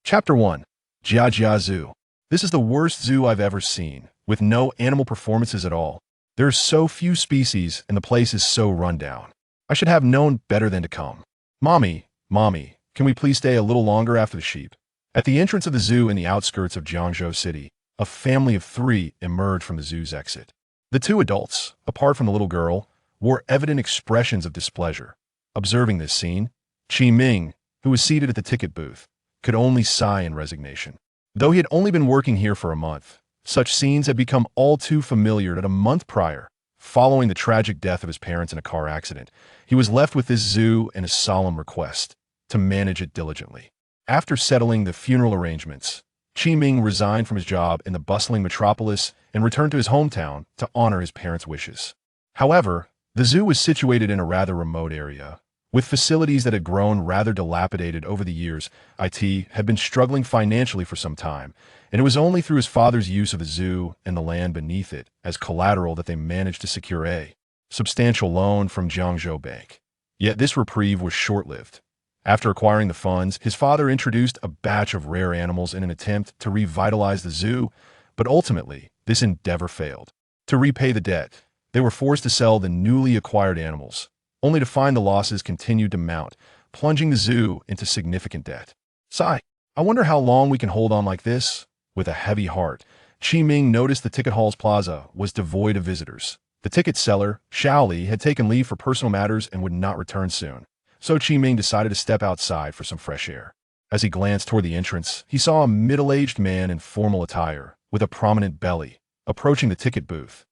Chapter 1. Jia Zoo. This is the worst zoo I've ever seen, with no animal performances at all. There are so few species, and the place is so run down. I should have known better than to come. Mommy, can we please stay a little longer after the sheep? At the entrance of the zoo in the outskirts of Jiangzhou City, a family of three emerged from the zoo's exit. The two adults, apart from the little girl, wore evident expressions of displeasure. Observing this scene, Qi Ming, who was seated at the ticket booth, could only sigh in resignation. Though he had only been working here for a month, such scenes had become all too familiar that a month prior, following the tragic death of his parents in a car accident, he was left with this zoo and a solemn request to manage it diligently. After settling the funeral arrangements, Qi Ming resigned from his job in the bustling metropolis and returned to his hometown to honor his parents' wishes. However, the zoo was situated in a rather remote area, with facilities that had grown rather dilapidated over the years. It had been struggling financially for some time, and it was only through his father's use of the zoo and the land beneath it as collateral that they managed to secure a substantial loan from Jiangzhou Bank. Yet this reprieve was short-lived. After acquiring the funds, his father introduced a batch of rare animals in an attempt to revitalize the zoo, but ultimately, this endeavor failed. To repay the debt, they were forced to sell the newly acquired animals, only to find the losses continued to mount, plunging the zoo into significant debt. Sigh, I wonder how long we can hold on like this? With a heavy heart, Qi Ming noticed the ticket hall's plaza was devoid of visitors. The ticket seller, Xiao Li, had taken leave for personal matters and would not return soon. So Qi Ming decided to step outside for some fresh air. As he glanced toward the entrance, he saw a middle-aged man in formal attire, with a prominent belly, approaching the ticket booth.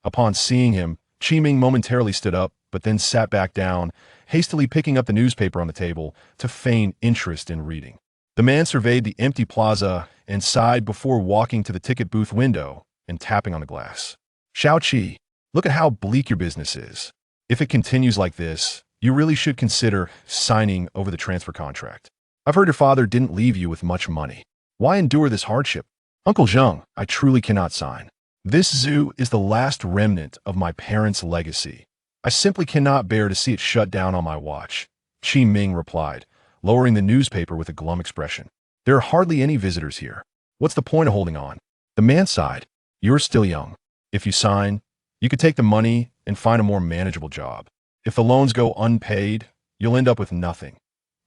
Upon seeing him, Qi Ming momentarily stood up, but then sat back down, hastily picking up the newspaper on the table to feign interest in reading. The man surveyed the empty plaza and sighed before walking to the ticket booth window and tapping on the glass. Xiao Qi, look at how bleak your business is. If it continues like this, you really should consider signing over the transfer contract. I've heard your father didn't leave you with much money. Why endure this hardship? Uncle Zheng, I truly cannot sign. This zoo is the last remnant of my parents' legacy. I simply cannot bear to see it shut down on my watch, Qi Ming replied, lowering the newspaper with a glum expression. There are hardly any visitors here. What's the point of holding on? The man sighed. You're still young. If you sign, you could take the money and find a more manageable job. If the loans go unpaid, you'll end up with nothing.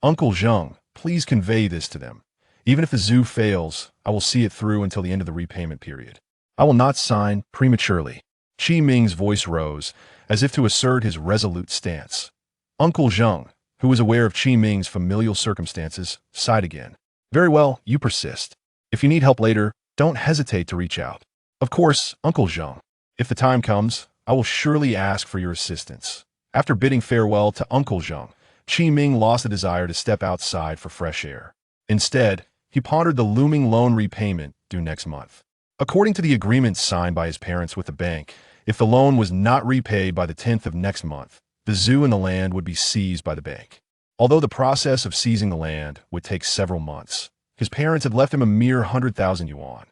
Uncle Zheng, please convey this to them. Even if the zoo fails, I will see it through until the end of the repayment period. I will not sign prematurely. Qi Ming's voice rose, as if to assert his resolute stance. Uncle Zheng, who was aware of Qi Ming's familial circumstances, sighed again. Very well, you persist. If you need help later, don't hesitate to reach out. Of course, Uncle Zheng. If the time comes, I will surely ask for your assistance. After bidding farewell to Uncle Zheng, Qi Ming lost the desire to step outside for fresh air. Instead, he pondered the looming loan repayment due next month. According to the agreement signed by his parents with the bank, if the loan was not repaid by the 10th of next month, the zoo and the land would be seized by the bank. Although the process of seizing the land would take several months, his parents had left him a mere 100,000 yuan.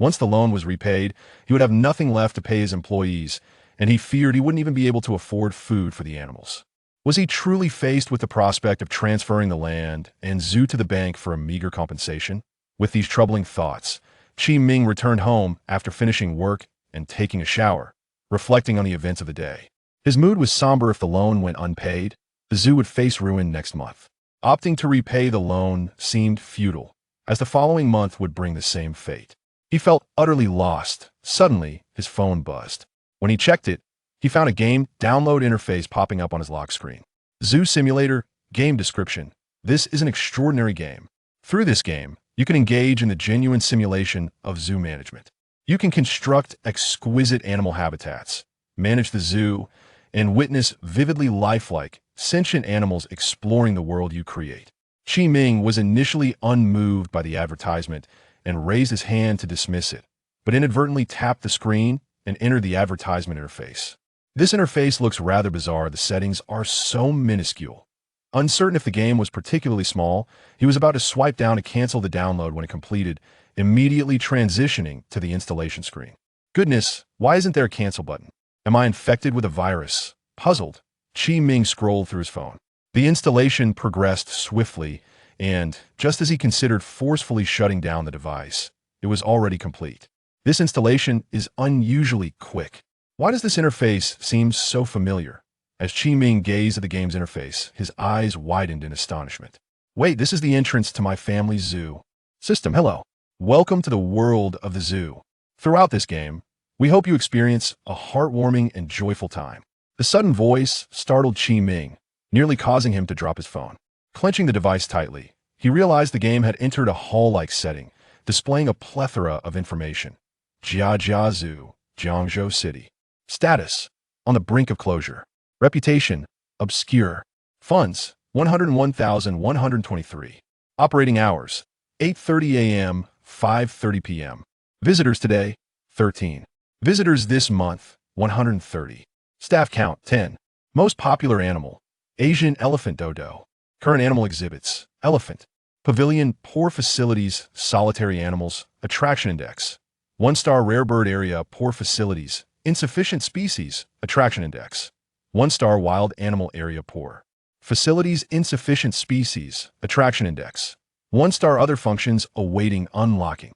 Once the loan was repaid, he would have nothing left to pay his employees, and he feared he wouldn't even be able to afford food for the animals. Was he truly faced with the prospect of transferring the land and zoo to the bank for a meager compensation? With these troubling thoughts, Qi Ming returned home after finishing work and taking a shower, reflecting on the events of the day. His mood was somber. If the loan went unpaid, the zoo would face ruin next month. Opting to repay the loan seemed futile, as the following month would bring the same fate. He felt utterly lost. Suddenly, his phone buzzed. When he checked it, he found a game download interface popping up on his lock screen. Zoo Simulator, game description. This is an extraordinary game. Through this game, you can engage in the genuine simulation of zoo management. You can construct exquisite animal habitats, manage the zoo, and witness vividly lifelike, sentient animals exploring the world you create. Qi Ming was initially unmoved by the advertisement and raised his hand to dismiss it, but inadvertently tapped the screen and entered the advertisement interface. This interface looks rather bizarre. The settings are so minuscule. Uncertain if the game was particularly small, he was about to swipe down to cancel the download when it completed, immediately transitioning to the installation screen. Goodness, why isn't there a cancel button? Am I infected with a virus? Puzzled, Qi Ming scrolled through his phone. The installation progressed swiftly, and, just as he considered forcefully shutting down the device, it was already complete. This installation is unusually quick. Why does this interface seem so familiar? As Qi Ming gazed at the game's interface, his eyes widened in astonishment. Wait, this is the entrance to my family's zoo. System, hello. Welcome to the world of the zoo. Throughout this game, we hope you experience a heartwarming and joyful time. The sudden voice startled Qi Ming, nearly causing him to drop his phone. Clenching the device tightly, he realized the game had entered a hall-like setting, displaying a plethora of information. Jiajia Zoo, Jiangzhou City. Status: on the brink of closure. Reputation: obscure. Funds: 101,123. Operating hours: 8:30 a.m., 5:30 p.m. Visitors today: 13. Visitors this month: 130. Staff count: 10. Most popular animal: Asian elephant dodo. Current animal exhibits: elephant. Pavilion: poor facilities, solitary animals, attraction index. 1-star rare bird area, poor facilities, insufficient species, attraction index. 1-star wild animal area, poor facilities, insufficient species, attraction index. 1-star other functions awaiting unlocking.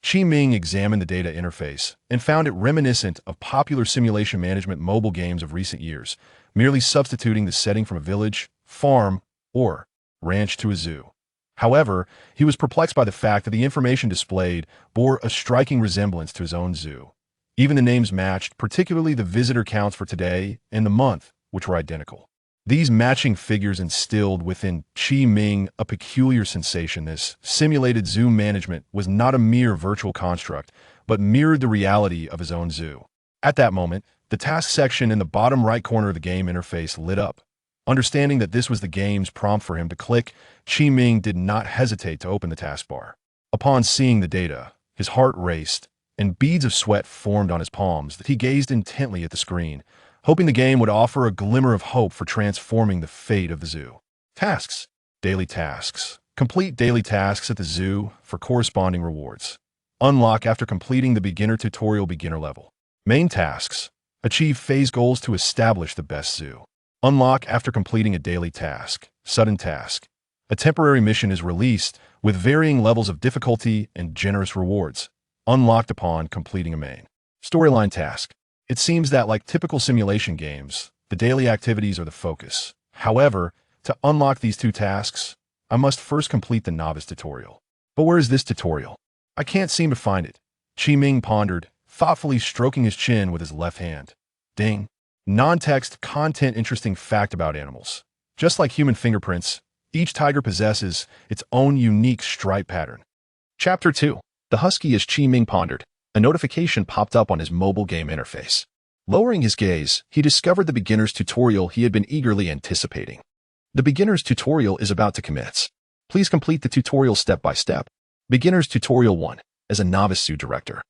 Qi Ming examined the data interface and found it reminiscent of popular simulation management mobile games of recent years, merely substituting the setting from a village, farm, or ranch to a zoo. However, he was perplexed by the fact that the information displayed bore a striking resemblance to his own zoo. Even the names matched, particularly the visitor counts for today and the month, which were identical. These matching figures instilled within Qi Ming a peculiar sensation. This simulated zoo management was not a mere virtual construct, but mirrored the reality of his own zoo. At that moment, the task section in the bottom right corner of the game interface lit up. Understanding that this was the game's prompt for him to click, Qi Ming did not hesitate to open the taskbar. Upon seeing the data, his heart raced, and beads of sweat formed on his palms that he gazed intently at the screen, hoping the game would offer a glimmer of hope for transforming the fate of the zoo. Tasks. Daily tasks. Complete daily tasks at the zoo for corresponding rewards. Unlock after completing the beginner tutorial beginner level. Main tasks. Achieve phase goals to establish the best zoo. Unlock after completing a daily task. Sudden task. A temporary mission is released with varying levels of difficulty and generous rewards, unlocked upon completing a main storyline task. It seems that, like typical simulation games, the daily activities are the focus. However, to unlock these two tasks, I must first complete the novice tutorial. But where is this tutorial? I can't seem to find it. Qi Ming pondered, thoughtfully stroking his chin with his left hand. Ding. Non-text content. Interesting fact about animals. Just like human fingerprints, each tiger possesses its own unique stripe pattern. Chapter 2. The Husky. As Qi Ming pondered, a notification popped up on his mobile game interface. Lowering his gaze, he discovered the beginner's tutorial he had been eagerly anticipating. The beginner's tutorial is about to commence. Please complete the tutorial step by step. Beginner's Tutorial 1. As a novice zoo director,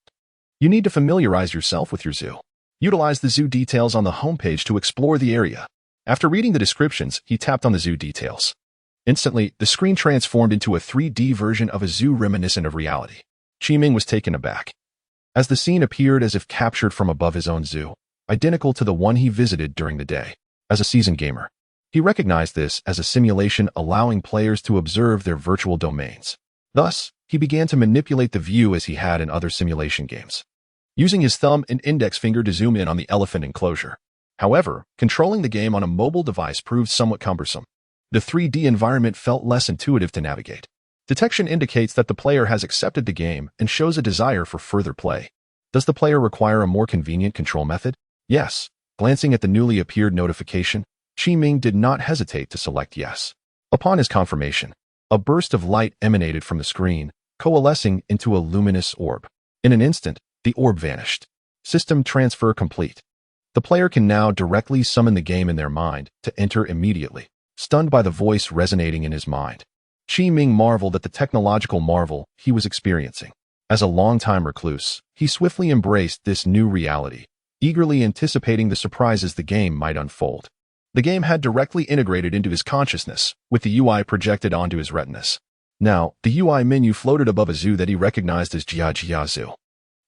you need to familiarize yourself with your zoo. Utilize the zoo details on the homepage to explore the area. After reading the descriptions, he tapped on the zoo details. Instantly, the screen transformed into a 3D version of a zoo reminiscent of reality. Qi Ming was taken aback, as the scene appeared as if captured from above his own zoo, identical to the one he visited during the day. As a seasoned gamer, he recognized this as a simulation allowing players to observe their virtual domains. Thus, he began to manipulate the view as he had in other simulation games, using his thumb and index finger to zoom in on the elephant enclosure. However, controlling the game on a mobile device proved somewhat cumbersome. The 3D environment felt less intuitive to navigate. Detection indicates that the player has accepted the game and shows a desire for further play. Does the player require a more convenient control method? Yes. Glancing at the newly appeared notification, Qi Ming did not hesitate to select yes. Upon his confirmation, a burst of light emanated from the screen, coalescing into a luminous orb. In an instant, the orb vanished. System transfer complete. The player can now directly summon the game in their mind to enter immediately, stunned by the voice resonating in his mind. Qi Ming marveled at the technological marvel he was experiencing. As a longtime recluse, he swiftly embraced this new reality, eagerly anticipating the surprises the game might unfold. The game had directly integrated into his consciousness, with the UI projected onto his retinas. Now, the UI menu floated above a zoo that he recognized as Jiajia Zoo.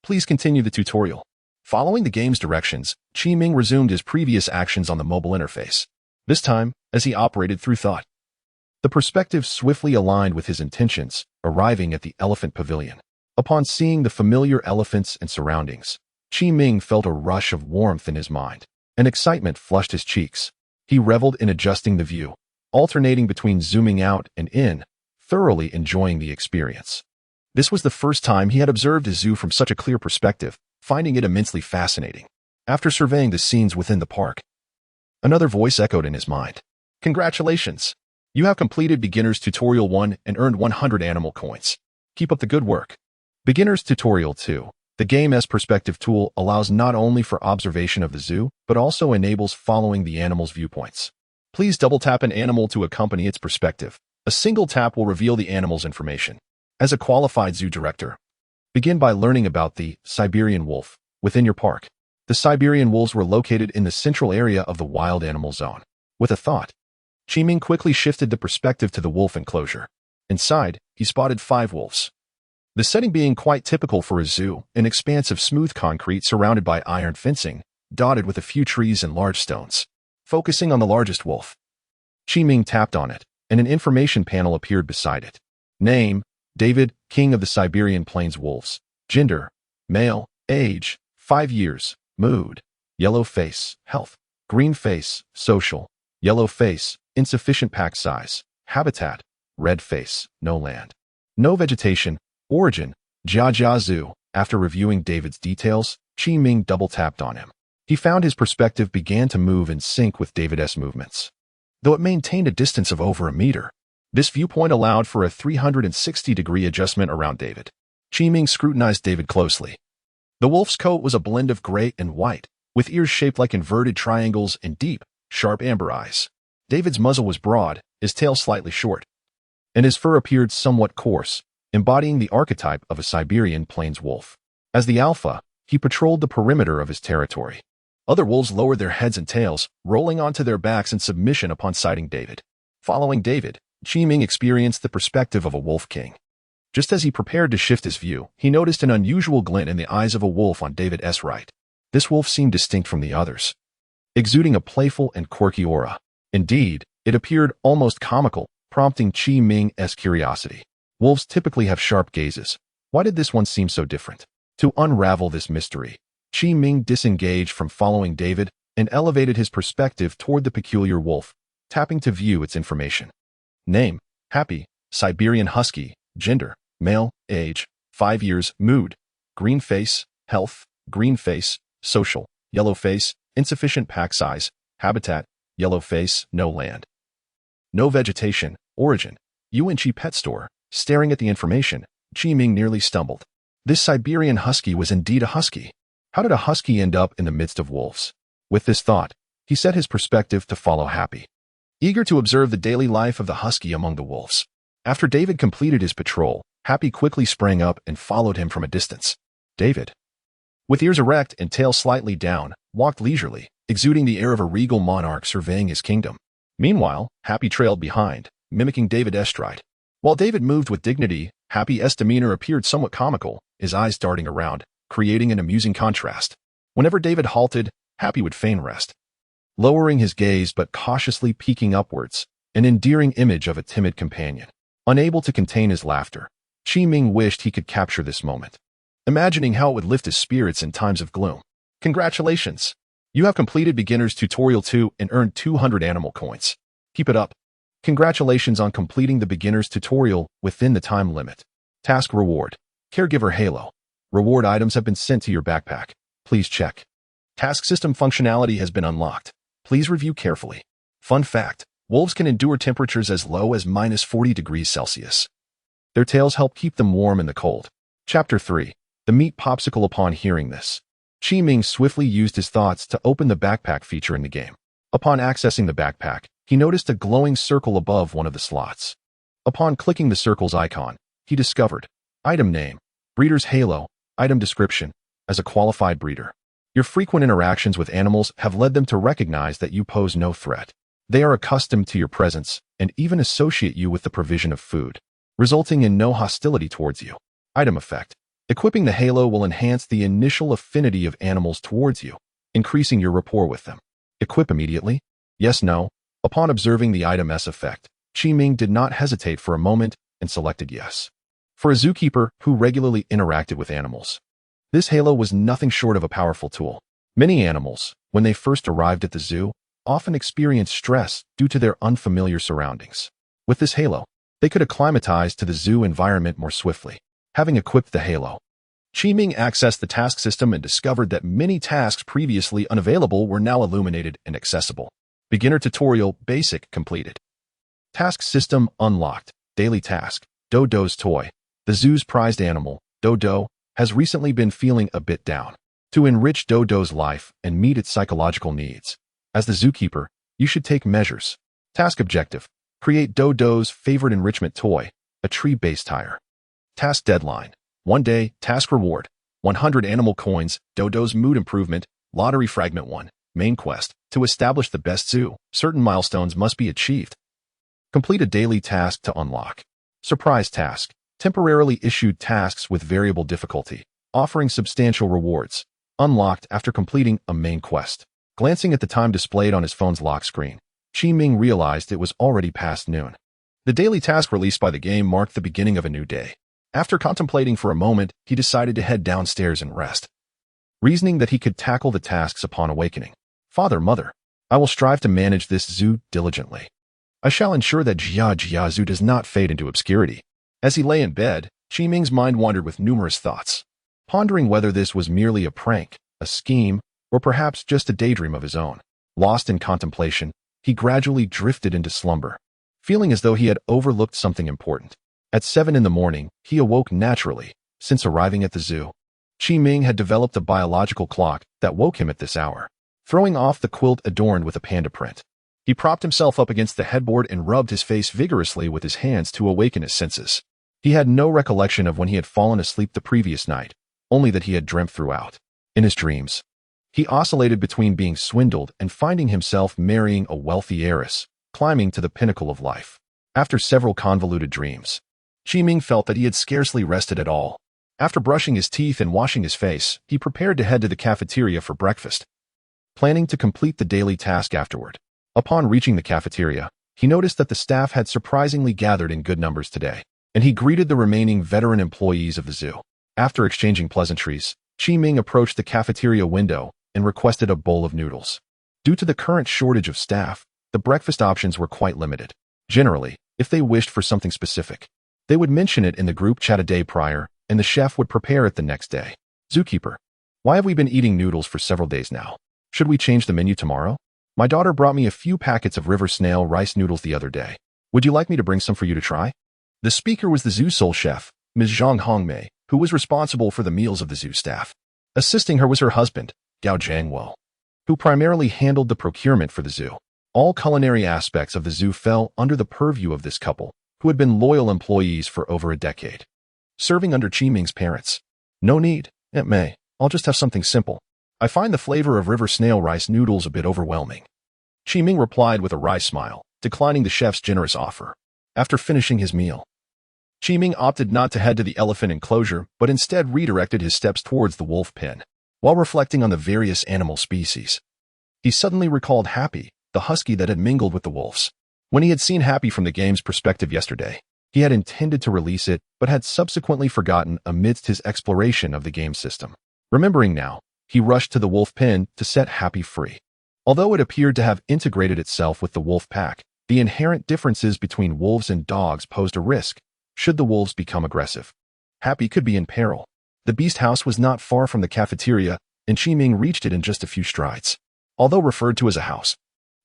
Please continue the tutorial. Following the game's directions, Qi Ming resumed his previous actions on the mobile interface, this time as he operated through thought. The perspective swiftly aligned with his intentions, arriving at the elephant pavilion. Upon seeing the familiar elephants and surroundings, Qi Ming felt a rush of warmth in his mind, and excitement flushed his cheeks. He reveled in adjusting the view, alternating between zooming out and in, thoroughly enjoying the experience. This was the first time he had observed a zoo from such a clear perspective, finding it immensely fascinating. After surveying the scenes within the park, another voice echoed in his mind. Congratulations! You have completed Beginner's Tutorial 1 and earned 100 animal coins. Keep up the good work. Beginner's Tutorial 2. The game's perspective tool allows not only for observation of the zoo, but also enables following the animal's viewpoints. Please double-tap an animal to accompany its perspective. A single tap will reveal the animal's information. As a qualified zoo director, begin by learning about the Siberian wolf within your park. The Siberian wolves were located in the central area of the wild animal zone. With a thought, Qi Ming quickly shifted the perspective to the wolf enclosure. Inside, he spotted 5 wolves. The setting being quite typical for a zoo, an expanse of smooth concrete surrounded by iron fencing, dotted with a few trees and large stones. Focusing on the largest wolf, Qi Ming tapped on it, and an information panel appeared beside it. Name, David, King of the Siberian Plains Wolves. Gender, male. Age, 5 years. Mood, yellow face. Health, green face. Social, yellow face. Insufficient pack size. Habitat, red face. No land. No vegetation. Origin, Jia Zoo. After reviewing David's details, Qi Ming double-tapped on him. He found his perspective began to move in sync with David's movements. Though it maintained a distance of over a meter, this viewpoint allowed for a 360-degree adjustment around David. Qi Ming scrutinized David closely. The wolf's coat was a blend of gray and white, with ears shaped like inverted triangles and deep, sharp amber eyes. David's muzzle was broad, his tail slightly short, and his fur appeared somewhat coarse, embodying the archetype of a Siberian plains wolf. As the alpha, he patrolled the perimeter of his territory. Other wolves lowered their heads and tails, rolling onto their backs in submission upon sighting David. Following David, Qi Ming experienced the perspective of a wolf king. Just as he prepared to shift his view, he noticed an unusual glint in the eyes of a wolf on David's right. This wolf seemed distinct from the others, exuding a playful and quirky aura. Indeed, it appeared almost comical, prompting Qi Ming's curiosity. Wolves typically have sharp gazes. Why did this one seem so different? To unravel this mystery, Qi Ming disengaged from following David and elevated his perspective toward the peculiar wolf, tapping to view its information. Name, Happy, Siberian Husky. Gender, male. Age, 5 years. Mood, green face. Health, green face. Social, yellow face. Insufficient pack size. Habitat, yellow face. No land. No vegetation. Origin, Yuanqi Pet Store. Staring at the information, Qi Ming nearly stumbled. This Siberian husky was indeed a husky. How did a husky end up in the midst of wolves? With this thought, he set his perspective to follow Happy, eager to observe the daily life of the husky among the wolves. After David completed his patrol, Happy quickly sprang up and followed him from a distance. David, with ears erect and tail slightly down, walked leisurely, exuding the air of a regal monarch surveying his kingdom. Meanwhile, Happy trailed behind, mimicking David's stride. While David moved with dignity, Happy's demeanor appeared somewhat comical, his eyes darting around, creating an amusing contrast. Whenever David halted, Happy would feign rest, lowering his gaze but cautiously peeking upwards, an endearing image of a timid companion. Unable to contain his laughter, Qi Ming wished he could capture this moment, imagining how it would lift his spirits in times of gloom. Congratulations! You have completed Beginner's Tutorial 2 and earned 200 animal coins. Keep it up. Congratulations on completing the Beginner's Tutorial within the time limit. Task Reward. Caregiver Halo. Reward items have been sent to your backpack. Please check. Task System functionality has been unlocked. Please review carefully. Fun fact, wolves can endure temperatures as low as -40 degrees Celsius. Their tails help keep them warm in the cold. Chapter 3. The Meat Popsicle. Upon hearing this, Qi Ming swiftly used his thoughts to open the backpack feature in the game. Upon accessing the backpack, he noticed a glowing circle above one of the slots. Upon clicking the circle's icon, he discovered Item Name, Breeder's Halo. Item Description, as a qualified breeder, your frequent interactions with animals have led them to recognize that you pose no threat. They are accustomed to your presence and even associate you with the provision of food, resulting in no hostility towards you. Item Effect. Equipping the halo will enhance the initial affinity of animals towards you, increasing your rapport with them. Equip immediately? Yes, no. Upon observing the item's effect, Ming did not hesitate for a moment and selected yes. For a zookeeper who regularly interacted with animals, this halo was nothing short of a powerful tool. Many animals, when they first arrived at the zoo, often experienced stress due to their unfamiliar surroundings. With this halo, they could acclimatize to the zoo environment more swiftly. Having equipped the halo, Ming accessed the task system and discovered that many tasks previously unavailable were now illuminated and accessible. Beginner tutorial basic completed. Task system unlocked. Daily task. Dodo's toy. The zoo's prized animal, Dodo, has recently been feeling a bit down. To enrich Dodo's life and meet its psychological needs, as the zookeeper, you should take measures. Task objective. Create Dodo's favorite enrichment toy, a tree-based tire. Task deadline. 1 day. Task reward. 100 animal coins. Dodo's mood improvement. Lottery fragment 1. Main quest. To establish the best zoo, certain milestones must be achieved. Complete a daily task to unlock. Surprise task. Temporarily issued tasks with variable difficulty, offering substantial rewards. Unlocked after completing a main quest. Glancing at the time displayed on his phone's lock screen, Ming realized it was already past noon. The daily task released by the game marked the beginning of a new day. After contemplating for a moment, he decided to head downstairs and rest, reasoning that he could tackle the tasks upon awakening. Father, mother, I will strive to manage this zoo diligently. I shall ensure that Jia Zoo does not fade into obscurity. As he lay in bed, Ming's mind wandered with numerous thoughts, pondering whether this was merely a prank, a scheme, or perhaps just a daydream of his own. Lost in contemplation, he gradually drifted into slumber, feeling as though he had overlooked something important. At 7 in the morning, he awoke naturally. Since arriving at the zoo, Ming had developed a biological clock that woke him at this hour. Throwing off the quilt adorned with a panda print, he propped himself up against the headboard and rubbed his face vigorously with his hands to awaken his senses. He had no recollection of when he had fallen asleep the previous night, only that he had dreamt throughout. In his dreams, he oscillated between being swindled and finding himself marrying a wealthy heiress, climbing to the pinnacle of life. After several convoluted dreams, Ming felt that he had scarcely rested at all. After brushing his teeth and washing his face, he prepared to head to the cafeteria for breakfast, planning to complete the daily task afterward. Upon reaching the cafeteria, he noticed that the staff had surprisingly gathered in good numbers today, and he greeted the remaining veteran employees of the zoo. After exchanging pleasantries, Ming approached the cafeteria window and requested a bowl of noodles. Due to the current shortage of staff, the breakfast options were quite limited. Generally, if they wished for something specific, they would mention it in the group chat a day prior, and the chef would prepare it the next day. Zookeeper, why have we been eating noodles for several days now? Should we change the menu tomorrow? My daughter brought me a few packets of river snail rice noodles the other day. Would you like me to bring some for you to try? The speaker was the zoo sole chef, Ms. Zhang Hongmei, who was responsible for the meals of the zoo staff. Assisting her was her husband, Gao Jiangwo, who primarily handled the procurement for the zoo. All culinary aspects of the zoo fell under the purview of this couple, who had been loyal employees for over a decade, serving under Ming's parents. No need, Aunt May. I'll just have something simple. I find the flavor of river snail rice noodles a bit overwhelming. Ming replied with a wry smile, declining the chef's generous offer. After finishing his meal, Ming opted not to head to the elephant enclosure, but instead redirected his steps towards the wolf pen. While reflecting on the various animal species, he suddenly recalled Happy, the husky that had mingled with the wolves. When he had seen Happy from the game's perspective yesterday, he had intended to release it, but had subsequently forgotten amidst his exploration of the game system. Remembering now, he rushed to the wolf pen to set Happy free. Although it appeared to have integrated itself with the wolf pack, the inherent differences between wolves and dogs posed a risk should the wolves become aggressive. Happy could be in peril. The beast house was not far from the cafeteria, and Ming reached it in just a few strides. Although referred to as a house,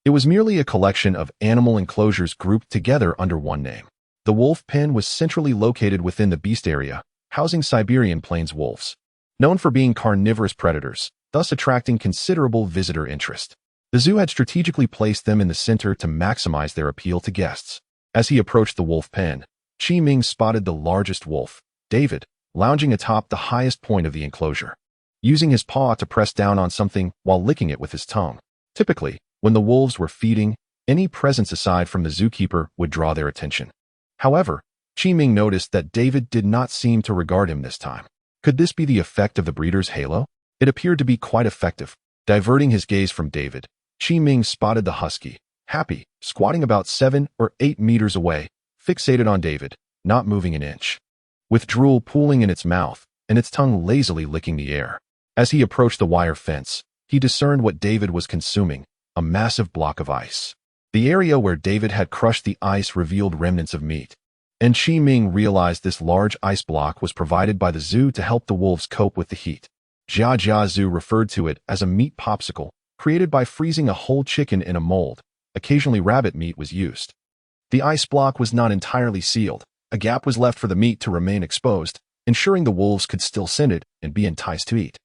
it was merely a collection of animal enclosures grouped together under one name. The wolf pen was centrally located within the beast area, housing Siberian plains wolves, known for being carnivorous predators, thus attracting considerable visitor interest. The zoo had strategically placed them in the center to maximize their appeal to guests. As he approached the wolf pen, Ming spotted the largest wolf, David, lounging atop the highest point of the enclosure, using his paw to press down on something while licking it with his tongue. Typically, when the wolves were feeding, any presence aside from the zookeeper would draw their attention. However, Ming noticed that David did not seem to regard him this time. Could this be the effect of the breeder's halo? It appeared to be quite effective. Diverting his gaze from David, Ming spotted the husky, Happy, squatting about 7 or 8 meters away, fixated on David, not moving an inch, with drool pooling in its mouth and its tongue lazily licking the air. As he approached the wire fence, he discerned what David was consuming, a massive block of ice. The area where David had crushed the ice revealed remnants of meat, and Qi Ming realized this large ice block was provided by the zoo to help the wolves cope with the heat. Jia Jia Zoo referred to it as a meat popsicle, created by freezing a whole chicken in a mold. Occasionally rabbit meat was used. The ice block was not entirely sealed. A gap was left for the meat to remain exposed, ensuring the wolves could still scent it and be enticed to eat.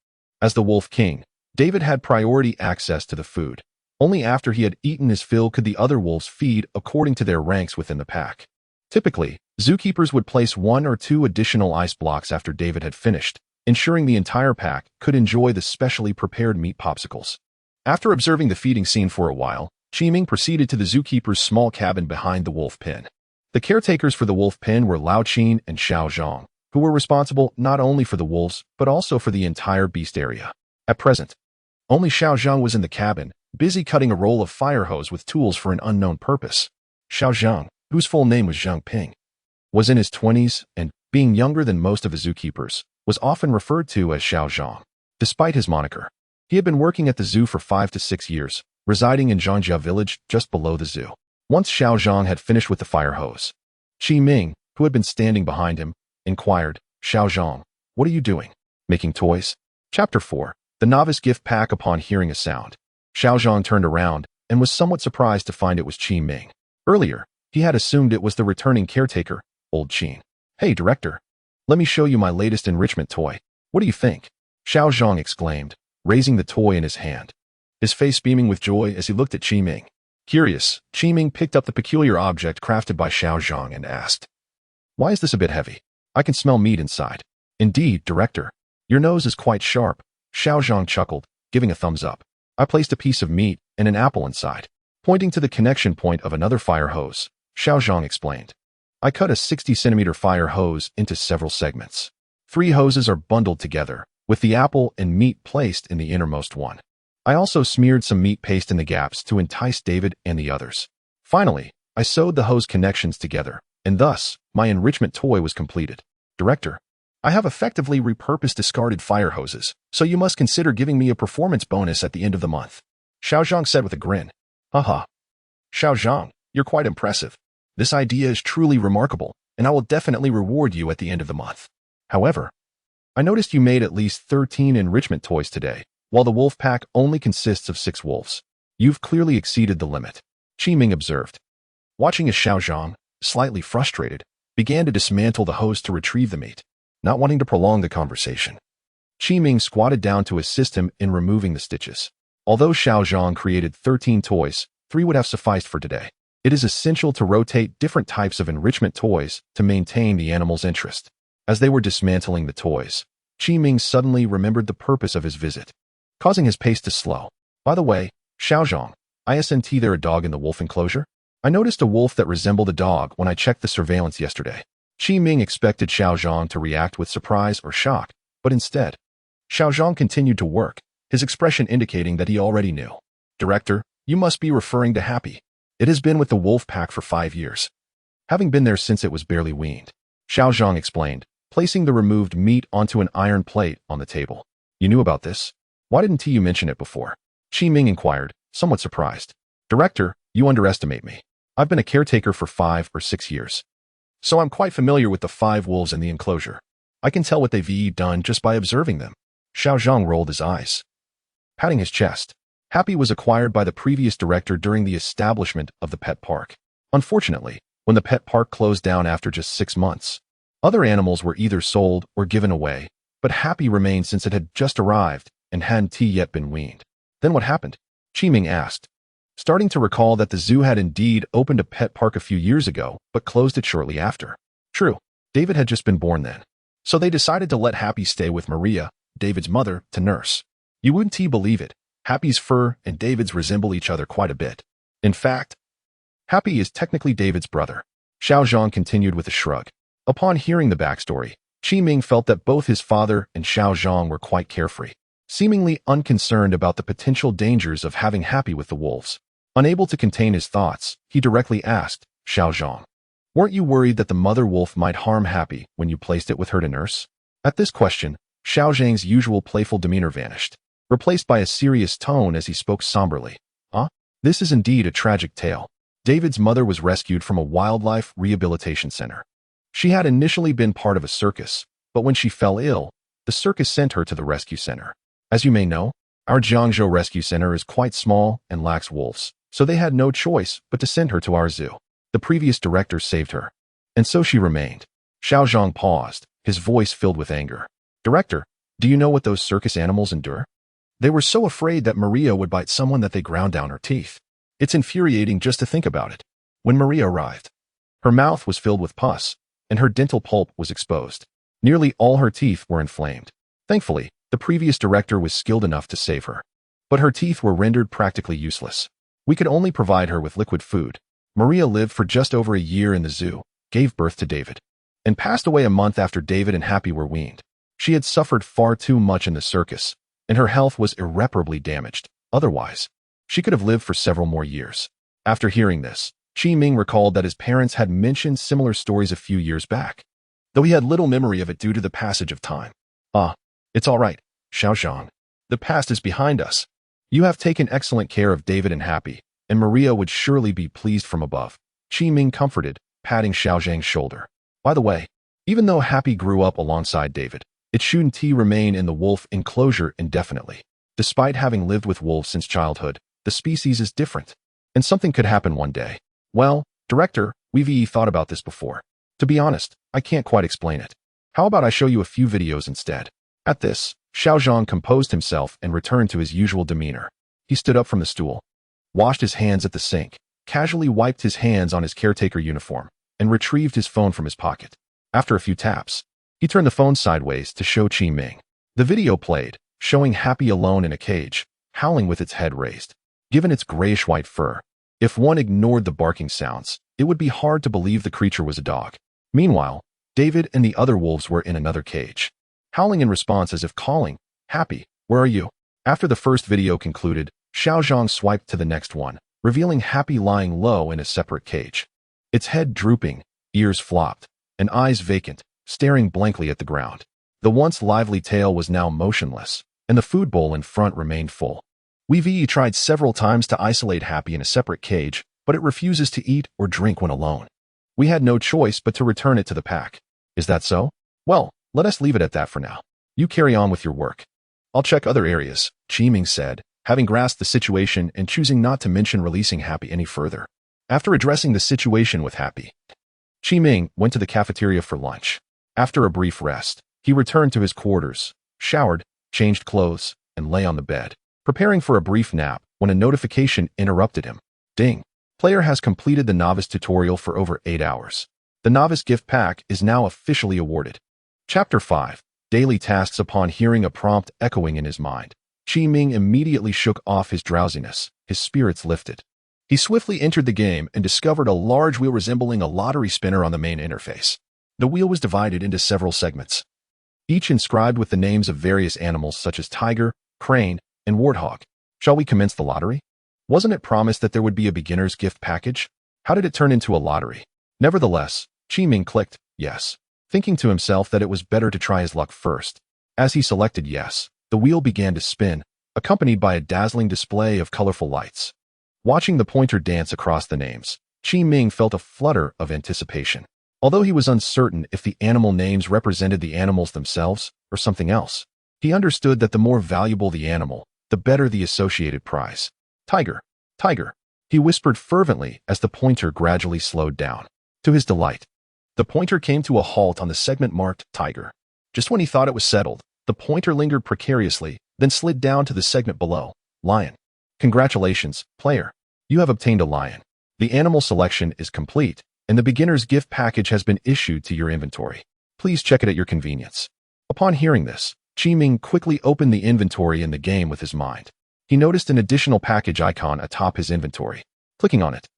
As the Wolf King, David had priority access to the food. Only after he had eaten his fill could the other wolves feed according to their ranks within the pack. Typically, zookeepers would place 1 or 2 additional ice blocks after David had finished, ensuring the entire pack could enjoy the specially prepared meat popsicles. After observing the feeding scene for a while, Qi Ming proceeded to the zookeeper's small cabin behind the wolf pen. The caretakers for the wolf pen were Lao Qin and Xiao Zhang, who were responsible not only for the wolves but also for the entire beast area. At present, only Xiao Zhang was in the cabin, busy cutting a roll of fire hose with tools for an unknown purpose. Xiao Zhang, whose full name was Zhang Ping, was in his 20s and, being younger than most of the zookeepers, was often referred to as Xiao Zhang. Despite his moniker, he had been working at the zoo for 5 to 6 years, residing in Zhangjia village just below the zoo. Once Xiao Zhang had finished with the fire hose, Qi Ming, who had been standing behind him, inquired, "Xiao Zhang, what are you doing? Making toys?" Chapter 4. The Novice Gift Pack. Upon hearing a sound, Xiao Zhang turned around and was somewhat surprised to find it was Qi Ming. Earlier, he had assumed it was the returning caretaker, Old Qin. "Hey, director, let me show you my latest enrichment toy. What do you think?" Xiao Zhang exclaimed, raising the toy in his hand, his face beaming with joy as he looked at Qi Ming. Curious, Qi Ming picked up the peculiar object crafted by Xiao Zhang and asked, "Why is this a bit heavy? I can smell meat inside." "Indeed, director. Your nose is quite sharp." Xiao Zhang chuckled, giving a thumbs up. "I placed a piece of meat and an apple inside." Pointing to the connection point of another fire hose, Xiao Zhang explained, "I cut a 60-centimeter fire hose into several segments. 3 hoses are bundled together, with the apple and meat placed in the innermost one. I also smeared some meat paste in the gaps to entice David and the others. Finally, I sewed the hose connections together, and thus, my enrichment toy was completed. Director, I have effectively repurposed discarded fire hoses, so you must consider giving me a performance bonus at the end of the month," Xiao Zhang said with a grin. "Haha. Xiao Zhang, you're quite impressive. This idea is truly remarkable, and I will definitely reward you at the end of the month. However, I noticed you made at least 13 enrichment toys today, while the wolf pack only consists of 6 wolves. You've clearly exceeded the limit," Qi Ming observed. Watching as Xiao Zhang, slightly frustrated, began to dismantle the hose to retrieve the meat. Not wanting to prolong the conversation, Qi Ming squatted down to assist him in removing the stitches. Although Xiao Zhang created 13 toys, 3 would have sufficed for today. It is essential to rotate different types of enrichment toys to maintain the animal's interest. As they were dismantling the toys, Qi Ming suddenly remembered the purpose of his visit, causing his pace to slow. "By the way, Xiao Zhang, isn't there a dog in the wolf enclosure? I noticed a wolf that resembled a dog when I checked the surveillance yesterday." Qi Ming expected Xiao Zhang to react with surprise or shock, but instead, Xiao Zhang continued to work, his expression indicating that he already knew. "Director, you must be referring to Happy. It has been with the wolf pack for 5 years, having been there since it was barely weaned," Xiao Zhang explained, placing the removed meat onto an iron plate on the table. "You knew about this? Why didn't you mention it before?" Qi Ming inquired, somewhat surprised. "Director, you underestimate me. I've been a caretaker for 5 or 6 years, so I'm quite familiar with the 5 wolves in the enclosure. I can tell what they've done just by observing them." Xiao Zhang rolled his eyes, patting his chest. Happy was acquired by the previous director during the establishment of the pet park. Unfortunately, when the pet park closed down after just 6 months, other animals were either sold or given away, but Happy remained since it had just arrived and hadn't yet been weaned. "Then what happened?" Qi Ming asked, starting to recall that the zoo had indeed opened a pet park a few years ago, but closed it shortly after. True, David had just been born then, so they decided to let Happy stay with Maria, David's mother, to nurse. You wouldn't believe it, Happy's fur and David's resemble each other quite a bit. In fact, Happy is technically David's brother. Xiao Zhang continued with a shrug. Upon hearing the backstory, Qi Ming felt that both his father and Xiao Zhang were quite carefree, seemingly unconcerned about the potential dangers of having Happy with the wolves. Unable to contain his thoughts, he directly asked, Xiaozhong, weren't you worried that the mother wolf might harm Happy when you placed it with her to nurse? At this question, Xiaozhang's usual playful demeanor vanished, replaced by a serious tone as he spoke somberly. This is indeed a tragic tale. David's mother was rescued from a wildlife rehabilitation center. She had initially been part of a circus, but when she fell ill, the circus sent her to the rescue center. As you may know, our Jiangzhou Rescue Center is quite small and lacks wolves, so they had no choice but to send her to our zoo. The previous director saved her, and so she remained. Xiaozhong paused, his voice filled with anger. Director, do you know what those circus animals endure? They were so afraid that Maria would bite someone that they ground down her teeth. It's infuriating just to think about it. When Maria arrived, her mouth was filled with pus, and her dental pulp was exposed. Nearly all her teeth were inflamed. Thankfully, the previous director was skilled enough to save her. But her teeth were rendered practically useless. We could only provide her with liquid food. Maria lived for just over a year in the zoo, gave birth to David, and passed away a month after David and Happy were weaned. She had suffered far too much in the circus, and her health was irreparably damaged. Otherwise, she could have lived for several more years. After hearing this, Qi Ming recalled that his parents had mentioned similar stories a few years back, though he had little memory of it due to the passage of time. It's all right, Xiaozhong. The past is behind us. You have taken excellent care of David and Happy, and Maria would surely be pleased from above. Qi Ming comforted, patting Xiaozhang's shoulder. By the way, even though Happy grew up alongside David, it shouldn't remain in the wolf enclosure indefinitely. Despite having lived with wolves since childhood, the species is different, and something could happen one day. Well, Director, we've thought about this before. To be honest, I can't quite explain it. How about I show you a few videos instead? At this, Xiaozhong composed himself and returned to his usual demeanor. He stood up from the stool, washed his hands at the sink, casually wiped his hands on his caretaker uniform, and retrieved his phone from his pocket. After a few taps, he turned the phone sideways to show Qi Ming. The video played, showing Happy alone in a cage, howling with its head raised. Given its grayish-white fur, if one ignored the barking sounds, it would be hard to believe the creature was a dog. Meanwhile, David and the other wolves were in another cage, howling in response as if calling, Happy, where are you? After the first video concluded, Xiaozhong swiped to the next one, revealing Happy lying low in a separate cage. Its head drooping, ears flopped, and eyes vacant, staring blankly at the ground. The once lively tail was now motionless, and the food bowl in front remained full. We've tried several times to isolate Happy in a separate cage, but it refuses to eat or drink when alone. We had no choice but to return it to the pack. Is that so? Well, let us leave it at that for now. You carry on with your work. I'll check other areas, Qi Ming said, having grasped the situation and choosing not to mention releasing Happy any further. After addressing the situation with Happy, Qi Ming went to the cafeteria for lunch. After a brief rest, he returned to his quarters, showered, changed clothes, and lay on the bed, preparing for a brief nap when a notification interrupted him. Ding! Player has completed the novice tutorial for over 8 hours. The novice gift pack is now officially awarded. Chapter 5. Daily Tasks. Upon hearing a prompt echoing in his mind, Qi Ming immediately shook off his drowsiness, his spirits lifted. He swiftly entered the game and discovered a large wheel resembling a lottery spinner on the main interface. The wheel was divided into several segments, each inscribed with the names of various animals such as tiger, crane, and warthog. Shall we commence the lottery? Wasn't it promised that there would be a beginner's gift package? How did it turn into a lottery? Nevertheless, Qi Ming clicked yes, thinking to himself that it was better to try his luck first. As he selected yes, the wheel began to spin, accompanied by a dazzling display of colorful lights. Watching the pointer dance across the names, Qi Ming felt a flutter of anticipation. Although he was uncertain if the animal names represented the animals themselves or something else, he understood that the more valuable the animal, the better the associated prize. Tiger, tiger, he whispered fervently as the pointer gradually slowed down. To his delight, the pointer came to a halt on the segment marked tiger. Just when he thought it was settled, the pointer lingered precariously, then slid down to the segment below, lion. Congratulations, player. You have obtained a lion. The animal selection is complete, and the beginner's gift package has been issued to your inventory. Please check it at your convenience. Upon hearing this, Qi Ming quickly opened the inventory in the game with his mind. He noticed an additional package icon atop his inventory. Clicking on it,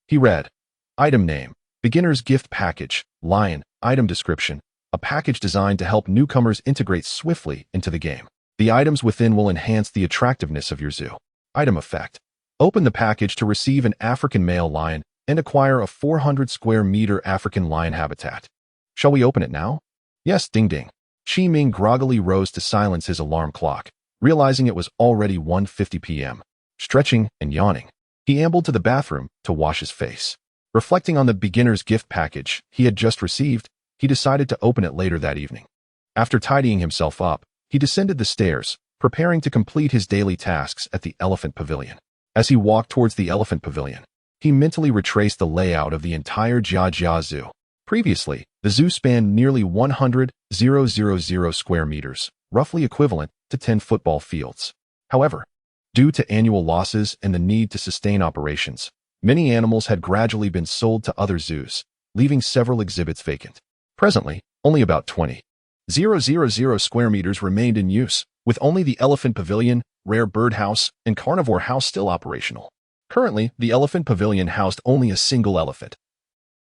he read, Item name, Beginner's Gift Package, Lion, Item description, a package designed to help newcomers integrate swiftly into the game. The items within will enhance the attractiveness of your zoo. Item effect, Open the package to receive an African male lion and acquire a 400 square meter African lion habitat. Shall we open it now? Yes, ding ding. Qi Ming groggily rose to silence his alarm clock, realizing it was already 1:50 p.m. Stretching and yawning, he ambled to the bathroom to wash his face. Reflecting on the beginner's gift package he had just received, he decided to open it later that evening. After tidying himself up, he descended the stairs, preparing to complete his daily tasks at the elephant pavilion. As he walked towards the elephant pavilion, he mentally retraced the layout of the entire Jia Zoo. Previously, the zoo spanned nearly 100,000 square meters, roughly equivalent to 10 football fields. However, due to annual losses and the need to sustain operations, many animals had gradually been sold to other zoos, leaving several exhibits vacant. Presently, only about 20,000 square meters remained in use, with only the elephant pavilion, rare bird house, and carnivore house still operational. Currently, the elephant pavilion housed only a single elephant,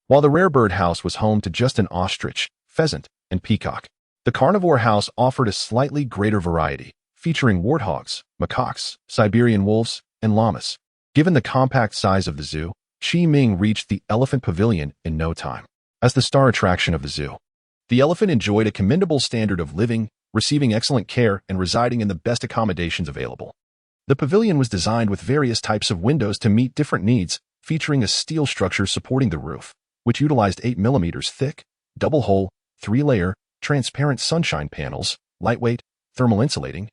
while the rare bird house was home to just an ostrich, pheasant, and peacock. The carnivore house offered a slightly greater variety, featuring warthogs, macaques, Siberian wolves, and llamas. Given the compact size of the zoo, Qi Ming reached the elephant pavilion in no time. As the star attraction of the zoo, the elephant enjoyed a commendable standard of living, receiving excellent care, and residing in the best accommodations available. The pavilion was designed with various types of windows to meet different needs, featuring a steel structure supporting the roof, which utilized 8 mm thick, double-hole, 3-layer, transparent sunshine panels, lightweight, thermal insulating,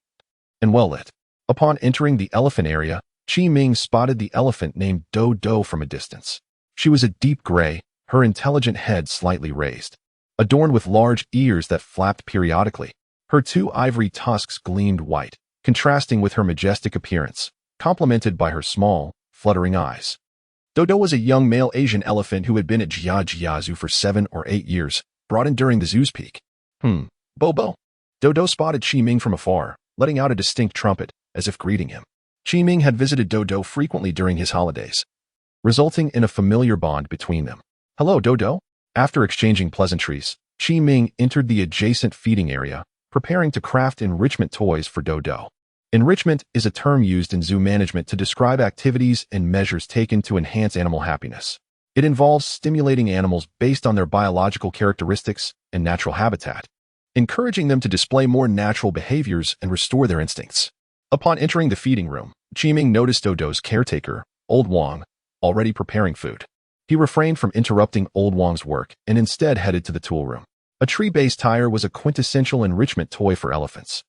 and well-lit. Upon entering the elephant area, Qi Ming spotted the elephant named Do from a distance. She was a deep gray, her intelligent head slightly raised, adorned with large ears that flapped periodically. Her 2 ivory tusks gleamed white, contrasting with her majestic appearance, complemented by her small, fluttering eyes. Dodo was a young male Asian elephant who had been at Jia Zoo for 7 or 8 years, brought in during the zoo's peak. Bobo. Dodo spotted Qi Ming from afar, letting out a distinct trumpet, as if greeting him. Qi Ming had visited Dodo frequently during his holidays, resulting in a familiar bond between them. Hello, Dodo. After exchanging pleasantries, Qi Ming entered the adjacent feeding area, preparing to craft enrichment toys for Dodo. Enrichment is a term used in zoo management to describe activities and measures taken to enhance animal happiness. It involves stimulating animals based on their biological characteristics and natural habitat, encouraging them to display more natural behaviors and restore their instincts. Upon entering the feeding room, Qi Ming noticed Dodo's caretaker, Old Wang, already preparing food. He refrained from interrupting Old Wang's work and instead headed to the tool room. A tree-based tire was a quintessential enrichment toy for elephants.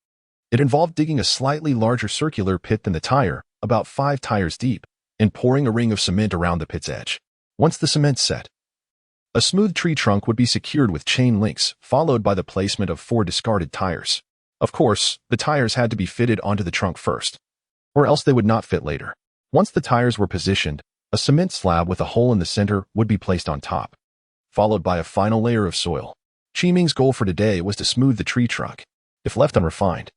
It involved digging a slightly larger circular pit than the tire, about 5 tires deep, and pouring a ring of cement around the pit's edge. Once the cement set, a smooth tree trunk would be secured with chain links, followed by the placement of 4 discarded tires. Of course, the tires had to be fitted onto the trunk first, or else they would not fit later. Once the tires were positioned, a cement slab with a hole in the center would be placed on top, followed by a final layer of soil. Qi Ming's goal for today was to smooth the tree trunk. If left unrefined,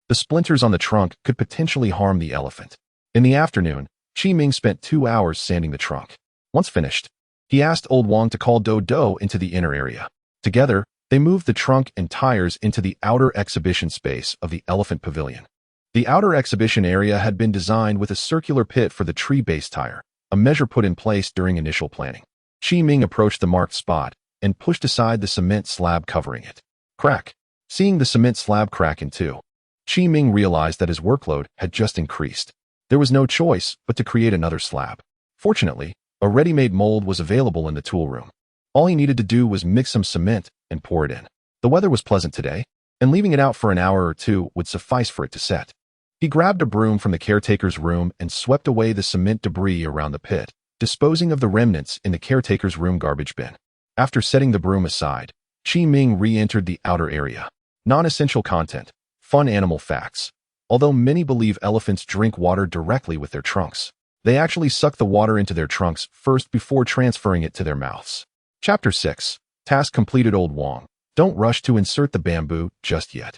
the splinters on the trunk could potentially harm the elephant. In the afternoon, Qi Ming spent 2 hours sanding the trunk. Once finished, he asked Old Wang to call Dodo into the inner area. Together, they moved the trunk and tires into the outer exhibition space of the elephant pavilion. The outer exhibition area had been designed with a circular pit for the tree-based tire, a measure put in place during initial planning. Qi Ming approached the marked spot and pushed aside the cement slab covering it. Crack. Seeing the cement slab crack in two, Qi Ming realized that his workload had just increased. There was no choice but to create another slab. Fortunately, a ready-made mold was available in the tool room. All he needed to do was mix some cement and pour it in. The weather was pleasant today, and leaving it out for an hour or two would suffice for it to set. He grabbed a broom from the caretaker's room and swept away the cement debris around the pit, disposing of the remnants in the caretaker's room garbage bin. After setting the broom aside, Qi Ming re-entered the outer area. Non-essential content. Fun animal facts. Although many believe elephants drink water directly with their trunks, they actually suck the water into their trunks first before transferring it to their mouths. Chapter 6. Task completed. Old Wang, don't rush to insert the bamboo just yet.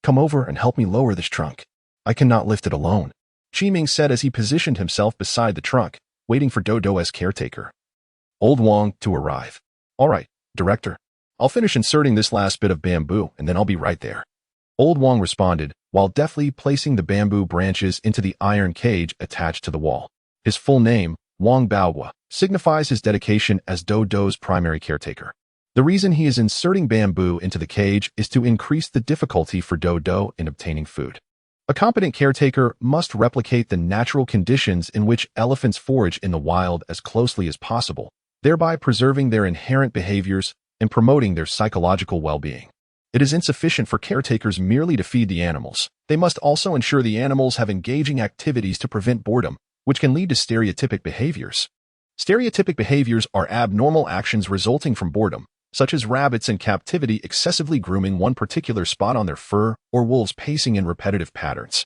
Come over and help me lower this trunk. I cannot lift it alone, Qi Ming said as he positioned himself beside the trunk, waiting for Dodo as caretaker. Old Wang to arrive. All right, director. I'll finish inserting this last bit of bamboo and then I'll be right there. Old Wang responded, while deftly placing the bamboo branches into the iron cage attached to the wall. His full name, Wang Baohua, signifies his dedication as Dodo's primary caretaker. The reason he is inserting bamboo into the cage is to increase the difficulty for Dodo in obtaining food. A competent caretaker must replicate the natural conditions in which elephants forage in the wild as closely as possible, thereby preserving their inherent behaviors and promoting their psychological well-being. It is insufficient for caretakers merely to feed the animals. They must also ensure the animals have engaging activities to prevent boredom, which can lead to stereotypic behaviors. Stereotypic behaviors are abnormal actions resulting from boredom, such as rabbits in captivity excessively grooming one particular spot on their fur or wolves pacing in repetitive patterns.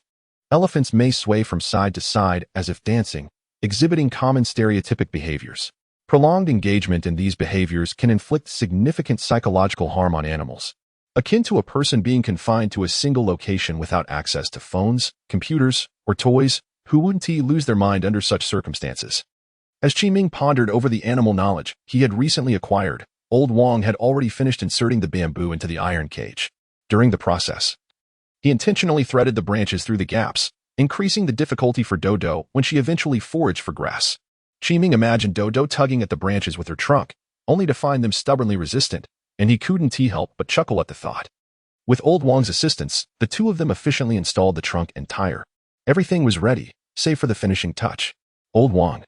Elephants may sway from side to side as if dancing, exhibiting common stereotypic behaviors. Prolonged engagement in these behaviors can inflict significant psychological harm on animals, akin to a person being confined to a single location without access to phones, computers, or toys, who wouldn't lose their mind under such circumstances. As Qiming pondered over the animal knowledge he had recently acquired, Old Wang had already finished inserting the bamboo into the iron cage. During the process, he intentionally threaded the branches through the gaps, increasing the difficulty for Dodo when she eventually foraged for grass. Qiming imagined Dodo tugging at the branches with her trunk, only to find them stubbornly resistant, and he couldn't help but chuckle at the thought. With Old Wang's assistance, the two of them efficiently installed the trunk and tire. Everything was ready, save for the finishing touch. Old Wang,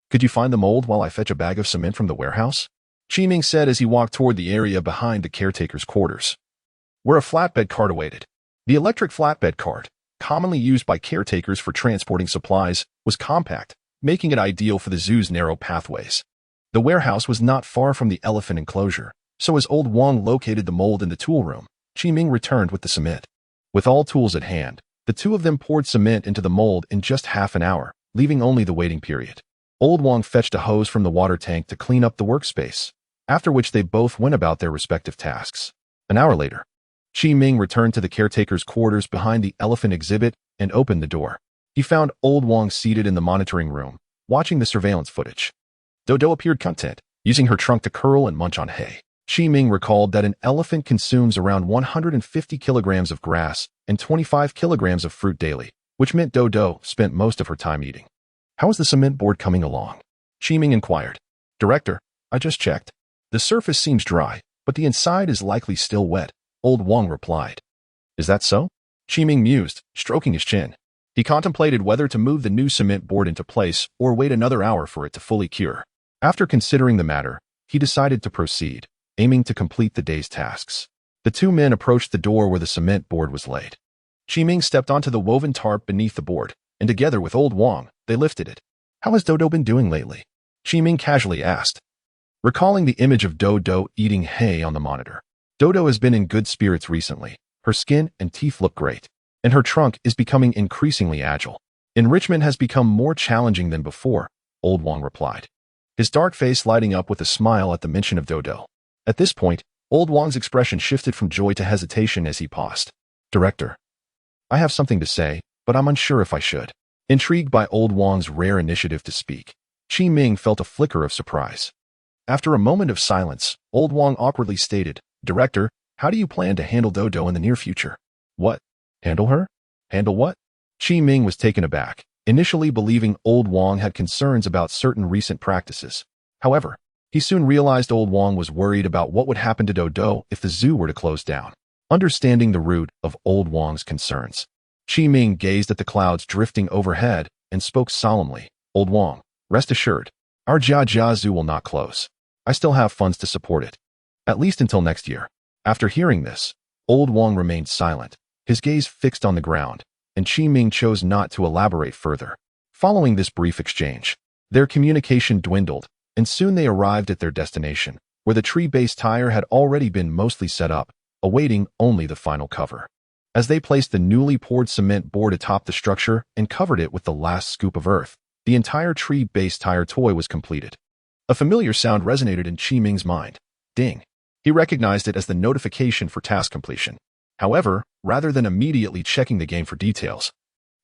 could you find the mold while I fetch a bag of cement from the warehouse? Qiming said as he walked toward the area behind the caretaker's quarters, where a flatbed cart awaited. The electric flatbed cart, commonly used by caretakers for transporting supplies, was compact, making it ideal for the zoo's narrow pathways. The warehouse was not far from the elephant enclosure, so as Old Wang located the mold in the tool room, Qiming returned with the cement. With all tools at hand, the two of them poured cement into the mold in just half an hour, leaving only the waiting period. Old Wang fetched a hose from the water tank to clean up the workspace, after which they both went about their respective tasks. An hour later, Qiming returned to the caretaker's quarters behind the elephant exhibit and opened the door. He found Old Wang seated in the monitoring room, watching the surveillance footage. Dodo appeared content, using her trunk to curl and munch on hay. Qiming recalled that an elephant consumes around 150 kilograms of grass and 25 kilograms of fruit daily, which meant Dodo spent most of her time eating. How is the cement board coming along? Qiming inquired. Director, I just checked. The surface seems dry, but the inside is likely still wet, Old Wang replied. Is that so? Qiming mused, stroking his chin. He contemplated whether to move the new cement board into place or wait another hour for it to fully cure. After considering the matter, he decided to proceed, aiming to complete the day's tasks. The two men approached the door where the cement board was laid. Qiming stepped onto the woven tarp beneath the board, and together with Old Wang, they lifted it. How has Dodo been doing lately? Qiming casually asked, recalling the image of Dodo eating hay on the monitor. Dodo has been in good spirits recently. Her skin and teeth look great, and her trunk is becoming increasingly agile. Enrichment has become more challenging than before, Old Wang replied, his dark face lighting up with a smile at the mention of Dodo. At this point, Old Wang's expression shifted from joy to hesitation as he paused. Director, I have something to say, but I'm unsure if I should. Intrigued by Old Wang's rare initiative to speak, Qiming felt a flicker of surprise. After a moment of silence, Old Wang awkwardly stated, Director, how do you plan to handle Dodo in the near future? What? Handle her? Handle what? Qiming was taken aback, initially believing Old Wang had concerns about certain recent practices. However, he soon realized Old Wang was worried about what would happen to Dodo if the zoo were to close down. Understanding the root of Old Wang's concerns, Qiming gazed at the clouds drifting overhead and spoke solemnly. Old Wang, rest assured, our Jia Zoo will not close. I still have funds to support it, at least until next year. After hearing this, Old Wang remained silent, his gaze fixed on the ground, and Qiming chose not to elaborate further. Following this brief exchange, their communication dwindled, and soon they arrived at their destination, where the tree-based tire had already been mostly set up, awaiting only the final cover. As they placed the newly poured cement board atop the structure and covered it with the last scoop of earth, the entire tree-based tire toy was completed. A familiar sound resonated in Qiming's mind. Ding. He recognized it as the notification for task completion. However, rather than immediately checking the game for details,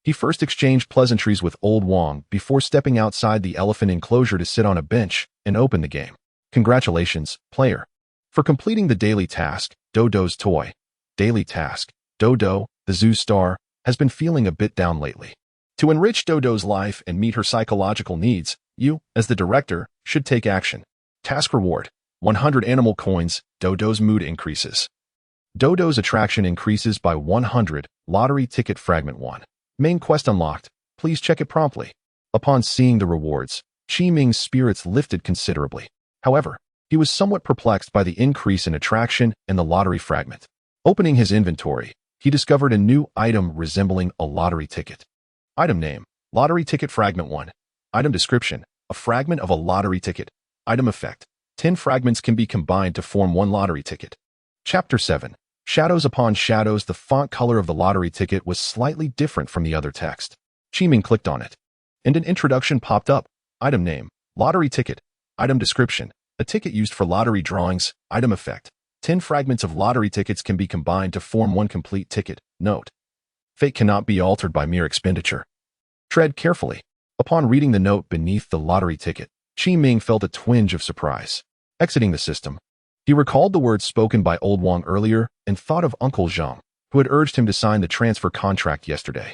he first exchanged pleasantries with Old Wang before stepping outside the elephant enclosure to sit on a bench and open the game. Congratulations, player, for completing the daily task, Dodo's toy. Daily task. Dodo, the zoo star, has been feeling a bit down lately. To enrich Dodo's life and meet her psychological needs, you, as the director, should take action. Task reward: 100 animal coins. Dodo's mood increases. Dodo's attraction increases by 100. Lottery ticket fragment 1. Main quest unlocked. Please check it promptly. Upon seeing the rewards, Qi-Ming's spirits lifted considerably. However, he was somewhat perplexed by the increase in attraction and the lottery fragment. Opening his inventory, he discovered a new item resembling a lottery ticket. Item name: Lottery Ticket Fragment 1. Item description: a fragment of a lottery ticket. Item effect: 10 fragments can be combined to form one lottery ticket. Chapter 7. Shadows upon shadows. The font color of the lottery ticket was slightly different from the other text. Qi-Ming clicked on it, and an introduction popped up. Item name: Lottery Ticket. Item description: a ticket used for lottery drawings. Item effect: 10 fragments of lottery tickets can be combined to form one complete ticket. Note: fate cannot be altered by mere expenditure. Tread carefully. Upon reading the note beneath the lottery ticket, Qi-Ming felt a twinge of surprise. Exiting the system, he recalled the words spoken by Old Wang earlier and thought of Uncle Zhang, who had urged him to sign the transfer contract yesterday,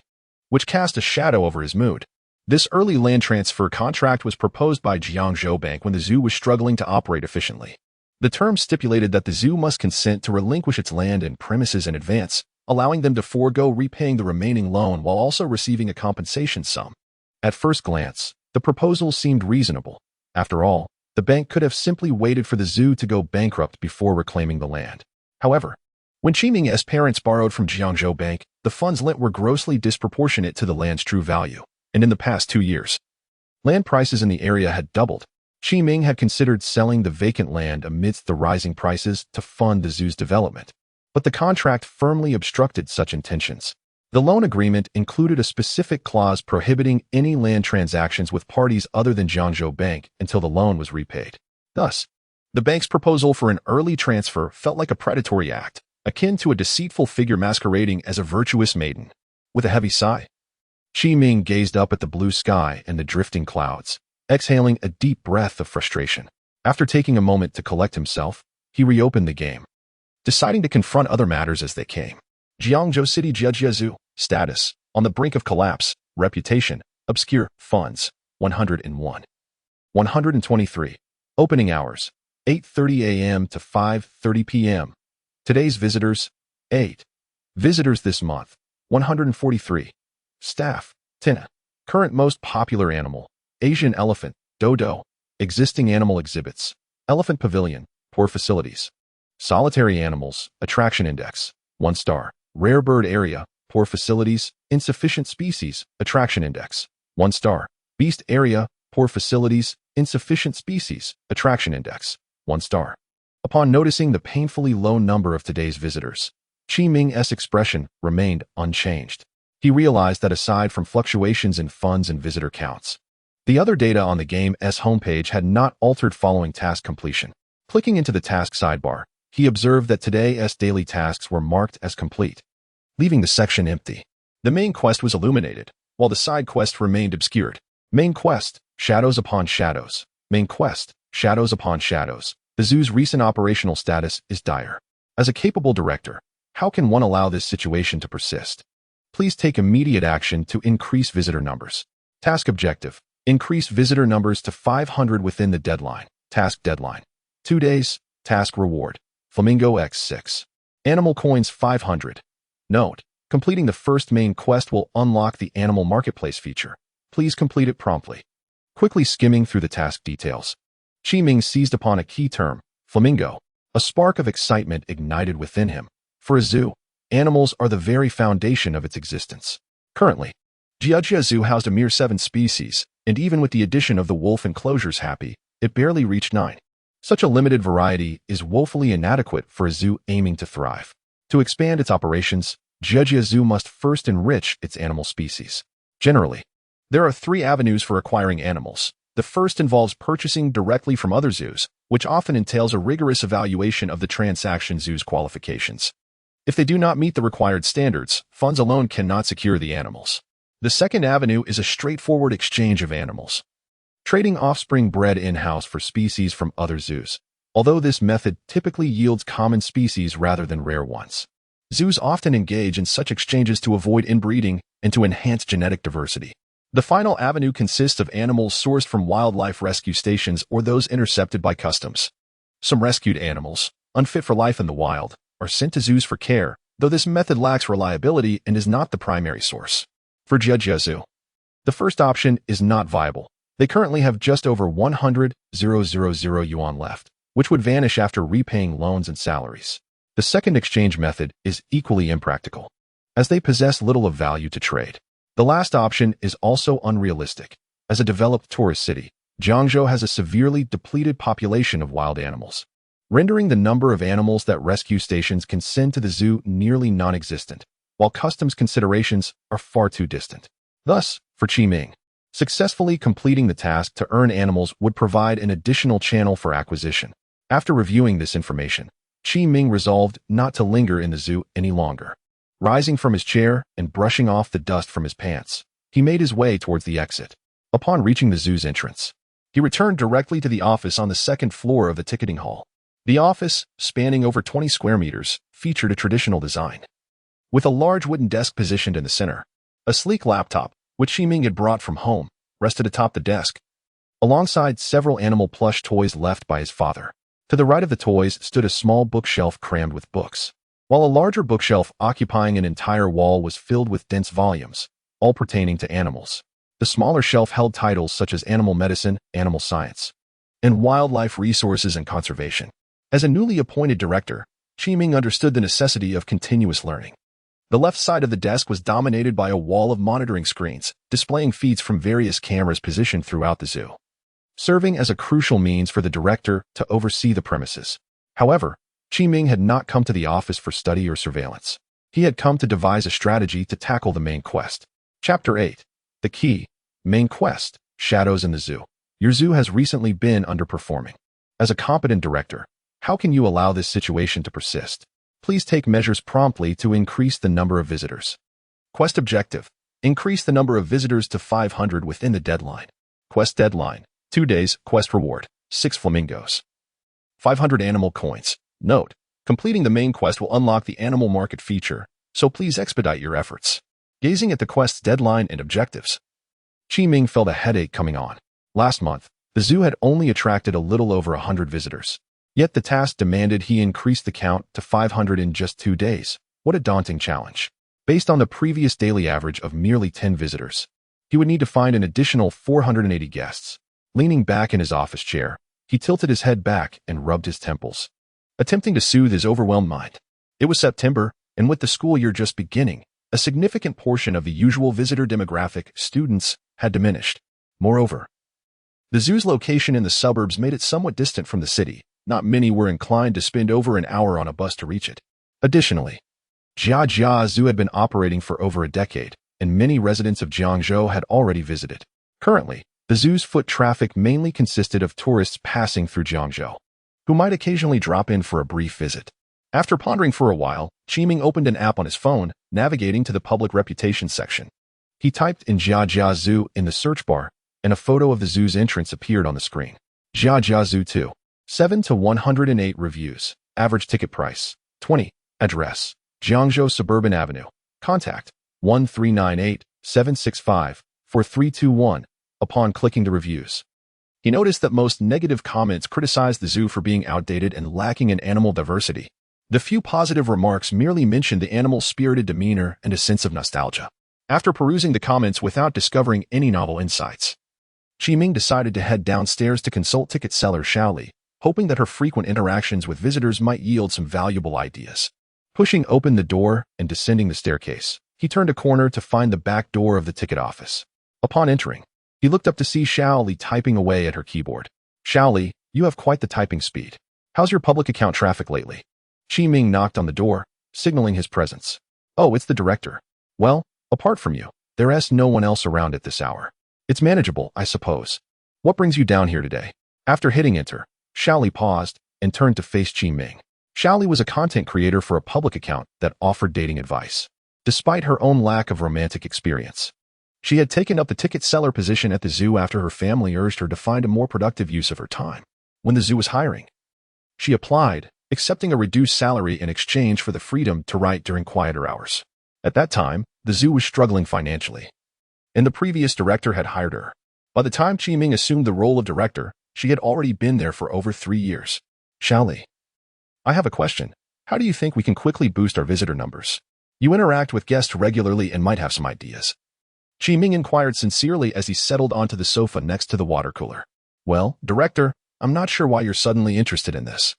which cast a shadow over his mood. This early land transfer contract was proposed by Jiangzhou Bank when the zoo was struggling to operate efficiently. The terms stipulated that the zoo must consent to relinquish its land and premises in advance, allowing them to forego repaying the remaining loan while also receiving a compensation sum. At first glance, the proposal seemed reasonable. After all, the bank could have simply waited for the zoo to go bankrupt before reclaiming the land. However, when Qi-Ming's parents borrowed from Jiangzhou Bank, the funds lent were grossly disproportionate to the land's true value, and in the past 2 years, land prices in the area had doubled. Qi-Ming had considered selling the vacant land amidst the rising prices to fund the zoo's development, but the contract firmly obstructed such intentions. The loan agreement included a specific clause prohibiting any land transactions with parties other than Jiangzhou Bank until the loan was repaid. Thus, the bank's proposal for an early transfer felt like a predatory act, akin to a deceitful figure masquerading as a virtuous maiden. With a heavy sigh, Qi-Ming gazed up at the blue sky and the drifting clouds, exhaling a deep breath of frustration. After taking a moment to collect himself, he reopened the game, deciding to confront other matters as they came. Jiangzhou City Jiajiazhu, status: on the brink of collapse. Reputation: obscure. Funds: 101. 123. Opening hours: 8:30 a.m. to 5:30 p.m. Today's visitors: 8. Visitors this month: 143. Staff: 10. Current most popular animal: Asian elephant, Dodo. Existing animal exhibits: Elephant Pavilion, poor facilities. Solitary animals, attraction index: 1 star. Rare bird area, poor facilities, insufficient species, attraction index: 1 star. Beast area, poor facilities, insufficient species, attraction index: 1 star. Upon noticing the painfully low number of today's visitors, Qi-Ming's expression remained unchanged. He realized that aside from fluctuations in funds and visitor counts, the other data on the game's homepage had not altered following task completion. Clicking into the task sidebar, he observed that today's daily tasks were marked as complete, leaving the section empty. The main quest was illuminated, while the side quest remained obscured. Main quest: Shadows upon Shadows. Main quest: Shadows upon Shadows. The zoo's recent operational status is dire. As a capable director, how can one allow this situation to persist? Please take immediate action to increase visitor numbers. Task objective: increase visitor numbers to 500 within the deadline. Task deadline: 2 days. Task reward: Flamingo X6. Animal coins 500. Note: completing the first main quest will unlock the animal marketplace feature. Please complete it promptly. Quickly skimming through the task details, Qi-Ming seized upon a key term: flamingo. A spark of excitement ignited within him. For a zoo, animals are the very foundation of its existence. Currently, Jiajia Zoo housed a mere 7 species, and even with the addition of the wolf enclosures it barely reached 9. Such a limited variety is woefully inadequate for a zoo aiming to thrive. To expand its operations, Jiajia Zoo must first enrich its animal species. Generally, there are 3 avenues for acquiring animals. The first involves purchasing directly from other zoos, which often entails a rigorous evaluation of the transaction zoo's qualifications. If they do not meet the required standards, funds alone cannot secure the animals. The second avenue is a straightforward exchange of animals, trading offspring bred in-house for species from other zoos, although this method typically yields common species rather than rare ones. Zoos often engage in such exchanges to avoid inbreeding and to enhance genetic diversity. The final avenue consists of animals sourced from wildlife rescue stations or those intercepted by customs. Some rescued animals, unfit for life in the wild, are sent to zoos for care, though this method lacks reliability and is not the primary source. For Jiajia Zoo, the first option is not viable. They currently have just over 100,000 yuan left, which would vanish after repaying loans and salaries. The second exchange method is equally impractical, as they possess little of value to trade. The last option is also unrealistic. As a developed tourist city, Jiangzhou has a severely depleted population of wild animals, rendering the number of animals that rescue stations can send to the zoo nearly non-existent, while customs considerations are far too distant. Thus, for Qiming, successfully completing the task to earn animals would provide an additional channel for acquisition. After reviewing this information, Qiming resolved not to linger in the zoo any longer. Rising from his chair and brushing off the dust from his pants, he made his way towards the exit. Upon reaching the zoo's entrance, he returned directly to the office on the second floor of the ticketing hall. The office, spanning over 20 square meters, featured a traditional design. With a large wooden desk positioned in the center, a sleek laptop, which Qiming had brought from home, rested atop the desk, alongside several animal plush toys left by his father. To the right of the toys stood a small bookshelf crammed with books, while a larger bookshelf occupying an entire wall was filled with dense volumes, all pertaining to animals. The smaller shelf held titles such as Animal Medicine, Animal Science, and Wildlife Resources and Conservation. As a newly appointed director, Qiming understood the necessity of continuous learning. The left side of the desk was dominated by a wall of monitoring screens, displaying feeds from various cameras positioned throughout the zoo, serving as a crucial means for the director to oversee the premises. However, Qiming had not come to the office for study or surveillance. He had come to devise a strategy to tackle the main quest. Chapter 8. The Key. Main Quest. Shadows in the Zoo. Your zoo has recently been underperforming. As a competent director, how can you allow this situation to persist? Please take measures promptly to increase the number of visitors. Quest objective. Increase the number of visitors to 500 within the deadline. Quest deadline. 2 days. Quest reward. 6 flamingos. 500 animal coins. Note, completing the main quest will unlock the animal market feature, so please expedite your efforts. Gazing at the quest's deadline and objectives, Qiming felt a headache coming on. Last month, the zoo had only attracted a little over 100 visitors. Yet the task demanded he increase the count to 500 in just 2 days. What a daunting challenge. Based on the previous daily average of merely 10 visitors, he would need to find an additional 480 guests. Leaning back in his office chair, he tilted his head back and rubbed his temples, attempting to soothe his overwhelmed mind. It was September, and with the school year just beginning, a significant portion of the usual visitor demographic, students, had diminished. Moreover, the zoo's location in the suburbs made it somewhat distant from the city. Not many were inclined to spend over an hour on a bus to reach it. Additionally, Jiajia Zoo had been operating for over a decade, and many residents of Jiangzhou had already visited. Currently, the zoo's foot traffic mainly consisted of tourists passing through Jiangzhou, who might occasionally drop in for a brief visit. After pondering for a while, Qiming opened an app on his phone, navigating to the public reputation section. He typed in Jiajia Zoo in the search bar, and a photo of the zoo's entrance appeared on the screen. Jiajia Zoo 2. 7 to 108 reviews. Average ticket price, 20. Address, Jiangzhou Suburban Avenue. Contact, 1398-765-4321. Upon clicking the reviews, he noticed that most negative comments criticized the zoo for being outdated and lacking in animal diversity. The few positive remarks merely mentioned the animal's spirited demeanor and a sense of nostalgia. After perusing the comments without discovering any novel insights, Qiming decided to head downstairs to consult ticket seller Xiaoli, hoping that her frequent interactions with visitors might yield some valuable ideas. Pushing open the door and descending the staircase, he turned a corner to find the back door of the ticket office. Upon entering, he looked up to see Xiaoli typing away at her keyboard. Xiaoli, you have quite the typing speed. How's your public account traffic lately? Qiming knocked on the door, signaling his presence. Oh, it's the director. Well, apart from you, there's no one else around at this hour. It's manageable, I suppose. What brings you down here today? After hitting enter, Xiaoli paused and turned to face Qiming. Xiaoli was a content creator for a public account that offered dating advice. Despite her own lack of romantic experience, she had taken up the ticket seller position at the zoo after her family urged her to find a more productive use of her time. When the zoo was hiring, she applied, accepting a reduced salary in exchange for the freedom to write during quieter hours. At that time, the zoo was struggling financially, and the previous director had hired her. By the time Qiming assumed the role of director, she had already been there for over 3 years. Xiaoli, I have a question. How do you think we can quickly boost our visitor numbers? You interact with guests regularly and might have some ideas. Qiming inquired sincerely as he settled onto the sofa next to the water cooler. Well, director, I'm not sure why you're suddenly interested in this.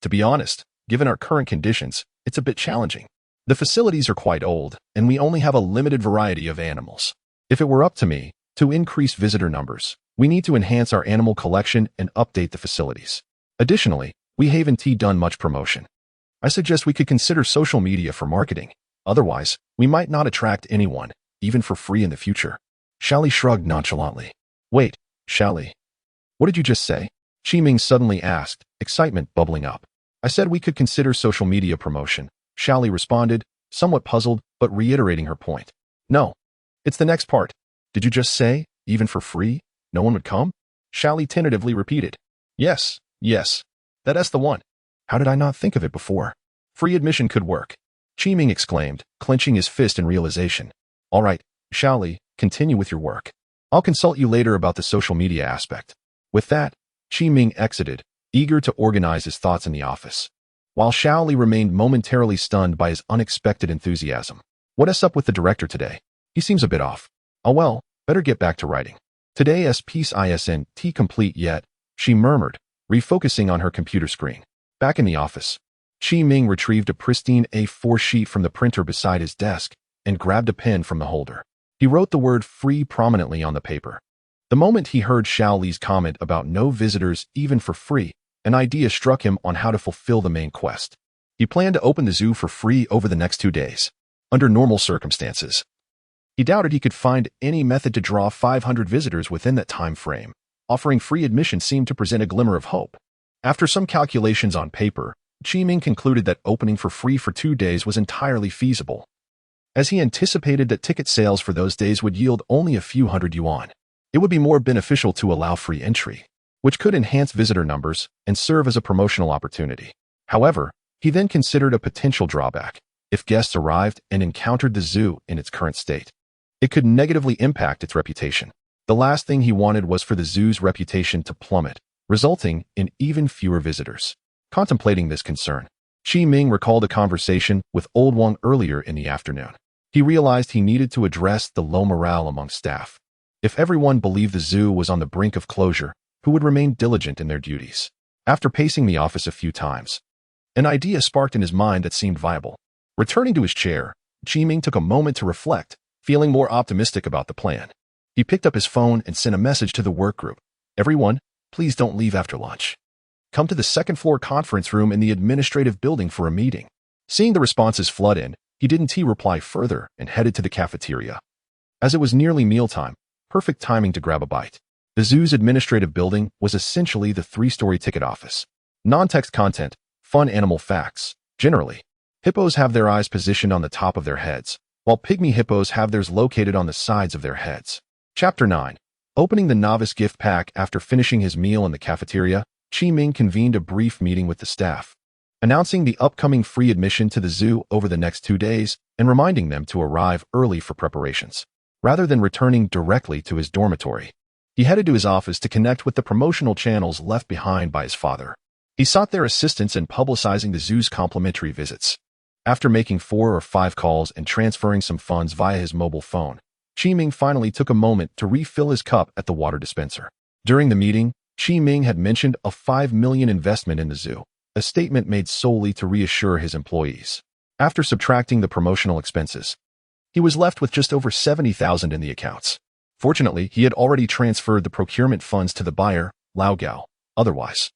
To be honest, given our current conditions, it's a bit challenging. The facilities are quite old, and we only have a limited variety of animals. If it were up to me, to increase visitor numbers, we need to enhance our animal collection and update the facilities. Additionally, we haven't done much promotion. I suggest we could consider social media for marketing. Otherwise, we might not attract anyone, even for free in the future. Xiaoli shrugged nonchalantly. Wait, Xiaoli. What did you just say? Qiming suddenly asked, excitement bubbling up. I said we could consider social media promotion. Xiaoli responded, somewhat puzzled, but reiterating her point. No. It's the next part. Did you just say, even for free, no one would come? Xiaoli tentatively repeated. Yes. That's the one. How did I not think of it before? Free admission could work. Qiming exclaimed, clenching his fist in realization. All right, Xiaoli, continue with your work. I'll consult you later about the social media aspect. With that, Qiming exited, eager to organize his thoughts in the office, while Xiaoli remained momentarily stunned by his unexpected enthusiasm. What's up with the director today? He seems a bit off. Oh well, better get back to writing. Today's piece isn't complete yet, she murmured, refocusing on her computer screen. Back in the office, Qiming retrieved a pristine A4 sheet from the printer beside his desk and grabbed a pen from the holder. He wrote the word free prominently on the paper. The moment he heard Xiaoli's comment about no visitors even for free, an idea struck him on how to fulfill the main quest. He planned to open the zoo for free over the next 2 days. Under normal circumstances, he doubted he could find any method to draw 500 visitors within that time frame. Offering free admission seemed to present a glimmer of hope. After some calculations on paper, Qiming concluded that opening for free for 2 days was entirely feasible, as he anticipated that ticket sales for those days would yield only a few hundred yuan. It would be more beneficial to allow free entry, which could enhance visitor numbers and serve as a promotional opportunity. However, he then considered a potential drawback. If guests arrived and encountered the zoo in its current state, it could negatively impact its reputation. The last thing he wanted was for the zoo's reputation to plummet, resulting in even fewer visitors. Contemplating this concern, Qiming recalled a conversation with Old Wang earlier in the afternoon. He realized he needed to address the low morale among staff. If everyone believed the zoo was on the brink of closure, who would remain diligent in their duties? After pacing the office a few times, an idea sparked in his mind that seemed viable. Returning to his chair, Qiming took a moment to reflect, feeling more optimistic about the plan. He picked up his phone and sent a message to the work group. Everyone, please don't leave after lunch. Come to the second-floor conference room in the administrative building for a meeting. Seeing the responses flood in, he didn't reply further and headed to the cafeteria. As it was nearly mealtime, perfect timing to grab a bite. The zoo's administrative building was essentially the 3-story ticket office. Non-text content, fun animal facts. Generally, hippos have their eyes positioned on the top of their heads, while pygmy hippos have theirs located on the sides of their heads. Chapter 9. Opening the novice gift pack. After finishing his meal in the cafeteria, Qiming convened a brief meeting with the staff, announcing the upcoming free admission to the zoo over the next 2 days and reminding them to arrive early for preparations. Rather than returning directly to his dormitory, he headed to his office to connect with the promotional channels left behind by his father. He sought their assistance in publicizing the zoo's complimentary visits. After making 4 or 5 calls and transferring some funds via his mobile phone, Qiming finally took a moment to refill his cup at the water dispenser. During the meeting, Qiming had mentioned a 5 million investment in the zoo, a statement made solely to reassure his employees. After subtracting the promotional expenses, he was left with just over 70,000 in the accounts. Fortunately, he had already transferred the procurement funds to the buyer, Lao Gao. Otherwise,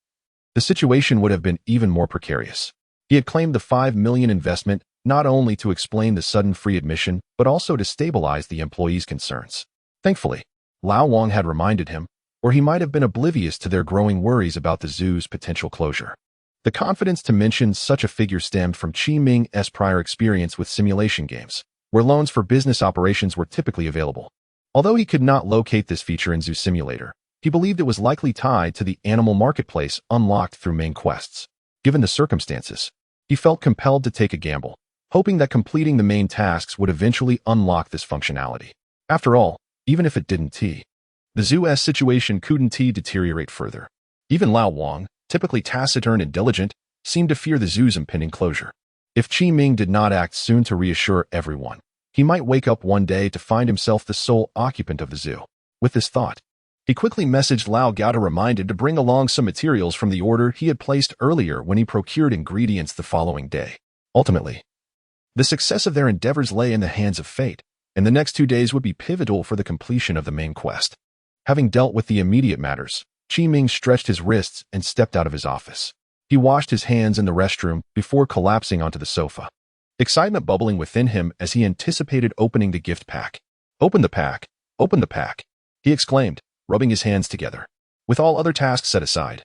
the situation would have been even more precarious. He had claimed the 5 million investment not only to explain the sudden free admission, but also to stabilize the employees' concerns. Thankfully, Lao Wang had reminded him, or he might have been oblivious to their growing worries about the zoo's potential closure. The confidence to mention such a figure stemmed from Qiming's prior experience with simulation games, where loans for business operations were typically available. Although he could not locate this feature in Zoo Simulator, he believed it was likely tied to the animal marketplace unlocked through main quests. Given the circumstances, he felt compelled to take a gamble, hoping that completing the main tasks would eventually unlock this functionality. After all, even if it didn't, the zoo's situation couldn't deteriorate further. Even Lao Wang, typically taciturn and diligent, seemed to fear the zoo's impending closure. If Qi Ming did not act soon to reassure everyone, he might wake up one day to find himself the sole occupant of the zoo. With this thought, he quickly messaged Lao Gao to remind him to bring along some materials from the order he had placed earlier when he procured ingredients the following day. Ultimately, the success of their endeavors lay in the hands of fate, and the next 2 days would be pivotal for the completion of the main quest. Having dealt with the immediate matters, Qi Ming stretched his wrists and stepped out of his office. He washed his hands in the restroom before collapsing onto the sofa, excitement bubbling within him as he anticipated opening the gift pack. "Open the pack! Open the pack!" he exclaimed, rubbing his hands together. With all other tasks set aside,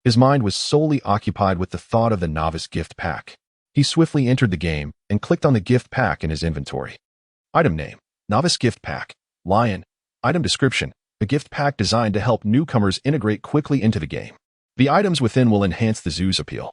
his mind was solely occupied with the thought of the novice gift pack. He swiftly entered the game and clicked on the gift pack in his inventory. Item name: Novice Gift Pack, Lion. Item description: a gift pack designed to help newcomers integrate quickly into the game. The items within will enhance the zoo's appeal.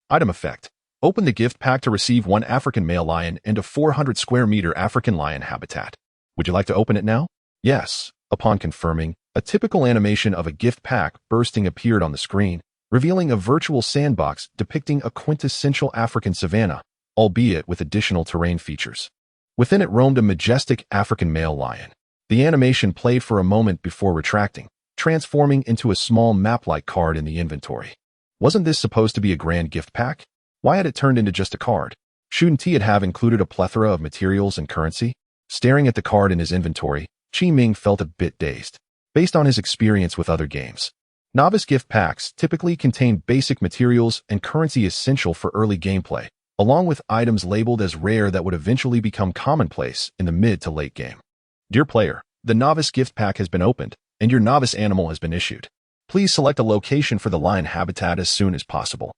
Item effect: open the gift pack to receive 1 African male lion and a 400 square meter African lion habitat. Would you like to open it now? Yes. Upon confirming, a typical animation of a gift pack bursting appeared on the screen, revealing a virtual sandbox depicting a quintessential African savanna, albeit with additional terrain features. Within it roamed a majestic African male lion. The animation played for a moment before retracting, transforming into a small map-like card in the inventory. Wasn't this supposed to be a grand gift pack? Why had it turned into just a card? Shouldn't it have included a plethora of materials and currency? Staring at the card in his inventory, Qi Ming felt a bit dazed. Based on his experience with other games, novice gift packs typically contain basic materials and currency essential for early gameplay, along with items labeled as rare that would eventually become commonplace in the mid to late game. Dear player, the novice gift pack has been opened, and your novice animal has been issued. Please select a location for the lion habitat as soon as possible.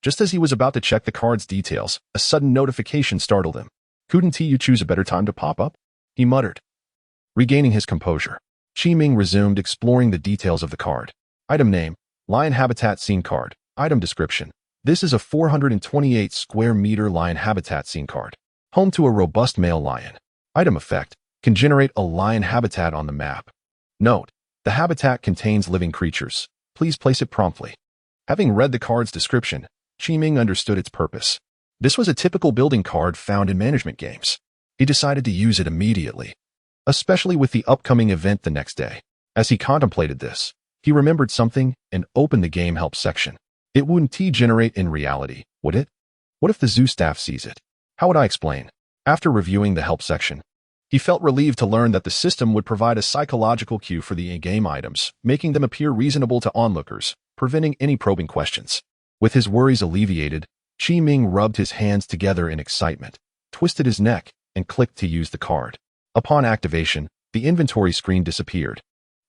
Just as he was about to check the card's details, a sudden notification startled him. Couldn't you choose a better time to pop up? He muttered. Regaining his composure, Qi Ming resumed exploring the details of the card. Item name: Lion Habitat Scene Card. Item description: this is a 428 square meter lion habitat scene card, home to a robust male lion. Item effect: can generate a lion habitat on the map. Note: the habitat contains living creatures. Please place it promptly. Having read the card's description, Qi Ming understood its purpose. This was a typical building card found in management games. He decided to use it immediately, especially with the upcoming event the next day. As he contemplated this, he remembered something and opened the game help section. It wouldn't generate in reality, would it? What if the zoo staff sees it? How would I explain? After reviewing the help section, he felt relieved to learn that the system would provide a psychological cue for the in-game items, making them appear reasonable to onlookers, preventing any probing questions. With his worries alleviated, Qi Ming rubbed his hands together in excitement, twisted his neck, and clicked to use the card. Upon activation, the inventory screen disappeared,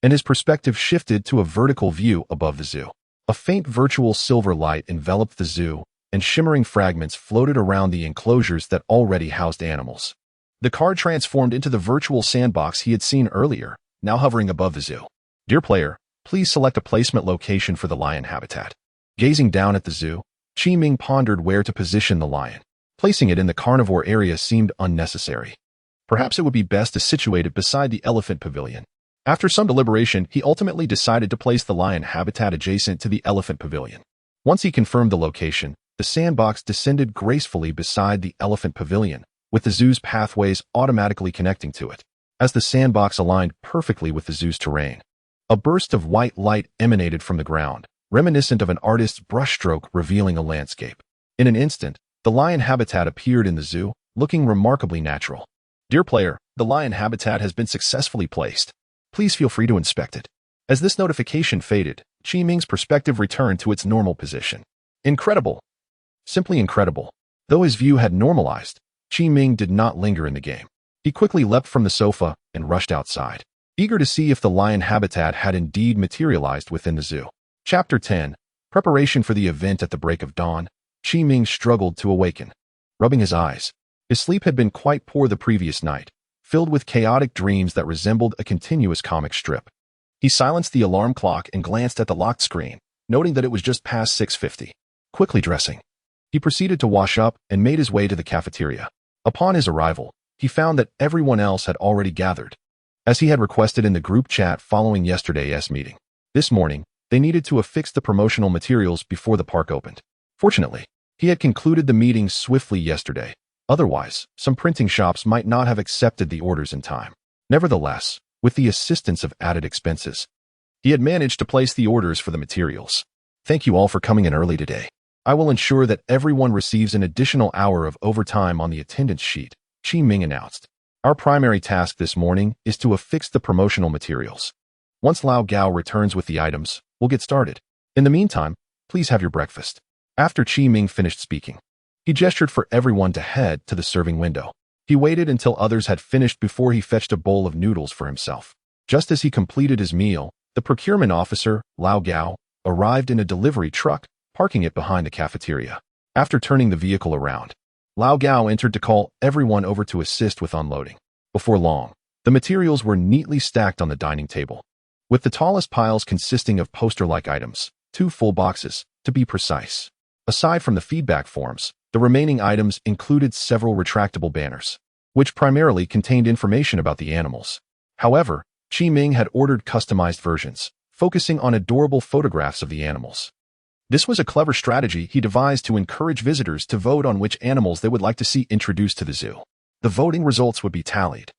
and his perspective shifted to a vertical view above the zoo. A faint virtual silver light enveloped the zoo, and shimmering fragments floated around the enclosures that already housed animals. The card transformed into the virtual sandbox he had seen earlier, now hovering above the zoo. Dear player, please select a placement location for the lion habitat. Gazing down at the zoo, Qi Ming pondered where to position the lion. Placing it in the carnivore area seemed unnecessary. Perhaps it would be best to situate it beside the elephant pavilion. After some deliberation, he ultimately decided to place the lion habitat adjacent to the elephant pavilion. Once he confirmed the location, the sandbox descended gracefully beside the elephant pavilion, with the zoo's pathways automatically connecting to it. As the sandbox aligned perfectly with the zoo's terrain, a burst of white light emanated from the ground, reminiscent of an artist's brushstroke revealing a landscape. In an instant, the lion habitat appeared in the zoo, looking remarkably natural. Dear player, the lion habitat has been successfully placed. Please feel free to inspect it. As this notification faded, Qi Ming's perspective returned to its normal position. Incredible. Simply incredible. Though his view had normalized, Qi Ming did not linger in the game. He quickly leapt from the sofa and rushed outside, eager to see if the lion habitat had indeed materialized within the zoo. Chapter 10. Preparation for the event. At the break of dawn, Qi Ming struggled to awaken. Rubbing his eyes, his sleep had been quite poor the previous night, filled with chaotic dreams that resembled a continuous comic strip. He silenced the alarm clock and glanced at the locked screen, noting that it was just past 6:50. Quickly dressing, he proceeded to wash up and made his way to the cafeteria. Upon his arrival, he found that everyone else had already gathered, as he had requested in the group chat following yesterday's meeting. This morning, they needed to affix the promotional materials before the park opened. Fortunately, he had concluded the meeting swiftly yesterday. Otherwise, some printing shops might not have accepted the orders in time. Nevertheless, with the assistance of added expenses, he had managed to place the orders for the materials. Thank you all for coming in early today. I will ensure that everyone receives an additional hour of overtime on the attendance sheet, Qi Ming announced. Our primary task this morning is to affix the promotional materials. Once Lao Gao returns with the items, we'll get started. In the meantime, please have your breakfast. After Qi Ming finished speaking, he gestured for everyone to head to the serving window. He waited until others had finished before he fetched a bowl of noodles for himself. Just as he completed his meal, the procurement officer, Lao Gao, arrived in a delivery truck, parking it behind the cafeteria. After turning the vehicle around, Lao Gao entered to call everyone over to assist with unloading. Before long, the materials were neatly stacked on the dining table, with the tallest piles consisting of poster-like items, 2 full boxes, to be precise. Aside from the feedback forms, the remaining items included several retractable banners, which primarily contained information about the animals. However, Qi Ming had ordered customized versions, focusing on adorable photographs of the animals. This was a clever strategy he devised to encourage visitors to vote on which animals they would like to see introduced to the zoo. The voting results would be tallied,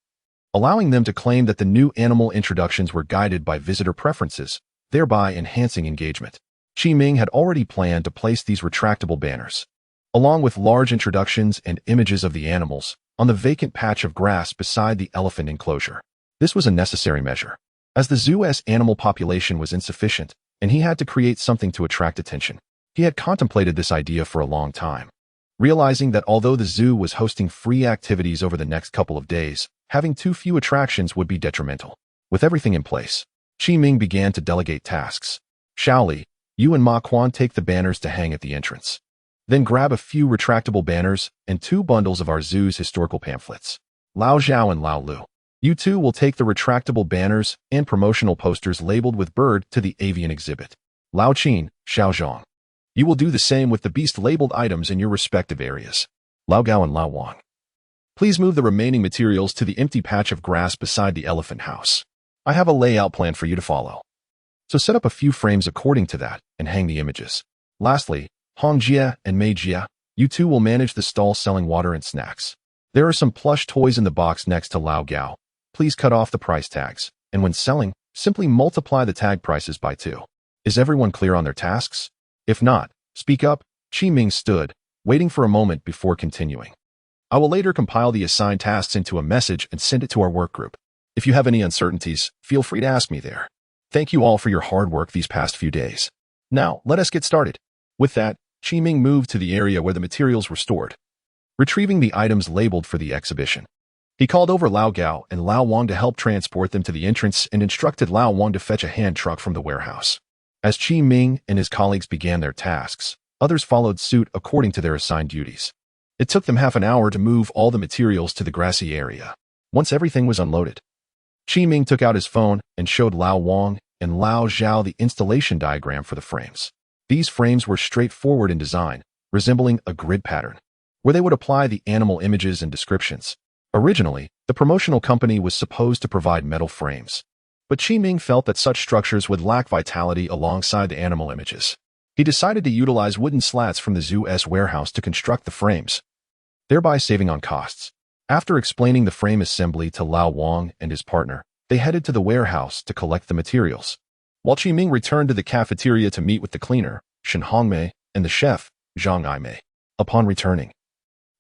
allowing them to claim that the new animal introductions were guided by visitor preferences, thereby enhancing engagement. Qi Ming had already planned to place these retractable banners, along with large introductions and images of the animals, on the vacant patch of grass beside the elephant enclosure. This was a necessary measure, as the zoo's animal population was insufficient, and he had to create something to attract attention. He had contemplated this idea for a long time, realizing that although the zoo was hosting free activities over the next couple of days, having too few attractions would be detrimental. With everything in place, Qi Ming began to delegate tasks. Shaoli, you and Ma Quan take the banners to hang at the entrance. Then grab a few retractable banners and 2 bundles of our zoo's historical pamphlets. Lao Zhao and Lao Lu, you two will take the retractable banners and promotional posters labeled with bird to the avian exhibit. Lao Qin, Xiao Zhang, you will do the same with the beast-labeled items in your respective areas. Lao Gao and Lao Wang, please move the remaining materials to the empty patch of grass beside the elephant house. I have a layout plan for you to follow, so set up a few frames according to that and hang the images. Lastly, Hong Jia and Mei Jia, you two will manage the stall selling water and snacks. There are some plush toys in the box next to Lao Gao. Please cut off the price tags, and when selling, simply multiply the tag prices by 2. Is everyone clear on their tasks? If not, speak up. Qi Ming stood, waiting for a moment before continuing. I will later compile the assigned tasks into a message and send it to our work group. If you have any uncertainties, feel free to ask me there. Thank you all for your hard work these past few days. Now, let us get started. With that, Qi Ming moved to the area where the materials were stored, retrieving the items labeled for the exhibition. He called over Lao Gao and Lao Wang to help transport them to the entrance and instructed Lao Wang to fetch a hand truck from the warehouse. As Qi Ming and his colleagues began their tasks, others followed suit according to their assigned duties. It took them half an hour to move all the materials to the grassy area. Once everything was unloaded, Qi Ming took out his phone and showed Lao Wang and Lao Zhao the installation diagram for the frames. These frames were straightforward in design, resembling a grid pattern, where they would apply the animal images and descriptions. Originally, the promotional company was supposed to provide metal frames, but Qi Ming felt that such structures would lack vitality alongside the animal images. He decided to utilize wooden slats from the zoo's warehouse to construct the frames, thereby saving on costs. After explaining the frame assembly to Lao Wang and his partner, they headed to the warehouse to collect the materials, while Qi Ming returned to the cafeteria to meet with the cleaner, Shen Hongmei, and the chef, Zhang Aimei. Upon returning,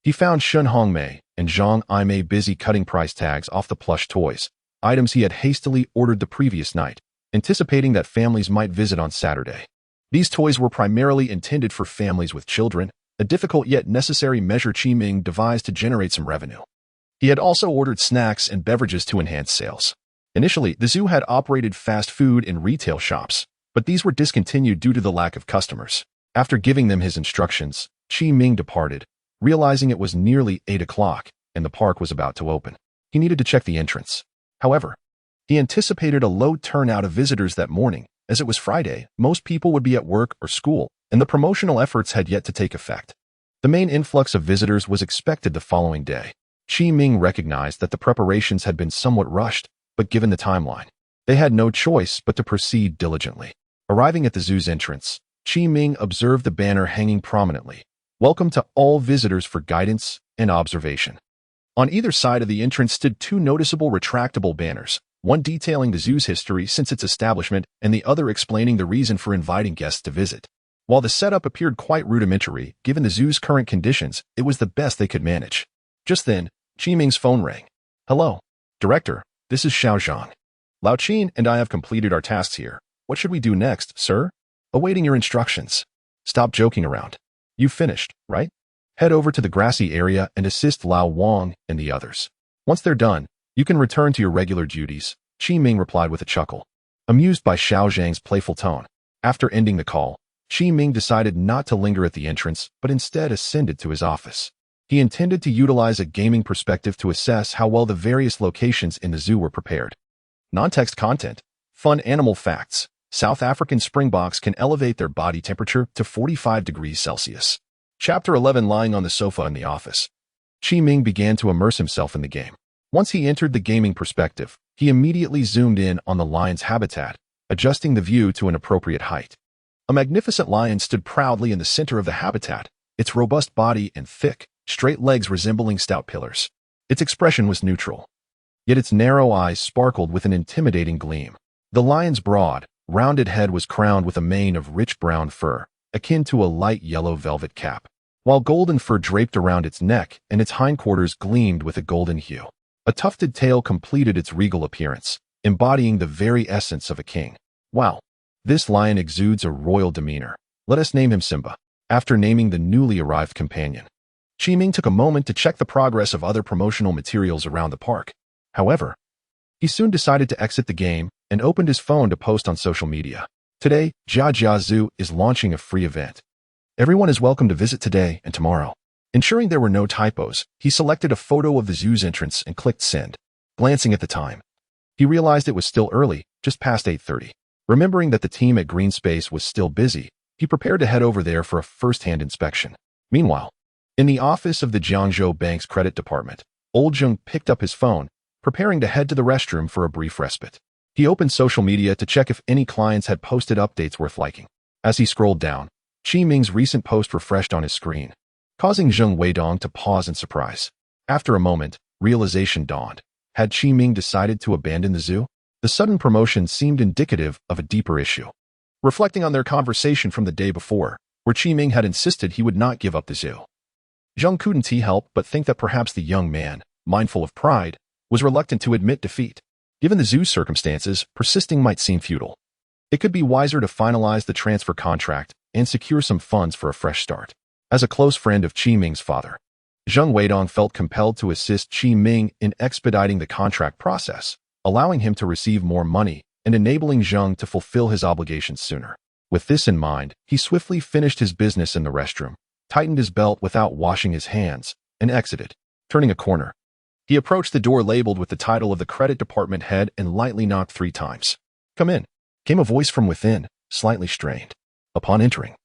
he found Shen Hongmei and Zhang Aimei busy cutting price tags off the plush toys, items he had hastily ordered the previous night, anticipating that families might visit on Saturday. These toys were primarily intended for families with children, a difficult yet necessary measure Qi Ming devised to generate some revenue. He had also ordered snacks and beverages to enhance sales. Initially, the zoo had operated fast food in retail shops, but these were discontinued due to the lack of customers. After giving them his instructions, Qi Ming departed, realizing it was nearly 8 o'clock and the park was about to open. He needed to check the entrance. However, he anticipated a low turnout of visitors that morning As it was Friday, most people would be at work or school, and the promotional efforts had yet to take effect. The main influx of visitors was expected the following day. Qi Ming recognized that the preparations had been somewhat rushed, but given the timeline, they had no choice but to proceed diligently. Arriving at the zoo's entrance, Qi Ming observed the banner hanging prominently, "Welcome to all visitors for guidance and observation." On either side of the entrance stood two noticeable retractable banners, one detailing the zoo's history since its establishment and the other explaining the reason for inviting guests to visit. While the setup appeared quite rudimentary, given the zoo's current conditions, it was the best they could manage. Just then, Qi Ming's phone rang. "Hello, Director, this is Xiao Zhang. Lao Qin and I have completed our tasks here. What should we do next, sir?" "Awaiting your instructions." "Stop joking around. You finished, right? Head over to the grassy area and assist Lao Wang and the others. Once they're done, you can return to your regular duties," Qi Ming replied with a chuckle. Amused by Xiao Zhang's playful tone, after ending the call, Qi Ming decided not to linger at the entrance, but instead ascended to his office. He intended to utilize a gaming perspective to assess how well the various locations in the zoo were prepared. Non-text content. Fun animal facts. South African springboks can elevate their body temperature to 45 degrees Celsius. Chapter 11. Lying on the sofa in the office. Qi Ming began to immerse himself in the game. Once he entered the gaming perspective, he immediately zoomed in on the lion's habitat, adjusting the view to an appropriate height. A magnificent lion stood proudly in the center of the habitat, its robust body and thick, straight legs resembling stout pillars. Its expression was neutral, yet its narrow eyes sparkled with an intimidating gleam. The lion's broad, rounded head was crowned with a mane of rich brown fur, akin to a light yellow velvet cap, while golden fur draped around its neck and its hindquarters gleamed with a golden hue. A tufted tail completed its regal appearance, embodying the very essence of a king. "Wow, this lion exudes a royal demeanor. Let us name him Simba," after naming the newly arrived companion. Qi Ming took a moment to check the progress of other promotional materials around the park. However, he soon decided to exit the game and opened his phone to post on social media. Today, Jiajia Zoo is launching a free event. Everyone is welcome to visit today and tomorrow. Ensuring there were no typos, he selected a photo of the zoo's entrance and clicked send. Glancing at the time, he realized it was still early, just past 8:30. Remembering that the team at Green Space was still busy, he prepared to head over there for a first-hand inspection. Meanwhile, in the office of the Jiangzhou Bank's credit department, Old Jung picked up his phone, preparing to head to the restroom for a brief respite. He opened social media to check if any clients had posted updates worth liking. As he scrolled down, Qi Ming's recent post refreshed on his screen, causing Zheng Weidong to pause in surprise. After a moment, realization dawned. Had Qi Ming decided to abandon the zoo? The sudden promotion seemed indicative of a deeper issue. Reflecting on their conversation from the day before, where Qi Ming had insisted he would not give up the zoo, Zheng couldn't help but think that perhaps the young man, mindful of pride, was reluctant to admit defeat. Given the zoo's circumstances, persisting might seem futile. It could be wiser to finalize the transfer contract and secure some funds for a fresh start. As a close friend of Qi Ming's father, Zheng Weidong felt compelled to assist Qi Ming in expediting the contract process, allowing him to receive more money and enabling Zheng to fulfill his obligations sooner. With this in mind, he swiftly finished his business in the restroom, tightened his belt without washing his hands, and exited. Turning a corner, he approached the door labeled with the title of the credit department head and lightly knocked 3 times. "Come in," came a voice from within, slightly strained. Upon entering,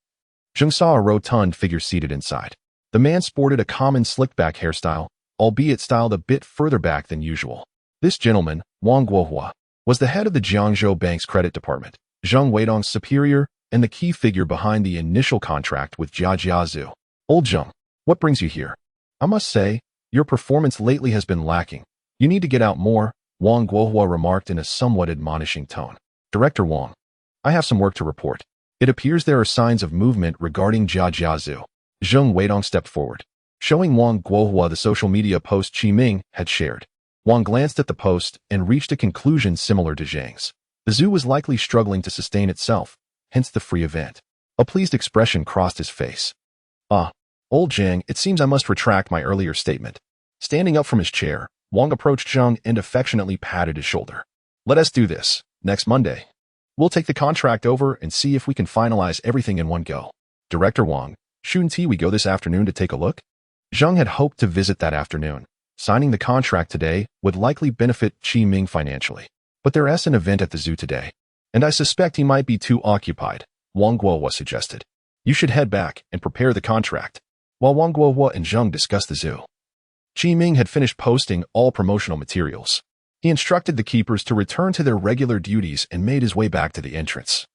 Zheng saw a rotund figure seated inside. The man sported a common slicked-back hairstyle, albeit styled a bit further back than usual. This gentleman, Wang Guohua, was the head of the Jiangzhou Bank's credit department, Zheng Weidong's superior, and the key figure behind the initial contract with Jiajia Zoo. "Old Zheng, what brings you here? I must say, your performance lately has been lacking. You need to get out more," Wang Guohua remarked in a somewhat admonishing tone. "Director Wang, I have some work to report. It appears there are signs of movement regarding Jiajia Zoo." Zheng Weidong stepped forward, showing Wang Guohua the social media post Qi Ming had shared. Wang glanced at the post and reached a conclusion similar to Zhang's. The zoo was likely struggling to sustain itself, hence the free event. A pleased expression crossed his face. "Ah, old Zhang, it seems I must retract my earlier statement." Standing up from his chair, Wang approached Zheng and affectionately patted his shoulder. "Let us do this. Next Monday, we'll take the contract over and see if we can finalize everything in one go." "Director Wang, shouldn't we go this afternoon to take a look?" Zheng had hoped to visit that afternoon. Signing the contract today would likely benefit Qi Ming financially. But there is an event at the zoo today. And I suspect he might be too occupied, Wang Guohua suggested. You should head back and prepare the contract. While Wang Guohua and Zheng discussed the zoo, Qi Ming had finished posting all promotional materials. He instructed the keepers to return to their regular duties and made his way back to the entrance,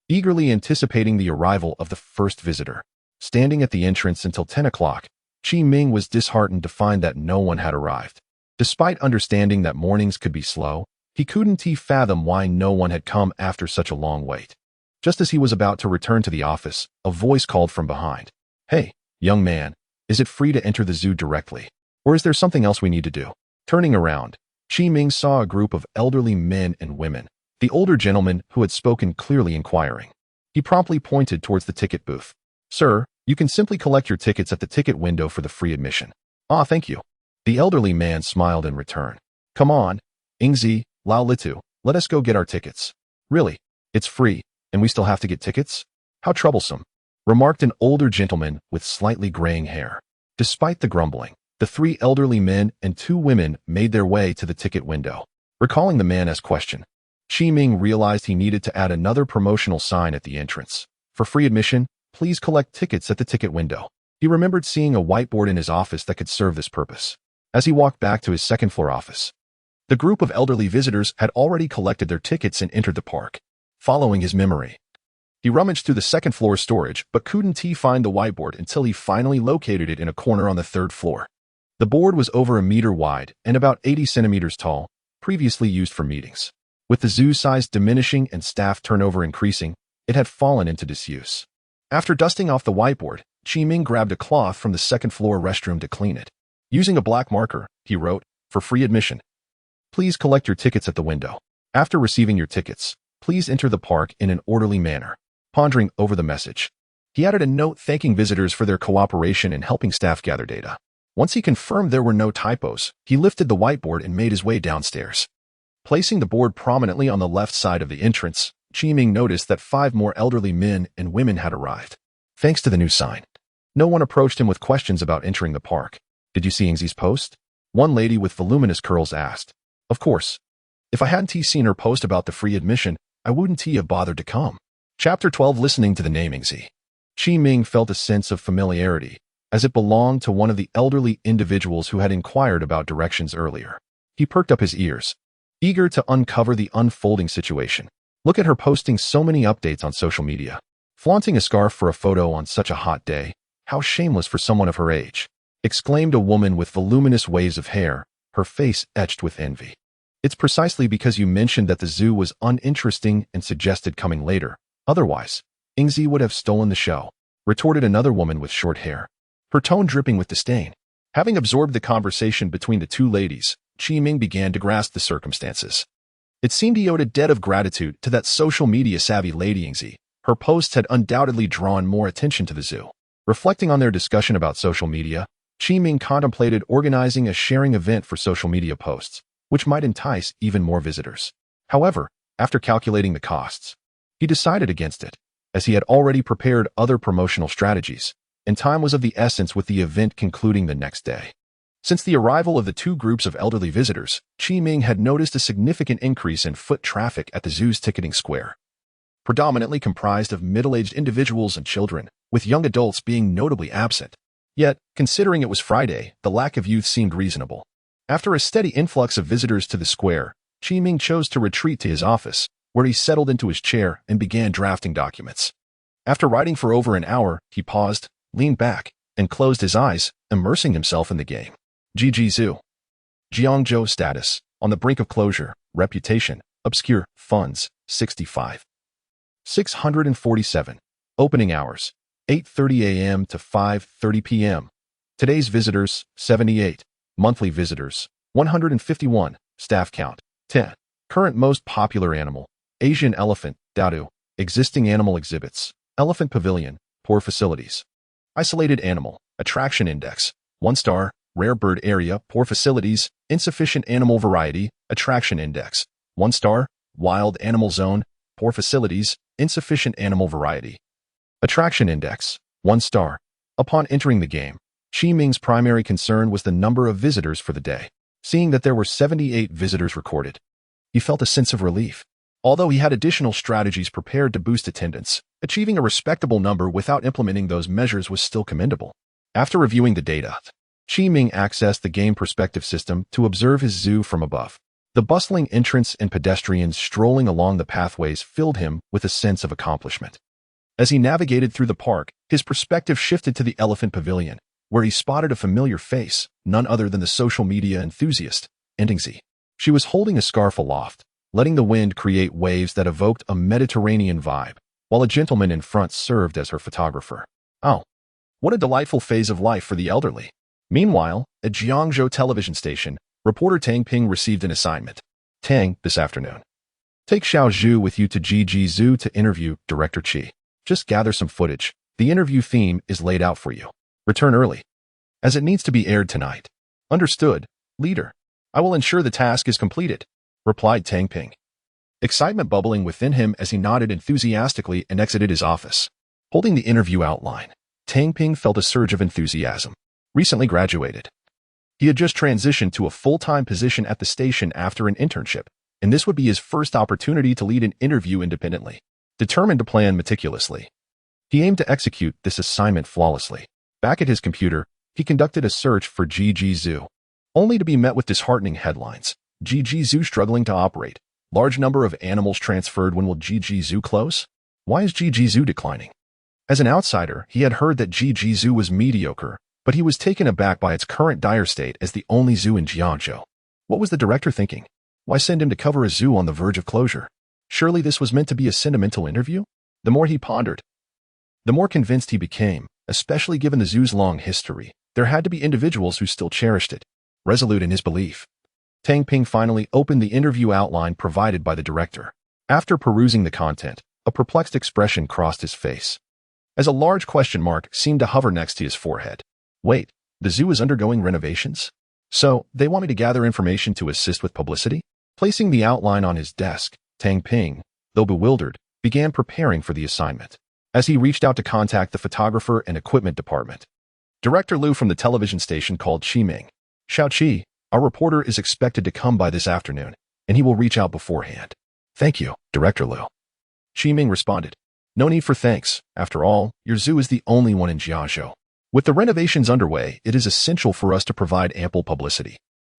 eagerly anticipating the arrival of the first visitor. Standing at the entrance until 10 o'clock, Qi Ming was disheartened to find that no one had arrived. Despite understanding that mornings could be slow, he couldn't fathom why no one had come after such a long wait. Just as he was about to return to the office, a voice called from behind. Hey, young man, is it free to enter the zoo directly? Or is there something else we need to do? Turning around, Qi Ming saw a group of elderly men and women, the older gentleman who had spoken clearly inquiring. He promptly pointed towards the ticket booth. Sir, you can simply collect your tickets at the ticket window for the free admission. Ah, thank you. The elderly man smiled in return. Come on, Ingzi, Lao Litu, let us go get our tickets. Really, it's free, and we still have to get tickets? How troublesome, remarked an older gentleman with slightly graying hair. Despite the grumbling, the 3 elderly men and 2 women made their way to the ticket window. Recalling the man's question, Qi Ming realized he needed to add another promotional sign at the entrance. For free admission, please collect tickets at the ticket window. He remembered seeing a whiteboard in his office that could serve this purpose. As he walked back to his second-floor office, the group of elderly visitors had already collected their tickets and entered the park. Following his memory, he rummaged through the second-floor storage but couldn't find the whiteboard until he finally located it in a corner on the 3rd floor. The board was over a meter wide and about 80 centimeters tall, previously used for meetings. With the zoo size diminishing and staff turnover increasing, it had fallen into disuse. After dusting off the whiteboard, Qi Ming grabbed a cloth from the second-floor restroom to clean it. Using a black marker, he wrote, for free admission, please collect your tickets at the window. After receiving your tickets, please enter the park in an orderly manner. Pondering over the message, he added a note thanking visitors for their cooperation in helping staff gather data. Once he confirmed there were no typos, he lifted the whiteboard and made his way downstairs. Placing the board prominently on the left side of the entrance, Qi Ming noticed that 5 more elderly men and women had arrived. Thanks to the new sign, no one approached him with questions about entering the park. Did you see Ingzi's post? One lady with voluminous curls asked. Of course. If I hadn't seen her post about the free admission, I wouldn't have bothered to come. Chapter 12. Listening to the name Ingzi, Qi Ming felt a sense of familiarity, as it belonged to one of the elderly individuals who had inquired about directions earlier. He perked up his ears, eager to uncover the unfolding situation. Look at her posting so many updates on social media. Flaunting a scarf for a photo on such a hot day. How shameless for someone of her age, exclaimed a woman with voluminous waves of hair, her face etched with envy. It's precisely because you mentioned that the zoo was uninteresting and suggested coming later. Otherwise, Ingzi would have stolen the show, retorted another woman with short hair, her tone dripping with disdain. Having absorbed the conversation between the 2 ladies, Qi Ming began to grasp the circumstances. It seemed he owed a debt of gratitude to that social media-savvy Lady Ingzi. Her posts had undoubtedly drawn more attention to the zoo. Reflecting on their discussion about social media, Qi Ming contemplated organizing a sharing event for social media posts, which might entice even more visitors. However, after calculating the costs, he decided against it, as he had already prepared other promotional strategies, and time was of the essence with the event concluding the next day. Since the arrival of the 2 groups of elderly visitors, Qi Ming had noticed a significant increase in foot traffic at the zoo's ticketing square, predominantly comprised of middle-aged individuals and children, with young adults being notably absent. Yet, considering it was Friday, the lack of youth seemed reasonable. After a steady influx of visitors to the square, Qi Ming chose to retreat to his office, where he settled into his chair and began drafting documents. After writing for over an hour, he paused, leaned back, and closed his eyes, immersing himself in the game. GG Zoo. Jiangzhou status, on the brink of closure, reputation, obscure, funds, 65. 647. Opening hours, 8:30 a.m. to 5:30 p.m. Today's visitors, 78. Monthly visitors, 151. Staff count, 10. Current most popular animal, Asian elephant, Dadu. Existing animal exhibits, elephant pavilion, poor facilities. Isolated animal, attraction index, 1 star, rare bird area, poor facilities, insufficient animal variety, attraction index, 1 star, wild animal zone, poor facilities, insufficient animal variety. Attraction index, 1 star. Upon entering the game, Qi Ming's primary concern was the number of visitors for the day. Seeing that there were 78 visitors recorded, he felt a sense of relief. Although he had additional strategies prepared to boost attendance, achieving a respectable number without implementing those measures was still commendable. After reviewing the data, Qi Ming accessed the game perspective system to observe his zoo from above. The bustling entrance and pedestrians strolling along the pathways filled him with a sense of accomplishment. As he navigated through the park, his perspective shifted to the elephant pavilion, where he spotted a familiar face, none other than the social media enthusiast, Enchanting. She was holding a scarf aloft, letting the wind create waves that evoked a Mediterranean vibe, while a gentleman in front served as her photographer. Oh, what a delightful phase of life for the elderly. Meanwhile, at Jiangzhou television station, reporter Tang Ping received an assignment. Tang, this afternoon. Take Xiao Zhu with you to Ji Zoo to interview Director Qi. Just gather some footage. The interview theme is laid out for you. Return early, as it needs to be aired tonight. Understood, leader. I will ensure the task is completed, replied Tang Ping. Excitement bubbling within him as he nodded enthusiastically and exited his office. Holding the interview outline, Tang Ping felt a surge of enthusiasm. Recently graduated. He had just transitioned to a full-time position at the station after an internship, and this would be his first opportunity to lead an interview independently. Determined to plan meticulously, he aimed to execute this assignment flawlessly. Back at his computer, he conducted a search for Ji Zoo, only to be met with disheartening headlines. Ji Zoo struggling to operate. Large number of animals transferred. When will Ji Zoo close? Why is Ji Zoo declining? As an outsider, he had heard that Ji Zoo was mediocre, but he was taken aback by its current dire state as the only zoo in Jiangzhou. What was the director thinking? Why send him to cover a zoo on the verge of closure? Surely this was meant to be a sentimental interview? The more he pondered, the more convinced he became, especially given the zoo's long history. There had to be individuals who still cherished it. Resolute in his belief, Tang Ping finally opened the interview outline provided by the director. After perusing the content, a perplexed expression crossed his face, as a large question mark seemed to hover next to his forehead. Wait, the zoo is undergoing renovations? So, they want me to gather information to assist with publicity? Placing the outline on his desk, Tang Ping, though bewildered, began preparing for the assignment. As he reached out to contact the photographer and equipment department, Director Liu from the television station called Qi Ming. Xiao Qi, our reporter is expected to come by this afternoon, and he will reach out beforehand. Thank you, Director Liu. Qi Ming responded. No need for thanks. After all, your zoo is the only one in Jiangzhou. With the renovations underway, it is essential for us to provide ample publicity.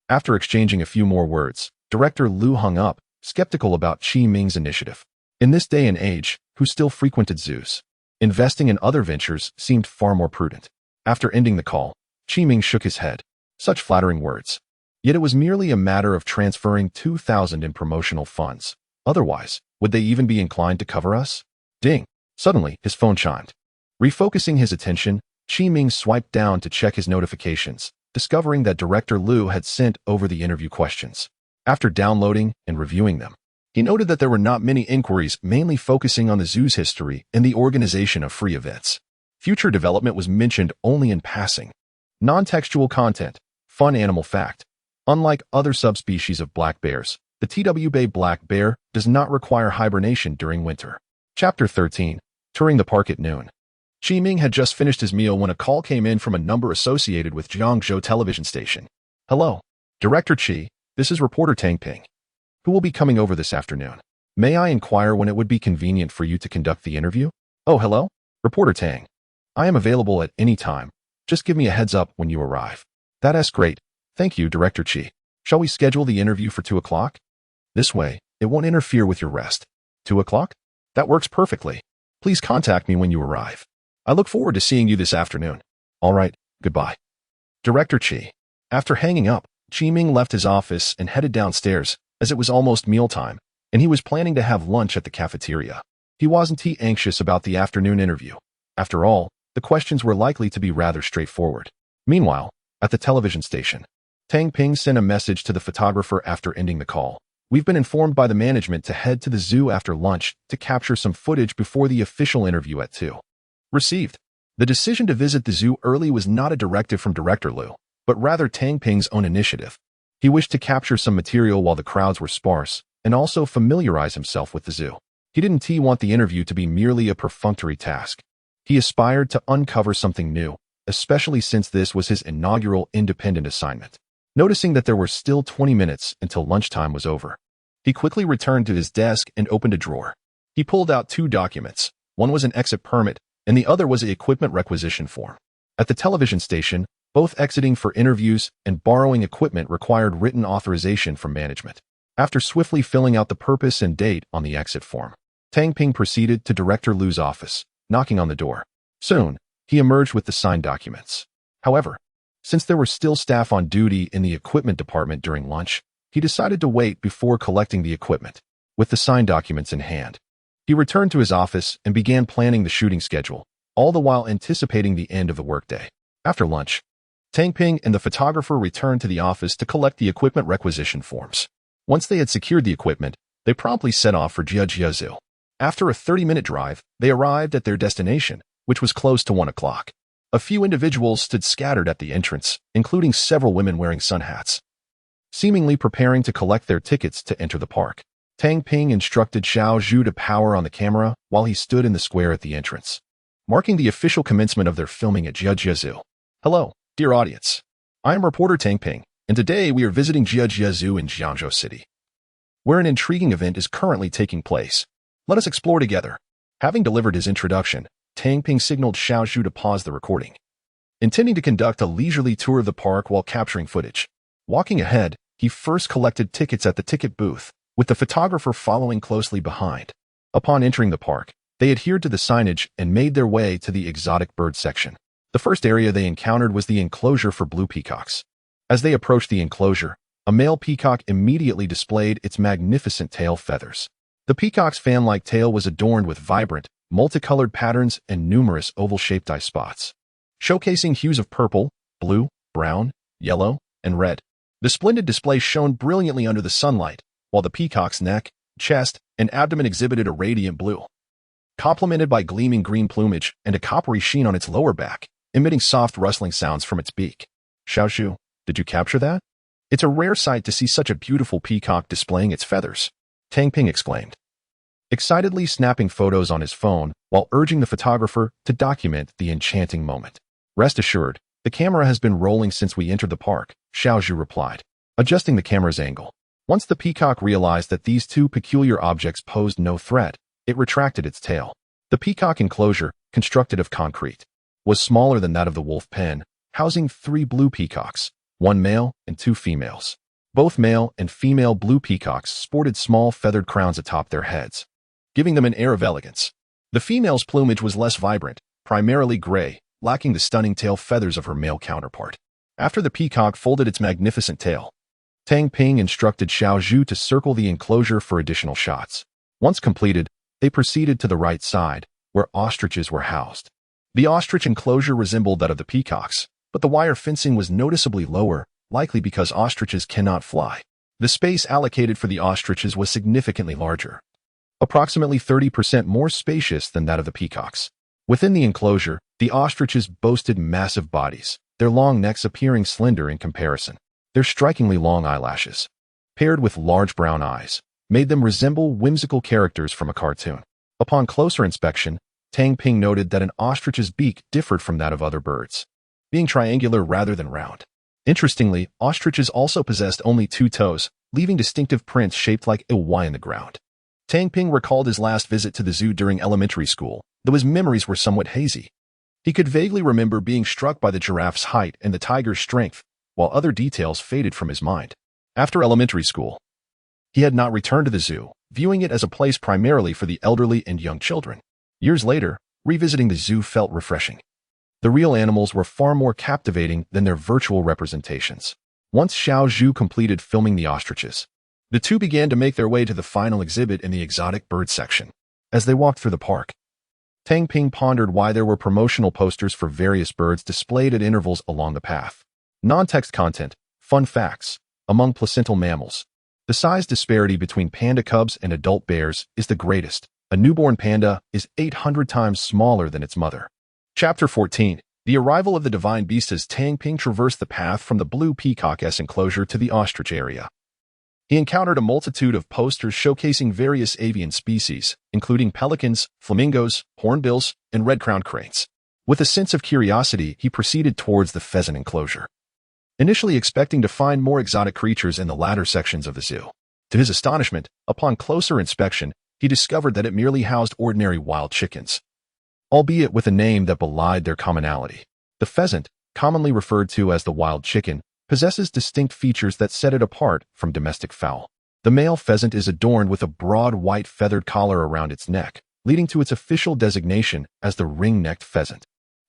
After exchanging a few more words, Director Liu hung up, skeptical about Qi Ming's initiative. In this day and age, who still frequented zoos, investing in other ventures seemed far more prudent. After ending the call, Qi Ming shook his head. Such flattering words. Yet it was merely a matter of transferring 2,000 in promotional funds. Otherwise, would they even be inclined to cover us? Ding! Suddenly, his phone chimed. Refocusing his attention, Qi Ming swiped down to check his notifications, discovering that Director Liu had sent over the interview questions. After downloading and reviewing them, he noted that there were not many inquiries, mainly focusing on the zoo's history and the organization of free events. Future development was mentioned only in passing. Non-textual content. Fun animal fact. Unlike other subspecies of black bears, the TWB black bear does not require hibernation during winter. Chapter 13. Touring the park at noon. Qi Ming had just finished his meal when a call came in from a number associated with Jiangzhou television station. Hello, Director Qi, this is reporter Tang Ping. Who will be coming over this afternoon? May I inquire when it would be convenient for you to conduct the interview? Oh, hello, reporter Tang. I am available at any time. Just give me a heads up when you arrive. That's great. Thank you, Director Qi. Shall we schedule the interview for 2 o'clock? This way, it won't interfere with your rest. 2 o'clock? That works perfectly. Please contact me when you arrive. I look forward to seeing you this afternoon. All right, goodbye. Director Qi. After hanging up, Qi Ming left his office and headed downstairs, as it was almost mealtime, and he was planning to have lunch at the cafeteria. He wasn't too anxious about the afternoon interview. After all, the questions were likely to be rather straightforward. Meanwhile, at the television station, Tang Ping sent a message to the photographer after ending the call. We've been informed by the management to head to the zoo after lunch to capture some footage before the official interview at 2. Received. The decision to visit the zoo early was not a directive from Director Liu, but rather Tang Ping's own initiative. He wished to capture some material while the crowds were sparse, and also familiarize himself with the zoo. He didn't want the interview to be merely a perfunctory task. He aspired to uncover something new, especially since this was his inaugural independent assignment. Noticing that there were still 20 minutes until lunchtime was over, He quickly returned to his desk and opened a drawer. He pulled out 2 documents. One was an exit permit, and the other was an equipment requisition form. At the television station, both exiting for interviews and borrowing equipment required written authorization from management. After swiftly filling out the purpose and date on the exit form, Tang Ping proceeded to Director Lu's office, knocking on the door. Soon, he emerged with the signed documents. However, since there were still staff on duty in the equipment department during lunch, he decided to wait before collecting the equipment. With the signed documents in hand, he returned to his office and began planning the shooting schedule, all the while anticipating the end of the workday. After lunch, Tang Ping and the photographer returned to the office to collect the equipment requisition forms. Once they had secured the equipment, they promptly set off for Jiajiazhu. After a 30-minute drive, they arrived at their destination, which was close to 1 o'clock. A few individuals stood scattered at the entrance, including several women wearing sun hats, seemingly preparing to collect their tickets to enter the park. Tang Ping instructed Xiao Zhu to power on the camera while he stood in the square at the entrance, marking the official commencement of their filming at Jiajiazhu. Hello, dear audience. I am reporter Tang Ping, and today we are visiting Jiajiazhu in Jiangzhou City, where an intriguing event is currently taking place. Let us explore together. Having delivered his introduction, Tang Ping signaled Xiao Zhu to pause the recording, intending to conduct a leisurely tour of the park while capturing footage. Walking ahead, he first collected tickets at the ticket booth, with the photographer following closely behind. Upon entering the park, they adhered to the signage and made their way to the exotic bird section. The first area they encountered was the enclosure for blue peacocks. As they approached the enclosure, a male peacock immediately displayed its magnificent tail feathers. The peacock's fan-like tail was adorned with vibrant, multicolored patterns and numerous oval-shaped eye spots, showcasing hues of purple, blue, brown, yellow, and red. The splendid display shone brilliantly under the sunlight, while the peacock's neck, chest, and abdomen exhibited a radiant blue, complemented by gleaming green plumage and a coppery sheen on its lower back, emitting soft rustling sounds from its beak. Xiao Zhu, did you capture that? It's a rare sight to see such a beautiful peacock displaying its feathers, Tang Ping exclaimed, excitedly snapping photos on his phone while urging the photographer to document the enchanting moment. Rest assured, the camera has been rolling since we entered the park, Xiao Zhu replied, adjusting the camera's angle. Once the peacock realized that these 2 peculiar objects posed no threat, it retracted its tail. The peacock enclosure, constructed of concrete, was smaller than that of the wolf pen, housing 3 blue peacocks, 1 male and 2 females. Both male and female blue peacocks sported small feathered crowns atop their heads, giving them an air of elegance. The female's plumage was less vibrant, primarily gray, lacking the stunning tail feathers of her male counterpart. After the peacock folded its magnificent tail, Tang Ping instructed Xiao Zhu to circle the enclosure for additional shots. Once completed, they proceeded to the right side, where ostriches were housed. The ostrich enclosure resembled that of the peacocks, but the wire fencing was noticeably lower, likely because ostriches cannot fly. The space allocated for the ostriches was significantly larger, approximately 30% more spacious than that of the peacocks. Within the enclosure, the ostriches boasted massive bodies, their long necks appearing slender in comparison. Their strikingly long eyelashes, paired with large brown eyes, made them resemble whimsical characters from a cartoon. Upon closer inspection, Tang Ping noted that an ostrich's beak differed from that of other birds, being triangular rather than round. Interestingly, ostriches also possessed only 2 toes, leaving distinctive prints shaped like a Y in the ground. Tang Ping recalled his last visit to the zoo during elementary school, though his memories were somewhat hazy. He could vaguely remember being struck by the giraffe's height and the tiger's strength, while other details faded from his mind. After elementary school, he had not returned to the zoo, viewing it as a place primarily for the elderly and young children. Years later, revisiting the zoo felt refreshing. The real animals were far more captivating than their virtual representations. Once Xiao Zhu completed filming the ostriches, the 2 began to make their way to the final exhibit in the exotic bird section. As they walked through the park, Tang Ping pondered why there were promotional posters for various birds displayed at intervals along the path. Non-text content, fun facts, among placental mammals. The size disparity between panda cubs and adult bears is the greatest. A newborn panda is 800 times smaller than its mother. Chapter 14. The arrival of the divine beast. As Tang Ping traversed the path from the blue peacock's enclosure to the ostrich area, he encountered a multitude of posters showcasing various avian species, including pelicans, flamingos, hornbills, and red-crowned cranes. With a sense of curiosity, he proceeded towards the pheasant enclosure, initially expecting to find more exotic creatures in the latter sections of the zoo. To his astonishment, upon closer inspection, he discovered that it merely housed ordinary wild chickens, albeit with a name that belied their commonality. The pheasant, commonly referred to as the wild chicken, possesses distinct features that set it apart from domestic fowl. The male pheasant is adorned with a broad white feathered collar around its neck, leading to its official designation as the ring-necked pheasant.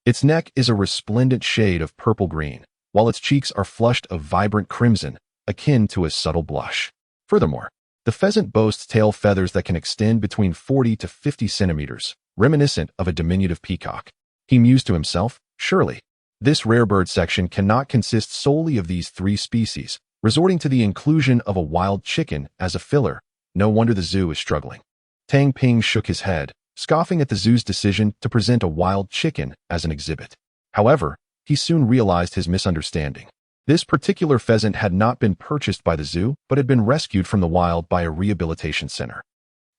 Its neck is a resplendent shade of purple-green, while its cheeks are flushed of vibrant crimson, akin to a subtle blush. Furthermore, the pheasant boasts tail feathers that can extend between 40 to 50 centimeters, reminiscent of a diminutive peacock. He mused to himself, surely, this rare bird section cannot consist solely of these three species, resorting to the inclusion of a wild chicken as a filler. No wonder the zoo is struggling. Tang Ping shook his head, scoffing at the zoo's decision to present a wild chicken as an exhibit. However, he soon realized his misunderstanding. This particular pheasant had not been purchased by the zoo, but had been rescued from the wild by a rehabilitation center.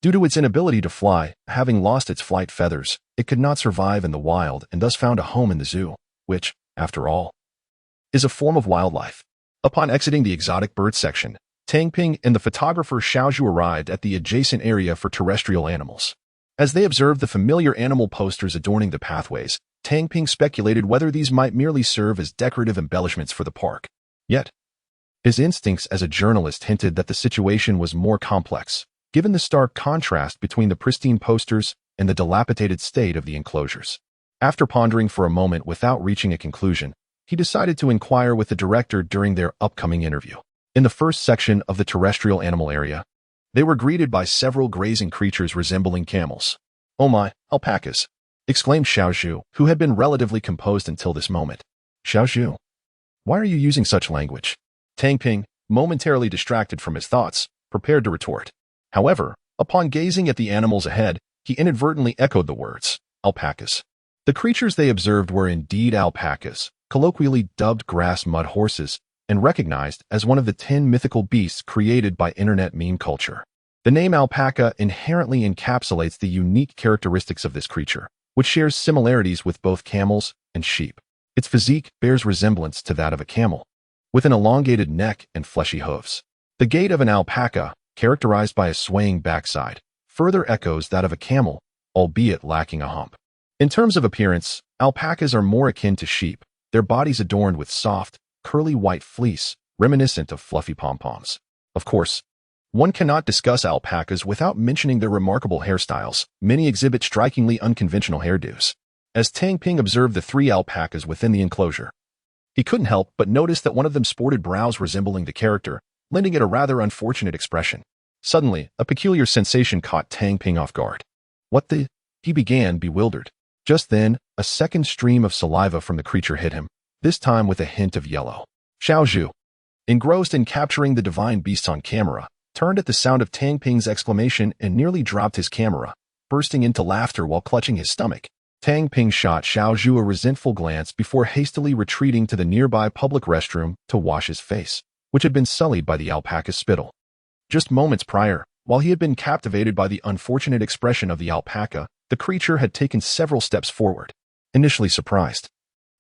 Due to its inability to fly, having lost its flight feathers, it could not survive in the wild and thus found a home in the zoo, which, after all, is a form of wildlife. Upon exiting the exotic bird section, Tang Ping and the photographer Xiaozhu arrived at the adjacent area for terrestrial animals. As they observed the familiar animal posters adorning the pathways, Tang Ping speculated whether these might merely serve as decorative embellishments for the park. Yet, his instincts as a journalist hinted that the situation was more complex, given the stark contrast between the pristine posters and the dilapidated state of the enclosures. After pondering for a moment without reaching a conclusion, he decided to inquire with the director during their upcoming interview. In the first section of the terrestrial animal area, they were greeted by several grazing creatures resembling camels. "Oh my, alpacas!" exclaimed Xiaozhu, who had been relatively composed until this moment. "Xiaozhu, why are you using such language?" Tang Ping, momentarily distracted from his thoughts, prepared to retort. However, upon gazing at the animals ahead, he inadvertently echoed the words, "alpacas." The creatures they observed were indeed alpacas, colloquially dubbed grass mud horses, and recognized as one of the 10 mythical beasts created by internet meme culture. The name alpaca inherently encapsulates the unique characteristics of this creature, which shares similarities with both camels and sheep. Its physique bears resemblance to that of a camel, with an elongated neck and fleshy hooves. The gait of an alpaca, characterized by a swaying backside, further echoes that of a camel, albeit lacking a hump. In terms of appearance, alpacas are more akin to sheep, their bodies adorned with soft, curly white fleece, reminiscent of fluffy pom-poms. Of course, one cannot discuss alpacas without mentioning their remarkable hairstyles. Many exhibit strikingly unconventional hairdos. As Tang Ping observed the three alpacas within the enclosure, he couldn't help but notice that one of them sported brows resembling the character, lending it a rather unfortunate expression. Suddenly, a peculiar sensation caught Tang Ping off guard. "What the?" he began, bewildered. Just then, a second stream of saliva from the creature hit him, this time with a hint of yellow. Xiaozhu, engrossed in capturing the divine beasts on camera, turned at the sound of Tang Ping's exclamation and nearly dropped his camera, bursting into laughter while clutching his stomach. Tang Ping shot Xiaozhu a resentful glance before hastily retreating to the nearby public restroom to wash his face, which had been sullied by the alpaca's spittle. Just moments prior, while he had been captivated by the unfortunate expression of the alpaca, the creature had taken several steps forward. Initially surprised,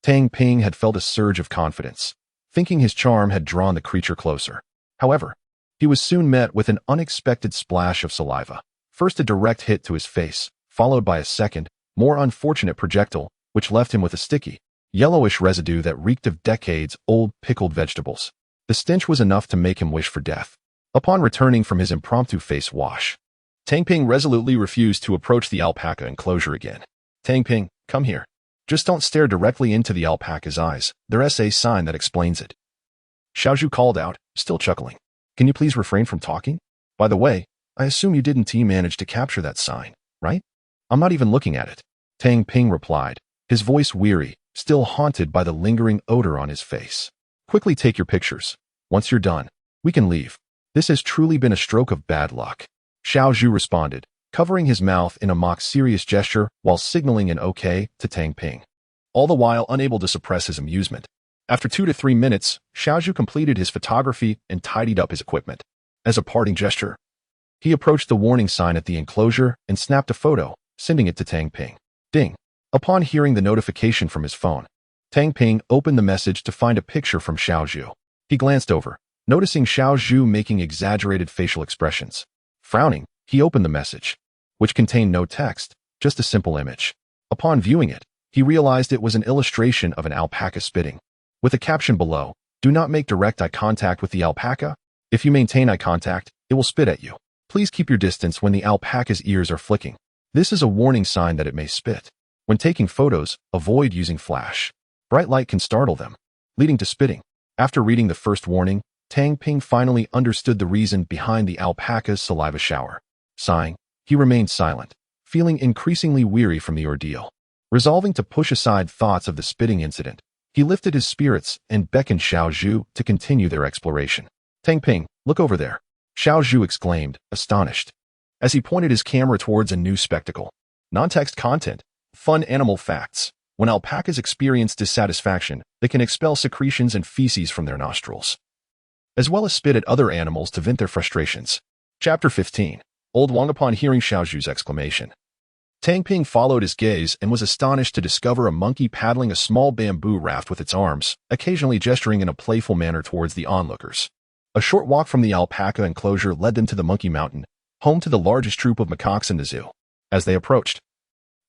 Tang Ping had felt a surge of confidence, thinking his charm had drawn the creature closer. However, he was soon met with an unexpected splash of saliva. First a direct hit to his face, followed by a second, more unfortunate projectile, which left him with a sticky, yellowish residue that reeked of decades-old pickled vegetables. The stench was enough to make him wish for death. Upon returning from his impromptu face wash, Tang Ping resolutely refused to approach the alpaca enclosure again. "Tang Ping, come here. Just don't stare directly into the alpaca's eyes. There's a sign that explains it." Xiaozhu called out, still chuckling. "Can you please refrain from talking? By the way, I assume you didn't manage to capture that sign, right? I'm not even looking at it." Tang Ping replied, his voice weary, still haunted by the lingering odor on his face. "Quickly take your pictures. Once you're done, we can leave. This has truly been a stroke of bad luck." Xiaozhu responded, covering his mouth in a mock-serious gesture while signaling an okay to Tang Ping, all the while unable to suppress his amusement. After 2 to 3 minutes, Xiaozhu completed his photography and tidied up his equipment. As a parting gesture, he approached the warning sign at the enclosure and snapped a photo, sending it to Tang Ping. Ding! Upon hearing the notification from his phone, Tang Ping opened the message to find a picture from Xiaozhu. He glanced over, Noticing Xiao Zhu making exaggerated facial expressions. Frowning, he opened the message, which contained no text, just a simple image. Upon viewing it, he realized it was an illustration of an alpaca spitting. With a caption below, "Do not make direct eye contact with the alpaca. If you maintain eye contact, it will spit at you. Please keep your distance when the alpaca's ears are flicking. This is a warning sign that it may spit. When taking photos, avoid using flash. Bright light can startle them, leading to spitting." After reading the first warning, Tang Ping finally understood the reason behind the alpaca's saliva shower. Sighing, he remained silent, feeling increasingly weary from the ordeal. Resolving to push aside thoughts of the spitting incident, he lifted his spirits and beckoned Xiao Zhu to continue their exploration. "Tang Ping, look over there," Xiao Zhu exclaimed, astonished, as he pointed his camera towards a new spectacle. Non-text content, fun animal facts. When alpacas experience dissatisfaction, they can expel secretions and feces from their nostrils, as well as spit at other animals to vent their frustrations. Chapter 15. Old Wang. Upon hearing Xiao Zhu's exclamation, Tang Ping followed his gaze and was astonished to discover a monkey paddling a small bamboo raft with its arms, occasionally gesturing in a playful manner towards the onlookers. A short walk from the alpaca enclosure led them to the Monkey Mountain, home to the largest troop of macaques in the zoo. As they approached,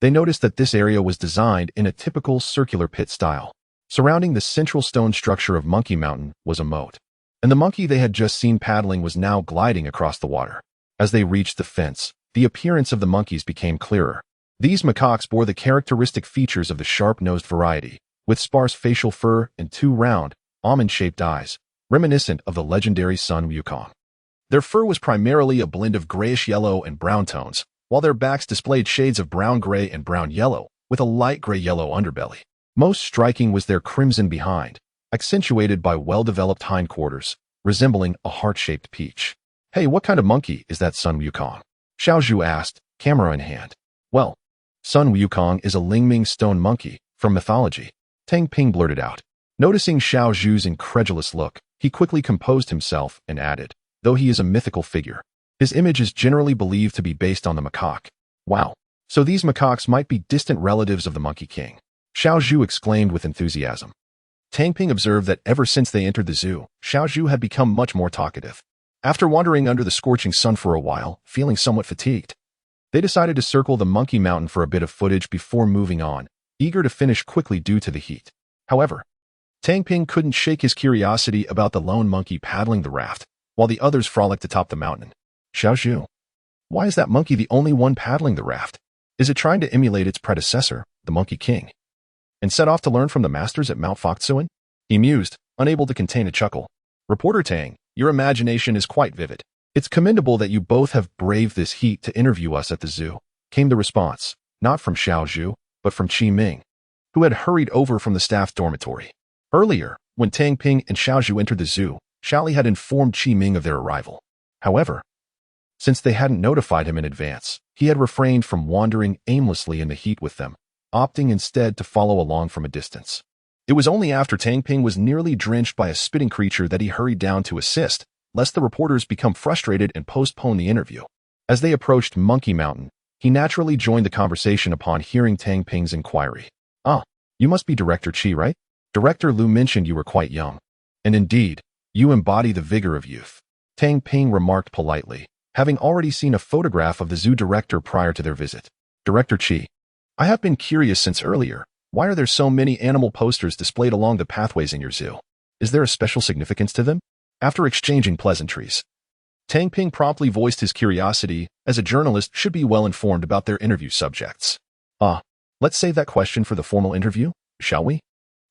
they noticed that this area was designed in a typical circular pit style. Surrounding the central stone structure of Monkey Mountain was a moat, and the monkey they had just seen paddling was now gliding across the water. As they reached the fence, the appearance of the monkeys became clearer. These macaques bore the characteristic features of the sharp-nosed variety, with sparse facial fur and two round, almond-shaped eyes, reminiscent of the legendary Sun Wukong. Their fur was primarily a blend of grayish-yellow and brown tones, while their backs displayed shades of brown-gray and brown-yellow, with a light gray-yellow underbelly. Most striking was their crimson behind, accentuated by well-developed hindquarters, resembling a heart-shaped peach. "Hey, what kind of monkey is that Sun Wukong?" Xiao Zhu asked, camera in hand. "Well, Sun Wukong is a Lingming stone monkey from mythology," Tang Ping blurted out. Noticing Xiao Zhu's incredulous look, he quickly composed himself and added, "Though he is a mythical figure, his image is generally believed to be based on the macaque." "Wow, so these macaques might be distant relatives of the Monkey King," Xiao Zhu exclaimed with enthusiasm. Tang Ping observed that ever since they entered the zoo, Xiao Zhu had become much more talkative. After wandering under the scorching sun for a while, feeling somewhat fatigued, they decided to circle the Monkey Mountain for a bit of footage before moving on, eager to finish quickly due to the heat. However, Tang Ping couldn't shake his curiosity about the lone monkey paddling the raft, while the others frolicked atop the mountain. "Xiao Zhu, why is that monkey the only one paddling the raft? Is it trying to emulate its predecessor, the Monkey King, and set off to learn from the masters at Mount Foksuan?" He mused, unable to contain a chuckle. "Reporter Tang, your imagination is quite vivid. It's commendable that you both have braved this heat to interview us at the zoo," came the response, not from Xiao Zhu, but from Qi Ming, who had hurried over from the staff dormitory. Earlier, when Tang Ping and Xiao Zhu entered the zoo, Xiaoli had informed Qi Ming of their arrival. However, since they hadn't notified him in advance, he had refrained from wandering aimlessly in the heat with them, opting instead to follow along from a distance. It was only after Tang Ping was nearly drenched by a spitting creature that he hurried down to assist, lest the reporters become frustrated and postpone the interview. As they approached Monkey Mountain, he naturally joined the conversation upon hearing Tang Ping's inquiry. "Ah, you must be Director Qi, right? Director Lu mentioned you were quite young. And indeed, you embody the vigor of youth," Tang Ping remarked politely, having already seen a photograph of the zoo director prior to their visit. "Director Qi, I have been curious since earlier. Why are there so many animal posters displayed along the pathways in your zoo? Is there a special significance to them?" After exchanging pleasantries, Tang Ping promptly voiced his curiosity, as a journalist should be well informed about their interview subjects. "Ah, let's save that question for the formal interview, shall we?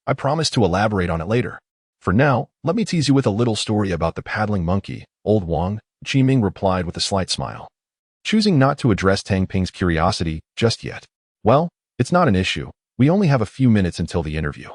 I promise to elaborate on it later. For now, let me tease you with a little story about the paddling monkey, Old Wang," Qi Ming replied with a slight smile, choosing not to address Tang Ping's curiosity just yet. "Well, it's not an issue. We only have a few minutes until the interview.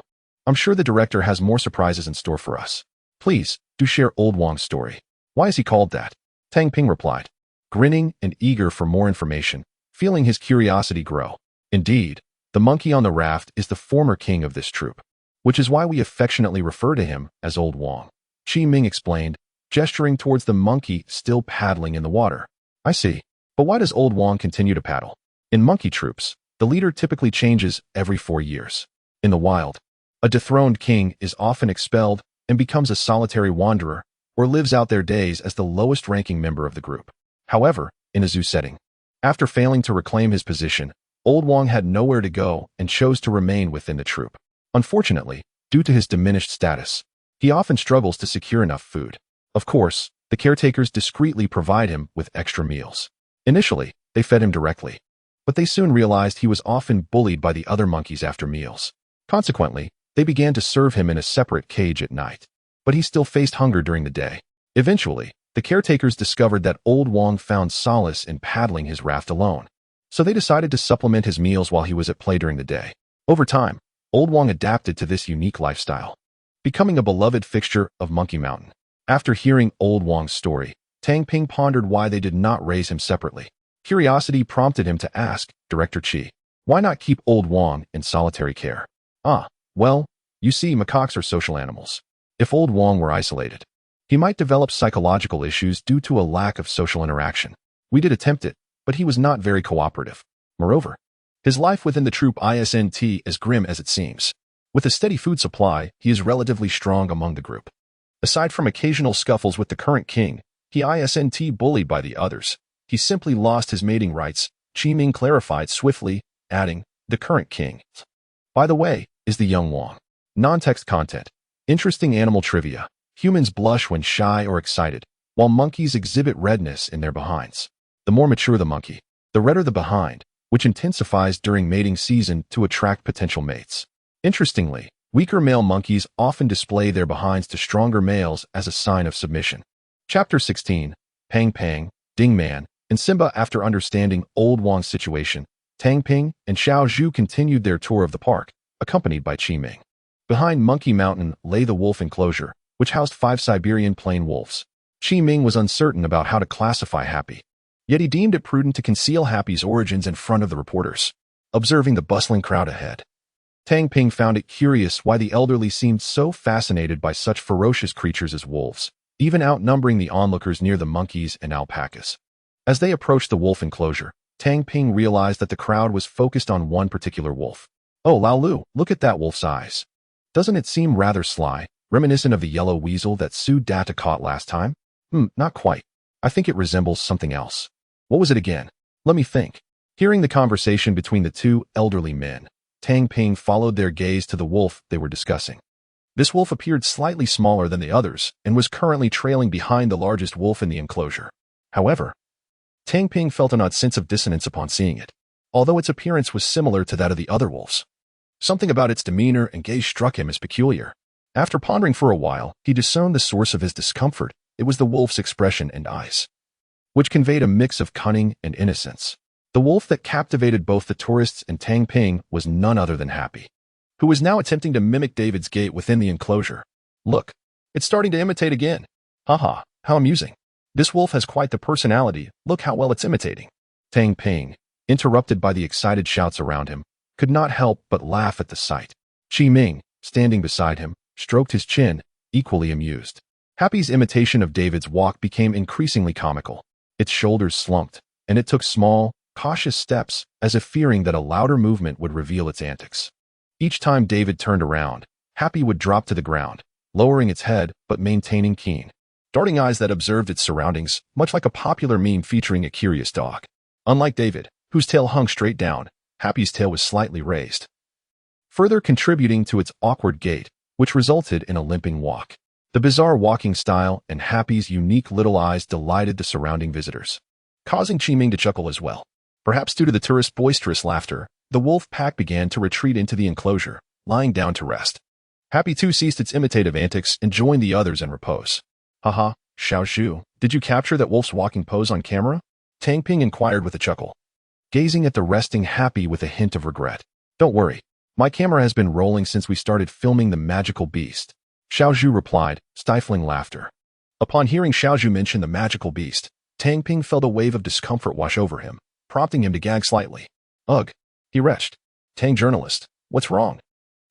I'm sure the director has more surprises in store for us. Please, do share Old Wang's story. Why is he called that?" Tang Ping replied, grinning and eager for more information, feeling his curiosity grow. "Indeed, the monkey on the raft is the former king of this troop, which is why we affectionately refer to him as Old Wang," Qi Ming explained, gesturing towards the monkey still paddling in the water. "I see. But why does Old Wang continue to paddle? In monkey troops, the leader typically changes every 4 years. In the wild, a dethroned king is often expelled and becomes a solitary wanderer, or lives out their days as the lowest-ranking member of the group. However, in a zoo setting, after failing to reclaim his position, Old Wong had nowhere to go and chose to remain within the troop. Unfortunately, due to his diminished status, he often struggles to secure enough food. Of course, the caretakers discreetly provide him with extra meals. Initially, they fed him directly, but they soon realized he was often bullied by the other monkeys after meals. Consequently, they began to serve him in a separate cage at night. But he still faced hunger during the day. Eventually, the caretakers discovered that Old Wong found solace in paddling his raft alone, so they decided to supplement his meals while he was at play during the day. Over time, Old Wong adapted to this unique lifestyle, becoming a beloved fixture of Monkey Mountain. After hearing Old Wong's story, Tang Ping pondered why they did not raise him separately. Curiosity prompted him to ask Director Chi, why not keep Old Wong in solitary care? Well, you see, macaques are social animals. If Old Wong were isolated, he might develop psychological issues due to a lack of social interaction. We did attempt it, but he was not very cooperative. Moreover, his life within the troop isn't as grim as it seems. With a steady food supply, he is relatively strong among the group. Aside from occasional scuffles with the current king, he isn't bullied by the others. He simply lost his mating rights, Chi Ming clarified swiftly, adding, the current king, by the way, is the young Wong. Non-text content. Interesting animal trivia. Humans blush when shy or excited, while monkeys exhibit redness in their behinds. The more mature the monkey, the redder the behind, which intensifies during mating season to attract potential mates. Interestingly, weaker male monkeys often display their behinds to stronger males as a sign of submission. Chapter 16. Pang Pang, Ding Man, and Simba. After understanding Old Wong's situation, Tang Ping and Xiao Zhu continued their tour of the park, accompanied by Chi Ming. Behind Monkey Mountain lay the wolf enclosure, which housed 5 Siberian plain wolves. Chi Ming was uncertain about how to classify Happy, yet he deemed it prudent to conceal Happy's origins in front of the reporters. Observing the bustling crowd ahead, Tang Ping found it curious why the elderly seemed so fascinated by such ferocious creatures as wolves, even outnumbering the onlookers near the monkeys and alpacas. As they approached the wolf enclosure, Tang Ping realized that the crowd was focused on one particular wolf. Oh, Lao Lu, look at that wolf's eyes. Doesn't it seem rather sly, reminiscent of the yellow weasel that Su Data caught last time? Not quite. I think it resembles something else. What was it again? Let me think. Hearing the conversation between the two elderly men, Tang Ping followed their gaze to the wolf they were discussing. This wolf appeared slightly smaller than the others and was currently trailing behind the largest wolf in the enclosure. However, Tang Ping felt an odd sense of dissonance upon seeing it, although its appearance was similar to that of the other wolves. Something about its demeanor and gaze struck him as peculiar. After pondering for a while, he discerned the source of his discomfort. It was the wolf's expression and eyes, which conveyed a mix of cunning and innocence. The wolf that captivated both the tourists and Tang Ping was none other than Happy, who was now attempting to mimic David's gait within the enclosure. Look, it's starting to imitate again. Haha, how amusing. This wolf has quite the personality. Look how well it's imitating. Tang Ping, interrupted by the excited shouts around him, could not help but laugh at the sight. Chi Ming, standing beside him, stroked his chin, equally amused. Happy's imitation of David's walk became increasingly comical. Its shoulders slumped, and it took small, cautious steps, as if fearing that a louder movement would reveal its antics. Each time David turned around, Happy would drop to the ground, lowering its head but maintaining keen, darting eyes that observed its surroundings, much like a popular meme featuring a curious dog. Unlike David, whose tail hung straight down, Happy's tail was slightly raised, further contributing to its awkward gait, which resulted in a limping walk. The bizarre walking style and Happy's unique little eyes delighted the surrounding visitors, causing Chi Ming to chuckle as well. Perhaps due to the tourists' boisterous laughter, the wolf pack began to retreat into the enclosure, lying down to rest. Happy too ceased its imitative antics and joined the others in repose. Haha, Xiao Zhu, did you capture that wolf's walking pose on camera? Tang Ping inquired with a chuckle, gazing at the resting Happy with a hint of regret. Don't worry, my camera has been rolling since we started filming the magical beast, Xiao Zhu replied, stifling laughter. Upon hearing Xiao Zhu mention the magical beast, Tang Ping felt a wave of discomfort wash over him, prompting him to gag slightly. Ugh, he retched. Tang journalist, what's wrong?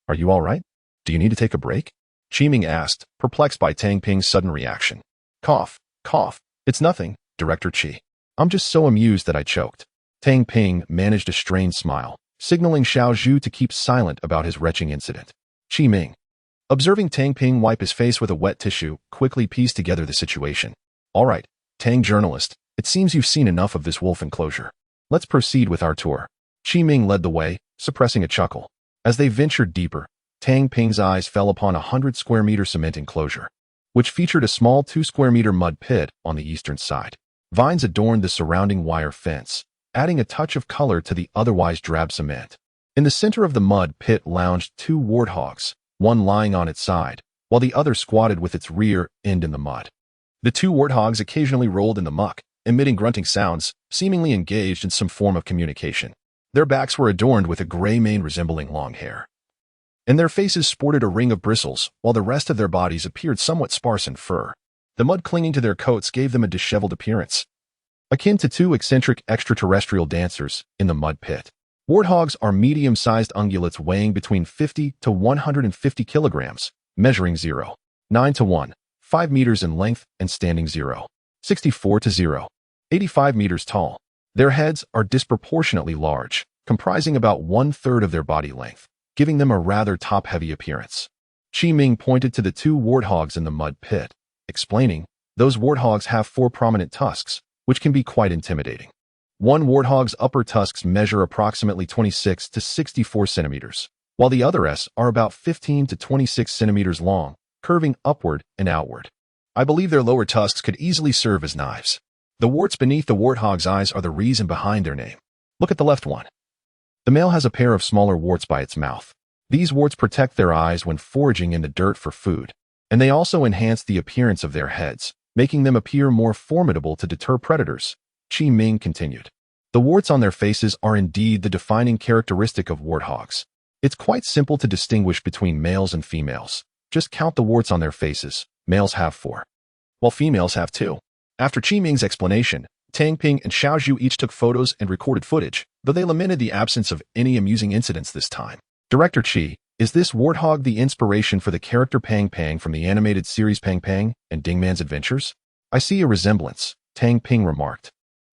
Are you all right? Do you need to take a break? Chi Ming asked, perplexed by Tang Ping's sudden reaction. Cough, cough. It's nothing, Director Chi. I'm just so amused that I choked. Tang Ping managed a strained smile, signaling Xiao Zhu to keep silent about his retching incident. Chi Ming, Observing Tang Ping wipe his face with a wet tissue, quickly pieced together the situation. All right, Tang journalist, it seems you've seen enough of this wolf enclosure. Let's proceed with our tour. Qi Ming led the way, suppressing a chuckle. As they ventured deeper, Tang Ping's eyes fell upon a 100-square-meter cement enclosure, which featured a small 2-square-meter mud pit on the eastern side. Vines adorned the surrounding wire fence, adding a touch of color to the otherwise drab cement. In the center of the mud pit lounged 2 warthogs, one lying on its side, while the other squatted with its rear end in the mud. The 2 warthogs occasionally rolled in the muck, emitting grunting sounds, seemingly engaged in some form of communication. Their backs were adorned with a gray mane resembling long hair, and their faces sported a ring of bristles, while the rest of their bodies appeared somewhat sparse in fur. The mud clinging to their coats gave them a disheveled appearance, akin to 2 eccentric extraterrestrial dancers in the mud pit. Warthogs are medium-sized ungulates weighing between 50 to 150 kilograms, measuring 0.9 to 1.5 meters in length and standing 0.64 to 0.85 meters tall. Their heads are disproportionately large, comprising about 1/3 of their body length, giving them a rather top-heavy appearance. Qi Ming pointed to the 2 warthogs in the mud pit, explaining, those warthogs have 4 prominent tusks, which can be quite intimidating. One warthog's upper tusks measure approximately 26 to 64 centimeters, while the others are about 15 to 26 centimeters long, curving upward and outward. I believe their lower tusks could easily serve as knives. The warts beneath the warthog's eyes are the reason behind their name. Look at the left one. The male has a pair of smaller warts by its mouth. These warts protect their eyes when foraging in the dirt for food, and they also enhance the appearance of their heads, making them appear more formidable to deter predators. Qi Ming continued. The warts on their faces are indeed the defining characteristic of warthogs. It's quite simple to distinguish between males and females. Just count the warts on their faces. Males have 4, while females have 2. After Qi Ming's explanation, Tang Ping and Xiao Zhu each took photos and recorded footage, though they lamented the absence of any amusing incidents this time. Director Qi, is this warthog the inspiration for the character Pang Pang from the animated series Pang Pang and Dingman's Adventures? I see a resemblance, Tang Ping remarked,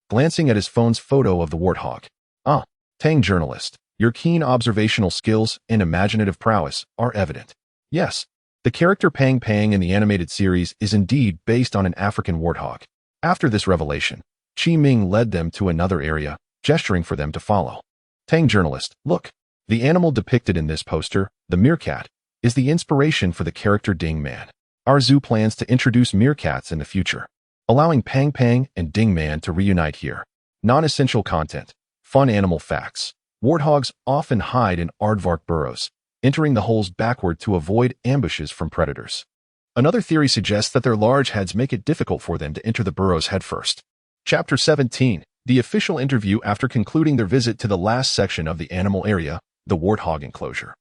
glancing at his phone's photo of the warthog. Ah, Tang journalist, your keen observational skills and imaginative prowess are evident. Yes, the character Pang Pang in the animated series is indeed based on an African warthog. After this revelation, Qi Ming led them to another area, gesturing for them to follow. Tang journalist, look. The animal depicted in this poster, the meerkat, is the inspiration for the character Ding Man. Our zoo plans to introduce meerkats in the future, allowing Pang Pang and Ding Man to reunite here. Non-essential content. Fun animal facts. Warthogs often hide in aardvark burrows, entering the holes backward to avoid ambushes from predators. Another theory suggests that their large heads make it difficult for them to enter the burrows headfirst. Chapter 17. The official interview after concluding their visit to the last section of the animal area, the warthog enclosure.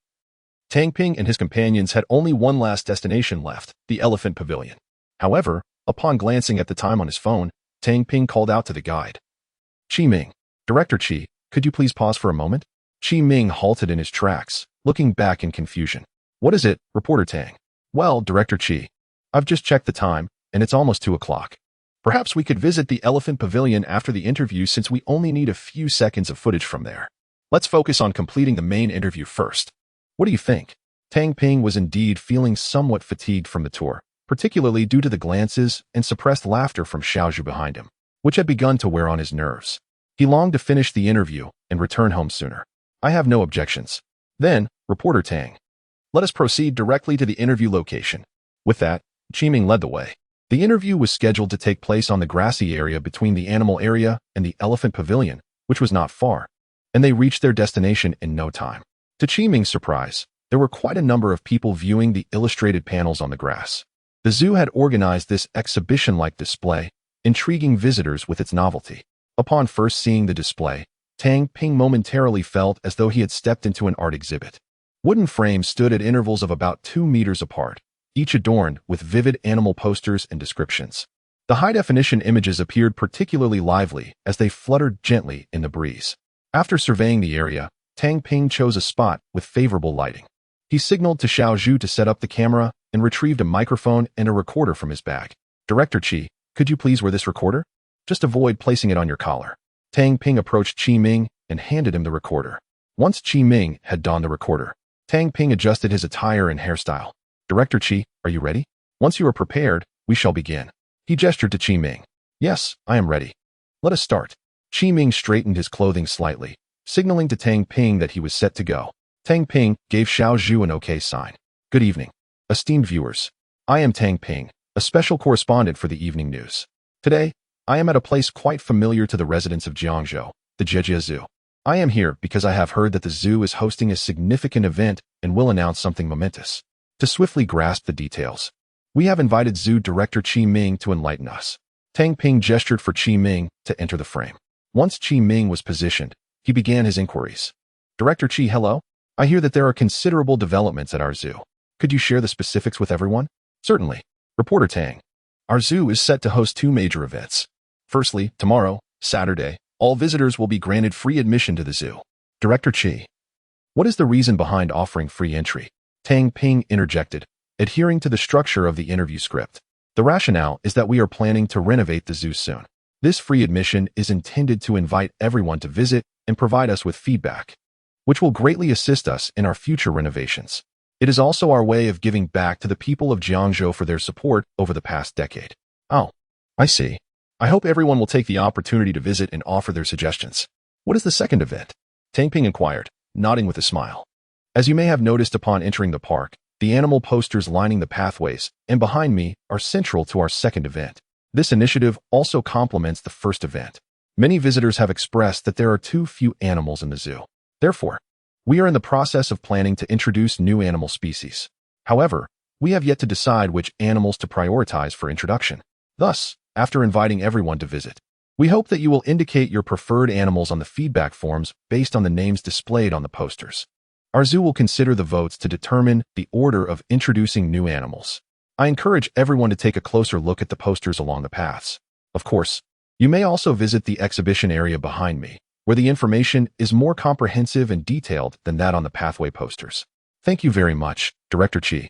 Tang Ping and his companions had only one last destination left, the elephant pavilion. However, upon glancing at the time on his phone, Tang Ping called out to the guide. Qi Ming, Director Qi, could you please pause for a moment? Qi Ming halted in his tracks, looking back in confusion. What is it, Reporter Tang? Well, Director Qi, I've just checked the time, and it's almost 2 o'clock. Perhaps we could visit the elephant pavilion after the interview since we only need a few seconds of footage from there. Let's focus on completing the main interview first. What do you think? Tang Ping was indeed feeling somewhat fatigued from the tour, particularly due to the glances and suppressed laughter from Xiao Zhu behind him, which had begun to wear on his nerves. He longed to finish the interview and return home sooner. I have no objections. Then, Reporter Tang, let us proceed directly to the interview location. With that, Qi Ming led the way. The interview was scheduled to take place on the grassy area between the animal area and the elephant pavilion, which was not far, and they reached their destination in no time. To Qi Ming's surprise, there were quite a number of people viewing the illustrated panels on the grass. The zoo had organized this exhibition-like display, intriguing visitors with its novelty. Upon first seeing the display, Tang Ping momentarily felt as though he had stepped into an art exhibit. Wooden frames stood at intervals of about 2 meters apart, each adorned with vivid animal posters and descriptions. The high-definition images appeared particularly lively as they fluttered gently in the breeze. After surveying the area, Tang Ping chose a spot with favorable lighting. He signaled to Xiao Zhu to set up the camera and retrieved a microphone and a recorder from his bag. Director Qi, could you please wear this recorder? Just avoid placing it on your collar. Tang Ping approached Qi Ming and handed him the recorder. Once Qi Ming had donned the recorder, Tang Ping adjusted his attire and hairstyle. Director Qi, are you ready? Once you are prepared, we shall begin. He gestured to Qi Ming. Yes, I am ready. Let us start. Qi Ming straightened his clothing slightly, signaling to Tang Ping that he was set to go. Tang Ping gave Xiao Zhu an okay sign. Good evening. Esteemed viewers, I am Tang Ping, a special correspondent for the evening news. Today, I am at a place quite familiar to the residents of Jiangzhou, the Jejia Zoo. I am here because I have heard that the zoo is hosting a significant event and will announce something momentous. To swiftly grasp the details, we have invited Zoo Director Qi Ming to enlighten us. Tang Ping gestured for Qi Ming to enter the frame. Once Qi Ming was positioned, he began his inquiries. Director Qi, hello? I hear that there are considerable developments at our zoo. Could you share the specifics with everyone? Certainly. Reporter Tang. Our zoo is set to host 2 major events. Firstly, tomorrow, Saturday, all visitors will be granted free admission to the zoo. Director Qi. What is the reason behind offering free entry? Tang Ping interjected, adhering to the structure of the interview script. The rationale is that we are planning to renovate the zoo soon. This free admission is intended to invite everyone to visit and provide us with feedback, which will greatly assist us in our future renovations. It is also our way of giving back to the people of Jiangzhou for their support over the past decade. Oh, I see. I hope everyone will take the opportunity to visit and offer their suggestions. What is the second event? Tang Ping inquired, nodding with a smile. As you may have noticed upon entering the park, the animal posters lining the pathways and behind me are central to our second event. This initiative also complements the first event. Many visitors have expressed that there are too few animals in the zoo. Therefore, we are in the process of planning to introduce new animal species. However, we have yet to decide which animals to prioritize for introduction. Thus, after inviting everyone to visit, we hope that you will indicate your preferred animals on the feedback forms based on the names displayed on the posters. Our zoo will consider the votes to determine the order of introducing new animals. I encourage everyone to take a closer look at the posters along the paths. Of course, you may also visit the exhibition area behind me, where the information is more comprehensive and detailed than that on the pathway posters. Thank you very much, Director Qi,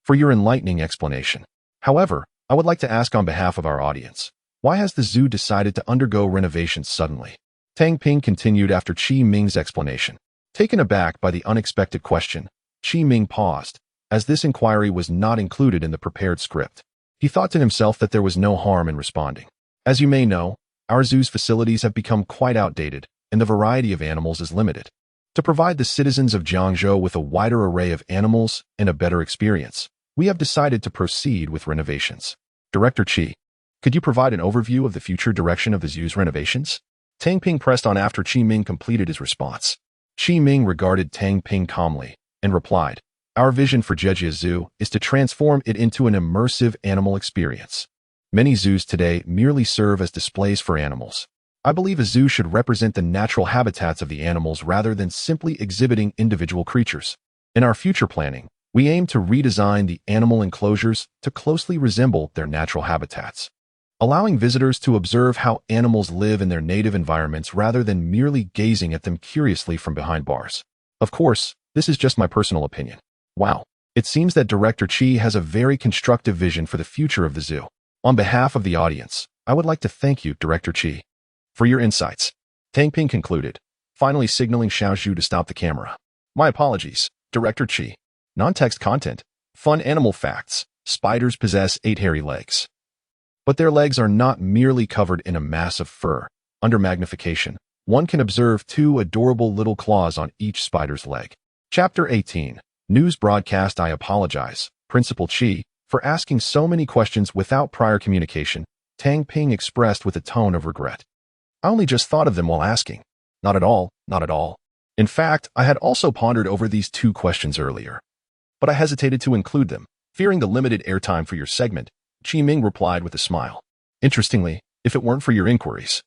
for your enlightening explanation. However, I would like to ask on behalf of our audience, why has the zoo decided to undergo renovations suddenly? Tang Ping continued after Qi Ming's explanation. Taken aback by the unexpected question, Qi Ming paused, as this inquiry was not included in the prepared script. He thought to himself that there was no harm in responding. As you may know, our zoo's facilities have become quite outdated, and the variety of animals is limited. To provide the citizens of Jiangzhou with a wider array of animals and a better experience, we have decided to proceed with renovations. Director Qi, could you provide an overview of the future direction of the zoo's renovations? Tang Ping pressed on after Qi Ming completed his response. Qi Ming regarded Tang Ping calmly and replied, Our vision for Jejia Zoo is to transform it into an immersive animal experience. Many zoos today merely serve as displays for animals. I believe a zoo should represent the natural habitats of the animals rather than simply exhibiting individual creatures. In our future planning, we aim to redesign the animal enclosures to closely resemble their natural habitats, allowing visitors to observe how animals live in their native environments rather than merely gazing at them curiously from behind bars. Of course, this is just my personal opinion. Wow, it seems that Director Qi has a very constructive vision for the future of the zoo. On behalf of the audience, I would like to thank you, Director Qi, for your insights. Tang Ping concluded, finally signaling Xiao Zhu to stop the camera. My apologies, Director Qi. Non-text content. Fun animal facts. Spiders possess 8 hairy legs. But their legs are not merely covered in a mass of fur. Under magnification, one can observe 2 adorable little claws on each spider's leg. Chapter 18. News broadcast. I apologize, Principal Qi, for asking so many questions without prior communication, Tang Ping expressed with a tone of regret. I only just thought of them while asking. Not at all, not at all. In fact, I had also pondered over these 2 questions earlier, but I hesitated to include them, fearing the limited airtime for your segment. Qi Ming replied with a smile. Interestingly, if it weren't for your inquiries,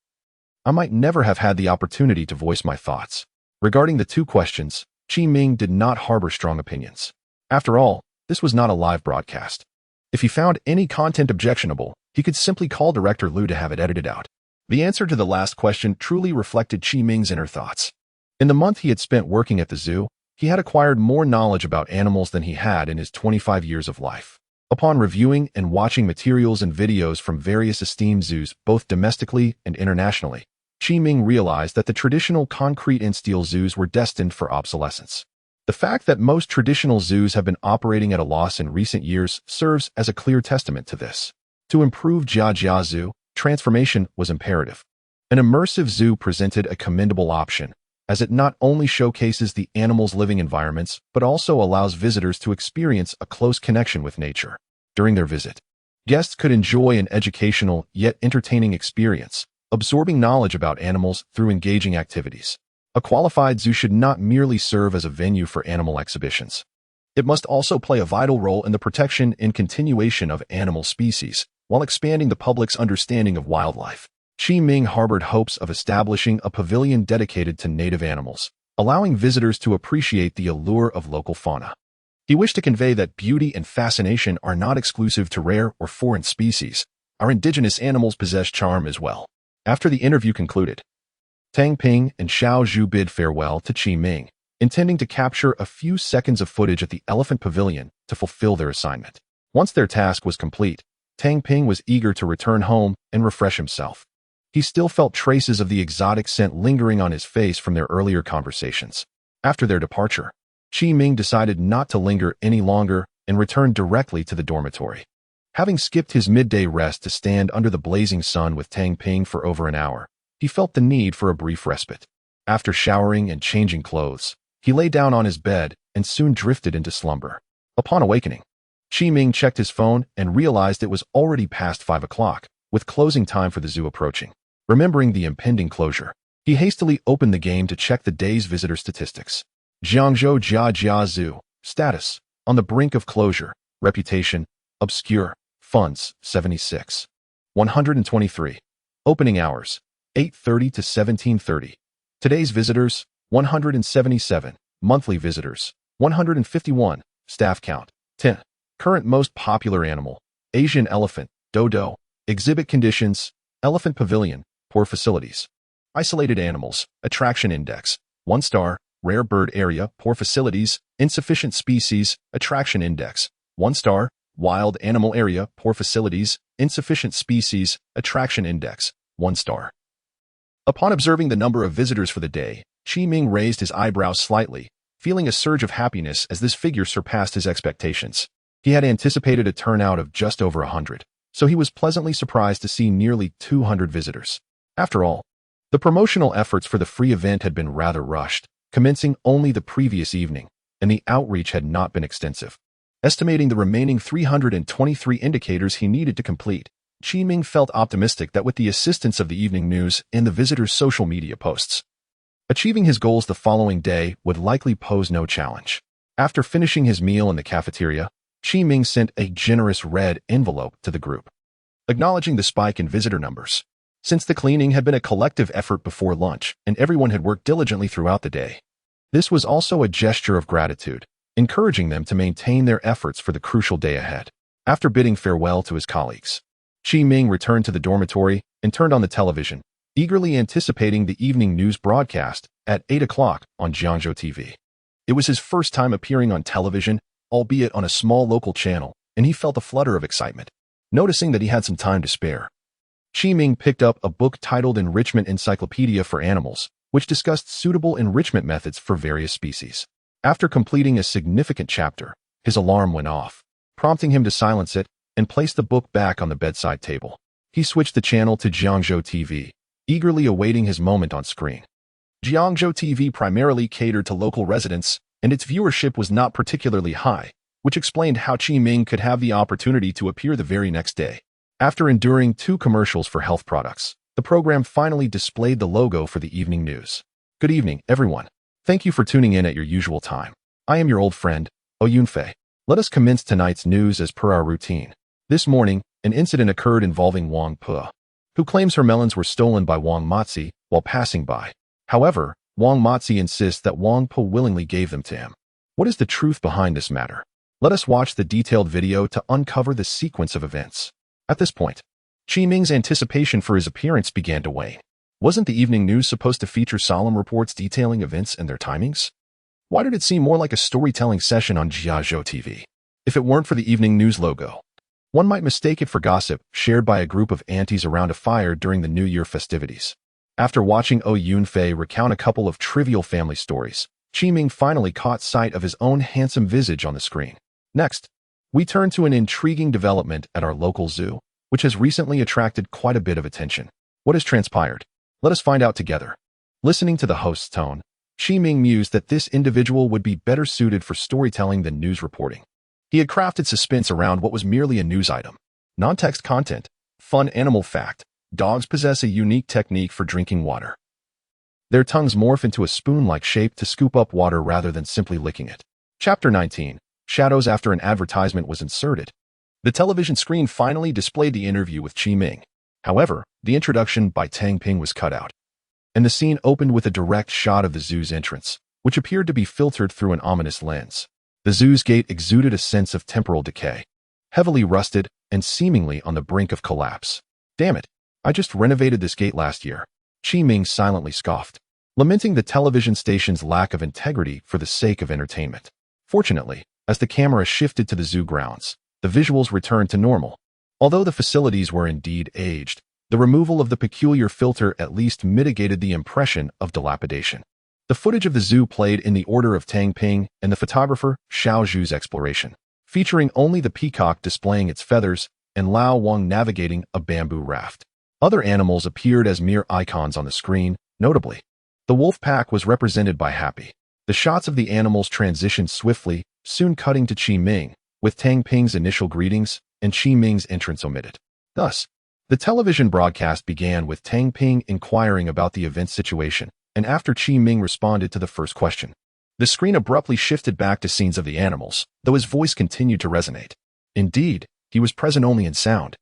I might never have had the opportunity to voice my thoughts. Regarding the 2 questions, Qi Ming did not harbor strong opinions. After all, this was not a live broadcast. If he found any content objectionable, he could simply call Director Liu to have it edited out. The answer to the last question truly reflected Qi Ming's inner thoughts. In the month he had spent working at the zoo, he had acquired more knowledge about animals than he had in his 25 years of life. Upon reviewing and watching materials and videos from various esteemed zoos, both domestically and internationally, Qi Ming realized that the traditional concrete and steel zoos were destined for obsolescence. The fact that most traditional zoos have been operating at a loss in recent years serves as a clear testament to this. To improve Jiajia Zoo, transformation was imperative. An immersive zoo presented a commendable option, as it not only showcases the animals' living environments, but also allows visitors to experience a close connection with nature. During their visit, guests could enjoy an educational yet entertaining experience, absorbing knowledge about animals through engaging activities. A qualified zoo should not merely serve as a venue for animal exhibitions. It must also play a vital role in the protection and continuation of animal species, while expanding the public's understanding of wildlife. Qi Ming harbored hopes of establishing a pavilion dedicated to native animals, allowing visitors to appreciate the allure of local fauna. He wished to convey that beauty and fascination are not exclusive to rare or foreign species. Our indigenous animals possess charm as well. After the interview concluded, Tang Ping and Xiao Zhu bid farewell to Qi Ming, intending to capture a few seconds of footage at the Elephant Pavilion to fulfill their assignment. Once their task was complete, Tang Ping was eager to return home and refresh himself. He still felt traces of the exotic scent lingering on his face from their earlier conversations. After their departure, Qi Ming decided not to linger any longer and returned directly to the dormitory. Having skipped his midday rest to stand under the blazing sun with Tang Ping for over an hour, he felt the need for a brief respite. After showering and changing clothes, he lay down on his bed and soon drifted into slumber. Upon awakening, Qi Ming checked his phone and realized it was already past 5 o'clock, with closing time for the zoo approaching. Remembering the impending closure, he hastily opened the game to check the day's visitor statistics. Jiangzhou Jiajia Zoo, status, on the brink of closure, reputation, obscure, funds, 76. 123. Opening hours, 8:30 to 17:30. Today's visitors, 177. Monthly visitors, 151. Staff count, 10. Current most popular animal, Asian elephant, dodo. Exhibit conditions, Elephant Pavilion, poor facilities. Isolated animals, attraction index, 1 star. Rare bird area, poor facilities. Insufficient species, attraction index, 1 star. Wild animal area, poor facilities. Insufficient species, attraction index, 1 star. Upon observing the number of visitors for the day, Qi Ming raised his eyebrows slightly, feeling a surge of happiness as this figure surpassed his expectations. He had anticipated a turnout of just over 100, so he was pleasantly surprised to see nearly 200 visitors. After all, the promotional efforts for the free event had been rather rushed, commencing only the previous evening, and the outreach had not been extensive. Estimating the remaining 323 indicators he needed to complete, Qi Ming felt optimistic that with the assistance of the evening news and the visitors' social media posts, achieving his goals the following day would likely pose no challenge. After finishing his meal in the cafeteria, Qi Ming sent a generous red envelope to the group, acknowledging the spike in visitor numbers. Since the cleaning had been a collective effort before lunch and everyone had worked diligently throughout the day, this was also a gesture of gratitude, encouraging them to maintain their efforts for the crucial day ahead. After bidding farewell to his colleagues, Qi Ming returned to the dormitory and turned on the television, eagerly anticipating the evening news broadcast at 8 o'clock on Jiangzhou TV. It was his first time appearing on television, albeit on a small local channel, and he felt a flutter of excitement. Noticing that he had some time to spare, Qi Ming picked up a book titled Enrichment Encyclopedia for Animals, which discussed suitable enrichment methods for various species. After completing a significant chapter, his alarm went off, prompting him to silence it and place the book back on the bedside table. He switched the channel to Jiangzhou TV, eagerly awaiting his moment on screen. Jiangzhou TV primarily catered to local residents, and its viewership was not particularly high, which explained how Qi Ming could have the opportunity to appear the very next day. After enduring 2 commercials for health products, the program finally displayed the logo for the evening news. Good evening, everyone. Thank you for tuning in at your usual time. I am your old friend, Yunfei. Let us commence tonight's news as per our routine. This morning, an incident occurred involving Wang Pe, who claims her melons were stolen by Wang Matzi while passing by. However, Wang Matzi insists that Wang Pe willingly gave them to him. What is the truth behind this matter? Let us watch the detailed video to uncover the sequence of events. At this point, Qi Ming's anticipation for his appearance began to wane. Wasn't the evening news supposed to feature solemn reports detailing events and their timings? Why did it seem more like a storytelling session on Jiazhou TV? If it weren't for the evening news logo, one might mistake it for gossip shared by a group of aunties around a fire during the New Year festivities. After watching Yunfei recount a couple of trivial family stories, Qiming finally caught sight of his own handsome visage on the screen. Next, we turn to an intriguing development at our local zoo, which has recently attracted quite a bit of attention. What has transpired? Let us find out together. Listening to the host's tone, Qiming mused that this individual would be better suited for storytelling than news reporting. He had crafted suspense around what was merely a news item. Non-text content. Fun animal fact. Dogs possess a unique technique for drinking water. Their tongues morph into a spoon-like shape to scoop up water rather than simply licking it. Chapter 19. Shadows after an advertisement was inserted. The television screen finally displayed the interview with Qiming. However, the introduction by Tang Ping was cut out, and the scene opened with a direct shot of the zoo's entrance, which appeared to be filtered through an ominous lens. The zoo's gate exuded a sense of temporal decay, heavily rusted and seemingly on the brink of collapse. Damn it, I just renovated this gate last year. Qiming silently scoffed, lamenting the television station's lack of integrity for the sake of entertainment. Fortunately, as the camera shifted to the zoo grounds, the visuals returned to normal. Although the facilities were indeed aged, the removal of the peculiar filter at least mitigated the impression of dilapidation. The footage of the zoo played in the order of Tang Ping and the photographer Xiao Zhu's exploration, featuring only the peacock displaying its feathers and Lao Wang navigating a bamboo raft. Other animals appeared as mere icons on the screen. Notably, the wolf pack was represented by Happy. The shots of the animals transitioned swiftly, soon cutting to Qiming, with Tang Ping's initial greetings and Qiming's entrance omitted. Thus, the television broadcast began with Tang Ping inquiring about the event situation, and after Qiming responded to the first question, the screen abruptly shifted back to scenes of the animals, though his voice continued to resonate. Indeed, he was present only in sound,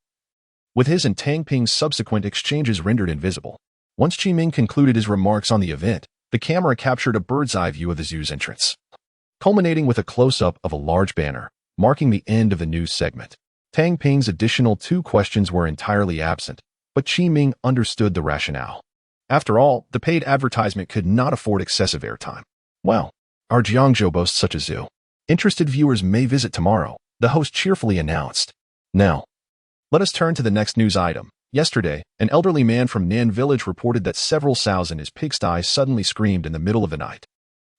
with his and Tang Ping's subsequent exchanges rendered invisible. Once Qiming concluded his remarks on the event, the camera captured a bird's-eye view of the zoo's entrance, culminating with a close-up of a large banner, marking the end of the news segment. Tang Ping's additional 2 questions were entirely absent, but Qiming understood the rationale. After all, the paid advertisement could not afford excessive airtime. Well, our Jiangzhou boasts such a zoo. Interested viewers may visit tomorrow, the host cheerfully announced. Now, let us turn to the next news item. Yesterday, an elderly man from Nan village reported that several sows in his pigsty suddenly screamed in the middle of the night.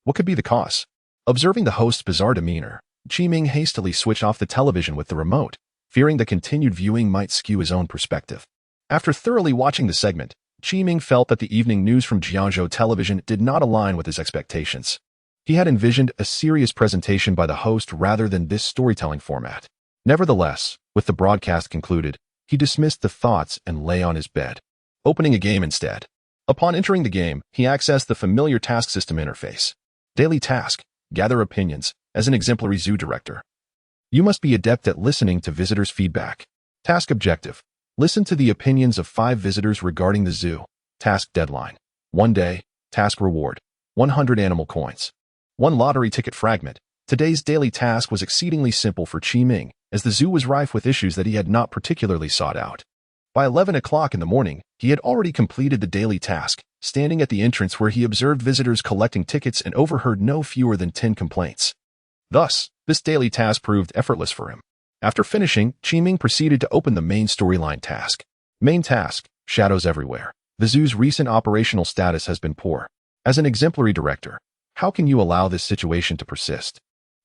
What could be the cause? Observing the host's bizarre demeanor, Qiming hastily switched off the television with the remote, fearing the continued viewing might skew his own perspective. After thoroughly watching the segment, Qiming felt that the evening news from Jiangzhou television did not align with his expectations. He had envisioned a serious presentation by the host rather than this storytelling format. Nevertheless, with the broadcast concluded, he dismissed the thoughts and lay on his bed, opening a game instead. Upon entering the game, he accessed the familiar task system interface. Daily task: gather opinions. As an exemplary zoo director, you must be adept at listening to visitors' feedback. Task objective: listen to the opinions of 5 visitors regarding the zoo. Task deadline: 1 day. Task reward: 100 animal coins. 1 lottery ticket fragment. Today's daily task was exceedingly simple for Qiming, as the zoo was rife with issues that he had not particularly sought out. By 11 o'clock in the morning, he had already completed the daily task, standing at the entrance where he observed visitors collecting tickets and overheard no fewer than 10 complaints. Thus, this daily task proved effortless for him. After finishing, Qiming proceeded to open the main storyline task. Main task: shadows everywhere. The zoo's recent operational status has been poor. As an exemplary director, how can you allow this situation to persist?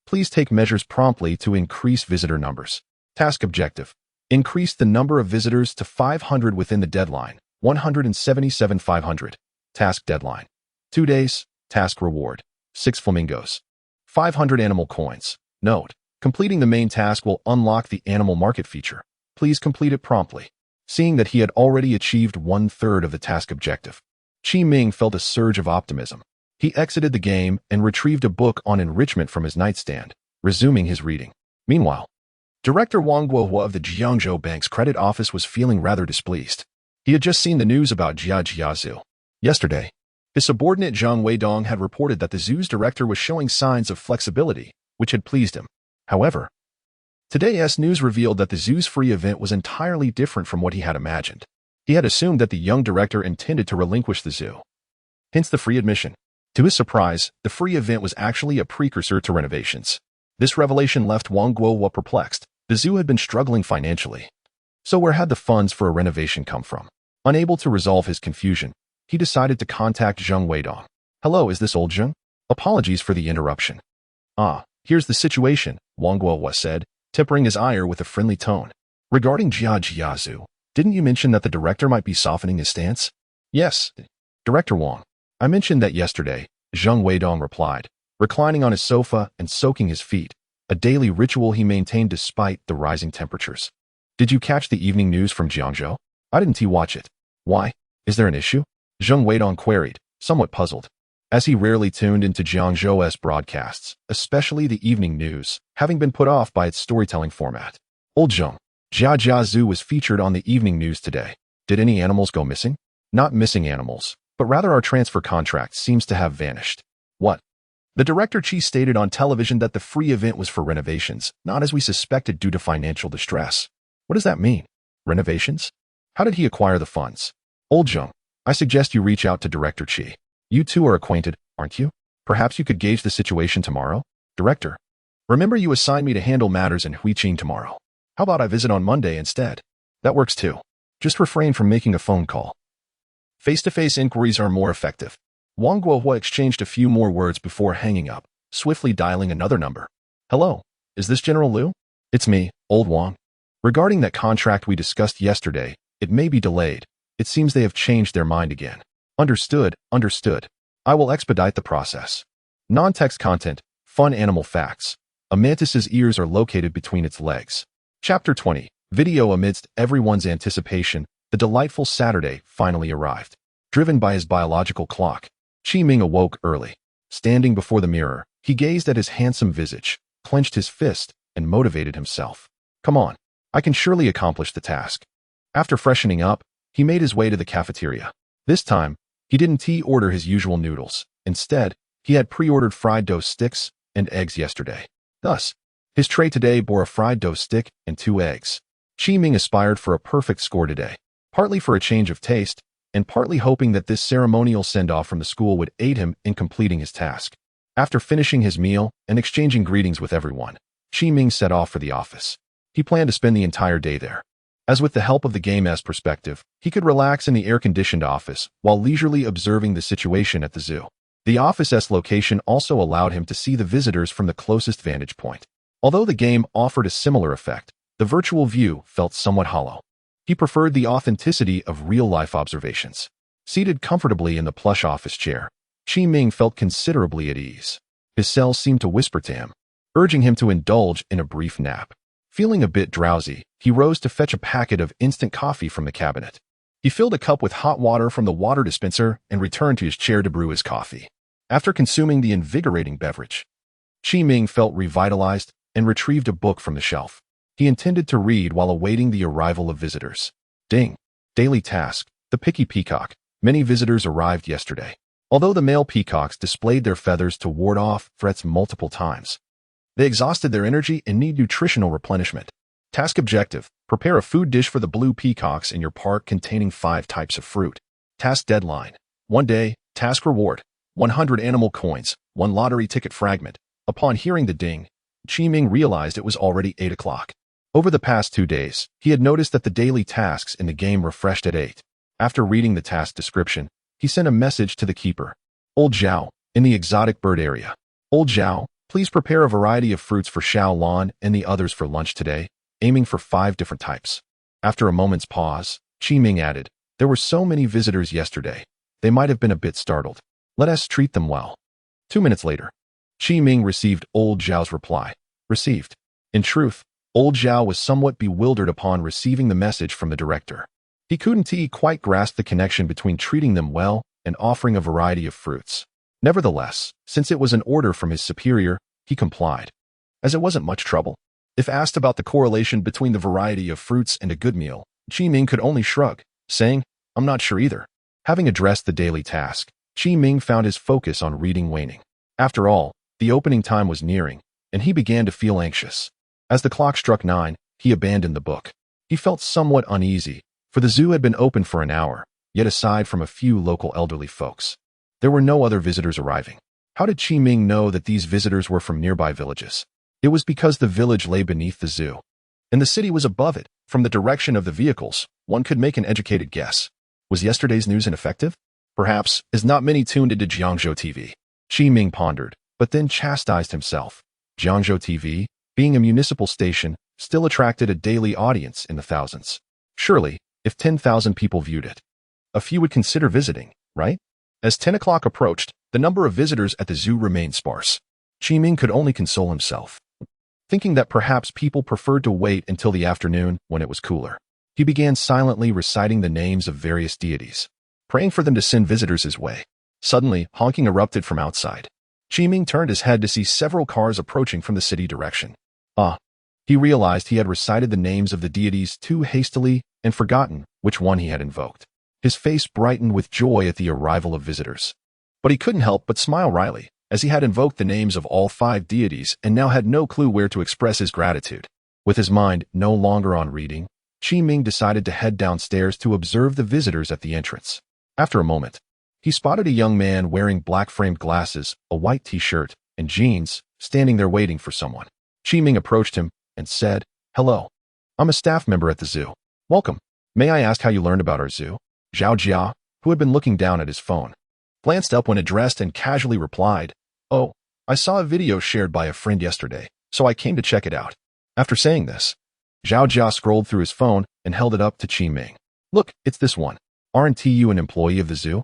Please take measures promptly to increase visitor numbers. Task objective: increase the number of visitors to 500 within the deadline, 177,500. Task deadline: 2 days. Task reward: 6 flamingos. 500 animal coins. Note: completing the main task will unlock the animal market feature. Please complete it promptly. Seeing that he had already achieved 1/3 of the task objective, Qiming felt a surge of optimism. He exited the game and retrieved a book on enrichment from his nightstand, resuming his reading. Meanwhile, Director Wang Guohua of the Jiangzhou Bank's credit office was feeling rather displeased. He had just seen the news about Jia Zoo. Yesterday, his subordinate Zhang Weidong had reported that the zoo's director was showing signs of flexibility, which had pleased him. However, today's news revealed that the zoo's free event was entirely different from what he had imagined. He had assumed that the young director intended to relinquish the zoo, hence the free admission. To his surprise, the free event was actually a precursor to renovations. This revelation left Wang Guohua perplexed. The zoo had been struggling financially. So where had the funds for a renovation come from? Unable to resolve his confusion, he decided to contact Zhang Weidong. Hello, is this old Zhang? Apologies for the interruption. Ah, here's the situation, Wang Guohua said, tempering his ire with a friendly tone. Regarding Jiajiazu, didn't you mention that the director might be softening his stance? Yes, Director Wang. I mentioned that yesterday, Zheng Weidong replied, reclining on his sofa and soaking his feet, a daily ritual he maintained despite the rising temperatures. Did you catch the evening news from Jiangzhou? I didn't watch it. Why? Is there an issue? Zheng Weidong queried, somewhat puzzled, as he rarely tuned into Jiangzhou's broadcasts, especially the evening news, having been put off by its storytelling format. Old Zheng, Jiajiazu was featured on the evening news today. Did any animals go missing? Not missing animals, but rather our transfer contract seems to have vanished. What? The director Qi stated on television that the free event was for renovations, not as we suspected due to financial distress. What does that mean? Renovations? How did he acquire the funds? Old Zheng, I suggest you reach out to Director Qi. You two are acquainted, aren't you? Perhaps you could gauge the situation tomorrow? Director, remember you assigned me to handle matters in Huiqing tomorrow. How about I visit on Monday instead? That works too. Just refrain from making a phone call. Face-to-face inquiries are more effective. Wang Guohua exchanged a few more words before hanging up, swiftly dialing another number. Hello, is this General Liu? It's me, Old Wang. Regarding that contract we discussed yesterday, it may be delayed. It seems they have changed their mind again. Understood, understood. I will expedite the process. Non-text content, fun animal facts. A mantis's ears are located between its legs. Chapter 20. Video. Amidst everyone's anticipation, the delightful Saturday finally arrived. Driven by his biological clock, Qi Ming awoke early. Standing before the mirror, he gazed at his handsome visage, clenched his fist, and motivated himself. Come on, I can surely accomplish the task. After freshening up, he made his way to the cafeteria. This time, he didn't order his usual noodles. Instead, he had pre-ordered fried dough sticks and eggs yesterday. Thus, his tray today bore a fried dough stick and 2 eggs. Qi Ming aspired for a perfect score today, partly for a change of taste, and partly hoping that this ceremonial send-off from the school would aid him in completing his task. After finishing his meal and exchanging greetings with everyone, Qi Ming set off for the office. He planned to spend the entire day there. As with the help of the game's perspective, he could relax in the air-conditioned office while leisurely observing the situation at the zoo. The office's location also allowed him to see the visitors from the closest vantage point. Although the game offered a similar effect, the virtual view felt somewhat hollow. He preferred the authenticity of real-life observations. Seated comfortably in the plush office chair, Qi Ming felt considerably at ease. His cells seemed to whisper to him, urging him to indulge in a brief nap. Feeling a bit drowsy, he rose to fetch a packet of instant coffee from the cabinet. He filled a cup with hot water from the water dispenser and returned to his chair to brew his coffee. After consuming the invigorating beverage, Qi Ming felt revitalized and retrieved a book from the shelf. He intended to read while awaiting the arrival of visitors. Ding. Daily task. The picky peacock. Many visitors arrived yesterday. Although the male peacocks displayed their feathers to ward off threats multiple times, they exhausted their energy and need nutritional replenishment. Task objective. Prepare a food dish for the blue peacocks in your park containing 5 types of fruit. Task deadline. 1 day. Task reward. 100 animal coins. 1 lottery ticket fragment. Upon hearing the ding, Qi Ming realized it was already 8 o'clock. Over the past 2 days, he had noticed that the daily tasks in the game refreshed at 8. After reading the task description, he sent a message to the keeper. Old Zhao, in the exotic bird area. Old Zhao, please prepare a variety of fruits for Xiao Lan and the others for lunch today, aiming for 5 different types. After a moment's pause, Qi Ming added, there were so many visitors yesterday, they might have been a bit startled. Let us treat them well. 2 minutes later, Qi Ming received Old Zhao's reply. Received. In truth, Old Zhao was somewhat bewildered upon receiving the message from the director. He couldn't quite grasp the connection between treating them well and offering a variety of fruits. Nevertheless, since it was an order from his superior, he complied, as it wasn't much trouble. If asked about the correlation between the variety of fruits and a good meal, Qi Ming could only shrug, saying, I'm not sure either. Having addressed the daily task, Qi Ming found his focus on reading waning. After all, the opening time was nearing, and he began to feel anxious. As the clock struck 9, he abandoned the book. He felt somewhat uneasy, for the zoo had been open for an hour, yet aside from a few local elderly folks, there were no other visitors arriving. How did Qi Ming know that these visitors were from nearby villages? It was because the village lay beneath the zoo, and the city was above it. From the direction of the vehicles, one could make an educated guess. Was yesterday's news ineffective? Perhaps, as not many tuned into Jiangzhou TV. Qi Ming pondered, but then chastised himself. Jiangzhou TV, being a municipal station, still attracted a daily audience in the thousands. Surely, if 10,000 people viewed it, a few would consider visiting, right? As 10 o'clock approached, the number of visitors at the zoo remained sparse. Qi Ming could only console himself, thinking that perhaps people preferred to wait until the afternoon when it was cooler. He began silently reciting the names of various deities, praying for them to send visitors his way. Suddenly, honking erupted from outside. Qi Ming turned his head to see several cars approaching from the city direction. He realized he had recited the names of the deities too hastily and forgotten which one he had invoked. His face brightened with joy at the arrival of visitors. But he couldn't help but smile wryly, as he had invoked the names of all 5 deities and now had no clue where to express his gratitude. With his mind no longer on reading, Qi Ming decided to head downstairs to observe the visitors at the entrance. After a moment, he spotted a young man wearing black-framed glasses, a white t-shirt, and jeans, standing there waiting for someone. Qi Ming approached him and said, "Hello. I'm a staff member at the zoo. Welcome. May I ask how you learned about our zoo?" Zhao Jia, who had been looking down at his phone, glanced up when addressed and casually replied, "Oh, I saw a video shared by a friend yesterday, so I came to check it out." After saying this, Zhao Jia scrolled through his phone and held it up to Qi Ming. "Look, it's this one. Aren't you an employee of the zoo?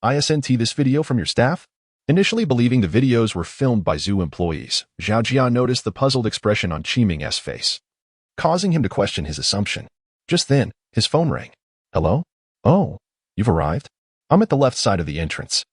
I sent this video from your staff?" Initially believing the videos were filmed by zoo employees, Zhao Jia noticed the puzzled expression on Qi Ming's face, causing him to question his assumption. Just then, his phone rang. "Hello? Oh, you've arrived? I'm at the left side of the entrance.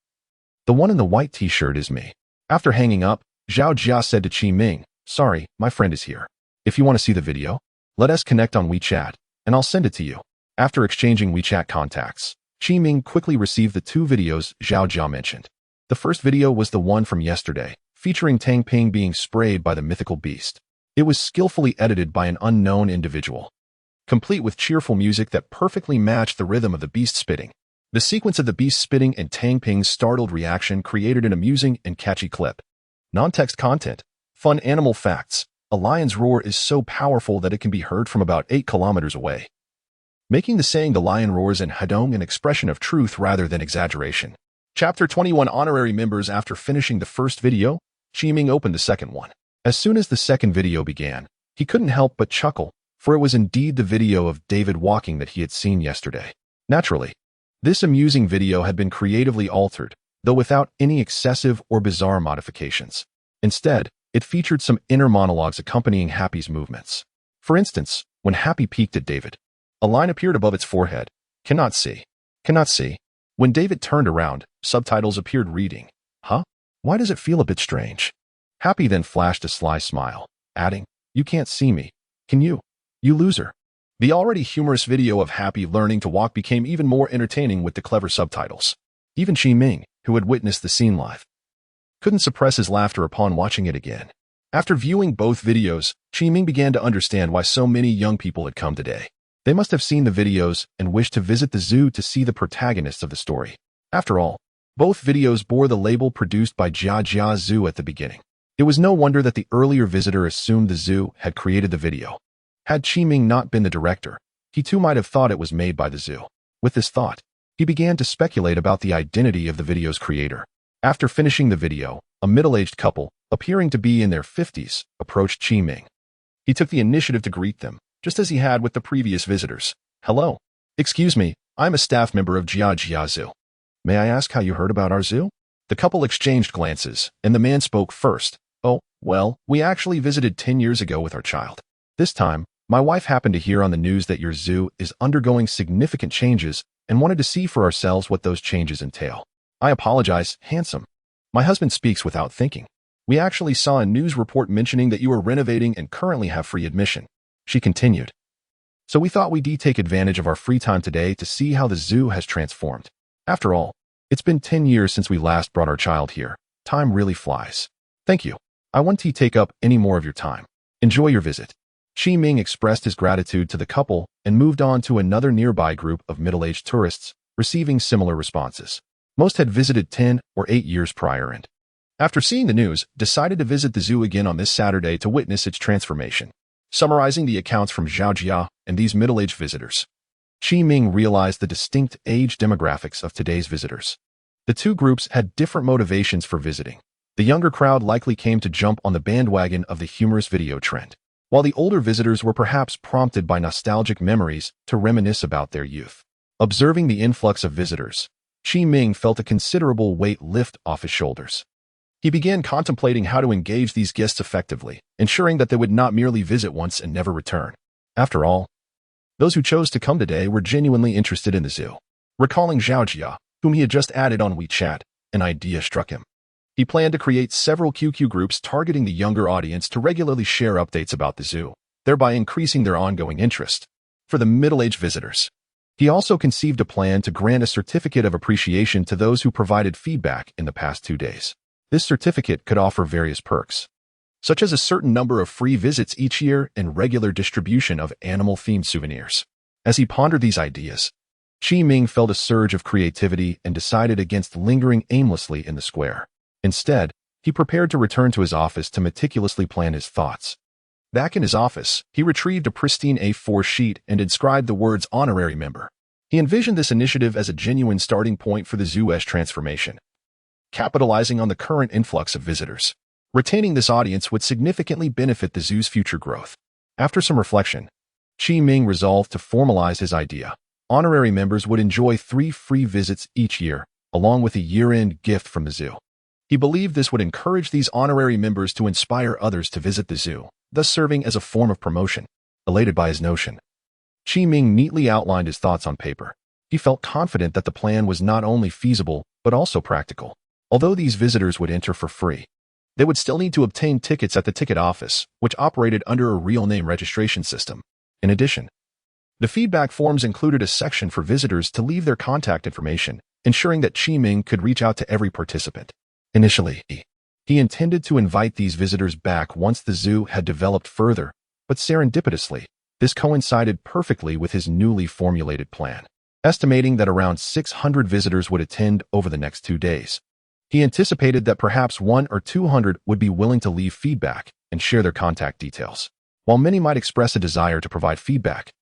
The one in the white t-shirt is me." After hanging up, Zhao Jia said to Qi Ming, "Sorry, my friend is here. If you want to see the video, let us connect on WeChat, and I'll send it to you." After exchanging WeChat contacts, Qi Ming quickly received the 2 videos Zhao Jia mentioned. The first video was the one from yesterday, featuring Tang Ping being sprayed by the mythical beast. It was skillfully edited by an unknown individual, complete with cheerful music that perfectly matched the rhythm of the beast spitting. The sequence of the beast spitting and Tang Ping's startled reaction created an amusing and catchy clip. Non-text content. Fun animal facts. A lion's roar is so powerful that it can be heard from about 8 kilometers away, making the saying "the lion roars" in Hadong an expression of truth rather than exaggeration. Chapter 21 Honorary Members. After finishing the first video, Qi Ming opened the second one. As soon as the second video began, he couldn't help but chuckle, for it was indeed the video of David walking that he had seen yesterday. Naturally, this amusing video had been creatively altered, though without any excessive or bizarre modifications. Instead, it featured some inner monologues accompanying Happy's movements. For instance, when Happy peeked at David, a line appeared above its forehead. "Cannot see. Cannot see." When David turned around, subtitles appeared reading, "Huh? Why does it feel a bit strange?" Happy then flashed a sly smile, adding, "You can't see me. Can you? You loser." The already humorous video of Happy learning to walk became even more entertaining with the clever subtitles. Even Qi Ming, who had witnessed the scene live, couldn't suppress his laughter upon watching it again. After viewing both videos, Qi Ming began to understand why so many young people had come today. They must have seen the videos and wished to visit the zoo to see the protagonists of the story. After all, both videos bore the label produced by Jia Zoo at the beginning. It was no wonder that the earlier visitor assumed the zoo had created the video. Had Qi Ming not been the director, he too might have thought it was made by the zoo. With this thought, he began to speculate about the identity of the video's creator. After finishing the video, a middle-aged couple, appearing to be in their 50s, approached Qi Ming. He took the initiative to greet them, just as he had with the previous visitors. "Hello. Excuse me, I'm a staff member of Jia Zoo. May I ask how you heard about our zoo?" The couple exchanged glances, and the man spoke first. "Oh, well, we actually visited 10 years ago with our child. This time, my wife happened to hear on the news that your zoo is undergoing significant changes and wanted to see for ourselves what those changes entail." "I apologize, handsome. My husband speaks without thinking. We actually saw a news report mentioning that you are renovating and currently have free admission," she continued. "So we thought we'd take advantage of our free time today to see how the zoo has transformed. After all, it's been 10 years since we last brought our child here. Time really flies." "Thank you. I won't take up any more of your time. Enjoy your visit." Qi Ming expressed his gratitude to the couple and moved on to another nearby group of middle-aged tourists, receiving similar responses. Most had visited 10 or 8 years prior and, after seeing the news, decided to visit the zoo again on this Saturday to witness its transformation. Summarizing the accounts from Zhao Jia and these middle-aged visitors, Qi Ming realized the distinct age demographics of today's visitors. The two groups had different motivations for visiting. The younger crowd likely came to jump on the bandwagon of the humorous video trend, while the older visitors were perhaps prompted by nostalgic memories to reminisce about their youth. Observing the influx of visitors, Qi Ming felt a considerable weight lift off his shoulders. He began contemplating how to engage these guests effectively, ensuring that they would not merely visit once and never return. After all, those who chose to come today were genuinely interested in the zoo. Recalling Zhao Jia, whom he had just added on WeChat, an idea struck him. He planned to create several QQ groups targeting the younger audience to regularly share updates about the zoo, thereby increasing their ongoing interest. For the middle-aged visitors, he also conceived a plan to grant a certificate of appreciation to those who provided feedback in the past 2 days. This certificate could offer various perks, such as a certain number of free visits each year and regular distribution of animal-themed souvenirs. As he pondered these ideas, Qi Ming felt a surge of creativity and decided against lingering aimlessly in the square. Instead, he prepared to return to his office to meticulously plan his thoughts. Back in his office, he retrieved a pristine A4 sheet and inscribed the words honorary member. He envisioned this initiative as a genuine starting point for the zoo's transformation, capitalizing on the current influx of visitors. Retaining this audience would significantly benefit the zoo's future growth. After some reflection, Qi Ming resolved to formalize his idea. Honorary members would enjoy 3 free visits each year, along with a year-end gift from the zoo. He believed this would encourage these honorary members to inspire others to visit the zoo, thus serving as a form of promotion. Elated by his notion, Qi Ming neatly outlined his thoughts on paper. He felt confident that the plan was not only feasible, but also practical. Although these visitors would enter for free, they would still need to obtain tickets at the ticket office, which operated under a real name registration system. In addition, the feedback forms included a section for visitors to leave their contact information, ensuring that Qi Ming could reach out to every participant. Initially, he intended to invite these visitors back once the zoo had developed further, but serendipitously, this coincided perfectly with his newly formulated plan. Estimating that around 600 visitors would attend over the next 2 days, he anticipated that perhaps 100 or 200 would be willing to leave feedback and share their contact details. While many might express a desire to provide feedback,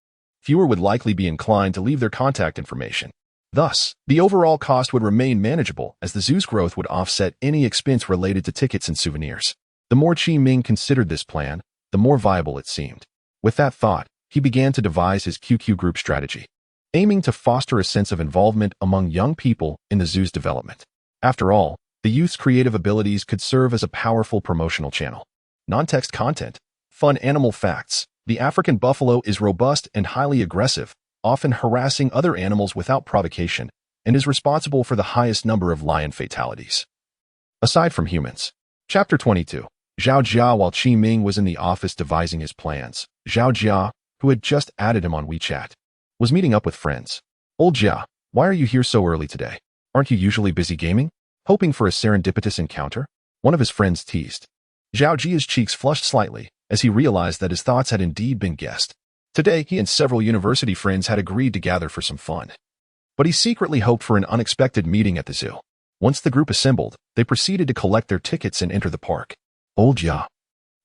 fewer would likely be inclined to leave their contact information. Thus, the overall cost would remain manageable as the zoo's growth would offset any expense related to tickets and souvenirs. The more Qi Ming considered this plan, the more viable it seemed. With that thought, he began to devise his QQ group strategy, aiming to foster a sense of involvement among young people in the zoo's development. After all, the youth's creative abilities could serve as a powerful promotional channel. Non-text content, fun animal facts. The African buffalo is robust and highly aggressive, often harassing other animals without provocation, and is responsible for the highest number of lion fatalities. Aside from humans. Chapter 22. Zhao Jia. While Qi Ming was in the office devising his plans, Zhao Jia, who had just added him on WeChat, was meeting up with friends. Old Jia, why are you here so early today? Aren't you usually busy gaming? Hoping for a serendipitous encounter? One of his friends teased. Zhao Jia's cheeks flushed slightly as he realized that his thoughts had indeed been guessed. Today, he and several university friends had agreed to gather for some fun. But he secretly hoped for an unexpected meeting at the zoo. Once the group assembled, they proceeded to collect their tickets and enter the park. Old Jia,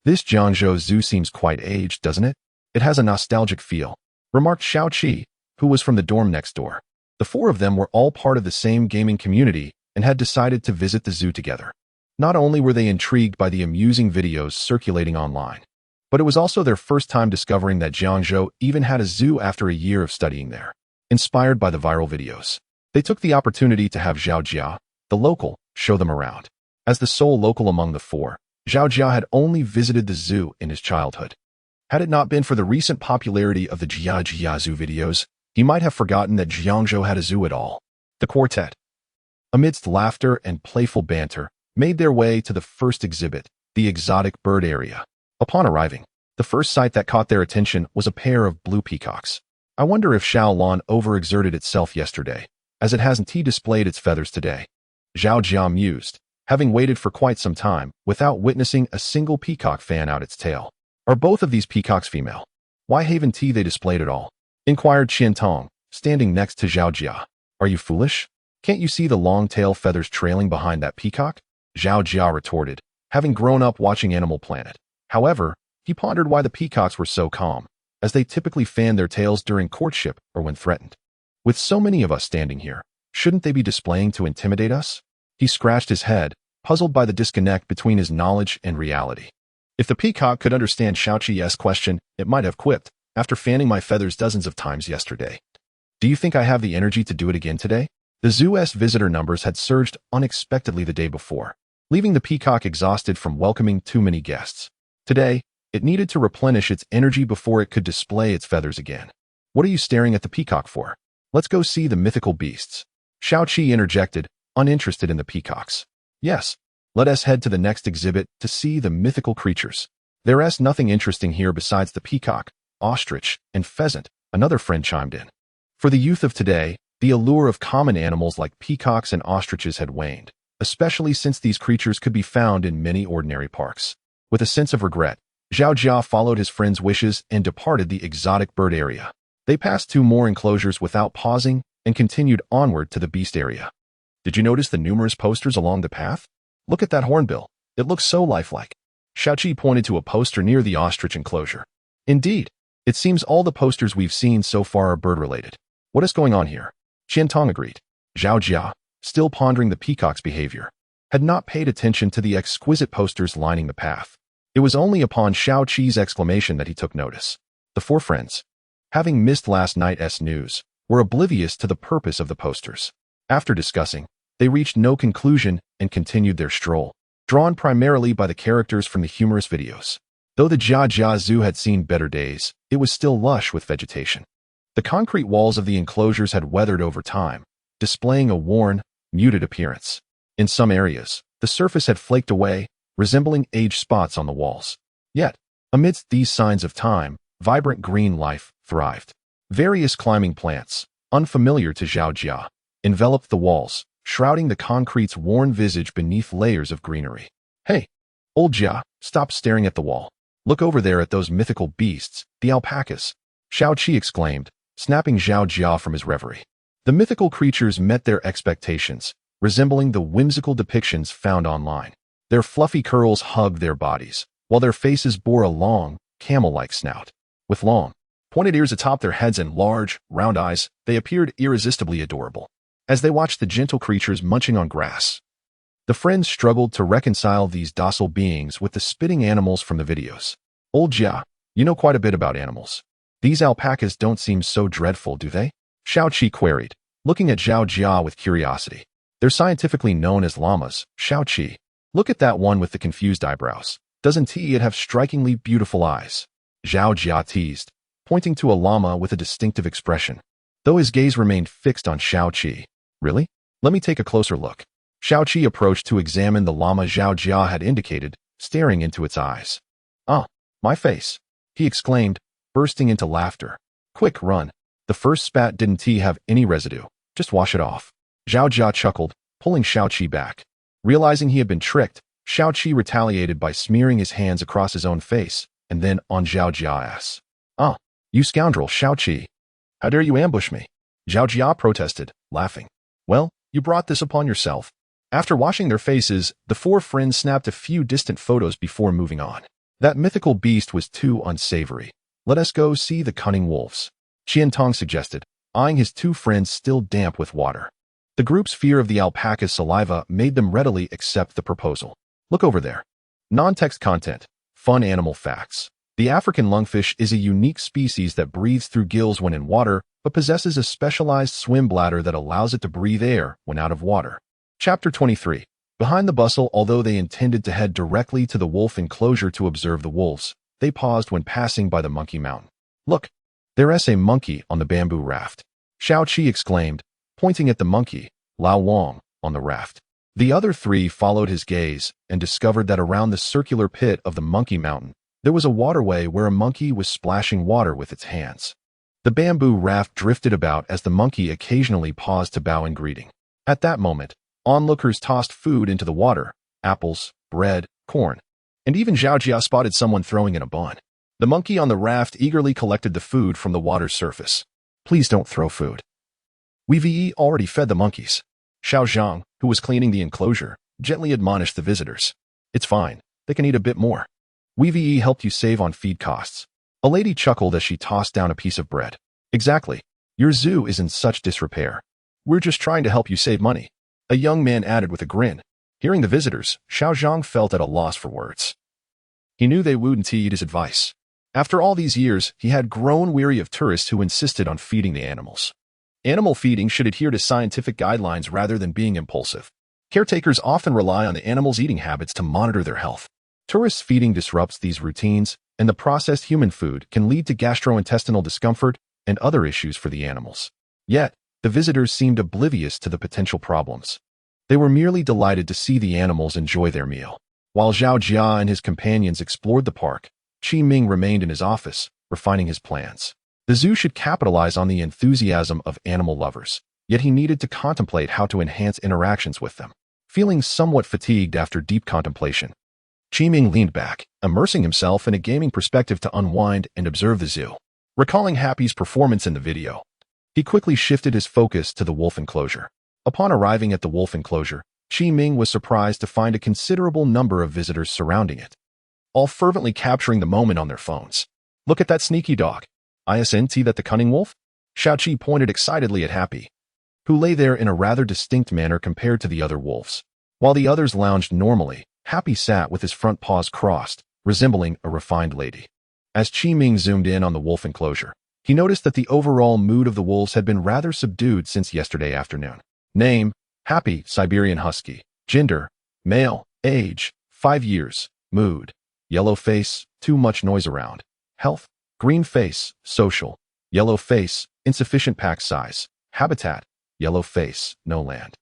this Jiangzhou Zoo seems quite aged, doesn't it? It has a nostalgic feel, remarked Xiao Qi, who was from the dorm next door. The 4 of them were all part of the same gaming community and had decided to visit the zoo together. Not only were they intrigued by the amusing videos circulating online, but it was also their first time discovering that Jiangzhou even had a zoo after a year of studying there. Inspired by the viral videos, they took the opportunity to have Zhao Jia, the local, show them around. As the sole local among the 4, Zhao Jia had only visited the zoo in his childhood. Had it not been for the recent popularity of the Jia Zoo videos, he might have forgotten that Jiangzhou had a zoo at all. The quartet, amidst laughter and playful banter, made their way to the first exhibit, the exotic bird area. Upon arriving, the first sight that caught their attention was a pair of blue peacocks. I wonder if Shaolin overexerted itself yesterday, as it hasn't displayed its feathers today. Zhao Jia mused, having waited for quite some time without witnessing a single peacock fan out its tail. Are both of these peacocks female? Why haven't they displayed at all? Inquired Qiantong, standing next to Zhao Jia. Are you foolish? Can't you see the long tail feathers trailing behind that peacock? Zhao Jia retorted, having grown up watching Animal Planet. However, he pondered why the peacocks were so calm, as they typically fan their tails during courtship or when threatened. With so many of us standing here, Shouldn't they be displaying to intimidate us? He scratched his head, puzzled by the disconnect between his knowledge and reality. If the peacock could understand Xiaoqi's question, it might have quipped, after fanning my feathers dozens of times yesterday. Do you think I have the energy to do it again today? The zoo's visitor numbers had surged unexpectedly the day before, leaving the peacock exhausted from welcoming too many guests. Today, it needed to replenish its energy before it could display its feathers again. What are you staring at the peacock for? Let's go see the mythical beasts. Xiaoqi interjected, uninterested in the peacocks. Yes, let us head to the next exhibit to see the mythical creatures. There's nothing interesting here besides the peacock, ostrich, and pheasant, another friend chimed in. For the youth of today, the allure of common animals like peacocks and ostriches had waned, especially since these creatures could be found in many ordinary parks. With a sense of regret, Zhao Jia followed his friend's wishes and departed the exotic bird area. They passed 2 more enclosures without pausing and continued onward to the beast area. Did you notice the numerous posters along the path? Look at that hornbill. It looks so lifelike. Xiaoqi pointed to a poster near the ostrich enclosure. Indeed, it seems all the posters we've seen so far are bird-related. What is going on here? Qiantong agreed. Zhao Jia, still pondering the peacock's behavior, had not paid attention to the exquisite posters lining the path. It was only upon Xiaoqi's exclamation that he took notice. The 4 friends, having missed last night's news, were oblivious to the purpose of the posters. After discussing, they reached no conclusion and continued their stroll, drawn primarily by the characters from the humorous videos. Though the Jia Zoo had seen better days, it was still lush with vegetation. The concrete walls of the enclosures had weathered over time, displaying a worn, muted appearance. In some areas, the surface had flaked away, resembling aged spots on the walls. Yet, amidst these signs of time, vibrant green life thrived. Various climbing plants, unfamiliar to Zhao Jia, enveloped the walls, shrouding the concrete's worn visage beneath layers of greenery. Hey, old Jia, stop staring at the wall. Look over there at those mythical beasts, the alpacas. Xiaoqi exclaimed, snapping Zhao Jia from his reverie. The mythical creatures met their expectations, resembling the whimsical depictions found online. Their fluffy curls hugged their bodies, while their faces bore a long, camel-like snout. With long, pointed ears atop their heads and large, round eyes, they appeared irresistibly adorable. As they watched the gentle creatures munching on grass, the friends struggled to reconcile these docile beings with the spitting animals from the videos. Old Jia, you know quite a bit about animals. These alpacas don't seem so dreadful, do they? Xiaoqi queried, looking at Zhao Jia with curiosity. They're scientifically known as llamas, Xiaoqi. Look at that one with the confused eyebrows. Doesn't it have strikingly beautiful eyes? Zhao Jia teased, pointing to a llama with a distinctive expression, though his gaze remained fixed on Xiaoqi. Really? Let me take a closer look. Xiaoqi approached to examine the llama Zhao Jia had indicated, staring into its eyes. Ah, my face, he exclaimed, bursting into laughter. Quick, run. The first spat didn't have any residue. Just wash it off. Zhao Jia chuckled, pulling Xiaoqi back. Realizing he had been tricked, Xiaoqi retaliated by smearing his hands across his own face, and then on Zhao Jia's. Ah, you scoundrel, Xiaoqi. How dare you ambush me? Zhao Jia protested, laughing. Well, you brought this upon yourself. After washing their faces, the 4 friends snapped a few distant photos before moving on. That mythical beast was too unsavory. Let us go see the cunning wolves, Qiantong suggested, eyeing his 2 friends still damp with water. The group's fear of the alpaca's saliva made them readily accept the proposal. Look over there. Non-text content. Fun animal facts. The African lungfish is a unique species that breathes through gills when in water, but possesses a specialized swim bladder that allows it to breathe air when out of water. Chapter 23. Behind the bustle, although they intended to head directly to the wolf enclosure to observe the wolves, they paused when passing by the monkey mountain. Look, there's a monkey on the bamboo raft. Xiaoqi exclaimed, pointing at the monkey, Lao Wang, on the raft. The other 3 followed his gaze and discovered that around the circular pit of the monkey mountain, there was a waterway where a monkey was splashing water with its hands. The bamboo raft drifted about as the monkey occasionally paused to bow in greeting. At that moment, onlookers tossed food into the water, apples, bread, corn, and even Zhao Jia spotted someone throwing in a bun. The monkey on the raft eagerly collected the food from the water's surface. Please don't throw food. We've already fed the monkeys. Xiao Zhang, who was cleaning the enclosure, gently admonished the visitors. It's fine, they can eat a bit more. We've helped you save on feed costs. A lady chuckled as she tossed down a piece of bread. Exactly. Your zoo is in such disrepair. We're just trying to help you save money, a young man added with a grin. Hearing the visitors, Xiao Zhang felt at a loss for words. He knew they wouldn't heed his advice. After all these years, he had grown weary of tourists who insisted on feeding the animals. Animal feeding should adhere to scientific guidelines rather than being impulsive. Caretakers often rely on the animals' eating habits to monitor their health. Tourists' feeding disrupts these routines, and the processed human food can lead to gastrointestinal discomfort and other issues for the animals. Yet, the visitors seemed oblivious to the potential problems. They were merely delighted to see the animals enjoy their meal. While Zhao Jia and his companions explored the park, Qi Ming remained in his office, refining his plans. The zoo should capitalize on the enthusiasm of animal lovers, yet he needed to contemplate how to enhance interactions with them. Feeling somewhat fatigued after deep contemplation, Qi Ming leaned back, immersing himself in a gaming perspective to unwind and observe the zoo. Recalling Happy's performance in the video, he quickly shifted his focus to the wolf enclosure. Upon arriving at the wolf enclosure, Qi Ming was surprised to find a considerable number of visitors surrounding it, all fervently capturing the moment on their phones. Look at that sneaky dog. Isn't that the cunning wolf? Xiaoqi pointed excitedly at Happy, who lay there in a rather distinct manner compared to the other wolves. While the others lounged normally, Happy sat with his front paws crossed, resembling a refined lady. As Qi Ming zoomed in on the wolf enclosure, he noticed that the overall mood of the wolves had been rather subdued since yesterday afternoon. Name: Happy, Siberian Husky. Gender: male. Age: 5 years. Mood: yellow face, too much noise around. Health: green face, social. Yellow face, insufficient pack size. Habitat: yellow face, no land.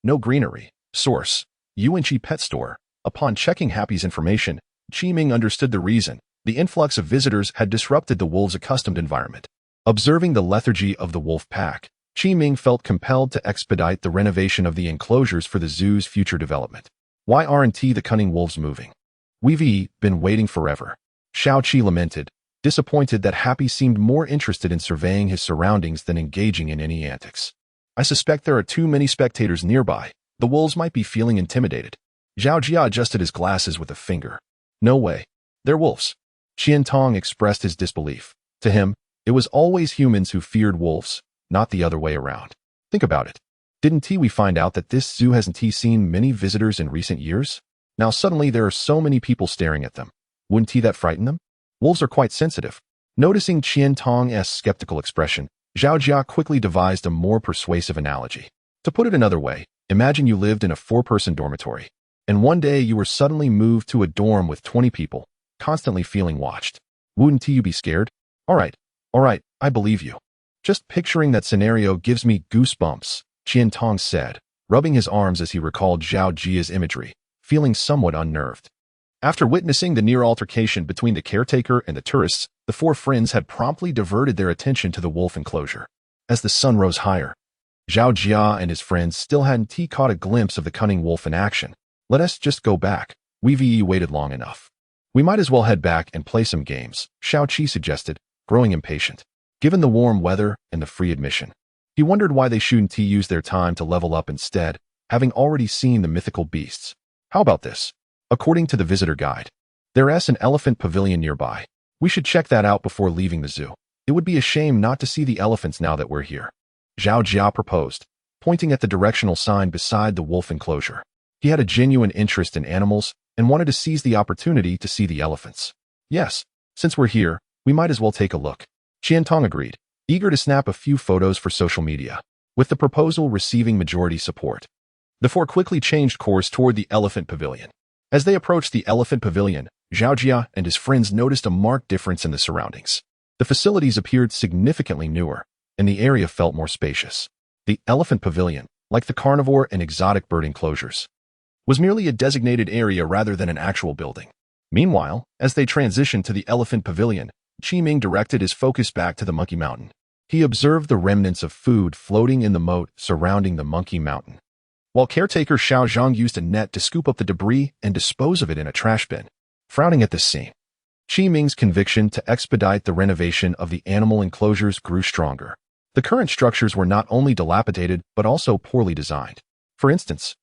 No greenery. Source: Yuanqi Pet Store. Upon checking Happy's information, Qi Ming understood the reason. The influx of visitors had disrupted the wolves' accustomed environment. Observing the lethargy of the wolf pack, Qi Ming felt compelled to expedite the renovation of the enclosures for the zoo's future development. Why aren't the cunning wolves moving? We've been waiting forever. Xiao Qi lamented, disappointed that Happy seemed more interested in surveying his surroundings than engaging in any antics. I suspect there are too many spectators nearby. The wolves might be feeling intimidated. Zhao Jia adjusted his glasses with a finger. No way. They're wolves. Qian Tong expressed his disbelief. To him, it was always humans who feared wolves, not the other way around. Think about it. Didn't we find out that this zoo hasn't seen many visitors in recent years? Now suddenly there are so many people staring at them. Wouldn't that frighten them? Wolves are quite sensitive. Noticing Qian Tong's skeptical expression, Zhao Jia quickly devised a more persuasive analogy. To put it another way, imagine you lived in a 4-person dormitory, and one day you were suddenly moved to a dorm with 20 people, constantly feeling watched. Wouldn't you be scared? All right, I believe you. Just picturing that scenario gives me goosebumps, Qian Tong said, rubbing his arms as he recalled Zhao Jia's imagery, feeling somewhat unnerved. After witnessing the near altercation between the caretaker and the tourists, the 4 friends had promptly diverted their attention to the wolf enclosure. As the sun rose higher, Zhao Jia and his friends still hadn't caught a glimpse of the cunning wolf in action. Let us just go back. We've waited long enough. We might as well head back and play some games, Xiao Qi suggested, growing impatient. Given the warm weather and the free admission, he wondered why they shouldn't use their time to level up instead, having already seen the mythical beasts. How about this? According to the visitor guide, there's an elephant pavilion nearby. We should check that out before leaving the zoo. It would be a shame not to see the elephants now that we're here. Zhao Jia proposed, pointing at the directional sign beside the wolf enclosure. He had a genuine interest in animals and wanted to seize the opportunity to see the elephants. Yes, since we're here, we might as well take a look. Qian Tong agreed, eager to snap a few photos for social media. With the proposal receiving majority support, the 4 quickly changed course toward the elephant pavilion. As they approached the elephant pavilion, Zhao Jia and his friends noticed a marked difference in the surroundings. The facilities appeared significantly newer, and the area felt more spacious. The elephant pavilion, like the carnivore and exotic bird enclosures, was merely a designated area rather than an actual building. Meanwhile, as they transitioned to the elephant pavilion, Qi Ming directed his focus back to the Monkey Mountain. He observed the remnants of food floating in the moat surrounding the Monkey Mountain, while caretaker Xiao Zhang used a net to scoop up the debris and dispose of it in a trash bin. Frowning at this scene, Qi Ming's conviction to expedite the renovation of the animal enclosures grew stronger. The current structures were not only dilapidated but also poorly designed. For instance,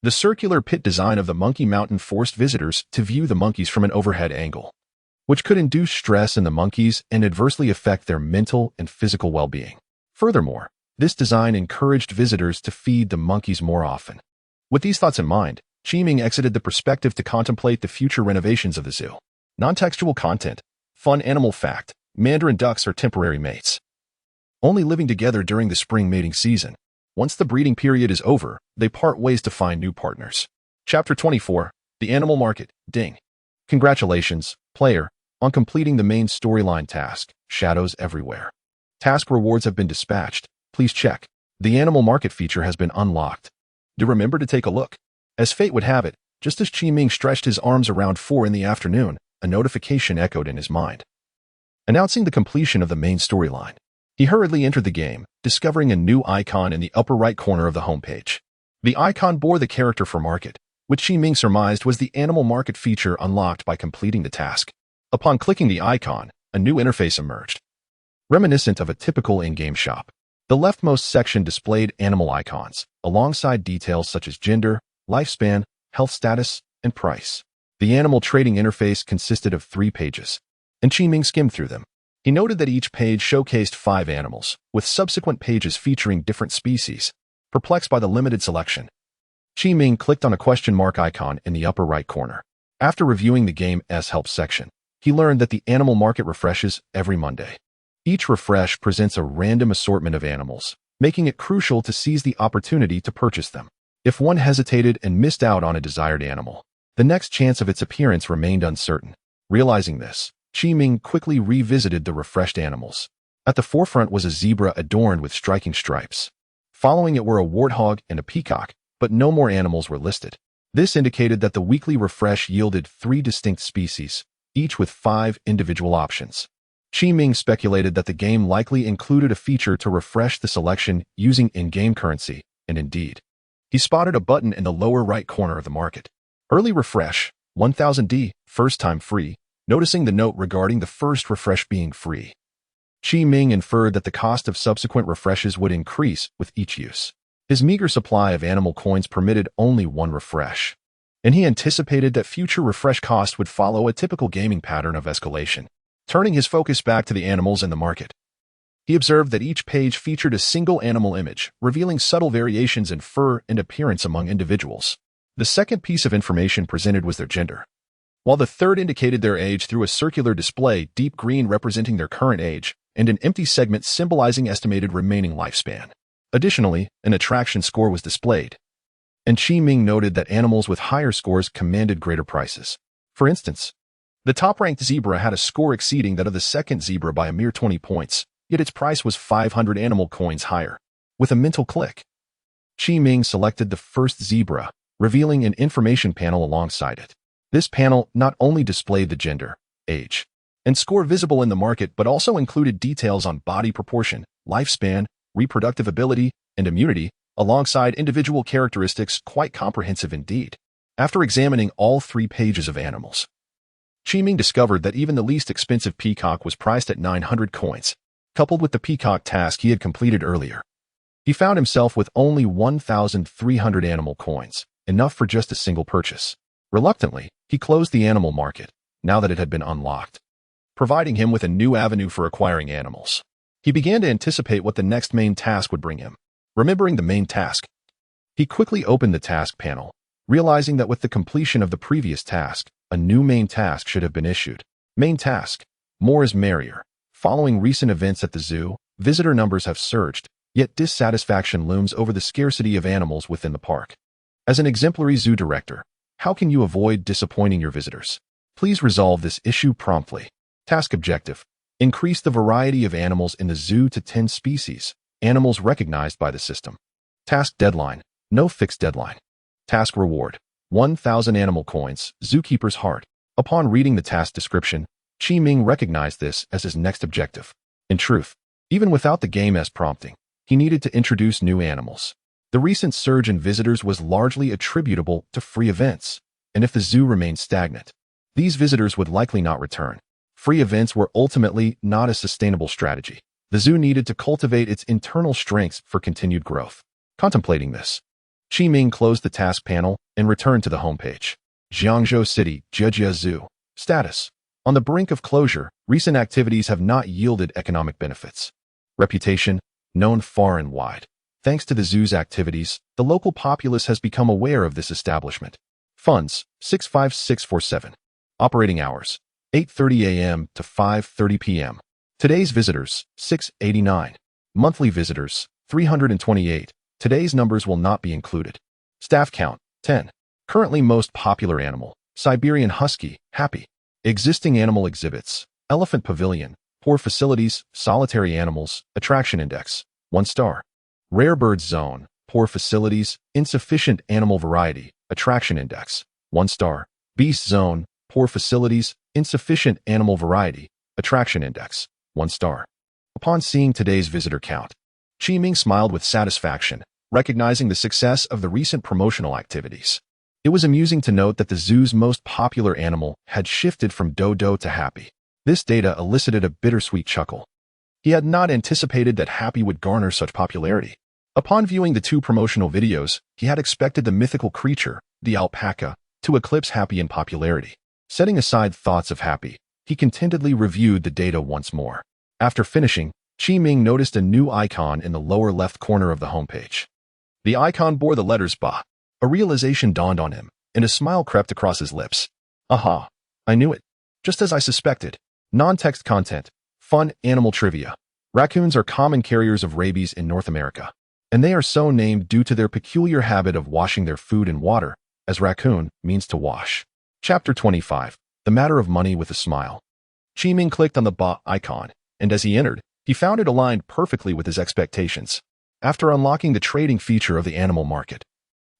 the circular pit design of the Monkey Mountain forced visitors to view the monkeys from an overhead angle, which could induce stress in the monkeys and adversely affect their mental and physical well-being. Furthermore, This design encouraged visitors to feed the monkeys more often. With these thoughts in mind, Qiming exited the perspective to contemplate the future renovations of the zoo. Non-textual content. Fun animal fact. Mandarin ducks are temporary mates, only living together during the spring mating season. Once the breeding period is over, they part ways to find new partners. Chapter 24. The Animal Market. Ding. Congratulations, player, on completing the main storyline task, Shadows Everywhere. Task rewards have been dispatched. Please check. The Animal Market feature has been unlocked. Do remember to take a look. As fate would have it, just as Qiming stretched his arms around 4 in the afternoon, a notification echoed in his mind, announcing the completion of the main storyline. He hurriedly entered the game, discovering a new icon in the upper right corner of the homepage. The icon bore the character for market, which Qiming surmised was the Animal Market feature unlocked by completing the task. Upon clicking the icon, a new interface emerged, reminiscent of a typical in-game shop. The leftmost section displayed animal icons, alongside details such as gender, lifespan, health status, and price. The animal trading interface consisted of 3 pages, and Qiming skimmed through them. He noted that each page showcased 5 animals, with subsequent pages featuring different species. Perplexed by the limited selection, Qiming clicked on a question mark icon in the upper right corner. After reviewing the game's help section, he learned that the Animal Market refreshes every Monday. Each refresh presents a random assortment of animals, making it crucial to seize the opportunity to purchase them. If one hesitated and missed out on a desired animal, the next chance of its appearance remained uncertain. Realizing this, Qiming quickly revisited the refreshed animals. At the forefront was a zebra adorned with striking stripes. Following it were a warthog and a peacock, but no more animals were listed. This indicated that the weekly refresh yielded 3 distinct species, each with 5 individual options. Qiming speculated that the game likely included a feature to refresh the selection using in-game currency, and indeed, he spotted a button in the lower right corner of the market. Early refresh, 1000D, first time free. Noticing the note regarding the first refresh being free, Qiming inferred that the cost of subsequent refreshes would increase with each use. His meager supply of animal coins permitted only 1 refresh, and he anticipated that future refresh costs would follow a typical gaming pattern of escalation. Turning his focus back to the animals in the market, he observed that each page featured a single animal image, revealing subtle variations in fur and appearance among individuals. The second piece of information presented was their gender, while the third indicated their age through a circular display, deep green representing their current age, and an empty segment symbolizing estimated remaining lifespan. Additionally, an attraction score was displayed, and Qiming noted that animals with higher scores commanded greater prices. For instance, the top-ranked zebra had a score exceeding that of the second zebra by a mere 20 points, yet its price was 500 animal coins higher. With a mental click, Qiming selected the first zebra, revealing an information panel alongside it. This panel not only displayed the gender, age, and score visible in the market but also included details on body proportion, lifespan, reproductive ability, and immunity, alongside individual characteristics quite comprehensive indeed. After examining all 3 pages of animals, Qiming discovered that even the least expensive peacock was priced at 900 coins. Coupled with the peacock task he had completed earlier, he found himself with only 1,300 animal coins, enough for just a single purchase. Reluctantly, he closed the animal market, now that it had been unlocked, providing him with a new avenue for acquiring animals. He began to anticipate what the next main task would bring him. Remembering the main task, he quickly opened the task panel, realizing that with the completion of the previous task, a new main task should have been issued. Main task: more is merrier. Following recent events at the zoo, visitor numbers have surged, yet dissatisfaction looms over the scarcity of animals within the park. As an exemplary zoo director, how can you avoid disappointing your visitors? Please resolve this issue promptly. Task objective: increase the variety of animals in the zoo to 10 species, animals recognized by the system. Task deadline: no fixed deadline. Task reward: 1,000 animal coins, zookeeper's heart. Upon reading the task description, Qiming recognized this as his next objective. In truth, even without the game's prompting, he needed to introduce new animals. The recent surge in visitors was largely attributable to free events, and if the zoo remained stagnant, these visitors would likely not return. Free events were ultimately not a sustainable strategy. The zoo needed to cultivate its internal strengths for continued growth. Contemplating this, Qiming closed the task panel and returned to the homepage. Jiangzhou City, Jejia Zoo. Status: on the brink of closure, recent activities have not yielded economic benefits. Reputation: known far and wide. Thanks to the zoo's activities, the local populace has become aware of this establishment. Funds, 65647. Operating hours, 8:30 a.m. to 5:30 p.m. Today's visitors, 689. Monthly visitors, 328. Today's numbers will not be included. Staff count, 10. Currently most popular animal, Siberian Husky, happy. Existing animal exhibits, Elephant Pavilion, poor facilities, solitary animals, attraction index, 1 star. Rare birds zone, poor facilities, insufficient animal variety, attraction index, 1 star. Beast zone, poor facilities, insufficient animal variety, attraction index, 1 star. Upon seeing today's visitor count, Chi Ming smiled with satisfaction, recognizing the success of the recent promotional activities. It was amusing to note that the zoo's most popular animal had shifted from Dodo to Happy. This data elicited a bittersweet chuckle. He had not anticipated that Happy would garner such popularity. Upon viewing the 2 promotional videos, he had expected the mythical creature, the alpaca, to eclipse Happy in popularity. Setting aside thoughts of Happy, he contentedly reviewed the data once more. After finishing, Chi Ming noticed a new icon in the lower left corner of the homepage. The icon bore the letters BA. A realization dawned on him, and a smile crept across his lips. Aha! I knew it. Just as I suspected. Non-text content. Fun animal trivia. Raccoons are common carriers of rabies in North America, and they are so named due to their peculiar habit of washing their food in water, as raccoon means to wash. Chapter 25. The Matter of Money with a Smile. Chi Ming clicked on the BA icon, and as he entered, he found it aligned perfectly with his expectations. After unlocking the trading feature of the animal market,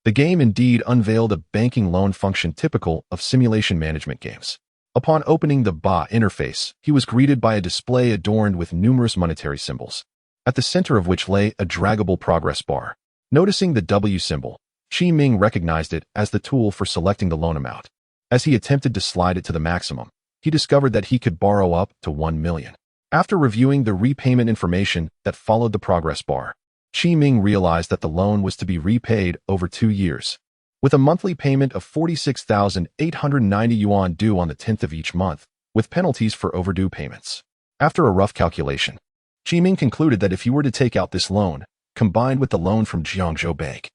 the game indeed unveiled a banking loan function typical of simulation management games. Upon opening the BA interface, he was greeted by a display adorned with numerous monetary symbols, at the center of which lay a draggable progress bar. Noticing the W symbol, Chi Ming recognized it as the tool for selecting the loan amount. As he attempted to slide it to the maximum, he discovered that he could borrow up to 1 million. After reviewing the repayment information that followed the progress bar, Chi Ming realized that the loan was to be repaid over 2 years, with a monthly payment of 46,890 yuan due on the 10th of each month, with penalties for overdue payments. After a rough calculation, Chi Ming concluded that if he were to take out this loan, combined with the loan from Jiangzhou Bank,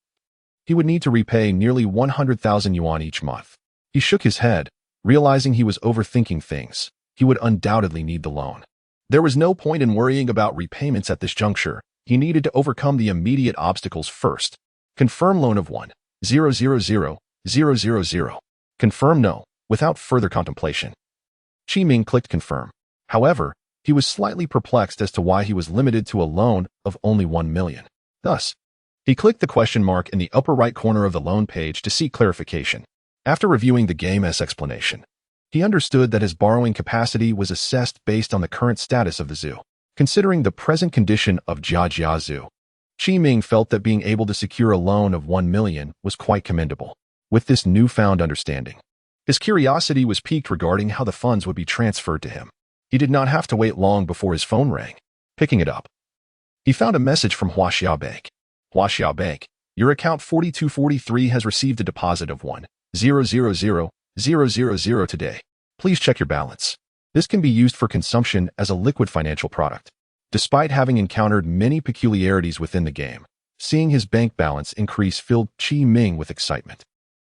he would need to repay nearly 100,000 yuan each month. He shook his head, realizing he was overthinking things. He would undoubtedly need the loan. There was no point in worrying about repayments at this juncture. He needed to overcome the immediate obstacles first. Confirm loan of 1,000,000. Confirm no, without further contemplation. Chi Ming clicked confirm. However, he was slightly perplexed as to why he was limited to a loan of only 1 million. Thus, he clicked the question mark in the upper right corner of the loan page to seek clarification. After reviewing the game's explanation, he understood that his borrowing capacity was assessed based on the current status of the zoo. Considering the present condition of Jiajia Zoo, Chi Ming felt that being able to secure a loan of 1 million was quite commendable. With this newfound understanding, his curiosity was piqued regarding how the funds would be transferred to him. He did not have to wait long before his phone rang. Picking it up, he found a message from Huaxia Bank. Huaxia Bank, your account 4243 has received a deposit of 1,000,000 today. Please check your balance. This can be used for consumption as a liquid financial product. Despite having encountered many peculiarities within the game, seeing his bank balance increase filled Chi Ming with excitement.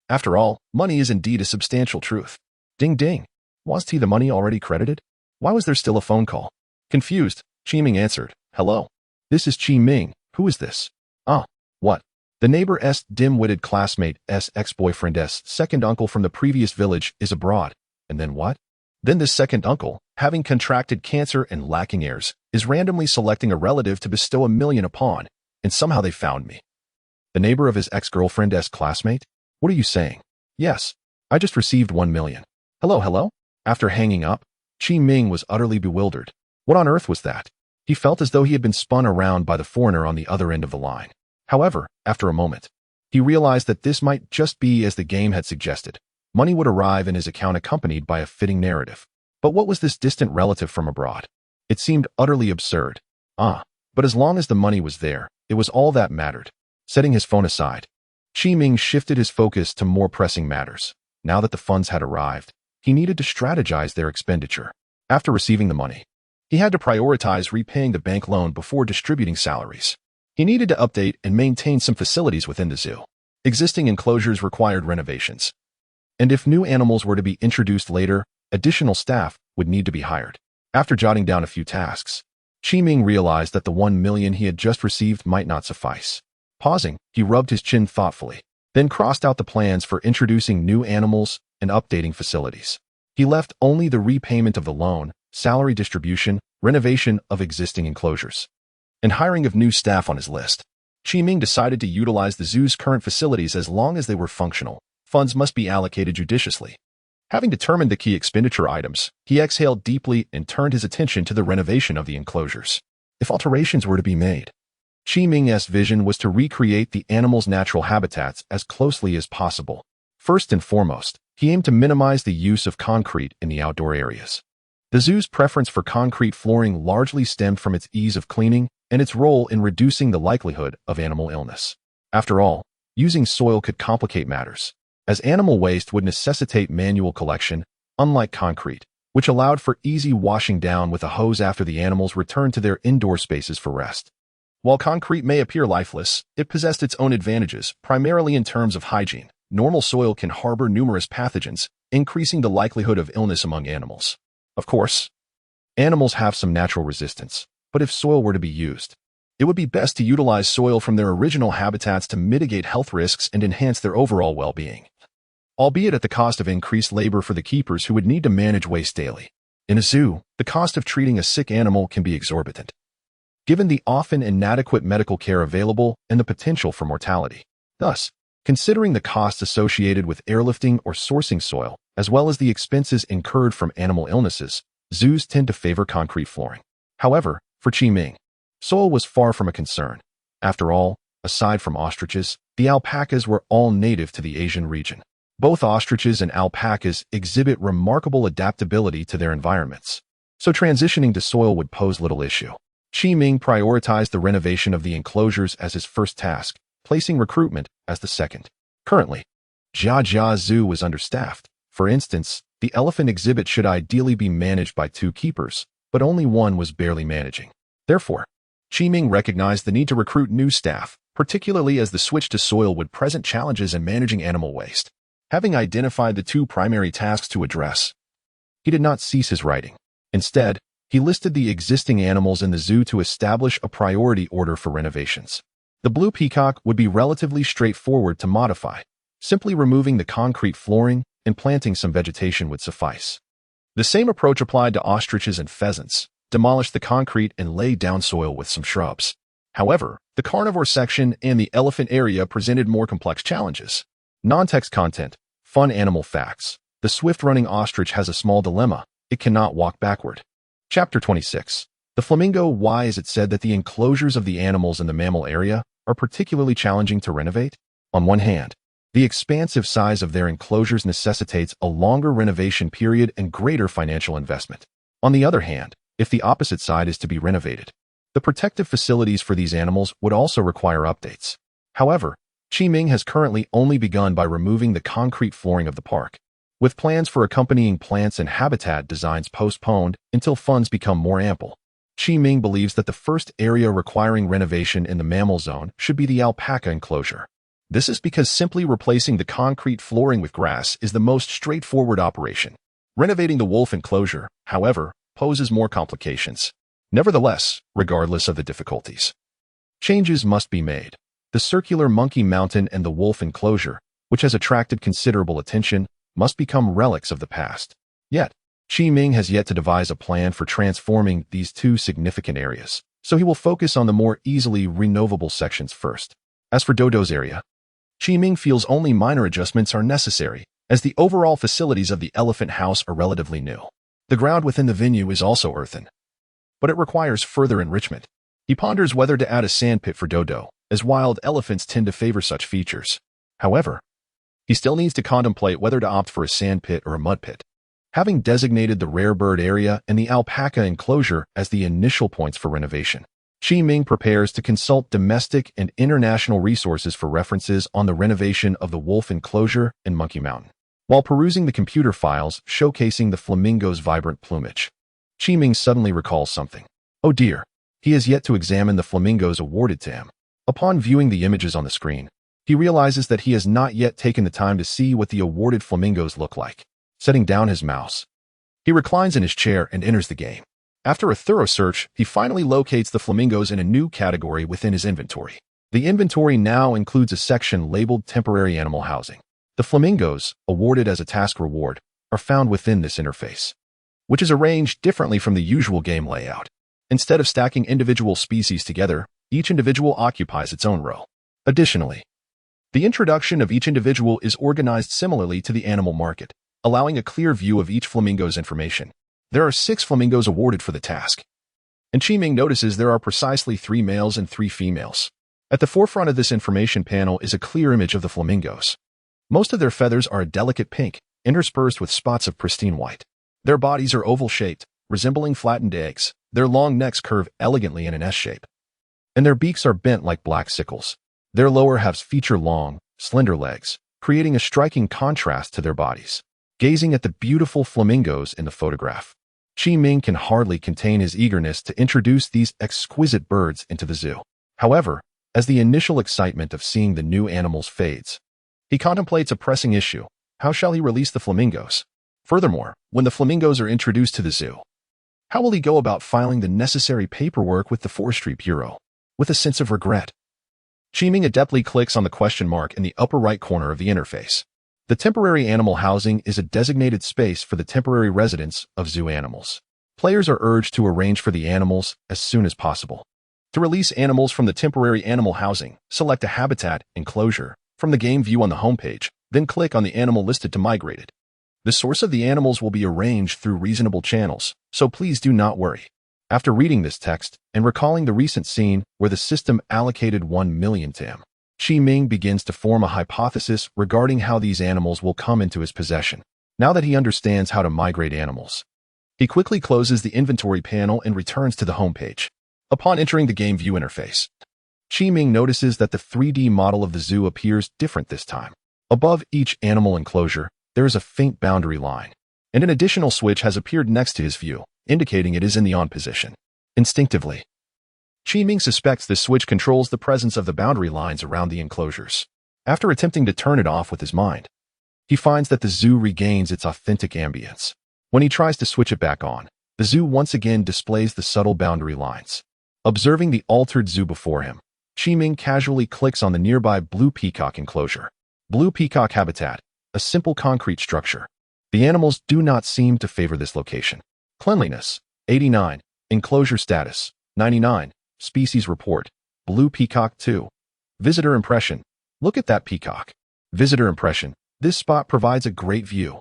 After all, money is indeed a substantial truth. Ding ding. Was the money already credited? Why was there still a phone call? Confused, Chi Ming answered, "Hello. This is Chi Ming. Who is this?" "Ah, what?" The neighbor's dim-witted classmate's ex-boyfriend's second uncle from the previous village is abroad. And then what? Then this second uncle, having contracted cancer and lacking heirs, is randomly selecting a relative to bestow 1 million upon, and somehow they found me. The neighbor of his ex-girlfriend's classmate? What are you saying? Yes, I just received 1 million. Hello? After hanging up, Chi Ming was utterly bewildered. What on earth was that? He felt as though he had been spun around by the foreigner on the other end of the line. However, after a moment, he realized that this might just be as the game had suggested. Money would arrive in his account accompanied by a fitting narrative. But what was this distant relative from abroad? It seemed utterly absurd. But as long as the money was there, it was all that mattered. Setting his phone aside, Chi Ming shifted his focus to more pressing matters. Now that the funds had arrived, he needed to strategize their expenditure. After receiving the money, He had to prioritize repaying the bank loan before distributing salaries. He needed to update and maintain some facilities within the zoo. Existing enclosures required renovations. And if new animals were to be introduced later, additional staff would need to be hired. After jotting down a few tasks, Qiming realized that the 1 million he had just received might not suffice. Pausing, he rubbed his chin thoughtfully, then crossed out the plans for introducing new animals and updating facilities. He left only the repayment of the loan, salary distribution, renovation of existing enclosures, and hiring of new staff on his list. Qiming decided to utilize the zoo's current facilities as long as they were functional. Funds must be allocated judiciously. Having determined the key expenditure items, he exhaled deeply and turned his attention to the renovation of the enclosures. If alterations were to be made, Qiming's vision was to recreate the animals' natural habitats as closely as possible. First and foremost, he aimed to minimize the use of concrete in the outdoor areas. The zoo's preference for concrete flooring largely stemmed from its ease of cleaning and its role in reducing the likelihood of animal illness. After all, using soil could complicate matters, as animal waste would necessitate manual collection, unlike concrete, which allowed for easy washing down with a hose after the animals returned to their indoor spaces for rest. While concrete may appear lifeless, it possessed its own advantages, primarily in terms of hygiene. Normal soil can harbor numerous pathogens, increasing the likelihood of illness among animals. Of course, animals have some natural resistance, but if soil were to be used, it would be best to utilize soil from their original habitats to mitigate health risks and enhance their overall well-being, albeit at the cost of increased labor for the keepers who would need to manage waste daily. In a zoo, the cost of treating a sick animal can be exorbitant, given the often inadequate medical care available and the potential for mortality. Thus, considering the costs associated with airlifting or sourcing soil, as well as the expenses incurred from animal illnesses, zoos tend to favor concrete flooring. However, for Qiming, soil was far from a concern. After all, aside from ostriches, the alpacas were all native to the Asian region. Both ostriches and alpacas exhibit remarkable adaptability to their environments, so transitioning to soil would pose little issue. Qiming prioritized the renovation of the enclosures as his first task, placing recruitment as the second. Currently, Jiajia Zoo was understaffed. For instance, the elephant exhibit should ideally be managed by 2 keepers, but only one was barely managing. Therefore, Qiming recognized the need to recruit new staff, particularly as the switch to soil would present challenges in managing animal waste. Having identified the 2 primary tasks to address, he did not cease his writing. Instead, he listed the existing animals in the zoo to establish a priority order for renovations. The blue peacock would be relatively straightforward to modify. Simply removing the concrete flooring and planting some vegetation would suffice. The same approach applied to ostriches and pheasants. Demolish the concrete and lay down soil with some shrubs. However, the carnivore section and the elephant area presented more complex challenges. Non-text content, fun animal facts. The swift-running ostrich has a small dilemma. It cannot walk backward. Chapter 26. The flamingo. Why is it said that the enclosures of the animals in the mammal area are particularly challenging to renovate? On one hand, the expansive size of their enclosures necessitates a longer renovation period and greater financial investment. On the other hand, if the opposite side is to be renovated, the protective facilities for these animals would also require updates. However, Qiming has currently only begun by removing the concrete flooring of the park, with plans for accompanying plants and habitat designs postponed until funds become more ample. Qiming believes that the first area requiring renovation in the mammal zone should be the alpaca enclosure. This is because simply replacing the concrete flooring with grass is the most straightforward operation. Renovating the wolf enclosure, however, poses more complications. Nevertheless, regardless of the difficulties, changes must be made. The circular monkey mountain and the wolf enclosure, which has attracted considerable attention, must become relics of the past. Yet, Qiming has yet to devise a plan for transforming these 2 significant areas, so he will focus on the more easily renovable sections first. As for Dodo's area, Qiming feels only minor adjustments are necessary, as the overall facilities of the elephant house are relatively new. The ground within the venue is also earthen, but it requires further enrichment. He ponders whether to add a sandpit for Dodo, as wild elephants tend to favor such features. However, he still needs to contemplate whether to opt for a sandpit or a mud pit. Having designated the rare bird area and the alpaca enclosure as the initial points for renovation, Qiming prepares to consult domestic and international resources for references on the renovation of the wolf enclosure and Monkey Mountain, while perusing the computer files showcasing the flamingo's vibrant plumage. Qiming suddenly recalls something. Oh dear. He has yet to examine the flamingos awarded to him. Upon viewing the images on the screen, he realizes that he has not yet taken the time to see what the awarded flamingos look like. Setting down his mouse, he reclines in his chair and enters the game. After a thorough search, he finally locates the flamingos in a new category within his inventory. The inventory now includes a section labeled Temporary Animal Housing. The flamingos, awarded as a task reward, are found within this interface, which is arranged differently from the usual game layout. Instead of stacking individual species together, each individual occupies its own row. Additionally, the introduction of each individual is organized similarly to the animal market, allowing a clear view of each flamingo's information. There are 6 flamingos awarded for the task, and Qiming notices there are precisely 3 males and 3 females. At the forefront of this information panel is a clear image of the flamingos. Most of their feathers are a delicate pink, interspersed with spots of pristine white. Their bodies are oval-shaped, resembling flattened eggs. Their long necks curve elegantly in an S shape, and their beaks are bent like black sickles. Their lower halves feature long, slender legs, creating a striking contrast to their bodies. Gazing at the beautiful flamingos in the photograph, Qiming can hardly contain his eagerness to introduce these exquisite birds into the zoo. However, as the initial excitement of seeing the new animals fades, he contemplates a pressing issue. How shall he release the flamingos? Furthermore, when the flamingos are introduced to the zoo, how will he go about filing the necessary paperwork with the Forestry Bureau? With a sense of regret, Qiming adeptly clicks on the question mark in the upper right corner of the interface. The temporary animal housing is a designated space for the temporary residence of zoo animals. Players are urged to arrange for the animals as soon as possible. To release animals from the temporary animal housing, select a habitat enclosure from the game view on the homepage, then click on the animal listed to migrate it. The source of the animals will be arranged through reasonable channels, so please do not worry. After reading this text and recalling the recent scene where the system allocated 1 million to him, Qiming begins to form a hypothesis regarding how these animals will come into his possession. Now that he understands how to migrate animals, he quickly closes the inventory panel and returns to the homepage. Upon entering the game view interface, Qiming notices that the 3D model of the zoo appears different this time. Above each animal enclosure, there is a faint boundary line, and an additional switch has appeared next to his view, indicating it is in the on position. Instinctively, Qiming suspects this switch controls the presence of the boundary lines around the enclosures. After attempting to turn it off with his mind, he finds that the zoo regains its authentic ambience. When he tries to switch it back on, the zoo once again displays the subtle boundary lines. Observing the altered zoo before him, Qiming casually clicks on the nearby Blue Peacock enclosure. Blue Peacock Habitat, a simple concrete structure. The animals do not seem to favor this location. Cleanliness, 89. Enclosure status, 99. Species report, Blue Peacock 2. Visitor impression, look at that peacock. Visitor impression, this spot provides a great view.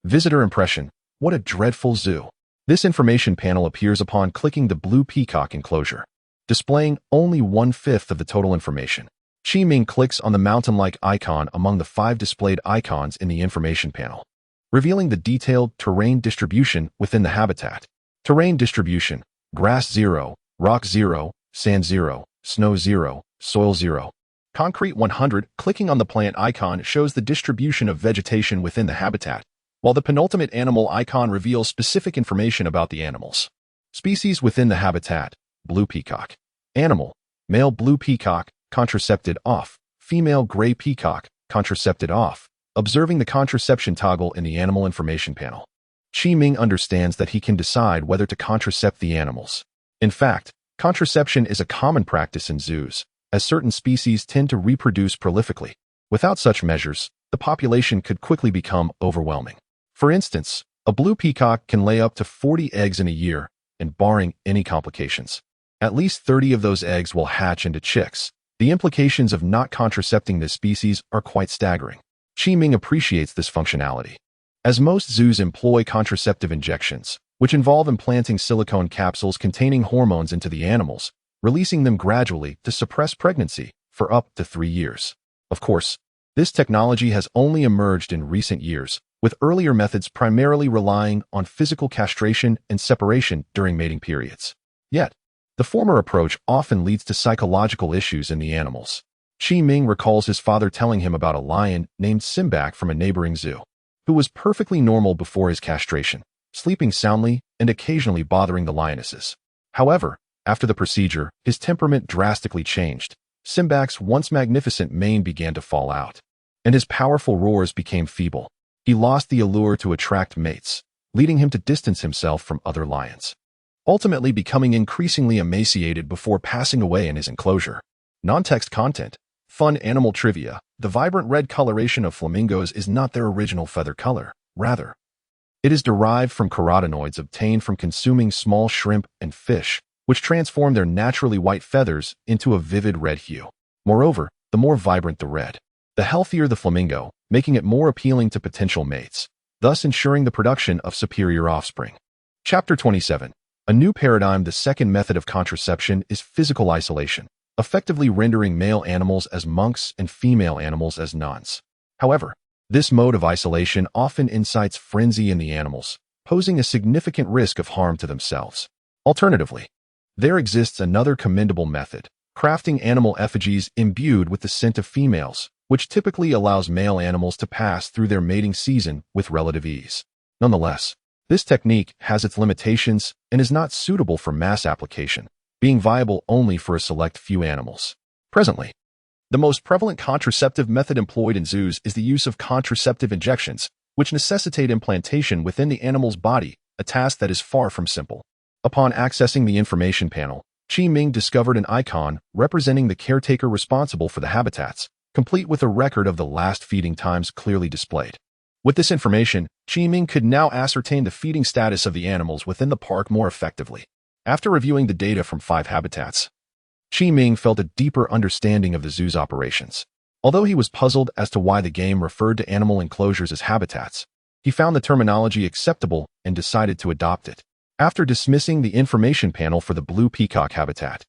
Visitor impression, what a dreadful zoo. This information panel appears upon clicking the Blue Peacock enclosure, displaying only 1/5 of the total information. Qiming clicks on the mountain-like icon among the 5 displayed icons in the information panel, revealing the detailed terrain distribution within the habitat. Terrain distribution, grass 0, rock 0, sand 0, snow 0, soil 0. Concrete 100. Clicking on the plant icon shows the distribution of vegetation within the habitat, while the penultimate animal icon reveals specific information about the animals. Species within the habitat, Blue Peacock. Animal, male blue peacock, contracepted off, female gray peacock, contracepted off. Observing the contraception toggle in the animal information panel, Qiming understands that he can decide whether to contracept the animals. In fact, contraception is a common practice in zoos, as certain species tend to reproduce prolifically. Without such measures, the population could quickly become overwhelming. For instance, a blue peacock can lay up to 40 eggs in a year, and barring any complications, at least 30 of those eggs will hatch into chicks. The implications of not contracepting this species are quite staggering. Qiming appreciates this functionality, as most zoos employ contraceptive injections, which involve implanting silicone capsules containing hormones into the animals, releasing them gradually to suppress pregnancy for up to 3 years. Of course, this technology has only emerged in recent years, with earlier methods primarily relying on physical castration and separation during mating periods. Yet, the former approach often leads to psychological issues in the animals. Qiming recalls his father telling him about a lion named Simbak from a neighboring zoo, who was perfectly normal before his castration. sleeping soundly and occasionally bothering the lionesses. However, after the procedure, his temperament drastically changed. Simbak's once magnificent mane began to fall out, and his powerful roars became feeble. He lost the allure to attract mates, leading him to distance himself from other lions, ultimately becoming increasingly emaciated before passing away in his enclosure. Non-text content. Fun animal trivia. The vibrant red coloration of flamingos is not their original feather color. Rather, it is derived from carotenoids obtained from consuming small shrimp and fish, which transform their naturally white feathers into a vivid red hue. Moreover, the more vibrant the red, the healthier the flamingo, making it more appealing to potential mates, thus ensuring the production of superior offspring. Chapter 27. A new paradigm. The second method of contraception is physical isolation, effectively rendering male animals as monks and female animals as nuns. However, this mode of isolation often incites frenzy in the animals, posing a significant risk of harm to themselves. Alternatively, there exists another commendable method, crafting animal effigies imbued with the scent of females, which typically allows male animals to pass through their mating season with relative ease. Nonetheless, this technique has its limitations and is not suitable for mass application, being viable only for a select few animals. Presently, the most prevalent contraceptive method employed in zoos is the use of contraceptive injections, which necessitate implantation within the animal's body, a task that is far from simple. Upon accessing the information panel, Chi Ming discovered an icon representing the caretaker responsible for the habitats, complete with a record of the last feeding times clearly displayed. With this information, Chi Ming could now ascertain the feeding status of the animals within the park more effectively. After reviewing the data from 5 habitats, Chi Ming felt a deeper understanding of the zoo's operations. Although he was puzzled as to why the game referred to animal enclosures as habitats, he found the terminology acceptable and decided to adopt it. After dismissing the information panel for the blue peacock habitat,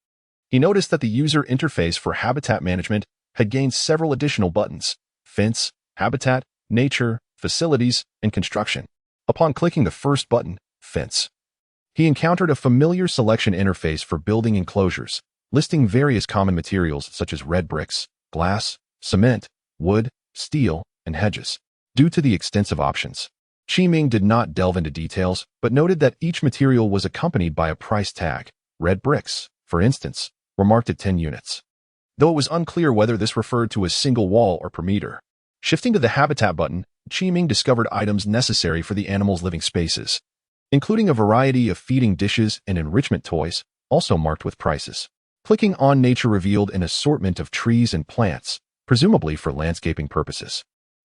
he noticed that the user interface for habitat management had gained several additional buttons: fence, habitat, nature, facilities, and construction. Upon clicking the first button, fence, he encountered a familiar selection interface for building enclosures, listing various common materials such as red bricks, glass, cement, wood, steel, and hedges. Due to the extensive options, Chi Ming did not delve into details, but noted that each material was accompanied by a price tag. Red bricks, for instance, were marked at 10 units, though it was unclear whether this referred to a single wall or per meter. Shifting to the habitat button, Chi Ming discovered items necessary for the animals' living spaces, including a variety of feeding dishes and enrichment toys, also marked with prices. Clicking on nature revealed an assortment of trees and plants, presumably for landscaping purposes.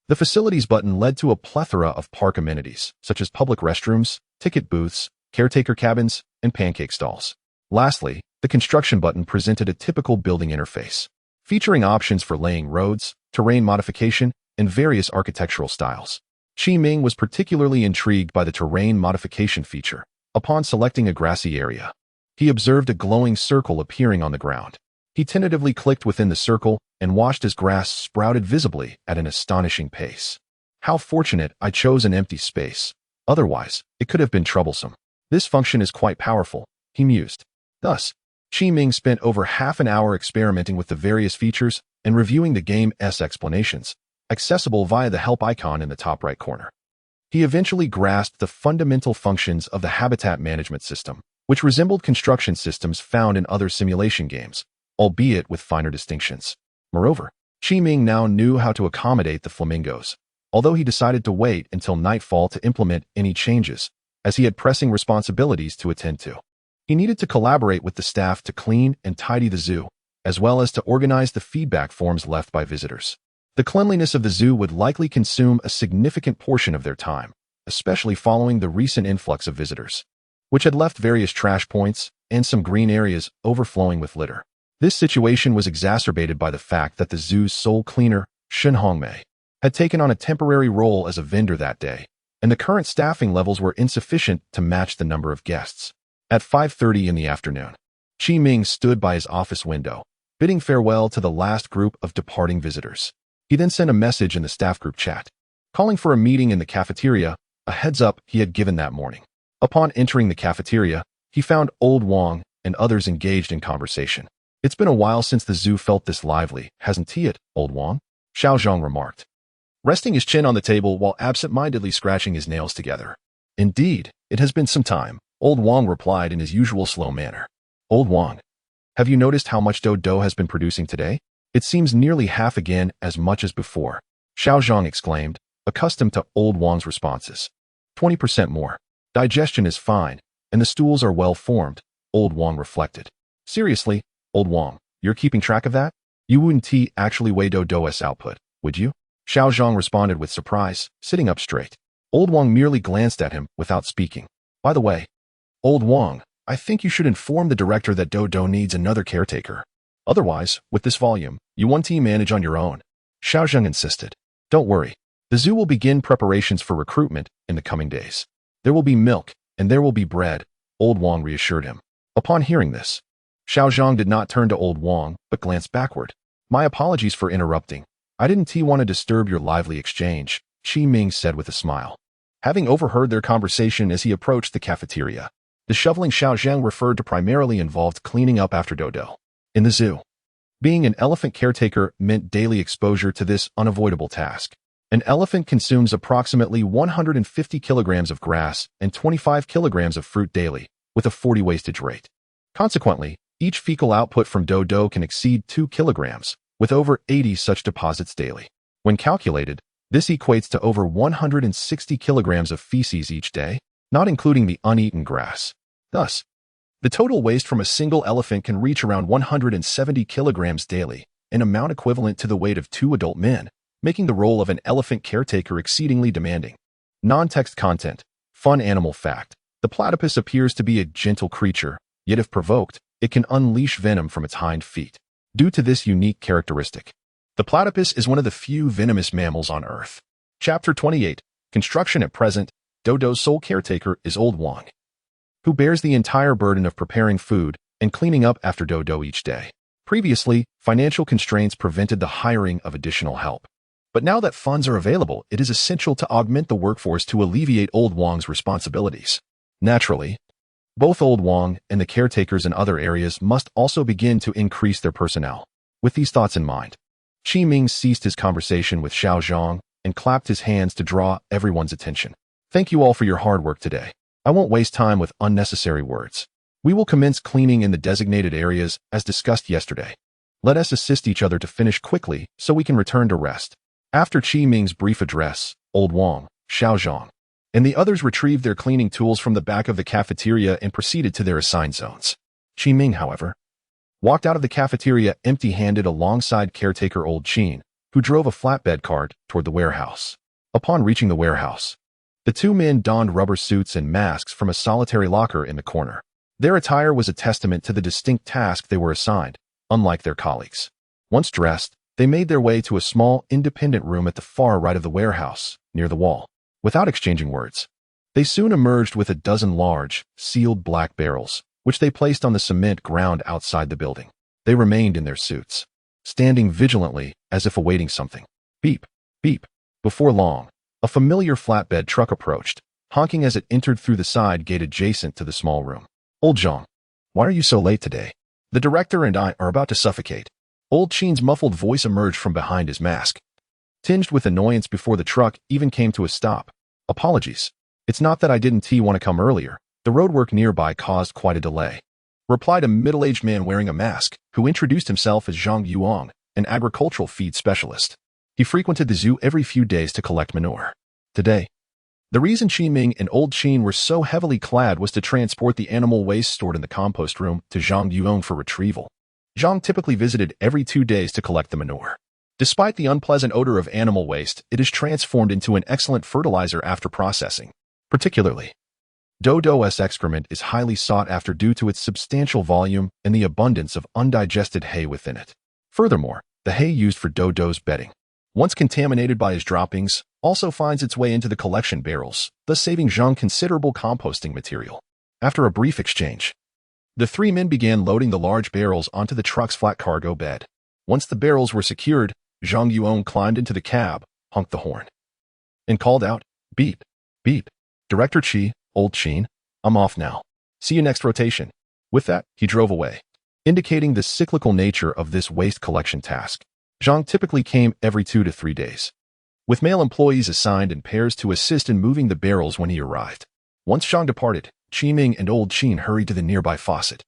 The facilities button led to a plethora of park amenities, such as public restrooms, ticket booths, caretaker cabins, and pancake stalls. Lastly, the construction button presented a typical building interface, featuring options for laying roads, terrain modification, and various architectural styles. Chi Ming was particularly intrigued by the terrain modification feature. Upon selecting a grassy area, he observed a glowing circle appearing on the ground. He tentatively clicked within the circle and watched as grass sprouted visibly at an astonishing pace. How fortunate I chose an empty space. Otherwise, it could have been troublesome. This function is quite powerful, he mused. Thus, Chi Ming spent over half an hour experimenting with the various features and reviewing the game's explanations, accessible via the help icon in the top right corner. He eventually grasped the fundamental functions of the habitat management system, which resembled construction systems found in other simulation games, albeit with finer distinctions. Moreover, Chi Ming now knew how to accommodate the flamingos, although he decided to wait until nightfall to implement any changes, as he had pressing responsibilities to attend to. He needed to collaborate with the staff to clean and tidy the zoo, as well as to organize the feedback forms left by visitors. The cleanliness of the zoo would likely consume a significant portion of their time, especially following the recent influx of visitors, which had left various trash points and some green areas overflowing with litter. This situation was exacerbated by the fact that the zoo's sole cleaner, Shen Hongmei, had taken on a temporary role as a vendor that day, and the current staffing levels were insufficient to match the number of guests. At 5:30 in the afternoon, Chi Ming stood by his office window, bidding farewell to the last group of departing visitors. He then sent a message in the staff group chat, calling for a meeting in the cafeteria, a heads-up he had given that morning. Upon entering the cafeteria, he found Old Wang and others engaged in conversation. "It's been a while since the zoo felt this lively, hasn't it, Old Wang?" Xiao Zhang remarked, resting his chin on the table while absent-mindedly scratching his nails together. Indeed, it has been some time, Old Wang replied in his usual slow manner. Old Wang, have you noticed how much Dodo has been producing today? It seems nearly half again as much as before, Xiao Zhang exclaimed, accustomed to Old Wang's responses. 20% more. Digestion is fine, and the stools are well formed, Old Wang reflected. Seriously, Old Wang, you're keeping track of that? You wouldn't actually weigh Dodo's output, would you? Xiao Zhang responded with surprise, sitting up straight. Old Wang merely glanced at him without speaking. By the way, Old Wang, I think you should inform the director that Dodo needs another caretaker. Otherwise, with this volume, you won't manage on your own. Xiao Zhang insisted. Don't worry. The zoo will begin preparations for recruitment in the coming days. There will be milk, and there will be bread, Old Wang reassured him. Upon hearing this, Xiao Zhang did not turn to Old Wang, but glanced backward. My apologies for interrupting. I didn't want to disturb your lively exchange, Qi Ming said with a smile. Having overheard their conversation as he approached the cafeteria, the shoveling Xiao Zhang referred to primarily involved cleaning up after Dodo. In the zoo, being an elephant caretaker meant daily exposure to this unavoidable task. An elephant consumes approximately 150 kilograms of grass and 25 kilograms of fruit daily, with a 40 wastage rate. Consequently, each fecal output from Dodo can exceed 2 kilograms, with over 80 such deposits daily. When calculated, this equates to over 160 kilograms of feces each day, not including the uneaten grass. Thus, the total waste from a single elephant can reach around 170 kilograms daily, an amount equivalent to the weight of 2 adult men, making the role of an elephant caretaker exceedingly demanding. Non-text content. Fun animal fact. The platypus appears to be a gentle creature, yet if provoked, it can unleash venom from its hind feet. Due to this unique characteristic, the platypus is one of the few venomous mammals on Earth. Chapter 28. Construction at present. Dodo's sole caretaker is Old Wang, who bears the entire burden of preparing food and cleaning up after Dodo each day. Previously, financial constraints prevented the hiring of additional help. But now that funds are available, it is essential to augment the workforce to alleviate Old Wang's responsibilities. Naturally, both Old Wang and the caretakers in other areas must also begin to increase their personnel. With these thoughts in mind, Qi Ming ceased his conversation with Xiao Zhang and clapped his hands to draw everyone's attention. Thank you all for your hard work today. I won't waste time with unnecessary words. We will commence cleaning in the designated areas as discussed yesterday. Let us assist each other to finish quickly so we can return to rest. After Qi Ming's brief address, Old Wang, Xiao Zhang, and the others retrieved their cleaning tools from the back of the cafeteria and proceeded to their assigned zones. Qi Ming, however, walked out of the cafeteria empty-handed alongside caretaker Old Qin, who drove a flatbed cart toward the warehouse. Upon reaching the warehouse, the two men donned rubber suits and masks from a solitary locker in the corner. Their attire was a testament to the distinct task they were assigned, unlike their colleagues. Once dressed, they made their way to a small, independent room at the far right of the warehouse, near the wall. Without exchanging words, they soon emerged with a dozen large, sealed black barrels, which they placed on the cement ground outside the building. They remained in their suits, standing vigilantly as if awaiting something. Beep, beep. Before long, a familiar flatbed truck approached, honking as it entered through the side gate adjacent to the small room. Old Zhang, why are you so late today? The director and I are about to suffocate. Old Qin's muffled voice emerged from behind his mask, tinged with annoyance before the truck even came to a stop. Apologies. It's not that I didn't want to come earlier. The roadwork nearby caused quite a delay, replied a middle-aged man wearing a mask, who introduced himself as Zhang Yuang, an agricultural feed specialist. He frequented the zoo every few days to collect manure. Today, the reason Qi Ming and Old Qin were so heavily clad was to transport the animal waste stored in the compost room to Zhang Yuang for retrieval. Zhang typically visited every 2 days to collect the manure. Despite the unpleasant odor of animal waste, it is transformed into an excellent fertilizer after processing. Particularly, Dodo's excrement is highly sought after due to its substantial volume and the abundance of undigested hay within it. Furthermore, the hay used for Dodo's bedding, once contaminated by his droppings, also finds its way into the collection barrels, thus saving Zhang considerable composting material. After a brief exchange, the three men began loading the large barrels onto the truck's flat cargo bed. Once the barrels were secured, Zhang Yuan climbed into the cab, honked the horn, and called out, "Beep, beep. Director Qi, Old Qin, I'm off now. See you next rotation." With that, he drove away, indicating the cyclical nature of this waste collection task. Zhang typically came every 2 to 3 days, with male employees assigned in pairs to assist in moving the barrels when he arrived. Once Zhang departed, Qiming and Old Qin hurried to the nearby faucet,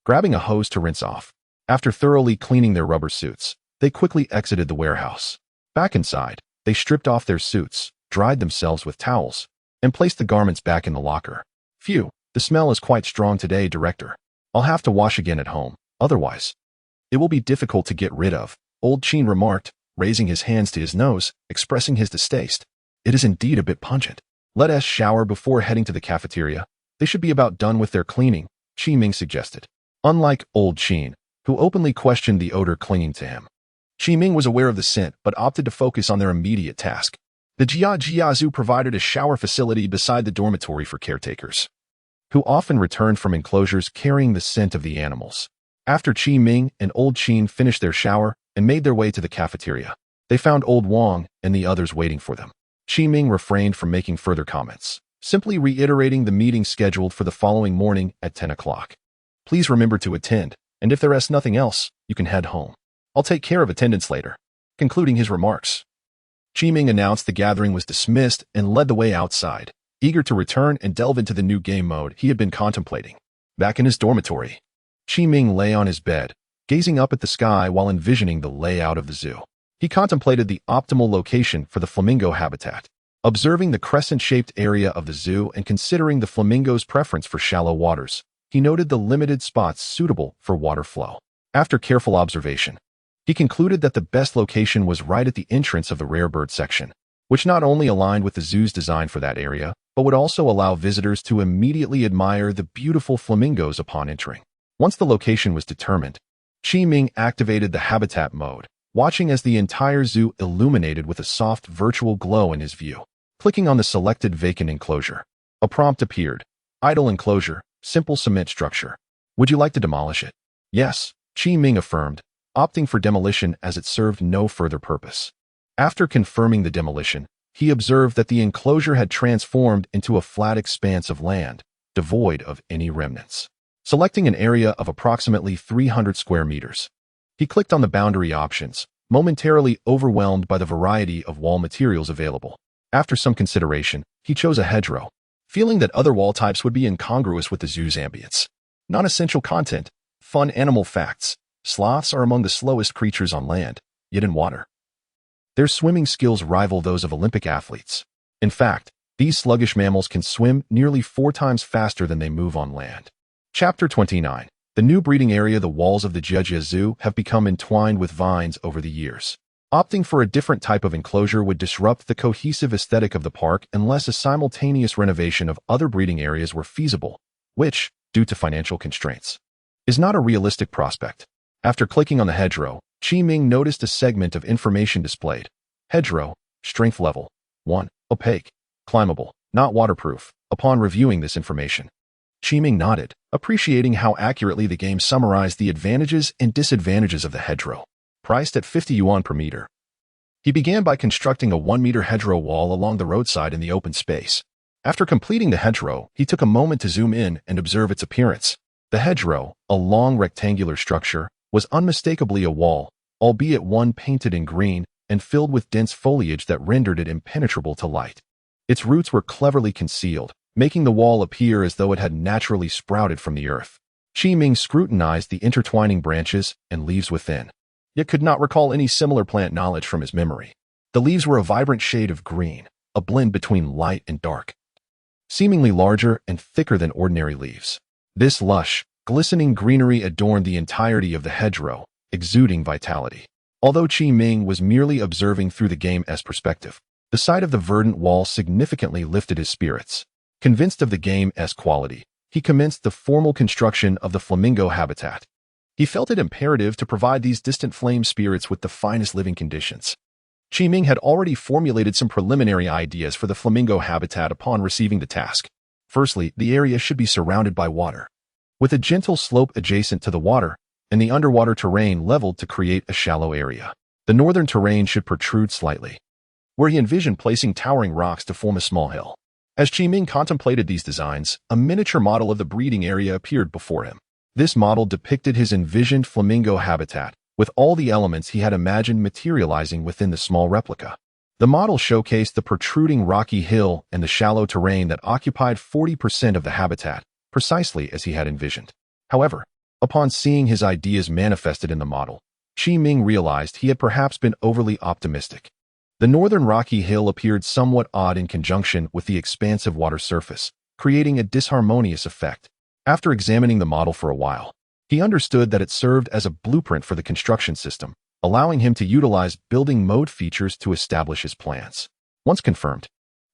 grabbing a hose to rinse off. After thoroughly cleaning their rubber suits, they quickly exited the warehouse. Back inside, they stripped off their suits, dried themselves with towels, and placed the garments back in the locker. Phew, the smell is quite strong today, Director. I'll have to wash again at home, otherwise it will be difficult to get rid of, Old Qin remarked, raising his hands to his nose, expressing his distaste. It is indeed a bit pungent. Let us shower before heading to the cafeteria. They should be about done with their cleaning, Qiming suggested. Unlike Old Qin, who openly questioned the odor clinging to him, Qiming was aware of the scent but opted to focus on their immediate task. The Jiajiazhu provided a shower facility beside the dormitory for caretakers, who often returned from enclosures carrying the scent of the animals. After Qiming and Old Qin finished their shower and made their way to the cafeteria, they found Old Wang and the others waiting for them. Qiming refrained from making further comments, simply reiterating the meeting scheduled for the following morning at 10 o'clock. Please remember to attend, and if there is nothing else, you can head home. I'll take care of attendance later. Concluding his remarks, Qiming announced the gathering was dismissed and led the way outside, eager to return and delve into the new game mode he had been contemplating. Back in his dormitory, Qiming lay on his bed, gazing up at the sky while envisioning the layout of the zoo. He contemplated the optimal location for the flamingo habitat, observing the crescent-shaped area of the zoo and considering the flamingo's preference for shallow waters. He noted the limited spots suitable for water flow. After careful observation, he concluded that the best location was right at the entrance of the rare bird section, which not only aligned with the zoo's design for that area, but would also allow visitors to immediately admire the beautiful flamingos upon entering. Once the location was determined, Qiming activated the habitat mode, watching as the entire zoo illuminated with a soft virtual glow in his view. Clicking on the selected vacant enclosure, a prompt appeared. Idle enclosure, simple cement structure. Would you like to demolish it? Yes, Qiming affirmed, opting for demolition as it served no further purpose. After confirming the demolition, he observed that the enclosure had transformed into a flat expanse of land, devoid of any remnants. Selecting an area of approximately 300 square meters, he clicked on the boundary options, momentarily overwhelmed by the variety of wall materials available. After some consideration, he chose a hedgerow, feeling that other wall types would be incongruous with the zoo's ambience. Non-essential content, fun animal facts. Sloths are among the slowest creatures on land, yet in water. Their swimming skills rival those of Olympic athletes. In fact, these sluggish mammals can swim nearly 4 times faster than they move on land. Chapter 29. The new breeding area. The walls of the Jiajia Zoo have become entwined with vines over the years. Opting for a different type of enclosure would disrupt the cohesive aesthetic of the park unless a simultaneous renovation of other breeding areas were feasible, which, due to financial constraints, is not a realistic prospect. After clicking on the hedgerow, Qiming noticed a segment of information displayed. Hedgerow, strength level 1, opaque, climbable, not waterproof. Upon reviewing this information, Qiming nodded, appreciating how accurately the game summarized the advantages and disadvantages of the hedgerow. Priced at 50 yuan per meter, he began by constructing a 1-meter hedgerow wall along the roadside in the open space. After completing the hedgerow, he took a moment to zoom in and observe its appearance. The hedgerow, a long rectangular structure, was unmistakably a wall, albeit one painted in green and filled with dense foliage that rendered it impenetrable to light. Its roots were cleverly concealed, making the wall appear as though it had naturally sprouted from the earth. Qiming scrutinized the intertwining branches and leaves within, yet could not recall any similar plant knowledge from his memory. The leaves were a vibrant shade of green, a blend between light and dark, seemingly larger and thicker than ordinary leaves. This lush, glistening greenery adorned the entirety of the hedgerow, exuding vitality. Although Qiming was merely observing through the game's perspective, the sight of the verdant wall significantly lifted his spirits. Convinced of the game's quality, he commenced the formal construction of the flamingo habitat. He felt it imperative to provide these distant flame spirits with the finest living conditions. Qiming had already formulated some preliminary ideas for the flamingo habitat upon receiving the task. Firstly, the area should be surrounded by water, with a gentle slope adjacent to the water, and the underwater terrain leveled to create a shallow area. The northern terrain should protrude slightly, where he envisioned placing towering rocks to form a small hill. As Qiming contemplated these designs, a miniature model of the breeding area appeared before him. This model depicted his envisioned flamingo habitat, with all the elements he had imagined materializing within the small replica. The model showcased the protruding rocky hill and the shallow terrain that occupied 40% of the habitat, precisely as he had envisioned. However, upon seeing his ideas manifested in the model, Qi-Ming realized he had perhaps been overly optimistic. The northern rocky hill appeared somewhat odd in conjunction with the expansive water surface, creating a disharmonious effect. After examining the model for a while, he understood that it served as a blueprint for the construction system, allowing him to utilize building mode features to establish his plans. Once confirmed,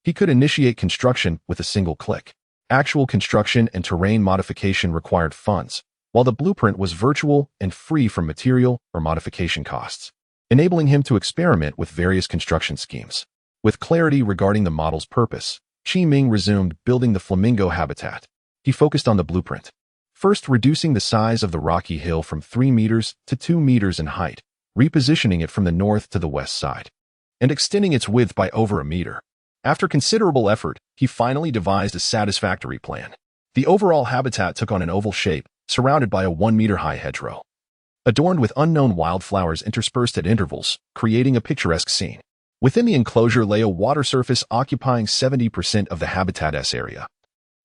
he could initiate construction with a single click. Actual construction and terrain modification required funds, while the blueprint was virtual and free from material or modification costs, enabling him to experiment with various construction schemes. With clarity regarding the model's purpose, Qi-Ming resumed building the flamingo habitat. He focused on the blueprint, first reducing the size of the rocky hill from 3 meters to 2 meters in height, repositioning it from the north to the west side, and extending its width by over a meter. After considerable effort, he finally devised a satisfactory plan. The overall habitat took on an oval shape, surrounded by a 1-meter-high hedgerow, adorned with unknown wildflowers interspersed at intervals, creating a picturesque scene. Within the enclosure lay a water surface occupying 70% of the habitat's area,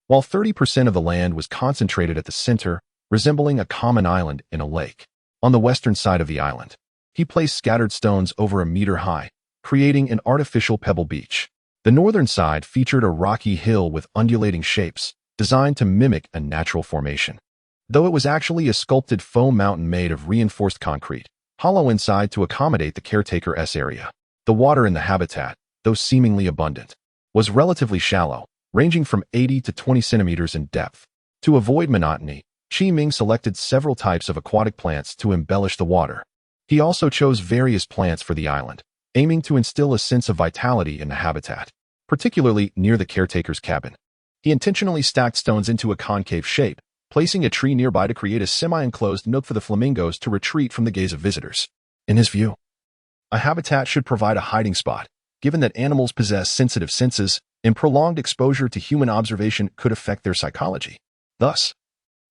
while 30% of the land was concentrated at the center, resembling a common island in a lake. On the western side of the island, he placed scattered stones over a meter high, creating an artificial pebble beach. The northern side featured a rocky hill with undulating shapes, designed to mimic a natural formation, though it was actually a sculpted foam mountain made of reinforced concrete, hollow inside to accommodate the caretaker's area. The water in the habitat, though seemingly abundant, was relatively shallow, ranging from 80 to 20 centimeters in depth. To avoid monotony, Qi-Ming selected several types of aquatic plants to embellish the water. He also chose various plants for the island, aiming to instill a sense of vitality in the habitat, particularly near the caretaker's cabin. He intentionally stacked stones into a concave shape, placing a tree nearby to create a semi-enclosed nook for the flamingos to retreat from the gaze of visitors. In his view, a habitat should provide a hiding spot, given that animals possess sensitive senses, and prolonged exposure to human observation could affect their psychology. Thus,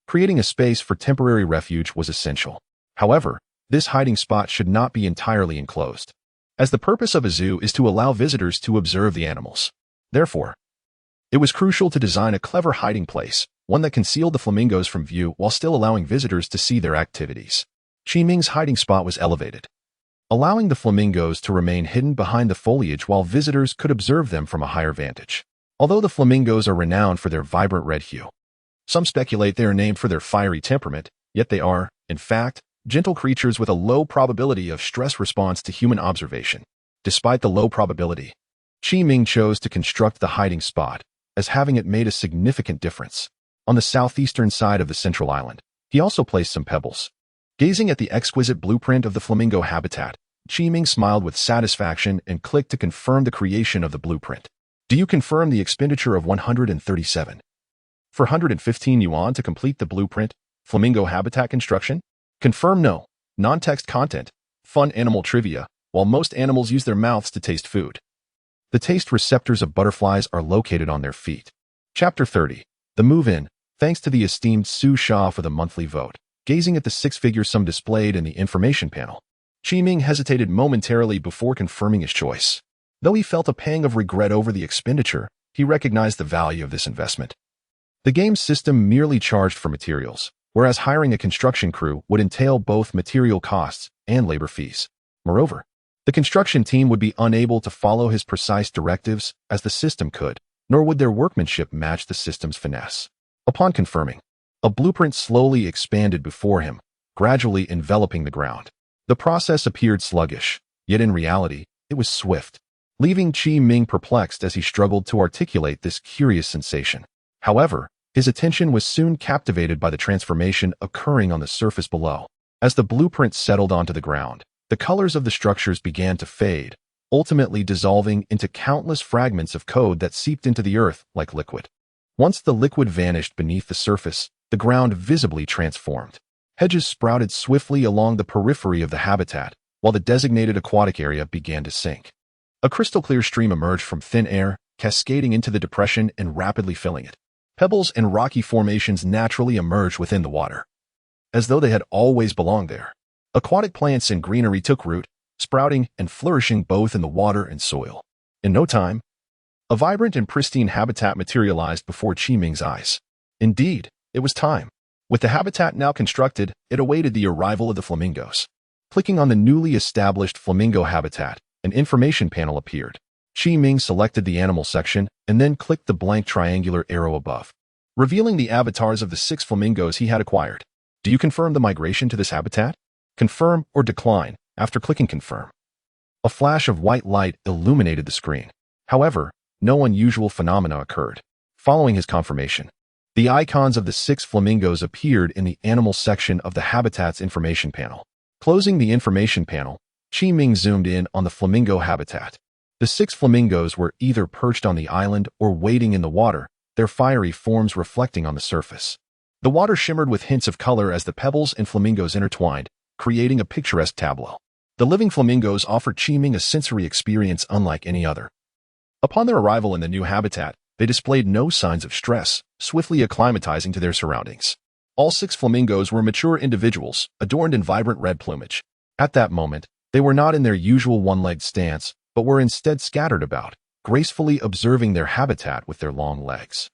creating a space for temporary refuge was essential. However, this hiding spot should not be entirely enclosed, as the purpose of a zoo is to allow visitors to observe the animals. Therefore, it was crucial to design a clever hiding place, one that concealed the flamingos from view while still allowing visitors to see their activities. Qi-Ming's hiding spot was elevated, allowing the flamingos to remain hidden behind the foliage while visitors could observe them from a higher vantage. Although the flamingos are renowned for their vibrant red hue, some speculate they are named for their fiery temperament, yet they are, in fact, gentle creatures with a low probability of stress response to human observation. Despite the low probability, Qi-Ming chose to construct the hiding spot, as having it made a significant difference. On the southeastern side of the central island, he also placed some pebbles. Gazing at the exquisite blueprint of the flamingo habitat, Qi-Ming smiled with satisfaction and clicked to confirm the creation of the blueprint. Do you confirm the expenditure of 137 for 115 yuan to complete the blueprint, flamingo habitat construction? Confirm no. Non-text content. Fun animal trivia. While most animals use their mouths to taste food, the taste receptors of butterflies are located on their feet. Chapter 30. The Move-In. Thanks to the esteemed Su Sha for the monthly vote. Gazing at the six-figure sum displayed in the information panel, Qi-Ming hesitated momentarily before confirming his choice. Though he felt a pang of regret over the expenditure, he recognized the value of this investment. The game's system merely charged for materials, whereas hiring a construction crew would entail both material costs and labor fees. Moreover, the construction team would be unable to follow his precise directives as the system could, nor would their workmanship match the system's finesse. Upon confirming, a blueprint slowly expanded before him, gradually enveloping the ground. The process appeared sluggish, yet in reality, it was swift, leaving Qi-Ming perplexed as he struggled to articulate this curious sensation. However, his attention was soon captivated by the transformation occurring on the surface below. As the blueprint settled onto the ground, the colors of the structures began to fade, ultimately dissolving into countless fragments of code that seeped into the earth like liquid. Once the liquid vanished beneath the surface, the ground visibly transformed. Hedges sprouted swiftly along the periphery of the habitat, while the designated aquatic area began to sink. A crystal-clear stream emerged from thin air, cascading into the depression and rapidly filling it. Pebbles and rocky formations naturally emerged within the water, as though they had always belonged there. Aquatic plants and greenery took root, sprouting and flourishing both in the water and soil. In no time, a vibrant and pristine habitat materialized before Qiming's eyes. Indeed, it was time. With the habitat now constructed, it awaited the arrival of the flamingos. Clicking on the newly established flamingo habitat, an information panel appeared. Qiming selected the animal section and then clicked the blank triangular arrow above, revealing the avatars of the 6 flamingos he had acquired. Do you confirm the migration to this habitat? Confirm or decline after clicking confirm. A flash of white light illuminated the screen. However, no unusual phenomena occurred. Following his confirmation, the icons of the 6 flamingos appeared in the animal section of the habitat's information panel. Closing the information panel, Qiming zoomed in on the flamingo habitat. The 6 flamingos were either perched on the island or wading in the water, their fiery forms reflecting on the surface. The water shimmered with hints of color as the pebbles and flamingos intertwined, creating a picturesque tableau. The living flamingos offered Qiming a sensory experience unlike any other. Upon their arrival in the new habitat, they displayed no signs of stress, swiftly acclimatizing to their surroundings. All 6 flamingos were mature individuals, adorned in vibrant red plumage. At that moment, they were not in their usual one-legged stance, but were instead scattered about, gracefully observing their habitat with their long legs.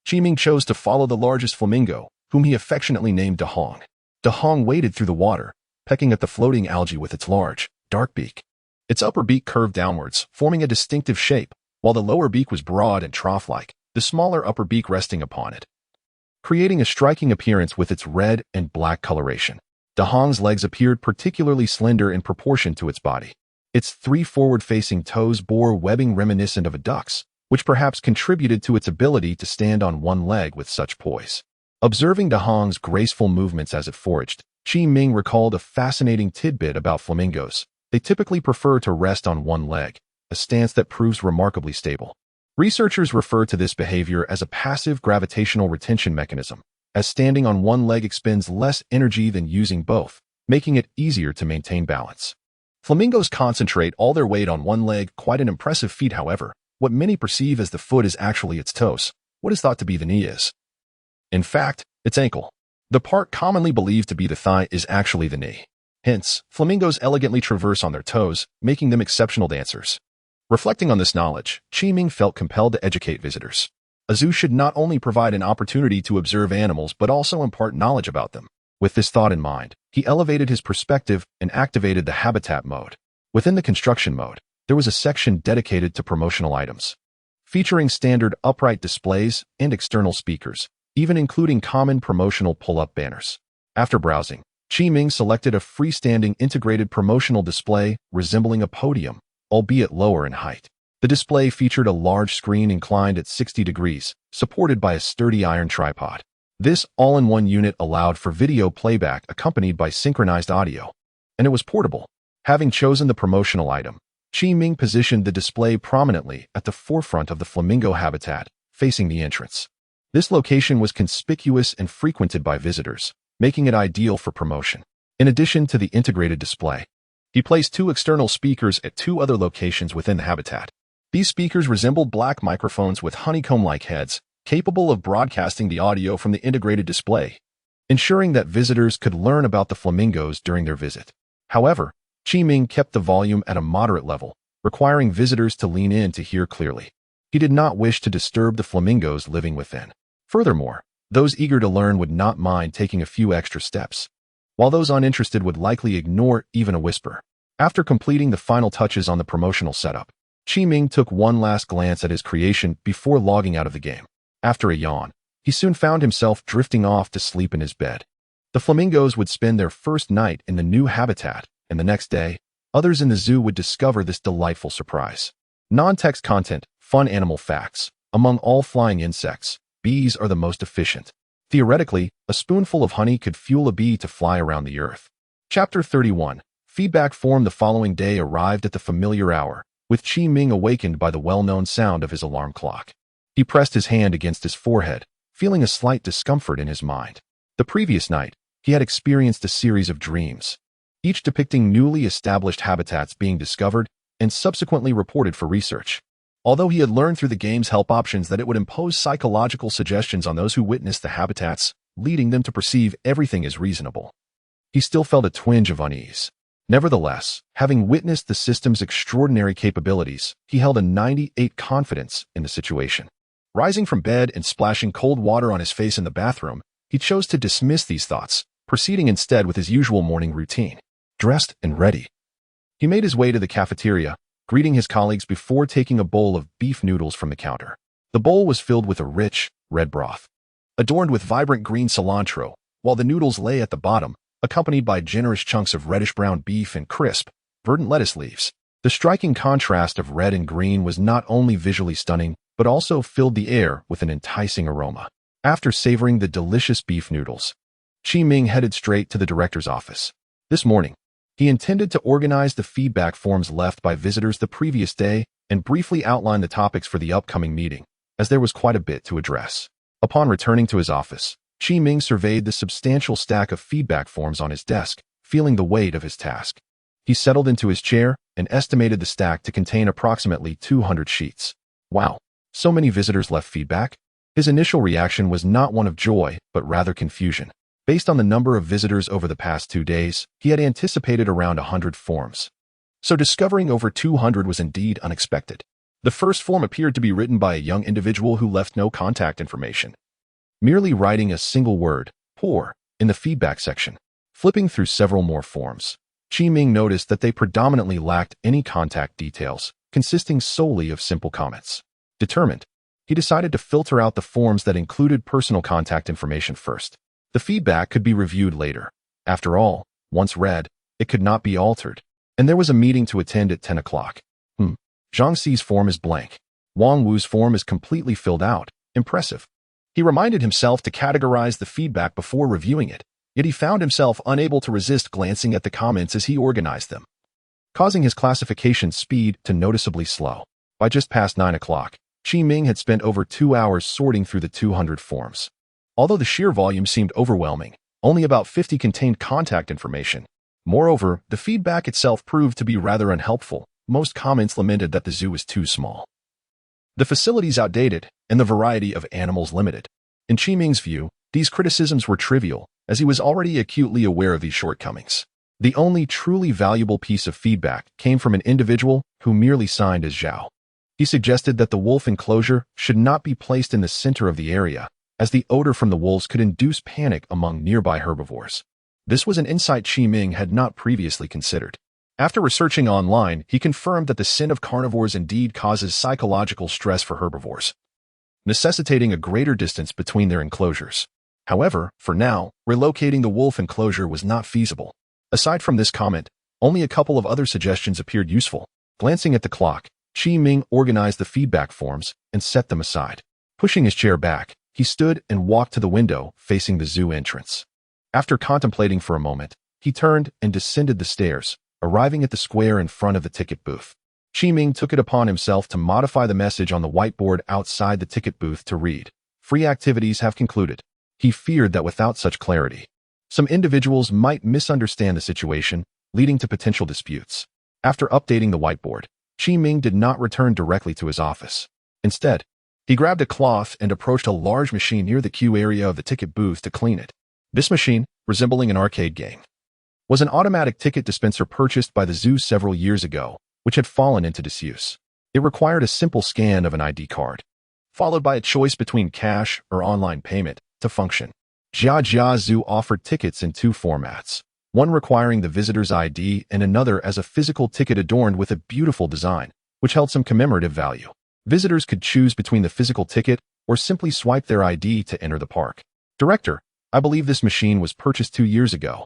Qiming chose to follow the largest flamingo, whom he affectionately named Dahong. Dahong waded through the water, pecking at the floating algae with its large, dark beak. Its upper beak curved downwards, forming a distinctive shape, while the lower beak was broad and trough-like, the smaller upper beak resting upon it, creating a striking appearance with its red and black coloration. Dahong's legs appeared particularly slender in proportion to its body. Its 3 forward-facing toes bore webbing reminiscent of a duck's, which perhaps contributed to its ability to stand on one leg with such poise. Observing Dahong's graceful movements as it foraged, Qiming recalled a fascinating tidbit about flamingos. They typically prefer to rest on one leg, a stance that proves remarkably stable. Researchers refer to this behavior as a passive gravitational retention mechanism, as standing on one leg expends less energy than using both, making it easier to maintain balance. Flamingos concentrate all their weight on one leg, quite an impressive feat. However, what many perceive as the foot is actually its toes. What is thought to be the knee is, in fact, its ankle. The part commonly believed to be the thigh is actually the knee. Hence, flamingos elegantly traverse on their toes, making them exceptional dancers. Reflecting on this knowledge, Qiming felt compelled to educate visitors. A zoo should not only provide an opportunity to observe animals but also impart knowledge about them. With this thought in mind, he elevated his perspective and activated the habitat mode. Within the construction mode, there was a section dedicated to promotional items, featuring standard upright displays and external speakers, even including common promotional pull-up banners. After browsing, Qiming selected a freestanding integrated promotional display resembling a podium, albeit lower in height. The display featured a large screen inclined at 60 degrees, supported by a sturdy iron tripod. This all-in-one unit allowed for video playback accompanied by synchronized audio, and it was portable. Having chosen the promotional item, Qiming positioned the display prominently at the forefront of the flamingo habitat, facing the entrance. This location was conspicuous and frequented by visitors, making it ideal for promotion. In addition to the integrated display, he placed 2 external speakers at 2 other locations within the habitat. These speakers resembled black microphones with honeycomb-like heads, capable of broadcasting the audio from the integrated display, ensuring that visitors could learn about the flamingos during their visit. However, Qiming kept the volume at a moderate level, requiring visitors to lean in to hear clearly. He did not wish to disturb the flamingos living within. Furthermore, those eager to learn would not mind taking a few extra steps, while those uninterested would likely ignore even a whisper. After completing the final touches on the promotional setup, Qiming took one last glance at his creation before logging out of the game. After a yawn, he soon found himself drifting off to sleep in his bed. The flamingos would spend their first night in the new habitat, and the next day, others in the zoo would discover this delightful surprise. Non-text content, fun animal facts. Among all flying insects, bees are the most efficient. Theoretically, a spoonful of honey could fuel a bee to fly around the earth. Chapter 31. Feedback form. The following day arrived at the familiar hour, with Qiming awakened by the well-known sound of his alarm clock. He pressed his hand against his forehead, feeling a slight discomfort in his mind. The previous night, he had experienced a series of dreams, each depicting newly established habitats being discovered and subsequently reported for research. Although he had learned through the game's help options that it would impose psychological suggestions on those who witnessed the habitats, leading them to perceive everything as reasonable, he still felt a twinge of unease. Nevertheless, having witnessed the system's extraordinary capabilities, he held a 98 confidence in the situation. Rising from bed and splashing cold water on his face in the bathroom, he chose to dismiss these thoughts, proceeding instead with his usual morning routine. Dressed and ready, he made his way to the cafeteria, greeting his colleagues before taking a bowl of beef noodles from the counter. The bowl was filled with a rich, red broth, adorned with vibrant green cilantro, while the noodles lay at the bottom, accompanied by generous chunks of reddish-brown beef and crisp, verdant lettuce leaves. The striking contrast of red and green was not only visually stunning, but also filled the air with an enticing aroma. After savoring the delicious beef noodles, Chi Ming headed straight to the director's office. This morning, he intended to organize the feedback forms left by visitors the previous day and briefly outline the topics for the upcoming meeting, as there was quite a bit to address. Upon returning to his office, Chi Ming surveyed the substantial stack of feedback forms on his desk, feeling the weight of his task. He settled into his chair and estimated the stack to contain approximately 200 sheets. Wow, so many visitors left feedback? His initial reaction was not one of joy, but rather confusion. Based on the number of visitors over the past 2 days, he had anticipated around 100 forms. So discovering over 200 was indeed unexpected. The first form appeared to be written by a young individual who left no contact information, merely writing a single word, poor, in the feedback section. Flipping through several more forms, Chi Ming noticed that they predominantly lacked any contact details, consisting solely of simple comments. Determined, he decided to filter out the forms that included personal contact information first. The feedback could be reviewed later. After all, once read, it could not be altered. And there was a meeting to attend at 10 o'clock. Zhang Xi's form is blank. Wang Wu's form is completely filled out. Impressive. He reminded himself to categorize the feedback before reviewing it, yet he found himself unable to resist glancing at the comments as he organized them, causing his classification speed to noticeably slow. By just past 9 o'clock, Chi Ming had spent over 2 hours sorting through the 200 forms. Although the sheer volume seemed overwhelming, only about 50 contained contact information. Moreover, the feedback itself proved to be rather unhelpful. Most comments lamented that the zoo was too small, the facilities outdated, and the variety of animals limited. In Chi Ming's view, these criticisms were trivial, as he was already acutely aware of these shortcomings. The only truly valuable piece of feedback came from an individual who merely signed as Zhao. He suggested that the wolf enclosure should not be placed in the center of the area, as the odor from the wolves could induce panic among nearby herbivores. This was an insight Chi Ming had not previously considered. After researching online, he confirmed that the scent of carnivores indeed causes psychological stress for herbivores, necessitating a greater distance between their enclosures. However, for now, relocating the wolf enclosure was not feasible. Aside from this comment, only a couple of other suggestions appeared useful. Glancing at the clock, Chi Ming organized the feedback forms and set them aside. Pushing his chair back, he stood and walked to the window facing the zoo entrance. After contemplating for a moment, he turned and descended the stairs, arriving at the square in front of the ticket booth. Chi Ming took it upon himself to modify the message on the whiteboard outside the ticket booth to read, "Free activities have concluded." He feared that without such clarity, some individuals might misunderstand the situation, leading to potential disputes. After updating the whiteboard, Chi Ming did not return directly to his office. Instead, he grabbed a cloth and approached a large machine near the queue area of the ticket booth to clean it. This machine, resembling an arcade game, was an automatic ticket dispenser purchased by the zoo several years ago, which had fallen into disuse. It required a simple scan of an ID card, followed by a choice between cash or online payment, to function. Jia Zoo offered tickets in 2 formats, one requiring the visitor's ID and another as a physical ticket adorned with a beautiful design, which held some commemorative value. Visitors could choose between the physical ticket or simply swipe their ID to enter the park. "Director, I believe this machine was purchased 2 years ago.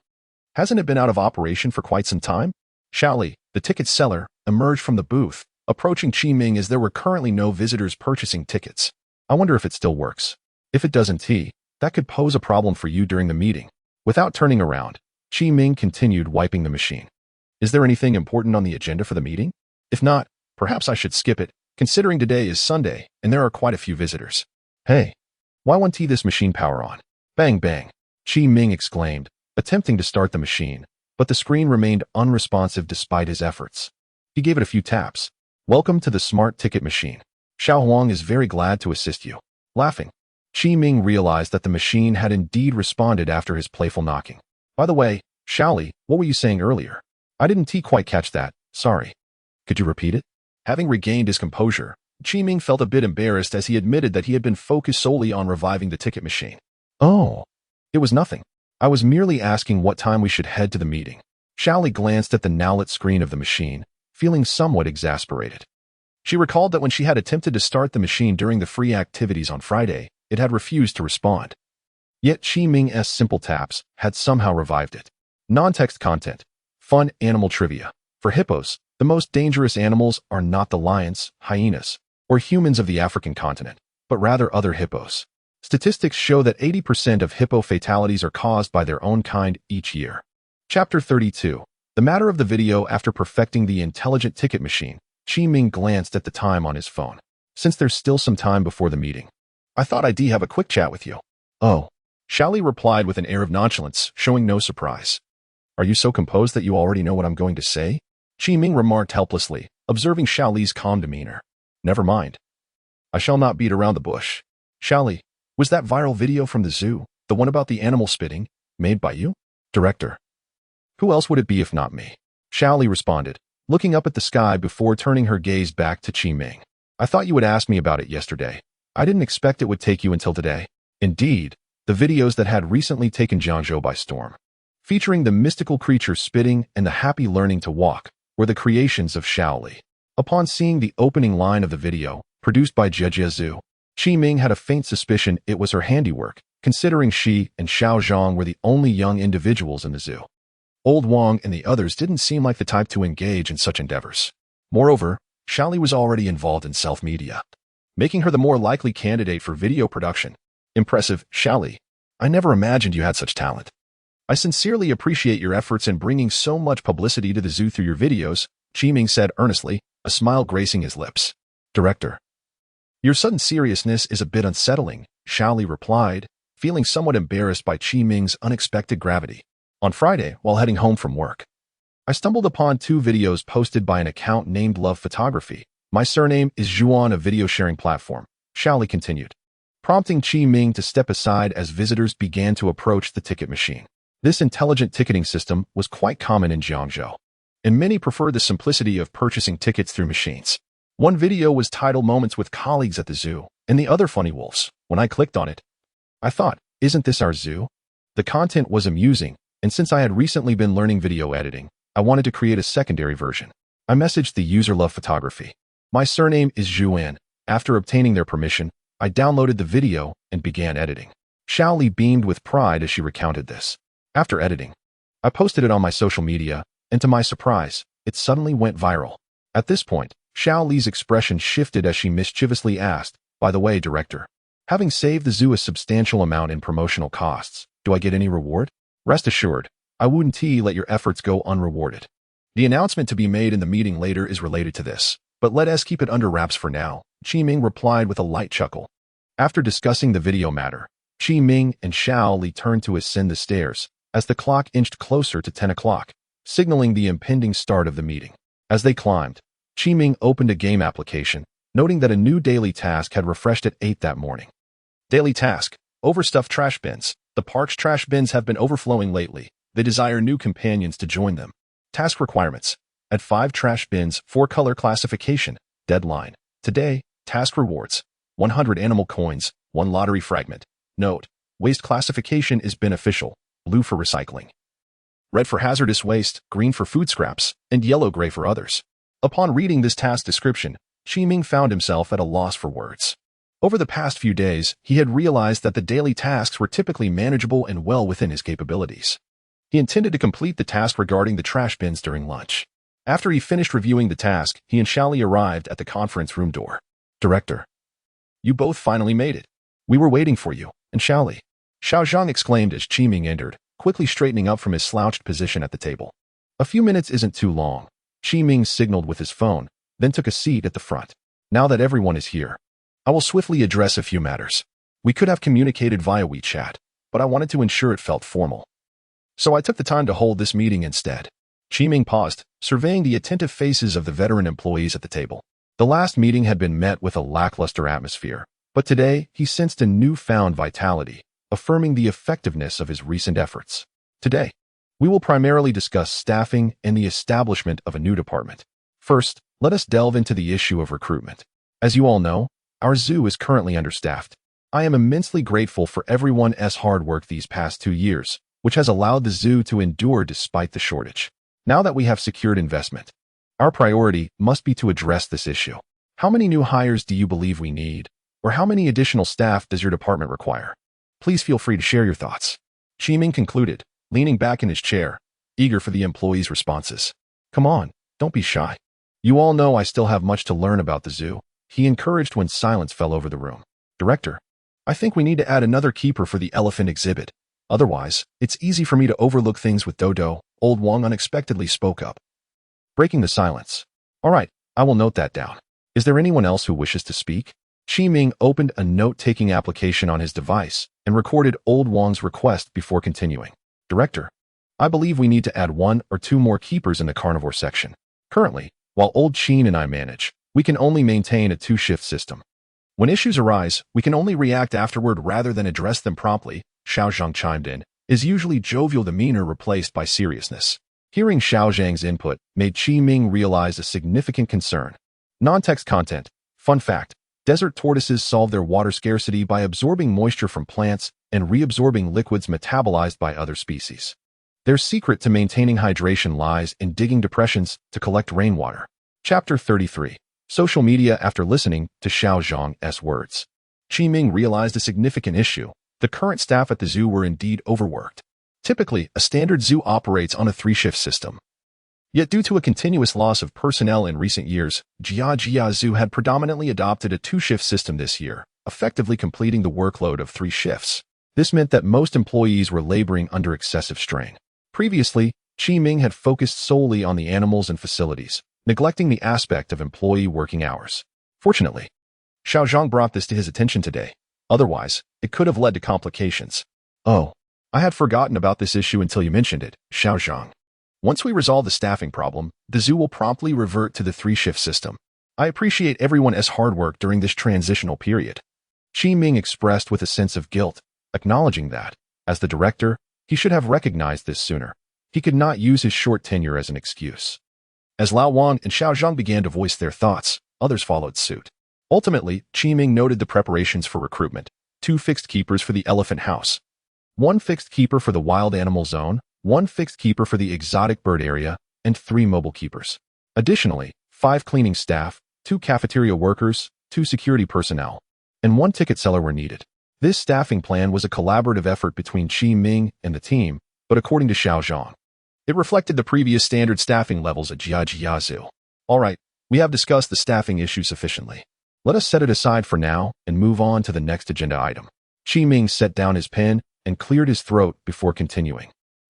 Hasn't it been out of operation for quite some time?" Xiaoli, the ticket seller, emerged from the booth, approaching Chi Ming as there were currently no visitors purchasing tickets. "I wonder if it still works. If it doesn't, that could pose a problem for you during the meeting." Without turning around, Chi Ming continued wiping the machine. "Is there anything important on the agenda for the meeting? If not, perhaps I should skip it, considering today is Sunday and there are quite a few visitors." "Hey, why won't this machine power on?" "Bang bang," Chi Ming exclaimed, attempting to start the machine, but the screen remained unresponsive despite his efforts. He gave it a few taps. "Welcome to the smart ticket machine. Xiao Huang is very glad to assist you." Laughing, Chi Ming realized that the machine had indeed responded after his playful knocking. "By the way, Xiaoli, what were you saying earlier?" I didn't quite catch that. Sorry. Could you repeat it? Having regained his composure, Qiming felt a bit embarrassed as he admitted that he had been focused solely on reviving the ticket machine. Oh, it was nothing. I was merely asking what time we should head to the meeting. Xiaoli glanced at the now-lit screen of the machine, feeling somewhat exasperated. She recalled that when she had attempted to start the machine during the free activities on Friday, it had refused to respond. Yet Qiming's simple taps had somehow revived it. Non-text content. Fun animal trivia. For hippos, the most dangerous animals are not the lions, hyenas, or humans of the African continent, but rather other hippos. Statistics show that 80% of hippo fatalities are caused by their own kind each year. Chapter 32. The matter of the video. After perfecting the intelligent ticket machine, Qiming glanced at the time on his phone. Since there's still some time before the meeting, I thought I'd have a quick chat with you. Oh. Xiaoli replied with an air of nonchalance, showing no surprise. Are you so composed that you already know what I'm going to say? Qiming remarked helplessly, observing Xiaoli's calm demeanor. Never mind. I shall not beat around the bush. Xiaoli, was that viral video from the zoo, the one about the animal spitting, made by you? Director. Who else would it be if not me? Xiaoli responded, looking up at the sky before turning her gaze back to Qiming. I thought you would ask me about it yesterday. I didn't expect it would take you until today. Indeed, the videos that had recently taken Jiangzhou by storm, featuring the mystical creature spitting and the happy learning to walk, were the creations of Xiaoli. Upon seeing the opening line of the video, produced by Zhu, Qiming had a faint suspicion it was her handiwork, considering she and Xiao Zhang were the only young individuals in the zoo. Old Wang and the others didn't seem like the type to engage in such endeavors. Moreover, Xiaoli was already involved in self-media, making her the more likely candidate for video production. Impressive, Xiaoli. I never imagined you had such talent. I sincerely appreciate your efforts in bringing so much publicity to the zoo through your videos, Qiming said earnestly, a smile gracing his lips. Director. Your sudden seriousness is a bit unsettling, Xiaoli replied, feeling somewhat embarrassed by Qiming's unexpected gravity. On Friday, while heading home from work, I stumbled upon 2 videos posted by an account named Love Photography. My surname is Zhuan, a video sharing platform, Xiaoli continued, prompting Qiming to step aside as visitors began to approach the ticket machine. This intelligent ticketing system was quite common in Jiangzhou, and many preferred the simplicity of purchasing tickets through machines. One video was titled Moments with Colleagues at the Zoo, and the other Funny Wolves. When I clicked on it, I thought, isn't this our zoo? The content was amusing, and since I had recently been learning video editing, I wanted to create a secondary version. I messaged the user Love Photography. My surname is Zhuan. After obtaining their permission, I downloaded the video and began editing. Xiaoli beamed with pride as she recounted this. After editing, I posted it on my social media, and to my surprise, it suddenly went viral. At this point, Xiaoli's expression shifted as she mischievously asked, by the way, director, having saved the zoo a substantial amount in promotional costs, do I get any reward? Rest assured, I wouldn't let your efforts go unrewarded. The announcement to be made in the meeting later is related to this, but let us keep it under wraps for now, Qiming replied with a light chuckle. After discussing the video matter, Qiming and Xiaoli turned to ascend the stairs, as the clock inched closer to 10 o'clock, signaling the impending start of the meeting. As they climbed, Qiming opened a game application, noting that a new daily task had refreshed at 8 that morning. Daily task: overstuffed trash bins. The park's trash bins have been overflowing lately. They desire new companions to join them. Task requirements: add 5 trash bins, 4 color classification. Deadline: today. Task rewards: 100 animal coins, 1 lottery fragment. Note: waste classification is beneficial, blue for recycling, red for hazardous waste, green for food scraps, and yellow-gray for others. Upon reading this task description, Qiming found himself at a loss for words. Over the past few days, he had realized that the daily tasks were typically manageable and well within his capabilities. He intended to complete the task regarding the trash bins during lunch. After he finished reviewing the task, he and Xiaoli arrived at the conference room door. Director, you both finally made it. We were waiting for you, and Xiaoli. Xiao Zhang exclaimed as Qiming entered, quickly straightening up from his slouched position at the table. A few minutes isn't too long. Qiming signaled with his phone, then took a seat at the front. Now that everyone is here, I will swiftly address a few matters. We could have communicated via WeChat, but I wanted to ensure it felt formal. So I took the time to hold this meeting instead. Qiming paused, surveying the attentive faces of the veteran employees at the table. The last meeting had been met with a lackluster atmosphere, but today he sensed a newfound vitality, affirming the effectiveness of his recent efforts. Today, We will primarily discuss staffing and the establishment of a new department. First, let us delve into the issue of recruitment. As you all know, our zoo is currently understaffed. I am immensely grateful for everyone's hard work these past 2 years, which has allowed the zoo to endure despite the shortage. Now that we have secured investment, our priority must be to address this issue. How many new hires do you believe we need? Or how many additional staff does your department require? Please feel free to share your thoughts. Qiming concluded, leaning back in his chair, eager for the employees' responses. Come on, don't be shy. You all know I still have much to learn about the zoo, he encouraged when silence fell over the room. Director, I think we need to add another keeper for the elephant exhibit. Otherwise, it's easy for me to overlook things with Dodo, old Wang unexpectedly spoke up, breaking the silence. All right, I will note that down. Is there anyone else who wishes to speak? Qiming opened a note-taking application on his device and recorded old Wang's request before continuing. Director, I believe we need to add 1 or 2 more keepers in the carnivore section. Currently, while old Qin and I manage, we can only maintain a 2-shift system. When issues arise, we can only react afterward rather than address them promptly, Xiao Zhang chimed in, his usually jovial demeanor replaced by seriousness. Hearing Xiao Zhang's input made Qiming realize a significant concern. Non-text content. Fun fact, desert tortoises solve their water scarcity by absorbing moisture from plants and reabsorbing liquids metabolized by other species. Their secret to maintaining hydration lies in digging depressions to collect rainwater. Chapter 33. Social media. After listening to Xiao Zhang's words, Qiming realized a significant issue. The current staff at the zoo were indeed overworked. Typically, a standard zoo operates on a 3-shift system. Yet due to a continuous loss of personnel in recent years, Jia Zoo had predominantly adopted a 2-shift system this year, effectively completing the workload of 3 shifts. This meant that most employees were laboring under excessive strain. Previously, Qiming had focused solely on the animals and facilities, neglecting the aspect of employee working hours. Fortunately, Xiao Zhang brought this to his attention today. Otherwise, it could have led to complications. Oh, I had forgotten about this issue until you mentioned it, Xiao Zhang. Once we resolve the staffing problem, the zoo will promptly revert to the 3-shift system. I appreciate everyone's hard work during this transitional period. Qiming expressed with a sense of guilt, acknowledging that, as the director, he should have recognized this sooner. He could not use his short tenure as an excuse. As Lao Wang and Xiao Zhang began to voice their thoughts, others followed suit. Ultimately, Qiming noted the preparations for recruitment: 2 fixed keepers for the elephant house, 1 fixed keeper for the wild animal zone, 1 fixed keeper for the exotic bird area, and 3 mobile keepers. Additionally, 5 cleaning staff, 2 cafeteria workers, 2 security personnel, and 1 ticket seller were needed. This staffing plan was a collaborative effort between Qiming and the team, but according to Xiao Zhang, it reflected the previous standard staffing levels at Jia Zoo. All right, we have discussed the staffing issue sufficiently. Let us set it aside for now and move on to the next agenda item. Qiming set down his pen and cleared his throat before continuing.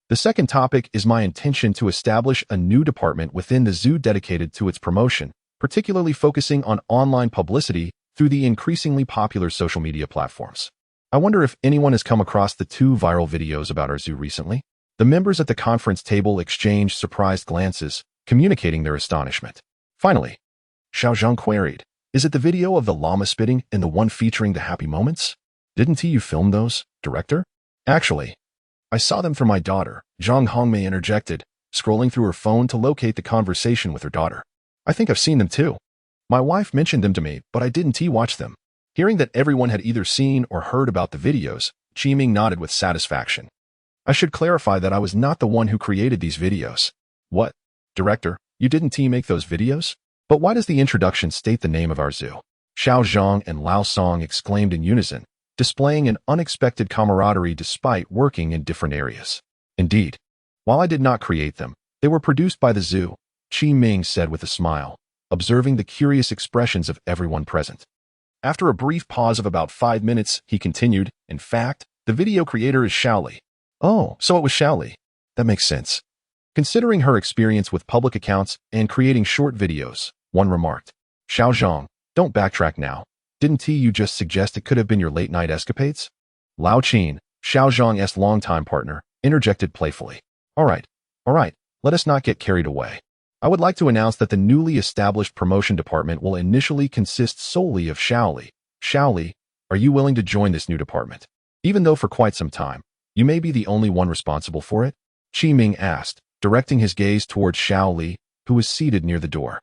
The second topic is my intention to establish a new department within the zoo dedicated to its promotion, particularly focusing on online publicity through the increasingly popular social media platforms. I wonder if anyone has come across the 2 viral videos about our zoo recently. The members at the conference table exchanged surprised glances, communicating their astonishment. Finally, Xiao Zhang queried, "Is it the video of the llama spitting and the one featuring the happy moments? Didn't you film those, director?" "Actually, I saw them from my daughter," Zhang Hongmei interjected, scrolling through her phone to locate the conversation with her daughter. "I think I've seen them too. My wife mentioned them to me, but I didn't watch them." Hearing that everyone had either seen or heard about the videos, Qiming nodded with satisfaction. "I should clarify that I was not the one who created these videos." "What? Director, you didn't make those videos? But why does the introduction state the name of our zoo?" Xiao Zhang and Lao Song exclaimed in unison, displaying an unexpected camaraderie despite working in different areas. "Indeed, while I did not create them, they were produced by the zoo," Qiming said with a smile, observing the curious expressions of everyone present. After a brief pause of about 5 minutes, he continued, "In fact, the video creator is Xiaoli." "Oh, so it was Xiaoli. That makes sense." Considering her experience with public accounts and creating short videos, one remarked. "Xiao Zhang, don't backtrack now. Didn't you just suggest it could have been your late-night escapades?" Lao Qin, Xiao Zhang's longtime partner, interjected playfully. All right, let us not get carried away. I would like to announce that the newly established promotion department will initially consist solely of Xiaoli. Xiaoli, are you willing to join this new department? Even though for quite some time, you may be the only one responsible for it?" Qi Ming asked, directing his gaze towards Xiao Li, who was seated near the door.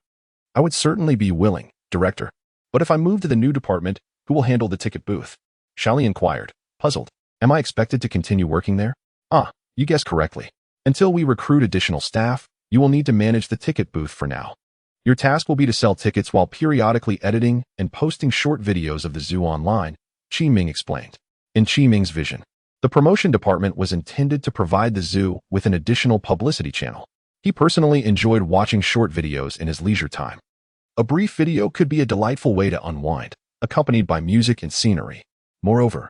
I would certainly be willing, Director. But if I move to the new department, who will handle the ticket booth? Xiao Li inquired, puzzled. Am I expected to continue working there? Ah, you guessed correctly. Until we recruit additional staff, you will need to manage the ticket booth for now. Your task will be to sell tickets while periodically editing and posting short videos of the zoo online, Qi Ming explained. In Qi Ming's vision, the promotion department was intended to provide the zoo with an additional publicity channel. He personally enjoyed watching short videos in his leisure time. A brief video could be a delightful way to unwind, accompanied by music and scenery. Moreover,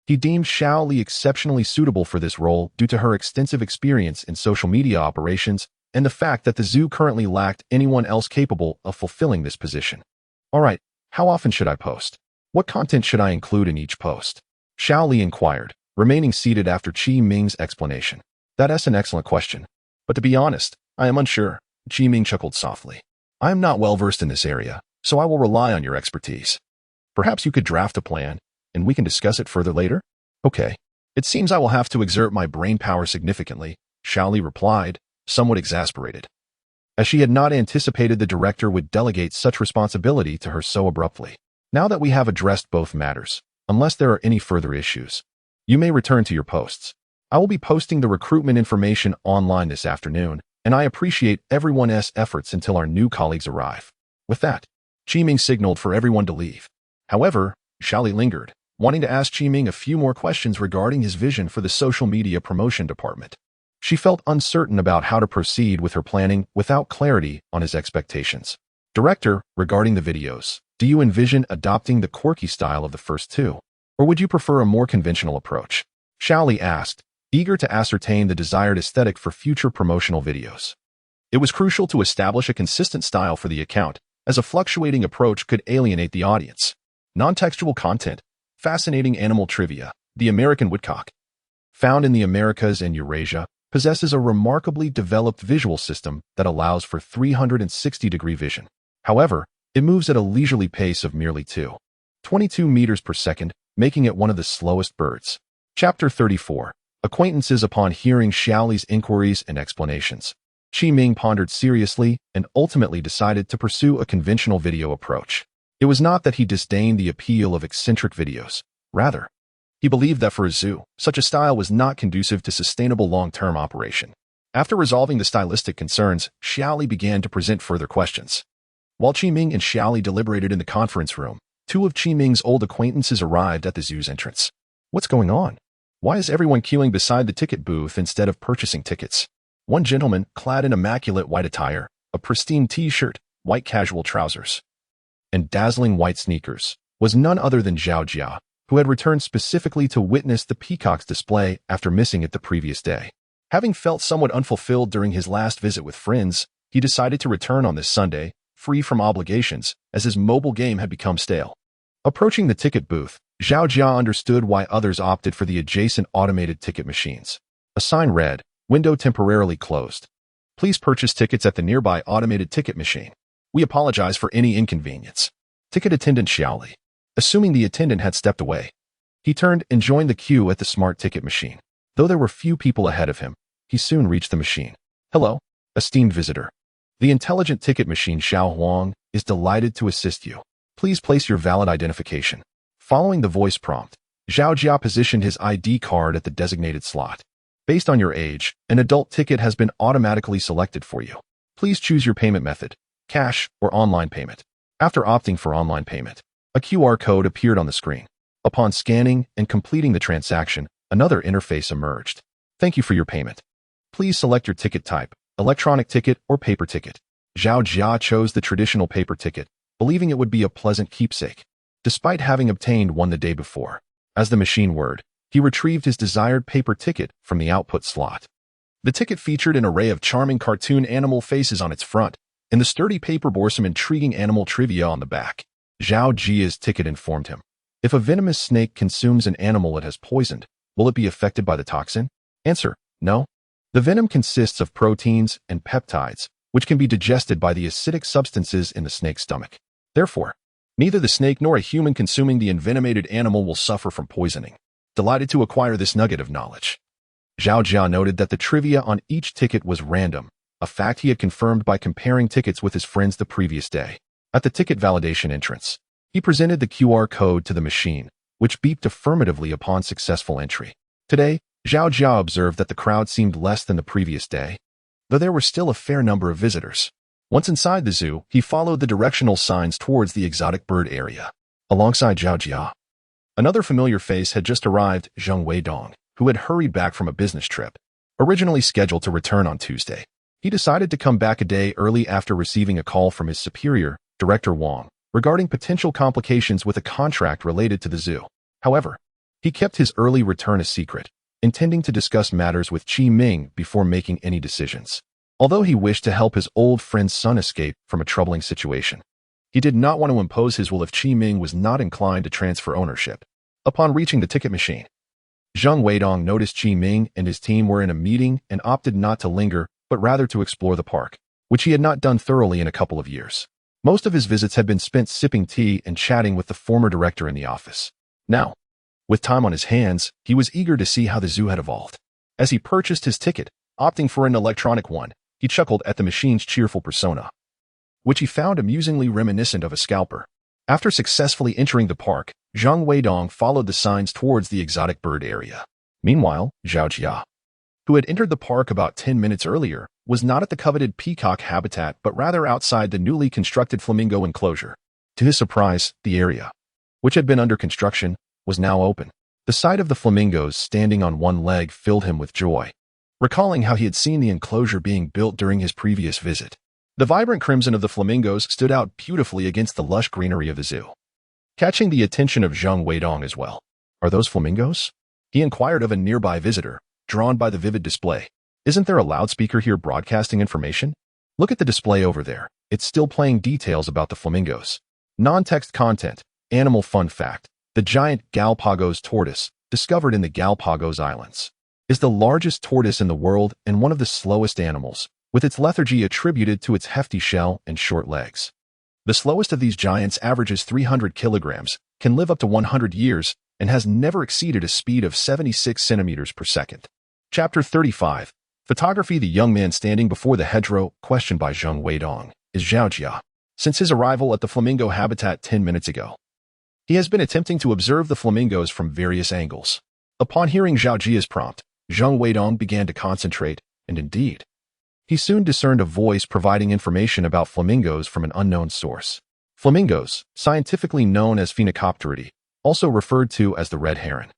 he deemed Xiao Li exceptionally suitable for this role due to her extensive experience in social media operations and the fact that the zoo currently lacked anyone else capable of fulfilling this position. All right, how often should I post? What content should I include in each post? Xiao Li inquired, remaining seated after Qi Ming's explanation. That's an excellent question. But to be honest, I am unsure, Qi Ming chuckled softly. I am not well versed in this area, so I will rely on your expertise. Perhaps you could draft a plan, and we can discuss it further later? Okay. It seems I will have to exert my brain power significantly, Xiao Li replied, somewhat exasperated, as she had not anticipated the director would delegate such responsibility to her so abruptly. Now that we have addressed both matters, unless there are any further issues, you may return to your posts. I will be posting the recruitment information online this afternoon, and I appreciate everyone's efforts until our new colleagues arrive. With that, Qi Ming signaled for everyone to leave. However, Xiao Li lingered, wanting to ask Qi Ming a few more questions regarding his vision for the social media promotion department. She felt uncertain about how to proceed with her planning without clarity on his expectations. Director, regarding the videos, do you envision adopting the quirky style of the first two, or would you prefer a more conventional approach? Xiao Li asked, eager to ascertain the desired aesthetic for future promotional videos. It was crucial to establish a consistent style for the account, as a fluctuating approach could alienate the audience. Non-textual content, fascinating animal trivia, the American woodcock, found in the Americas and Eurasia, possesses a remarkably developed visual system that allows for 360-degree vision. However, it moves at a leisurely pace of merely 2.22 meters per second, making it one of the slowest birds. Chapter 34. Acquaintances. Upon hearing Xiao Li's inquiries and explanations, Qi Ming pondered seriously and ultimately decided to pursue a conventional video approach. It was not that he disdained the appeal of eccentric videos. Rather, he believed that for a zoo, such a style was not conducive to sustainable long-term operation. After resolving the stylistic concerns, Xiao Li began to present further questions. While Qi Ming and Xiao Li deliberated in the conference room, two of Qi Ming's old acquaintances arrived at the zoo's entrance. What's going on? Why is everyone queuing beside the ticket booth instead of purchasing tickets? One gentleman, clad in immaculate white attire, a pristine t-shirt, white casual trousers, and dazzling white sneakers, was none other than Zhao Jia, who had returned specifically to witness the peacock's display after missing it the previous day. Having felt somewhat unfulfilled during his last visit with friends, he decided to return on this Sunday, free from obligations, as his mobile game had become stale. Approaching the ticket booth, Zhao Jia understood why others opted for the adjacent automated ticket machines. A sign read, "Window temporarily closed. Please purchase tickets at the nearby automated ticket machine. We apologize for any inconvenience." Ticket attendant Xiao Li. Assuming the attendant had stepped away, he turned and joined the queue at the smart ticket machine. Though there were few people ahead of him, he soon reached the machine. "Hello, esteemed visitor. The intelligent ticket machine Xiao Huang is delighted to assist you. Please place your valid identification." Following the voice prompt, Zhao Jia positioned his ID card at the designated slot. Based on your age, an adult ticket has been automatically selected for you. Please choose your payment method, cash or online payment. After opting for online payment, a QR code appeared on the screen. Upon scanning and completing the transaction, another interface emerged. "Thank you for your payment. Please select your ticket type, electronic ticket or paper ticket." Zhao Jia chose the traditional paper ticket, believing it would be a pleasant keepsake, despite having obtained one the day before. As the machine whirred, he retrieved his desired paper ticket from the output slot. The ticket featured an array of charming cartoon animal faces on its front, and the sturdy paper bore some intriguing animal trivia on the back. Zhao Jia's ticket informed him, if a venomous snake consumes an animal it has poisoned, will it be affected by the toxin? Answer, no. The venom consists of proteins and peptides, which can be digested by the acidic substances in the snake's stomach. Therefore, neither the snake nor a human consuming the envenomated animal will suffer from poisoning. Delighted to acquire this nugget of knowledge. Zhao Jia noted that the trivia on each ticket was random, a fact he had confirmed by comparing tickets with his friends the previous day. At the ticket validation entrance, he presented the QR code to the machine, which beeped affirmatively upon successful entry. Today, Zhao Jia observed that the crowd seemed less than the previous day, though there were still a fair number of visitors. Once inside the zoo, he followed the directional signs towards the exotic bird area. Alongside Zhao Jia, another familiar face had just arrived, Zheng Weidong, who had hurried back from a business trip, originally scheduled to return on Tuesday. He decided to come back a day early after receiving a call from his superior, Director Wang, regarding potential complications with a contract related to the zoo. However, he kept his early return a secret, intending to discuss matters with Qi Ming before making any decisions. Although he wished to help his old friend's son escape from a troubling situation, he did not want to impose his will if Qi Ming was not inclined to transfer ownership. Upon reaching the ticket machine, Zheng Weidong noticed Qi Ming and his team were in a meeting and opted not to linger, but rather to explore the park, which he had not done thoroughly in a couple of years. Most of his visits had been spent sipping tea and chatting with the former director in the office. Now, with time on his hands, he was eager to see how the zoo had evolved. As he purchased his ticket, opting for an electronic one, he chuckled at the machine's cheerful persona, which he found amusingly reminiscent of a scalper. After successfully entering the park, Zheng Weidong followed the signs towards the exotic bird area. Meanwhile, Zhao Jia, who had entered the park about 10 minutes earlier, was not at the coveted peacock habitat but rather outside the newly constructed flamingo enclosure. To his surprise, the area, which had been under construction, was now open. The sight of the flamingos standing on one leg filled him with joy, recalling how he had seen the enclosure being built during his previous visit. The vibrant crimson of the flamingos stood out beautifully against the lush greenery of the zoo, catching the attention of Zheng Weidong as well. "Are those flamingos?" he inquired of a nearby visitor, drawn by the vivid display. "Isn't there a loudspeaker here broadcasting information? Look at the display over there. It's still playing details about the flamingos." Non-text content. Animal fun fact. The giant Galapagos tortoise, discovered in the Galapagos Islands, is the largest tortoise in the world and one of the slowest animals, with its lethargy attributed to its hefty shell and short legs. The slowest of these giants averages 300 kilograms, can live up to 100 years, and has never exceeded a speed of 76 centimeters per second. Chapter 35. Photography. The young man standing before the hedgerow, questioned by Zheng Weidong, is Zhao Jia. Since his arrival at the flamingo habitat 10 minutes ago, he has been attempting to observe the flamingos from various angles. Upon hearing Zhao Jia's prompt, Zheng Weidong began to concentrate, and indeed, he soon discerned a voice providing information about flamingos from an unknown source. Flamingos, scientifically known as Phoenicopteridae, also referred to as the red heron,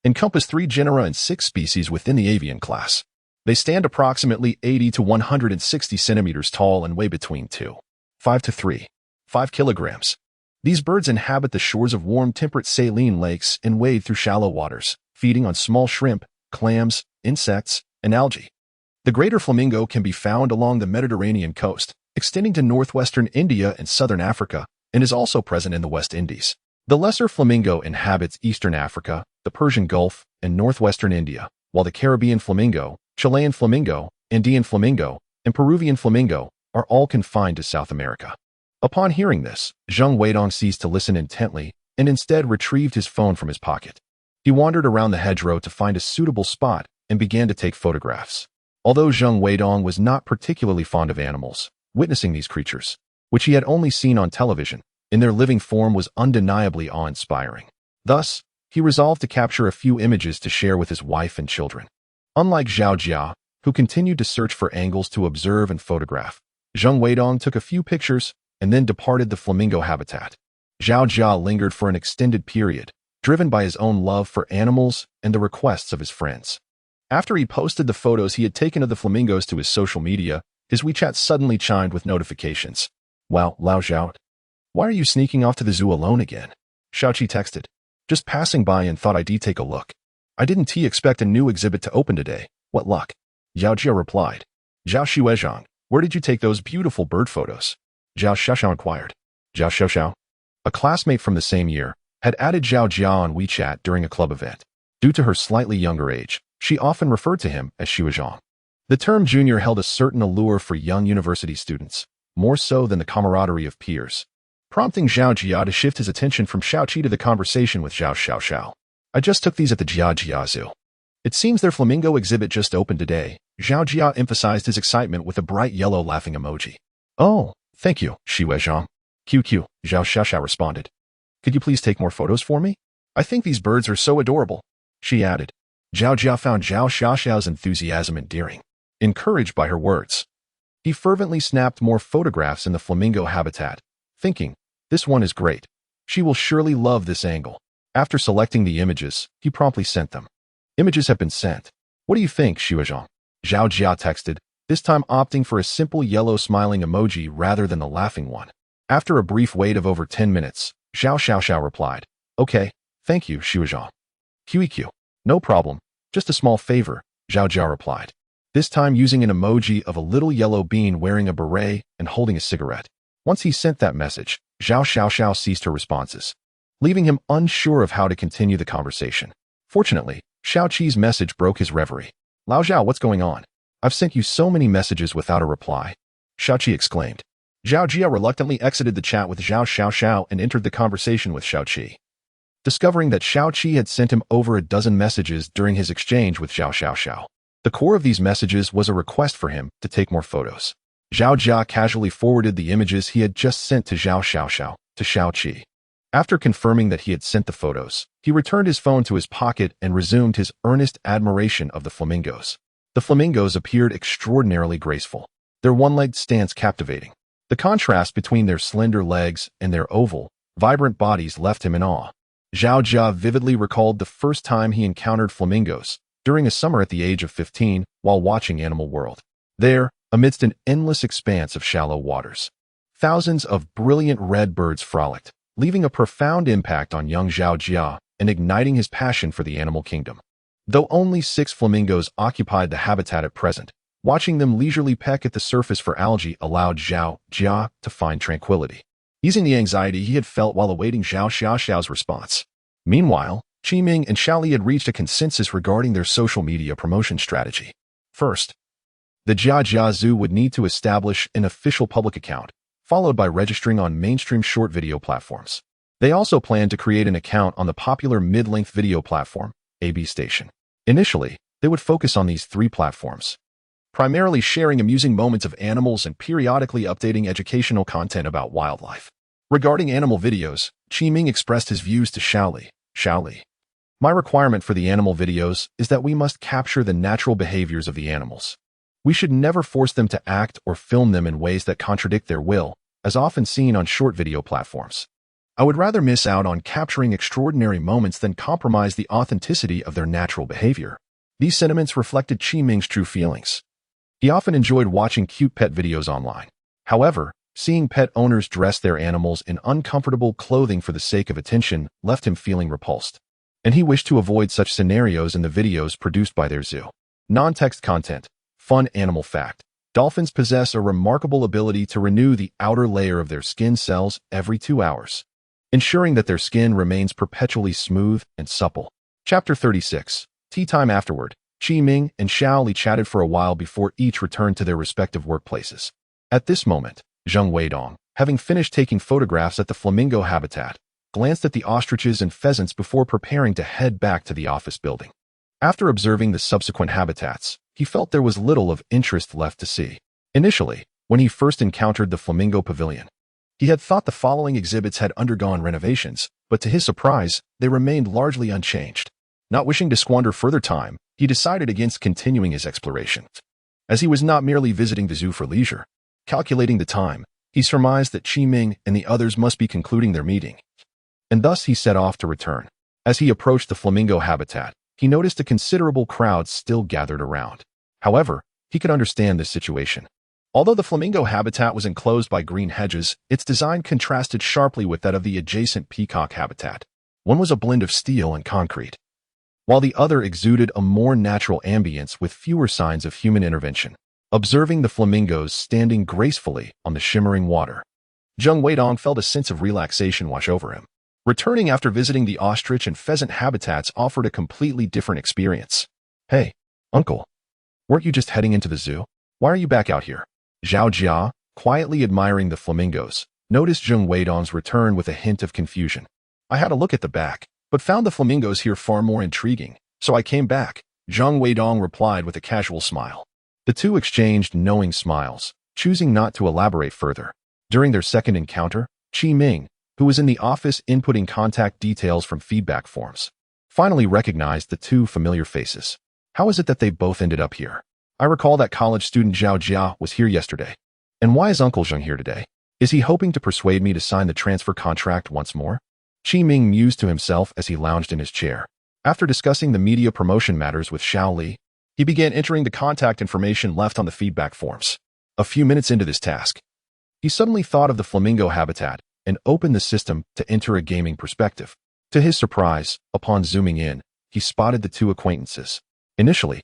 encompass 3 genera and 6 species within the avian class. They stand approximately 80 to 160 centimeters tall and weigh between 2.5 to 3.5 kilograms. These birds inhabit the shores of warm temperate saline lakes and wade through shallow waters, feeding on small shrimp, clams, insects, and algae. The greater flamingo can be found along the Mediterranean coast, extending to northwestern India and southern Africa, and is also present in the West Indies. The lesser flamingo inhabits eastern Africa, the Persian Gulf, and northwestern India, while the Caribbean flamingo, Chilean flamingo, Andean flamingo, and Peruvian flamingo are all confined to South America. Upon hearing this, Zheng Weidong ceased to listen intently and instead retrieved his phone from his pocket. He wandered around the hedgerow to find a suitable spot and began to take photographs. Although Zheng Weidong was not particularly fond of animals, witnessing these creatures, which he had only seen on television, in their living form was undeniably awe-inspiring. Thus, he resolved to capture a few images to share with his wife and children. Unlike Zhao Jia, who continued to search for angles to observe and photograph, Zheng Weidong took a few pictures and then departed the flamingo habitat. Zhao Jia lingered for an extended period, driven by his own love for animals and the requests of his friends. After he posted the photos he had taken of the flamingos to his social media, his WeChat suddenly chimed with notifications. "Wow, Lao Zhao, why are you sneaking off to the zoo alone again?" Xiaoqi texted. "Just passing by and thought I'd take a look. I didn't expect a new exhibit to open today. What luck?" Zhao Jia replied. "Zhao Xuezhang, where did you take those beautiful bird photos?" Zhao Xiaoxiao inquired. Zhao Xiaoxiao, a classmate from the same year, had added Zhao Jia on WeChat during a club event. Due to her slightly younger age, she often referred to him as Xuezhang. The term junior held a certain allure for young university students, more so than the camaraderie of peers, prompting Zhao Jia to shift his attention from Xiaoqi to the conversation with Zhao Xiaoxiao. "I just took these at the Jia Zoo. It seems their flamingo exhibit just opened today. Zhao Jia emphasized his excitement with a bright yellow laughing emoji. Oh, thank you, Xi Weizhang. QQ, Zhao Xiaoxiao responded. Could you please take more photos for me? I think these birds are so adorable, she added. Zhao Jia found Zhao Xiaoxiao's enthusiasm endearing. Encouraged by her words, he fervently snapped more photographs in the flamingo habitat, thinking, this one is great. She will surely love this angle. After selecting the images, he promptly sent them. Images have been sent. What do you think, Xi Weizhang? Zhao Jia texted, this time opting for a simple yellow smiling emoji rather than the laughing one. After a brief wait of over 10 minutes, Zhao Xiaoxiao replied, okay, thank you, Xi Weizhang. QEQ. No problem, just a small favor, Zhao Jia replied, this time using an emoji of a little yellow bean wearing a beret and holding a cigarette. Once he sent that message, Zhao Xiaoxiao ceased her responses, leaving him unsure of how to continue the conversation. Fortunately, Xiao Qi's message broke his reverie. Lao Zhao, what's going on? I've sent you so many messages without a reply, Xiao Qi exclaimed. Zhao Jia reluctantly exited the chat with Zhao Xiaoxiao and entered the conversation with Xiao Qi. Discovering that Xiao Qi had sent him over a dozen messages during his exchange with Zhao Xiaoxiao. The core of these messages was a request for him to take more photos. Zhao Jia casually forwarded the images he had just sent to Zhao Xiaoxiao to Xiao Qi. After confirming that he had sent the photos, he returned his phone to his pocket and resumed his earnest admiration of the flamingos. The flamingos appeared extraordinarily graceful, their one-legged stance captivating. The contrast between their slender legs and their oval, vibrant bodies left him in awe. Zhao Jia vividly recalled the first time he encountered flamingos, during a summer at the age of 15, while watching Animal World. There, amidst an endless expanse of shallow waters, thousands of brilliant red birds frolicked, leaving a profound impact on young Zhao Jia and igniting his passion for the animal kingdom. Though only 6 flamingos occupied the habitat at present, watching them leisurely peck at the surface for algae allowed Zhao Jia to find tranquility, easing the anxiety he had felt while awaiting Zhao Xiaoxiao's response. Meanwhile, Qiming and Xiaoli had reached a consensus regarding their social media promotion strategy. First, the Jia Zoo would need to establish an official public account, followed by registering on mainstream short video platforms. They also planned to create an account on the popular mid-length video platform, AB Station. Initially, they would focus on these 3 platforms, primarily sharing amusing moments of animals and periodically updating educational content about wildlife. Regarding animal videos, Qiming expressed his views to Xiaoli. Xiaoli, my requirement for the animal videos is that we must capture the natural behaviors of the animals. We should never force them to act or film them in ways that contradict their will, as often seen on short video platforms. I would rather miss out on capturing extraordinary moments than compromise the authenticity of their natural behavior. These sentiments reflected Qiming's true feelings. He often enjoyed watching cute pet videos online. However, seeing pet owners dress their animals in uncomfortable clothing for the sake of attention left him feeling repulsed, and he wished to avoid such scenarios in the videos produced by their zoo. Non-text content. Fun animal fact. Dolphins possess a remarkable ability to renew the outer layer of their skin cells every 2 hours, ensuring that their skin remains perpetually smooth and supple. Chapter 36. Tea time afterward. Qiming and Xiaoli chatted for a while before each returned to their respective workplaces. At this moment, Zheng Weidong, having finished taking photographs at the flamingo habitat, glanced at the ostriches and pheasants before preparing to head back to the office building. After observing the subsequent habitats, he felt there was little of interest left to see. Initially, when he first encountered the Flamingo Pavilion, he had thought the following exhibits had undergone renovations, but to his surprise, they remained largely unchanged. Not wishing to squander further time, he decided against continuing his exploration. As he was not merely visiting the zoo for leisure, calculating the time, he surmised that Qiming and the others must be concluding their meeting, and thus he set off to return. As he approached the flamingo habitat, he noticed a considerable crowd still gathered around. However, he could understand this situation. Although the flamingo habitat was enclosed by green hedges, its design contrasted sharply with that of the adjacent peacock habitat. One was a blend of steel and concrete, while the other exuded a more natural ambience with fewer signs of human intervention. Observing the flamingos standing gracefully on the shimmering water, Zheng Weidong felt a sense of relaxation wash over him. Returning after visiting the ostrich and pheasant habitats offered a completely different experience. Hey, uncle, weren't you just heading into the zoo? Why are you back out here? Zhao Jia, quietly admiring the flamingos, noticed Zheng Weidong's return with a hint of confusion. I had a look at the back, but found the flamingos here far more intriguing, so I came back, Zhang Weidong replied with a casual smile. The two exchanged knowing smiles, choosing not to elaborate further. During their second encounter, Qi Ming, who was in the office inputting contact details from feedback forms, finally recognized the two familiar faces. How is it that they both ended up here? I recall that college student Zhao Jia was here yesterday. And why is Uncle Zheng here today? Is he hoping to persuade me to sign the transfer contract once more? Qi Ming mused to himself as he lounged in his chair. After discussing the media promotion matters with Xiao Li, he began entering the contact information left on the feedback forms. A few minutes into this task, he suddenly thought of the flamingo habitat and opened the system to enter a gaming perspective. To his surprise, upon zooming in, he spotted the two acquaintances. Initially,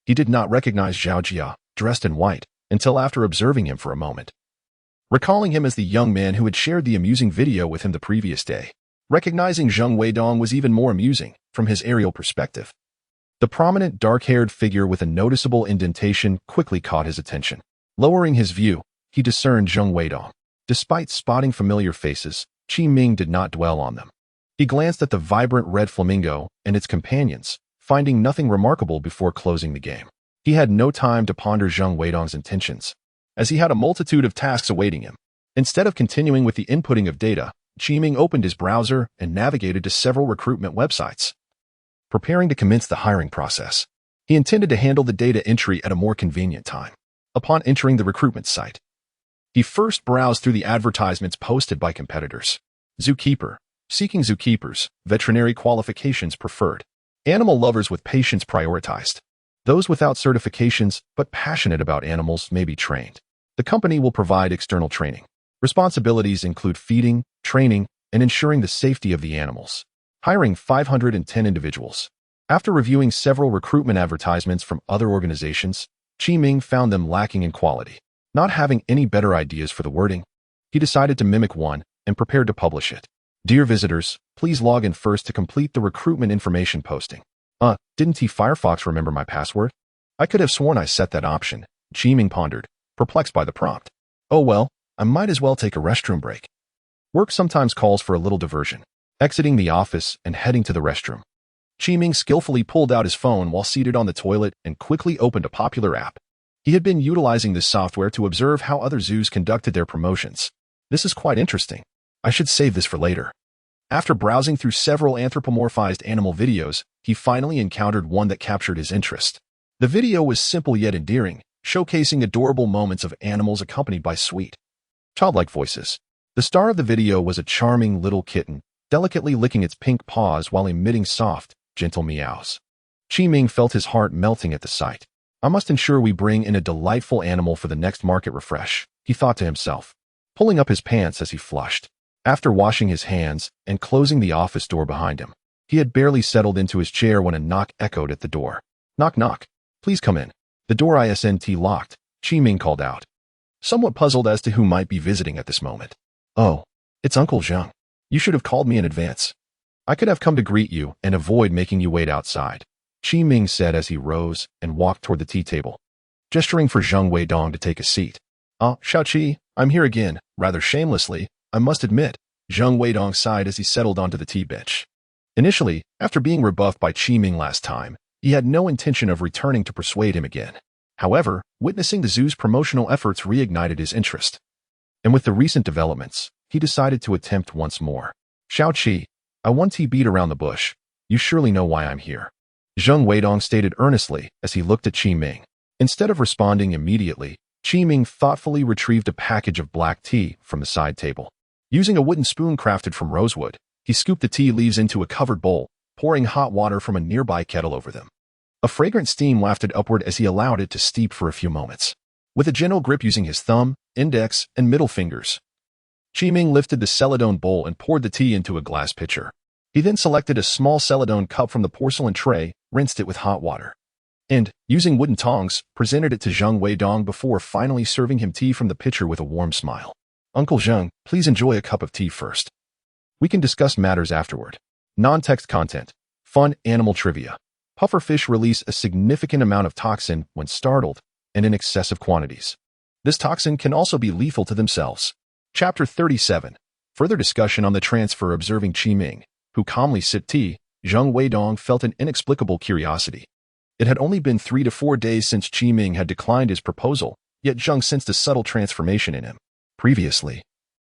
he did not recognize Zhao Jia, dressed in white, until after observing him for a moment. Recalling him as the young man who had shared the amusing video with him the previous day, recognizing Zhang Weidong was even more amusing from his aerial perspective. The prominent dark-haired figure with a noticeable indentation quickly caught his attention. Lowering his view, he discerned Zhang Weidong. Despite spotting familiar faces, Qi Ming did not dwell on them. He glanced at the vibrant red flamingo and its companions, finding nothing remarkable before closing the game. He had no time to ponder Zhang Weidong's intentions, as he had a multitude of tasks awaiting him. Instead of continuing with the inputting of data, Qi Ming opened his browser and navigated to several recruitment websites. Preparing to commence the hiring process, he intended to handle the data entry at a more convenient time. Upon entering the recruitment site, he first browsed through the advertisements posted by competitors. Zookeeper, seeking zookeepers, veterinary qualifications preferred. Animal lovers with patience prioritized. Those without certifications but passionate about animals may be trained. The company will provide external training. Responsibilities include feeding, training, and ensuring the safety of the animals. Hiring 510 individuals. After reviewing several recruitment advertisements from other organizations, Qi Ming found them lacking in quality. Not having any better ideas for the wording, he decided to mimic one and prepared to publish it. Dear visitors, please log in first to complete the recruitment information posting. Didn't Firefox remember my password? I could have sworn I set that option, Qi Ming pondered, perplexed by the prompt. Oh well, I might as well take a restroom break. Work sometimes calls for a little diversion. Exiting the office and heading to the restroom, Qi Ming skillfully pulled out his phone while seated on the toilet and quickly opened a popular app. He had been utilizing this software to observe how other zoos conducted their promotions. This is quite interesting. I should save this for later. After browsing through several anthropomorphized animal videos, he finally encountered one that captured his interest. The video was simple yet endearing, showcasing adorable moments of animals accompanied by sweet, childlike voices. The star of the video was a charming little kitten, delicately licking its pink paws while emitting soft, gentle meows. Qi Ming felt his heart melting at the sight. I must ensure we bring in a delightful animal for the next market refresh, he thought to himself, pulling up his pants as he flushed. After washing his hands and closing the office door behind him, he had barely settled into his chair when a knock echoed at the door. Knock knock. Please come in. The door isn't locked, Qi Ming called out, somewhat puzzled as to who might be visiting at this moment. Oh, it's Uncle Zheng. You should have called me in advance. I could have come to greet you and avoid making you wait outside, Qi Ming said as he rose and walked toward the tea table, gesturing for Zhang Weidong to take a seat. Xiaoqi, I'm here again, rather shamelessly, I must admit, Zhang Weidong sighed as he settled onto the tea bench. Initially, after being rebuffed by Qi Ming last time, he had no intention of returning to persuade him again. However, witnessing the zoo's promotional efforts reignited his interest. And with the recent developments, he decided to attempt once more. Xiaoqi, I want tea beat around the bush. You surely know why I'm here, Zhang Weidong stated earnestly as he looked at Qi Ming. Instead of responding immediately, Qi Ming thoughtfully retrieved a package of black tea from the side table. Using a wooden spoon crafted from rosewood, he scooped the tea leaves into a covered bowl, pouring hot water from a nearby kettle over them. A fragrant steam wafted upward as he allowed it to steep for a few moments. With a gentle grip using his thumb, index, and middle fingers, Qi Ming lifted the celadone bowl and poured the tea into a glass pitcher. He then selected a small celadone cup from the porcelain tray, rinsed it with hot water, and, using wooden tongs, presented it to Zhang Weidong before finally serving him tea from the pitcher with a warm smile. Uncle Zheng, please enjoy a cup of tea first. We can discuss matters afterward. Non-text content. Fun animal trivia. Pufferfish release a significant amount of toxin when startled and in excessive quantities. This toxin can also be lethal to themselves. Chapter 37. Further discussion on the transfer. Observing Qi Ming, who calmly sipped tea, Zhang Weidong felt an inexplicable curiosity. It had only been 3 to 4 days since Qi Ming had declined his proposal, yet Zheng sensed a subtle transformation in him. Previously,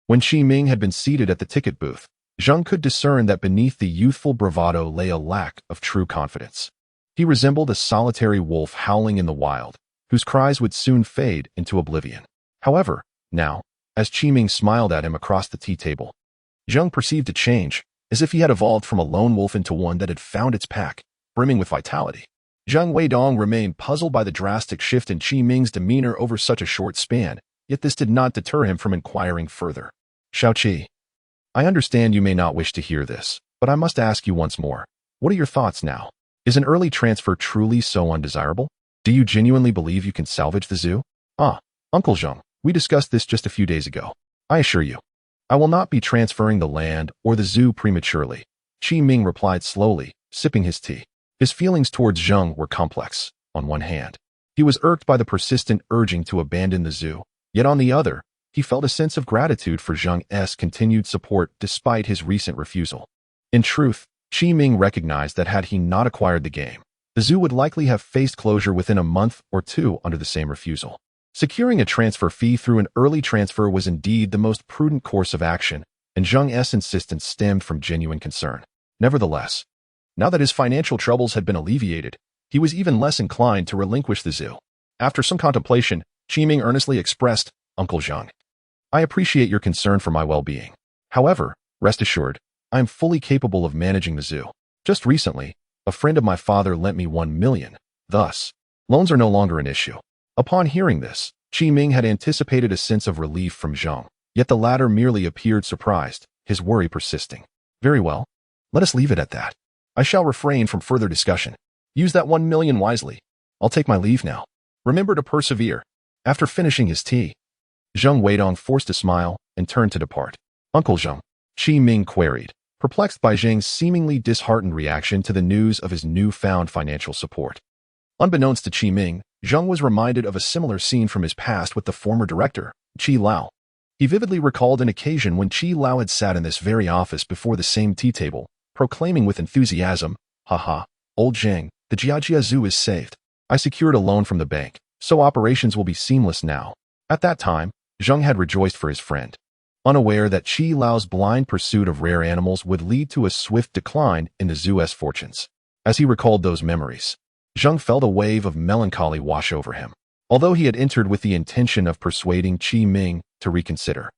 when Qi Ming had been seated at the ticket booth, Zheng could discern that beneath the youthful bravado lay a lack of true confidence. He resembled a solitary wolf howling in the wild, whose cries would soon fade into oblivion. However, now, as Qi Ming smiled at him across the tea table, Zheng perceived a change, as if he had evolved from a lone wolf into one that had found its pack, brimming with vitality. Zheng Weidong remained puzzled by the drastic shift in Qi Ming's demeanor over such a short span, yet this did not deter him from inquiring further. Xiaoqi, I understand you may not wish to hear this, but I must ask you once more. What are your thoughts now? Is an early transfer truly so undesirable? Do you genuinely believe you can salvage the zoo? Uncle Zheng, we discussed this just a few days ago. I assure you, I will not be transferring the land or the zoo prematurely, Qi Ming replied slowly, sipping his tea. His feelings towards Zheng were complex. On one hand, he was irked by the persistent urging to abandon the zoo, yet on the other, he felt a sense of gratitude for Zheng's continued support despite his recent refusal. In truth, Qi Ming recognized that had he not acquired the game, the zoo would likely have faced closure within a month or two under the same refusal. Securing a transfer fee through an early transfer was indeed the most prudent course of action, and Zheng's insistence stemmed from genuine concern. Nevertheless, now that his financial troubles had been alleviated, he was even less inclined to relinquish the zoo. After some contemplation, Qi Ming earnestly expressed, Uncle Zheng, I appreciate your concern for my well-being. However, rest assured, I am fully capable of managing the zoo. Just recently, a friend of my father lent me 1 million. Thus, loans are no longer an issue. Upon hearing this, Qi Ming had anticipated a sense of relief from Zheng, yet the latter merely appeared surprised, his worry persisting. Very well. Let us leave it at that. I shall refrain from further discussion. Use that 1 million wisely. I'll take my leave now. Remember to persevere. After finishing his tea, Zheng Weidong forced a smile and turned to depart. Uncle Zheng, Qi Ming queried, perplexed by Zheng's seemingly disheartened reaction to the news of his newfound financial support. Unbeknownst to Qi Ming, Zheng was reminded of a similar scene from his past with the former director, Qi Lao. He vividly recalled an occasion when Qi Lao had sat in this very office before the same tea table, proclaiming with enthusiasm, Haha, old Zheng, the Jiajia Zoo is saved. I secured a loan from the bank, so operations will be seamless now. At that time, Zheng had rejoiced for his friend, unaware that Qi Lao's blind pursuit of rare animals would lead to a swift decline in the zoo's fortunes. As he recalled those memories, Zheng felt a wave of melancholy wash over him. Although he had entered with the intention of persuading Qi Ming to reconsider,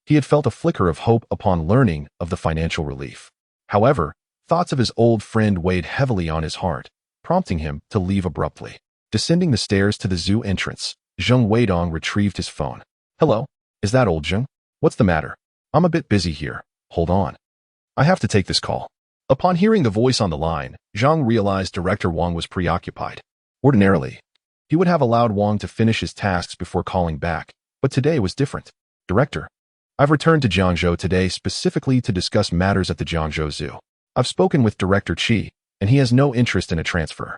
he had felt a flicker of hope upon learning of the financial relief. However, thoughts of his old friend weighed heavily on his heart, prompting him to leave abruptly. Descending the stairs to the zoo entrance, Zheng Weidong retrieved his phone. Hello, is that old Zheng? What's the matter? I'm a bit busy here. Hold on. I have to take this call. Upon hearing the voice on the line, Zhang realized Director Wang was preoccupied. Ordinarily, he would have allowed Wang to finish his tasks before calling back, but today was different. Director, I've returned to Jiangzhou today specifically to discuss matters at the Jiangzhou Zoo. I've spoken with Director Qi, and he has no interest in a transfer.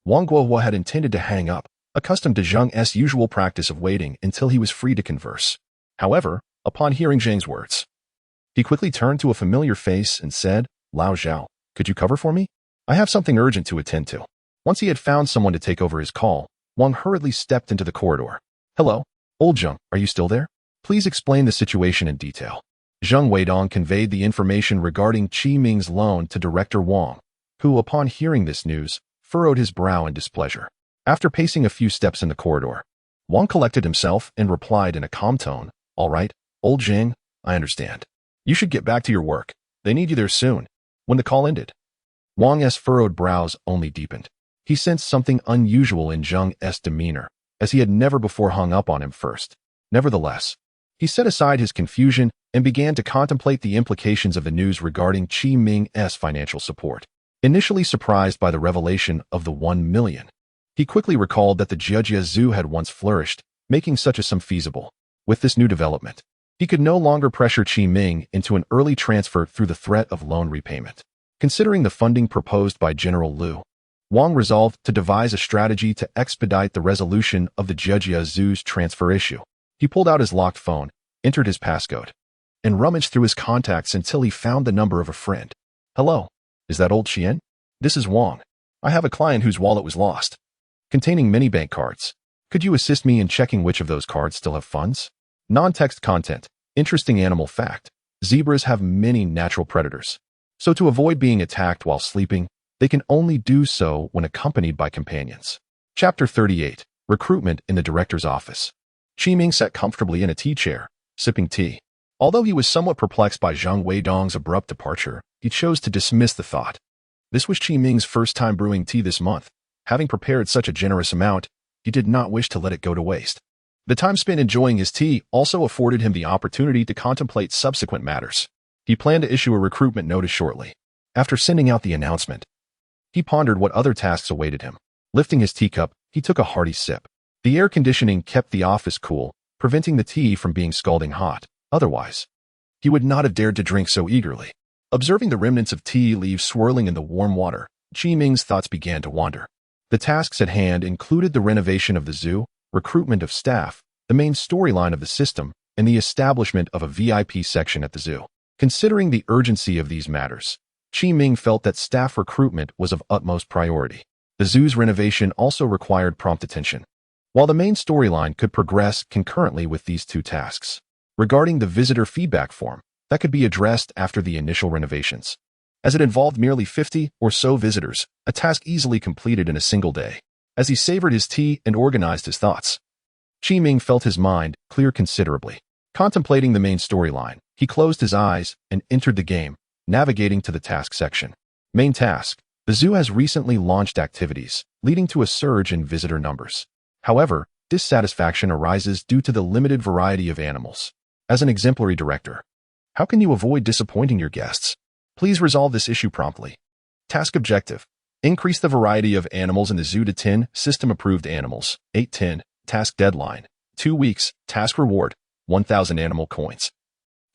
Wang Guohua had intended to hang up, accustomed to Zheng's usual practice of waiting until he was free to converse. However, upon hearing Zheng's words, he quickly turned to a familiar face and said, Lao Zhao, could you cover for me? I have something urgent to attend to. Once he had found someone to take over his call, Wang hurriedly stepped into the corridor. Hello, old Zheng, are you still there? Please explain the situation in detail. Zheng Weidong conveyed the information regarding Qi Ming's loan to Director Wang, who, upon hearing this news, furrowed his brow in displeasure. After pacing a few steps in the corridor, Wang collected himself and replied in a calm tone, All right, old Zheng, I understand. You should get back to your work. They need you there soon. When the call ended, Wang's furrowed brows only deepened. He sensed something unusual in Zheng's demeanor, as he had never before hung up on him first. Nevertheless, he set aside his confusion and began to contemplate the implications of the news regarding Qi Ming's financial support. Initially surprised by the revelation of the 1 million, he quickly recalled that the Jiajia Zoo had once flourished, making such a sum feasible. With this new development, he could no longer pressure Qi Ming into an early transfer through the threat of loan repayment. Considering the funding proposed by General Liu, Wang resolved to devise a strategy to expedite the resolution of the Jiajia Zoo's transfer issue. He pulled out his locked phone, entered his passcode, and rummaged through his contacts until he found the number of a friend. Hello, is that old Qian? This is Wang. I have a client whose wallet was lost, containing many bank cards. Could you assist me in checking which of those cards still have funds? Non-text content. Interesting animal fact. Zebras have many natural predators. So to avoid being attacked while sleeping, they can only do so when accompanied by companions. Chapter 38. Recruitment in the director's office. Qi Ming sat comfortably in a tea chair, sipping tea. Although he was somewhat perplexed by Zhang Weidong's abrupt departure, he chose to dismiss the thought. This was Qi Ming's first time brewing tea this month. Having prepared such a generous amount, he did not wish to let it go to waste. The time spent enjoying his tea also afforded him the opportunity to contemplate subsequent matters. He planned to issue a recruitment notice shortly. After sending out the announcement, he pondered what other tasks awaited him. Lifting his teacup, he took a hearty sip. The air conditioning kept the office cool, preventing the tea from being scalding hot. Otherwise, he would not have dared to drink so eagerly. Observing the remnants of tea leaves swirling in the warm water, Qi Ming's thoughts began to wander. The tasks at hand included the renovation of the zoo, recruitment of staff, the main storyline of the system, and the establishment of a VIP section at the zoo. Considering the urgency of these matters, Qi Ming felt that staff recruitment was of utmost priority. The zoo's renovation also required prompt attention, while the main storyline could progress concurrently with these two tasks. Regarding the visitor feedback form, that could be addressed after the initial renovations. As it involved merely 50 or so visitors, a task easily completed in a single day. As he savored his tea and organized his thoughts, Qi Ming felt his mind clear considerably. Contemplating the main storyline, he closed his eyes and entered the game, navigating to the task section. Main task. The zoo has recently launched activities, leading to a surge in visitor numbers. However, dissatisfaction arises due to the limited variety of animals. As an exemplary director, how can you avoid disappointing your guests? Please resolve this issue promptly. Task objective. Increase the variety of animals in the zoo to 10 system-approved animals. 8-10. Task deadline. 2 weeks. Task reward. 1,000 animal coins.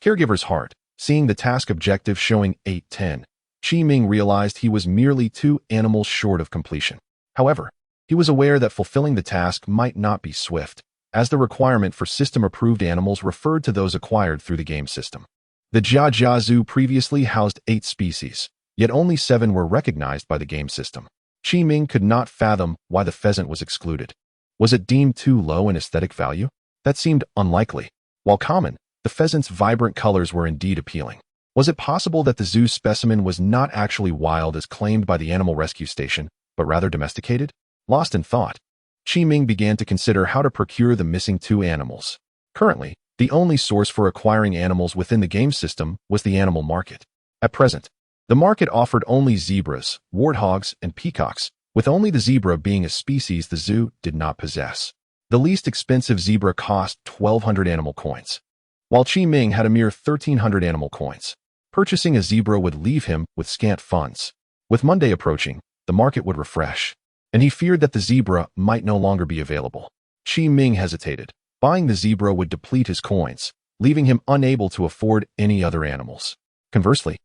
Caregiver's heart. Seeing the task objective showing 8-10, Qi Ming realized he was merely 2 animals short of completion. However, he was aware that fulfilling the task might not be swift, as the requirement for system-approved animals referred to those acquired through the game system. The Jiajia Zoo previously housed 8 species, yet only 7 were recognized by the game system. Qi Ming could not fathom why the pheasant was excluded. Was it deemed too low in aesthetic value? That seemed unlikely. While common, the pheasant's vibrant colors were indeed appealing. Was it possible that the zoo's specimen was not actually wild as claimed by the animal rescue station, but rather domesticated? Lost in thought, Qi Ming began to consider how to procure the missing 2 animals. Currently, the only source for acquiring animals within the game system was the animal market. At present, the market offered only zebras, warthogs, and peacocks, with only the zebra being a species the zoo did not possess. The least expensive zebra cost 1,200 animal coins, while Qi Ming had a mere 1,300 animal coins. Purchasing a zebra would leave him with scant funds. With Monday approaching, the market would refresh, and he feared that the zebra might no longer be available. Qi Ming hesitated. Buying the zebra would deplete his coins, leaving him unable to afford any other animals. Conversely,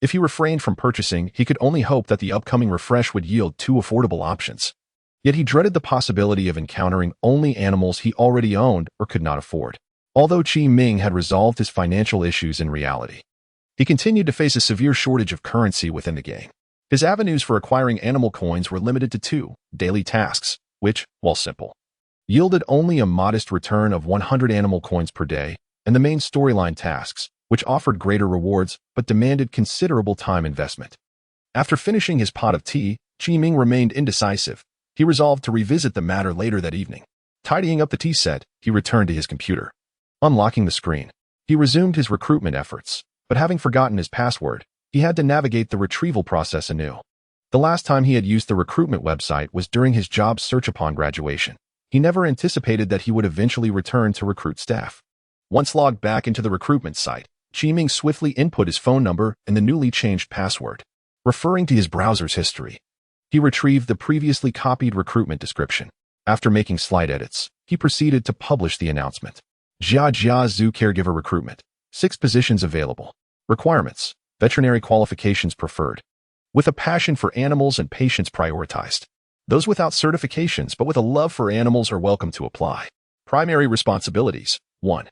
if he refrained from purchasing, he could only hope that the upcoming refresh would yield 2 affordable options. Yet he dreaded the possibility of encountering only animals he already owned or could not afford. Although Qi Ming had resolved his financial issues in reality, he continued to face a severe shortage of currency within the game. His avenues for acquiring animal coins were limited to 2 daily tasks, which, while simple, yielded only a modest return of 100 animal coins per day, and the main storyline tasks, which offered greater rewards but demanded considerable time investment. After finishing his pot of tea, Qi Ming remained indecisive. He resolved to revisit the matter later that evening. Tidying up the tea set, he returned to his computer. Unlocking the screen, he resumed his recruitment efforts, but having forgotten his password, he had to navigate the retrieval process anew. The last time he had used the recruitment website was during his job search upon graduation. He never anticipated that he would eventually return to recruit staff. Once logged back into the recruitment site, Qi Ming swiftly input his phone number and the newly changed password. Referring to his browser's history, he retrieved the previously copied recruitment description. After making slight edits, he proceeded to publish the announcement. Jiajia Zoo Caregiver Recruitment. 6 positions available. Requirements. Veterinary qualifications preferred. With a passion for animals and patients prioritized. Those without certifications but with a love for animals are welcome to apply. Primary responsibilities. 1.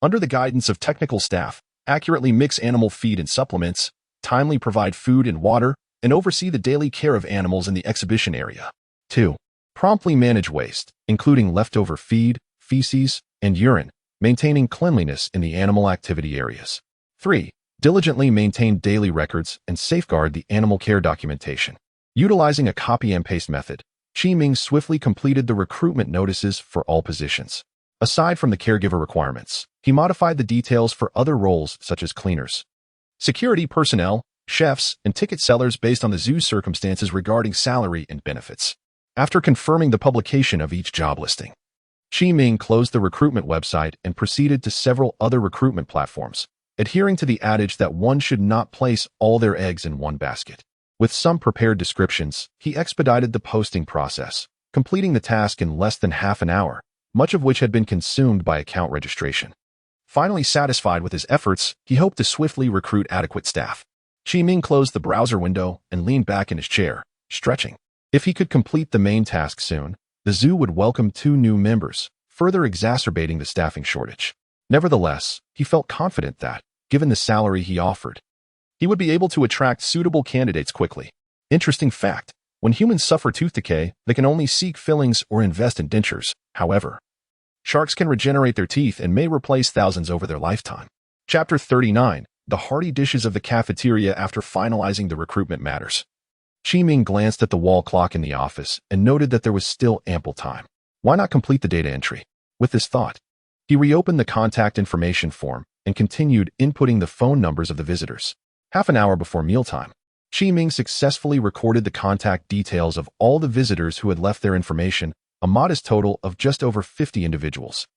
Under the guidance of technical staff, accurately mix animal feed and supplements, timely provide food and water, and oversee the daily care of animals in the exhibition area. 2. Promptly manage waste, including leftover feed, feces, and urine, maintaining cleanliness in the animal activity areas. 3. Diligently maintain daily records and safeguard the animal care documentation. Utilizing a copy and paste method, Chi Ming swiftly completed the recruitment notices for all positions. Aside from the caregiver requirements, he modified the details for other roles such as cleaners, security personnel, chefs, and ticket sellers based on the zoo's circumstances regarding salary and benefits. After confirming the publication of each job listing, Chi Ming closed the recruitment website and proceeded to several other recruitment platforms, adhering to the adage that one should not place all their eggs in one basket. With some prepared descriptions, he expedited the posting process, completing the task in less than half an hour, much of which had been consumed by account registration. Finally satisfied with his efforts, he hoped to swiftly recruit adequate staff. Chi Ming closed the browser window and leaned back in his chair, stretching. If he could complete the main task soon, the zoo would welcome 2 new members, further exacerbating the staffing shortage. Nevertheless, he felt confident that, given the salary he offered, he would be able to attract suitable candidates quickly. Interesting fact, when humans suffer tooth decay, they can only seek fillings or invest in dentures. However, sharks can regenerate their teeth and may replace thousands over their lifetime. Chapter 39. The hearty dishes of the cafeteria after finalizing the recruitment matters. Chi Ming glanced at the wall clock in the office and noted that there was still ample time. Why not complete the data entry? With this thought, he reopened the contact information form and continued inputting the phone numbers of the visitors. Half an hour before mealtime, Chi Ming successfully recorded the contact details of all the visitors who had left their information, a modest total of just over 50 individuals.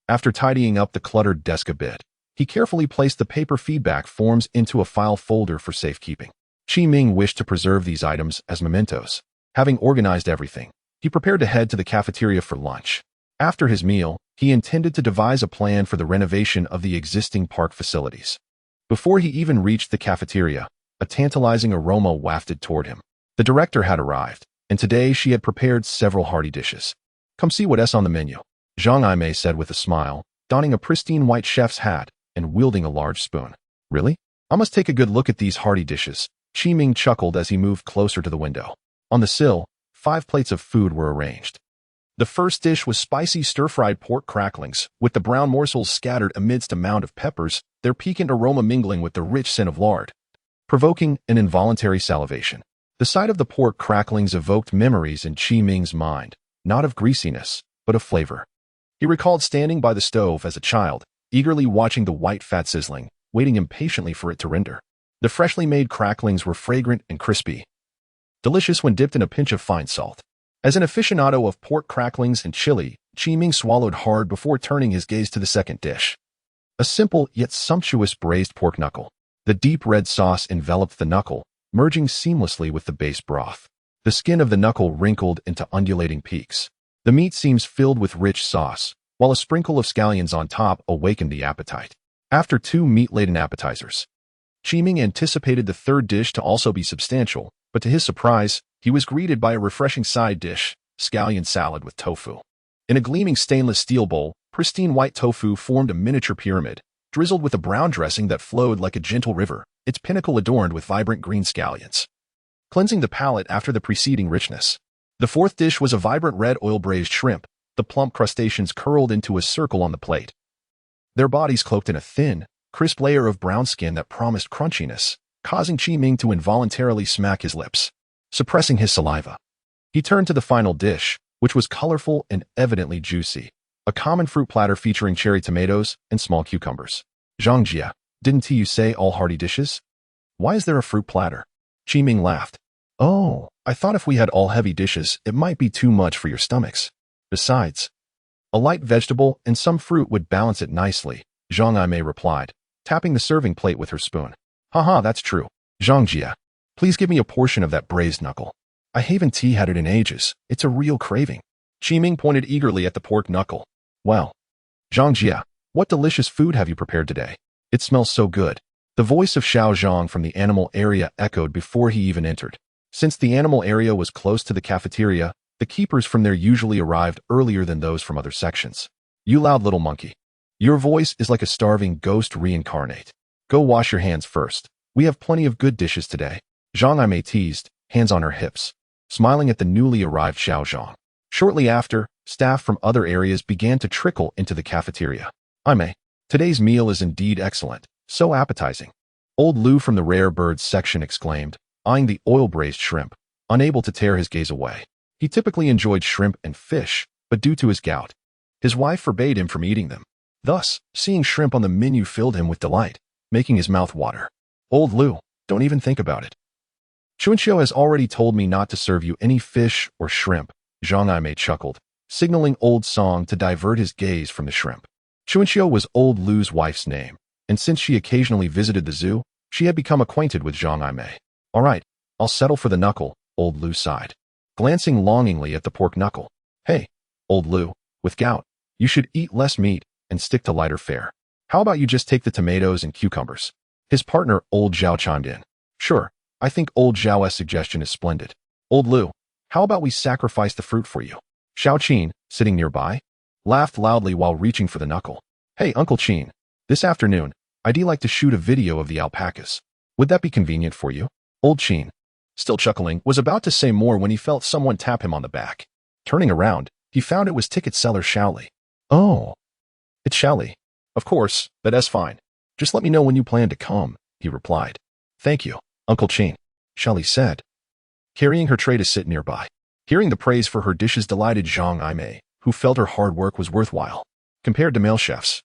After tidying up the cluttered desk a bit, he carefully placed the paper feedback forms into a file folder for safekeeping. Chi Ming wished to preserve these items as mementos. Having organized everything, he prepared to head to the cafeteria for lunch. After his meal, he intended to devise a plan for the renovation of the existing park facilities. Before he even reached the cafeteria, a tantalizing aroma wafted toward him. The director had arrived, and today she had prepared several hearty dishes. "Come see what's on the menu," Zhang Aimei said with a smile, donning a pristine white chef's hat and wielding a large spoon. "Really? I must take a good look at these hearty dishes." Chi Ming chuckled as he moved closer to the window. On the sill, 5 plates of food were arranged. The first dish was spicy stir-fried pork cracklings, with the brown morsels scattered amidst a mound of peppers, their piquant aroma mingling with the rich scent of lard, provoking an involuntary salivation. The sight of the pork cracklings evoked memories in Chi Ming's mind, not of greasiness, but of flavor. He recalled standing by the stove as a child, eagerly watching the white fat sizzling, waiting impatiently for it to render. The freshly made cracklings were fragrant and crispy, delicious when dipped in a pinch of fine salt. As an aficionado of pork cracklings and chili, Chi Ming swallowed hard before turning his gaze to the second dish. A simple yet sumptuous braised pork knuckle. The deep red sauce enveloped the knuckle, merging seamlessly with the base broth. The skin of the knuckle wrinkled into undulating peaks. The meat seems filled with rich sauce, while a sprinkle of scallions on top awakened the appetite. After 2 meat-laden appetizers, Chi Ming anticipated the third dish to also be substantial, but to his surprise, he was greeted by a refreshing side dish, scallion salad with tofu. In a gleaming stainless steel bowl, pristine white tofu formed a miniature pyramid, drizzled with a brown dressing that flowed like a gentle river, its pinnacle adorned with vibrant green scallions, cleansing the palate after the preceding richness. The fourth dish was a vibrant red oil-braised shrimp, the plump crustaceans curled into a circle on the plate, their bodies cloaked in a thin, crisp layer of brown skin that promised crunchiness, causing Chi Ming to involuntarily smack his lips, suppressing his saliva. He turned to the final dish, which was colorful and evidently juicy, a common fruit platter featuring cherry tomatoes and small cucumbers. "Zhang Jia, didn't you say all hearty dishes? Why is there a fruit platter?" Chi Ming laughed. "Oh, I thought if we had all heavy dishes, it might be too much for your stomachs. Besides, a light vegetable and some fruit would balance it nicely," Zhang Aimei replied, tapping the serving plate with her spoon. "Haha, that's true. Zhang Jia, please give me a portion of that braised knuckle. I haven't had it in ages. It's a real craving." Chi Ming pointed eagerly at the pork knuckle. "Well, Zhang Jia, what delicious food have you prepared today? It smells so good." The voice of Xiao Zhang from the animal area echoed before he even entered. Since the animal area was close to the cafeteria, the keepers from there usually arrived earlier than those from other sections. "You loud little monkey. Your voice is like a starving ghost reincarnate. Go wash your hands first. We have plenty of good dishes today." Zhang Aimei teased, hands on her hips, smiling at the newly arrived Xiao Zhang. Shortly after, staff from other areas began to trickle into the cafeteria. Aimei, today's meal is indeed excellent, so appetizing. Old Lu from the rare birds section exclaimed, eyeing the oil-braised shrimp, unable to tear his gaze away. He typically enjoyed shrimp and fish, but due to his gout, his wife forbade him from eating them. Thus, seeing shrimp on the menu filled him with delight, making his mouth water. Old Lu, don't even think about it. Chunxiu has already told me not to serve you any fish or shrimp, Zhang Aimei chuckled, signaling Old Song to divert his gaze from the shrimp. Chunxiu was Old Lu's wife's name, and since she occasionally visited the zoo, she had become acquainted with Zhang Aimei. All right, I'll settle for the knuckle, Old Lu sighed, glancing longingly at the pork knuckle. Hey, Old Lu, with gout, you should eat less meat and stick to lighter fare. How about you just take the tomatoes and cucumbers? His partner, Old Zhao, chimed in. Sure, I think Old Zhao's suggestion is splendid. Old Lu, how about we sacrifice the fruit for you? Xiao Qin, sitting nearby, laughed loudly while reaching for the knuckle. Hey, Uncle Qin, this afternoon, I'd like to shoot a video of the alpacas. Would that be convenient for you? Old Qin, still chuckling, was about to say more when he felt someone tap him on the back. Turning around, he found it was ticket seller Xiaoli. Oh, it's Xiaoli. Of course, that's fine. Just let me know when you plan to come, he replied. Thank you, Uncle Qin, Xiaoli said, carrying her tray to sit nearby. Hearing the praise for her dishes delighted Zhang Aimei, who felt her hard work was worthwhile. Compared to male chefs,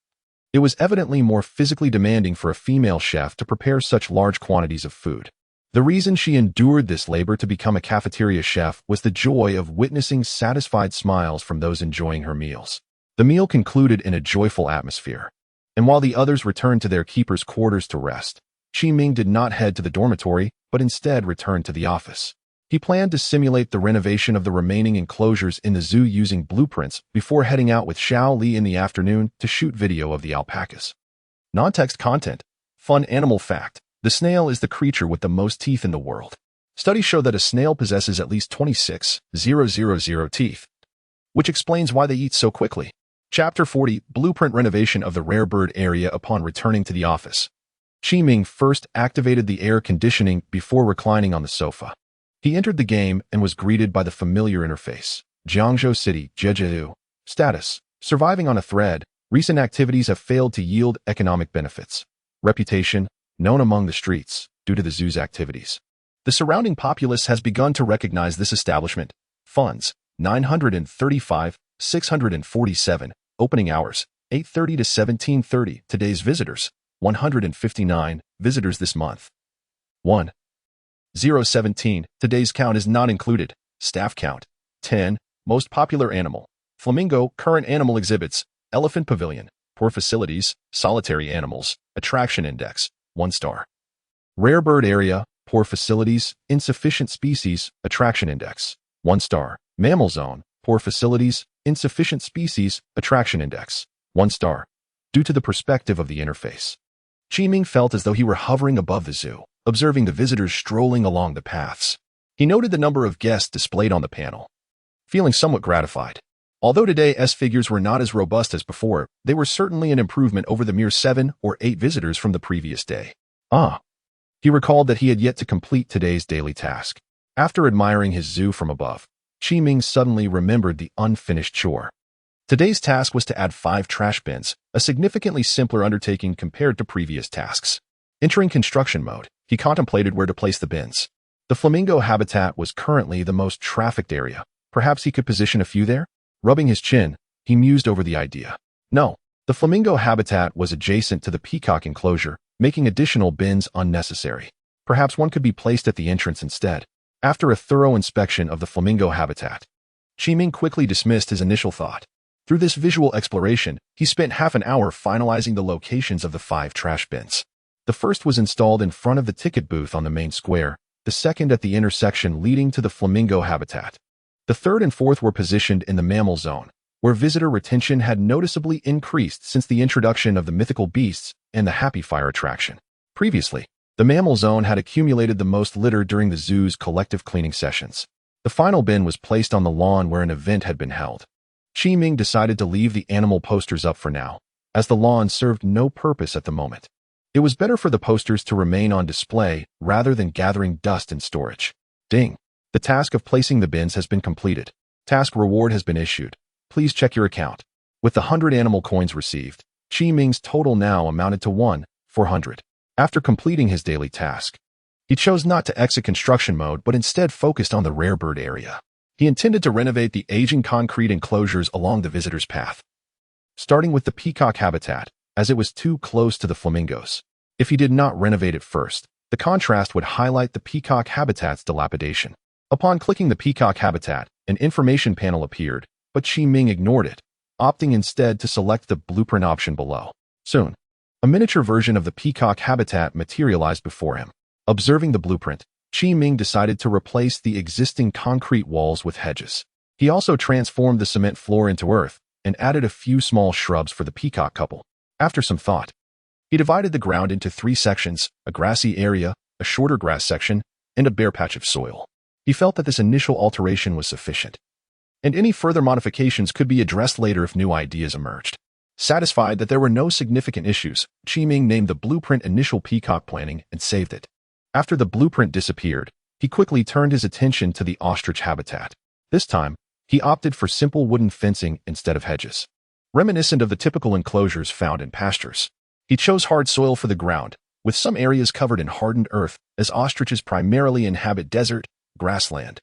it was evidently more physically demanding for a female chef to prepare such large quantities of food. The reason she endured this labor to become a cafeteria chef was the joy of witnessing satisfied smiles from those enjoying her meals. The meal concluded in a joyful atmosphere, and while the others returned to their keepers' quarters to rest, Qi Ming did not head to the dormitory, but instead returned to the office. He planned to simulate the renovation of the remaining enclosures in the zoo using blueprints before heading out with Xiao Li in the afternoon to shoot video of the alpacas. Non-text content. Fun animal fact. The snail is the creature with the most teeth in the world. Studies show that a snail possesses at least 26,000 teeth, which explains why they eat so quickly. Chapter 40. Blueprint renovation of the rare bird area upon returning to the office. Qi Ming first activated the air conditioning before reclining on the sofa. He entered the game and was greeted by the familiar interface. Jiangzhou City, Jeju. Status. Surviving on a thread. Recent activities have failed to yield economic benefits. Reputation. Known among the streets, due to the zoo's activities. The surrounding populace has begun to recognize this establishment. Funds. 935, 647. Opening hours. 8:30 to 17:30. Today's visitors. 159 visitors this month. 1017. Today's count is not included. Staff count. 10. Most popular animal. Flamingo. Current animal exhibits. Elephant pavilion. Poor facilities. Solitary animals. Attraction index. 1 star. Rare bird area. Poor facilities. Insufficient species. Attraction index. 1 star. Mammal zone. Poor facilities. Insufficient species. Attraction index. 1 star. Due to the perspective of the interface, Qi Ming felt as though he were hovering above the zoo, observing the visitors strolling along the paths. He noted the number of guests displayed on the panel, feeling somewhat gratified. Although today's figures were not as robust as before, they were certainly an improvement over the mere 7 or 8 visitors from the previous day. He recalled that he had yet to complete today's daily task. After admiring his zoo from above, Qi Ming suddenly remembered the unfinished chore. Today's task was to add 5 trash bins, a significantly simpler undertaking compared to previous tasks. Entering construction mode, he contemplated where to place the bins. The flamingo habitat was currently the most trafficked area. Perhaps he could position a few there? Rubbing his chin, he mused over the idea. No, the flamingo habitat was adjacent to the peacock enclosure, making additional bins unnecessary. Perhaps one could be placed at the entrance instead. After a thorough inspection of the flamingo habitat, Qi Ming quickly dismissed his initial thought. Through this visual exploration, he spent half an hour finalizing the locations of the 5 trash bins. The first was installed in front of the ticket booth on the main square, the second at the intersection leading to the flamingo habitat. The third and fourth were positioned in the mammal zone, where visitor retention had noticeably increased since the introduction of the mythical beasts and the Happy Fire attraction. Previously, the mammal zone had accumulated the most litter during the zoo's collective cleaning sessions. The final bin was placed on the lawn where an event had been held. Qi Ming decided to leave the animal posters up for now, as the lawn served no purpose at the moment. It was better for the posters to remain on display rather than gathering dust in storage. Ding. The task of placing the bins has been completed. Task reward has been issued. Please check your account. With the 100 animal coins received, Qi Ming's total now amounted to 1,400. After completing his daily task, he chose not to exit construction mode but instead focused on the rare bird area. He intended to renovate the aging concrete enclosures along the visitor's path, starting with the peacock habitat, as it was too close to the flamingos. If he did not renovate it first, the contrast would highlight the peacock habitat's dilapidation. Upon clicking the peacock habitat, an information panel appeared, but Qi Ming ignored it, opting instead to select the blueprint option below. Soon, a miniature version of the peacock habitat materialized before him. Observing the blueprint, Qi Ming decided to replace the existing concrete walls with hedges. He also transformed the cement floor into earth and added a few small shrubs for the peacock couple. After some thought, he divided the ground into 3 sections, a grassy area, a shorter grass section, and a bare patch of soil. He felt that this initial alteration was sufficient, and any further modifications could be addressed later if new ideas emerged. Satisfied that there were no significant issues, Qi Ming named the blueprint Initial Peacock Planning and saved it. After the blueprint disappeared, he quickly turned his attention to the ostrich habitat. This time, he opted for simple wooden fencing instead of hedges, reminiscent of the typical enclosures found in pastures. He chose hard soil for the ground, with some areas covered in hardened earth, as ostriches primarily inhabit desert, grassland,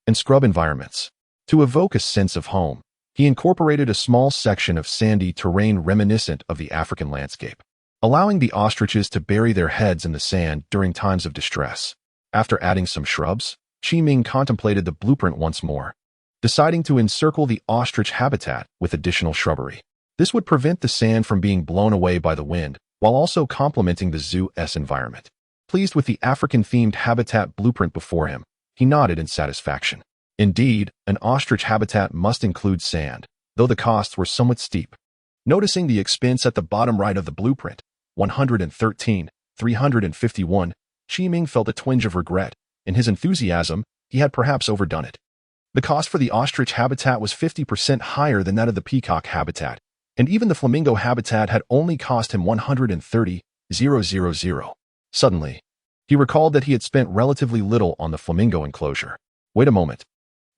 and scrub environments. To evoke a sense of home, he incorporated a small section of sandy terrain reminiscent of the African landscape, allowing the ostriches to bury their heads in the sand during times of distress. After adding some shrubs, Qi Ming contemplated the blueprint once more, deciding to encircle the ostrich habitat with additional shrubbery. This would prevent the sand from being blown away by the wind, while also complementing the zoo's environment. Pleased with the African-themed habitat blueprint before him, he nodded in satisfaction. Indeed, an ostrich habitat must include sand, though the costs were somewhat steep. Noticing the expense at the bottom right of the blueprint, 113,351, Qi Ming felt a twinge of regret. In his enthusiasm, he had perhaps overdone it. The cost for the ostrich habitat was 50% higher than that of the peacock habitat, and even the flamingo habitat had only cost him 130,000. Suddenly, he recalled that he had spent relatively little on the flamingo enclosure. Wait a moment.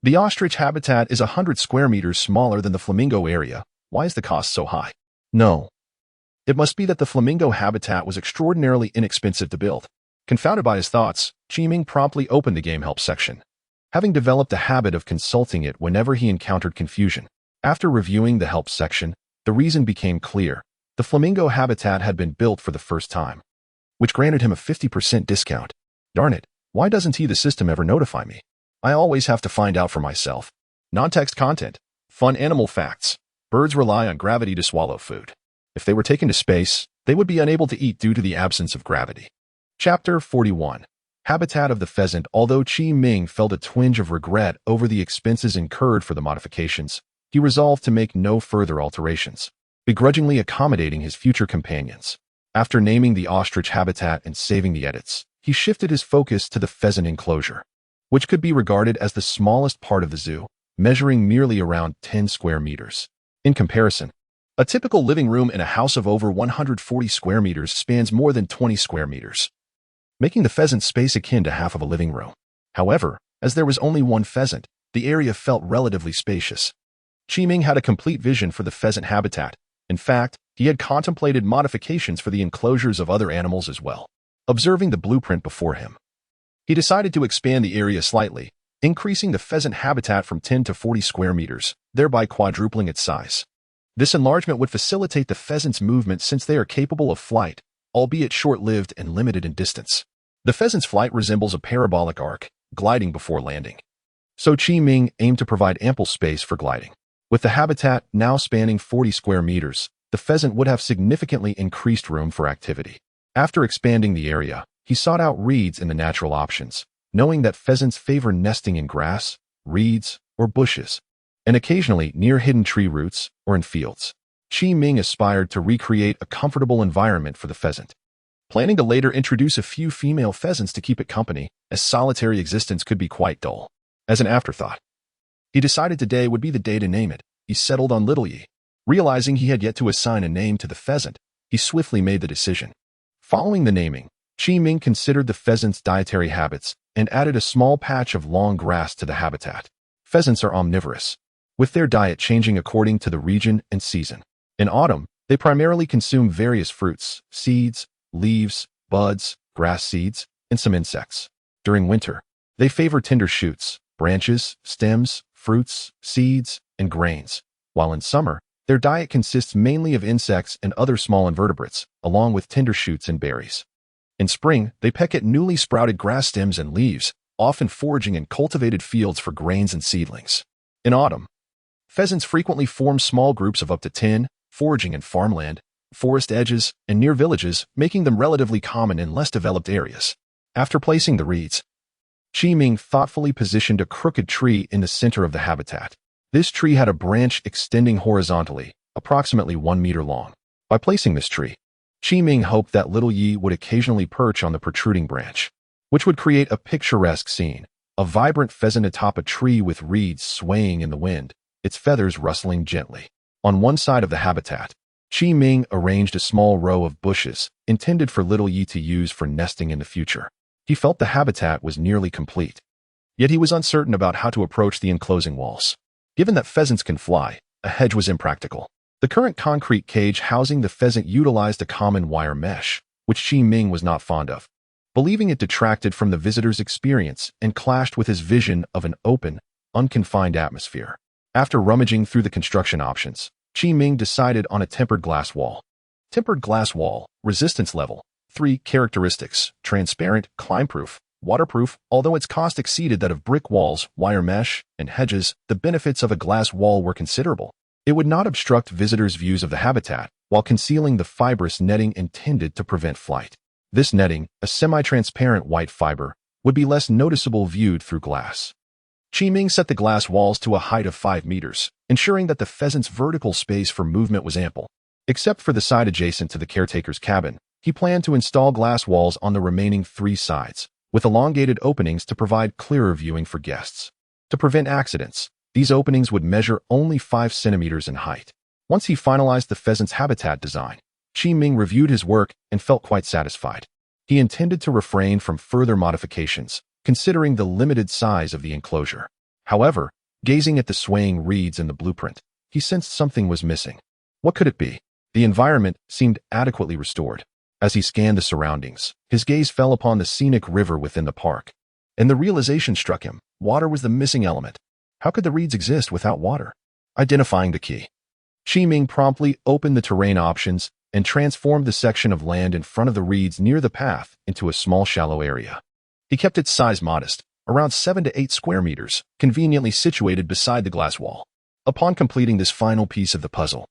The ostrich habitat is 100 square meters smaller than the flamingo area. Why is the cost so high? No. It must be that the flamingo habitat was extraordinarily inexpensive to build. Confounded by his thoughts, Qi Ming promptly opened the game help section, having developed a habit of consulting it whenever he encountered confusion. After reviewing the help section, the reason became clear. The flamingo habitat had been built for the first time, which granted him a 50% discount. Darn it, why doesn't the system ever notify me? I always have to find out for myself. Non-text content. Fun animal facts. Birds rely on gravity to swallow food. If they were taken to space, they would be unable to eat due to the absence of gravity. Chapter 41. Habitat of the pheasant. Although Qi Ming felt a twinge of regret over the expenses incurred for the modifications, he resolved to make no further alterations, begrudgingly accommodating his future companions. After naming the ostrich habitat and saving the edits, he shifted his focus to the pheasant enclosure, which could be regarded as the smallest part of the zoo, measuring merely around 10 square meters. In comparison, a typical living room in a house of over 140 square meters spans more than 20 square meters, making the pheasant space akin to half of a living room. However, as there was only one pheasant, the area felt relatively spacious. Qi Ming had a complete vision for the pheasant habitat. In fact, he had contemplated modifications for the enclosures of other animals as well. Observing the blueprint before him, he decided to expand the area slightly, increasing the pheasant habitat from 10 to 40 square meters, thereby quadrupling its size. This enlargement would facilitate the pheasant's movement since they are capable of flight, albeit short-lived and limited in distance. The pheasant's flight resembles a parabolic arc, gliding before landing. So Qi Ming aimed to provide ample space for gliding. With the habitat now spanning 40 square meters, the pheasant would have significantly increased room for activity. After expanding the area, he sought out reeds in the natural options, knowing that pheasants favor nesting in grass, reeds, or bushes, and occasionally near hidden tree roots or in fields. Qi Ming aspired to recreate a comfortable environment for the pheasant, planning to later introduce a few female pheasants to keep it company, as solitary existence could be quite dull. As an afterthought, he decided today would be the day to name it. He settled on Little Yi. Realizing he had yet to assign a name to the pheasant, he swiftly made the decision. Following the naming, Qi Ming considered the pheasant's dietary habits and added a small patch of long grass to the habitat. Pheasants are omnivorous, with their diet changing according to the region and season. In autumn, they primarily consume various fruits, seeds, leaves, buds, grass seeds, and some insects. During winter, they favor tender shoots, branches, stems, fruits, seeds, and grains, while in summer, their diet consists mainly of insects and other small invertebrates, along with tender shoots and berries. In spring, they peck at newly sprouted grass stems and leaves, often foraging in cultivated fields for grains and seedlings. In autumn, pheasants frequently form small groups of up to 10, foraging in farmland, forest edges, and near villages, making them relatively common in less developed areas. After placing the reeds, Qi Ming thoughtfully positioned a crooked tree in the center of the habitat. This tree had a branch extending horizontally, approximately 1 meter long. By placing this tree, Qi Ming hoped that little Yi would occasionally perch on the protruding branch, which would create a picturesque scene. A vibrant pheasant atop a tree with reeds swaying in the wind, its feathers rustling gently. On one side of the habitat, Qi Ming arranged a small row of bushes, intended for little Yi to use for nesting in the future. He felt the habitat was nearly complete. Yet he was uncertain about how to approach the enclosing walls. Given that pheasants can fly, a hedge was impractical. The current concrete cage housing the pheasant utilized a common wire mesh, which Qi Ming was not fond of, believing it detracted from the visitor's experience and clashed with his vision of an open, unconfined atmosphere. After rummaging through the construction options, Qi Ming decided on a tempered glass wall. Tempered glass wall, resistance level, 3 characteristics, transparent, climb-proof, waterproof. Although its cost exceeded that of brick walls, wire mesh, and hedges, the benefits of a glass wall were considerable. It would not obstruct visitors' views of the habitat, while concealing the fibrous netting intended to prevent flight. This netting, a semi-transparent white fiber, would be less noticeable viewed through glass. Qi Ming set the glass walls to a height of 5 meters, ensuring that the pheasant's vertical space for movement was ample. Except for the side adjacent to the caretaker's cabin, he planned to install glass walls on the remaining 3 sides, with elongated openings to provide clearer viewing for guests. To prevent accidents, these openings would measure only 5 centimeters in height. Once he finalized the pheasant's habitat design, Qi Ming reviewed his work and felt quite satisfied. He intended to refrain from further modifications, considering the limited size of the enclosure. However, gazing at the swaying reeds in the blueprint, he sensed something was missing. What could it be? The environment seemed adequately restored. As he scanned the surroundings, his gaze fell upon the scenic river within the park, and the realization struck him: water was the missing element. How could the reeds exist without water? Identifying the key, Qi Ming promptly opened the terrain options and transformed the section of land in front of the reeds near the path into a small shallow area. He kept its size modest, around 7 to 8 square meters, conveniently situated beside the glass wall. Upon completing this final piece of the puzzle,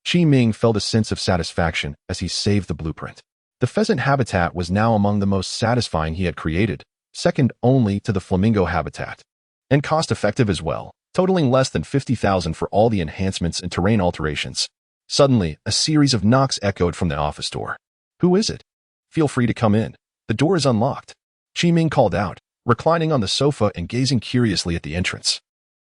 Qi Ming felt a sense of satisfaction as he saved the blueprint. The pheasant habitat was now among the most satisfying he had created, second only to the flamingo habitat, and cost-effective as well, totaling less than $50,000 for all the enhancements and terrain alterations. Suddenly, a series of knocks echoed from the office door. "Who is it? Feel free to come in. The door is unlocked," Qi Ming called out, reclining on the sofa and gazing curiously at the entrance.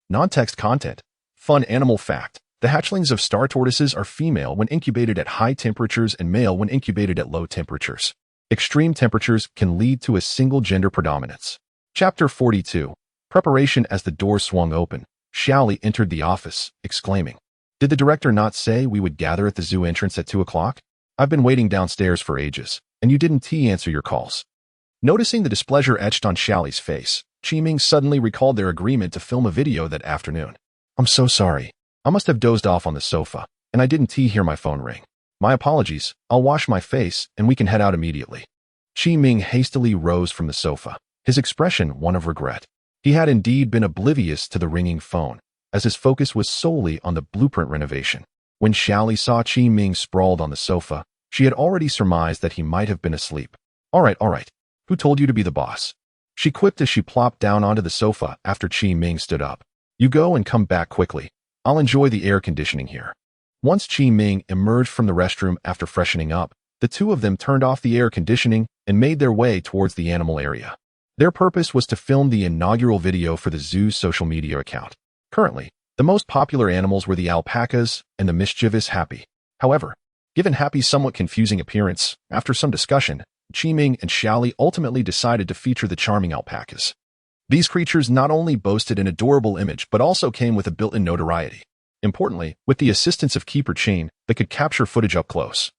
Non-text content. Fun animal fact: the hatchlings of star tortoises are female when incubated at high temperatures and male when incubated at low temperatures. Extreme temperatures can lead to a single gender predominance. Chapter 42. Preparation. As the door swung open, Xiaoli entered the office, exclaiming, "Did the director not say we would gather at the zoo entrance at 2 o'clock? I've been waiting downstairs for ages, and you didn't answer your calls." Noticing the displeasure etched on Xiaoli's face, Qi Ming suddenly recalled their agreement to film a video that afternoon. "I'm so sorry. I must have dozed off on the sofa, and I didn't hear my phone ring. My apologies. I'll wash my face, and we can head out immediately." Qi Ming hastily rose from the sofa, his expression one of regret. He had indeed been oblivious to the ringing phone, as his focus was solely on the blueprint renovation. When Xiaoli saw Qi Ming sprawled on the sofa, she had already surmised that he might have been asleep. All right. Who told you to be the boss?" she quipped as she plopped down onto the sofa after Qi Ming stood up. "You go and come back quickly. I'll enjoy the air conditioning here." Once Qi Ming emerged from the restroom after freshening up, the two of them turned off the air conditioning and made their way towards the animal area. Their purpose was to film the inaugural video for the zoo's social media account. Currently, the most popular animals were the alpacas and the mischievous Happy. However, Given Happy's somewhat confusing appearance, after some discussion, Qiming and Xiaoli ultimately decided to feature the charming alpacas. These creatures not only boasted an adorable image but also came with a built-in notoriety. Importantly, with the assistance of Keeper Chain, they could capture footage up close.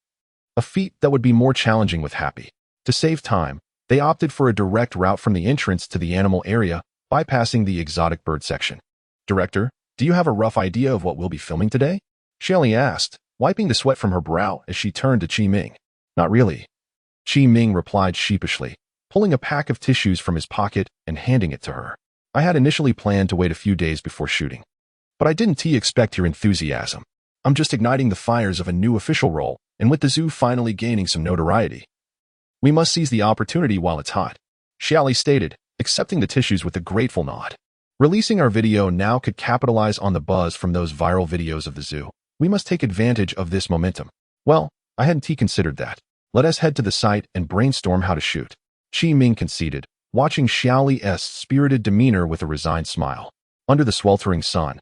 A feat that would be more challenging with Happy. To save time, they opted for a direct route from the entrance to the animal area, bypassing the exotic bird section. Director, do you have a rough idea of what we'll be filming today? Xiaoli asked, wiping the sweat from her brow as she turned to Qiming. Not really. Qiming replied sheepishly, pulling a pack of tissues from his pocket and handing it to her. I had initially planned to wait a few days before shooting. But I didn't expect your enthusiasm. I'm just igniting the fires of a new official role, and with the zoo finally gaining some notoriety. We must seize the opportunity while it's hot, Xiaoli stated, accepting the tissues with a grateful nod. Releasing our video now could capitalize on the buzz from those viral videos of the zoo. We must take advantage of this momentum. Well, I hadn't considered that. Let us head to the site and brainstorm how to shoot. Qiming conceded, watching Xiaoli's spirited demeanor with a resigned smile. Under the sweltering sun,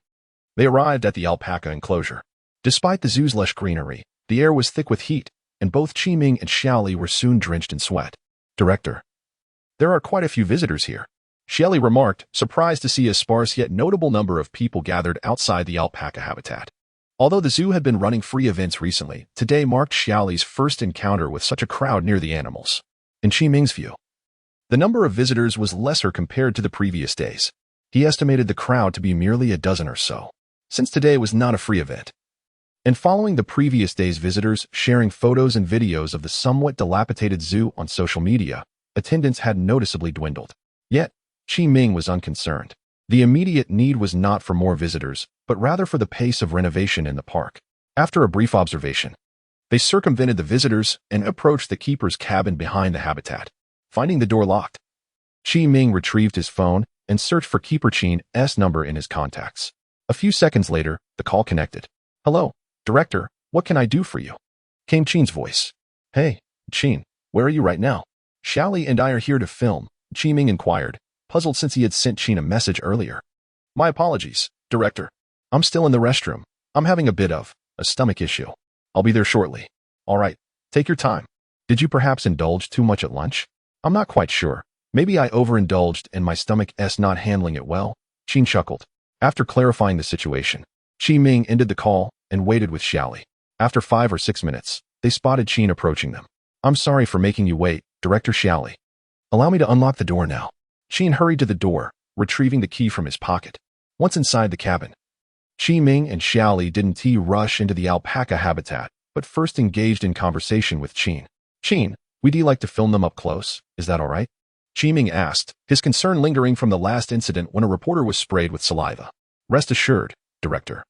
they arrived at the alpaca enclosure. Despite the zoo's lush greenery, the air was thick with heat, and both Qiming and Xiaoli were soon drenched in sweat. Director, there are quite a few visitors here, Xiaoli remarked, surprised to see a sparse yet notable number of people gathered outside the alpaca habitat. Although the zoo had been running free events recently, today marked Xiaoli's first encounter with such a crowd near the animals. In Qiming's view, the number of visitors was lesser compared to the previous days. He estimated the crowd to be merely a dozen or so, since today was not a free event. And following the previous day's visitors sharing photos and videos of the somewhat dilapidated zoo on social media, attendance had noticeably dwindled. Yet, Qiming was unconcerned. The immediate need was not for more visitors, but rather for the pace of renovation in the park. After a brief observation, they circumvented the visitors and approached the keeper's cabin behind the habitat. Finding the door locked, Qiming retrieved his phone and searched for Keeper Chin's number in his contacts. A few seconds later, the call connected. Hello, Director, what can I do for you? Came Qin's voice. Hey, Qin, where are you right now? Xiaoli and I are here to film, Qiming inquired, puzzled since he had sent Qin a message earlier. My apologies, Director. I'm still in the restroom. I'm having a bit of a stomach issue. I'll be there shortly. All right, take your time. Did you perhaps indulge too much at lunch? I'm not quite sure. Maybe I overindulged and my stomach's not handling it well, Qin chuckled. After clarifying the situation, Qiming ended the call and waited with Xiaoli. After 5 or 6 minutes, they spotted Qin approaching them. I'm sorry for making you wait, Director Xiaoli. Allow me to unlock the door now. Qin hurried to the door, retrieving the key from his pocket. Once inside the cabin, Qiming and Xiaoli didn't rush into the alpaca habitat, but first engaged in conversation with Qin. Qin, would you like to film them up close? Is that all right? Qiming asked, his concern lingering from the last incident when a reporter was sprayed with saliva. Rest assured, Director.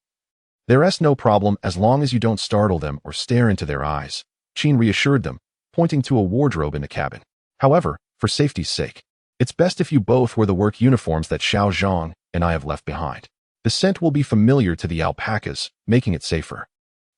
There's no problem as long as you don't startle them or stare into their eyes, Qin reassured them, pointing to a wardrobe in the cabin. However, for safety's sake, it's best if you both wear the work uniforms that Xiao Zhang and I have left behind. The scent will be familiar to the alpacas, making it safer.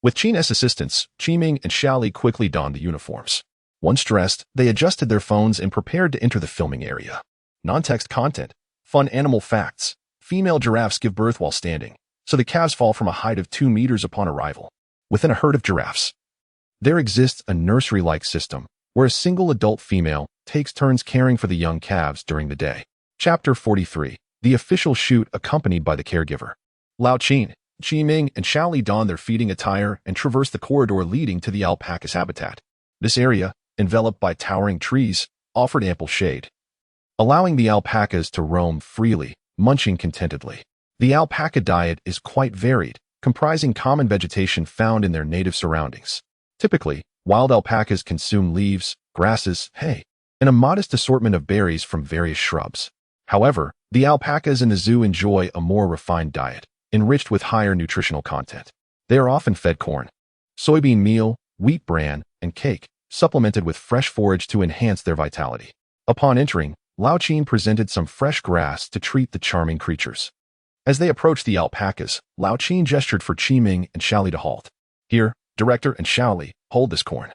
With Qin's assistance, Qiming and Xiaoli quickly donned the uniforms. Once dressed, they adjusted their phones and prepared to enter the filming area. Non-text content, fun animal facts. Female giraffes give birth while standing, so the calves fall from a height of 2 meters upon arrival. Within a herd of giraffes, there exists a nursery-like system where a single adult female takes turns caring for the young calves during the day. Chapter 43. The official shoot accompanied by the caregiver. Lao Qin, Qiming, and Xiaoli donned their feeding attire and traversed the corridor leading to the alpaca's habitat. This area, enveloped by towering trees, offered ample shade, allowing the alpacas to roam freely, munching contentedly. The alpaca diet is quite varied, comprising common vegetation found in their native surroundings. Typically, wild alpacas consume leaves, grasses, hay, and a modest assortment of berries from various shrubs. However, the alpacas in the zoo enjoy a more refined diet, enriched with higher nutritional content. They are often fed corn, soybean meal, wheat bran, and cake, supplemented with fresh forage to enhance their vitality. Upon entering, Lao Qin presented some fresh grass to treat the charming creatures. As they approached the alpacas, Lao Qin gestured for Qiming and Xiaoli to halt. Here, Director and Xiaoli, hold this corn.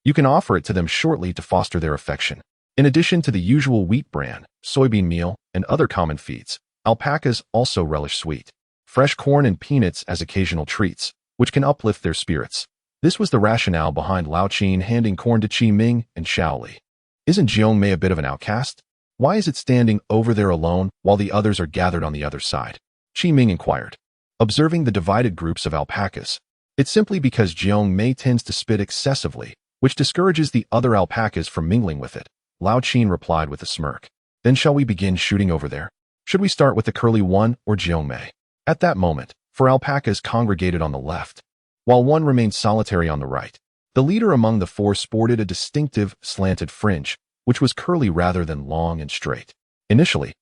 You can offer it to them shortly to foster their affection. In addition to the usual wheat bran, soybean meal, and other common feeds, alpacas also relish sweet, fresh corn and peanuts as occasional treats, which can uplift their spirits. This was the rationale behind Lao Qin handing corn to Qi Ming and Xiao Li. Isn't Jiang Mei a bit of an outcast? Why is it standing over there alone while the others are gathered on the other side? Qi Ming inquired, observing the divided groups of alpacas. It's simply because Jiang Mei tends to spit excessively, which discourages the other alpacas from mingling with it. Lao Qin replied with a smirk. Then shall we begin shooting over there? Should we start with the curly one or Jiang Mei? At that moment, 4 alpacas congregated on the left, while one remained solitary on the right. The leader among the 4 sported a distinctive, slanted fringe, which was curly rather than long and straight. Initially,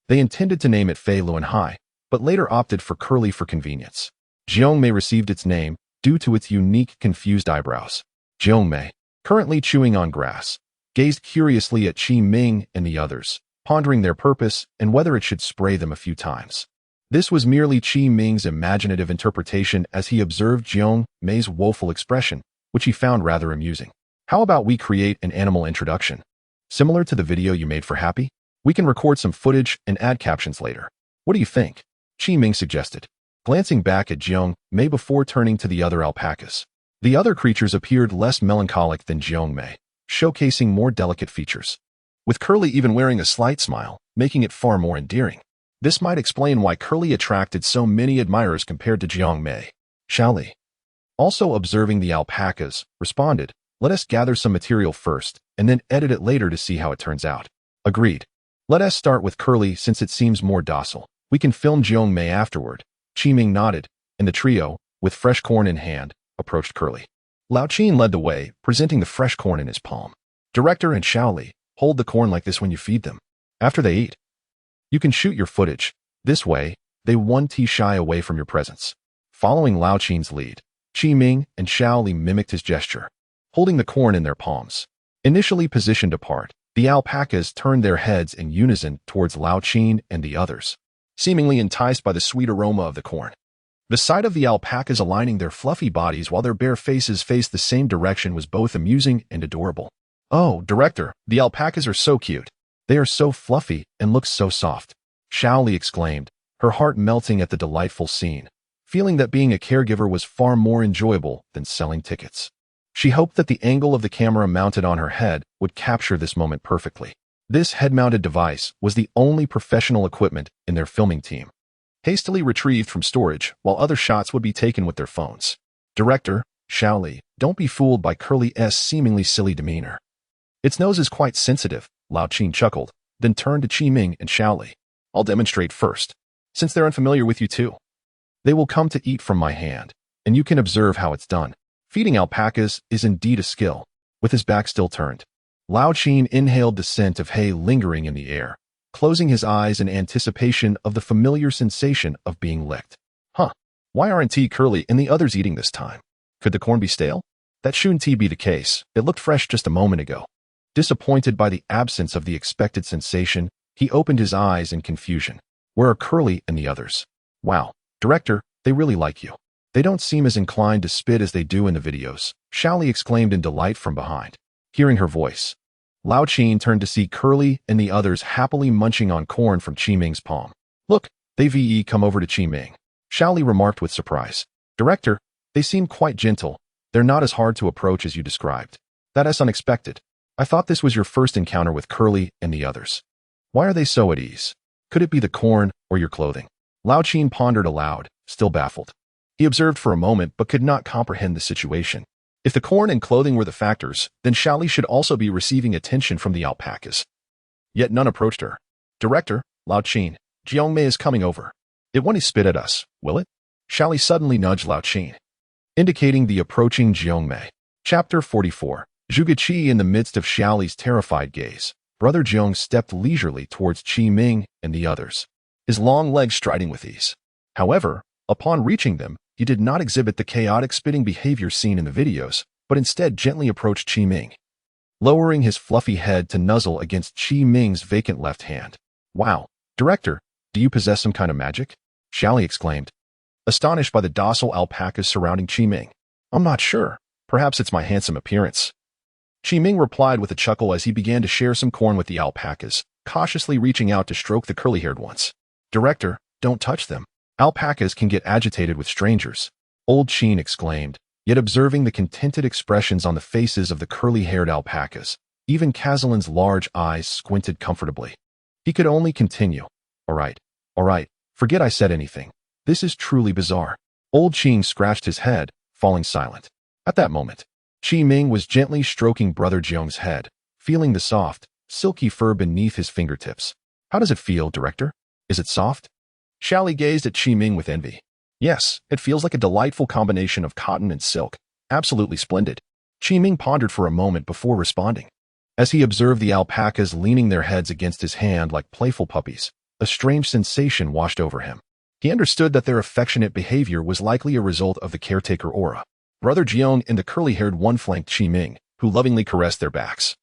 they intended to name it Fei Luan Hai, but later opted for curly for convenience. Jiang Mei received its name due to its unique, confused eyebrows. Jiang Mei, currently chewing on grass, gazed curiously at Qi Ming and the others, pondering their purpose and whether it should spray them a few times. This was merely Qi Ming's imaginative interpretation as he observed Jiang Mei's woeful expression, which he found rather amusing. How about we create an animal introduction? Similar to the video you made for Happy? We can record some footage and add captions later. What do you think? Qi Ming suggested, glancing back at Jiang Mei before turning to the other alpacas. The other creatures appeared less melancholic than Jiang Mei, showcasing more delicate features, with Curly even wearing a slight smile, making it far more endearing. This might explain why Curly attracted so many admirers compared to Jiang Mei. Xiao Li, also observing the alpacas, responded, let us gather some material first, and then edit it later to see how it turns out. Agreed. Let us start with Curly since it seems more docile. We can film Jiang Mei afterward. Qi Ming nodded, and the trio, with fresh corn in hand, approached Curly. Lao Qin led the way, presenting the fresh corn in his palm. Director and Xiao Li, hold the corn like this when you feed them. After they eat, you can shoot your footage. This way, they won't shy away from your presence. Following Lao Qin's lead, Qi Ming and Xiao Li mimicked his gesture, holding the corn in their palms. Initially positioned apart, the alpacas turned their heads in unison towards Lao Qin and the others, seemingly enticed by the sweet aroma of the corn. The sight of the alpacas aligning their fluffy bodies while their bare faces faced the same direction was both amusing and adorable. Oh, Director, the alpacas are so cute. They are so fluffy and look so soft, Xiao Li exclaimed, her heart melting at the delightful scene, feeling that being a caregiver was far more enjoyable than selling tickets. She hoped that the angle of the camera mounted on her head would capture this moment perfectly. This head-mounted device was the only professional equipment in their filming team, hastily retrieved from storage while other shots would be taken with their phones. Director, Xiao Li, don't be fooled by Curly's seemingly silly demeanor. Its nose is quite sensitive, Lao Qin chuckled, then turned to Qi Ming and Xiao Li. I'll demonstrate first, since they're unfamiliar with you too. They will come to eat from my hand, and you can observe how it's done. Feeding alpacas is indeed a skill. With his back still turned, Lao Qin inhaled the scent of hay lingering in the air, closing his eyes in anticipation of the familiar sensation of being licked. Why aren't Curly and the others eating this time? Could the corn be stale? That shouldn't be the case. It looked fresh just a moment ago. Disappointed by the absence of the expected sensation, he opened his eyes in confusion. Where are Curly and the others? Wow, Director, they really like you. They don't seem as inclined to spit as they do in the videos, Xiao Li exclaimed in delight from behind. Hearing her voice, Lao Qin turned to see Curly and the others happily munching on corn from Qi Ming's palm. Look, they've come over to Qi Ming, Xiao Li remarked with surprise. Director, they seem quite gentle. They're not as hard to approach as you described. That is unexpected. I thought this was your first encounter with Curly and the others. Why are they so at ease? Could it be the corn or your clothing? Lao Qin pondered aloud, still baffled. He observed for a moment but could not comprehend the situation. If the corn and clothing were the factors, then Xiao Li should also be receiving attention from the alpacas. Yet none approached her. Director, Lao Qin, Jiang Mei is coming over. It won't spit at us, will it? Xiao Li suddenly nudged Lao Qin, indicating the approaching Jiang Mei. Chapter 44. Zhuge Qi. In the midst of Xiao Li's terrified gaze, Brother Jiang stepped leisurely towards Qi Ming and the others, his long legs striding with ease. However, upon reaching them, he did not exhibit the chaotic spitting behavior seen in the videos, but instead gently approached Qi Ming, lowering his fluffy head to nuzzle against Qi Ming's vacant left hand. Wow, Director, do you possess some kind of magic? Xiao Li exclaimed, astonished by the docile alpacas surrounding Qi Ming. I'm not sure. Perhaps it's my handsome appearance. Qi Ming replied with a chuckle as he began to share some corn with the alpacas, cautiously reaching out to stroke the curly-haired ones. Director, don't touch them. Alpacas can get agitated with strangers, Old Qin exclaimed, Yet observing the contented expressions on the faces of the curly-haired alpacas, even Cazalin's large eyes squinted comfortably. He could only continue. All right, forget I said anything. This is truly bizarre. Old Qing scratched his head, falling silent. At that moment, Qi Ming was gently stroking Brother Jiong's head, feeling the soft, silky fur beneath his fingertips. How does it feel, Director? Is it soft? Xiaoli gazed at Qi Ming with envy. Yes, it feels like a delightful combination of cotton and silk. Absolutely splendid. Qi Ming pondered for a moment before responding. As he observed the alpacas leaning their heads against his hand like playful puppies, a strange sensation washed over him. He understood that their affectionate behavior was likely a result of the caretaker aura. Brother Jiong and the curly-haired one flanked Qi Ming, who lovingly caressed their backs.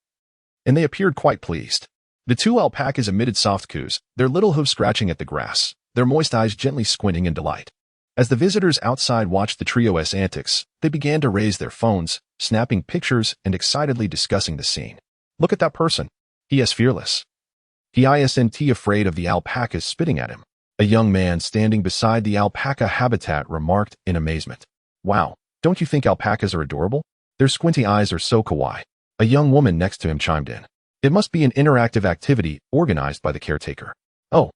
And they appeared quite pleased. The two alpacas emitted soft coos, their little hooves scratching at the grass, their moist eyes gently squinting in delight. As the visitors outside watched the trio's antics, they began to raise their phones, snapping pictures and excitedly discussing the scene. Look at that person. He is fearless. He isn't afraid of the alpacas spitting at him. A young man standing beside the alpaca habitat remarked in amazement. Wow, don't you think alpacas are adorable? Their squinty eyes are so kawaii. A young woman next to him chimed in. It must be an interactive activity organized by the caretaker. Oh,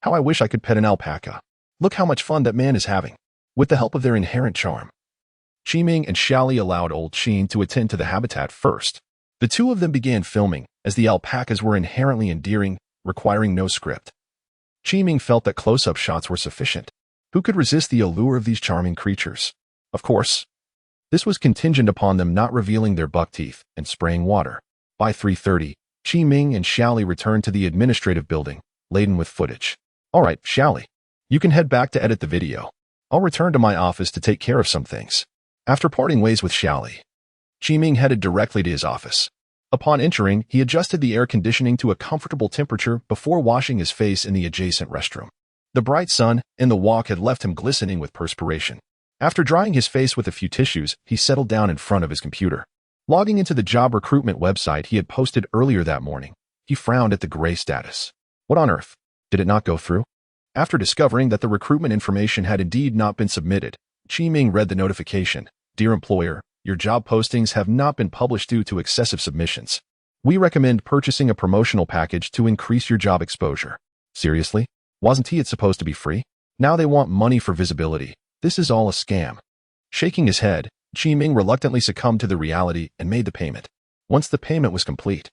how I wish I could pet an alpaca. Look how much fun that man is having, with the help of their inherent charm. Qi Ming and Xiaoli allowed old Qin to attend to the habitat first. The two of them began filming, as the alpacas were inherently endearing, requiring no script. Qi Ming felt that close-up shots were sufficient. Who could resist the allure of these charming creatures? Of course, this was contingent upon them not revealing their buck teeth and spraying water. By 3:30, Qi Ming and Xiaoli returned to the administrative building, laden with footage. All right, Xiaoli. You can head back to edit the video. I'll return to my office to take care of some things. After parting ways with Xiaoli, Qi Ming headed directly to his office. Upon entering, he adjusted the air conditioning to a comfortable temperature before washing his face in the adjacent restroom. The bright sun and the walk had left him glistening with perspiration. After drying his face with a few tissues, he settled down in front of his computer. Logging into the job recruitment website he had posted earlier that morning, he frowned at the gray status. What on earth? Did it not go through? After discovering that the recruitment information had indeed not been submitted, Qi Ming read the notification. Dear employer, your job postings have not been published due to excessive submissions. We recommend purchasing a promotional package to increase your job exposure. Seriously? Wasn't it supposed to be free? Now they want money for visibility. This is all a scam. Shaking his head, Qi Ming reluctantly succumbed to the reality and made the payment. Once the payment was complete,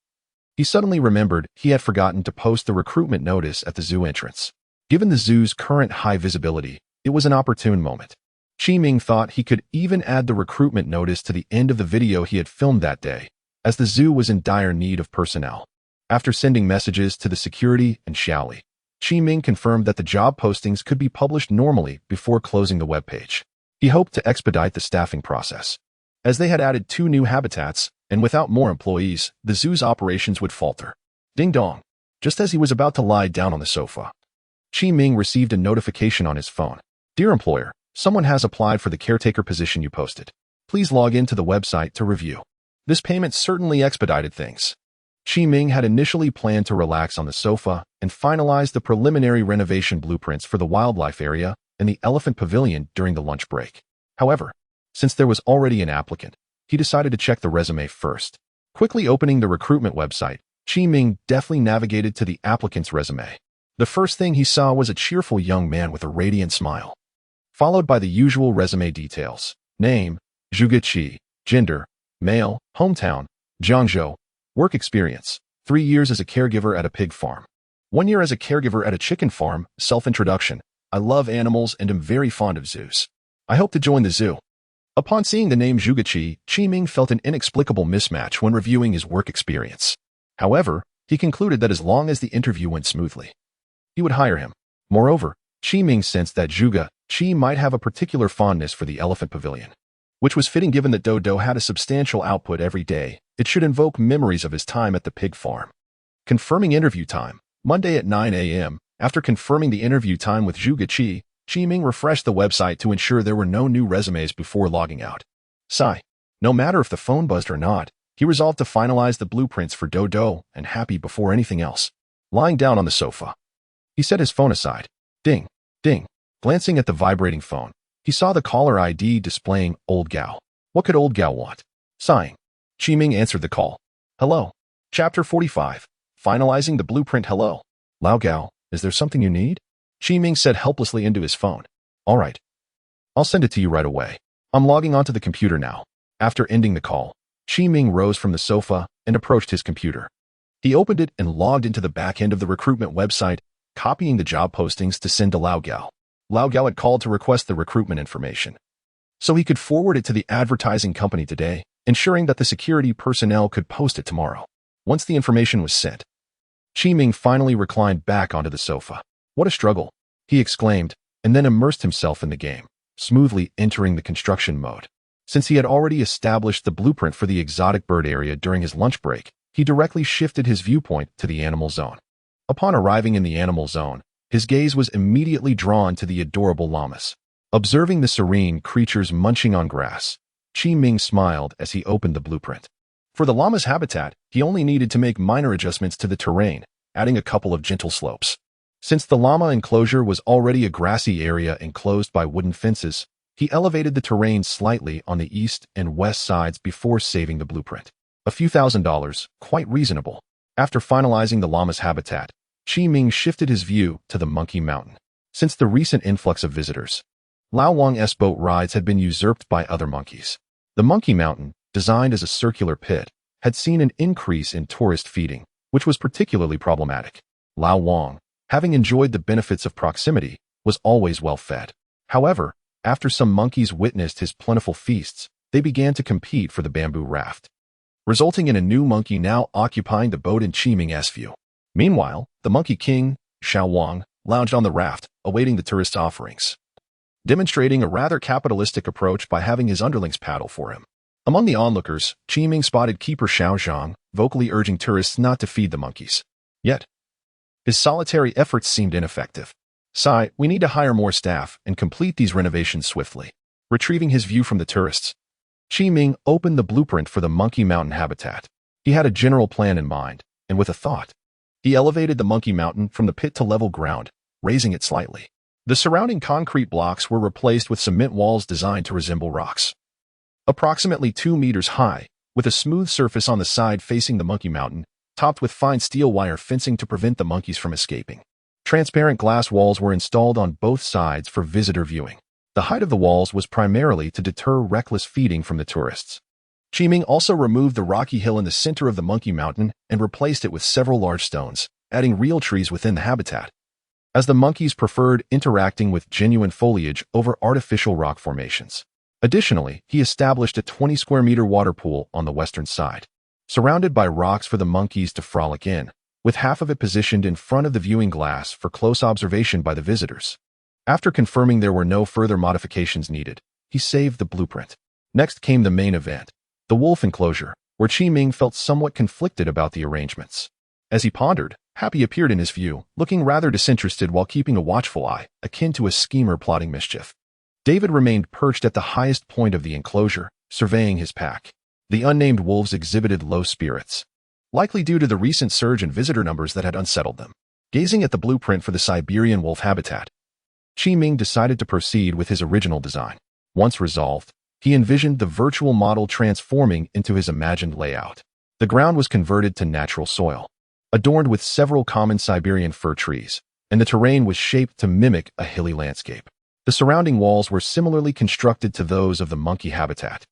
he suddenly remembered he had forgotten to post the recruitment notice at the zoo entrance. Given the zoo's current high visibility, it was an opportune moment. Qi Ming thought he could even add the recruitment notice to the end of the video he had filmed that day, as the zoo was in dire need of personnel. After sending messages to the security and Xiaoli, Qi Ming confirmed that the job postings could be published normally before closing the webpage. He hoped to expedite the staffing process. As they had added 2 new habitats, and without more employees, the zoo's operations would falter. Ding dong. Just as he was about to lie down on the sofa, Qi Ming received a notification on his phone. Dear employer, someone has applied for the caretaker position you posted. Please log into the website to review. This payment certainly expedited things. Qi Ming had initially planned to relax on the sofa and finalize the preliminary renovation blueprints for the wildlife area and the elephant pavilion during the lunch break. However, since there was already an applicant, he decided to check the resume first. Quickly opening the recruitment website, Qi Ming deftly navigated to the applicant's resume. The first thing he saw was a cheerful young man with a radiant smile, followed by the usual resume details. Name, Zhuge Qi. Gender, male. Hometown, Jiangzhou. Work experience, 3 years as a caregiver at a pig farm. 1 year as a caregiver at a chicken farm. Self-introduction. I love animals and am very fond of zoos. I hope to join the zoo. Upon seeing the name Zhuge Qi, Qi Ming felt an inexplicable mismatch when reviewing his work experience. However, he concluded that as long as the interview went smoothly, he would hire him. Moreover, Qi Ming sensed that Zhuge Qi might have a particular fondness for the elephant pavilion, which was fitting given that Dodo had a substantial output every day. It should invoke memories of his time at the pig farm. Confirming interview time, Monday at 9 a.m. After confirming the interview time with Zhuge Qi, Qi Ming refreshed the website to ensure there were no new resumes before logging out. Sigh. No matter if the phone buzzed or not, he resolved to finalize the blueprints for Dodo and happy before anything else. Lying down on the sofa, he set his phone aside. Ding, ding. Glancing at the vibrating phone, he saw the caller ID displaying Old Gao. What could old Gao want? Sighing, Qiming answered the call. Hello. Chapter 45. Finalizing the blueprint. Hello. Lao Gao, is there something you need? Qiming said helplessly into his phone. All right. I'll send it to you right away. I'm logging onto the computer now. After ending the call, Qiming rose from the sofa and approached his computer. He opened it and logged into the back end of the recruitment website, copying the job postings to send to Lao Gao. Lao Gao had called to request the recruitment information, so he could forward it to the advertising company today, ensuring that the security personnel could post it tomorrow. Once the information was sent, Qiming finally reclined back onto the sofa. What a struggle, he exclaimed, and then immersed himself in the game, smoothly entering the construction mode. Since he had already established the blueprint for the exotic bird area during his lunch break, he directly shifted his viewpoint to the animal zone. Upon arriving in the animal zone, his gaze was immediately drawn to the adorable llamas. Observing the serene creatures munching on grass, Qiming smiled as he opened the blueprint. For the llama's habitat, he only needed to make minor adjustments to the terrain, adding a couple of gentle slopes. Since the llama enclosure was already a grassy area enclosed by wooden fences, he elevated the terrain slightly on the east and west sides before saving the blueprint. A few $1,000s, quite reasonable. After finalizing the llama's habitat, Qiming shifted his view to the Monkey Mountain. Since the recent influx of visitors, Lao Wang's boat rides had been usurped by other monkeys. The Monkey Mountain, designed as a circular pit, had seen an increase in tourist feeding, which was particularly problematic. Lao Wang, having enjoyed the benefits of proximity, was always well fed. However, after some monkeys witnessed his plentiful feasts, they began to compete for the bamboo raft, resulting in a new monkey now occupying the boat in Qiming's view. Meanwhile, the Monkey King, Xiao Wang, lounged on the raft, awaiting the tourist offerings, demonstrating a rather capitalistic approach by having his underlings paddle for him. Among the onlookers, Qiming spotted keeper Xiao Zhang, vocally urging tourists not to feed the monkeys. Yet, his solitary efforts seemed ineffective. Sigh, we need to hire more staff and complete these renovations swiftly. Retrieving his view from the tourists, Qiming opened the blueprint for the Monkey Mountain habitat. He had a general plan in mind, and with a thought, he elevated the Monkey Mountain from the pit to level ground, raising it slightly. The surrounding concrete blocks were replaced with cement walls designed to resemble rocks, approximately 2 meters high, with a smooth surface on the side facing the Monkey Mountain, topped with fine steel wire fencing to prevent the monkeys from escaping. Transparent glass walls were installed on both sides for visitor viewing. The height of the walls was primarily to deter reckless feeding from the tourists. Qiming also removed the rocky hill in the center of the Monkey Mountain and replaced it with several large stones, adding real trees within the habitat, as the monkeys preferred interacting with genuine foliage over artificial rock formations. Additionally, he established a 20-square-meter water pool on the western side, surrounded by rocks for the monkeys to frolic in, with half of it positioned in front of the viewing glass for close observation by the visitors. After confirming there were no further modifications needed, he saved the blueprint. Next came the main event, the wolf enclosure, where Qiming felt somewhat conflicted about the arrangements. As he pondered, Happy appeared in his view, looking rather disinterested while keeping a watchful eye, akin to a schemer plotting mischief. David remained perched at the highest point of the enclosure, surveying his pack. The unnamed wolves exhibited low spirits, likely due to the recent surge in visitor numbers that had unsettled them. Gazing at the blueprint for the Siberian wolf habitat, Qiming decided to proceed with his original design. Once resolved, he envisioned the virtual model transforming into his imagined layout. The ground was converted to natural soil, adorned with several common Siberian fir trees, and the terrain was shaped to mimic a hilly landscape. The surrounding walls were similarly constructed to those of the monkey habitat.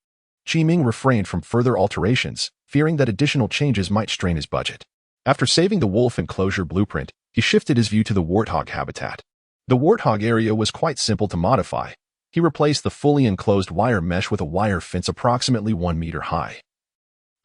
Qiming refrained from further alterations, fearing that additional changes might strain his budget. After saving the wolf enclosure blueprint, he shifted his view to the warthog habitat. The warthog area was quite simple to modify. He replaced the fully enclosed wire mesh with a wire fence approximately 1 meter high,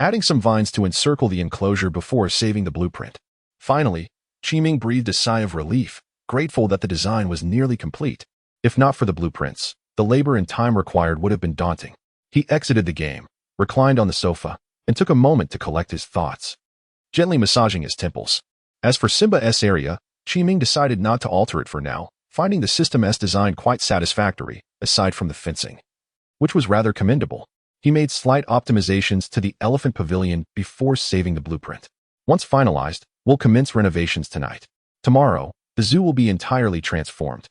adding some vines to encircle the enclosure before saving the blueprint. Finally, Qiming breathed a sigh of relief, grateful that the design was nearly complete. If not for the blueprints, the labor and time required would have been daunting. He exited the game, reclined on the sofa, and took a moment to collect his thoughts, gently massaging his temples. As for Simba's area, Qiming decided not to alter it for now, finding the system's design quite satisfactory, aside from the fencing, which was rather commendable. He made slight optimizations to the elephant pavilion before saving the blueprint. Once finalized, we'll commence renovations tonight. Tomorrow, the zoo will be entirely transformed.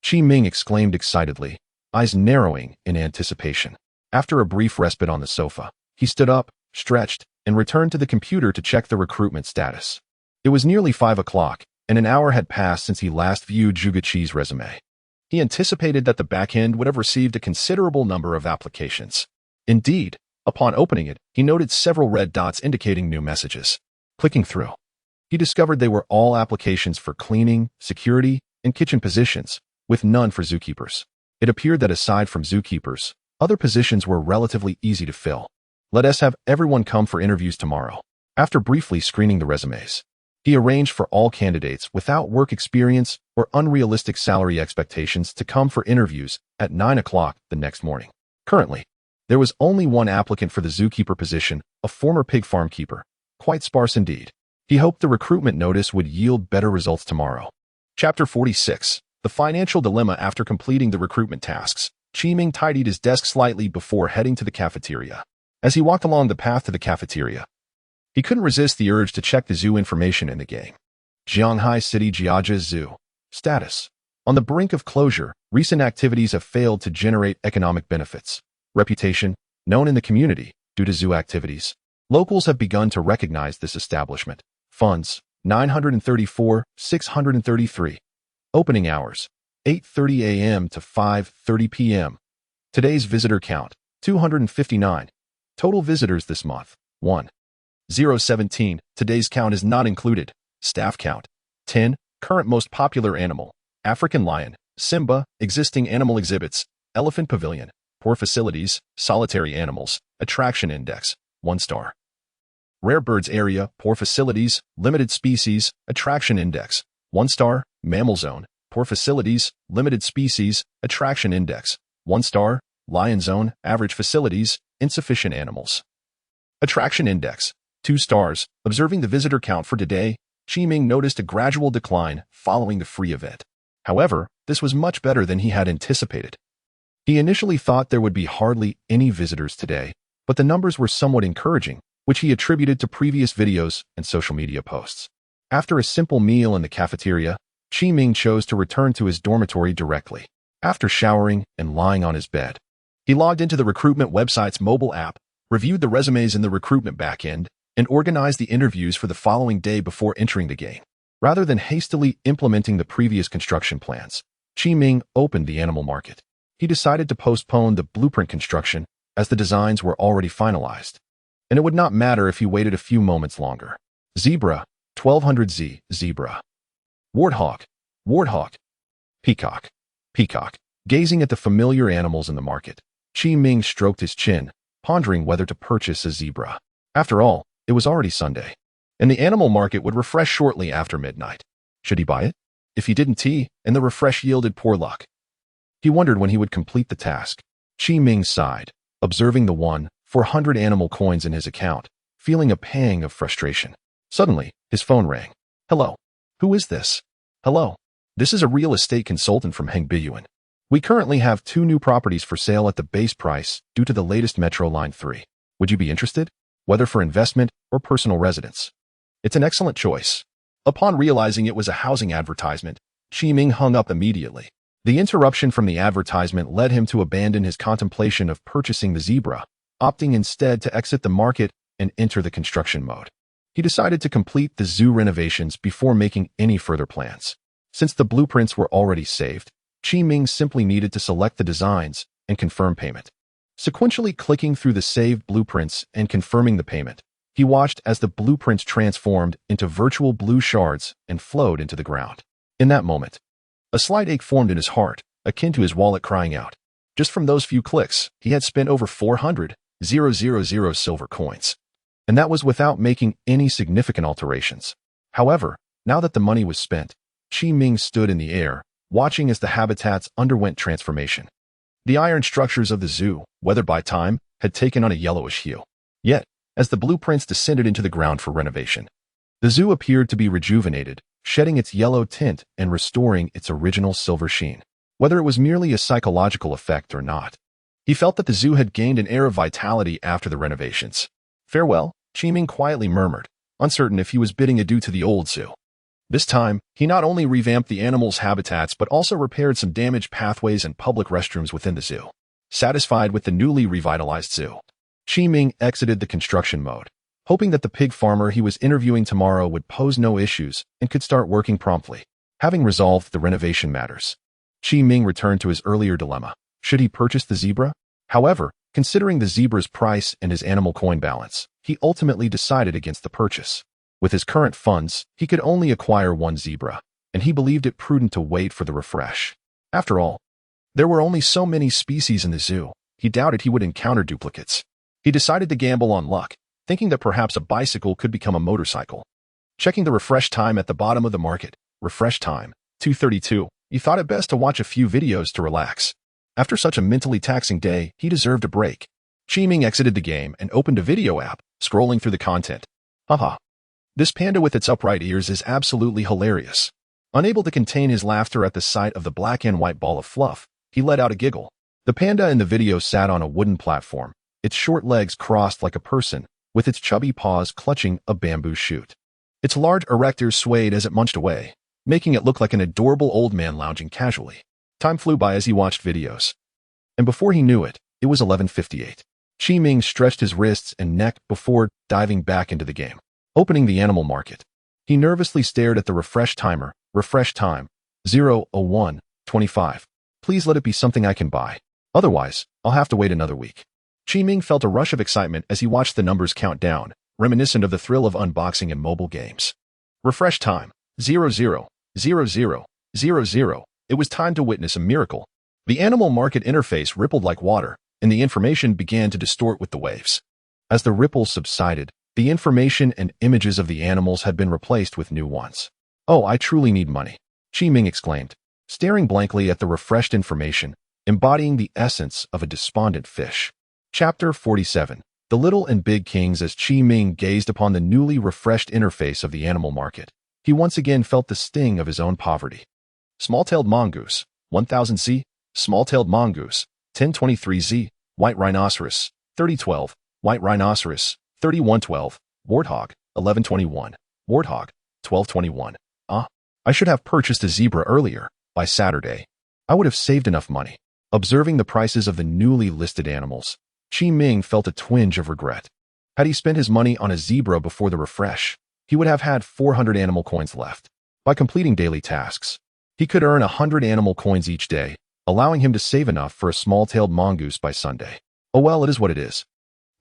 Qiming exclaimed excitedly, eyes narrowing in anticipation. After a brief respite on the sofa, he stood up, stretched, and returned to the computer to check the recruitment status. It was nearly 5 o'clock, and an hour had passed since he last viewed Jugachi's resume. He anticipated that the backend would have received a considerable number of applications. Indeed, upon opening it, he noted several red dots indicating new messages. Clicking through, he discovered they were all applications for cleaning, security, and kitchen positions, with none for zookeepers. It appeared that aside from zookeepers, other positions were relatively easy to fill. Let us have everyone come for interviews tomorrow. After briefly screening the resumes, he arranged for all candidates without work experience or unrealistic salary expectations to come for interviews at 9 o'clock the next morning. Currently, there was only one applicant for the zookeeper position, a former pig farm keeper. Quite sparse indeed. He hoped the recruitment notice would yield better results tomorrow. Chapter 46. The Financial Dilemma. After completing the recruitment tasks, Qiming tidied his desk slightly before heading to the cafeteria. As he walked along the path to the cafeteria, he couldn't resist the urge to check the zoo information in the game. Jianghai City Jiajia Zoo. Status. On the brink of closure, recent activities have failed to generate economic benefits. Reputation. Known in the community due to zoo activities. Locals have begun to recognize this establishment. Funds. 934, 633. Opening hours. 8:30 a.m. to 5:30 p.m. Today's visitor count. 259. Total visitors this month. 1,017. Today's count is not included. Staff count. 10. Current most popular animal. African lion. Simba. Existing animal exhibits. Elephant pavilion. Poor facilities. Solitary animals. Attraction index. 1 star. Rare birds area. Poor facilities. Limited species. Attraction index. 1 star. Mammal zone. Poor facilities. Limited species. Attraction index. 1 star. Lion zone. Average facilities. Insufficient animals. Attraction index. 2 stars. Observing the visitor count for today, Qiming noticed a gradual decline following the free event. However, this was much better than he had anticipated. He initially thought there would be hardly any visitors today, but the numbers were somewhat encouraging, which he attributed to previous videos and social media posts. After a simple meal in the cafeteria, Qiming chose to return to his dormitory directly. After showering and lying on his bed, he logged into the recruitment website's mobile app, reviewed the resumes in the recruitment backend, and organized the interviews for the following day before entering the game. Rather than hastily implementing the previous construction plans, Qiming opened the animal market. He decided to postpone the blueprint construction as the designs were already finalized, and it would not matter if he waited a few moments longer. Zebra, 1200Z, zebra. Warthog, warthog. Peacock, peacock. Gazing at the familiar animals in the market, Qiming stroked his chin, pondering whether to purchase a zebra. After all, it was already Sunday, and the animal market would refresh shortly after midnight. Should he buy it? If he didn't, and the refresh yielded poor luck. He wondered when he would complete the task. Qiming sighed, observing the 400 animal coins in his account, feeling a pang of frustration. Suddenly, his phone rang. Hello. Who is this? Hello. This is a real estate consultant from Hengbiyuan. We currently have 2 new properties for sale at the base price due to the latest Metro Line 3. Would you be interested? Whether for investment or personal residence. It's an excellent choice. Upon realizing it was a housing advertisement, Qiming hung up immediately. The interruption from the advertisement led him to abandon his contemplation of purchasing the zebra, opting instead to exit the market and enter the construction mode. He decided to complete the zoo renovations before making any further plans. Since the blueprints were already saved, Qiming simply needed to select the designs and confirm payment. Sequentially clicking through the saved blueprints and confirming the payment, he watched as the blueprints transformed into virtual blue shards and flowed into the ground. In that moment, a slight ache formed in his heart, akin to his wallet crying out. Just from those few clicks, he had spent over 400,000 silver coins. And that was without making any significant alterations. However, now that the money was spent, Qiming stood in the air, watching as the habitats underwent transformation. The iron structures of the zoo, weathered by time, had taken on a yellowish hue. Yet, as the blueprints descended into the ground for renovation, the zoo appeared to be rejuvenated, shedding its yellow tint and restoring its original silver sheen. Whether it was merely a psychological effect or not, he felt that the zoo had gained an air of vitality after the renovations. Farewell, Qiming quietly murmured, uncertain if he was bidding adieu to the old zoo. This time, he not only revamped the animals' habitats but also repaired some damaged pathways and public restrooms within the zoo. satisfied with the newly revitalized zoo. Qi Ming exited the construction mode, hoping that the pig farmer he was interviewing tomorrow would pose no issues and could start working promptly. Having resolved the renovation matters, Qi Ming returned to his earlier dilemma. Should he purchase the zebra? However, considering the zebra's price and his animal coin balance, he ultimately decided against the purchase. With his current funds, he could only acquire one zebra, and he believed it prudent to wait for the refresh. After all, there were only so many species in the zoo. He doubted he would encounter duplicates. He decided to gamble on luck, thinking that perhaps a bicycle could become a motorcycle. Checking the refresh time at the bottom of the market. Refresh time, 2:32. He thought it best to watch a few videos to relax. After such a mentally taxing day, he deserved a break. Qi Ming exited the game and opened a video app, scrolling through the content. Haha. This panda with its upright ears is absolutely hilarious. Unable to contain his laughter at the sight of the black and white ball of fluff, he let out a giggle. The panda in the video sat on a wooden platform, its short legs crossed like a person, with its chubby paws clutching a bamboo shoot. Its large erectors swayed as it munched away, making it look like an adorable old man lounging casually. Time flew by as he watched videos. And before he knew it, it was 11:58. Qi Ming stretched his wrists and neck before diving back into the game. Opening the animal market, he nervously stared at the refresh timer. Refresh time, 0:01:25. Please let it be something I can buy. Otherwise, I'll have to wait another week. Qi Ming felt a rush of excitement as he watched the numbers count down, reminiscent of the thrill of unboxing in mobile games. Refresh time, 00:00:00. It was time to witness a miracle. The animal market interface rippled like water, and the information began to distort with the waves. As the ripples subsided, the information and images of the animals had been replaced with new ones. Oh, I truly need money, Qi Ming exclaimed, staring blankly at the refreshed information, embodying the essence of a despondent fish. Chapter 47. The Little and Big Kings. As Qi Ming gazed upon the newly refreshed interface of the animal market, he once again felt the sting of his own poverty. Small-tailed mongoose, 1000Z. Small-tailed mongoose, 1023Z. White rhinoceros, 3012. White rhinoceros, 3112. Warthog, 1121. Warthog, 1221. I should have purchased a zebra earlier. By Saturday, I would have saved enough money. Observing the prices of the newly listed animals, Qi Ming felt a twinge of regret. Had he spent his money on a zebra before the refresh, he would have had 400 animal coins left. By completing daily tasks, he could earn 100 animal coins each day, allowing him to save enough for a small-tailed mongoose by Sunday. Oh well, it is what it is.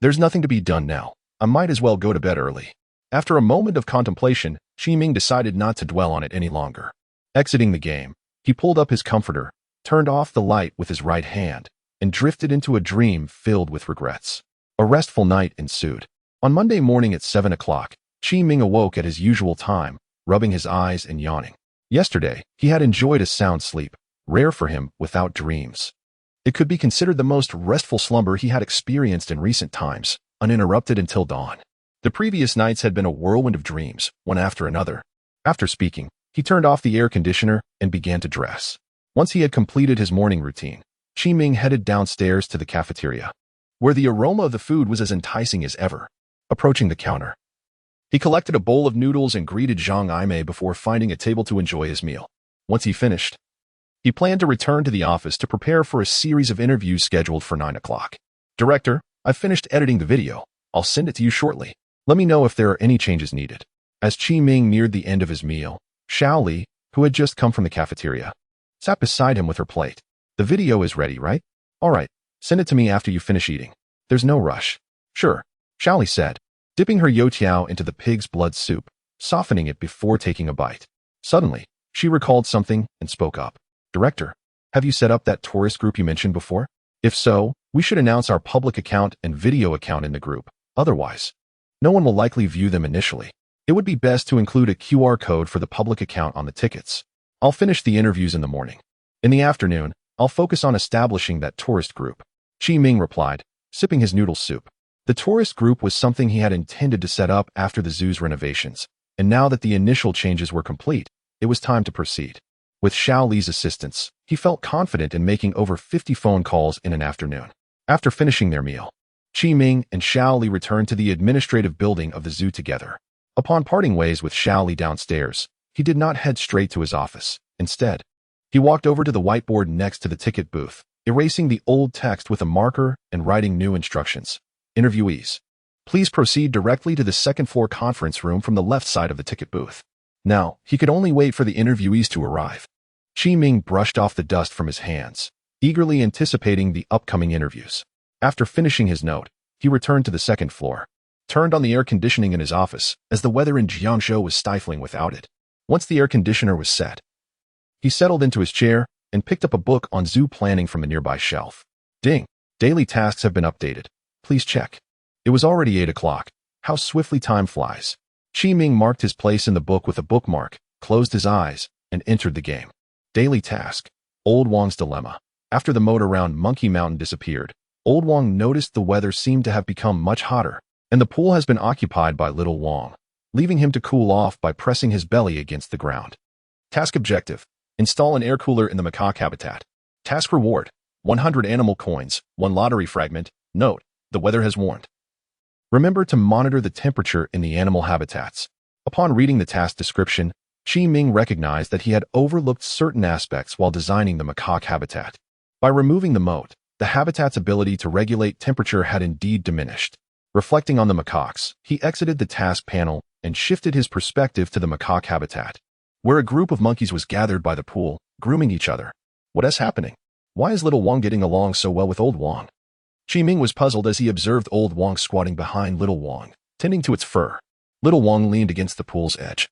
There's nothing to be done now. I might as well go to bed early. After a moment of contemplation, Qi Ming decided not to dwell on it any longer. Exiting the game, he pulled up his comforter, turned off the light with his right hand, and drifted into a dream filled with regrets. A restful night ensued. On Monday morning at 7 o'clock, Qi Ming awoke at his usual time, rubbing his eyes and yawning. Yesterday, he had enjoyed a sound sleep, rare for him, without dreams. It could be considered the most restful slumber he had experienced in recent times, uninterrupted until dawn. The previous nights had been a whirlwind of dreams, one after another. After speaking, he turned off the air conditioner and began to dress. Once he had completed his morning routine, Qi Ming headed downstairs to the cafeteria, where the aroma of the food was as enticing as ever. Approaching the counter, he collected a bowl of noodles and greeted Zhang Aimei before finding a table to enjoy his meal. Once he finished, he planned to return to the office to prepare for a series of interviews scheduled for 9 o'clock. Director, I've finished editing the video. I'll send it to you shortly. Let me know if there are any changes needed. As Qi Ming neared the end of his meal, Xiao Li, who had just come from the cafeteria, sat beside him with her plate. The video is ready, right? All right, send it to me after you finish eating. There's no rush. Sure, Xiao Li said, dipping her youtiao into the pig's blood soup, softening it before taking a bite. Suddenly, she recalled something and spoke up. Director, have you set up that tourist group you mentioned before? If so, we should announce our public account and video account in the group. Otherwise, no one will likely view them initially. It would be best to include a QR code for the public account on the tickets. I'll finish the interviews in the morning. In the afternoon, I'll focus on establishing that tourist group. Qi Ming replied, sipping his noodle soup. The tourist group was something he had intended to set up after the zoo's renovations, and now that the initial changes were complete, it was time to proceed. With Xiao Li's assistance, he felt confident in making over 50 phone calls in an afternoon. After finishing their meal, Qi Ming and Xiao Li returned to the administrative building of the zoo together. Upon parting ways with Xiao Li downstairs, he did not head straight to his office. Instead, he walked over to the whiteboard next to the ticket booth, erasing the old text with a marker and writing new instructions. Interviewees, please proceed directly to the second-floor conference room from the left side of the ticket booth. Now, he could only wait for the interviewees to arrive. Qi Ming brushed off the dust from his hands, eagerly anticipating the upcoming interviews. After finishing his note, he returned to the second floor, turned on the air conditioning in his office, as the weather in Jiangzhou was stifling without it. Once the air conditioner was set, he settled into his chair and picked up a book on zoo planning from a nearby shelf. Ding! Daily tasks have been updated. Please check. It was already 8 o'clock. How swiftly time flies. Qi Ming marked his place in the book with a bookmark, closed his eyes, and entered the game. Daily task. Old Wang's dilemma. After the moat around Monkey Mountain disappeared, Old Wang noticed the weather seemed to have become much hotter, and the pool has been occupied by Little Wang, leaving him to cool off by pressing his belly against the ground. Task objective. Install an air cooler in the macaque habitat. Task reward. 100 animal coins, 1 lottery fragment. Note, the weather has warmed. Remember to monitor the temperature in the animal habitats. Upon reading the task description, Qi Ming recognized that he had overlooked certain aspects while designing the macaque habitat. By removing the moat, the habitat's ability to regulate temperature had indeed diminished. Reflecting on the macaques, he exited the task panel and shifted his perspective to the macaque habitat, where a group of monkeys was gathered by the pool, grooming each other. What is happening? Why is Little Wang getting along so well with Old Wang? Qi Ming was puzzled as he observed Old Wang squatting behind Little Wang, tending to its fur. Little Wang leaned against the pool's edge,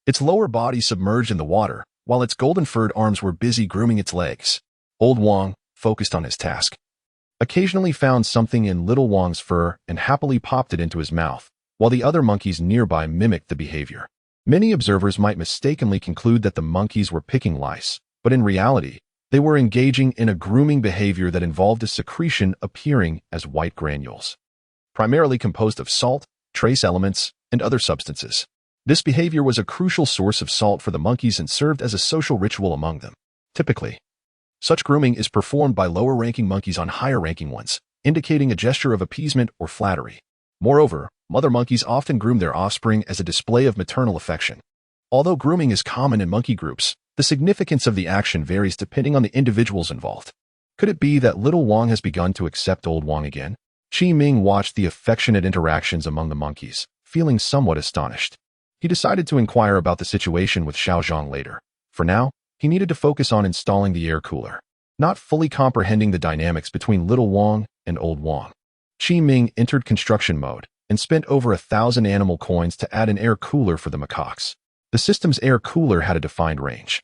its lower body submerged in the water, while its golden-furred arms were busy grooming its legs. Old Wang, focused on his task, occasionally found something in Little Wang's fur and happily popped it into his mouth, while the other monkeys nearby mimicked the behavior. Many observers might mistakenly conclude that the monkeys were picking lice, but in reality, they were engaging in a grooming behavior that involved a secretion appearing as white granules, primarily composed of salt, trace elements, and other substances. This behavior was a crucial source of salt for the monkeys and served as a social ritual among them. Typically, such grooming is performed by lower-ranking monkeys on higher-ranking ones, indicating a gesture of appeasement or flattery. Moreover, mother monkeys often groom their offspring as a display of maternal affection. Although grooming is common in monkey groups, the significance of the action varies depending on the individuals involved. Could it be that Little Wang has begun to accept Old Wang again? Qi Ming watched the affectionate interactions among the monkeys, feeling somewhat astonished. He decided to inquire about the situation with Xiao Zhang later. For now, he needed to focus on installing the air cooler, not fully comprehending the dynamics between Little Wang and Old Wang. Qi Ming entered construction mode and spent over 1,000 animal coins to add an air cooler for the macaques. The system's air cooler had a defined range.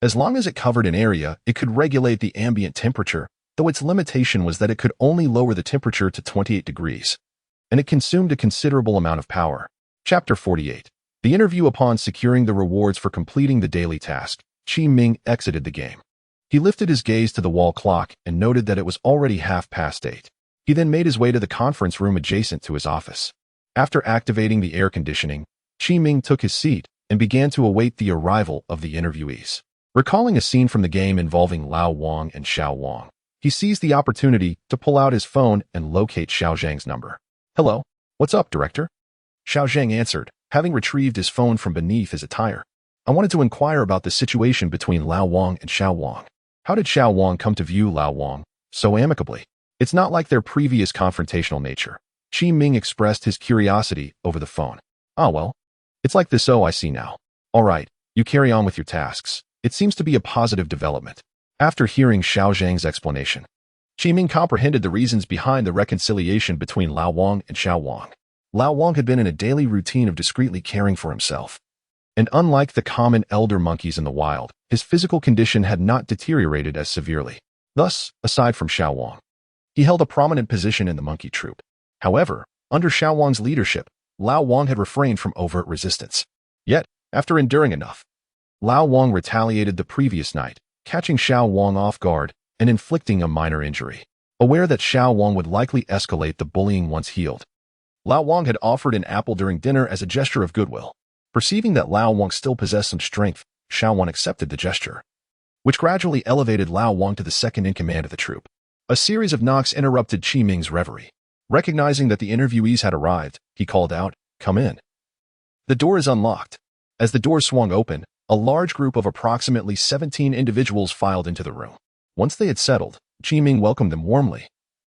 As long as it covered an area, it could regulate the ambient temperature, though its limitation was that it could only lower the temperature to 28 degrees, and it consumed a considerable amount of power. Chapter 48. The interview. Upon securing the rewards for completing the daily task, Qi Ming exited the game. He lifted his gaze to the wall clock and noted that it was already 8:30. He then made his way to the conference room adjacent to his office. After activating the air conditioning, Qi Ming took his seat and began to await the arrival of the interviewees. Recalling a scene from the game involving Lao Wang and Xiao Wang, he seized the opportunity to pull out his phone and locate Xiao Zhang's number. "Hello, what's up, Director?" Xiao Zhang answered, having retrieved his phone from beneath his attire. "I wanted to inquire about the situation between Lao Wang and Xiao Wang. How did Xiao Wang come to view Lao Wang so amicably? It's not like their previous confrontational nature." Qi Ming expressed his curiosity over the phone. "Ah well, it's like this. Oh, I see now. All right, you carry on with your tasks. It seems to be a positive development." After hearing Xiao Zhang's explanation, Qi Ming comprehended the reasons behind the reconciliation between Lao Wang and Xiao Wang. Lao Wang had been in a daily routine of discreetly caring for himself, and unlike the common elder monkeys in the wild, his physical condition had not deteriorated as severely. Thus, aside from Xiao Wang, he held a prominent position in the monkey troop. However, under Xiao Wang's leadership, Lao Wang had refrained from overt resistance. Yet, after enduring enough, Lao Wang retaliated the previous night, catching Xiao Wang off guard and inflicting a minor injury. Aware that Xiao Wang would likely escalate the bullying once healed, Lao Wang had offered an apple during dinner as a gesture of goodwill. Perceiving that Lao Wang still possessed some strength, Xiao Wang accepted the gesture, which gradually elevated Lao Wang to the second-in-command of the troop. A series of knocks interrupted Qi Ming's reverie. Recognizing that the interviewees had arrived, he called out, "Come in." The door is unlocked. As the door swung open, a large group of approximately 17 individuals filed into the room. Once they had settled, Qiming welcomed them warmly,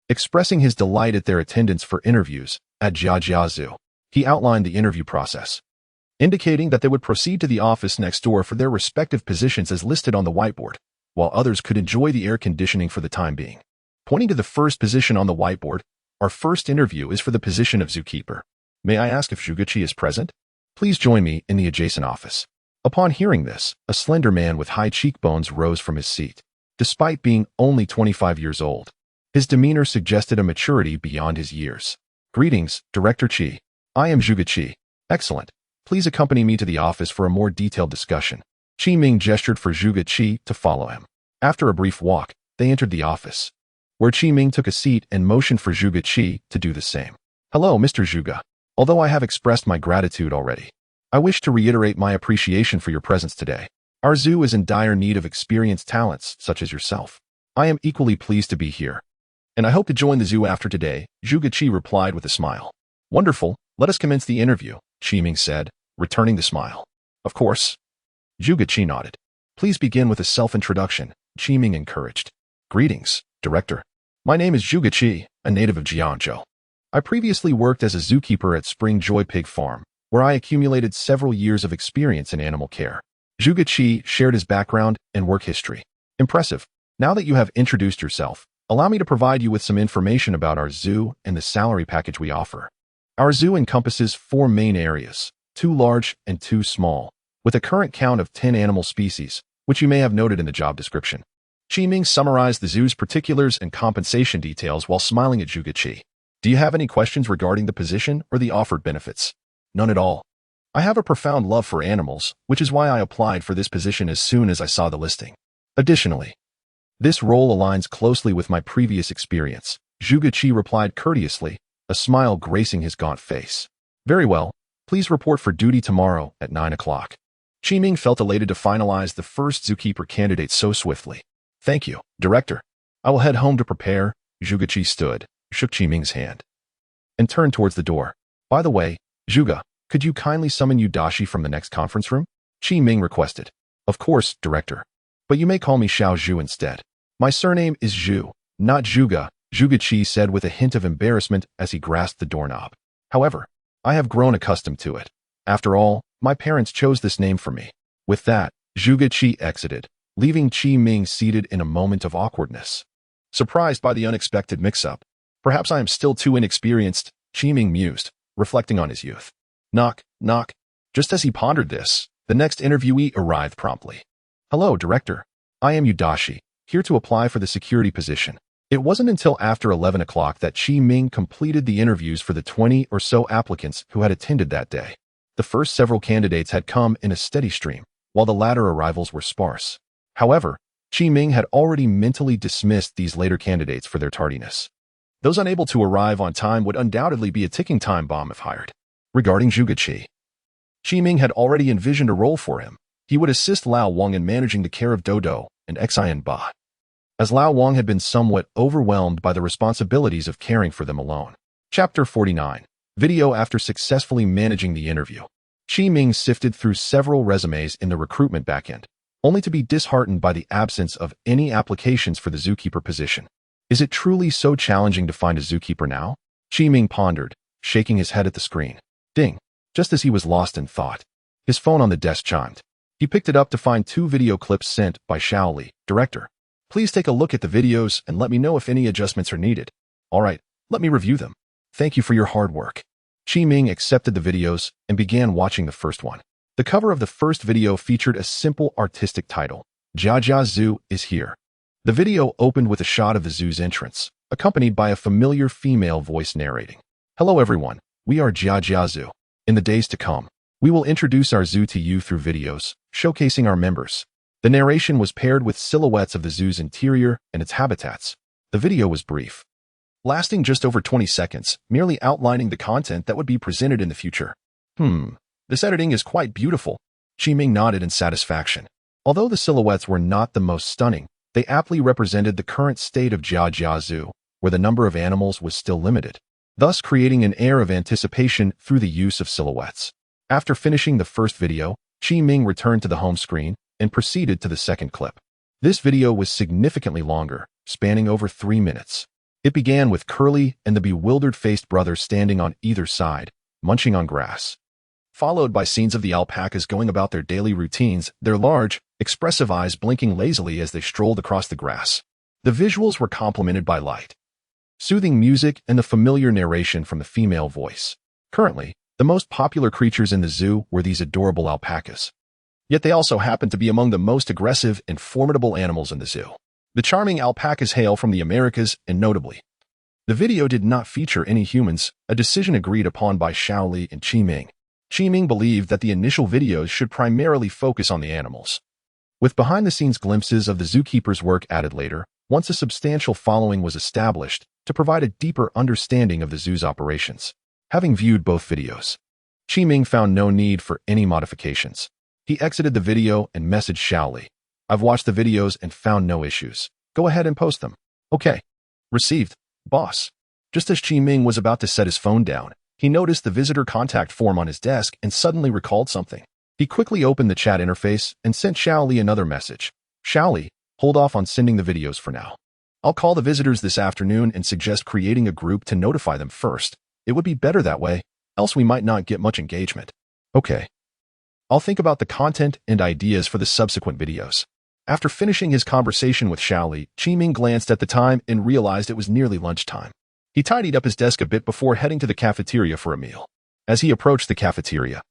expressing his delight at their attendance for interviews at Jiajia Zoo. He outlined the interview process, indicating that they would proceed to the office next door for their respective positions as listed on the whiteboard, while others could enjoy the air conditioning for the time being. Pointing to the first position on the whiteboard, our first interview is for the position of zookeeper. May I ask if Zhugeqi is present? Please join me in the adjacent office. Upon hearing this, a slender man with high cheekbones rose from his seat. Despite being only 25 years old, his demeanor suggested a maturity beyond his years. Greetings, Director Qi. I am Zhugeqi. Excellent. Please accompany me to the office for a more detailed discussion. Qiming gestured for Zhugeqi to follow him. After a brief walk, they entered the office, where Qiming took a seat and motioned for Zhugeqi to do the same. Hello, Mr. Zhuge. Although I have expressed my gratitude already, I wish to reiterate my appreciation for your presence today. Our zoo is in dire need of experienced talents such as yourself. I am equally pleased to be here, and I hope to join the zoo after today, Zhugeqi replied with a smile. Wonderful, let us commence the interview, Qiming said, returning the smile. Of course. Zhugeqi nodded. Please begin with a self-introduction, Qiming encouraged. Greetings, Director. My name is Zhugeqi, a native of Jiangzhou. I previously worked as a zookeeper at Spring Joy Pig Farm, where I accumulated several years of experience in animal care. Zhugeqi shared his background and work history. Impressive. Now that you have introduced yourself, allow me to provide you with some information about our zoo and the salary package we offer. Our zoo encompasses 4 main areas, 2 large and 2 small, with a current count of 10 animal species, which you may have noted in the job description. Qiming summarized the zoo's particulars and compensation details while smiling at Zhugeqi. Do you have any questions regarding the position or the offered benefits? None at all. I have a profound love for animals, which is why I applied for this position as soon as I saw the listing. Additionally, this role aligns closely with my previous experience, Zhugeqi replied courteously, a smile gracing his gaunt face. Very well, please report for duty tomorrow at 9 o'clock. Qiming felt elated to finalize the first zookeeper candidate so swiftly. Thank you, Director. I will head home to prepare. Zhugeqi stood, shook Qiming's hand, and turned towards the door. By the way, Zhuge, could you kindly summon Yudashi from the next conference room? Qiming requested. Of course, Director. But you may call me Xiao Zhu instead. My surname is Zhu, not Zhuge, Zhugeqi said with a hint of embarrassment as he grasped the doorknob. However, I have grown accustomed to it. After all, my parents chose this name for me. With that, Zhugeqi exited, leaving Qiming seated in a moment of awkwardness. Surprised by the unexpected mix-up. Perhaps I am still too inexperienced, Qiming mused, reflecting on his youth. Knock, knock. Just as he pondered this, the next interviewee arrived promptly. Hello, Director. I am Yudashi, here to apply for the security position. It wasn't until after 11 o'clock that Qiming completed the interviews for the 20 or so applicants who had attended that day. The first several candidates had come in a steady stream, while the latter arrivals were sparse. However, Qiming had already mentally dismissed these later candidates for their tardiness. Those unable to arrive on time would undoubtedly be a ticking time bomb if hired. Regarding Zhugeqi, Qiming had already envisioned a role for him. He would assist Lao Wang in managing the care of Dodo and Xian Ba, as Lao Wang had been somewhat overwhelmed by the responsibilities of caring for them alone. Chapter 49. Video after successfully managing the interview. Qiming sifted through several resumes in the recruitment backend, only to be disheartened by the absence of any applications for the zookeeper position. Is it truly so challenging to find a zookeeper now? Qiming pondered, shaking his head at the screen. Ding! Just as he was lost in thought, his phone on the desk chimed. He picked it up to find 2 video clips sent by Shaoli. Director, please take a look at the videos and let me know if any adjustments are needed. All right, let me review them. Thank you for your hard work. Qiming accepted the videos and began watching the first one. The cover of the first video featured a simple artistic title, Jiajia Zoo is here. The video opened with a shot of the zoo's entrance, accompanied by a familiar female voice narrating. Hello everyone, we are Jiajia Zoo. In the days to come, we will introduce our zoo to you through videos, showcasing our members. The narration was paired with silhouettes of the zoo's interior and its habitats. The video was brief, lasting just over 20 seconds, merely outlining the content that would be presented in the future. This editing is quite beautiful. Qiming nodded in satisfaction. Although the silhouettes were not the most stunning, they aptly represented the current state of Jiajia Zoo, where the number of animals was still limited, thus creating an air of anticipation through the use of silhouettes. After finishing the first video, Qiming returned to the home screen and proceeded to the second clip. This video was significantly longer, spanning over 3 minutes. It began with Curly and the bewildered-faced brother standing on either side, munching on grass, followed by scenes of the alpacas going about their daily routines, their large, expressive eyes blinking lazily as they strolled across the grass. The visuals were complemented by light, soothing music, and the familiar narration from the female voice. Currently, the most popular creatures in the zoo were these adorable alpacas. Yet they also happened to be among the most aggressive and formidable animals in the zoo. The charming alpacas hail from the Americas, and notably, the video did not feature any humans, a decision agreed upon by Xiaoli and Qiming. Qiming believed that the initial videos should primarily focus on the animals, with behind-the-scenes glimpses of the zookeeper's work added later, once a substantial following was established, to provide a deeper understanding of the zoo's operations. Having viewed both videos, Qiming found no need for any modifications. He exited the video and messaged Xiaoli. "I've watched the videos and found no issues. Go ahead and post them." "Okay." "Received, boss." Just as Qiming was about to set his phone down, he noticed the visitor contact form on his desk and suddenly recalled something. He quickly opened the chat interface and sent Xiaoli another message. "Xiaoli, hold off on sending the videos for now. I'll call the visitors this afternoon and suggest creating a group to notify them first. It would be better that way, else we might not get much engagement." "Okay. I'll think about the content and ideas for the subsequent videos." After finishing his conversation with Xiaoli, Qiming glanced at the time and realized it was nearly lunchtime. He tidied up his desk a bit before heading to the cafeteria for a meal. As he approached the cafeteria,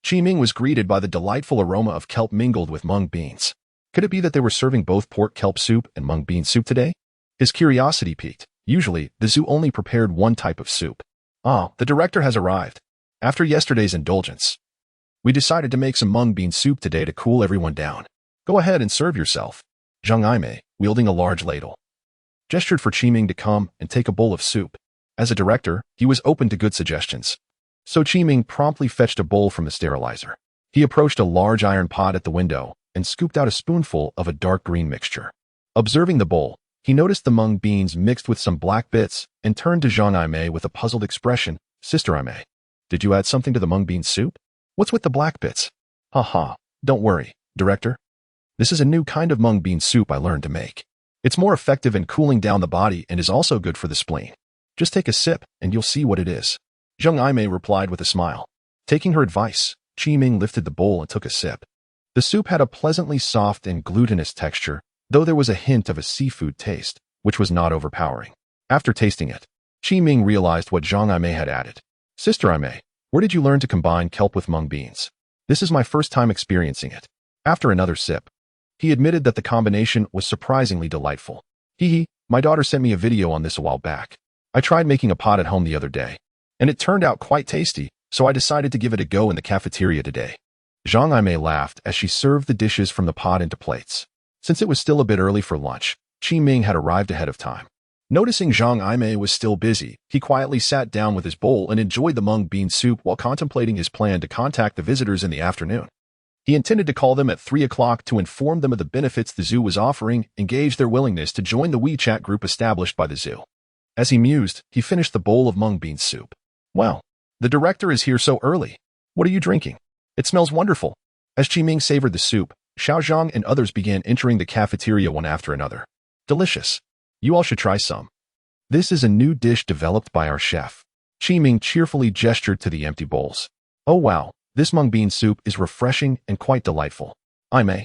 Qiming was greeted by the delightful aroma of kelp mingled with mung beans. Could it be that they were serving both pork kelp soup and mung bean soup today? His curiosity piqued. Usually, the zoo only prepared one type of soup. "Ah, the director has arrived. After yesterday's indulgence, we decided to make some mung bean soup today to cool everyone down. Go ahead and serve yourself." Zhang Aimei, wielding a large ladle, gestured for Qiming to come and take a bowl of soup. As a director, he was open to good suggestions. So Qiming promptly fetched a bowl from the sterilizer. He approached a large iron pot at the window and scooped out a spoonful of a dark green mixture. Observing the bowl, he noticed the mung beans mixed with some black bits and turned to Zhang Aimei with a puzzled expression. "Sister Aimei, did you add something to the mung bean soup? What's with the black bits?" "Haha, don't worry, director. This is a new kind of mung bean soup I learned to make. It's more effective in cooling down the body and is also good for the spleen. Just take a sip and you'll see what it is." Zhang Aimei replied with a smile. Taking her advice, Qiming lifted the bowl and took a sip. The soup had a pleasantly soft and glutinous texture, though there was a hint of a seafood taste, which was not overpowering. After tasting it, Qiming realized what Zhang Aimei had added. "Sister Aimei, where did you learn to combine kelp with mung beans? This is my first time experiencing it." After another sip, he admitted that the combination was surprisingly delightful. "Hee, my daughter sent me a video on this a while back. I tried making a pot at home the other day, and it turned out quite tasty, so I decided to give it a go in the cafeteria today." Zhang Aimei laughed as she served the dishes from the pot into plates. Since it was still a bit early for lunch, Qiming had arrived ahead of time. Noticing Zhang Aimei was still busy, he quietly sat down with his bowl and enjoyed the mung bean soup while contemplating his plan to contact the visitors in the afternoon. He intended to call them at 3 o'clock to inform them of the benefits the zoo was offering and gauge their willingness to join the WeChat group established by the zoo. As he mused, he finished the bowl of mung bean soup. "Wow, the director is here so early. What are you drinking? It smells wonderful." As Qiming savored the soup, Xiaozhang and others began entering the cafeteria one after another. "Delicious. You all should try some. This is a new dish developed by our chef." Qiming cheerfully gestured to the empty bowls. "Oh wow, this mung bean soup is refreshing and quite delightful. Aimei,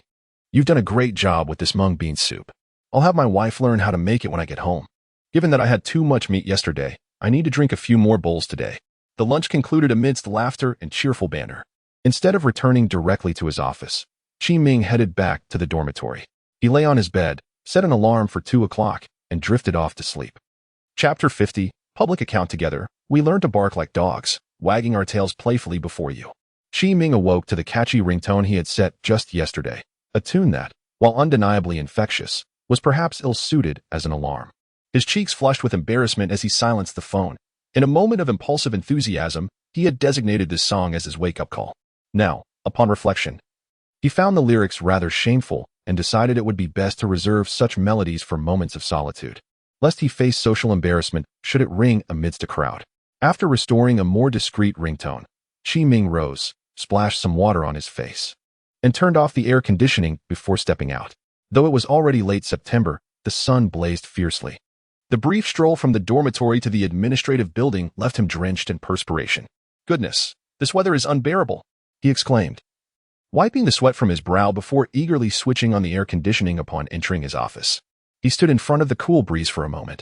you've done a great job with this mung bean soup. I'll have my wife learn how to make it when I get home. Given that I had too much meat yesterday, I need to drink a few more bowls today." The lunch concluded amidst laughter and cheerful banter. Instead of returning directly to his office, Qiming headed back to the dormitory. He lay on his bed, set an alarm for 2 o'clock, and drifted off to sleep. Chapter 50, Public Account. Together, we learn to bark like dogs, wagging our tails playfully before you. Qiming awoke to the catchy ringtone he had set just yesterday, a tune that, while undeniably infectious, was perhaps ill-suited as an alarm. His cheeks flushed with embarrassment as he silenced the phone. In a moment of impulsive enthusiasm, he had designated this song as his wake-up call. Now, upon reflection, he found the lyrics rather shameful and decided it would be best to reserve such melodies for moments of solitude, lest he face social embarrassment should it ring amidst a crowd. After restoring a more discreet ringtone, Qiming rose, splashed some water on his face, and turned off the air conditioning before stepping out. Though it was already late September, the sun blazed fiercely. The brief stroll from the dormitory to the administrative building left him drenched in perspiration. "Goodness, this weather is unbearable," he exclaimed, wiping the sweat from his brow before eagerly switching on the air conditioning upon entering his office. He stood in front of the cool breeze for a moment,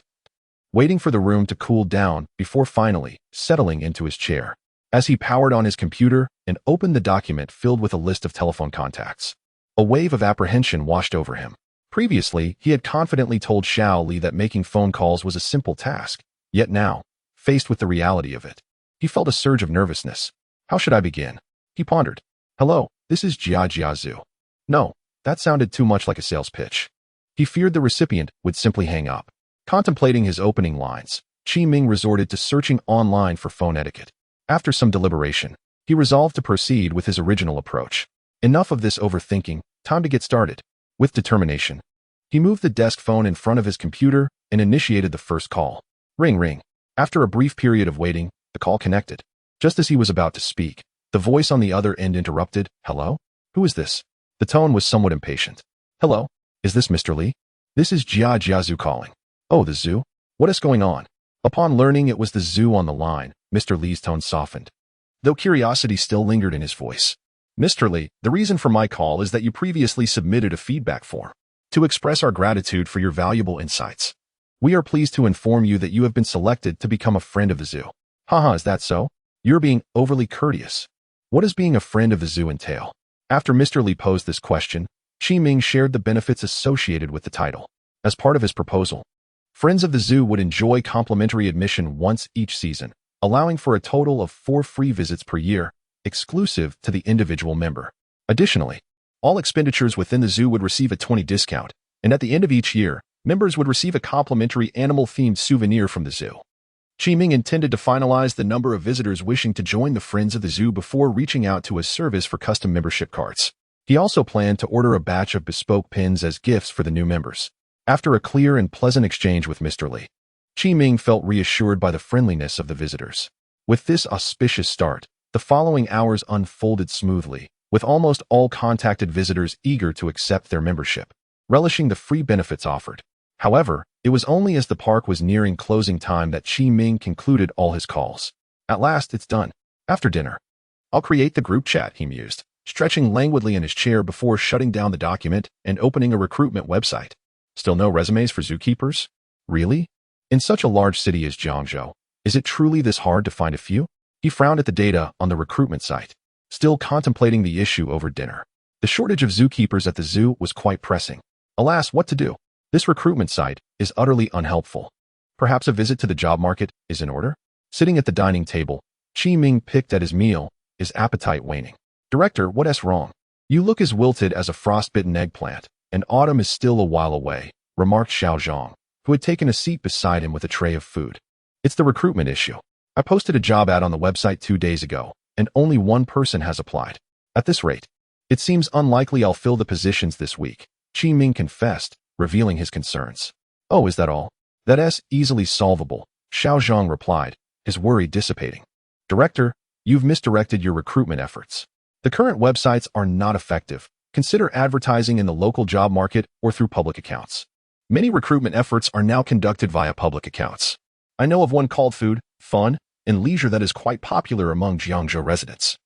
waiting for the room to cool down before finally settling into his chair. As he powered on his computer and opened the document filled with a list of telephone contacts, a wave of apprehension washed over him. Previously, he had confidently told Xiao Li that making phone calls was a simple task, yet now, faced with the reality of it, he felt a surge of nervousness. "How should I begin?" he pondered. "Hello, this is Jia Zhu." No, that sounded too much like a sales pitch. He feared the recipient would simply hang up. Contemplating his opening lines, Qi Ming resorted to searching online for phone etiquette. After some deliberation, he resolved to proceed with his original approach. Enough of this overthinking, time to get started. With determination, he moved the desk phone in front of his computer and initiated the first call. Ring, ring. After a brief period of waiting, the call connected. Just as he was about to speak, the voice on the other end interrupted. "Hello? Who is this?" The tone was somewhat impatient. "Hello? Is this Mr. Li? This is Jia Zhu calling." "Oh, the Zhu? What is going on?" Upon learning it was the Zhu on the line, Mr. Li's tone softened, though curiosity still lingered in his voice. "Mr. Li, the reason for my call is that you previously submitted a feedback form to express our gratitude for your valuable insights. We are pleased to inform you that you have been selected to become a friend of the Zhu." "Haha, is that so? You're being overly courteous. What does being a friend of the Zhu entail?" After Mr. Li posed this question, Qi Ming shared the benefits associated with the title. As part of his proposal, Friends of the Zoo would enjoy complimentary admission once each season, allowing for a total of 4 free visits per year, exclusive to the individual member. Additionally, all expenditures within the zoo would receive a 20% discount, and at the end of each year, members would receive a complimentary animal-themed souvenir from the zoo. Qi Ming intended to finalize the number of visitors wishing to join the Friends of the Zoo before reaching out to a service for custom membership cards. He also planned to order a batch of bespoke pins as gifts for the new members. After a clear and pleasant exchange with Mr. Li, Qi Ming felt reassured by the friendliness of the visitors. With this auspicious start, the following hours unfolded smoothly, with almost all contacted visitors eager to accept their membership, relishing the free benefits offered. However, it was only as the park was nearing closing time that Qi Ming concluded all his calls. At last, it's done. After dinner, I'll create the group chat, he mused, stretching languidly in his chair before shutting down the document and opening a recruitment website. Still no resumes for zookeepers? Really? In such a large city as Jiangzhou, is it truly this hard to find a few? He frowned at the data on the recruitment site, still contemplating the issue over dinner. The shortage of zookeepers at the zoo was quite pressing. Alas, what to do? This recruitment site is utterly unhelpful. Perhaps a visit to the job market is in order? Sitting at the dining table, Qi Ming picked at his meal, his appetite waning. "Director, what's wrong? You look as wilted as a frostbitten eggplant, and autumn is still a while away," remarked Xiao Zhang, who had taken a seat beside him with a tray of food. "It's the recruitment issue. I posted a job ad on the website 2 days ago, and only one person has applied. At this rate, it seems unlikely I'll fill the positions this week," Qi Ming confessed, revealing his concerns. "Oh, is that all? That's easily solvable," Xiao Zhang replied, his worry dissipating. "Director, you've misdirected your recruitment efforts. The current websites are not effective. Consider advertising in the local job market or through public accounts. Many recruitment efforts are now conducted via public accounts. I know of one called Food, Fun, and Leisure that is quite popular among Jiangzhou residents.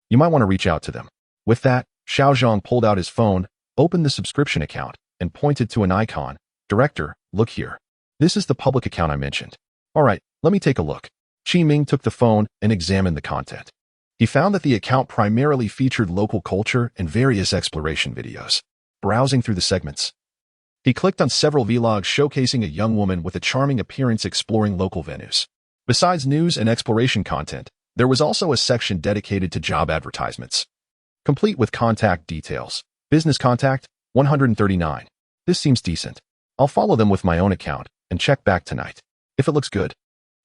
You might want to reach out to them." With that, Xiao Zhang pulled out his phone, opened the subscription account, and pointed to an icon. "Director, look here. This is the public account I mentioned." "All right, let me take a look." Qi Ming took the phone and examined the content. He found that the account primarily featured local culture and various exploration videos. Browsing through the segments, he clicked on several vlogs showcasing a young woman with a charming appearance exploring local venues. Besides news and exploration content, there was also a section dedicated to job advertisements, complete with contact details. Business contact, 139. This seems decent. I'll follow them with my own account and check back tonight. If it looks good,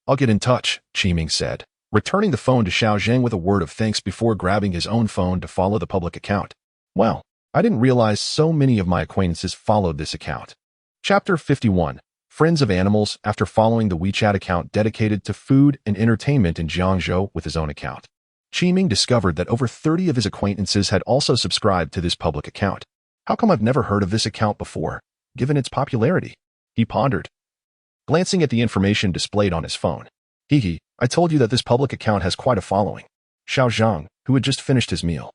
I'll get in touch, Qi Ming said, returning the phone to Xiao Zhang with a word of thanks before grabbing his own phone to follow the public account. Well, I didn't realize so many of my acquaintances followed this account. Chapter 51. Friends of Animals. After following the WeChat account dedicated to food and entertainment in Jiangzhou with his own account, Qi Ming discovered that over 30 of his acquaintances had also subscribed to this public account. How come I've never heard of this account before? given its popularity? He pondered, glancing at the information displayed on his phone. Hehe, I told you that this public account has quite a following. Xiao Zhang, who had just finished his meal,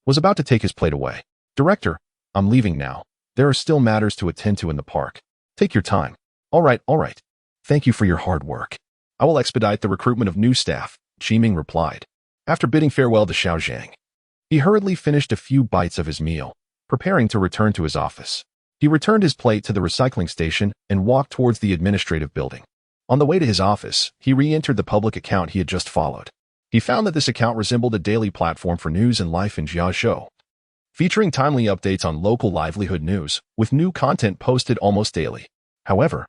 was about to take his plate away. Director, I'm leaving now. There are still matters to attend to in the park. Take your time. All right. Thank you for your hard work. I will expedite the recruitment of new staff, Qiming replied. After bidding farewell to Xiao Zhang, he hurriedly finished a few bites of his meal, preparing to return to his office. He returned his plate to the recycling station and walked towards the administrative building. On the way to his office, he re-entered the public account he had just followed. He found that this account resembled a daily platform for news and life in Jiazhou, featuring timely updates on local livelihood news, with new content posted almost daily. However,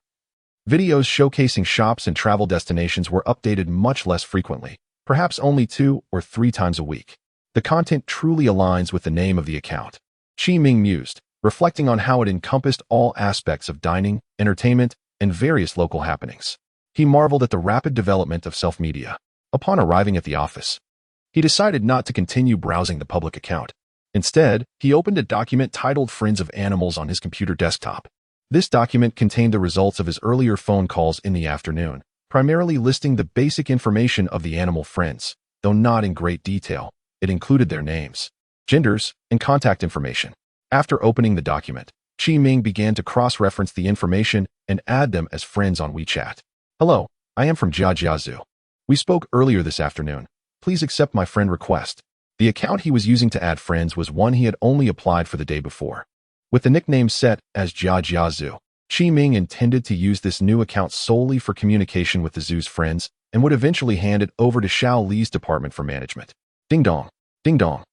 videos showcasing shops and travel destinations were updated much less frequently, perhaps only 2 or 3 times a week. The content truly aligns with the name of the account. Qiming mused, reflecting on how it encompassed all aspects of dining, entertainment, and various local happenings. He marveled at the rapid development of self-media. Upon arriving at the office, he decided not to continue browsing the public account. Instead, he opened a document titled Friends of Animals on his computer desktop. This document contained the results of his earlier phone calls in the afternoon, primarily listing the basic information of the animal friends, though not in great detail. It included their names, genders, and contact information. After opening the document, Qiming began to cross-reference the information and add them as friends on WeChat. Hello, I am from Jiajiazu. We spoke earlier this afternoon. Please accept my friend request. The account he was using to add friends was one he had only applied for the day before. With the nickname set as Jiajiazu, Qiming intended to use this new account solely for communication with the zoo's friends and would eventually hand it over to Xiao Li's department for management. Ding dong, ding dong.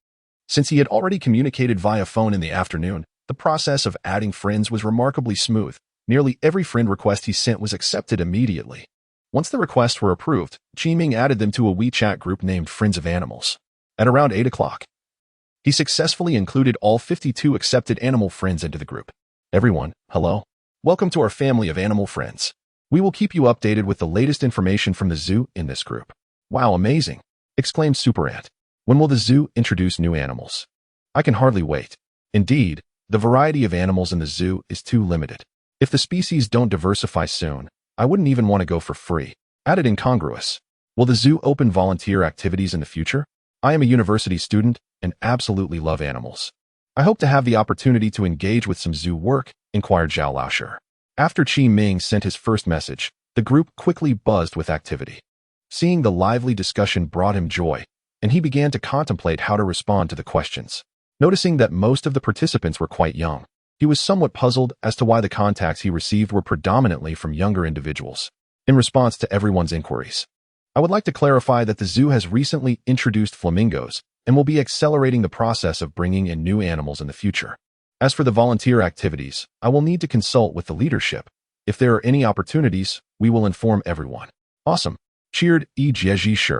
Since he had already communicated via phone in the afternoon, the process of adding friends was remarkably smooth. Nearly every friend request he sent was accepted immediately. Once the requests were approved, Qiming added them to a WeChat group named Friends of Animals. At around 8 o'clock, he successfully included all 52 accepted animal friends into the group. Everyone, hello. Welcome to our family of animal friends. We will keep you updated with the latest information from the zoo in this group. Wow, amazing, exclaimed Super Ant. When will the zoo introduce new animals? I can hardly wait. Indeed, the variety of animals in the zoo is too limited. If the species don't diversify soon, I wouldn't even want to go for free. Added incongruous. Will the zoo open volunteer activities in the future? I am a university student and absolutely love animals. I hope to have the opportunity to engage with some zoo work, inquired Zhao Laosher. After Qiming sent his first message, the group quickly buzzed with activity. Seeing the lively discussion brought him joy, and he began to contemplate how to respond to the questions. Noticing that most of the participants were quite young, he was somewhat puzzled as to why the contacts he received were predominantly from younger individuals. In response to everyone's inquiries, I would like to clarify that the zoo has recently introduced flamingos and will be accelerating the process of bringing in new animals in the future. As for the volunteer activities, I will need to consult with the leadership. If there are any opportunities, we will inform everyone. Awesome, cheered Yi Jieji Shi.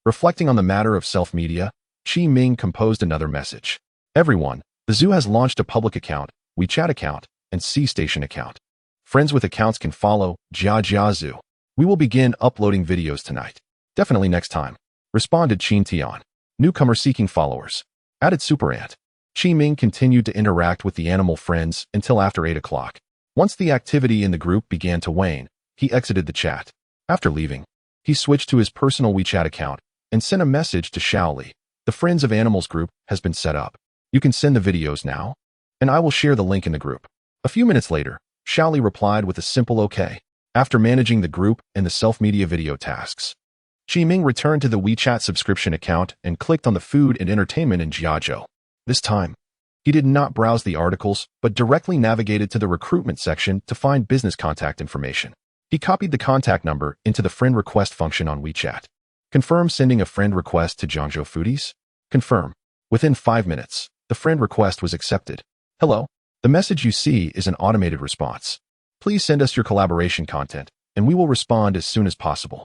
Reflecting on the matter of self-media, Qiming composed another message. Everyone, the zoo has launched a public account, WeChat account, and C-Station account. Friends with accounts can follow Jiajiazu. We will begin uploading videos tonight. Definitely next time, responded Qin Tian. Newcomer seeking followers. Added Super Ant. Qiming continued to interact with the animal friends until after 8 o'clock. Once the activity in the group began to wane, he exited the chat. After leaving, he switched to his personal WeChat account and sent a message to Xiao Li. The Friends of Animals group has been set up. You can send the videos now, and I will share the link in the group. A few minutes later, Xiao Li replied with a simple OK. After managing the group and the self-media video tasks, Qiming returned to the WeChat subscription account and clicked on the food and entertainment in Jiazhou. This time, he did not browse the articles, but directly navigated to the recruitment section to find business contact information. He copied the contact number into the friend request function on WeChat. Confirm sending a friend request to Jiangzhou Foodies? Confirm. Within 5 minutes, the friend request was accepted. Hello. The message you see is an automated response. Please send us your collaboration content, and we will respond as soon as possible.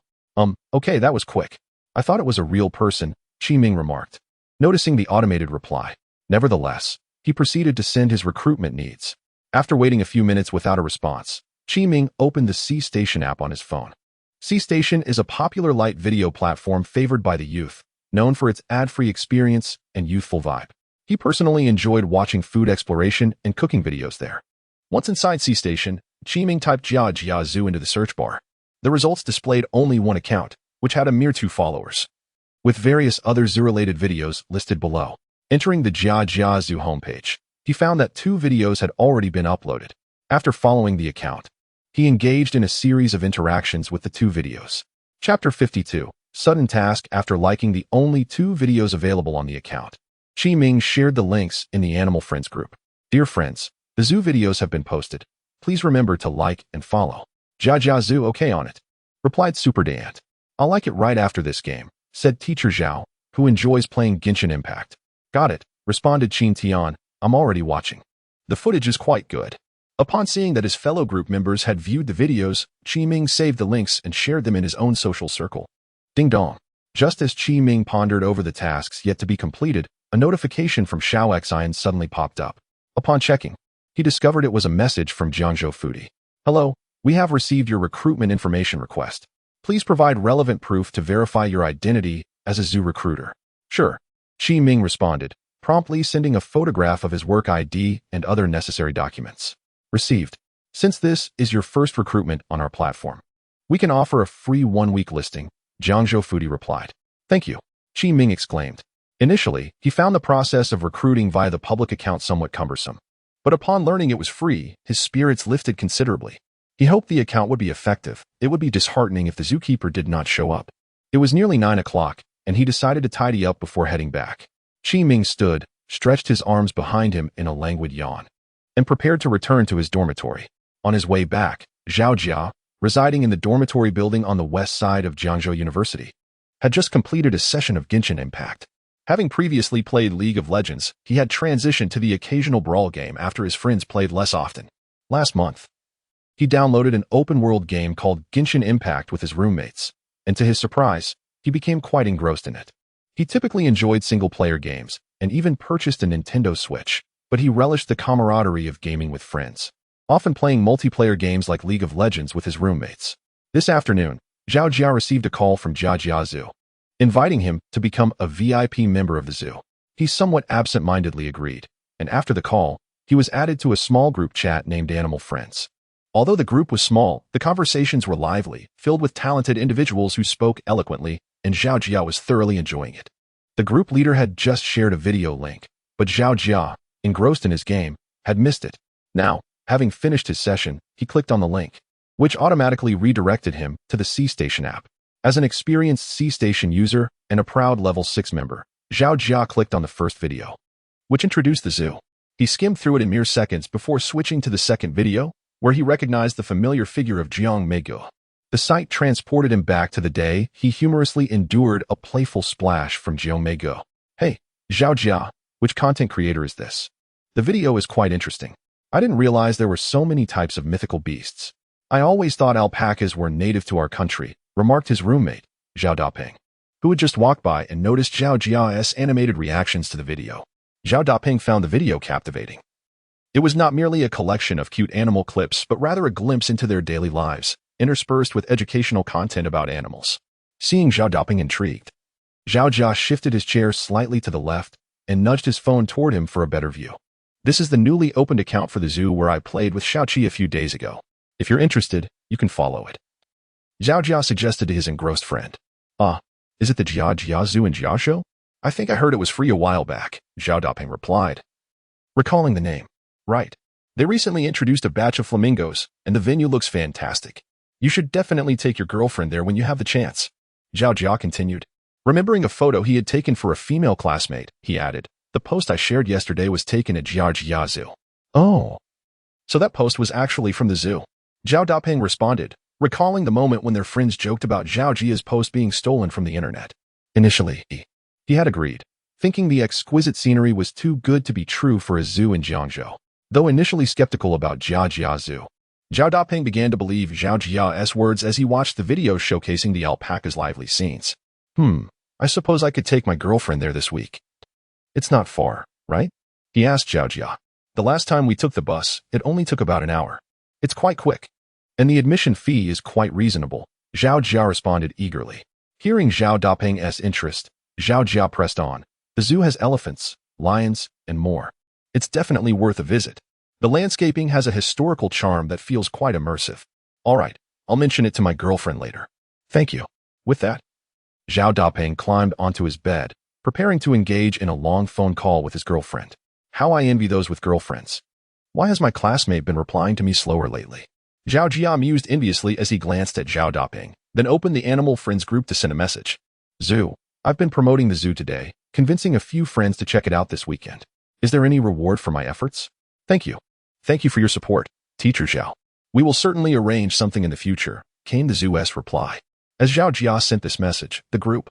Okay, that was quick. I thought it was a real person, Qiming remarked, noticing the automated reply. Nevertheless, he proceeded to send his recruitment needs. After waiting a few minutes without a response, Qiming opened the C-Station app on his phone. C-Station is a popular light video platform favored by the youth, known for its ad-free experience and youthful vibe. He personally enjoyed watching food exploration and cooking videos there. Once inside C Station, Qiming typed Jia Jia Zoo into the search bar. The results displayed only one account, which had a mere 2 followers, with various other zoo-related videos listed below. Entering the Jia Jia Zoo homepage, he found that 2 videos had already been uploaded. After following the account, he engaged in a series of interactions with the 2 videos. Chapter 52. Sudden task. After liking the only 2 videos available on the account, Qiming shared the links in the Animal Friends group. Dear friends, the zoo videos have been posted. Please remember to like and follow. Jia Jia Zoo okay on it, replied Super Dant. I'll like it right after this game, said Teacher Zhao, who enjoys playing Genshin Impact. Got it, responded Qin Tian. I'm already watching. The footage is quite good. Upon seeing that his fellow group members had viewed the videos, Qiming saved the links and shared them in his own social circle. Ding dong. Just as Qiming pondered over the tasks yet to be completed, a notification from Xiao Xian suddenly popped up. Upon checking, he discovered it was a message from Jiangzhou Fudi. Hello, we have received your recruitment information request. Please provide relevant proof to verify your identity as a zoo recruiter. Sure, Qiming responded, promptly sending a photograph of his work ID and other necessary documents. Received. Since this is your first recruitment on our platform, we can offer a free 1-week listing, Jiangzhou Fudi replied. Thank you, Qiming exclaimed. Initially, he found the process of recruiting via the public account somewhat cumbersome. But upon learning it was free, his spirits lifted considerably. He hoped the account would be effective. It would be disheartening if the zookeeper did not show up. It was nearly 9 o'clock, and he decided to tidy up before heading back. Qiming stood, stretched his arms behind him in a languid yawn, and prepared to return to his dormitory. On his way back, Zhao Jia, residing in the dormitory building on the west side of Jiangzhou University, had just completed a session of Genshin Impact. Having previously played League of Legends, he had transitioned to the occasional brawl game after his friends played less often. Last month, he downloaded an open-world game called Genshin Impact with his roommates, and to his surprise, he became quite engrossed in it. He typically enjoyed single-player games, and even purchased a Nintendo Switch, but he relished the camaraderie of gaming with friends, often playing multiplayer games like League of Legends with his roommates. This afternoon, Zhao Jia received a call from Jia Jia Zoo, inviting him to become a VIP member of the zoo. He somewhat absent-mindedly agreed, and after the call, he was added to a small group chat named Animal Friends. Although the group was small, the conversations were lively, filled with talented individuals who spoke eloquently, and Zhao Jia was thoroughly enjoying it. The group leader had just shared a video link, but Zhao Jia, engrossed in his game, had missed it. Now, having finished his session, he clicked on the link, which automatically redirected him to the C Station app. As an experienced C Station user and a proud level 6 member, Zhao Jia clicked on the first video, which introduced the zoo. He skimmed through it in mere seconds before switching to the second video, where he recognized the familiar figure of Jiang Meiguo. The sight transported him back to the day he humorously endured a playful splash from Jiang Meiguo. Hey, Zhao Jia, which content creator is this? The video is quite interesting. I didn't realize there were so many types of mythical beasts. I always thought alpacas were native to our country, remarked his roommate, Zhao Dapeng, who had just walked by and noticed Zhao Jia's animated reactions to the video. Zhao Dapeng found the video captivating. It was not merely a collection of cute animal clips, but rather a glimpse into their daily lives, interspersed with educational content about animals. Seeing Zhao Dapeng intrigued, Zhao Jia shifted his chair slightly to the left and nudged his phone toward him for a better view. This is the newly opened account for the zoo where I played with Xiaoqi a few days ago. If you're interested, you can follow it. Zhao Jia suggested to his engrossed friend. Is it the Jia Jia Zoo in Jiaozhou? I think I heard it was free a while back, Zhao Dapeng replied, recalling the name. Right. They recently introduced a batch of flamingos, and the venue looks fantastic. You should definitely take your girlfriend there when you have the chance. Zhao Jia continued. Remembering a photo he had taken for a female classmate, he added, the post I shared yesterday was taken at Jia Jia Zoo. Oh. So that post was actually from the zoo. Zhao Dapeng responded, recalling the moment when their friends joked about Zhao Jia's post being stolen from the internet. Initially, he had agreed, thinking the exquisite scenery was too good to be true for a zoo in Jiangzhou. Though initially skeptical about Jia Jia Zoo, Zhao Dapeng began to believe Zhao Jia's words as he watched the video showcasing the alpaca's lively scenes. I suppose I could take my girlfriend there this week. It's not far, right? He asked Zhao Jia. The last time we took the bus, it only took about an hour. It's quite quick. And the admission fee is quite reasonable, Zhao Jia responded eagerly. Hearing Zhao Dapeng's interest, Zhao Jia pressed on. The zoo has elephants, lions, and more. It's definitely worth a visit. The landscaping has a historical charm that feels quite immersive. All right, I'll mention it to my girlfriend later. Thank you. With that, Zhao Dapeng climbed onto his bed, preparing to engage in a long phone call with his girlfriend. How I envy those with girlfriends. Why has my classmate been replying to me slower lately? Zhao Jia mused enviously as he glanced at Zhao Dapeng, then opened the Animal Friends group to send a message. Zoo, I've been promoting the zoo today, convincing a few friends to check it out this weekend. Is there any reward for my efforts? Thank you. Thank you for your support, Teacher Zhao. We will certainly arrange something in the future, came the zoo's reply. As Zhao Jia sent this message, the group,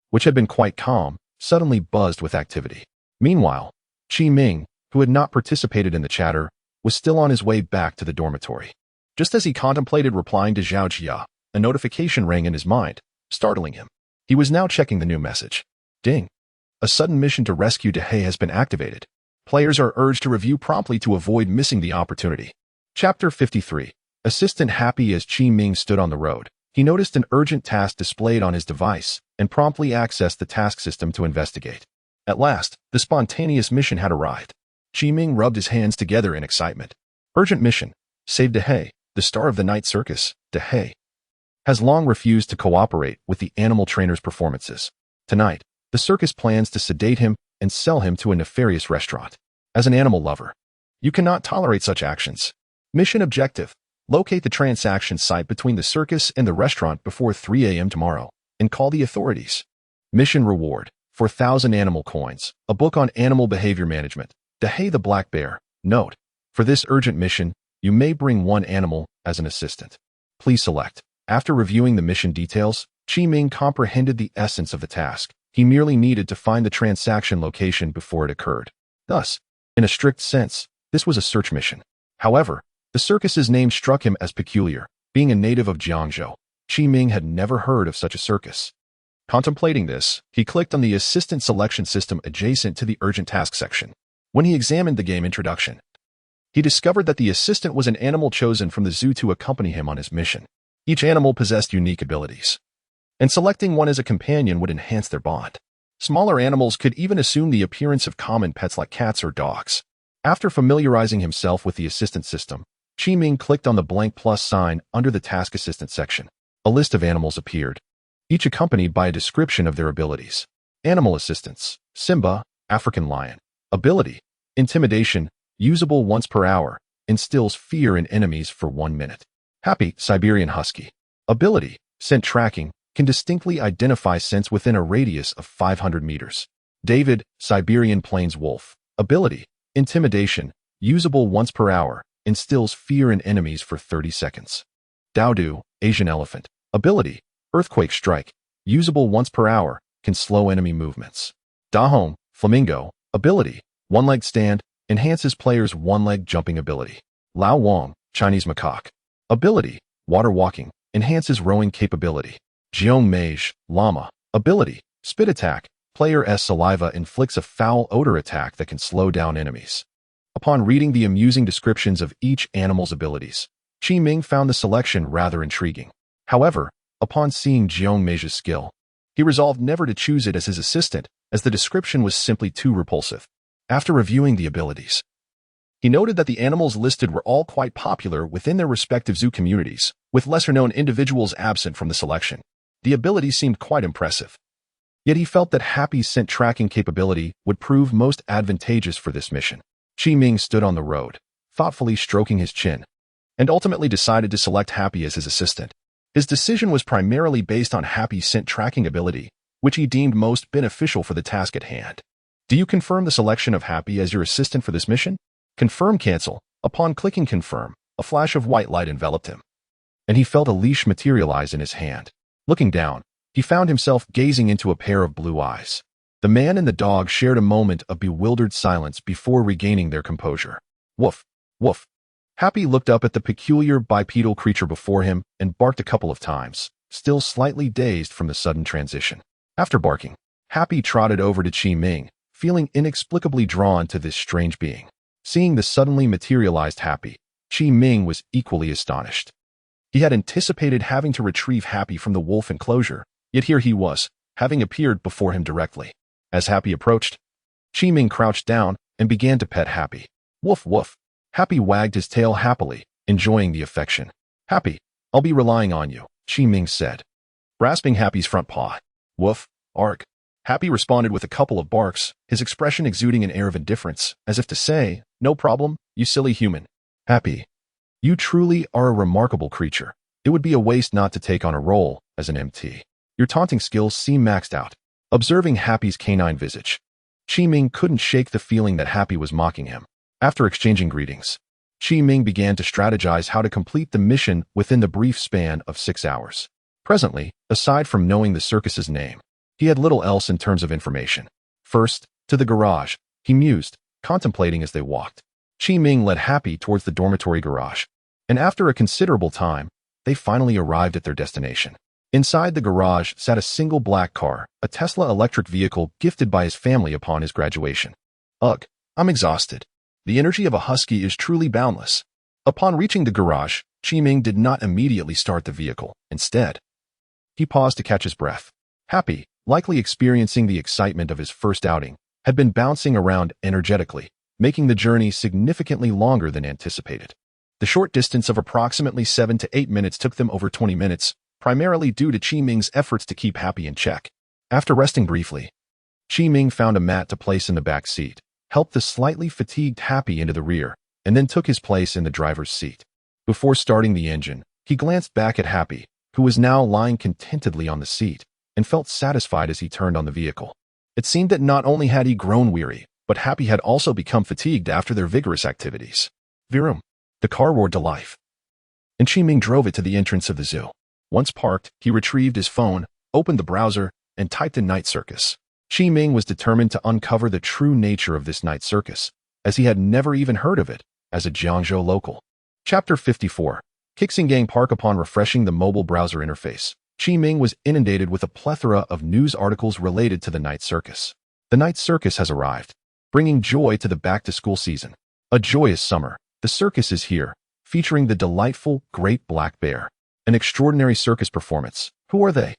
which had been quite calm, suddenly buzzed with activity. Meanwhile, Qi Ming, who had not participated in the chatter, was still on his way back to the dormitory. Just as he contemplated replying to Zhao Jia, a notification rang in his mind, startling him. He was now checking the new message. Ding. A sudden mission to rescue Dehei has been activated. Players are urged to review promptly to avoid missing the opportunity. Chapter 53. Assistant happy as Qi Ming stood on the road. He noticed an urgent task displayed on his device and promptly accessed the task system to investigate. At last, the spontaneous mission had arrived. Qi Ming rubbed his hands together in excitement. Urgent mission. Save Dehei, the star of the night circus. Dehei has long refused to cooperate with the animal trainer's performances. Tonight, the circus plans to sedate him and sell him to a nefarious restaurant. As an animal lover, you cannot tolerate such actions. Mission objective. Locate the transaction site between the circus and the restaurant before 3 a.m. tomorrow and call the authorities. Mission reward. 4,000 animal coins. A book on animal behavior management. Dehei the black bear. Note. For this urgent mission, you may bring one animal as an assistant. Please select. After reviewing the mission details, Qi Ming comprehended the essence of the task. He merely needed to find the transaction location before it occurred. Thus, in a strict sense, this was a search mission. However, the circus's name struck him as peculiar. Being a native of Jiangzhou, Qi Ming had never heard of such a circus. Contemplating this, he clicked on the assistant selection system adjacent to the urgent task section. When he examined the game introduction, he discovered that the assistant was an animal chosen from the zoo to accompany him on his mission. Each animal possessed unique abilities, and selecting one as a companion would enhance their bond. Smaller animals could even assume the appearance of common pets like cats or dogs. After familiarizing himself with the assistant system, Qi Ming clicked on the blank plus sign under the task assistant section. A list of animals appeared, each accompanied by a description of their abilities. Animal assistants. Simba, African lion. Ability. Intimidation, usable once per hour, instills fear in enemies for 1 minute. Happy, Siberian husky. Ability. Scent tracking, can distinctly identify scents within a radius of 500 meters. David, Siberian plains wolf. Ability. Intimidation, usable once per hour, instills fear in enemies for 30 seconds. Daodu, Asian elephant. Ability. Earthquake strike, usable once per hour, can slow enemy movements. Dahong, flamingo. Ability. One-leg stand, enhances players' one-leg jumping ability. Lao Wang, Chinese macaque. Ability. Water walking, enhances rowing capability. Jiong Mage, llama. Ability. Spit attack, player's saliva inflicts a foul odor attack that can slow down enemies. Upon reading the amusing descriptions of each animal's abilities, Qi Ming found the selection rather intriguing. However, upon seeing Jiong Mage's skill, he resolved never to choose it as his assistant, as the description was simply too repulsive. After reviewing the abilities, he noted that the animals listed were all quite popular within their respective zoo communities, with lesser-known individuals absent from the selection. The ability seemed quite impressive. Yet he felt that Happy's scent tracking capability would prove most advantageous for this mission. Qi Ming stood on the road, thoughtfully stroking his chin, and ultimately decided to select Happy as his assistant. His decision was primarily based on Happy's scent tracking ability, which he deemed most beneficial for the task at hand. Do you confirm the selection of Happy as your assistant for this mission? Confirm cancel. Upon clicking confirm, a flash of white light enveloped him, and he felt a leash materialize in his hand. Looking down, he found himself gazing into a pair of blue eyes. The man and the dog shared a moment of bewildered silence before regaining their composure. Woof, woof. Happy looked up at the peculiar bipedal creature before him and barked a couple of times, still slightly dazed from the sudden transition. After barking, Happy trotted over to Qi Ming, feeling inexplicably drawn to this strange being. Seeing the suddenly materialized Happy, Qi Ming was equally astonished. He had anticipated having to retrieve Happy from the wolf enclosure, yet here he was, having appeared before him directly. As Happy approached, Qi Ming crouched down and began to pet Happy. Woof woof. Happy wagged his tail happily, enjoying the affection. Happy, I'll be relying on you, Chi-Ming said, grasping Happy's front paw. Woof, arg. Happy responded with a couple of barks, his expression exuding an air of indifference, as if to say, no problem, you silly human. Happy, you truly are a remarkable creature. It would be a waste not to take on a role as an MT. Your taunting skills seem maxed out. Observing Happy's canine visage, Chi-Ming couldn't shake the feeling that Happy was mocking him. After exchanging greetings, Chi-Ming began to strategize how to complete the mission within the brief span of 6 hours. Presently, aside from knowing the circus's name, he had little else in terms of information. First, to the garage, he mused, contemplating as they walked. Chi-Ming led Happy towards the dormitory garage, and after a considerable time, they finally arrived at their destination. Inside the garage sat a single black car, a Tesla electric vehicle gifted by his family upon his graduation. Ugh, I'm exhausted. The energy of a husky is truly boundless. Upon reaching the garage, Chi-Ming did not immediately start the vehicle. Instead, he paused to catch his breath. Happy, likely experiencing the excitement of his first outing, had been bouncing around energetically, making the journey significantly longer than anticipated. The short distance of approximately 7 to 8 minutes took them over 20 minutes, primarily due to Chi-Ming's efforts to keep Happy in check. After resting briefly, Chi-Ming found a mat to place in the back seat, helped the slightly fatigued Happy into the rear, and then took his place in the driver's seat. Before starting the engine, he glanced back at Happy, who was now lying contentedly on the seat, and felt satisfied as he turned on the vehicle. It seemed that not only had he grown weary, but Happy had also become fatigued after their vigorous activities. Virum. The car roared to life, and Chi-Ming drove it to the entrance of the zoo. Once parked, he retrieved his phone, opened the browser, and typed in night circus. Chi-Ming was determined to uncover the true nature of this night circus, as he had never even heard of it as a Jiangzhou local. Chapter 54. Kixingang Park. Upon refreshing the mobile browser interface, Chi-Ming was inundated with a plethora of news articles related to the night circus. The night circus has arrived, bringing joy to the back-to-school season. A joyous summer. The circus is here, featuring the delightful Great Black Bear. An extraordinary circus performance. Who are they?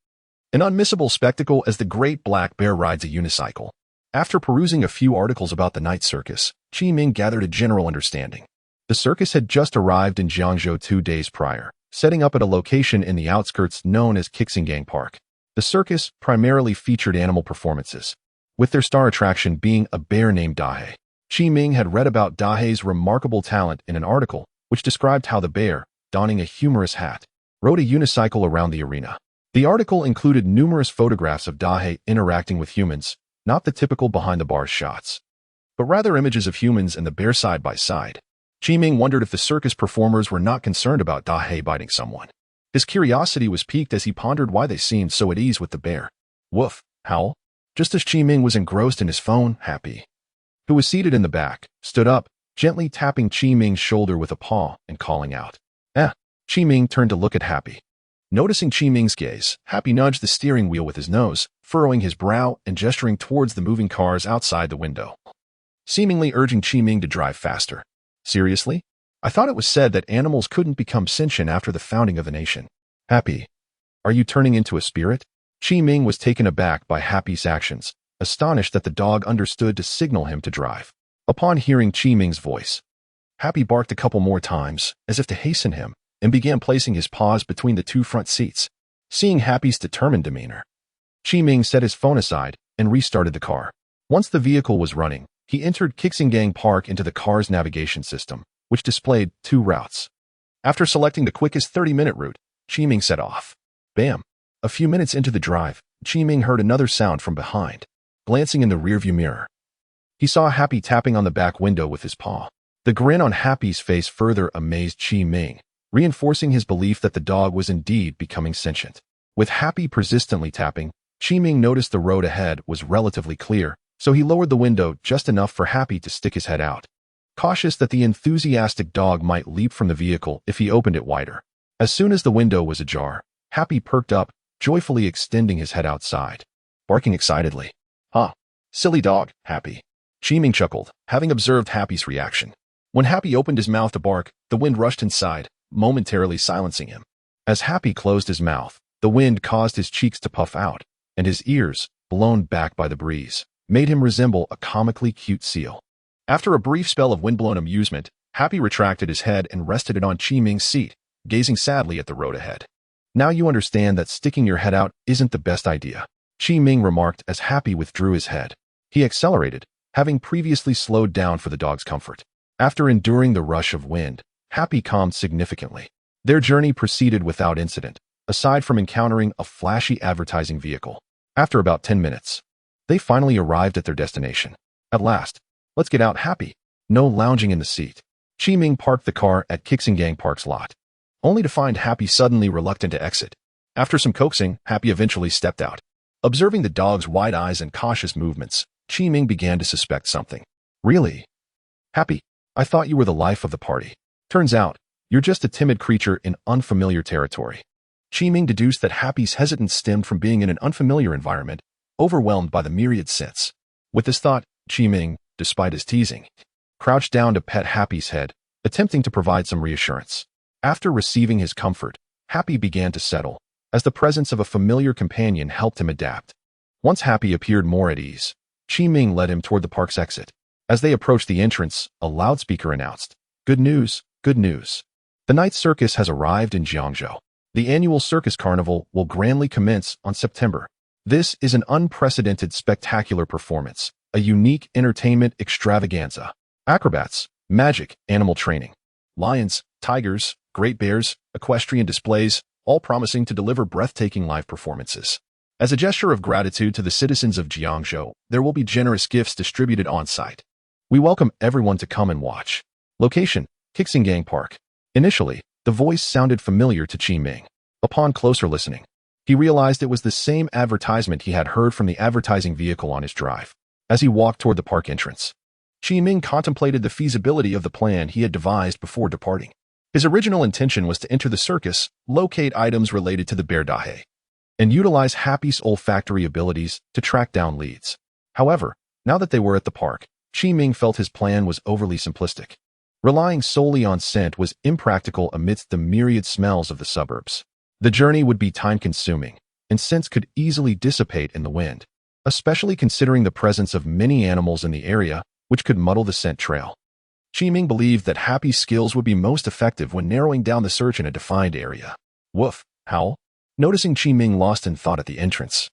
An unmissable spectacle as the Great Black Bear rides a unicycle. After perusing a few articles about the night circus, Chi-Ming gathered a general understanding. The circus had just arrived in Jiangzhou 2 days prior, setting up at a location in the outskirts known as Kixingang Park. The circus primarily featured animal performances, with their star attraction being a bear named Dahe. Chi-Ming had read about Dahe's remarkable talent in an article, which described how the bear, donning a humorous hat, rode a unicycle around the arena. The article included numerous photographs of Dahe interacting with humans, not the typical behind-the-bars shots, but rather images of humans and the bear side by side. Chi-Ming wondered if the circus performers were not concerned about Dahe biting someone. His curiosity was piqued as he pondered why they seemed so at ease with the bear. Woof, howl. Just as Chi-Ming was engrossed in his phone, Happy, who was seated in the back, stood up, gently tapping Chi-Ming's shoulder with a paw and calling out. Chi-Ming turned to look at Happy. Noticing Chi-Ming's gaze, Happy nudged the steering wheel with his nose, furrowing his brow and gesturing towards the moving cars outside the window, seemingly urging Chi-Ming to drive faster. Seriously? I thought it was said that animals couldn't become sentient after the founding of the nation. Happy, are you turning into a spirit? Chi-Ming was taken aback by Happy's actions, astonished that the dog understood to signal him to drive. Upon hearing Chi-Ming's voice, Happy barked a couple more times, as if to hasten him, and began placing his paws between the 2 front seats. Seeing Happy's determined demeanor, Chi-Ming set his phone aside and restarted the car. Once the vehicle was running, he entered Kixingang Park into the car's navigation system, which displayed 2 routes. After selecting the quickest 30-minute route, Chi-Ming set off. Bam! A few minutes into the drive, Chi-Ming heard another sound from behind. Glancing in the rearview mirror, he saw Happy tapping on the back window with his paw. The grin on Happy's face further amazed Chi-Ming, reinforcing his belief that the dog was indeed becoming sentient. With Happy persistently tapping, Chi-Ming noticed the road ahead was relatively clear, so he lowered the window just enough for Happy to stick his head out, cautious that the enthusiastic dog might leap from the vehicle if he opened it wider. As soon as the window was ajar, Happy perked up, joyfully extending his head outside, barking excitedly. Huh. Silly dog, Happy. Chi-Ming chuckled, having observed Happy's reaction. When Happy opened his mouth to bark, the wind rushed inside, momentarily silencing him. As Happy closed his mouth, the wind caused his cheeks to puff out, and his ears, blown back by the breeze, made him resemble a comically cute seal. After a brief spell of windblown amusement, Happy retracted his head and rested it on Qi Ming's seat, gazing sadly at the road ahead. Now you understand that sticking your head out isn't the best idea, Qi Ming remarked as Happy withdrew his head. He accelerated, having previously slowed down for the dog's comfort. After enduring the rush of wind, Happy calmed significantly. Their journey proceeded without incident, aside from encountering a flashy advertising vehicle. After about 10 minutes, they finally arrived at their destination. At last, let's get out, Happy. No lounging in the seat. Qi Ming parked the car at Kixingang Park's lot, only to find Happy suddenly reluctant to exit. After some coaxing, Happy eventually stepped out. Observing the dog's wide eyes and cautious movements, Qi Ming began to suspect something. Really? Happy, I thought you were the life of the party. Turns out, you're just a timid creature in unfamiliar territory. Qi Ming deduced that Happy's hesitance stemmed from being in an unfamiliar environment, overwhelmed by the myriad scents. With this thought, Qi Ming, despite his teasing, crouched down to pet Happy's head, attempting to provide some reassurance. After receiving his comfort, Happy began to settle, as the presence of a familiar companion helped him adapt. Once Happy appeared more at ease, Qi Ming led him toward the park's exit. As they approached the entrance, a loudspeaker announced, "Good news, good news. The night circus has arrived in Jiangzhou. The annual circus carnival will grandly commence on September. This is an unprecedented spectacular performance, a unique entertainment extravaganza. Acrobats, magic, animal training, lions, tigers, great bears, equestrian displays, all promising to deliver breathtaking live performances. As a gesture of gratitude to the citizens of Jiangzhou, there will be generous gifts distributed on-site. We welcome everyone to come and watch." Location, Kixingang Park. Initially, the voice sounded familiar to Qi Ming. Upon closer listening, he realized it was the same advertisement he had heard from the advertising vehicle on his drive. As he walked toward the park entrance, Qi Ming contemplated the feasibility of the plan he had devised before departing. His original intention was to enter the circus, locate items related to the bear dahe, and utilize Happy's olfactory abilities to track down leads. However, now that they were at the park, Qi Ming felt his plan was overly simplistic. Relying solely on scent was impractical amidst the myriad smells of the suburbs. The journey would be time-consuming, and scents could easily dissipate in the wind, especially considering the presence of many animals in the area, which could muddle the scent trail. Qi Ming believed that Happy's skills would be most effective when narrowing down the search in a defined area. Woof, howl. Noticing Qi Ming lost in thought at the entrance,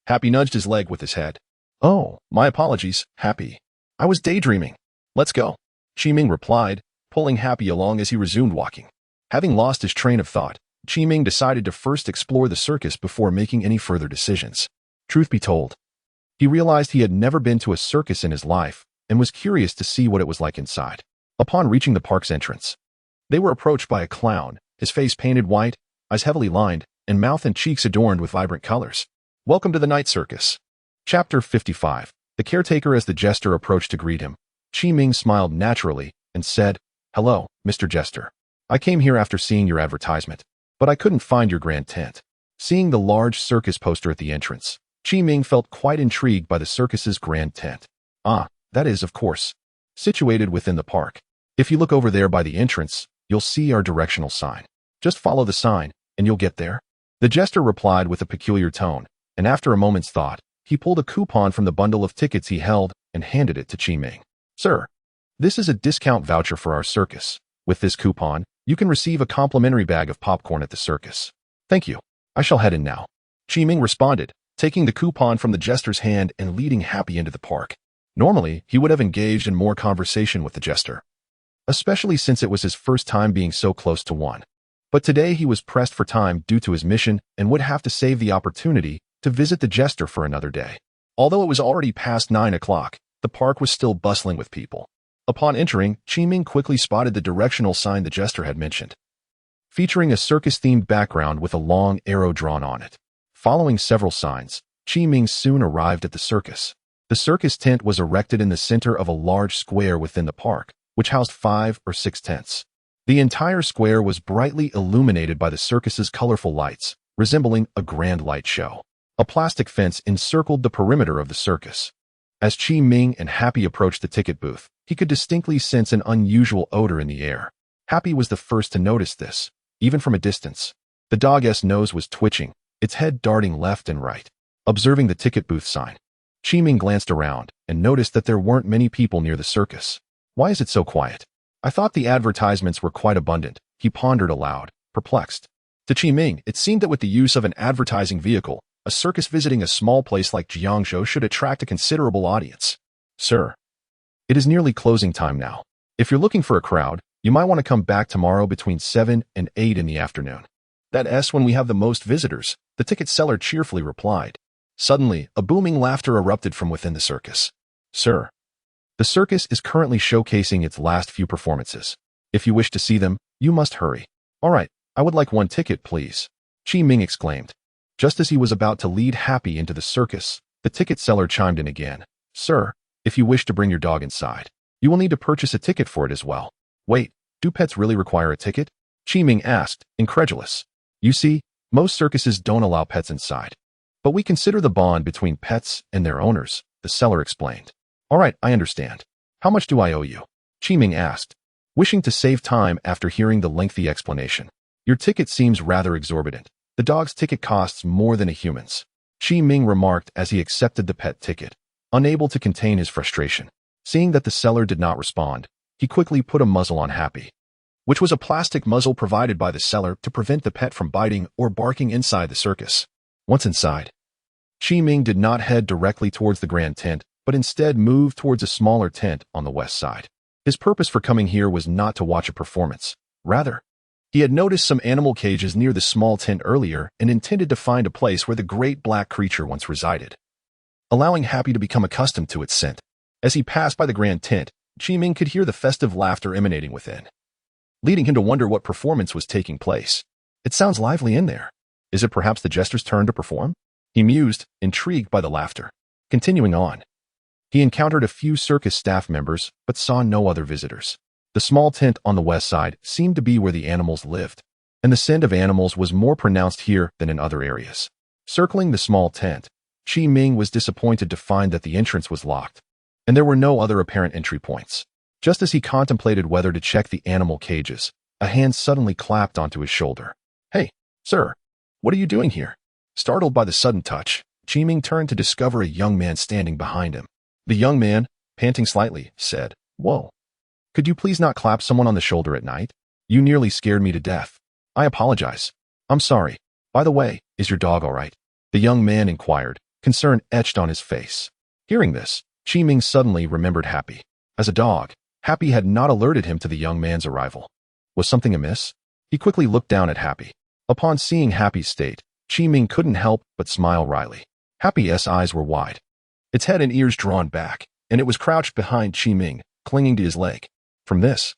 Happy nudged his leg with his head. "Oh, my apologies, Happy. I was daydreaming. Let's go," Qi Ming replied, pulling Happy along as he resumed walking. Having lost his train of thought, Qi Ming decided to first explore the circus before making any further decisions. Truth be told, he realized he had never been to a circus in his life and was curious to see what it was like inside. Upon reaching the park's entrance, they were approached by a clown, his face painted white, eyes heavily lined, and mouth and cheeks adorned with vibrant colors. "Welcome to the night circus." Chapter 55. The caretaker. As the jester approached to greet him, Qi Ming smiled naturally and said, "Hello, Mr. Jester. I came here after seeing your advertisement, but I couldn't find your grand tent." Seeing the large circus poster at the entrance, Qi Ming felt quite intrigued by the circus's grand tent. "Ah, that is, of course, situated within the park. If you look over there by the entrance, you'll see our directional sign. Just follow the sign, and you'll get there." The jester replied with a peculiar tone, and after a moment's thought, he pulled a coupon from the bundle of tickets he held and handed it to Qi Ming. "Sir, this is a discount voucher for our circus. With this coupon, you can receive a complimentary bag of popcorn at the circus." "Thank you. I shall head in now," Qi Ming responded, taking the coupon from the jester's hand and leading Happy into the park. Normally, he would have engaged in more conversation with the jester, especially since it was his first time being so close to one. But today he was pressed for time due to his mission and would have to save the opportunity to visit the jester for another day. Although it was already past 9 o'clock, the park was still bustling with people. Upon entering, Qi Ming quickly spotted the directional sign the jester had mentioned, featuring a circus-themed background with a long arrow drawn on it. Following several signs, Qi Ming soon arrived at the circus. The circus tent was erected in the center of a large square within the park, which housed 5 or 6 tents. The entire square was brightly illuminated by the circus's colorful lights, resembling a grand light show. A plastic fence encircled the perimeter of the circus. As Qi Ming and Happy approached the ticket booth, he could distinctly sense an unusual odor in the air. Happy was the first to notice this, even from a distance. The dog's nose was twitching, its head darting left and right. Observing the ticket booth sign, Qi Ming glanced around and noticed that there weren't many people near the circus. "Why is it so quiet? I thought the advertisements were quite abundant, he pondered aloud, perplexed. To Qi Ming, it seemed that with the use of an advertising vehicle, a circus visiting a small place like Jiangzhou should attract a considerable audience. Sir, it is nearly closing time now. If you're looking for a crowd, you might want to come back tomorrow between 7 and 8 in the afternoon. That's when we have the most visitors, the ticket seller cheerfully replied. Suddenly, a booming laughter erupted from within the circus. Sir, the circus is currently showcasing its last few performances. If you wish to see them, you must hurry. All right, I would like one ticket, please, Qi Ming exclaimed. Just as he was about to lead Happy into the circus, the ticket seller chimed in again. Sir, if you wish to bring your dog inside, you will need to purchase a ticket for it as well. Wait, do pets really require a ticket? Qi Ming asked, incredulous. You see, most circuses don't allow pets inside. But we consider the bond between pets and their owners, the seller explained. All right, I understand. How much do I owe you? Qi Ming asked, wishing to save time after hearing the lengthy explanation. Your ticket seems rather exorbitant. The dog's ticket costs more than a human's, Qi Ming remarked as he accepted the pet ticket, unable to contain his frustration. Seeing that the seller did not respond, he quickly put a muzzle on Happy, which was a plastic muzzle provided by the seller to prevent the pet from biting or barking inside the circus. Once inside, Qi Ming did not head directly towards the grand tent, but instead moved towards a smaller tent on the west side. His purpose for coming here was not to watch a performance. Rather, he had noticed some animal cages near the small tent earlier and intended to find a place where the great black creature once resided, allowing Happy to become accustomed to its scent. As he passed by the grand tent, Qi Ming could hear the festive laughter emanating within, leading him to wonder what performance was taking place. It sounds lively in there. Is it perhaps the jester's turn to perform? He mused, intrigued by the laughter. Continuing on, he encountered a few circus staff members, but saw no other visitors. The small tent on the west side seemed to be where the animals lived, and the scent of animals was more pronounced here than in other areas. Circling the small tent, Qi Ming was disappointed to find that the entrance was locked, and there were no other apparent entry points. Just as he contemplated whether to check the animal cages, a hand suddenly clapped onto his shoulder. Hey, sir, what are you doing here? Startled by the sudden touch, Qi Ming turned to discover a young man standing behind him. The young man, panting slightly, said, Whoa. Could you please not clap someone on the shoulder at night? You nearly scared me to death. I apologize. I'm sorry. By the way, is your dog all right? The young man inquired, concern etched on his face. Hearing this, Qi Ming suddenly remembered Happy. As a dog, Happy had not alerted him to the young man's arrival. Was something amiss? He quickly looked down at Happy. Upon seeing Happy's state, Qi Ming couldn't help but smile wryly. Happy's eyes were wide, its head and ears drawn back, and it was crouched behind Qi Ming, clinging to his leg. From this,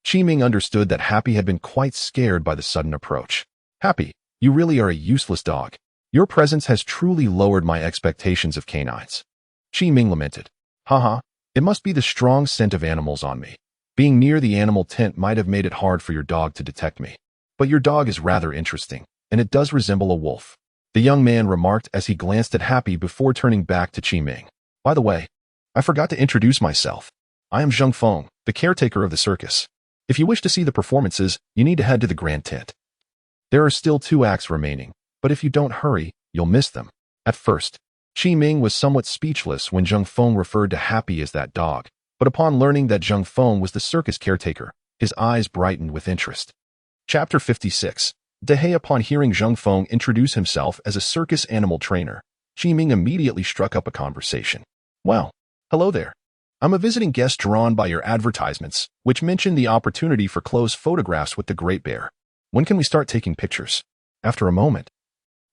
Qi Ming understood that Happy had been quite scared by the sudden approach. Happy, you really are a useless dog. Your presence has truly lowered my expectations of canines. Qi Ming lamented. Haha, it must be the strong scent of animals on me. Being near the animal tent might have made it hard for your dog to detect me. But your dog is rather interesting, and it does resemble a wolf, the young man remarked as he glanced at Happy before turning back to Qi Ming. By the way, I forgot to introduce myself. I am Zheng Feng, the caretaker of the circus. If you wish to see the performances, you need to head to the grand tent. There are still 2 acts remaining, but if you don't hurry, you'll miss them. At first, Qi Ming was somewhat speechless when Zheng Feng referred to Happy as that dog, but upon learning that Zheng Feng was the circus caretaker, his eyes brightened with interest. Chapter 56. Dehe. Upon hearing Zheng Feng introduce himself as a circus animal trainer, Qi Ming immediately struck up a conversation. Well, hello there. I'm a visiting guest drawn by your advertisements, which mention the opportunity for close photographs with the Great Bear. When can we start taking pictures? After a moment,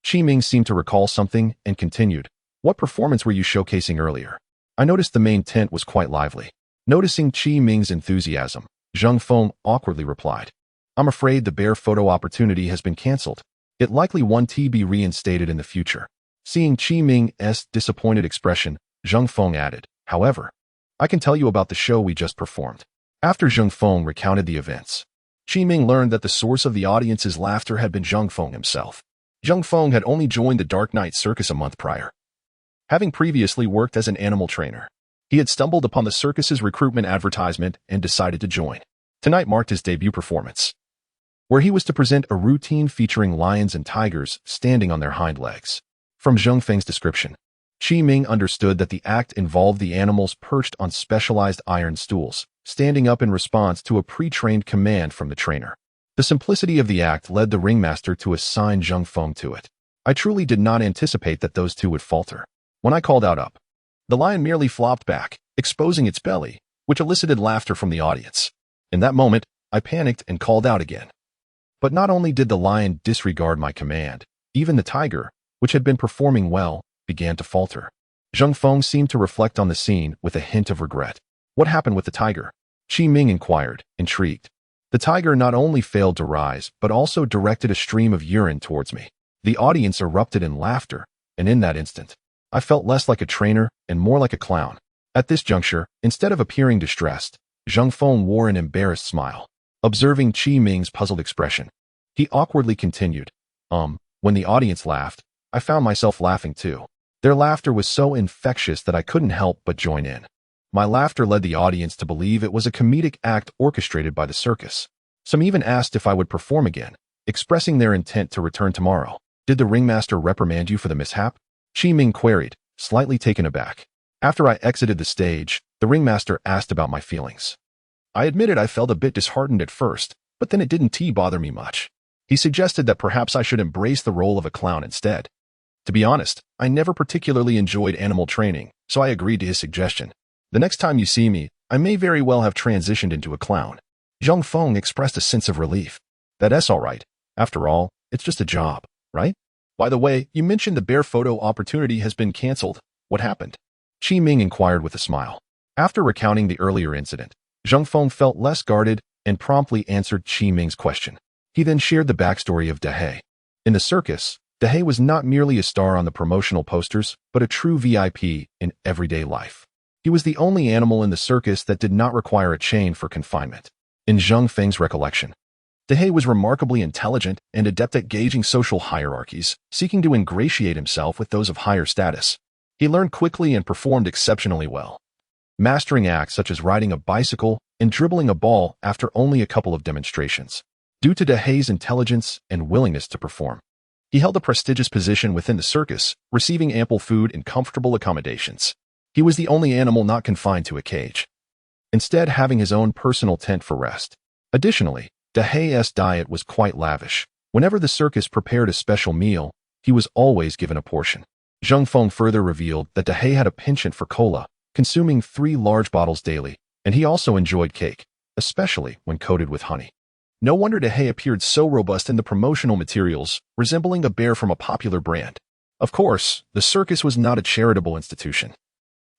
Qi Ming seemed to recall something and continued. What performance were you showcasing earlier? I noticed the main tent was quite lively. Noticing Qi Ming's enthusiasm, Zheng Feng awkwardly replied. I'm afraid the bear photo opportunity has been cancelled. It likely won't be reinstated in the future. Seeing Qi Ming's disappointed expression, Zheng Feng added, however, I can tell you about the show we just performed. After Zheng Feng recounted the events, Qi Ming learned that the source of the audience's laughter had been Zheng Feng himself. Zheng Feng had only joined the Dark Knight Circus a month prior. Having previously worked as an animal trainer, he had stumbled upon the circus's recruitment advertisement and decided to join. Tonight marked his debut performance, where he was to present a routine featuring lions and tigers standing on their hind legs. From Zheng Feng's description, Qi Ming understood that the act involved the animals perched on specialized iron stools, standing up in response to a pre-trained command from the trainer. The simplicity of the act led the ringmaster to assign Zheng Feng to it. I truly did not anticipate that those two would falter. When I called out up, the lion merely flopped back, exposing its belly, which elicited laughter from the audience. In that moment, I panicked and called out again. But not only did the lion disregard my command, even the tiger, which had been performing well, began to falter. Zheng Feng seemed to reflect on the scene with a hint of regret. What happened with the tiger? Qi Ming inquired, intrigued. The tiger not only failed to rise, but also directed a stream of urine towards me. The audience erupted in laughter, and in that instant, I felt less like a trainer and more like a clown. At this juncture, instead of appearing distressed, Zheng Feng wore an embarrassed smile. Observing Qi Ming's puzzled expression, he awkwardly continued, when the audience laughed, I found myself laughing too. Their laughter was so infectious that I couldn't help but join in. My laughter led the audience to believe it was a comedic act orchestrated by the circus. Some even asked if I would perform again, expressing their intent to return tomorrow. Did the ringmaster reprimand you for the mishap? Qi Ming queried, slightly taken aback. After I exited the stage, the ringmaster asked about my feelings. I admitted I felt a bit disheartened at first, but then it didn't bother me much. He suggested that perhaps I should embrace the role of a clown instead. To be honest, I never particularly enjoyed animal training, so I agreed to his suggestion. The next time you see me, I may very well have transitioned into a clown. Zheng Feng expressed a sense of relief. That's all right. After all, it's just a job, right? By the way, you mentioned the bear photo opportunity has been canceled. What happened? Qi Ming inquired with a smile. After recounting the earlier incident, Zheng Feng felt less guarded and promptly answered Qi Ming's question. He then shared the backstory of Dehei. In the circus, Dehei was not merely a star on the promotional posters, but a true VIP in everyday life. He was the only animal in the circus that did not require a chain for confinement. In Zheng Feng's recollection, Dehei was remarkably intelligent and adept at gauging social hierarchies, seeking to ingratiate himself with those of higher status. He learned quickly and performed exceptionally well, mastering acts such as riding a bicycle and dribbling a ball after only a couple of demonstrations. Due to Dehei's intelligence and willingness to perform, he held a prestigious position within the circus, receiving ample food and comfortable accommodations. He was the only animal not confined to a cage, instead having his own personal tent for rest. Additionally, Dehei's diet was quite lavish. Whenever the circus prepared a special meal, he was always given a portion. Zheng Feng further revealed that Dehei had a penchant for cola, consuming 3 large bottles daily, and he also enjoyed cake, especially when coated with honey. No wonder Dehei appeared so robust in the promotional materials, resembling a bear from a popular brand. Of course, the circus was not a charitable institution.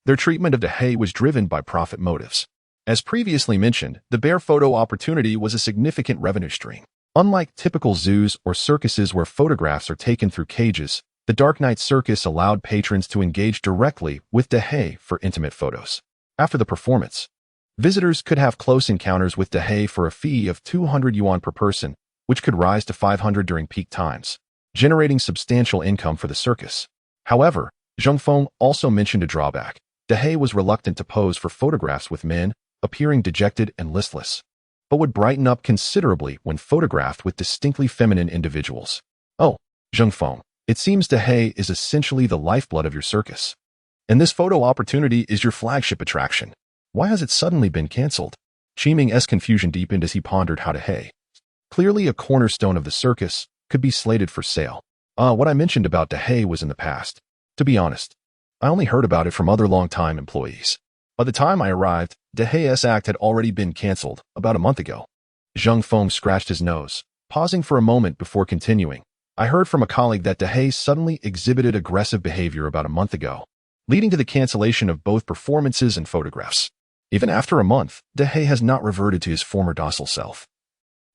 Their treatment of Dehei was driven by profit motives. As previously mentioned, the bear photo opportunity was a significant revenue stream. Unlike typical zoos or circuses where photographs are taken through cages, the Dark Knight Circus allowed patrons to engage directly with Dehei for intimate photos. After the performance, visitors could have close encounters with Dehei for a fee of 200 yuan per person, which could rise to 500 during peak times, generating substantial income for the circus. However, Zheng Feng also mentioned a drawback. Dehei was reluctant to pose for photographs with men, appearing dejected and listless, but would brighten up considerably when photographed with distinctly feminine individuals. Oh, Zheng Feng, it seems Dehei is essentially the lifeblood of your circus. And this photo opportunity is your flagship attraction. Why has it suddenly been cancelled? Qi Ming's confusion deepened as he pondered how Dehei, clearly a cornerstone of the circus, could be slated for sale. What I mentioned about Dehei was in the past. To be honest, I only heard about it from other long-time employees. By the time I arrived, Dehei's act had already been cancelled, about a month ago. Zheng Feng scratched his nose, pausing for a moment before continuing. I heard from a colleague that Dehei suddenly exhibited aggressive behavior about a month ago, leading to the cancellation of both performances and photographs. Even after a month, Dehei has not reverted to his former docile self,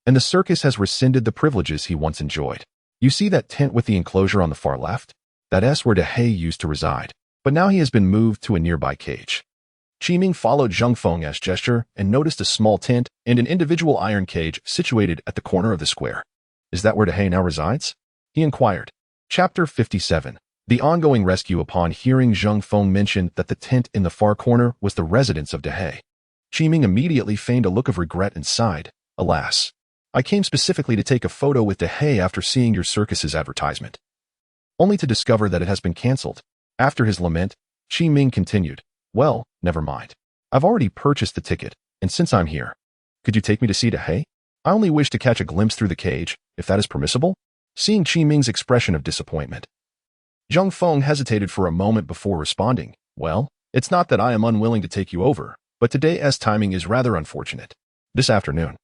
and the circus has rescinded the privileges he once enjoyed. You see that tent with the enclosure on the far left? That's where Dehei used to reside, but now he has been moved to a nearby cage. Qi Ming followed Zheng Feng's gesture and noticed a small tent and an individual iron cage situated at the corner of the square. Is that where Dehei now resides? He inquired. Chapter 57. The ongoing rescue. Upon hearing Zheng Feng mention that the tent in the far corner was the residence of Dehei, Qi Ming immediately feigned a look of regret and sighed. Alas, I came specifically to take a photo with Dehei after seeing your circus's advertisement, only to discover that it has been cancelled. After his lament, Qi Ming continued, "Well, never mind. I've already purchased the ticket, and since I'm here, could you take me to see Dehei? I only wish to catch a glimpse through the cage, if that is permissible?" Seeing Qi Ming's expression of disappointment, Zhang Feng hesitated for a moment before responding, "Well, it's not that I am unwilling to take you over, but today's timing is rather unfortunate. This afternoon,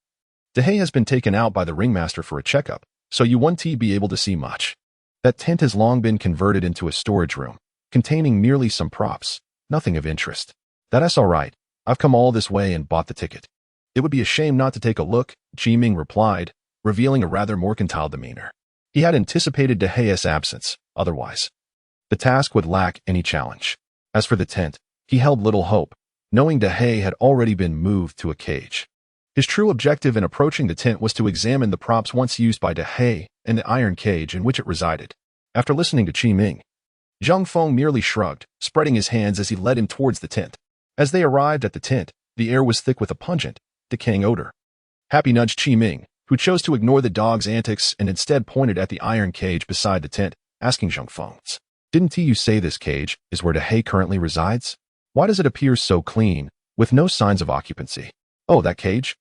Dehei has been taken out by the ringmaster for a checkup, so you won't be able to see much. That tent has long been converted into a storage room, containing merely some props, nothing of interest. That's all right. I've come all this way and bought the ticket. It would be a shame not to take a look," Qi Ming replied, revealing a rather mercantile demeanor. He had anticipated Dehei's absence, otherwise the task would lack any challenge. As for the tent, he held little hope, knowing Dehei had already been moved to a cage. His true objective in approaching the tent was to examine the props once used by Dehei and the iron cage in which it resided. After listening to Qi Ming, Zhang Feng merely shrugged, spreading his hands as he led him towards the tent. As they arrived at the tent, the air was thick with a pungent, decaying odor. Happy nudged Qi Ming, who chose to ignore the dog's antics and instead pointed at the iron cage beside the tent, asking Zhang Feng, "Didn't you say this cage is where Dehei currently resides? Why does it appear so clean, with no signs of occupancy?" "Oh, that cage?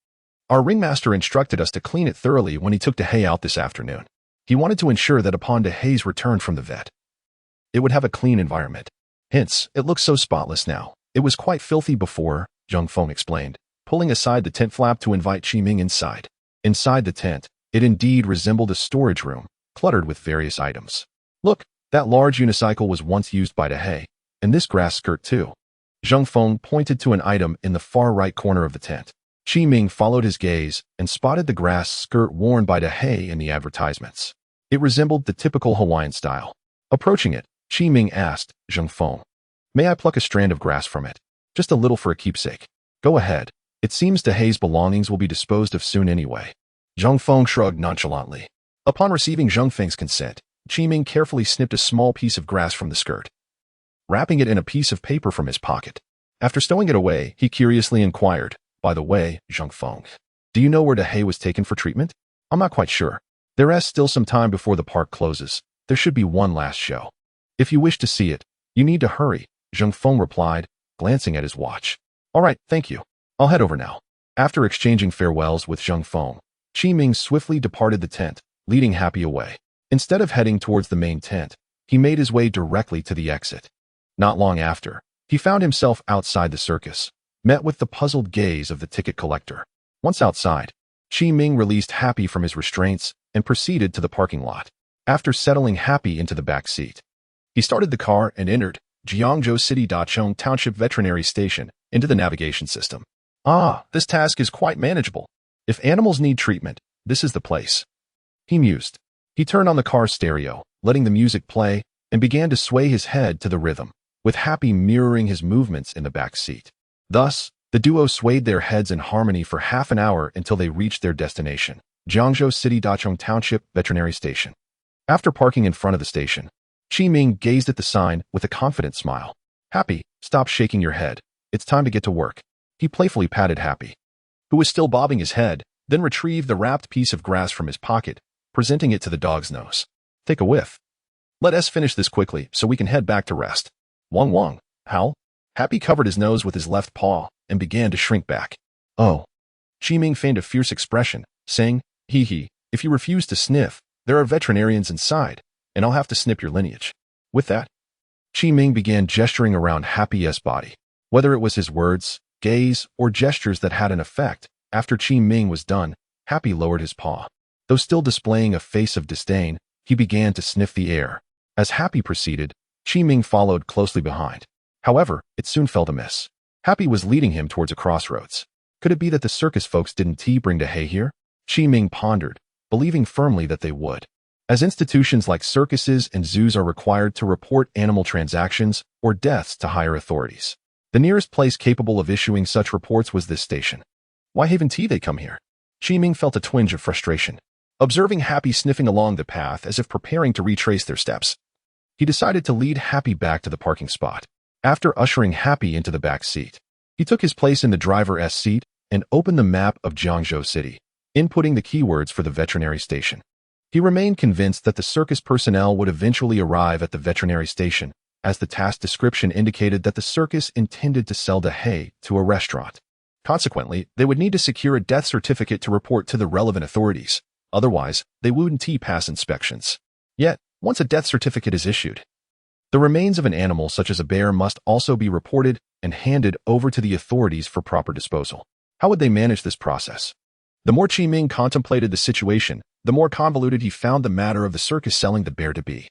Our ringmaster instructed us to clean it thoroughly when he took Dehei out this afternoon. He wanted to ensure that upon Dehei's return from the vet, it would have a clean environment. Hence, it looks so spotless now. It was quite filthy before," Zhang Feng explained, pulling aside the tent flap to invite Qi Ming inside. Inside the tent, it indeed resembled a storage room, cluttered with various items. "Look, that large unicycle was once used by Dehei, and this grass skirt too." Zhang Feng pointed to an item in the far right corner of the tent. Qi Ming followed his gaze and spotted the grass skirt worn by Dehei in the advertisements. It resembled the typical Hawaiian style. Approaching it, Qi Ming asked Zhang Feng, "May I pluck a strand of grass from it? Just a little for a keepsake." "Go ahead. It seems Dehei's belongings will be disposed of soon anyway." Zhang Feng shrugged nonchalantly. Upon receiving Zhang Feng's consent, Qi Ming carefully snipped a small piece of grass from the skirt, wrapping it in a piece of paper from his pocket. After stowing it away, he curiously inquired, "By the way, Zhang Feng, do you know where Dehei was taken for treatment?" "I'm not quite sure. There is still some time before the park closes. There should be one last show. If you wish to see it, you need to hurry," Zhang Feng replied, glancing at his watch. "All right, thank you. I'll head over now." After exchanging farewells with Zhang Feng, Qi Ming swiftly departed the tent, leading Happy away. Instead of heading towards the main tent, he made his way directly to the exit. Not long after, he found himself outside the circus, met with the puzzled gaze of the ticket collector. Once outside, Qi Ming released Happy from his restraints and proceeded to the parking lot. After settling Happy into the back seat, he started the car and entered Jiangzhou City Dachong Township Veterinary Station into the navigation system. "Ah, this task is quite manageable. If animals need treatment, this is the place," he mused. He turned on the car's stereo, letting the music play, and began to sway his head to the rhythm, with Happy mirroring his movements in the back seat. Thus, the duo swayed their heads in harmony for half an hour until they reached their destination, Jiangzhou City Dachong Township Veterinary Station. After parking in front of the station, Qi Ming gazed at the sign with a confident smile. "Happy, stop shaking your head. It's time to get to work." He playfully patted Happy, who was still bobbing his head, then retrieved the wrapped piece of grass from his pocket, presenting it to the dog's nose. "Take a whiff. Let us finish this quickly so we can head back to rest." "Wong wong, howl." Happy covered his nose with his left paw and began to shrink back. "Oh." Qi Ming feigned a fierce expression, saying, "Hee hee, if you refuse to sniff, there are veterinarians inside, and I'll have to snip your lineage." With that, Qi Ming began gesturing around Happy's body. Whether it was his words, gaze, or gestures that had an effect, after Qi Ming was done, Happy lowered his paw. Though still displaying a face of disdain, he began to sniff the air. As Happy proceeded, Qi Ming followed closely behind. However, it soon felt amiss. Happy was leading him towards a crossroads. Could it be that the circus folks didn't bring Dehei here? Qi Ming pondered, believing firmly that they would. As institutions like circuses and zoos are required to report animal transactions or deaths to higher authorities, the nearest place capable of issuing such reports was this station. Why haven't they come here? Qi Ming felt a twinge of frustration. Observing Happy sniffing along the path as if preparing to retrace their steps, he decided to lead Happy back to the parking spot. After ushering Happy into the back seat, he took his place in the driver's seat and opened the map of Jiangzhou City, inputting the keywords for the veterinary station. He remained convinced that the circus personnel would eventually arrive at the veterinary station, as the task description indicated that the circus intended to sell Dahe to a restaurant. Consequently, they would need to secure a death certificate to report to the relevant authorities. Otherwise, they wouldn't pass inspections. Yet, once a death certificate is issued, the remains of an animal such as a bear must also be reported and handed over to the authorities for proper disposal. How would they manage this process? The more Qi Ming contemplated the situation, the more convoluted he found the matter of the circus selling the bear to be.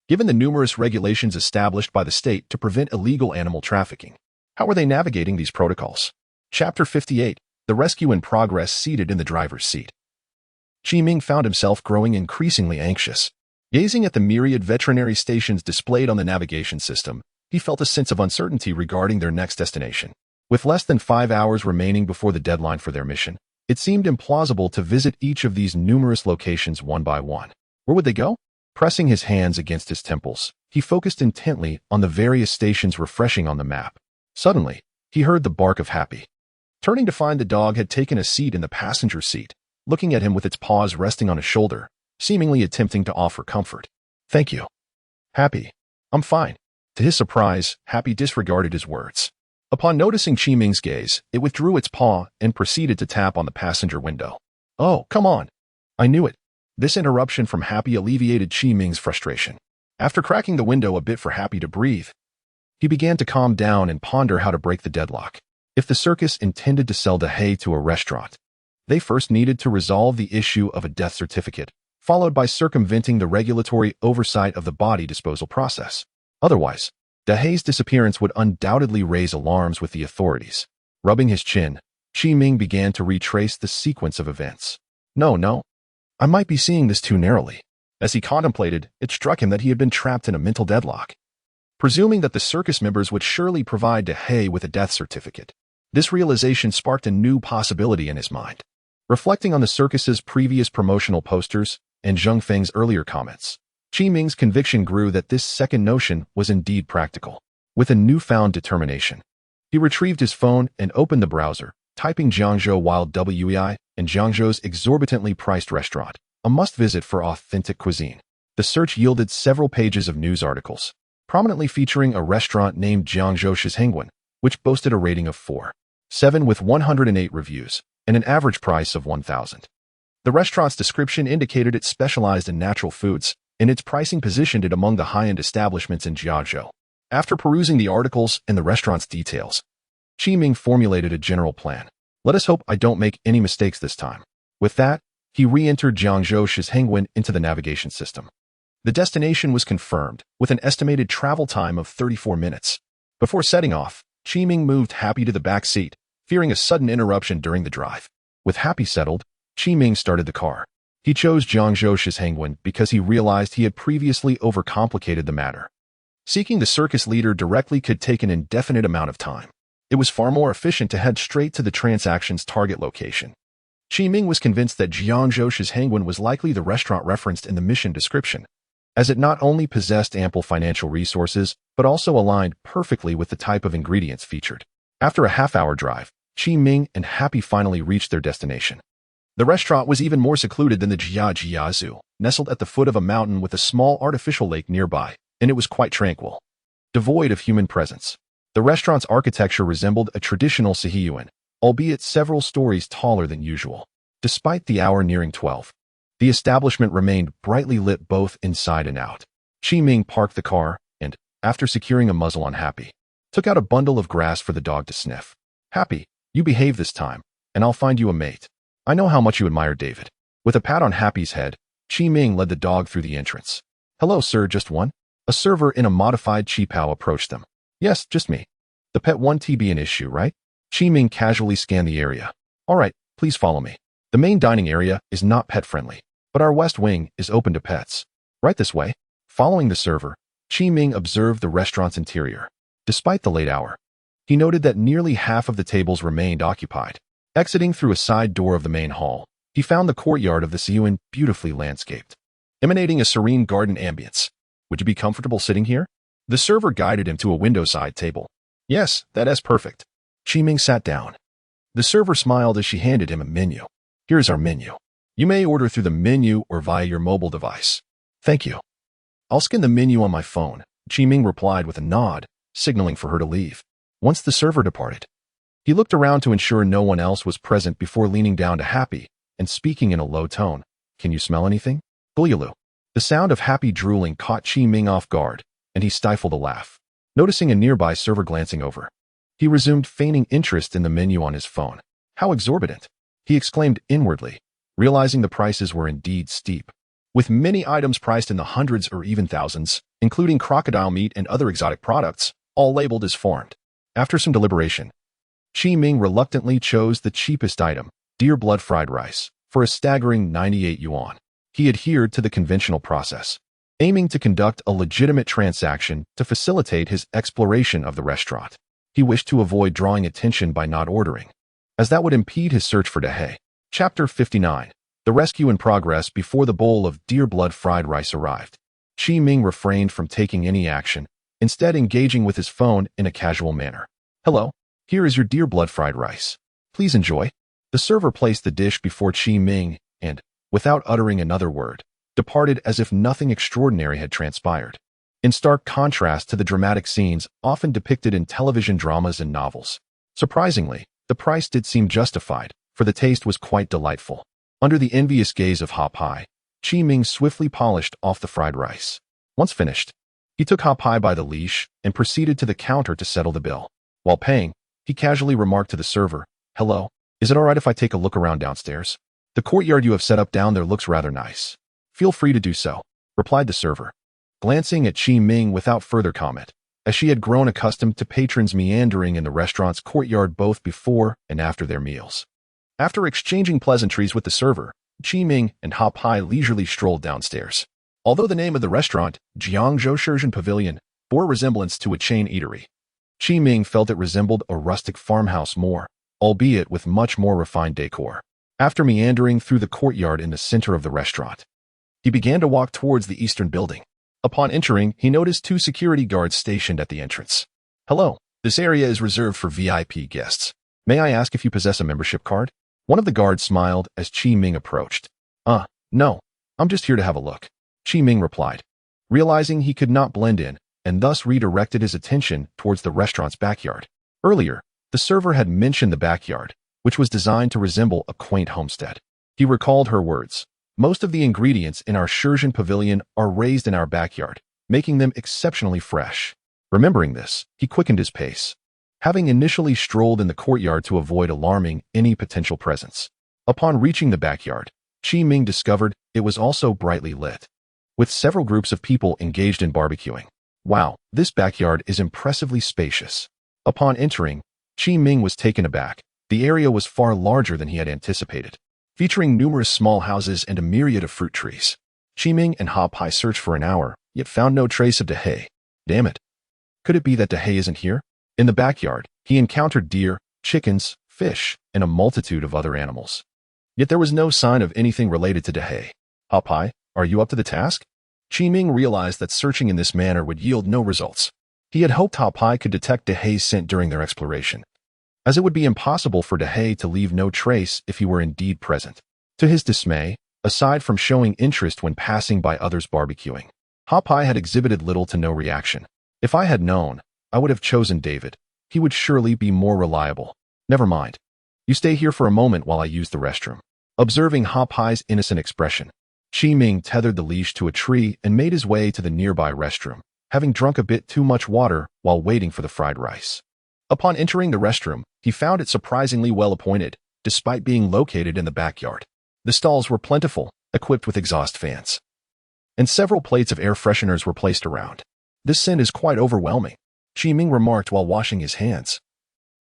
Given the numerous regulations established by the state to prevent illegal animal trafficking, how were they navigating these protocols? Chapter 58, The Rescue in Progress. Seated in the driver's seat, Qi Ming found himself growing increasingly anxious. Gazing at the myriad veterinary stations displayed on the navigation system, he felt a sense of uncertainty regarding their next destination. With less than 5 hours remaining before the deadline for their mission, it seemed implausible to visit each of these numerous locations one by one. Where would they go? Pressing his hands against his temples, he focused intently on the various stations refreshing on the map. Suddenly, he heard the bark of Happy. Turning to find the dog had taken a seat in the passenger seat, looking at him with its paws resting on his shoulder, seemingly attempting to offer comfort. "Thank you, Happy. I'm fine." To his surprise, Happy disregarded his words. Upon noticing Qi Ming's gaze, it withdrew its paw and proceeded to tap on the passenger window. "Oh, come on. I knew it." This interruption from Happy alleviated Qi Ming's frustration. After cracking the window a bit for Happy to breathe, he began to calm down and ponder how to break the deadlock. If the circus intended to sell Dahe to a restaurant, they first needed to resolve the issue of a death certificate, followed by circumventing the regulatory oversight of the body disposal process. Otherwise, Dahe's disappearance would undoubtedly raise alarms with the authorities. Rubbing his chin, Qi Ming began to retrace the sequence of events. No, I might be seeing this too narrowly. As he contemplated, it struck him that he had been trapped in a mental deadlock. Presuming that the circus members would surely provide Dahe with a death certificate, this realization sparked a new possibility in his mind. Reflecting on the circus's previous promotional posters and Zheng Feng's earlier comments, Qi Ming's conviction grew that this second notion was indeed practical. With a newfound determination, he retrieved his phone and opened the browser, typing Jiangzhou Wild Wei and Jiangzhou's exorbitantly priced restaurant, a must-visit for authentic cuisine. The search yielded several pages of news articles, prominently featuring a restaurant named Jiangzhou Shizhenguan, which boasted a rating of 4.7 with 108 reviews and an average price of 1,000. The restaurant's description indicated it specialized in natural foods, and its pricing positioned it among the high-end establishments in Jiangzhou. After perusing the articles and the restaurant's details, Qi Ming formulated a general plan. Let us hope I don't make any mistakes this time. With that, he re-entered Jiangzhou Shizhenguan into the navigation system. The destination was confirmed, with an estimated travel time of 34 minutes. Before setting off, Qi Ming moved Happy to the back seat, fearing a sudden interruption during the drive. With Happy settled, Qi Ming started the car. He chose Jiangzhou Shizhenguan because he realized he had previously overcomplicated the matter. Seeking the circus leader directly could take an indefinite amount of time. It was far more efficient to head straight to the transaction's target location. Qi Ming was convinced that Jiangzhou Shizhenguan was likely the restaurant referenced in the mission description, as it not only possessed ample financial resources, but also aligned perfectly with the type of ingredients featured. After a half-hour drive, Qi Ming and Happy finally reached their destination. The restaurant was even more secluded than the Jia Zoo, nestled at the foot of a mountain with a small artificial lake nearby, and it was quite tranquil, devoid of human presence. The restaurant's architecture resembled a traditional Sihiyuan, albeit several stories taller than usual. Despite the hour nearing 12, the establishment remained brightly lit both inside and out. Qi Ming parked the car and, after securing a muzzle on Happy, took out a bundle of grass for the dog to sniff. "Happy, you behave this time, and I'll find you a mate. I know how much you admire David." With a pat on Happy's head, Qi Ming led the dog through the entrance. "Hello, sir, just one?" A server in a modified Qipao approached them. "Yes, just me. The pet won't be an issue, right?" Qi Ming casually scanned the area. "All right, please follow me. The main dining area is not pet-friendly, but our west wing is open to pets. Right this way." Following the server, Qi Ming observed the restaurant's interior. Despite the late hour, he noted that nearly half of the tables remained occupied. Exiting through a side door of the main hall, he found the courtyard of the Siyuan beautifully landscaped, emanating a serene garden ambience. "Would you be comfortable sitting here?" The server guided him to a window-side table. "Yes, that is perfect." Qi Ming sat down. The server smiled as she handed him a menu. "Here's our menu. You may order through the menu or via your mobile device." "Thank you. I'll scan the menu on my phone, Chi Ming replied with a nod, signaling for her to leave. Once the server departed, he looked around to ensure no one else was present before leaning down to Happy and speaking in a low tone. Can you smell anything? Bulyalu. The sound of Happy drooling caught Chi Ming off guard, and he stifled a laugh. Noticing a nearby server glancing over, he resumed feigning interest in the menu on his phone. How exorbitant! He exclaimed inwardly, realizing the prices were indeed steep. With many items priced in the hundreds or even thousands, including crocodile meat and other exotic products, all labeled as farmed. After some deliberation, Chi Ming reluctantly chose the cheapest item, deer blood fried rice, for a staggering 98 yuan. He adhered to the conventional process, aiming to conduct a legitimate transaction to facilitate his exploration of the restaurant. He wished to avoid drawing attention by not ordering, as that would impede his search for Dahe. Chapter 59. The rescue in progress. Before the bowl of deer blood fried rice arrived, Chi Ming refrained from taking any action, instead engaging with his phone in a casual manner. Hello, here is your deer blood fried rice. Please enjoy. The server placed the dish before Chi Ming and, without uttering another word, departed as if nothing extraordinary had transpired. In stark contrast to the dramatic scenes often depicted in television dramas and novels. Surprisingly, the price did seem justified, for the taste was quite delightful. Under the envious gaze of Ha Pai, Chi Ming swiftly polished off the fried rice. Once finished, he took Ha Pai by the leash and proceeded to the counter to settle the bill. While paying, he casually remarked to the server, "Hello, is it alright if I take a look around downstairs? The courtyard you have set up down there looks rather nice." "Feel free to do so," replied the server, glancing at Chi Ming without further comment, as she had grown accustomed to patrons meandering in the restaurant's courtyard both before and after their meals. After exchanging pleasantries with the server, Chi Ming and Ha Pai leisurely strolled downstairs. Although the name of the restaurant, Jiangzhou Shenzhen Pavilion, bore resemblance to a chain eatery, Chi Ming felt it resembled a rustic farmhouse more, albeit with much more refined decor. After meandering through the courtyard in the center of the restaurant, he began to walk towards the eastern building. Upon entering, he noticed 2 security guards stationed at the entrance. "Hello, this area is reserved for VIP guests. May I ask if you possess a membership card?" One of the guards smiled as Chi Ming approached. No, I'm just here to have a look," Chi Ming replied, realizing he could not blend in, and thus redirected his attention towards the restaurant's backyard. Earlier, the server had mentioned the backyard, which was designed to resemble a quaint homestead. He recalled her words. "Most of the ingredients in our Shenzhen pavilion are raised in our backyard, making them exceptionally fresh." Remembering this, he quickened his pace, having initially strolled in the courtyard to avoid alarming any potential presence. Upon reaching the backyard, Chi Ming discovered it was also brightly lit, with several groups of people engaged in barbecuing. Wow, this backyard is impressively spacious. Upon entering, Chi Ming was taken aback. The area was far larger than he had anticipated, featuring numerous small houses and a myriad of fruit trees. Chi Ming and Ha Pai searched for an hour, yet found no trace of Dahe. Damn it. Could it be that Dahe isn't here? In the backyard, he encountered deer, chickens, fish, and a multitude of other animals. Yet there was no sign of anything related to Dahe. "Ha Pai, are you up to the task?" Chi Ming realized that searching in this manner would yield no results. He had hoped Ha Pai could detect Dahe's scent during their exploration, as it would be impossible for Dahe to leave no trace if he were indeed present. To his dismay, aside from showing interest when passing by others barbecuing, Ha Pai had exhibited little to no reaction. "If I had known, I would have chosen David. He would surely be more reliable. Never mind. You stay here for a moment while I use the restroom." Observing Ha Pai's innocent expression, Chi Ming tethered the leash to a tree and made his way to the nearby restroom, having drunk a bit too much water while waiting for the fried rice. Upon entering the restroom, he found it surprisingly well appointed, despite being located in the backyard. The stalls were plentiful, equipped with exhaust fans, and several plates of air fresheners were placed around. "This scent is quite overwhelming," Chi Ming remarked while washing his hands,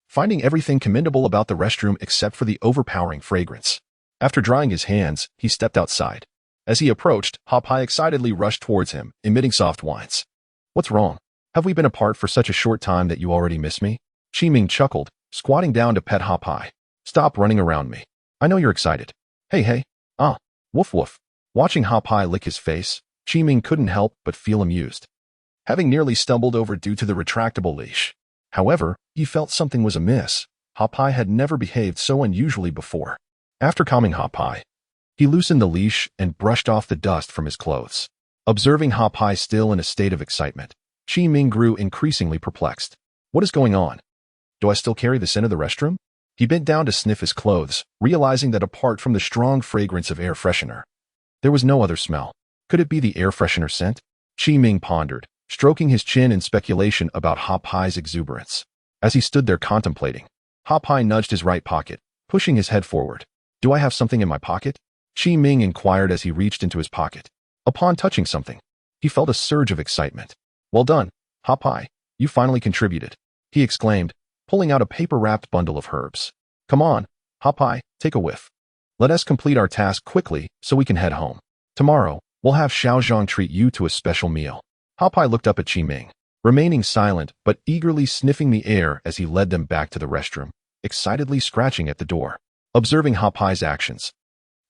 finding everything commendable about the restroom except for the overpowering fragrance. After drying his hands, he stepped outside. As he approached, Ha Pai excitedly rushed towards him, emitting soft whines. "What's wrong? Have we been apart for such a short time that you already miss me?" Chi Ming chuckled, squatting down to pet Ha Pai. "Stop running around me. I know you're excited. Hey. Woof woof." Watching Ha Pai lick his face, Chi Ming couldn't help but feel amused, having nearly stumbled over due to the retractable leash. However, he felt something was amiss. Ha Pai had never behaved so unusually before. After calming Ha Pai, he loosened the leash and brushed off the dust from his clothes. Observing Ha Pai still in a state of excitement, Qi Ming grew increasingly perplexed. What is going on? Do I still carry the scent of the restroom? He bent down to sniff his clothes, realizing that apart from the strong fragrance of air freshener, there was no other smell. Could it be the air freshener scent? Qi Ming pondered, stroking his chin in speculation about Hop Hai's exuberance. As he stood there contemplating, Hop Hai nudged his right pocket, pushing his head forward. Do I have something in my pocket? Qi Ming inquired as he reached into his pocket. Upon touching something, he felt a surge of excitement. Well done, Hop Hai, you finally contributed, he exclaimed, pulling out a paper-wrapped bundle of herbs. Come on, Hop Hai, take a whiff. Let us complete our task quickly so we can head home. Tomorrow, we'll have Xiaozhang treat you to a special meal. Hop Hai looked up at Qi Ming, remaining silent but eagerly sniffing the air as he led them back to the restroom, excitedly scratching at the door. Observing Hop Hai's actions,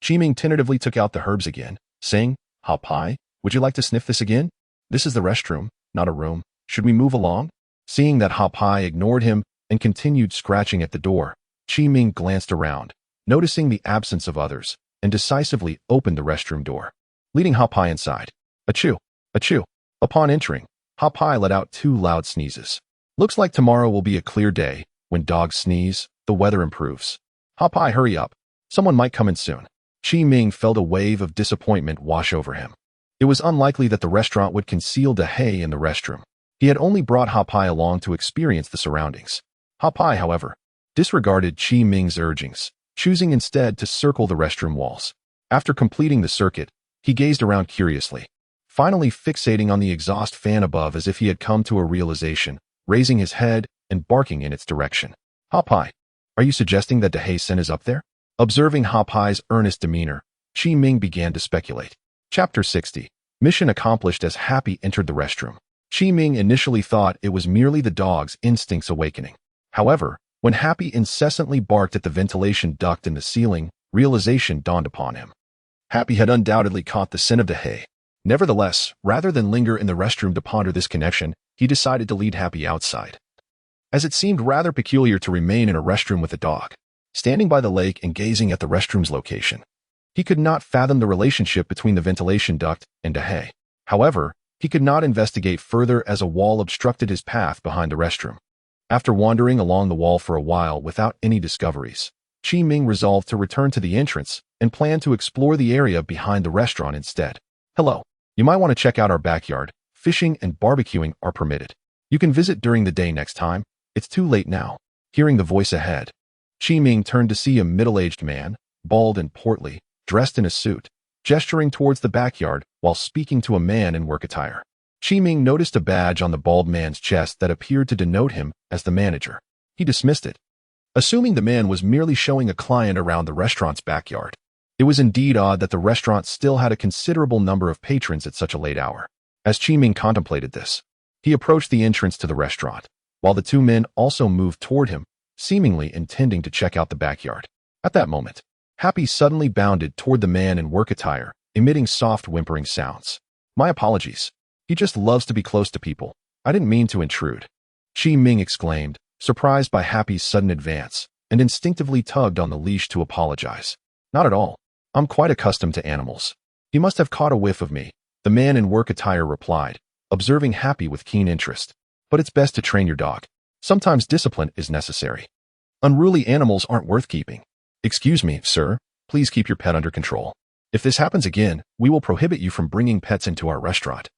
Qi Ming tentatively took out the herbs again, saying, Hop Hai, would you like to sniff this again? This is the restroom, not a room. Should we move along? Seeing that Hop Hai ignored him and continued scratching at the door, Qi Ming glanced around, noticing the absence of others, and decisively opened the restroom door, leading Hop Hai inside. Achoo! Achoo! Upon entering, Hop Hai let out 2 loud sneezes. Looks like tomorrow will be a clear day. When dogs sneeze, the weather improves. Hop Hai, hurry up. Someone might come in soon. Qi Ming felt a wave of disappointment wash over him. It was unlikely that the restaurant would conceal De Hei in the restroom. He had only brought Hop Hai along to experience the surroundings. Hop Hai, however, disregarded Qi Ming's urgings, choosing instead to circle the restroom walls. After completing the circuit, he gazed around curiously, finally fixating on the exhaust fan above as if he had come to a realization, raising his head and barking in its direction. Hop Hai, are you suggesting that De Hei Sen is up there? Observing Hop Hai's earnest demeanor, Qi Ming began to speculate. Chapter 60. Mission accomplished as Happy entered the restroom. Qi Ming initially thought it was merely the dog's instincts awakening. However, when Happy incessantly barked at the ventilation duct in the ceiling, realization dawned upon him. Happy had undoubtedly caught the scent of De Hei. Nevertheless, rather than linger in the restroom to ponder this connection, he decided to lead Happy outside, as it seemed rather peculiar to remain in a restroom with a dog. Standing by the lake and gazing at the restroom's location, he could not fathom the relationship between the ventilation duct and De Hei. However, he could not investigate further as a wall obstructed his path behind the restroom. After wandering along the wall for a while without any discoveries, Qi Ming resolved to return to the entrance and planned to explore the area behind the restaurant instead. Hello. You might want to check out our backyard. Fishing and barbecuing are permitted. You can visit during the day next time. It's too late now. Hearing the voice ahead, Qi Ming turned to see a middle-aged man, bald and portly, dressed in a suit, gesturing towards the backyard while speaking to a man in work attire. Qi Ming noticed a badge on the bald man's chest that appeared to denote him as the manager. He dismissed it, assuming the man was merely showing a client around the restaurant's backyard. It was indeed odd that the restaurant still had a considerable number of patrons at such a late hour. As Qi Ming contemplated this, he approached the entrance to the restaurant, while the 2 men also moved toward him, seemingly intending to check out the backyard. At that moment, Happy suddenly bounded toward the man in work attire, emitting soft whimpering sounds. My apologies. He just loves to be close to people. I didn't mean to intrude, Qi Ming exclaimed, surprised by Happy's sudden advance, and instinctively tugged on the leash to apologize. Not at all. I'm quite accustomed to animals. He must have caught a whiff of me, the man in work attire replied, observing Happy with keen interest. But it's best to train your dog. Sometimes discipline is necessary. Unruly animals aren't worth keeping. Excuse me, sir. Please keep your pet under control. If this happens again, we will prohibit you from bringing pets into our restaurant.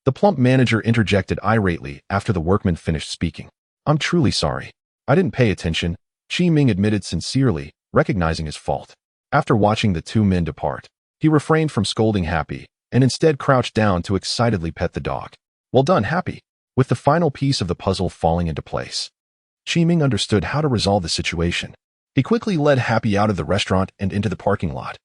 The plump manager interjected irately after the workman finished speaking. I'm truly sorry. I didn't pay attention, Qi Ming admitted sincerely, recognizing his fault. After watching the 2 men depart, he refrained from scolding Happy and instead crouched down to excitedly pet the dog. Well done, Happy. With the final piece of the puzzle falling into place, Qi Ming understood how to resolve the situation. He quickly led Happy out of the restaurant and into the parking lot,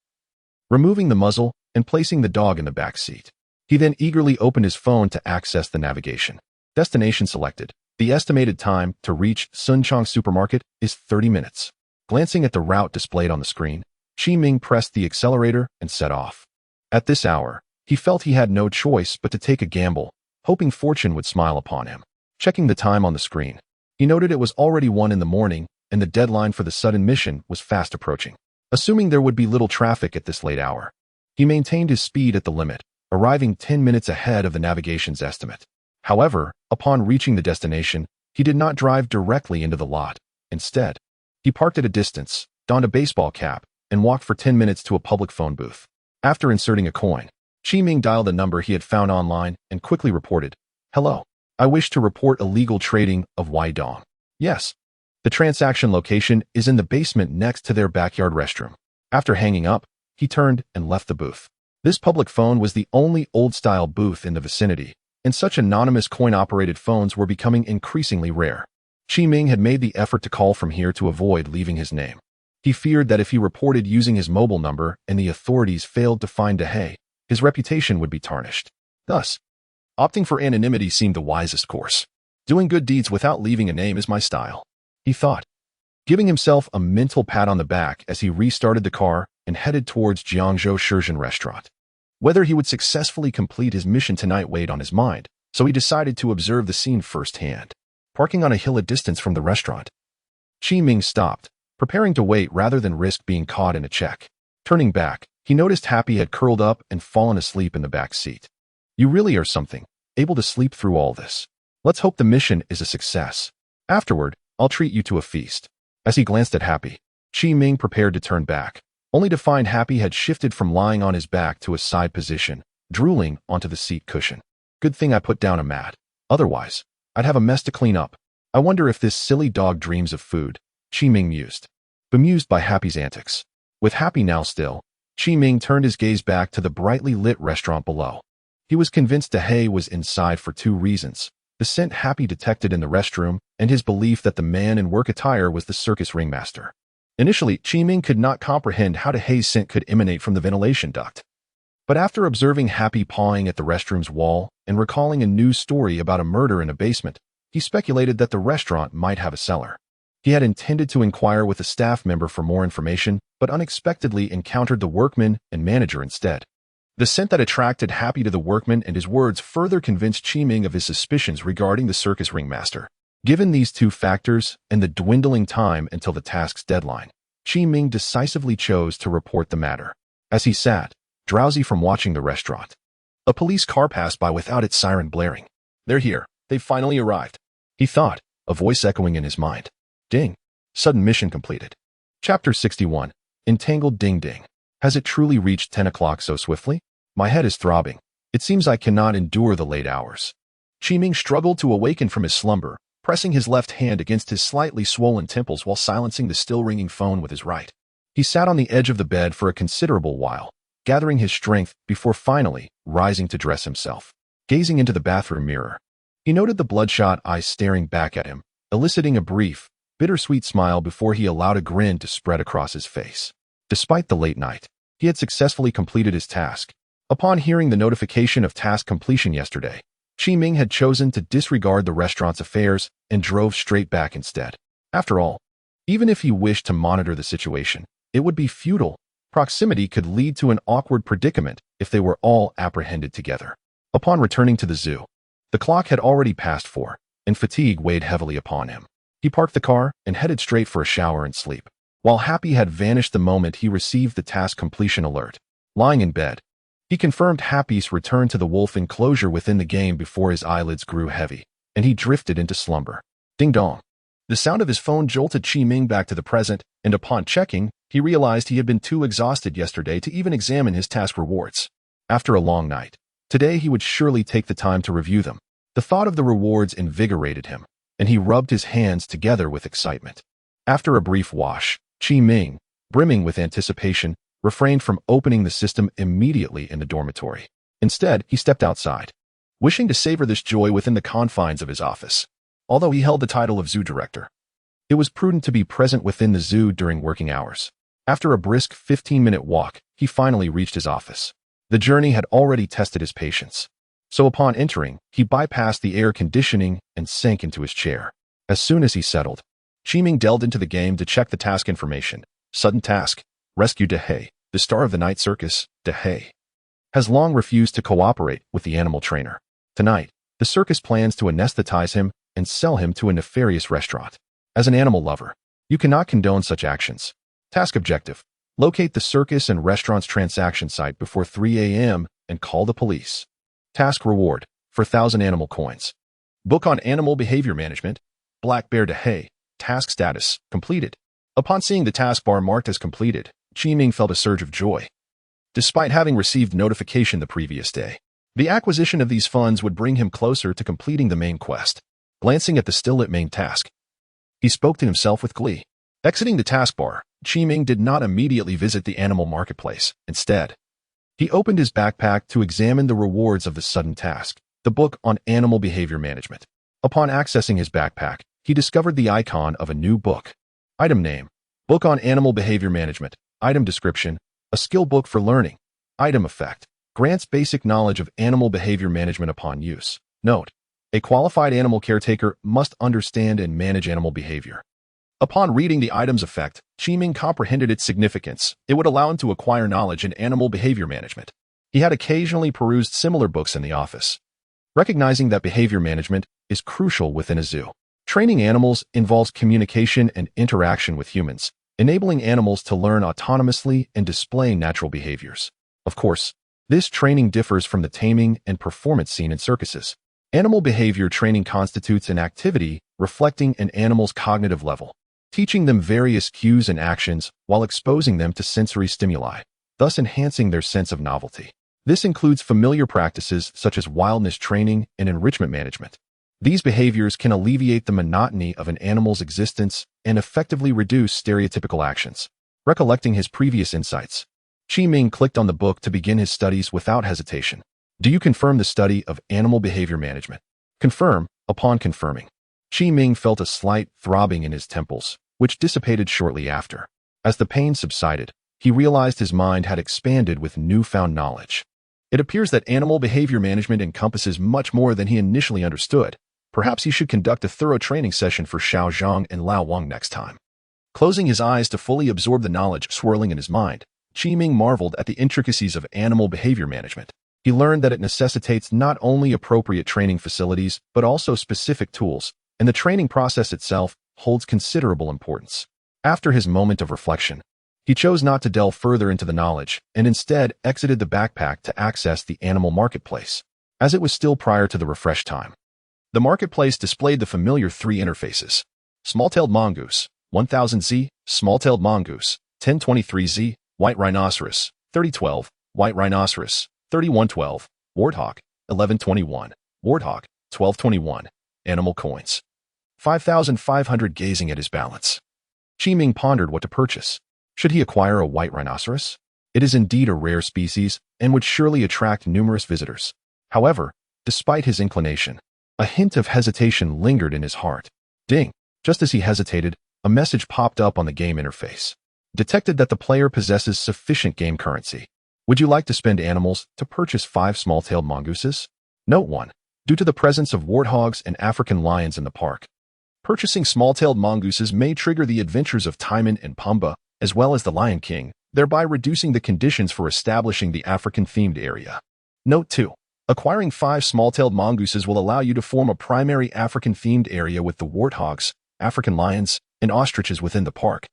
removing the muzzle and placing the dog in the back seat. He then eagerly opened his phone to access the navigation. Destination selected. The estimated time to reach Sunchang Supermarket is 30 minutes. Glancing at the route displayed on the screen, Qi Ming pressed the accelerator and set off. At this hour, he felt he had no choice but to take a gamble, hoping fortune would smile upon him. Checking the time on the screen, he noted it was already 1 in the morning and the deadline for the sudden mission was fast approaching. Assuming there would be little traffic at this late hour, he maintained his speed at the limit, arriving 10 minutes ahead of the navigation's estimate. However, upon reaching the destination, he did not drive directly into the lot. Instead, he parked at a distance, donned a baseball cap, and walked for 10 minutes to a public phone booth. After inserting a coin, Chi Ming dialed a number he had found online and quickly reported, "Hello. I wish to report illegal trading of Huaidong." Yes. The transaction location is in the basement next to their backyard restroom. After hanging up, he turned and left the booth. This public phone was the only old-style booth in the vicinity, and such anonymous coin-operated phones were becoming increasingly rare. Chi Ming had made the effort to call from here to avoid leaving his name. He feared that if he reported using his mobile number and the authorities failed to find DeHaye, his reputation would be tarnished. Thus, opting for anonymity seemed the wisest course. Doing good deeds without leaving a name is my style, he thought, giving himself a mental pat on the back as he restarted the car and headed towards Jiangzhou Shenzhen restaurant. Whether he would successfully complete his mission tonight weighed on his mind, so he decided to observe the scene firsthand. Parking on a hill a distance from the restaurant, Chi Ming stopped, preparing to wait rather than risk being caught in a check. Turning back, he noticed Happy had curled up and fallen asleep in the back seat. "You really are something, able to sleep through all this. Let's hope the mission is a success. Afterward, I'll treat you to a feast." As he glanced at Happy, Chi Ming prepared to turn back, only to find Happy had shifted from lying on his back to a side position, drooling onto the seat cushion. "Good thing I put down a mat. Otherwise, I'd have a mess to clean up. I wonder if this silly dog dreams of food," Chi Ming mused, bemused by Happy's antics. With Happy now still, Chi Ming turned his gaze back to the brightly lit restaurant below. He was convinced DeHaye was inside for two reasons: the scent Happy detected in the restroom and his belief that the man in work attire was the circus ringmaster. Initially, Chi Ming could not comprehend how DeHaye's scent could emanate from the ventilation duct. But after observing Happy pawing at the restroom's wall and recalling a news story about a murder in a basement, he speculated that the restaurant might have a cellar. He had intended to inquire with a staff member for more information, but unexpectedly encountered the workman and manager instead. The scent that attracted Happy to the workman and his words further convinced Chi Ming of his suspicions regarding the circus ringmaster. Given these two factors and the dwindling time until the task's deadline, Chi Ming decisively chose to report the matter. As he sat, drowsy from watching the restaurant, a police car passed by without its siren blaring. "They're here. They've finally arrived," he thought, a voice echoing in his mind. Ding. Sudden mission completed. Chapter 61. Entangled Ding Ding. Has it truly reached 10 o'clock so swiftly? My head is throbbing. It seems I cannot endure the late hours. Chi Ming struggled to awaken from his slumber, pressing his left hand against his slightly swollen temples while silencing the still-ringing phone with his right. He sat on the edge of the bed for a considerable while, gathering his strength before finally rising to dress himself. Gazing into the bathroom mirror, he noted the bloodshot eyes staring back at him, eliciting a brief, bittersweet smile before he allowed a grin to spread across his face. Despite the late night, he had successfully completed his task. Upon hearing the notification of task completion yesterday, Chi Ming had chosen to disregard the restaurant's affairs and drove straight back instead. After all, even if he wished to monitor the situation, it would be futile. Proximity could lead to an awkward predicament if they were all apprehended together. Upon returning to the zoo, the clock had already passed 4, and fatigue weighed heavily upon him. He parked the car and headed straight for a shower and sleep. While Happy had vanished the moment he received the task completion alert, lying in bed, he confirmed Happy's return to the wolf enclosure within the game before his eyelids grew heavy, and he drifted into slumber. Ding dong. The sound of his phone jolted Chi Ming back to the present, and upon checking, he realized he had been too exhausted yesterday to even examine his task rewards. After a long night, today he would surely take the time to review them. The thought of the rewards invigorated him, and he rubbed his hands together with excitement. After a brief wash, Chi Ming, brimming with anticipation, refrained from opening the system immediately in the dormitory. Instead, he stepped outside, wishing to savor this joy within the confines of his office. Although he held the title of zoo director, it was prudent to be present within the zoo during working hours. After a brisk 15-minute walk, he finally reached his office. The journey had already tested his patience, so upon entering, he bypassed the air conditioning and sank into his chair. As soon as he settled, Chi Ming delved into the game to check the task information. Sudden task: rescue DeHaye. The star of the night circus, DeHaye, has long refused to cooperate with the animal trainer. Tonight, the circus plans to anesthetize him and sell him to a nefarious restaurant. As an animal lover, you cannot condone such actions. Task objective: locate the circus and restaurant's transaction site before 3 a.m. and call the police. Task reward: for 1,000 animal coins. Book on Animal Behavior Management, Black Bear to Hay, task status, completed. Upon seeing the taskbar marked as completed, Qiming felt a surge of joy. Despite having received notification the previous day, the acquisition of these funds would bring him closer to completing the main quest. Glancing at the still-lit main task, he spoke to himself with glee. Exiting the taskbar, Qiming did not immediately visit the animal marketplace. Instead, he opened his backpack to examine the rewards of the sudden task, the book on animal behavior management. Upon accessing his backpack, he discovered the icon of a new book. Item name: Book on Animal Behavior Management. Item description: a skill book for learning. Item effect: grants basic knowledge of animal behavior management upon use. Note: a qualified animal caretaker must understand and manage animal behavior. Upon reading the item's effect, Qiming comprehended its significance. It would allow him to acquire knowledge in animal behavior management. He had occasionally perused similar books in the office. Recognizing that behavior management is crucial within a zoo. Training animals involves communication and interaction with humans, enabling animals to learn autonomously and display natural behaviors. Of course, this training differs from the taming and performance seen in circuses. Animal behavior training constitutes an activity reflecting an animal's cognitive level, teaching them various cues and actions while exposing them to sensory stimuli, thus enhancing their sense of novelty. This includes familiar practices such as wildness training and enrichment management. These behaviors can alleviate the monotony of an animal's existence and effectively reduce stereotypical actions. Recollecting his previous insights, Qiming clicked on the book to begin his studies without hesitation. Do you confirm the study of animal behavior management? Confirm. Upon confirming, Qiming felt a slight throbbing in his temples, which dissipated shortly after. As the pain subsided, he realized his mind had expanded with newfound knowledge. It appears that animal behavior management encompasses much more than he initially understood. Perhaps he should conduct a thorough training session for Xiao Zhang and Lao Wang next time. Closing his eyes to fully absorb the knowledge swirling in his mind, Qiming marveled at the intricacies of animal behavior management. He learned that it necessitates not only appropriate training facilities, but also specific tools, and the training process itself holds considerable importance. After his moment of reflection, he chose not to delve further into the knowledge and instead exited the backpack to access the animal marketplace, as it was still prior to the refresh time. The marketplace displayed the familiar three interfaces: small-tailed mongoose, 1000Z, small-tailed mongoose, 1023Z, white rhinoceros, 3012, white rhinoceros, 3112, warthog, 1121, warthog, 1221, animal coins. 5,500. Gazing at his balance, Qiming pondered what to purchase. Should he acquire a white rhinoceros? It is indeed a rare species and would surely attract numerous visitors. However, despite his inclination, a hint of hesitation lingered in his heart. Ding! Just as he hesitated, a message popped up on the game interface. Detected that the player possesses sufficient game currency. Would you like to spend animals to purchase 5 small-tailed mongooses? Note 1. Due to the presence of warthogs and African lions in the park, purchasing small-tailed mongooses may trigger the adventures of Timon and Pumbaa, as well as the Lion King, thereby reducing the conditions for establishing the African-themed area. Note 2. Acquiring 5 small-tailed mongooses will allow you to form a primary African-themed area with the warthogs, African lions, and ostriches within the park,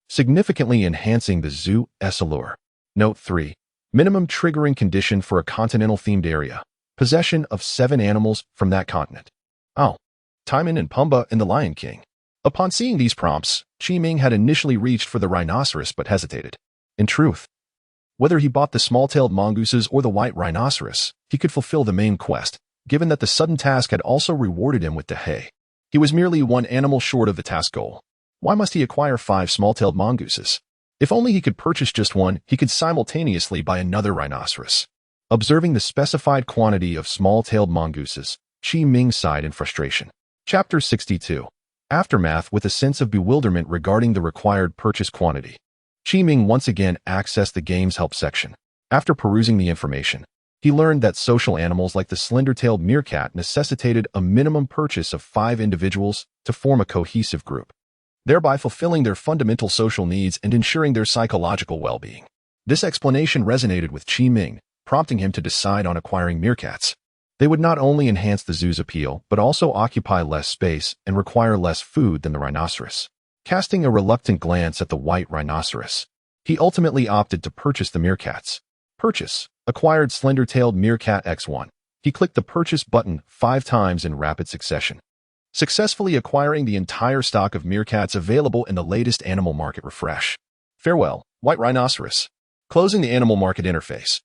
significantly enhancing the zoo's allure. Note 3. Minimum triggering condition for a continental-themed area: possession of 7 animals from that continent. Oh, Timon and Pumbaa and the Lion King. Upon seeing these prompts, Qiming had initially reached for the rhinoceros but hesitated. In truth, whether he bought the small-tailed mongooses or the white rhinoceros, he could fulfill the main quest, given that the sudden task had also rewarded him with the hay. He was merely 1 animal short of the task goal. Why must he acquire 5 small-tailed mongooses? If only he could purchase just one, he could simultaneously buy another rhinoceros. Observing the specified quantity of small-tailed mongooses, Qiming sighed in frustration. Chapter 62. Aftermath. With a sense of bewilderment regarding the required purchase quantity, Qiming once again accessed the game's help section. After perusing the information, he learned that social animals like the slender-tailed meerkat necessitated a minimum purchase of 5 individuals to form a cohesive group, thereby fulfilling their fundamental social needs and ensuring their psychological well-being. This explanation resonated with Qiming, prompting him to decide on acquiring meerkats. They would not only enhance the zoo's appeal, but also occupy less space and require less food than the rhinoceros. Casting a reluctant glance at the white rhinoceros, he ultimately opted to purchase the meerkats. Purchase: acquired slender-tailed meerkat X1. He clicked the purchase button 5 times in rapid succession, successfully acquiring the entire stock of meerkats available in the latest animal market refresh. Farewell, white rhinoceros. Closing the animal market interface.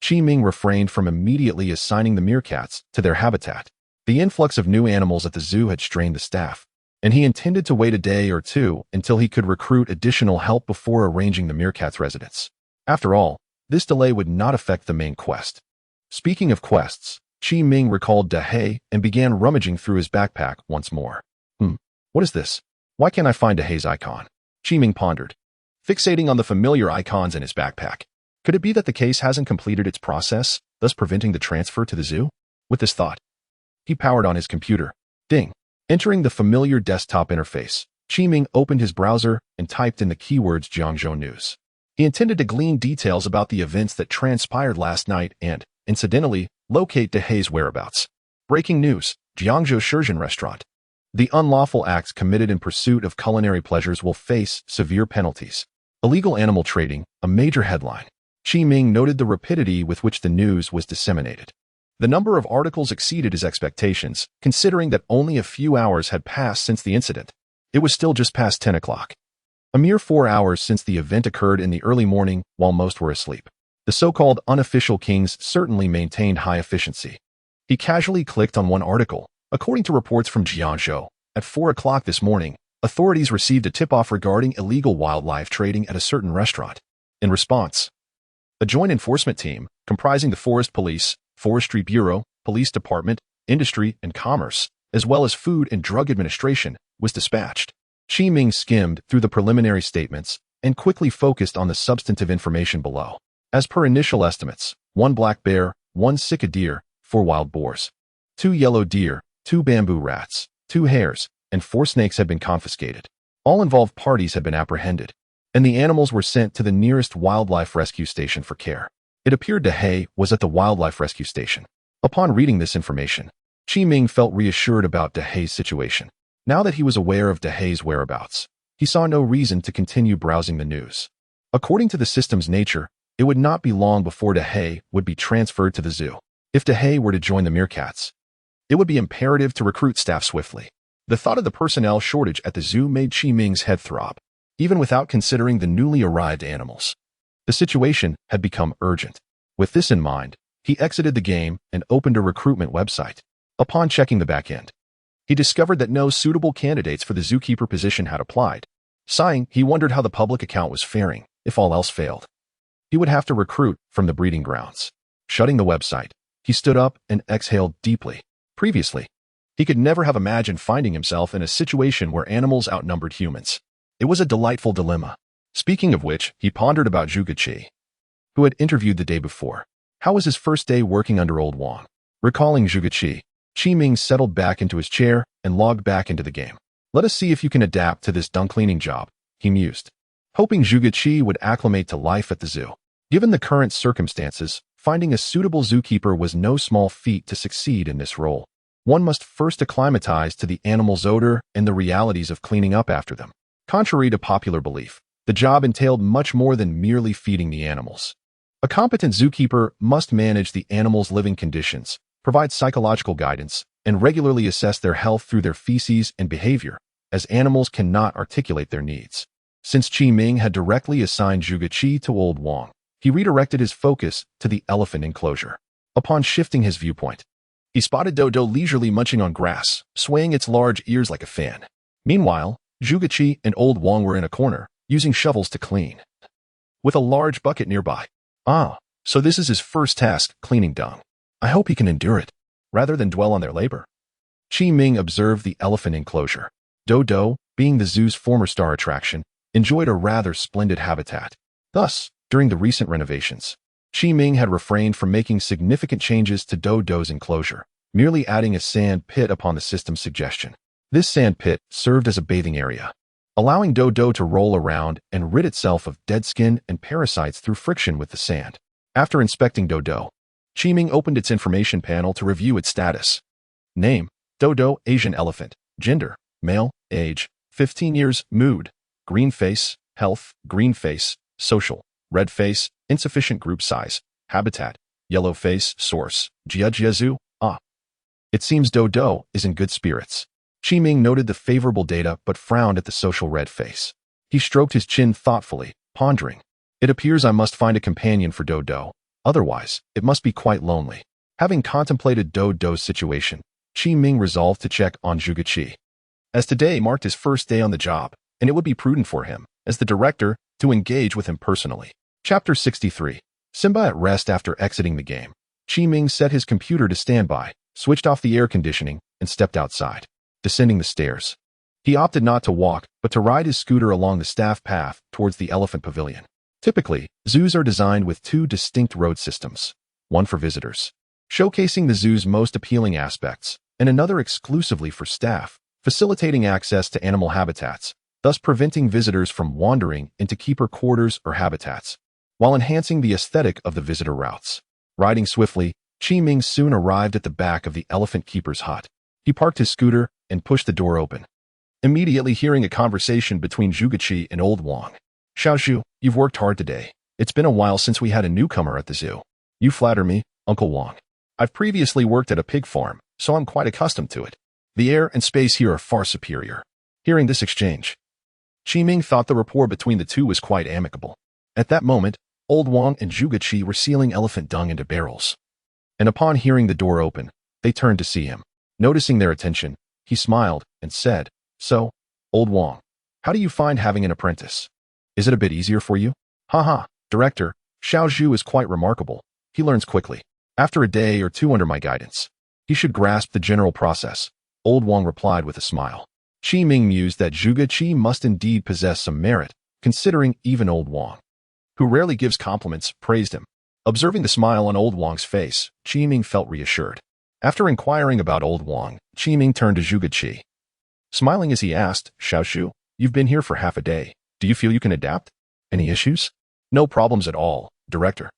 Qi Ming refrained from immediately assigning the meerkats to their habitat. The influx of new animals at the zoo had strained the staff, and he intended to wait a day or two until he could recruit additional help before arranging the meerkats' residence. After all, this delay would not affect the main quest. Speaking of quests, Qi Ming recalled Dahei and began rummaging through his backpack once more. What is this? Why can't I find Dahei's icon? Qi Ming pondered, fixating on the familiar icons in his backpack. Could it be that the case hasn't completed its process, thus preventing the transfer to the zoo? With this thought, he powered on his computer. Ding. Entering the familiar desktop interface, Qi Ming opened his browser and typed in the keywords Jiangzhou News. He intended to glean details about the events that transpired last night and, incidentally, locate Dahei's whereabouts. Breaking news, Jiangzhou Shenzhen restaurant. The unlawful acts committed in pursuit of culinary pleasures will face severe penalties. Illegal animal trading, a major headline. Qi Ming noted the rapidity with which the news was disseminated. The number of articles exceeded his expectations, considering that only a few hours had passed since the incident. It was still just past 10 o'clock. A mere 4 hours since the event occurred in the early morning while most were asleep. The so-called unofficial kings certainly maintained high efficiency. He casually clicked on one article. According to reports from Jiangzhou, at 4 o'clock this morning, authorities received a tip-off regarding illegal wildlife trading at a certain restaurant. In response, a joint enforcement team, comprising the Forest Police, Forestry Bureau, Police Department, Industry and Commerce, as well as Food and Drug Administration, was dispatched. Qi Ming skimmed through the preliminary statements and quickly focused on the substantive information below. As per initial estimates, 1 black bear, 1 sika deer, 4 wild boars, 2 yellow deer, 2 bamboo rats, 2 hares, and 4 snakes had been confiscated. All involved parties had been apprehended, and the animals were sent to the nearest wildlife rescue station for care. It appeared Dahei was at the wildlife rescue station. Upon reading this information, Qi Ming felt reassured about Dahei's situation. Now that he was aware of Dahei's whereabouts, he saw no reason to continue browsing the news. According to the system's nature, it would not be long before Dahei would be transferred to the zoo. If Dahei were to join the meerkats, it would be imperative to recruit staff swiftly. The thought of the personnel shortage at the zoo made Qi Ming's head throb, even without considering the newly arrived animals. The situation had become urgent. With this in mind, he exited the game and opened a recruitment website. Upon checking the back end, he discovered that no suitable candidates for the zookeeper position had applied. Sighing, he wondered how the public account was faring, if all else failed. He would have to recruit from the breeding grounds. Shutting the website, he stood up and exhaled deeply. Previously, he could never have imagined finding himself in a situation where animals outnumbered humans. It was a delightful dilemma. Speaking of which, he pondered about Zhu Guqi, who had interviewed the day before. How was his first day working under Old Wang? Recalling Zhu Guqi, Qi Ming settled back into his chair and logged back into the game. Let us see if you can adapt to this dung cleaning job, he mused, hoping Zhu Guqi would acclimate to life at the zoo. Given the current circumstances, finding a suitable zookeeper was no small feat to succeed in this role. One must first acclimatize to the animal's odor and the realities of cleaning up after them. Contrary to popular belief, the job entailed much more than merely feeding the animals. A competent zookeeper must manage the animals' living conditions, provide psychological guidance, and regularly assess their health through their feces and behavior, as animals cannot articulate their needs. Since Qi Ming had directly assigned Zhu Guqi to Old Wang, he redirected his focus to the elephant enclosure. Upon shifting his viewpoint, he spotted Dodo leisurely munching on grass, swaying its large ears like a fan. Meanwhile, Zhu Guqi and Old Wang were in a corner, using shovels to clean, with a large bucket nearby. So this is his first task, cleaning dung. I hope he can endure it, rather than dwell on their labor. Qi Ming observed the elephant enclosure. Dodo, being the zoo's former star attraction, enjoyed a rather splendid habitat. Thus, during the recent renovations, Qi Ming had refrained from making significant changes to Dodo's enclosure, merely adding a sand pit upon the system's suggestion. This sand pit served as a bathing area, allowing Dodo to roll around and rid itself of dead skin and parasites through friction with the sand. After inspecting Dodo, Qi Ming opened its information panel to review its status. Name: Dodo, Asian elephant. Gender: male. Age: 15 years. Mood: green face. Health: green face. Social: red face. Insufficient group size. Habitat: Yellow face. Source. Jiajiazu. Ah. It seems Dodo is in good spirits. Qi Ming noted the favorable data but frowned at the social red face. He stroked his chin thoughtfully, pondering. It appears I must find a companion for Dodo. Otherwise, it must be quite lonely. Having contemplated Dodo's situation, Qi Ming resolved to check on Zhuge Qi. As today marked his first day on the job, and it would be prudent for him, as the director, to engage with him personally. Chapter 63. Simba at rest after exiting the game. Qi Ming set his computer to standby, switched off the air conditioning, and stepped outside. Descending the stairs. He opted not to walk, but to ride his scooter along the staff path towards the elephant pavilion. Typically, zoos are designed with two distinct road systems, one for visitors, showcasing the zoo's most appealing aspects, and another exclusively for staff, facilitating access to animal habitats, thus preventing visitors from wandering into keeper quarters or habitats, while enhancing the aesthetic of the visitor routes. Riding swiftly, Qi Ming soon arrived at the back of the elephant keeper's hut. He parked his scooter and pushed the door open, immediately hearing a conversation between Zhuge Qi and Old Wang. Xiaozhu, you've worked hard today. It's been a while since we had a newcomer at the zoo. You flatter me, Uncle Wang. I've previously worked at a pig farm, so I'm quite accustomed to it. The air and space here are far superior. Hearing this exchange, Qi Ming thought the rapport between the two was quite amicable. At that moment, Old Wang and Zhuge Qi were sealing elephant dung into barrels. And upon hearing the door open, they turned to see him. Noticing their attention, he smiled and said, So, Old Wang, how do you find having an apprentice? Is it a bit easier for you? Haha, Director, Xiaozhu is quite remarkable. He learns quickly. After a day or two under my guidance, he should grasp the general process, Old Wang replied with a smile. Qi Ming mused that Zhuge Qi must indeed possess some merit, considering even Old Wang, who rarely gives compliments, praised him. Observing the smile on Old Wang's face, Qi Ming felt reassured. After inquiring about Old Wang, Qi Ming turned to Zhuge Qi. Smiling as he asked, Xiaozhu, you've been here for half a day. Do you feel you can adapt? Any issues? No problems at all, Director.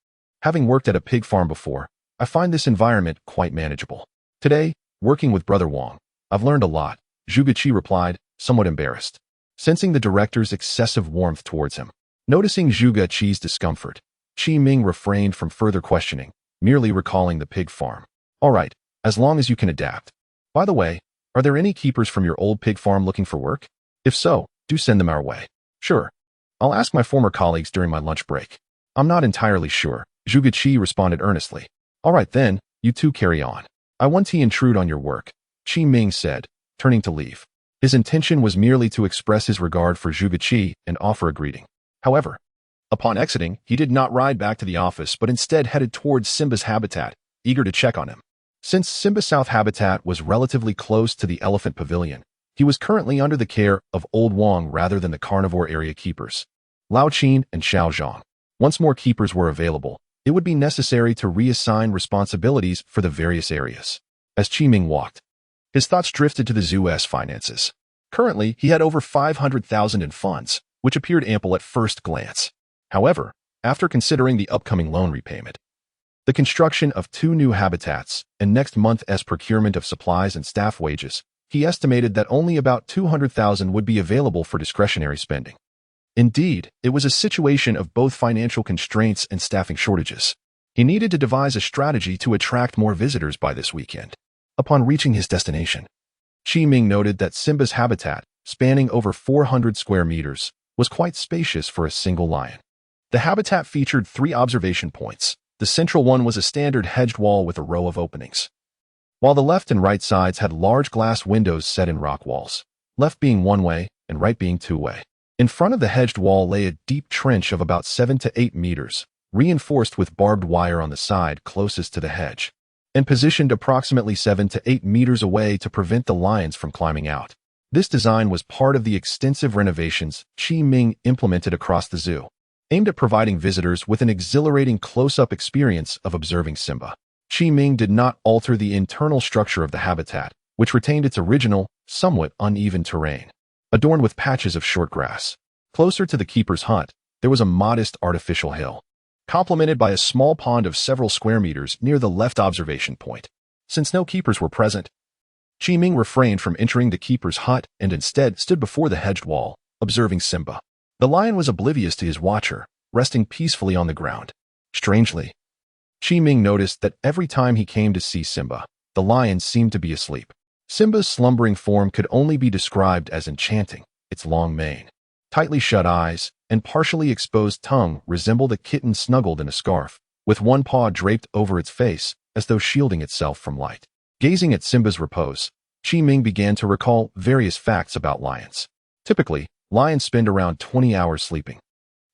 Having worked at a pig farm before, I find this environment quite manageable. Today, working with Brother Wang, I've learned a lot, Zhuge Qi replied, somewhat embarrassed. Sensing the director's excessive warmth towards him. Noticing Zhuge Qi's discomfort, Qi Ming refrained from further questioning, merely recalling the pig farm. All right, as long as you can adapt. By the way, are there any keepers from your old pig farm looking for work? If so, do send them our way. Sure. I'll ask my former colleagues during my lunch break. I'm not entirely sure, Zhuge Qi responded earnestly. All right then, you two carry on. I won't intrude on your work, Qi Ming said, turning to leave. His intention was merely to express his regard for Zhuge Qi and offer a greeting. However, upon exiting, he did not ride back to the office but instead headed towards Simba's habitat, eager to check on him. Since Simba's South habitat was relatively close to the elephant pavilion, he was currently under the care of Old Wang rather than the carnivore area keepers, Lao Qin and Xiao Zhang. Once more keepers were available, it would be necessary to reassign responsibilities for the various areas. As Qi Ming walked, his thoughts drifted to the zoo's finances. Currently, he had over 500,000 in funds, which appeared ample at first glance. However, after considering the upcoming loan repayment, the construction of 2 new habitats, and next month's procurement of supplies and staff wages, he estimated that only about 200,000 would be available for discretionary spending. Indeed, it was a situation of both financial constraints and staffing shortages. He needed to devise a strategy to attract more visitors by this weekend. Upon reaching his destination, Qi Ming noted that Simba's habitat, spanning over 400 square meters, was quite spacious for a single lion. The habitat featured 3 observation points. The central one was a standard hedged wall with a row of openings, while the left and right sides had large glass windows set in rock walls, left being one-way and right being two-way. In front of the hedged wall lay a deep trench of about 7 to 8 meters, reinforced with barbed wire on the side closest to the hedge, and positioned approximately 7 to 8 meters away to prevent the lions from climbing out. This design was part of the extensive renovations Qi Ming implemented across the zoo, aimed at providing visitors with an exhilarating close-up experience of observing Simba. Qi Ming did not alter the internal structure of the habitat, which retained its original, somewhat uneven terrain, adorned with patches of short grass. Closer to the keeper's hut, there was a modest artificial hill, complemented by a small pond of several square meters near the left observation point. Since no keepers were present, Qi Ming refrained from entering the keeper's hut and instead stood before the hedged wall, observing Simba. The lion was oblivious to his watcher, resting peacefully on the ground. Strangely, Ming noticed that every time he came to see Simba, the lion seemed to be asleep. Simba's slumbering form could only be described as enchanting. Its long mane, tightly shut eyes, and partially exposed tongue resembled a kitten snuggled in a scarf, with one paw draped over its face as though shielding itself from light. Gazing at Simba's repose, Ming began to recall various facts about lions. Typically, lions spend around 20 hours sleeping.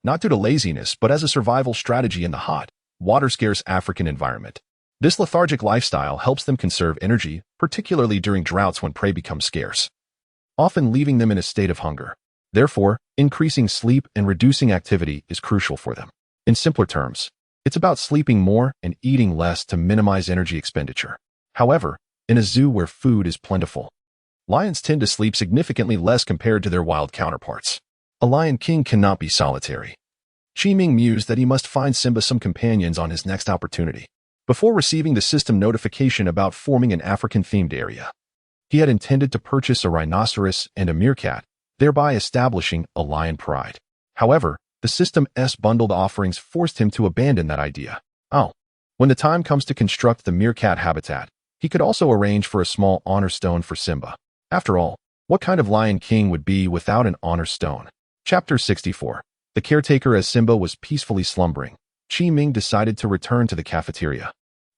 Not due to laziness, but as a survival strategy in the hot, water-scarce African environment. This lethargic lifestyle helps them conserve energy, particularly during droughts when prey becomes scarce, often leaving them in a state of hunger. Therefore, increasing sleep and reducing activity is crucial for them. In simpler terms, it's about sleeping more and eating less to minimize energy expenditure. However, in a zoo where food is plentiful, lions tend to sleep significantly less compared to their wild counterparts. A lion king cannot be solitary. Ming mused that he must find Simba some companions on his next opportunity. Before receiving the system notification about forming an African-themed area, he had intended to purchase a rhinoceros and a meerkat, thereby establishing a lion pride. However, the system's bundled offerings forced him to abandon that idea. When the time comes to construct the meerkat habitat, he could also arrange for a small honor stone for Simba. After all, what kind of lion king would be without an honor stone? Chapter 64. The caretaker. As Simba was peacefully slumbering, Ming decided to return to the cafeteria.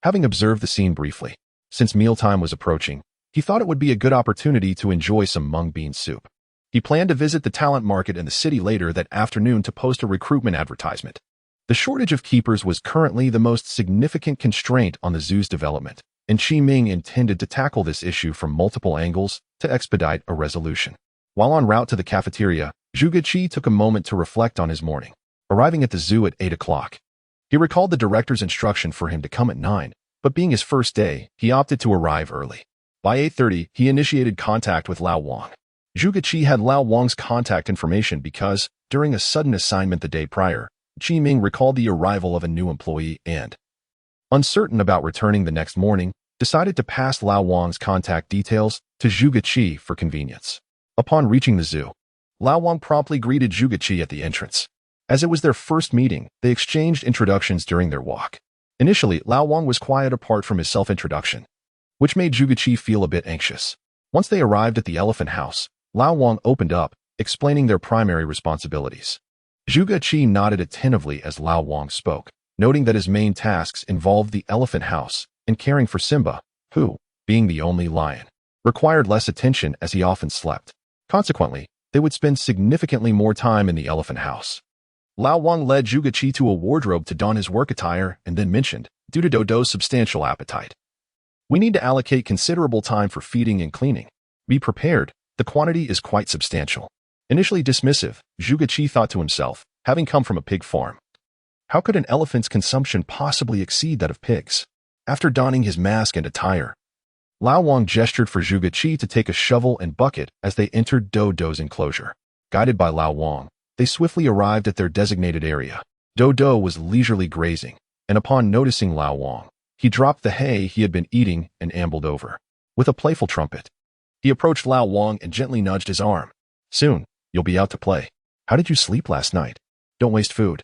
Having observed the scene briefly, since mealtime was approaching, he thought it would be a good opportunity to enjoy some mung bean soup. He planned to visit the talent market in the city later that afternoon to post a recruitment advertisement. The shortage of keepers was currently the most significant constraint on the zoo's development, and Ming intended to tackle this issue from multiple angles to expedite a resolution. While en route to the cafeteria, Zhuge took a moment to reflect on his morning. Arriving at the zoo at 8 o'clock, he recalled the director's instruction for him to come at 9, but being his first day, he opted to arrive early. By 8:30, he initiated contact with Lao Wang. Zhuge had Lao Wang's contact information because, during a sudden assignment the day prior, Ming recalled the arrival of a new employee and, uncertain about returning the next morning, decided to pass Lao Wang's contact details to Zhuge for convenience. Upon reaching the zoo, Lao Wang promptly greeted Zhuge at the entrance. As it was their first meeting, they exchanged introductions during their walk. Initially, Lao Wang was quiet apart from his self-introduction, which made Zhuge feel a bit anxious. Once they arrived at the elephant house, Lao Wang opened up, explaining their primary responsibilities. Zhuge nodded attentively as Lao Wang spoke, noting that his main tasks involved the elephant house and caring for Simba, who, being the only lion, required less attention as he often slept. Consequently, they would spend significantly more time in the elephant house. Lao Wang led Zhuge to a wardrobe to don his work attire and then mentioned, due to Dodo's substantial appetite, we need to allocate considerable time for feeding and cleaning. Be prepared, the quantity is quite substantial. Initially dismissive, Zhuge thought to himself, having come from a pig farm, how could an elephant's consumption possibly exceed that of pigs? After donning his mask and attire, Lao Wang gestured for Zhuge to take a shovel and bucket as they entered Dodo's enclosure. Guided by Lao Wang, they swiftly arrived at their designated area. Dodo was leisurely grazing, and upon noticing Lao Wang, he dropped the hay he had been eating and ambled over. With a playful trumpet, he approached Lao Wang and gently nudged his arm. Soon, you'll be out to play. How did you sleep last night? Don't waste food.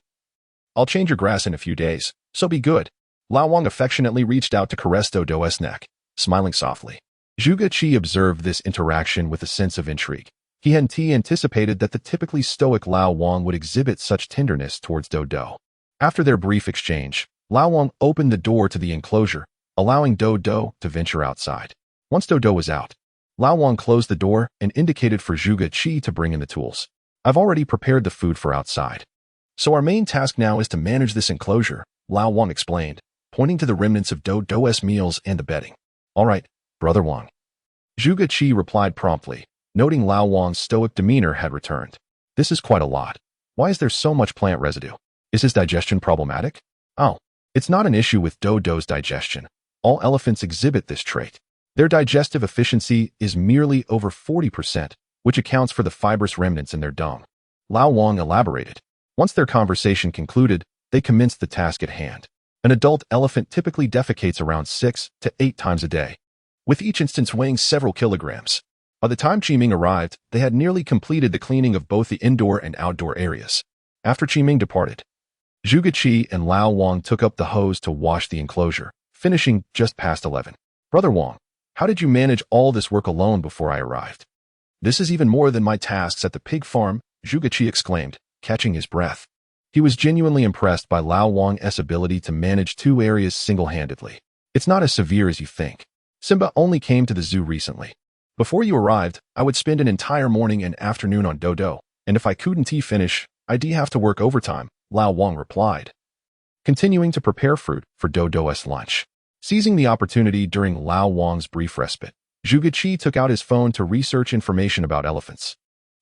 I'll change your grass in a few days, so be good. Lao Wang affectionately reached out to caress Dodo's neck, smiling softly. Zhuge observed this interaction with a sense of intrigue. He had anticipated that the typically stoic Lao Wang would exhibit such tenderness towards Dodo. After their brief exchange, Lao Wang opened the door to the enclosure, allowing Dodo to venture outside. Once Dodo was out, Lao Wang closed the door and indicated for Zhuge to bring in the tools. I've already prepared the food for outside. So our main task now is to manage this enclosure, Lao Wang explained, pointing to the remnants of Dodo's meals and the bedding. All right, Brother Wang. Zhuge replied promptly, noting Lao Wang's stoic demeanor had returned. This is quite a lot. Why is there so much plant residue? Is his digestion problematic? Oh, it's not an issue with Dodo's digestion. All elephants exhibit this trait. Their digestive efficiency is merely over 40%, which accounts for the fibrous remnants in their dung. Lao Wang elaborated. Once their conversation concluded, they commenced the task at hand. An adult elephant typically defecates around 6 to 8 times a day, with each instance weighing several kilograms. By the time Ming arrived, they had nearly completed the cleaning of both the indoor and outdoor areas. After Ming departed, Zhuge Qi and Lao Wang took up the hose to wash the enclosure, finishing just past 11. Brother Wang, how did you manage all this work alone before I arrived? This is even more than my tasks at the pig farm, Zhuge Qi exclaimed, catching his breath. He was genuinely impressed by Lao Wang's ability to manage two areas single-handedly. It's not as severe as you think. Simba only came to the zoo recently. Before you arrived, I would spend an entire morning and afternoon on Dodo, and if I couldn't finish, I'd have to work overtime, Lao Wang replied, continuing to prepare fruit for Dodo's lunch. Seizing the opportunity during Lao Wang's brief respite, Zhuge Qi took out his phone to research information about elephants,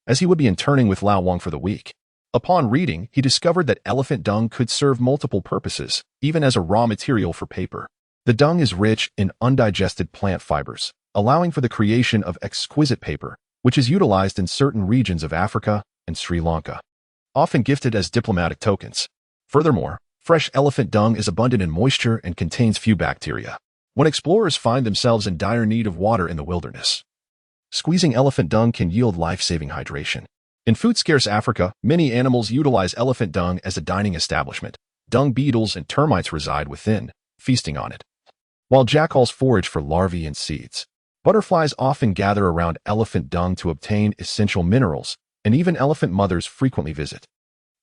as he would be interning with Lao Wang for the week. Upon reading, he discovered that elephant dung could serve multiple purposes, even as a raw material for paper. The dung is rich in undigested plant fibers, allowing for the creation of exquisite paper, which is utilized in certain regions of Africa and Sri Lanka, often gifted as diplomatic tokens. Furthermore, fresh elephant dung is abundant in moisture and contains few bacteria. When explorers find themselves in dire need of water in the wilderness, squeezing elephant dung can yield life-saving hydration. In food-scarce Africa, many animals utilize elephant dung as a dining establishment. Dung beetles and termites reside within, feasting on it, while jackals forage for larvae and seeds. Butterflies often gather around elephant dung to obtain essential minerals, and even elephant mothers frequently visit,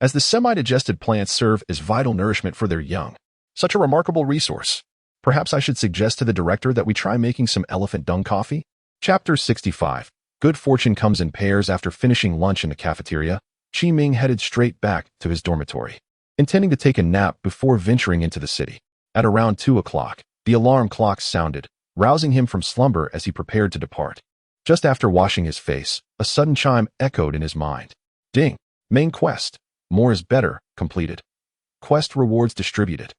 as the semi-digested plants serve as vital nourishment for their young. Such a remarkable resource. Perhaps I should suggest to the director that we try making some elephant dung coffee? Chapter 65. Good fortune comes in pairs. After finishing lunch in the cafeteria, Qi Ming headed straight back to his dormitory, intending to take a nap before venturing into the city. At around 2 o'clock, the alarm clock sounded, rousing him from slumber as he prepared to depart. Just after washing his face, a sudden chime echoed in his mind. Ding! Main quest. More is better. Completed. Quest rewards distributed.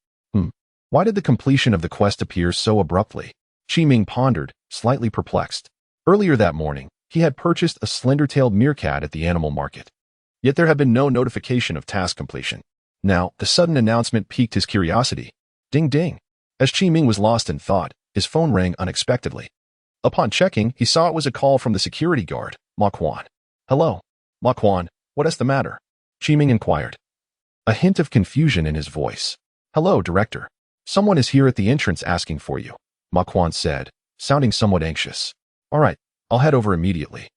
Why did the completion of the quest appear so abruptly? Qi Ming pondered, slightly perplexed. Earlier that morning, he had purchased a slender-tailed meerkat at the animal market. Yet there had been no notification of task completion. Now, the sudden announcement piqued his curiosity. Ding ding. As Qi Ming was lost in thought, his phone rang unexpectedly. Upon checking, he saw it was a call from the security guard, Ma Quan. Hello, Ma Quan, what is the matter? Qi Ming inquired, a hint of confusion in his voice. Hello, director. Someone is here at the entrance asking for you, Ma Quan said, sounding somewhat anxious. All right, I'll head over immediately.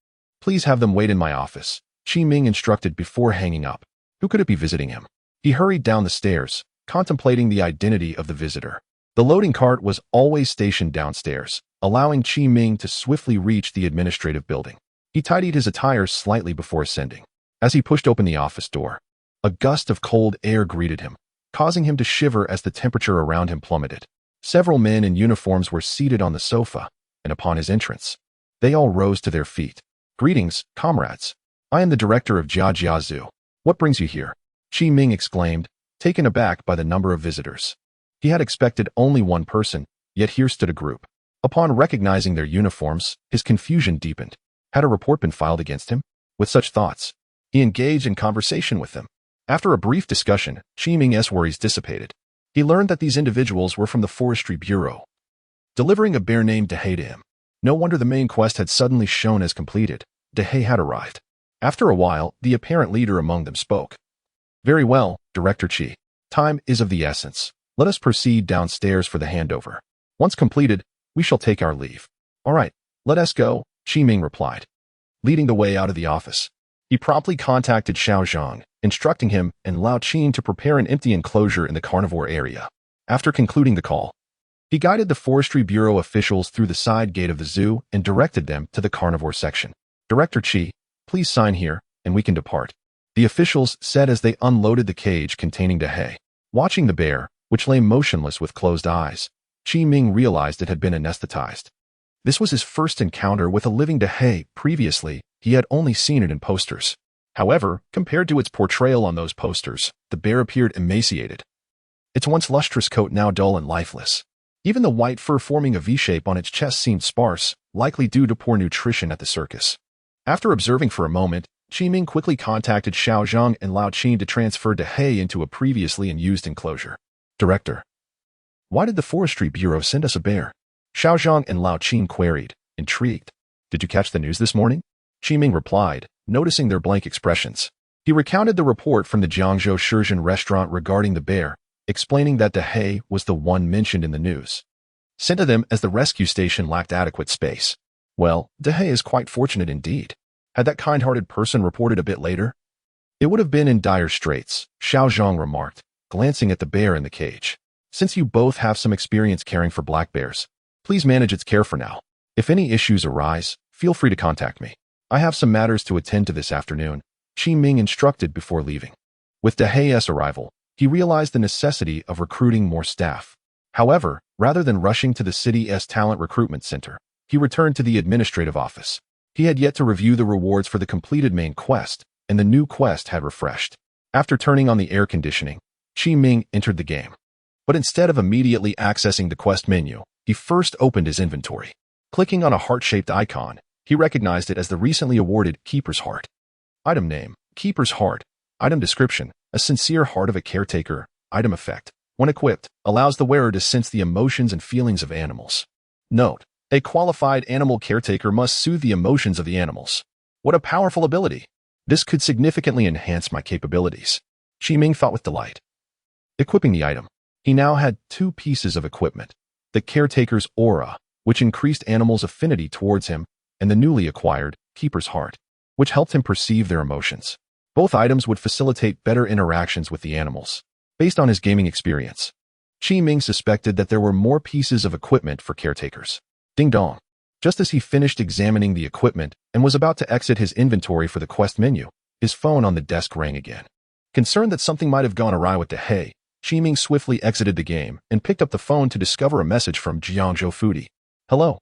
Please have them wait in my office, Qi Ming instructed before hanging up. Who could it be visiting him? He hurried down the stairs, contemplating the identity of the visitor. The loading cart was always stationed downstairs, allowing Qi Ming to swiftly reach the administrative building. He tidied his attire slightly before ascending. As he pushed open the office door, a gust of cold air greeted him, causing him to shiver as the temperature around him plummeted. Several men in uniforms were seated on the sofa, and upon his entrance, they all rose to their feet. Greetings, comrades. I am the director of Jia Zoo. What brings you here? Qi Ming exclaimed, taken aback by the number of visitors. He had expected only one person, yet here stood a group. Upon recognizing their uniforms, his confusion deepened. Had a report been filed against him? With such thoughts, he engaged in conversation with them. After a brief discussion, Qi Ming's worries dissipated. He learned that these individuals were from the Forestry Bureau, delivering a bear named Dehe to him. No wonder the main quest had suddenly shown as completed. Dehe had arrived. After a while, the apparent leader among them spoke. Very well, Director Qi. Time is of the essence. Let us proceed downstairs for the handover. Once completed, we shall take our leave. All right, let us go, Qi Ming replied, leading the way out of the office. He promptly contacted Xiao Zhang, instructing him and Lao Qin to prepare an empty enclosure in the carnivore area. After concluding the call, he guided the Forestry Bureau officials through the side gate of the zoo and directed them to the carnivore section. Director Qi, please sign here, and we can depart, the officials said as they unloaded the cage containing Dehe. Watching the bear, which lay motionless with closed eyes, Qi Ming realized it had been anesthetized. This was his first encounter with a living Dehe. Previously, he had only seen it in posters. However, compared to its portrayal on those posters, the bear appeared emaciated. Its once lustrous coat now dull and lifeless. Even the white fur forming a V-shape on its chest seemed sparse, likely due to poor nutrition at the circus. After observing for a moment, Qi Ming quickly contacted Xiao Zhang and Lao Qin to transfer Dehe into a previously unused enclosure. Director, why did the Forestry Bureau send us a bear? Xiao Zhang and Lao Qin queried, intrigued. Did you catch the news this morning? Qi Ming replied, noticing their blank expressions. He recounted the report from the Jiangzhou Shenzhen restaurant regarding the bear, explaining that Dehe was the one mentioned in the news, sent to them as the rescue station lacked adequate space. Well, Dehe is quite fortunate indeed. Had that kind-hearted person reported a bit later, it would have been in dire straits, Xiao Zhang remarked, glancing at the bear in the cage. Since you both have some experience caring for black bears, please manage its care for now. If any issues arise, feel free to contact me. I have some matters to attend to this afternoon, Qi Ming instructed before leaving. With Dehe's arrival, he realized the necessity of recruiting more staff. However, rather than rushing to the city's talent recruitment center, he returned to the administrative office. He had yet to review the rewards for the completed main quest, and the new quest had refreshed. After turning on the air conditioning, Qi Ming entered the game. But instead of immediately accessing the quest menu, he first opened his inventory. Clicking on a heart-shaped icon, he recognized it as the recently awarded Keeper's Heart. Item name, Keeper's Heart. Item description, a sincere heart of a caretaker. Item effect, when equipped, allows the wearer to sense the emotions and feelings of animals. Note, a qualified animal caretaker must soothe the emotions of the animals. What a powerful ability! This could significantly enhance my capabilities, Qi Ming thought with delight. Equipping the item, he now had 2 pieces of equipment: the caretaker's aura, which increased animals' affinity towards him, and the newly acquired Keeper's Heart, which helped him perceive their emotions. Both items would facilitate better interactions with the animals. Based on his gaming experience, Qi Ming suspected that there were more pieces of equipment for caretakers. Ding dong. Just as he finished examining the equipment and was about to exit his inventory for the quest menu, his phone on the desk rang again. Concerned that something might have gone awry with Dehe, Qi Ming swiftly exited the game and picked up the phone to discover a message from Jiangzhou Foodie. Hello.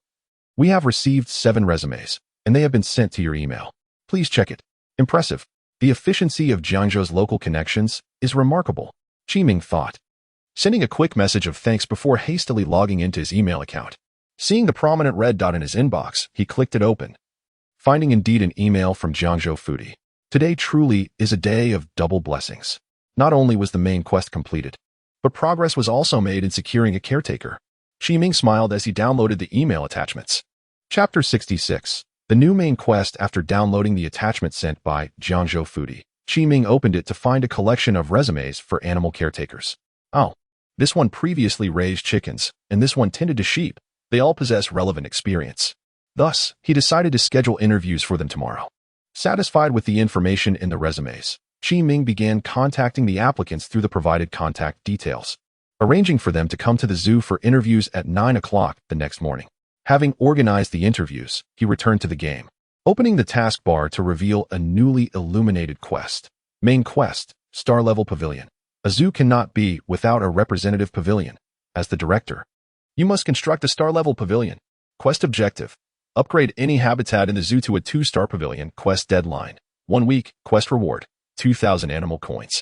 We have received 7 resumes, and they have been sent to your email. Please check it. Impressive. The efficiency of Jiangzhou's local connections is remarkable, Qi Ming thought, sending a quick message of thanks before hastily logging into his email account. Seeing the prominent red dot in his inbox, he clicked it open, finding indeed an email from Jiangzhou Foodie. Today truly is a day of double blessings. Not only was the main quest completed, but progress was also made in securing a caretaker. Qi Ming smiled as he downloaded the email attachments. Chapter 66. The new main quest. After downloading the attachment sent by Jiangzhou Foodie, Qi Ming opened it to find a collection of resumes for animal caretakers. Oh, this one previously raised chickens, and this one tended to sheep. They all possess relevant experience. Thus, he decided to schedule interviews for them tomorrow. Satisfied with the information in the resumes, Qi Ming began contacting the applicants through the provided contact details, arranging for them to come to the zoo for interviews at 9 o'clock the next morning. Having organized the interviews, he returned to the game, opening the taskbar to reveal a newly illuminated quest. Main quest, Star Level Pavilion. A zoo cannot be without a representative pavilion. As the director, you must construct a star-level pavilion. Quest objective: upgrade any habitat in the zoo to a 2-star pavilion. Quest deadline: 1 week. Quest reward: 2,000 animal coins.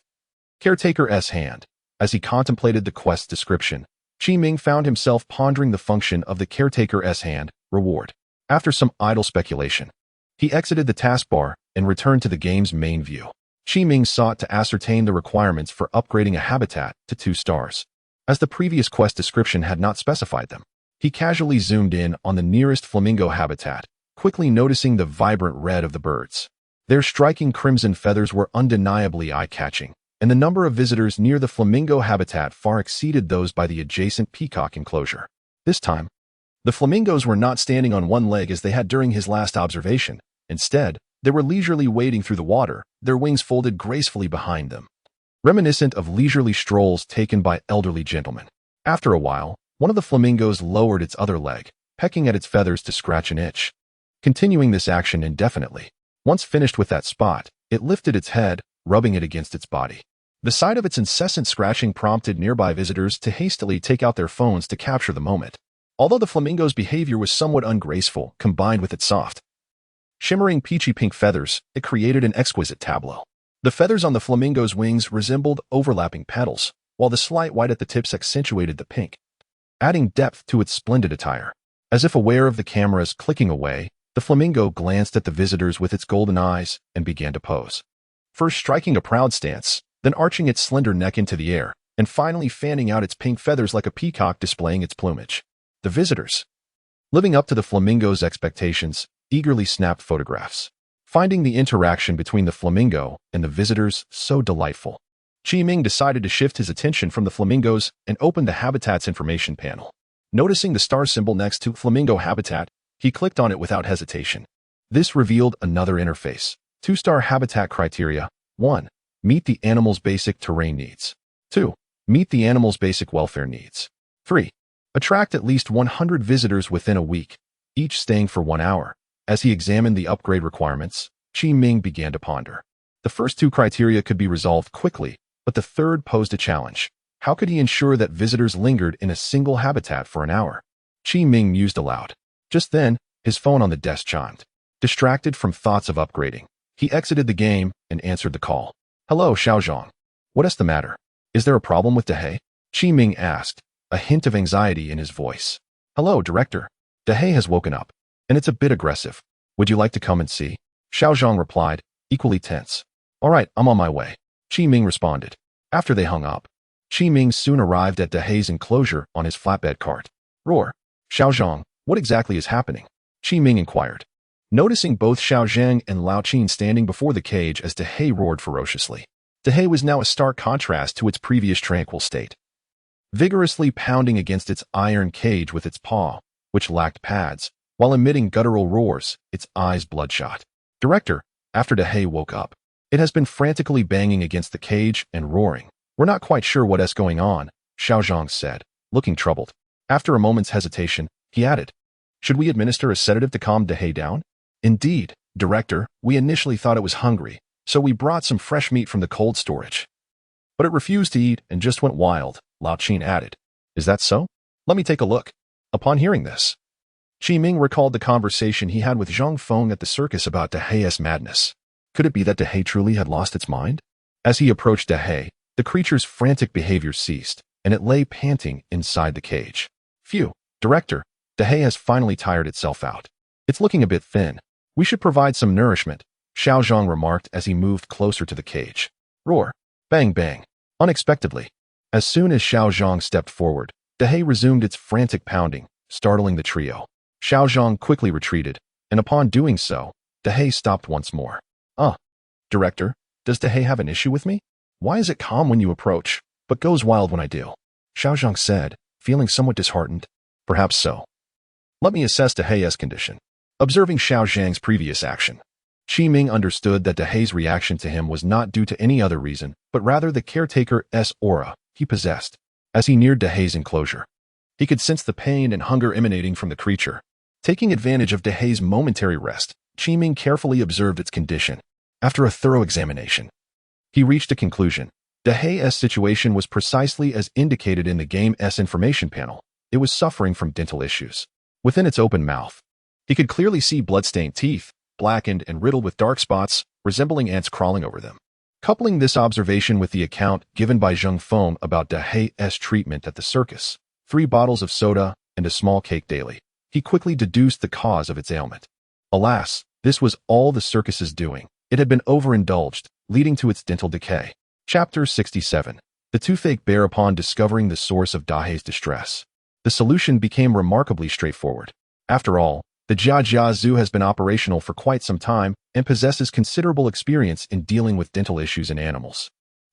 Caretaker's hand. As he contemplated the quest description, Qi Ming found himself pondering the function of the caretaker's hand reward. After some idle speculation, he exited the taskbar and returned to the game's main view. Qi Ming sought to ascertain the requirements for upgrading a habitat to 2 stars. As the previous quest description had not specified them, he casually zoomed in on the nearest flamingo habitat, quickly noticing the vibrant red of the birds. Their striking crimson feathers were undeniably eye-catching, and the number of visitors near the flamingo habitat far exceeded those by the adjacent peacock enclosure. This time, the flamingos were not standing on one leg as they had during his last observation. Instead, they were leisurely wading through the water, their wings folded gracefully behind them, reminiscent of leisurely strolls taken by elderly gentlemen. After a while, one of the flamingos lowered its other leg, pecking at its feathers to scratch an itch. Continuing this action indefinitely, once finished with that spot, it lifted its head, rubbing it against its body. The sight of its incessant scratching prompted nearby visitors to hastily take out their phones to capture the moment. Although the flamingo's behavior was somewhat ungraceful, combined with its soft, shimmering peachy pink feathers, it created an exquisite tableau. The feathers on the flamingo's wings resembled overlapping petals, while the slight white at the tips accentuated the pink, adding depth to its splendid attire. As if aware of the camera's clicking away, the flamingo glanced at the visitors with its golden eyes and began to pose. First striking a proud stance, then arching its slender neck into the air, and finally fanning out its pink feathers like a peacock displaying its plumage. The visitors, living up to the flamingo's expectations, eagerly snapped photographs. finding the interaction between the flamingo and the visitors so delightful. Qi Ming decided to shift his attention from the flamingos and opened the habitat's information panel. Noticing the star symbol next to flamingo habitat, he clicked on it without hesitation. This revealed another interface. 2-star habitat criteria. 1. Meet the animal's basic terrain needs. 2. Meet the animal's basic welfare needs. 3. Attract at least 100 visitors within a week, each staying for 1 hour. As he examined the upgrade requirements, Qi Ming began to ponder. The first 2 criteria could be resolved quickly, but the third posed a challenge. How could he ensure that visitors lingered in a single habitat for an hour? Qi Ming mused aloud. Just then, his phone on the desk chimed. Distracted from thoughts of upgrading, he exited the game and answered the call. Hello, Xiaozhong. What is the matter? Is there a problem with Dehei? Qi Ming asked, a hint of anxiety in his voice. Hello, Director. Dehei has woken up, and it's a bit aggressive. Would you like to come and see? Xiaozhong replied, equally tense. All right, I'm on my way. Qi Ming responded. After they hung up, Qi Ming soon arrived at Dehei's enclosure on his flatbed cart. Roar. Xiaozhong, what exactly is happening? Qi Ming inquired. Noticing both Xiao Zhang and Lao Qin standing before the cage as Dehei roared ferociously. Dehei was now a stark contrast to its previous tranquil state. Vigorously pounding against its iron cage with its paw, which lacked pads, while emitting guttural roars, its eyes bloodshot. Director, after Dehei woke up, it has been frantically banging against the cage and roaring. We're not quite sure what is going on, Xiao Zhang said, looking troubled. After a moment's hesitation, he added, should we administer a sedative to calm Dehei down? Indeed, Director, we initially thought it was hungry, so we brought some fresh meat from the cold storage. But it refused to eat and just went wild, Lao Qin added. Is that so? Let me take a look. Upon hearing this, Qi Ming recalled the conversation he had with Zhang Feng at the circus about Dehei's madness. Could it be that Dehei truly had lost its mind? As he approached Dehei, the creature's frantic behavior ceased, and it lay panting inside the cage. Phew, Director, Dehei has finally tired itself out. It's looking a bit thin. We should provide some nourishment, Xiao Zhang remarked as he moved closer to the cage. Roar. Bang bang. Unexpectedly, as soon as Xiao Zhang stepped forward, Dehei resumed its frantic pounding, startling the trio. Xiao Zhang quickly retreated, and upon doing so, Dehei stopped once more. Director, does Dehei have an issue with me? Why is it calm when you approach, but goes wild when I do? Xiao Zhang said, feeling somewhat disheartened. Perhaps so. Let me assess Dehei's condition. Observing Xiao Zhang's previous action, Qi Ming understood that Dehei's reaction to him was not due to any other reason, but rather the caretaker's aura he possessed. As he neared Dehei's enclosure, he could sense the pain and hunger emanating from the creature. Taking advantage of Dehei's momentary rest, Qi Ming carefully observed its condition. After a thorough examination, he reached a conclusion. Dehei's situation was precisely as indicated in the game's information panel. It was suffering from dental issues. Within its open mouth, he could clearly see blood-stained teeth, blackened and riddled with dark spots, resembling ants crawling over them. Coupling this observation with the account given by Zhang Feng about Dehei's treatment at the circus, 3 bottles of soda and a small cake daily, he quickly deduced the cause of its ailment. Alas, this was all the circus's doing. It had been overindulged, leading to its dental decay. Chapter 67. The toothache bear. Upon discovering the source of Dehei's distress, the solution became remarkably straightforward. After all, the Jiajia Zoo has been operational for quite some time and possesses considerable experience in dealing with dental issues in animals.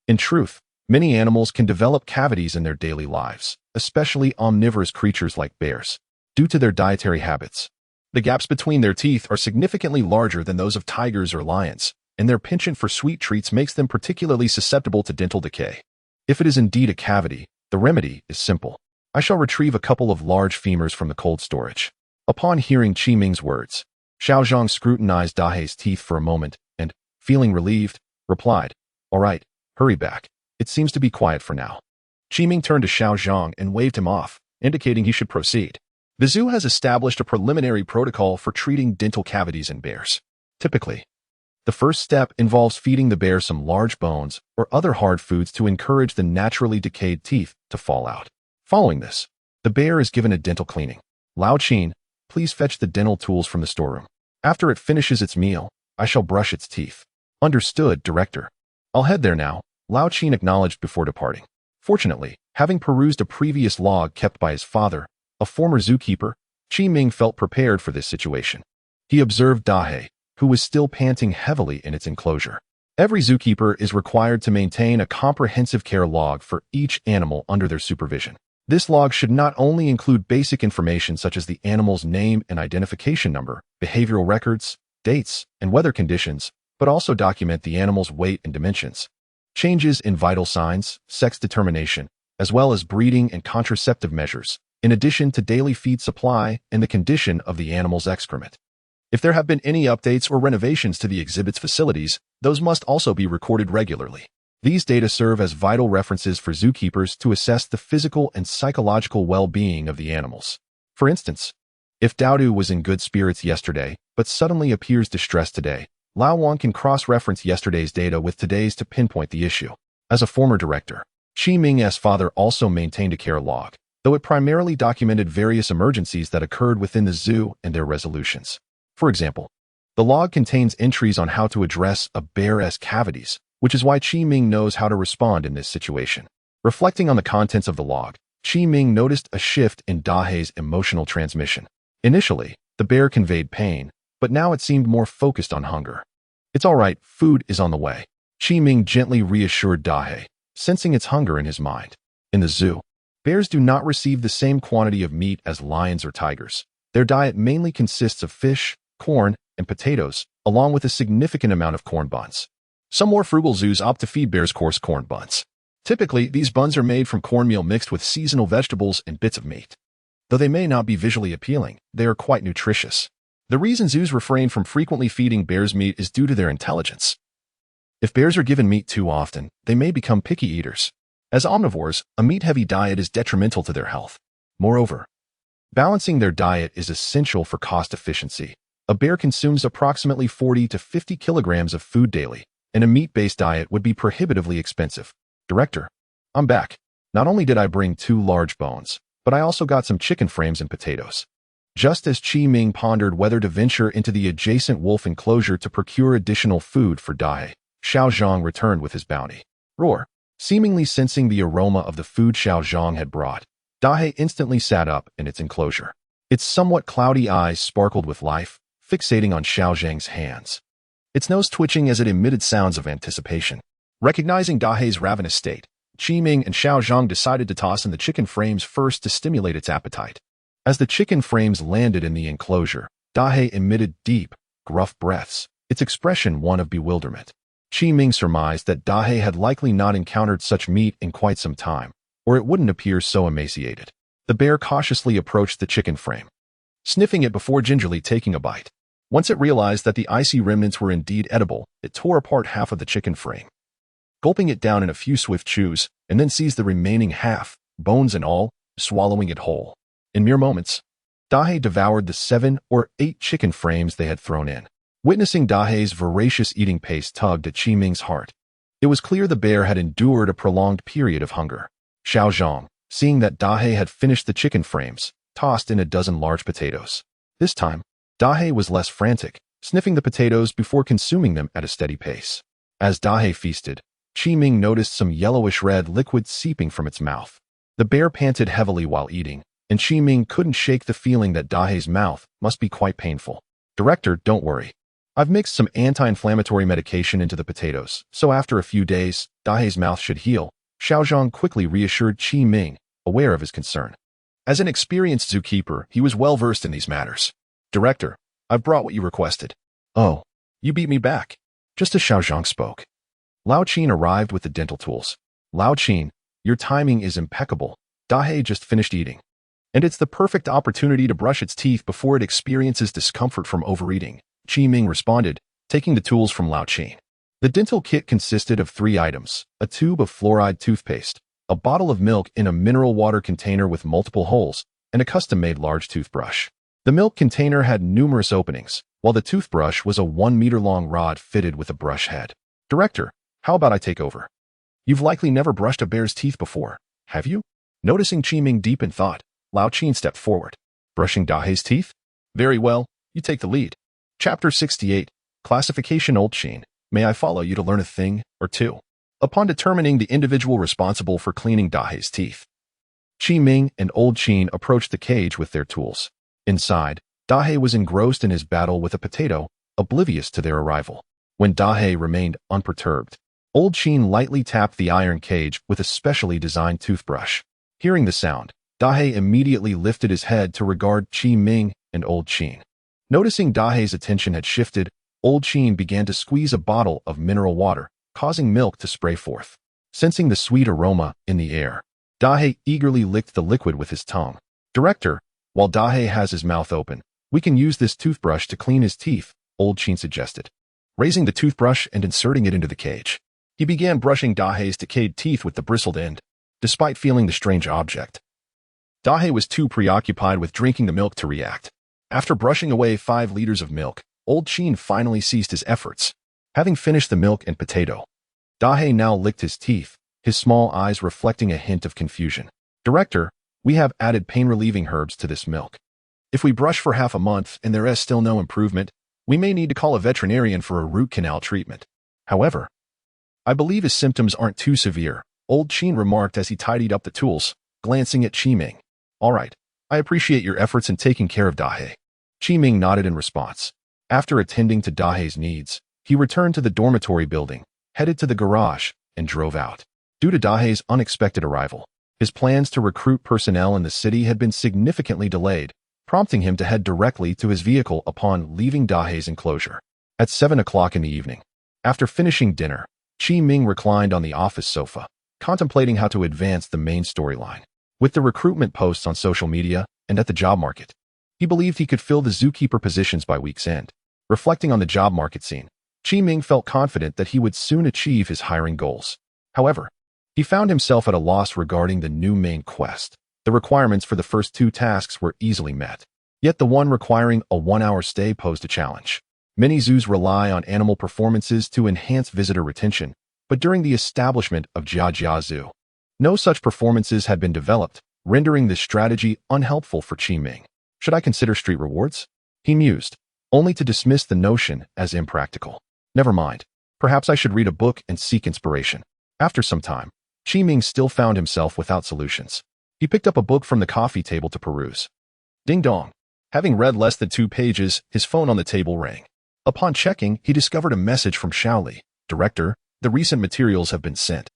In truth, many animals can develop cavities in their daily lives, especially omnivorous creatures like bears, due to their dietary habits. The gaps between their teeth are significantly larger than those of tigers or lions, and their penchant for sweet treats makes them particularly susceptible to dental decay. If it is indeed a cavity, the remedy is simple. I shall retrieve a couple of large femurs from the cold storage. Upon hearing Qi Ming's words, Xiao Zhang scrutinized Dehei's teeth for a moment and, feeling relieved, replied, All right, hurry back. It seems to be quiet for now. Qi Ming turned to Xiao Zhang and waved him off, indicating he should proceed. The zoo has established a preliminary protocol for treating dental cavities in bears. Typically, the first step involves feeding the bear some large bones or other hard foods to encourage the naturally decayed teeth to fall out. Following this, the bear is given a dental cleaning. Lao Qin, please fetch the dental tools from the storeroom. After it finishes its meal, I shall brush its teeth. Understood, Director. I'll head there now, Lao Qin acknowledged before departing. Fortunately, having perused a previous log kept by his father, a former zookeeper, Qi Ming felt prepared for this situation. He observed Dehei, who was still panting heavily in its enclosure. Every zookeeper is required to maintain a comprehensive care log for each animal under their supervision. This log should not only include basic information such as the animal's name and identification number, behavioral records, dates, and weather conditions, but also document the animal's weight and dimensions, changes in vital signs, sex determination, as well as breeding and contraceptive measures, in addition to daily feed supply and the condition of the animal's excrement. If there have been any updates or renovations to the exhibit's facilities, those must also be recorded regularly. These data serve as vital references for zookeepers to assess the physical and psychological well-being of the animals. For instance, if Dowdu was in good spirits yesterday, but suddenly appears distressed today, Lao Wan can cross-reference yesterday's data with today's to pinpoint the issue. As a former director, Chi Ming's father also maintained a care log, though it primarily documented various emergencies that occurred within the zoo and their resolutions. For example, the log contains entries on how to address a bear's cavities, which is why Chi Ming knows how to respond in this situation. Reflecting on the contents of the log, Chi Ming noticed a shift in Dahe's emotional transmission. Initially, the bear conveyed pain, but now it seemed more focused on hunger. "It's all right, food is on the way," Chi Ming gently reassured Dahe, sensing its hunger in his mind. In the zoo, bears do not receive the same quantity of meat as lions or tigers. Their diet mainly consists of fish, corn, and potatoes, along with a significant amount of corn buns. Some more frugal zoos opt to feed bears coarse corn buns. Typically, these buns are made from cornmeal mixed with seasonal vegetables and bits of meat. Though they may not be visually appealing, they are quite nutritious. The reason zoos refrain from frequently feeding bears meat is due to their intelligence. If bears are given meat too often, they may become picky eaters. As omnivores, a meat-heavy diet is detrimental to their health. Moreover, balancing their diet is essential for cost efficiency. A bear consumes approximately 40 to 50 kilograms of food daily, and a meat-based diet would be prohibitively expensive. Director, I'm back. Not only did I bring 2 large bones, but I also got some chicken frames and potatoes. Just as Chi Ming pondered whether to venture into the adjacent wolf enclosure to procure additional food for Dahe, Xiao Zhang returned with his bounty. Roar. Seemingly sensing the aroma of the food Xiao Zhang had brought, Dahe instantly sat up in its enclosure. Its somewhat cloudy eyes sparkled with life, fixating on Xiao Zhang's hands. Its nose twitching as it emitted sounds of anticipation. Recognizing Dahe's ravenous state, Chi Ming and Xiao Zhang decided to toss in the chicken frames first to stimulate its appetite. As the chicken frames landed in the enclosure, Dahe emitted deep, gruff breaths, its expression one of bewilderment. Chi Ming surmised that Dahe had likely not encountered such meat in quite some time, or it wouldn't appear so emaciated. The bear cautiously approached the chicken frame, sniffing it before gingerly taking a bite. Once it realized that the icy remnants were indeed edible, it tore apart half of the chicken frame, gulping it down in a few swift chews, and then seized the remaining half, bones and all, swallowing it whole. In mere moments, Dahe devoured the 7 or 8 chicken frames they had thrown in. Witnessing Dahe's voracious eating pace tugged at Chi Ming's heart. It was clear the bear had endured a prolonged period of hunger. Xiao Zhang, seeing that Dahe had finished the chicken frames, tossed in a dozen large potatoes. This time, Dahe was less frantic, sniffing the potatoes before consuming them at a steady pace. As Dahe feasted, Chi Ming noticed some yellowish-red liquid seeping from its mouth. The bear panted heavily while eating, and Chi Ming couldn't shake the feeling that Dahe's mouth must be quite painful. Director, don't worry. I've mixed some anti-inflammatory medication into the potatoes, so after a few days, Dahe's mouth should heal. Xiao Zhang quickly reassured Chi Ming, aware of his concern. As an experienced zookeeper, he was well-versed in these matters. Director, I've brought what you requested. Oh, you beat me back. Just as Xiao Zhang spoke, Lao Qin arrived with the dental tools. Lao Qin, your timing is impeccable. Dahe just finished eating, and it's the perfect opportunity to brush its teeth before it experiences discomfort from overeating. Chi Ming responded, taking the tools from Lao Qin. The dental kit consisted of 3 items: a tube of fluoride toothpaste, a bottle of milk in a mineral water container with multiple holes, and a custom-made large toothbrush. The milk container had numerous openings, while the toothbrush was a 1-meter-long rod fitted with a brush head. Director, how about I take over? You've likely never brushed a bear's teeth before, have you? Noticing Chi Ming deep in thought, Lao Qin stepped forward. Brushing Dahe's teeth? Very well, you take the lead. Chapter 68, Classification. Old Qin, may I follow you to learn a thing or two? Upon determining the individual responsible for cleaning Dahe's teeth, Chi Ming and Old Qin approached the cage with their tools. Inside, Dahe was engrossed in his battle with a potato, oblivious to their arrival. When Dahe remained unperturbed, Old Qin lightly tapped the iron cage with a specially designed toothbrush. Hearing the sound, Dahe immediately lifted his head to regard Qi Ming and Old Qin. Noticing Dahe's attention had shifted, Old Qin began to squeeze a bottle of mineral water, causing milk to spray forth. Sensing the sweet aroma in the air, Dahe eagerly licked the liquid with his tongue. "Director, while Dahe has his mouth open, we can use this toothbrush to clean his teeth," Old Qin suggested. Raising the toothbrush and inserting it into the cage, he began brushing Dahe's decayed teeth with the bristled end. Despite feeling the strange object, Dahe was too preoccupied with drinking the milk to react. After brushing away 5 liters of milk, Old Qin finally ceased his efforts. Having finished the milk and potato, Dahe now licked his teeth, his small eyes reflecting a hint of confusion. "Director, we have added pain-relieving herbs to this milk. If we brush for half a month and there is still no improvement, we may need to call a veterinarian for a root canal treatment. However, I believe his symptoms aren't too severe," Old Qin remarked as he tidied up the tools, glancing at Qi Ming. "All right, I appreciate your efforts in taking care of Dahe." Qi Ming nodded in response. After attending to Dahe's needs, he returned to the dormitory building, headed to the garage, and drove out. Due to Dahe's unexpected arrival, his plans to recruit personnel in the city had been significantly delayed, prompting him to head directly to his vehicle upon leaving Dahe's enclosure. At 7 o'clock in the evening, after finishing dinner, Qi Ming reclined on the office sofa, contemplating how to advance the main storyline. With the recruitment posts on social media and at the job market, he believed he could fill the zookeeper positions by week's end. Reflecting on the job market scene, Qi Ming felt confident that he would soon achieve his hiring goals. However, he found himself at a loss regarding the new main quest. The requirements for the first 2 tasks were easily met, yet the one requiring a 1-hour stay posed a challenge. Many zoos rely on animal performances to enhance visitor retention, but during the establishment of Jiajia Zoo, no such performances had been developed, rendering this strategy unhelpful for Qi Ming. "Should I consider street rewards?" he mused, only to dismiss the notion as impractical. "Never mind. Perhaps I should read a book and seek inspiration." After some time, Qi Ming still found himself without solutions. He picked up a book from the coffee table to peruse. Ding dong. Having read less than 2 pages, his phone on the table rang. Upon checking, he discovered a message from Xiaoli. "Director, the recent materials have been sent.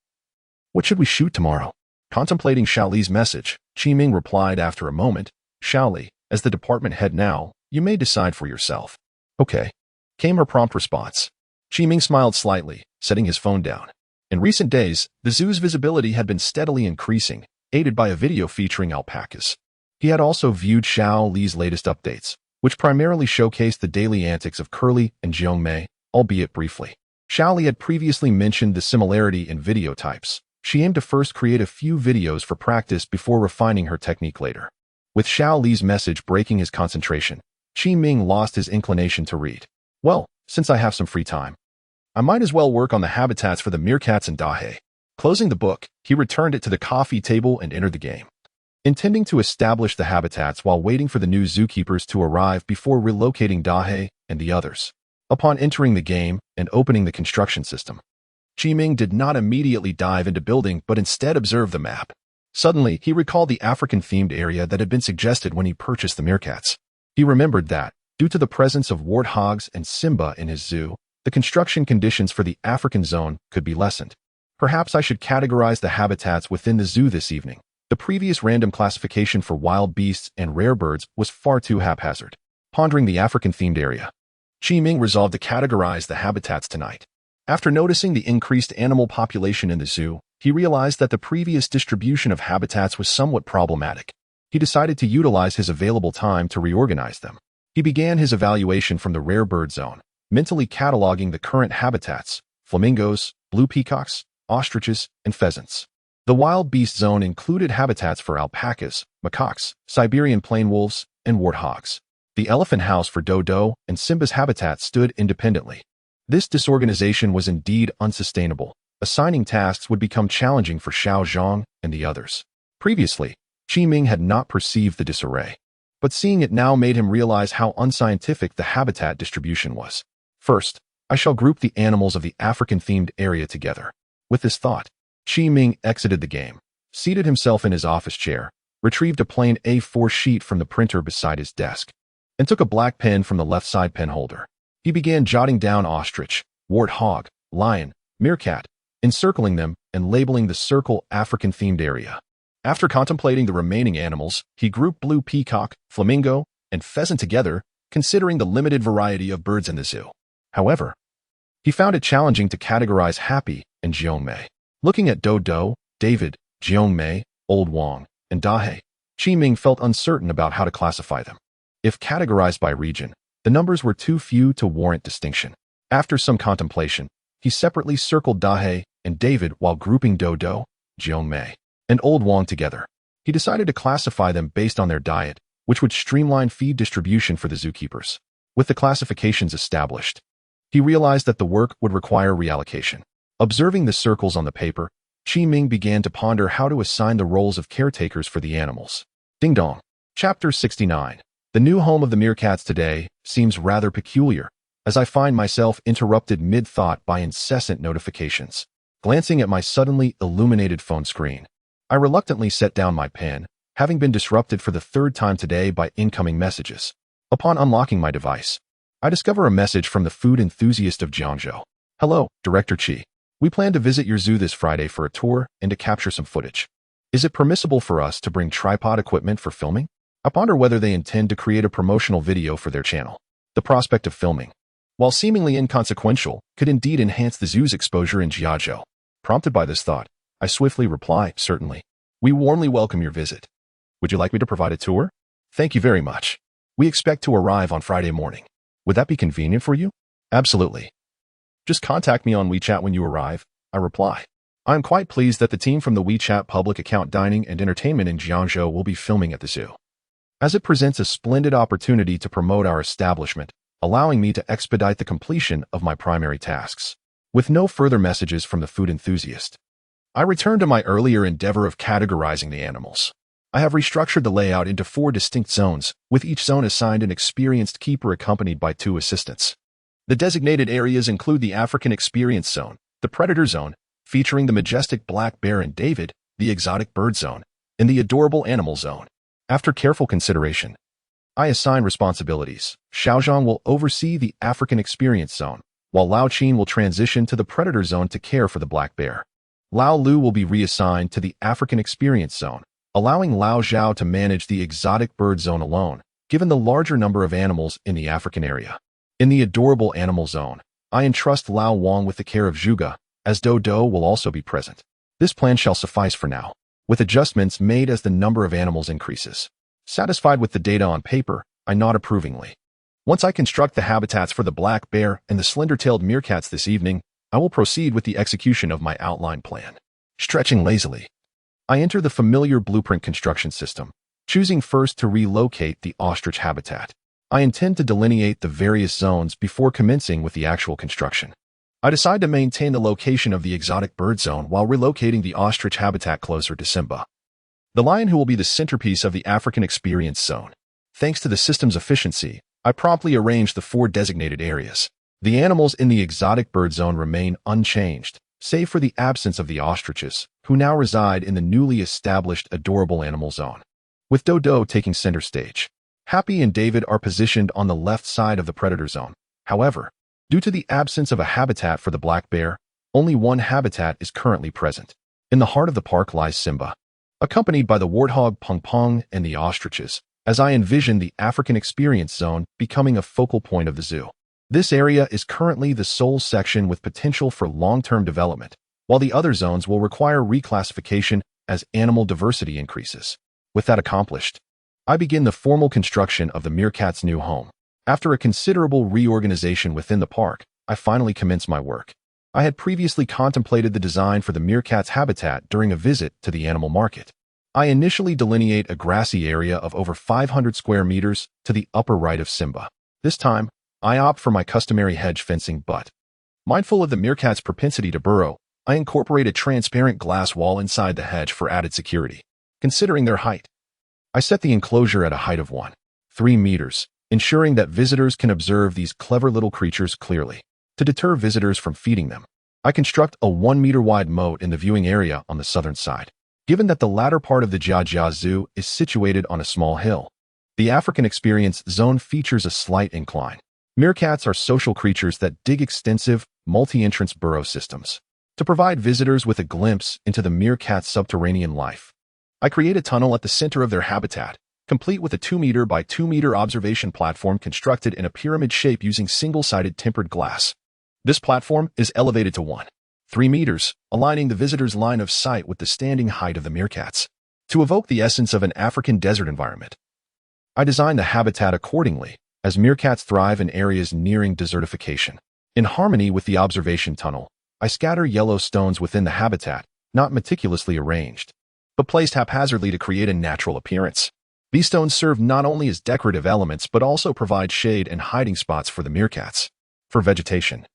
What should we shoot tomorrow?" Contemplating Xiaoli's message, Qi Ming replied after a moment, "Xiaoli, as the department head now, you may decide for yourself." "Okay," came her prompt response. Qi Ming smiled slightly, setting his phone down. In recent days, the zoo's visibility had been steadily increasing, aided by a video featuring alpacas. He had also viewed Xiao Li's latest updates, which primarily showcased the daily antics of Curly and Jiang Mei, albeit briefly. Xiao Li had previously mentioned the similarity in video types. She aimed to first create a few videos for practice before refining her technique later. With Xiao Li's message breaking his concentration, Qi Ming lost his inclination to read. "Well, since I have some free time, I might as well work on the habitats for the meerkats and Dahe." Closing the book, he returned it to the coffee table and entered the game, intending to establish the habitats while waiting for the new zookeepers to arrive before relocating Dahe and the others. Upon entering the game and opening the construction system, Qi Ming did not immediately dive into building but instead observed the map. Suddenly, he recalled the African-themed area that had been suggested when he purchased the meerkats. He remembered that, due to the presence of warthogs and Simba in his zoo, the construction conditions for the African zone could be lessened. "Perhaps I should categorize the habitats within the zoo this evening." The previous random classification for wild beasts and rare birds was far too haphazard. Pondering the African-themed area, Qi Ming resolved to categorize the habitats tonight. After noticing the increased animal population in the zoo, he realized that the previous distribution of habitats was somewhat problematic. He decided to utilize his available time to reorganize them. He began his evaluation from the rare bird zone, mentally cataloging the current habitats: flamingos, blue peacocks, ostriches, and pheasants. The wild beast zone included habitats for alpacas, macaques, Siberian plain wolves, and warthogs. The elephant house for Dodo and Simba's habitat stood independently. This disorganization was indeed unsustainable. Assigning tasks would become challenging for Xiao Zhang and the others. Previously, Qi Ming had not perceived the disarray, but seeing it now made him realize how unscientific the habitat distribution was. "First, I shall group the animals of the African-themed area together." With this thought, Qi Ming exited the game, seated himself in his office chair, retrieved a plain A4 sheet from the printer beside his desk, and took a black pen from the left side pen holder. He began jotting down ostrich, warthog, lion, meerkat, encircling them and labeling the circle African-themed area. After contemplating the remaining animals, he grouped blue peacock, flamingo, and pheasant together, considering the limited variety of birds in the zoo. However, he found it challenging to categorize Happy and Jiongmei. Looking at Dodo, David, Jiongmei, Old Wong, and Dahe, Qiming felt uncertain about how to classify them. If categorized by region, the numbers were too few to warrant distinction. After some contemplation, he separately circled Dahe and David while grouping Dodo, Jiongmei, and Old Wong together. He decided to classify them based on their diet, which would streamline feed distribution for the zookeepers. With the classifications established, he realized that the work would require reallocation. Observing the circles on the paper, Qiming began to ponder how to assign the roles of caretakers for the animals. Ding dong. Chapter 69. The new home of the meerkats today seems rather peculiar, as I find myself interrupted mid-thought by incessant notifications. Glancing at my suddenly illuminated phone screen, I reluctantly set down my pen, having been disrupted for the third time today by incoming messages. Upon unlocking my device, I discover a message from the food enthusiast of Jiangzhou. Hello, Director Qi. We plan to visit your zoo this Friday for a tour and to capture some footage. Is it permissible for us to bring tripod equipment for filming? I ponder whether they intend to create a promotional video for their channel. The prospect of filming, while seemingly inconsequential, could indeed enhance the zoo's exposure in Jiangzhou. Prompted by this thought, I swiftly reply, certainly. We warmly welcome your visit. Would you like me to provide a tour? Thank you very much. We expect to arrive on Friday morning. Would that be convenient for you? Absolutely. Just contact me on WeChat when you arrive, I reply. I am quite pleased that the team from the WeChat public account dining and entertainment in Jiangzhou will be filming at the zoo, as it presents a splendid opportunity to promote our establishment, allowing me to expedite the completion of my primary tasks. With no further messages from the food enthusiast, I return to my earlier endeavor of categorizing the animals. I have restructured the layout into 4 distinct zones, with each zone assigned an experienced keeper accompanied by 2 assistants. The designated areas include the African Experience Zone, the Predator Zone, featuring the majestic black bear and David, the Exotic Bird Zone, and the Adorable Animal Zone. After careful consideration, I assign responsibilities. Xiaozhang will oversee the African Experience Zone, while Lao Qin will transition to the Predator Zone to care for the black bear. Lao Lu will be reassigned to the African Experience Zone, allowing Lao Zhao to manage the Exotic Bird Zone alone, given the larger number of animals in the African area. In the Adorable Animal Zone, I entrust Lao Wang with the care of Zhuge, as Dodo will also be present. This plan shall suffice for now, with adjustments made as the number of animals increases. Satisfied with the data on paper, I nod approvingly. Once I construct the habitats for the black bear and the slender-tailed meerkats this evening, I will proceed with the execution of my outline plan. Stretching lazily, I enter the familiar blueprint construction system, choosing first to relocate the ostrich habitat. I intend to delineate the various zones before commencing with the actual construction. I decide to maintain the location of the Exotic Bird Zone while relocating the ostrich habitat closer to Simba, the lion who will be the centerpiece of the African Experience Zone. Thanks to the system's efficiency, I promptly arranged the 4 designated areas. The animals in the Exotic Bird Zone remain unchanged, save for the absence of the ostriches, who now reside in the newly established Adorable Animal Zone, with Dodo taking center stage. Happy and David are positioned on the left side of the Predator Zone. However, due to the absence of a habitat for the black bear, only one habitat is currently present. In the heart of the park lies Simba, accompanied by the warthog Pong Pong and the ostriches, as I envision the African Experience Zone becoming a focal point of the zoo. This area is currently the sole section with potential for long-term development, while the other zones will require reclassification as animal diversity increases. With that accomplished, I begin the formal construction of the meerkat's new home. After a considerable reorganization within the park, I finally commence my work. I had previously contemplated the design for the meerkat's habitat during a visit to the animal market. I initially delineate a grassy area of over 500 square meters to the upper right of Simba. This time, I opt for my customary hedge fencing, but, mindful of the meerkat's propensity to burrow, I incorporate a transparent glass wall inside the hedge for added security. Considering their height, I set the enclosure at a height of 1.3 meters, ensuring that visitors can observe these clever little creatures clearly. To deter visitors from feeding them, I construct a 1-meter-wide moat in the viewing area on the southern side. Given that the latter part of the Jiajia Zoo is situated on a small hill, the African Experience Zone features a slight incline. Meerkats are social creatures that dig extensive, multi-entrance burrow systems. To provide visitors with a glimpse into the meerkat's subterranean life, I create a tunnel at the center of their habitat, complete with a 2-meter by 2-meter observation platform constructed in a pyramid shape using single-sided tempered glass. This platform is elevated to 1.3 meters, aligning the visitor's line of sight with the standing height of the meerkats. To evoke the essence of an African desert environment, I designed the habitat accordingly, as meerkats thrive in areas nearing desertification. In harmony with the observation tunnel, I scatter yellow stones within the habitat, not meticulously arranged, but placed haphazardly to create a natural appearance. These stones serve not only as decorative elements but also provide shade and hiding spots for the meerkats. For vegetation,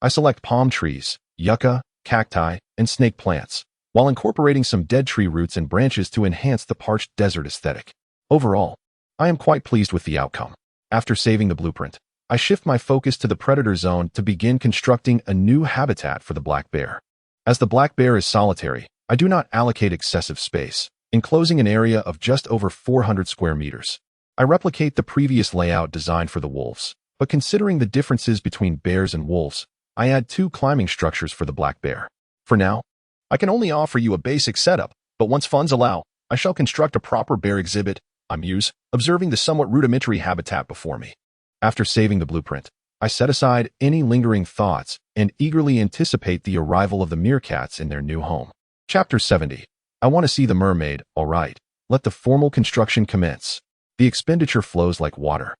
I select palm trees, yucca, cacti, and snake plants, while incorporating some dead tree roots and branches to enhance the parched desert aesthetic. Overall, I am quite pleased with the outcome. After saving the blueprint, I shift my focus to the predator zone to begin constructing a new habitat for the black bear. As the black bear is solitary, I do not allocate excessive space, enclosing an area of just over 400 square meters. I replicate the previous layout designed for the wolves, but considering the differences between bears and wolves, I add 2 climbing structures for the black bear. For now, I can only offer you a basic setup, but once funds allow, I shall construct a proper bear exhibit. I muse, observing the somewhat rudimentary habitat before me. After saving the blueprint, I set aside any lingering thoughts and eagerly anticipate the arrival of the meerkats in their new home. Chapter 70. I want to see the mermaid, all right. Let the formal construction commence. The expenditure flows like water.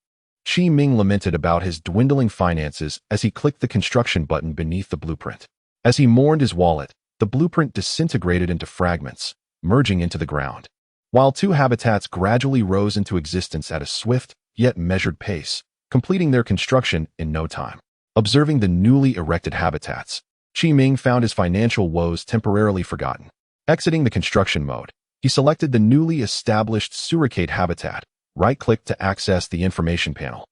Chi Ming lamented about his dwindling finances as he clicked the construction button beneath the blueprint. As he mourned his wallet, the blueprint disintegrated into fragments, merging into the ground. While 2 habitats gradually rose into existence at a swift, yet measured pace, completing their construction in no time. Observing the newly erected habitats, Chi Ming found his financial woes temporarily forgotten. Exiting the construction mode, he selected the newly established suricate habitat, right-clicked to access the information panel,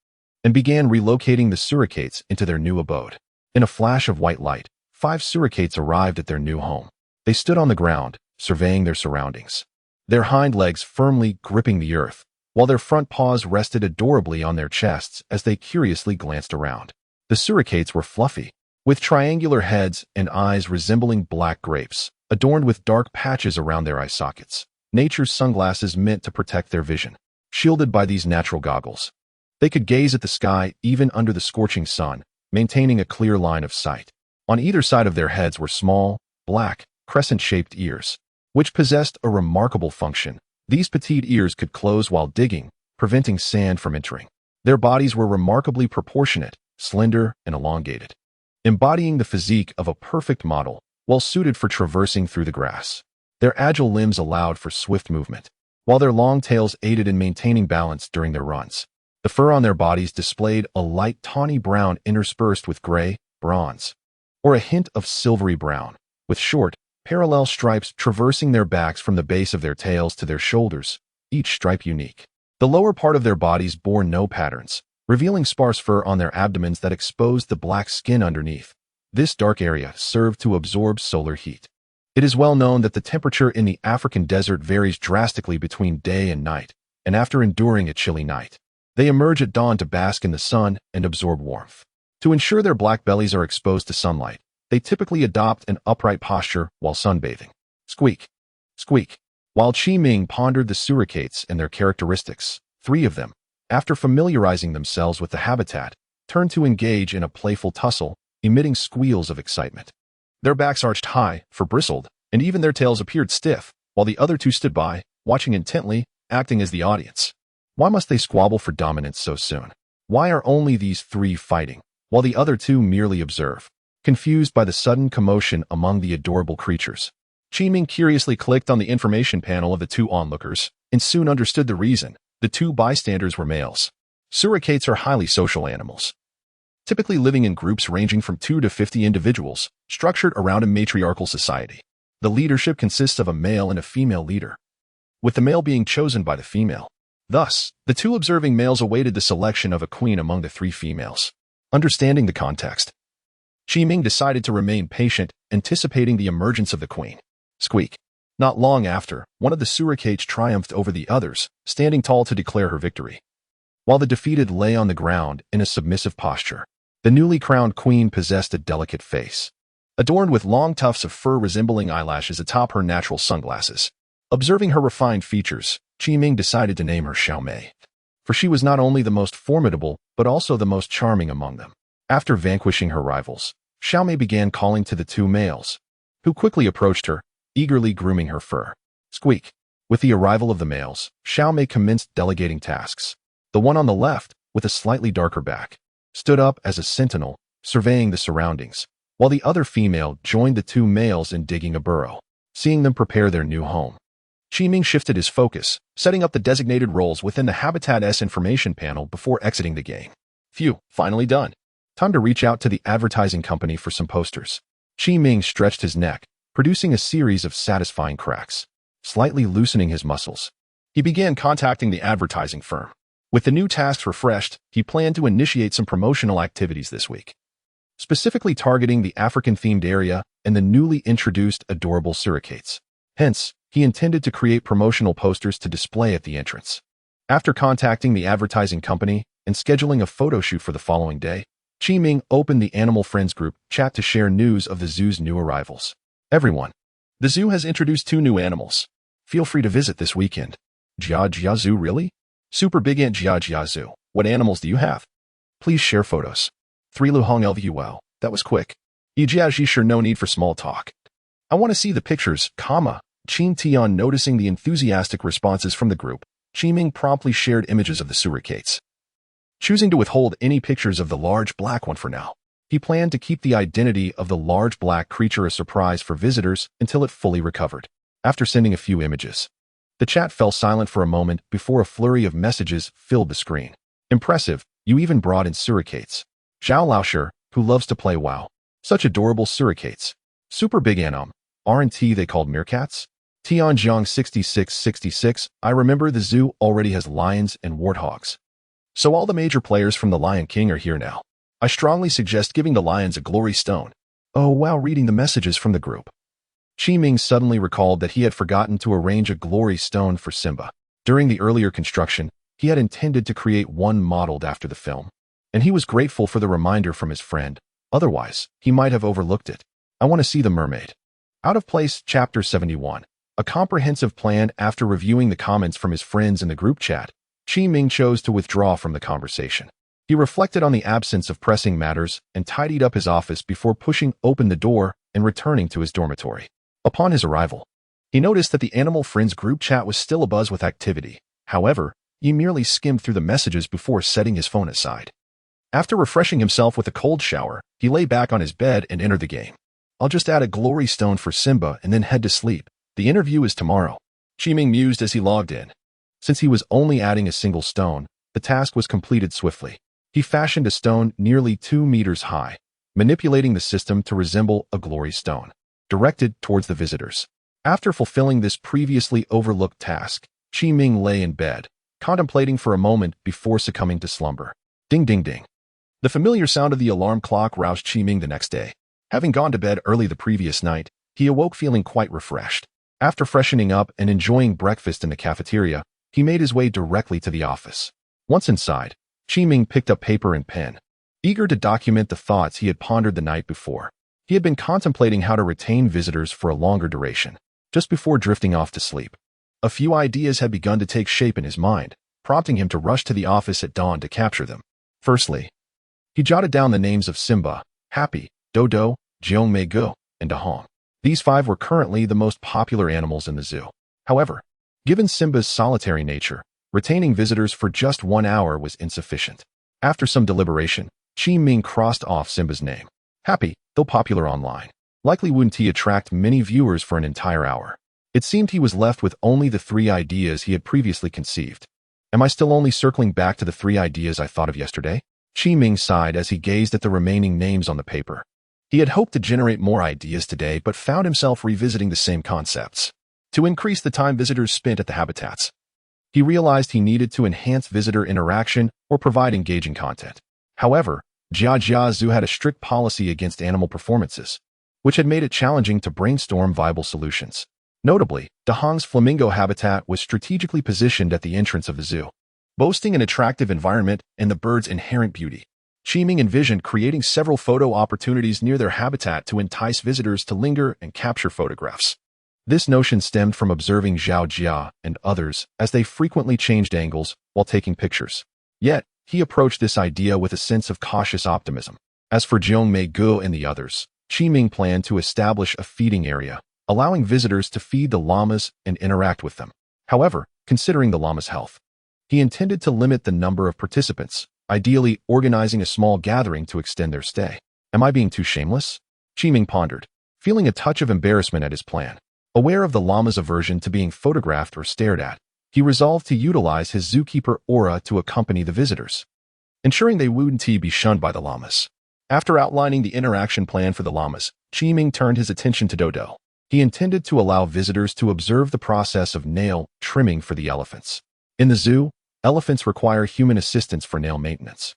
and began relocating the suricates into their new abode. In a flash of white light, 5 suricates arrived at their new home. They stood on the ground, surveying their surroundings, their hind legs firmly gripping the earth, while their front paws rested adorably on their chests as they curiously glanced around. The suricates were fluffy, with triangular heads and eyes resembling black grapes, adorned with dark patches around their eye sockets. Nature's sunglasses meant to protect their vision. Shielded by these natural goggles, they could gaze at the sky even under the scorching sun, maintaining a clear line of sight. On either side of their heads were small, black, crescent-shaped ears, which possessed a remarkable function. These petite ears could close while digging, preventing sand from entering. Their bodies were remarkably proportionate, slender, and elongated, embodying the physique of a perfect model, well suited for traversing through the grass. Their agile limbs allowed for swift movement, while their long tails aided in maintaining balance during their runs. The fur on their bodies displayed a light tawny brown interspersed with gray, bronze, or a hint of silvery brown, with short, parallel stripes traversing their backs from the base of their tails to their shoulders, each stripe unique. The lower part of their bodies bore no patterns, revealing sparse fur on their abdomens that exposed the black skin underneath. This dark area served to absorb solar heat. It is well known that the temperature in the African desert varies drastically between day and night, and after enduring a chilly night, they emerge at dawn to bask in the sun and absorb warmth. To ensure their black bellies are exposed to sunlight, they typically adopt an upright posture while sunbathing. Squeak, squeak. While Chi Ming pondered the suricates and their characteristics, 3 of them, after familiarizing themselves with the habitat, turned to engage in a playful tussle, emitting squeals of excitement. Their backs arched high, fur bristled, and even their tails appeared stiff, while the other 2 stood by, watching intently, acting as the audience. Why must they squabble for dominance so soon? Why are only these 3 fighting, while the other 2 merely observe? Confused by the sudden commotion among the adorable creatures, Chi Ming curiously clicked on the information panel of the 2 onlookers, and soon understood the reason. The 2 bystanders were males. Suricates are highly social animals, typically living in groups ranging from 2 to 50 individuals, structured around a matriarchal society. The leadership consists of a male and a female leader, with the male being chosen by the female. Thus, the 2 observing males awaited the selection of a queen among the 3 females. Understanding the context, Chi Ming decided to remain patient, anticipating the emergence of the queen. Squeak. Not long after, one of the suricates triumphed over the others, standing tall to declare her victory. while the defeated lay on the ground in a submissive posture. The newly crowned queen possessed a delicate face, adorned with long tufts of fur resembling eyelashes atop her natural sunglasses. Observing her refined features, Qiming decided to name her Xiaomei, for she was not only the most formidable, but also the most charming among them. After vanquishing her rivals, Xiaomei began calling to the two males, who quickly approached her, eagerly grooming her fur. Squeak. With the arrival of the males, Xiaomei commenced delegating tasks. The one on the left, with a slightly darker back, stood up as a sentinel, surveying the surroundings, while the other female joined the two males in digging a burrow, seeing them prepare their new home. Qiming shifted his focus, setting up the designated roles within the Habitat's information panel before exiting the game. Phew, finally done. Time to reach out to the advertising company for some posters. Qiming stretched his neck, producing a series of satisfying cracks, slightly loosening his muscles. He began contacting the advertising firm. With the new tasks refreshed, he planned to initiate some promotional activities this week, specifically targeting the African-themed area and the newly introduced adorable suricates. Hence, he intended to create promotional posters to display at the entrance. After contacting the advertising company and scheduling a photo shoot for the following day, Qiming opened the Animal Friends group chat to share news of the zoo's new arrivals. Everyone, the zoo has introduced 2 new animals. Feel free to visit this weekend. Jia Zoo, really? Super big ant Jia Zoo. What animals do you have? Please share photos. 3 Luhong LVUL. That was quick. Yijiaji, sure, no need for small talk. I want to see the pictures, comma. Qin Tian, noticing the enthusiastic responses from the group, Qiming promptly shared images of the suricates. Choosing to withhold any pictures of the large black one for now, he planned to keep the identity of the large black creature a surprise for visitors until it fully recovered. After sending a few images, the chat fell silent for a moment before a flurry of messages filled the screen. Impressive, you even brought in suricates. Zhao Laosher, who loves to play WoW. Such adorable suricates. Super big anom. Aren't they called meerkats? Tianjiang 6666, I remember the zoo already has lions and warthogs. So all the major players from the Lion King are here now. I strongly suggest giving the lions a glory stone. Oh wow, reading the messages from the group. Qiming suddenly recalled that he had forgotten to arrange a glory stone for Simba. During the earlier construction, he had intended to create one modeled after the film, and he was grateful for the reminder from his friend. Otherwise, he might have overlooked it. I want to see the mermaid. Out of Place, Chapter 71. A comprehensive plan. After reviewing the comments from his friends in the group chat, Qiming chose to withdraw from the conversation. He reflected on the absence of pressing matters and tidied up his office before pushing open the door and returning to his dormitory. Upon his arrival, he noticed that the Animal Friends group chat was still abuzz with activity. However, he merely skimmed through the messages before setting his phone aside. After refreshing himself with a cold shower, he lay back on his bed and entered the game. I'll just add a glory stone for Simba and then head to sleep. The interview is tomorrow. Qiming mused as he logged in. Since he was only adding a single stone, the task was completed swiftly. He fashioned a stone nearly 2 meters high, manipulating the system to resemble a glory stone, directed towards the visitors. After fulfilling this previously overlooked task, Qiming lay in bed, contemplating for a moment before succumbing to slumber. Ding ding ding. The familiar sound of the alarm clock roused Qiming the next day. Having gone to bed early the previous night, he awoke feeling quite refreshed. After freshening up and enjoying breakfast in the cafeteria, he made his way directly to the office. Once inside, Qiming picked up paper and pen, eager to document the thoughts he had pondered the night before. He had been contemplating how to retain visitors for a longer duration, just before drifting off to sleep. A few ideas had begun to take shape in his mind, prompting him to rush to the office at dawn to capture them. Firstly, he jotted down the names of Simba, Happy, Dodo, Jiongmei-gu, and Dahong. These 5 were currently the most popular animals in the zoo. However, given Simba's solitary nature, retaining visitors for just 1 hour was insufficient. After some deliberation, Qiming crossed off Simba's name. Happy, though popular online, likely wouldn't he attract many viewers for an entire hour. It seemed he was left with only the 3 ideas he had previously conceived. Am I still only circling back to the 3 ideas I thought of yesterday? Qiming sighed as he gazed at the remaining names on the paper. He had hoped to generate more ideas today, but found himself revisiting the same concepts. To increase the time visitors spent at the habitats, he realized he needed to enhance visitor interaction or provide engaging content. However, Jia Zoo had a strict policy against animal performances, which had made it challenging to brainstorm viable solutions. Notably, Dahong's flamingo habitat was strategically positioned at the entrance of the zoo. boasting an attractive environment and the bird's inherent beauty. Qiming envisioned creating several photo opportunities near their habitat to entice visitors to linger and capture photographs. This notion stemmed from observing Zhao Jia and others as they frequently changed angles while taking pictures. Yet, he approached this idea with a sense of cautious optimism. As for Jiang Mei Guo and the others, Qiming planned to establish a feeding area, allowing visitors to feed the llamas and interact with them. However, considering the llama's health, he intended to limit the number of participants, ideally organizing a small gathering to extend their stay. Am I being too shameless? Qiming pondered, feeling a touch of embarrassment at his plan. Aware of the llama's aversion to being photographed or stared at, he resolved to utilize his zookeeper aura to accompany the visitors, ensuring they wouldn't be shunned by the llamas. After outlining the interaction plan for the llamas, Qiming turned his attention to Dodo. He intended to allow visitors to observe the process of nail trimming for the elephants. In the zoo, elephants require human assistance for nail maintenance,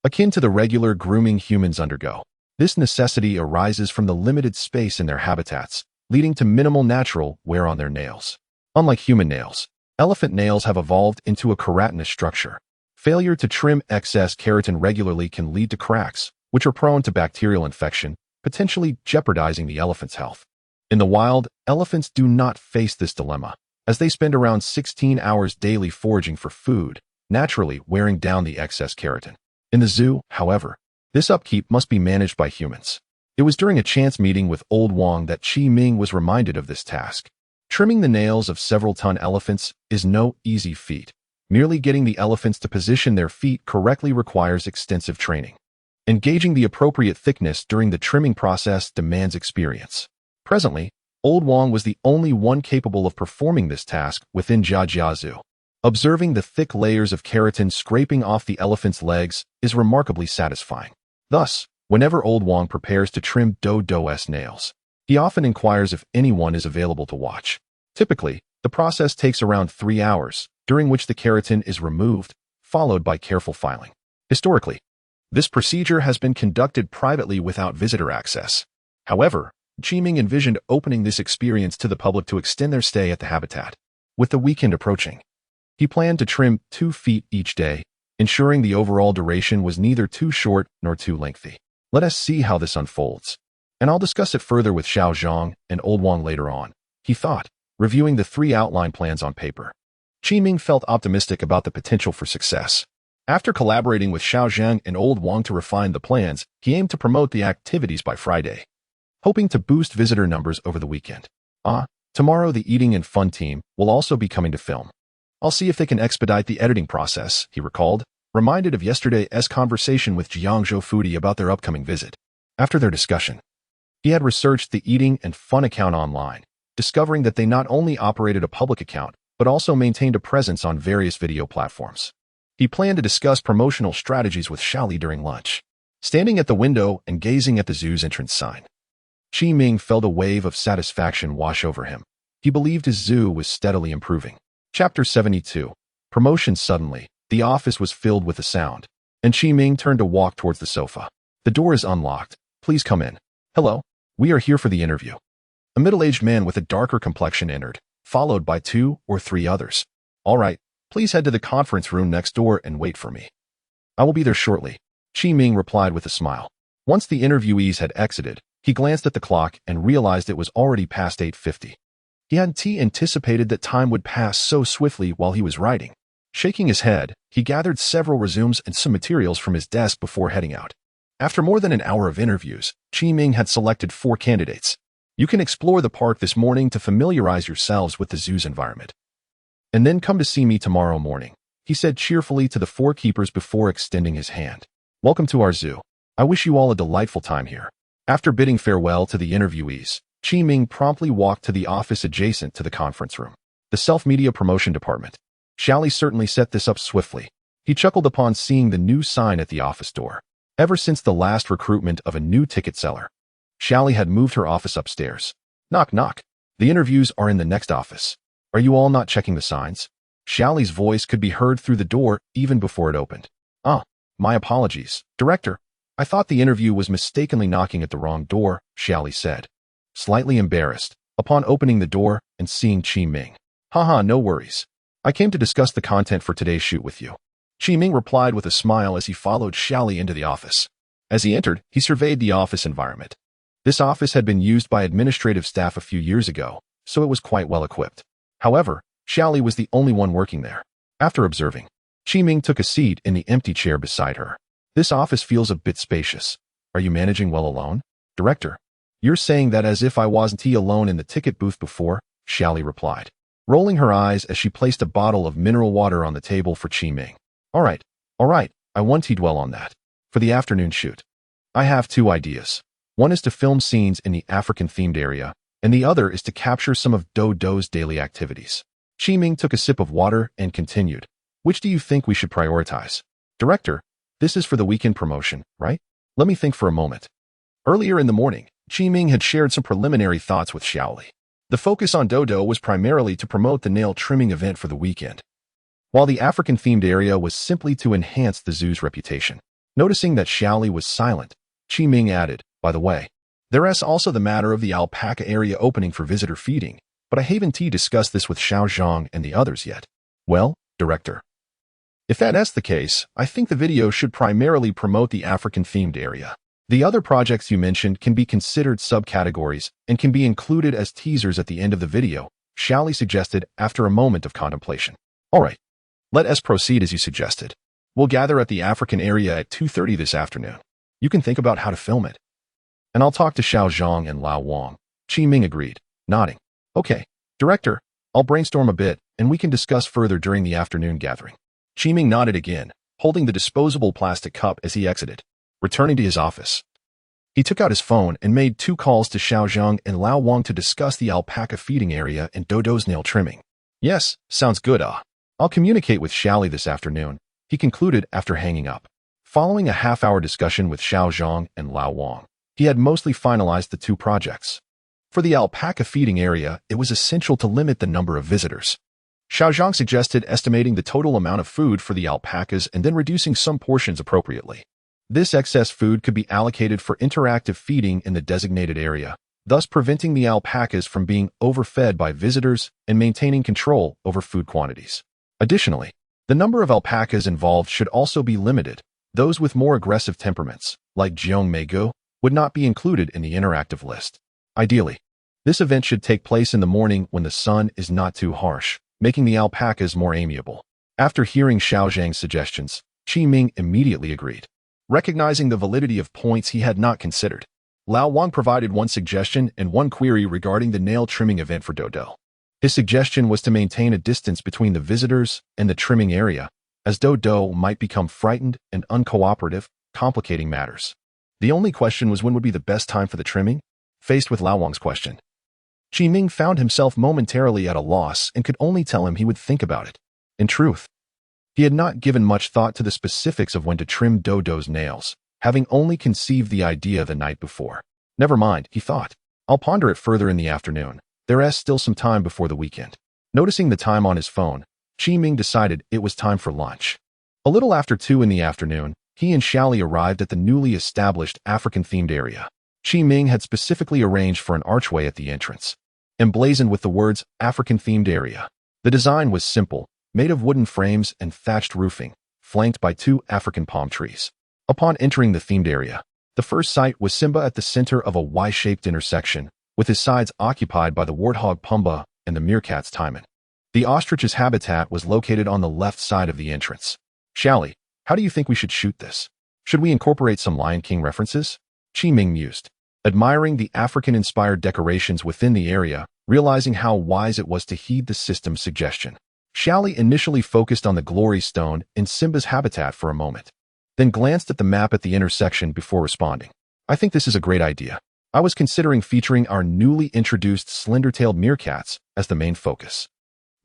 akin to the regular grooming humans undergo. This necessity arises from the limited space in their habitats, leading to minimal natural wear on their nails. Unlike human nails, elephant nails have evolved into a keratinous structure. Failure to trim excess keratin regularly can lead to cracks, which are prone to bacterial infection, potentially jeopardizing the elephant's health. In the wild, elephants do not face this dilemma, as they spend around 16 hours daily foraging for food, naturally wearing down the excess keratin. In the zoo, however, this upkeep must be managed by humans. It was during a chance meeting with Old Wang that Qiming was reminded of this task. Trimming the nails of several-ton elephants is no easy feat. Merely getting the elephants to position their feet correctly requires extensive training. Engaging the appropriate thickness during the trimming process demands experience. Presently, Old Wang was the only one capable of performing this task within Jiajia Zoo. Observing the thick layers of keratin scraping off the elephant's legs is remarkably satisfying. Thus, whenever Old Wang prepares to trim Dodo's nails, he often inquires if anyone is available to watch. Typically, the process takes around 3 hours, during which the keratin is removed, followed by careful filing. Historically, this procedure has been conducted privately without visitor access. However, Qiming envisioned opening this experience to the public to extend their stay at the habitat. With the weekend approaching, he planned to trim 2 feet each day, ensuring the overall duration was neither too short nor too lengthy. Let us see how this unfolds. And I'll discuss it further with Xiao Zhang and Old Wang later on, he thought, reviewing the 3 outline plans on paper. Qiming felt optimistic about the potential for success. After collaborating with Xiao Zhang and Old Wang to refine the plans, he aimed to promote the activities by Friday, hoping to boost visitor numbers over the weekend. Tomorrow the eating and fun team will also be coming to film. I'll see if they can expedite the editing process, he recalled, reminded of yesterday's conversation with Jiangzhou Foodie about their upcoming visit. After their discussion, he had researched the eating and fun account online, discovering that they not only operated a public account, but also maintained a presence on various video platforms. He planned to discuss promotional strategies with Xiaoli during lunch. Standing at the window and gazing at the zoo's entrance sign, Qiming felt a wave of satisfaction wash over him. He believed his zoo was steadily improving. Chapter 72. Promotion. Suddenly, the office was filled with a sound, and Qiming turned to walk towards the sofa. The door is unlocked. Please come in. Hello. We are here for the interview. A middle-aged man with a darker complexion entered, followed by 2 or 3 others. All right. Please head to the conference room next door and wait for me. I will be there shortly, Qiming replied with a smile. Once the interviewees had exited, he glanced at the clock and realized it was already past 8:50. He hadn't anticipated that time would pass so swiftly while he was writing. Shaking his head, he gathered several resumes and some materials from his desk before heading out. After more than an hour of interviews, Qiming had selected 4 candidates. You can explore the park this morning to familiarize yourselves with the zoo's environment, and then come to see me tomorrow morning, he said cheerfully to the 4 keepers before extending his hand. Welcome to our zoo. I wish you all a delightful time here. After bidding farewell to the interviewees, Qiming promptly walked to the office adjacent to the conference room, the self-media promotion department. Xiaoli certainly set this up swiftly. He chuckled upon seeing the new sign at the office door. Ever since the last recruitment of a new ticket seller, Xiaoli had moved her office upstairs. Knock, knock. The interviews are in the next office. Are you all not checking the signs? Xiaoli's voice could be heard through the door even before it opened. My apologies, Director. I thought the interview was mistakenly knocking at the wrong door, Xiaoli said, slightly embarrassed, upon opening the door and seeing Qiming. Haha, no worries. I came to discuss the content for today's shoot with you. Qiming replied with a smile as he followed Xiaoli into the office. As he entered, he surveyed the office environment. This office had been used by administrative staff a few years ago, so it was quite well equipped. However, Xiaoli was the only one working there. After observing, Qiming took a seat in the empty chair beside her. This office feels a bit spacious. Are you managing well alone? Director, you're saying that as if I wasn't alone in the ticket booth before, Xiaoli replied, rolling her eyes as she placed a bottle of mineral water on the table for Qiming. All right, I won't dwell on that. For the afternoon shoot, I have two ideas. One is to film scenes in the African-themed area, and the other is to capture some of Dodo's daily activities. Qiming took a sip of water and continued. Which do you think we should prioritize? Director, this is for the weekend promotion, right? Let me think for a moment. Earlier in the morning, Qiming had shared some preliminary thoughts with Xiaoli. The focus on Dodo was primarily to promote the nail trimming event for the weekend, while the African-themed area was simply to enhance the zoo's reputation. Noticing that Xiaoli was silent, Qiming added, by the way, there is also the matter of the alpaca area opening for visitor feeding, but I haven't discussed this with Xiao Zhang and the others yet. Well, Director, if that is the case, I think the video should primarily promote the African-themed area. The other projects you mentioned can be considered subcategories and can be included as teasers at the end of the video, Xiaoli suggested after a moment of contemplation. All right, let us proceed as you suggested. We'll gather at the African area at 2:30 this afternoon. You can think about how to film it. And I'll talk to Xiao Zhang and Lao Wang. Qiming agreed, nodding. Okay, Director, I'll brainstorm a bit, and we can discuss further during the afternoon gathering. Qiming nodded again, holding the disposable plastic cup as he exited. Returning to his office, he took out his phone and made 2 calls to Xiao Zhang and Lao Wang to discuss the alpaca feeding area and Dodo's nail trimming. Yes, sounds good, I'll communicate with Xiaoli this afternoon, he concluded after hanging up. Following a half-hour discussion with Xiao Zhang and Lao Wang, he had mostly finalized the 2 projects. For the alpaca feeding area, it was essential to limit the number of visitors. Xiao Zhang suggested estimating the total amount of food for the alpacas and then reducing some portions appropriately. This excess food could be allocated for interactive feeding in the designated area, thus preventing the alpacas from being overfed by visitors and maintaining control over food quantities. Additionally, the number of alpacas involved should also be limited. Those with more aggressive temperaments, like Jiong Meigu, would not be included in the interactive list. Ideally, this event should take place in the morning when the sun is not too harsh, making the alpacas more amiable. After hearing Xiao Zhang's suggestions, Qiming immediately agreed. Recognizing the validity of points he had not considered, Lao Wang provided one suggestion and one query regarding the nail trimming event for Dodo. His suggestion was to maintain a distance between the visitors and the trimming area, as Dodo might become frightened and uncooperative, complicating matters. The only question was when would be the best time for the trimming? Faced with Lao Wang's question, Qiming found himself momentarily at a loss and could only tell him he would think about it. In truth, he had not given much thought to the specifics of when to trim Dodo's nails, having only conceived the idea the night before. Never mind, he thought. I'll ponder it further in the afternoon. There is still some time before the weekend. Noticing the time on his phone, Qiming decided it was time for lunch. A little after 2 in the afternoon, he and Xiaoli arrived at the newly established African-themed area. Qiming had specifically arranged for an archway at the entrance, emblazoned with the words African-themed area. The design was simple, made of wooden frames and thatched roofing, flanked by 2 African palm trees. Upon entering the themed area, the first sight was Simba at the center of a Y-shaped intersection, with his sides occupied by the warthog Pumba and the meerkats Timon. The ostrich's habitat was located on the left side of the entrance. Xiaoli, how do you think we should shoot this? Should we incorporate some Lion King references? Qiming mused, admiring the African-inspired decorations within the area, realizing how wise it was to heed the system's suggestion. Xiaoli initially focused on the glory stone in Simba's habitat for a moment, then glanced at the map at the intersection before responding. I think this is a great idea. I was considering featuring our newly introduced slender-tailed meerkats as the main focus.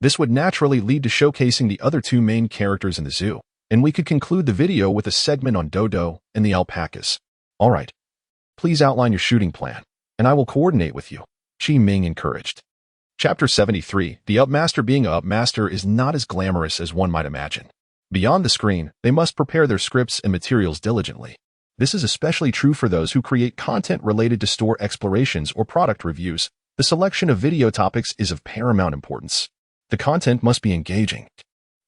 This would naturally lead to showcasing the other 2 main characters in the zoo, and we could conclude the video with a segment on Dodo and the alpacas. All right. Please outline your shooting plan, and I will coordinate with you, Qiming encouraged. Chapter 73, The Upmaster. Being a Upmaster is not as glamorous as one might imagine. Beyond the screen, they must prepare their scripts and materials diligently. This is especially true for those who create content related to store explorations or product reviews. The selection of video topics is of paramount importance. The content must be engaging,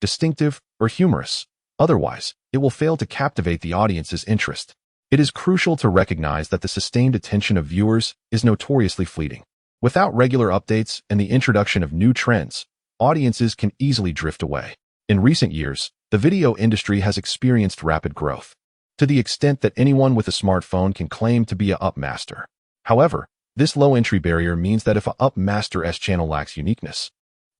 distinctive, or humorous. Otherwise, it will fail to captivate the audience's interest. It is crucial to recognize that the sustained attention of viewers is notoriously fleeting. Without regular updates and the introduction of new trends, audiences can easily drift away. In recent years, the video industry has experienced rapid growth, to the extent that anyone with a smartphone can claim to be a upmaster. However, this low entry barrier means that if a upmaster's channel lacks uniqueness,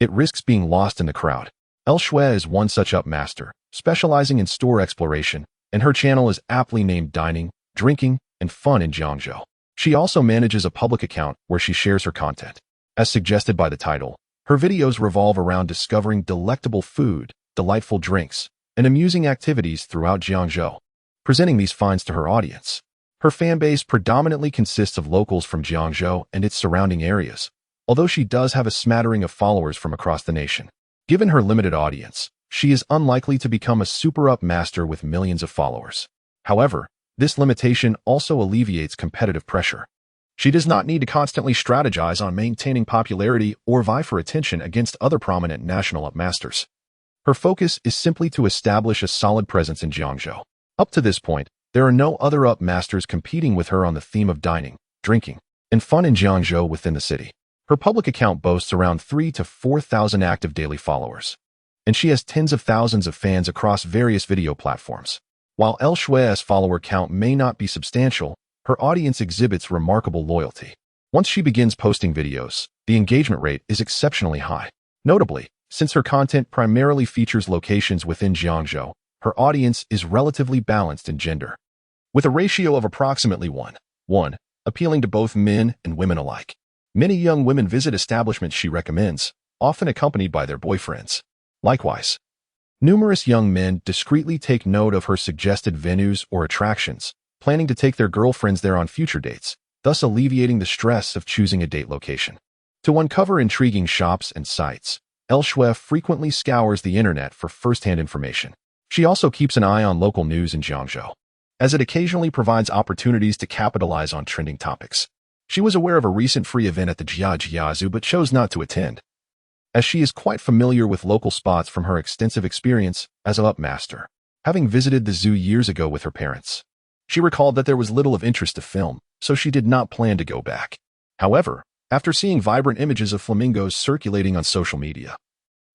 it risks being lost in the crowd. El Shui is one such upmaster, specializing in store exploration, and her channel is aptly named Dining, Drinking, and Fun in Jiangzhou. She also manages a public account where she shares her content. As suggested by the title, her videos revolve around discovering delectable food, delightful drinks, and amusing activities throughout Jiangzhou, presenting these finds to her audience. Her fanbase predominantly consists of locals from Jiangzhou and its surrounding areas, although she does have a smattering of followers from across the nation. Given her limited audience, she is unlikely to become a super up master with millions of followers. However, this limitation also alleviates competitive pressure. She does not need to constantly strategize on maintaining popularity or vie for attention against other prominent national upmasters. Her focus is simply to establish a solid presence in Jiangzhou. Up to this point, there are no other upmasters competing with her on the theme of dining, drinking, and fun in Jiangzhou within the city. Her public account boasts around 3,000 to 4,000 active daily followers, and she has tens of thousands of fans across various video platforms. While El Shui's follower count may not be substantial, her audience exhibits remarkable loyalty. Once she begins posting videos, the engagement rate is exceptionally high. Notably, since her content primarily features locations within Jiangzhou, her audience is relatively balanced in gender, with a ratio of approximately 1:1, appealing to both men and women alike. Many young women visit establishments she recommends, often accompanied by their boyfriends. Likewise, numerous young men discreetly take note of her suggested venues or attractions, planning to take their girlfriends there on future dates, thus alleviating the stress of choosing a date location. To uncover intriguing shops and sites, El Shui frequently scours the internet for first-hand information. She also keeps an eye on local news in Jiangzhou, as it occasionally provides opportunities to capitalize on trending topics. She was aware of a recent free event at the Jia Zoo but chose not to attend, as she is quite familiar with local spots from her extensive experience as a upmaster, having visited the zoo years ago with her parents. She recalled that there was little of interest to film, so she did not plan to go back. However, after seeing vibrant images of flamingos circulating on social media,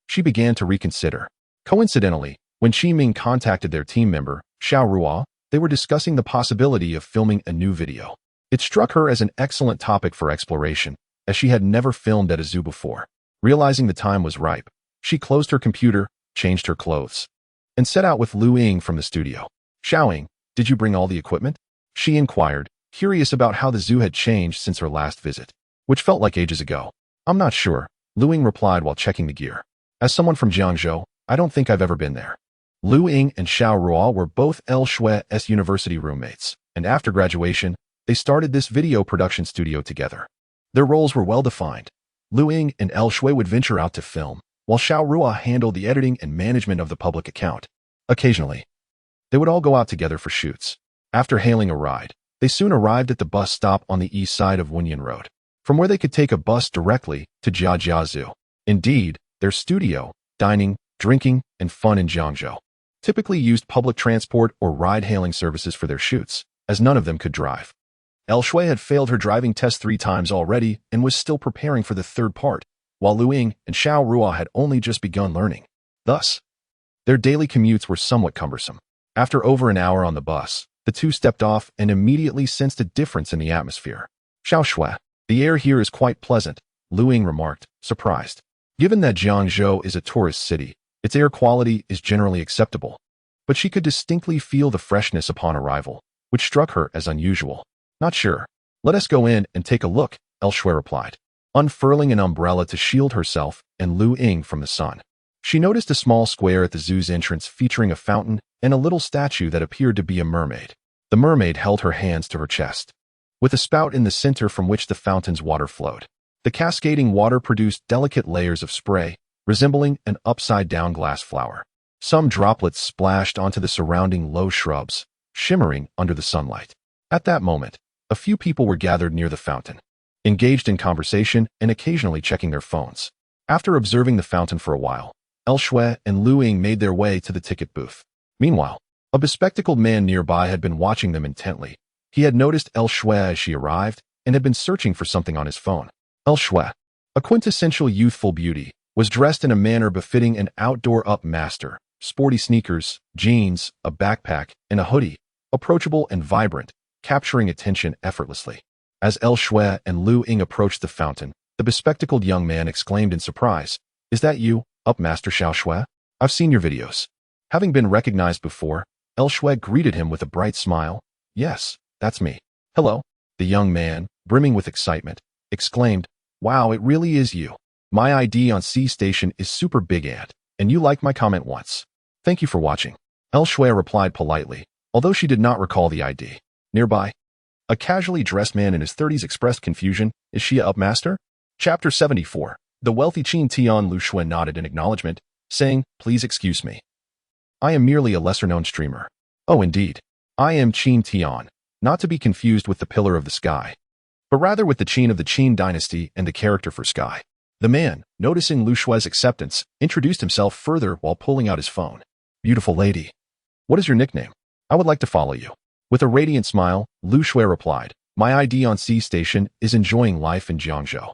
she began to reconsider. Coincidentally, when Xi Ming contacted their team member, Xiao Ruo, they were discussing the possibility of filming a new video. It struck her as an excellent topic for exploration, as she had never filmed at a zoo before. Realizing the time was ripe, she closed her computer, changed her clothes, and set out with Lu Ying from the studio. Xiaoying, did you bring all the equipment? She inquired, curious about how the zoo had changed since her last visit, which felt like ages ago. I'm not sure, Lu Ying replied while checking the gear. As someone from Jiangzhou, I don't think I've ever been there. Lu Ying and Xiao Ruo were both El Shui's university roommates, and after graduation, they started this video production studio together. Their roles were well defined. Lu Ying and El Shui would venture out to film, while Xiao Ruo handled the editing and management of the public account. Occasionally, they would all go out together for shoots. After hailing a ride, they soon arrived at the bus stop on the east side of Wenyan Road, from where they could take a bus directly to Jia Zoo. Indeed, their studio, dining, drinking, and fun in Jiangzhou typically used public transport or ride-hailing services for their shoots, as none of them could drive. El Shui had failed her driving test 3 times already and was still preparing for the third part, while Lu Ying and Xiao Ruo had only just begun learning. Thus, their daily commutes were somewhat cumbersome. After over an hour on the bus, the two stepped off and immediately sensed a difference in the atmosphere. Xiao Shui, the air here is quite pleasant, Lu Ying remarked, surprised. Given that Jiangzhou is a tourist city, its air quality is generally acceptable, but she could distinctly feel the freshness upon arrival, which struck her as unusual. Not sure. Let us go in and take a look, El Shui replied, unfurling an umbrella to shield herself and Lu Ying from the sun. She noticed a small square at the zoo's entrance featuring a fountain and a little statue that appeared to be a mermaid. The mermaid held her hands to her chest, with a spout in the center from which the fountain's water flowed. The cascading water produced delicate layers of spray, resembling an upside-down glass flower. Some droplets splashed onto the surrounding low shrubs, shimmering under the sunlight. At that moment, a few people were gathered near the fountain, engaged in conversation and occasionally checking their phones. After observing the fountain for a while, El Shui and Lu Ying made their way to the ticket booth. Meanwhile, a bespectacled man nearby had been watching them intently. He had noticed El Shui as she arrived and had been searching for something on his phone. El Shui, a quintessential youthful beauty, was dressed in a manner befitting an outdoor master: sporty sneakers, jeans, a backpack, and a hoodie, approachable and vibrant, capturing attention effortlessly. As El Shui and Lu Ying approached the fountain, the bespectacled young man exclaimed in surprise, "Is that you, Master Xiao Shui? I've seen your videos." Having been recognized before, El Shui greeted him with a bright smile. "Yes, that's me." "Hello." The young man, brimming with excitement, exclaimed, "Wow, it really is you. My ID on C Station is super big and you liked my comment once. Thank you for watching." El Shui replied politely, although she did not recall the ID. Nearby, a casually dressed man in his 30s expressed confusion. "Is she a master?" Chapter 74. The wealthy Qin Tian. Lu Shui nodded in acknowledgement, saying, "Please excuse me. I am merely a lesser-known streamer." "Oh, indeed. I am Qin Tian, not to be confused with the Pillar of the Sky, but rather with the Qin of the Qin dynasty and the character for Sky." The man, noticing Lu Shui's acceptance, introduced himself further while pulling out his phone. "Beautiful lady. What is your nickname? I would like to follow you." With a radiant smile, Lu Shui replied, "My ID on C Station is enjoying life in Jiangzhou."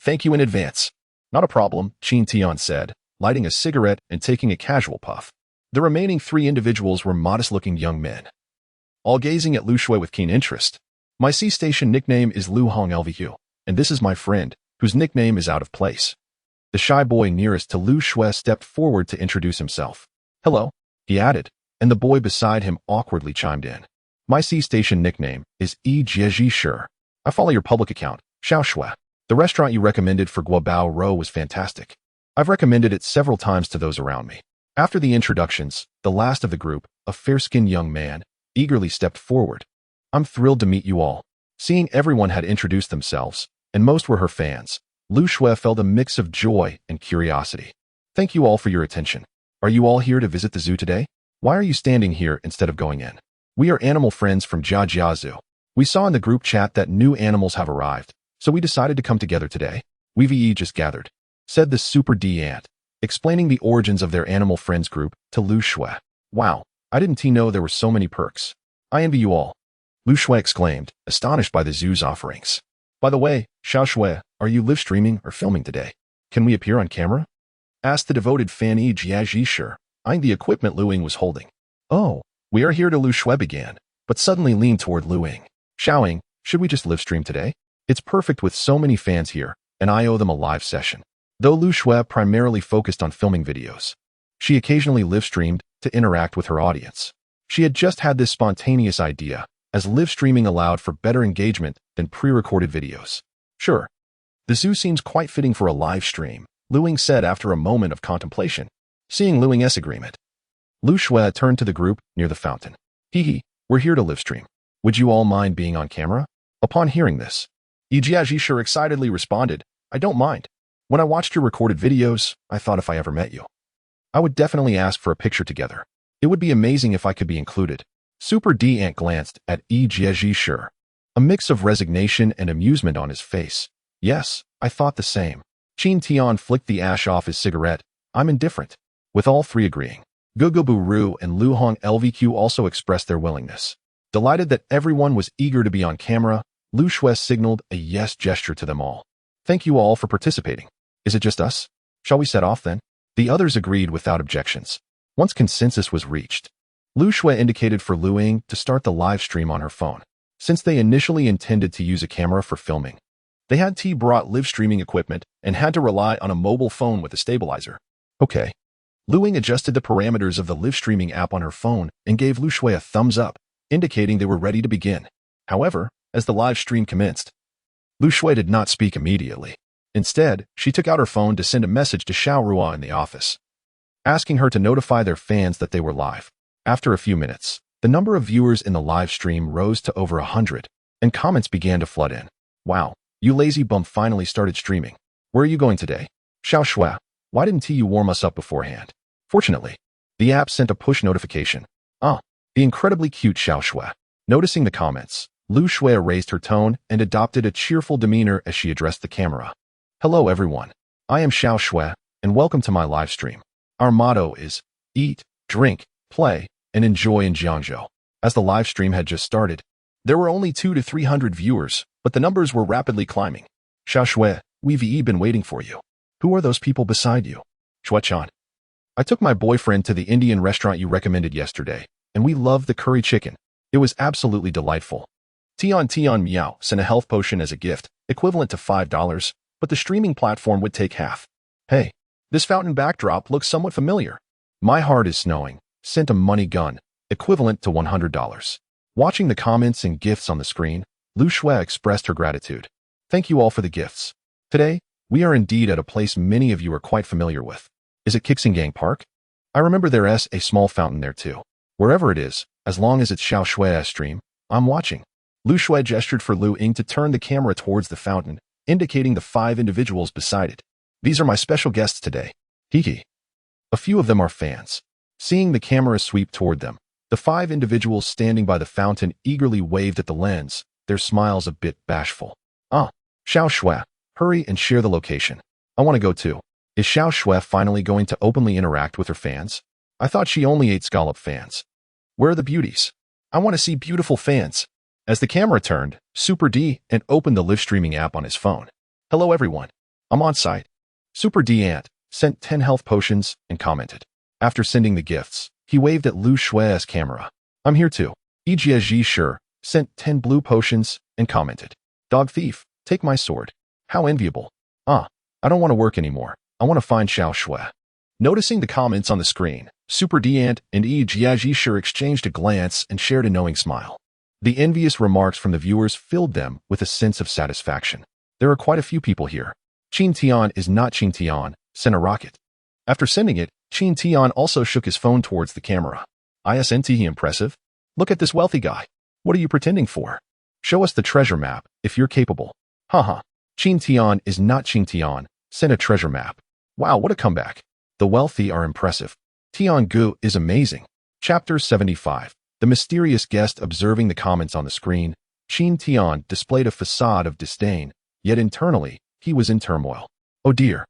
"Thank you in advance." "Not a problem," Qin Tian said, lighting a cigarette and taking a casual puff. The remaining three individuals were modest-looking young men, all gazing at Lu Shui with keen interest. "My C Station nickname is Lu Hong LVU, and this is my friend, whose nickname is Out of Place." The shy boy nearest to Lu Shui stepped forward to introduce himself. "Hello," he added, and the boy beside him awkwardly chimed in. "My C Station nickname is Jieji Shi. I follow your public account, Xiao Shui. The restaurant you recommended for Guobao Ro was fantastic. I've recommended it several times to those around me." After the introductions, the last of the group, a fair-skinned young man, eagerly stepped forward. "I'm thrilled to meet you all." Seeing everyone had introduced themselves, and most were her fans, Lu Shui felt a mix of joy and curiosity. "Thank you all for your attention. Are you all here to visit the zoo today? Why are you standing here instead of going in?" "We are animal friends from Jia Zoo. We saw in the group chat that new animals have arrived, so we decided to come together today. We've just gathered," said the Super D ant, explaining the origins of their animal friends group to Lu Shui. "Wow, I didn't know there were so many perks. I envy you all," Lu Shui exclaimed, astonished by the zoo's offerings. "By the way, Xiao Shui, are you live streaming or filming today? Can we appear on camera?" asked the devoted fan Jiaji Shi, eyeing the equipment Lu Ying was holding. "Oh, we are here," to Lu Shui began, but suddenly leaned toward Lu Ying. "Xiao Ying, should we just live stream today? It's perfect with so many fans here, and I owe them a live session." Though Lu Shui primarily focused on filming videos, she occasionally live-streamed to interact with her audience. She had just had this spontaneous idea, as live streaming allowed for better engagement than pre-recorded videos. "Sure. The zoo seems quite fitting for a live stream," Lu Ying said after a moment of contemplation. Seeing Lu Ying's agreement, Lu Shui turned to the group near the fountain. "Hee, we're here to live stream. Would you all mind being on camera?" Upon hearing this, Jiaji Shi excitedly responded, "I don't mind. When I watched your recorded videos, I thought if I ever met you, I would definitely ask for a picture together. It would be amazing if I could be included." Super D ant glanced at Jiaji Shi, a mix of resignation and amusement on his face. "Yes, I thought the same." Qin Tian flicked the ash off his cigarette. "I'm indifferent." With all three agreeing, Gugubu Ru and Lu Hong LVQ also expressed their willingness. Delighted that everyone was eager to be on camera, Lu Shui signaled a yes gesture to them all. "Thank you all for participating. Is it just us? Shall we set off then?" The others agreed without objections. Once consensus was reached, Lu Shui indicated for Lu Ying to start the live stream on her phone. Since they initially intended to use a camera for filming, they had brought live streaming equipment and had to rely on a mobile phone with a stabilizer. "Okay." Lu Ying adjusted the parameters of the live streaming app on her phone and gave Lu Shui a thumbs up, indicating they were ready to begin. However, as the live stream commenced, Lu Shui did not speak immediately. Instead, she took out her phone to send a message to Xiao Rua in the office, asking her to notify their fans that they were live. After a few minutes, the number of viewers in the live stream rose to over 100, and comments began to flood in. "Wow, you lazy bum finally started streaming. Where are you going today? Xiao Shui, why didn't you warm us up beforehand?" Fortunately, the app sent a push notification. The incredibly cute Xiao Shui. Noticing the comments, Lu Shui raised her tone and adopted a cheerful demeanor as she addressed the camera. "Hello everyone. I am Xiao Shui, and welcome to my live stream. Our motto is eat, drink, play, and enjoy in Jiangzhou. As the live stream had just started, there were only 200 to 300 viewers, but the numbers were rapidly climbing. Xiao Shui, we've been waiting for you. Who are those people beside you? Shuai-chan. I took my boyfriend to the Indian restaurant you recommended yesterday, and we loved the curry chicken. It was absolutely delightful. Tian Miao sent a health potion as a gift, equivalent to $5, but the streaming platform would take half. Hey, this fountain backdrop looks somewhat familiar. My heart is snowing. Sent a money gun, equivalent to $100. Watching the comments and gifts on the screen, Lu Shui expressed her gratitude. Thank you all for the gifts. Today, we are indeed at a place many of you are quite familiar with. Is it Kixingang Park? I remember there's a small fountain there too. Wherever it is, as long as it's Xiao Shui's stream, I'm watching. Lu Shui gestured for Lu Ying to turn the camera towards the fountain, indicating the 5 individuals beside it. These are my special guests today. Petite. A few of them are fans. Seeing the camera sweep toward them, the 5 individuals standing by the fountain eagerly waved at the lens, their smiles a bit bashful. Xiao Shui, hurry and share the location. I want to go too. Is Xiao Shui finally going to openly interact with her fans? I thought she only ate scallop fans. Where are the beauties? I want to see beautiful fans. As the camera turned, Super D and opened the live streaming app on his phone. Hello everyone. I'm on site. Super D Ant sent 10 health potions and commented. After sending the gifts, he waved at Lu Shui's camera. I'm here too. Ejie Sure sent 10 blue potions and commented. Dog thief, take my sword. How enviable. I don't want to work anymore. I want to find Xiao Shui. Noticing the comments on the screen, Super D Ant and Ejie Sure exchanged a glance and shared a knowing smile. The envious remarks from the viewers filled them with a sense of satisfaction. There are quite a few people here. Qin Tian is not Qin Tian, sent a rocket. After sending it, Qin Tian also shook his phone towards the camera. Isn't he impressive? Look at this wealthy guy. What are you pretending for? Show us the treasure map, if you're capable. Haha. Qin Tian is not Qin Tian, sent a treasure map. Wow, what a comeback. The wealthy are impressive. Tian Gu is amazing. Chapter 75. The mysterious guest observing the comments on the screen, Qin Tian displayed a facade of disdain, yet internally, he was in turmoil. Oh dear.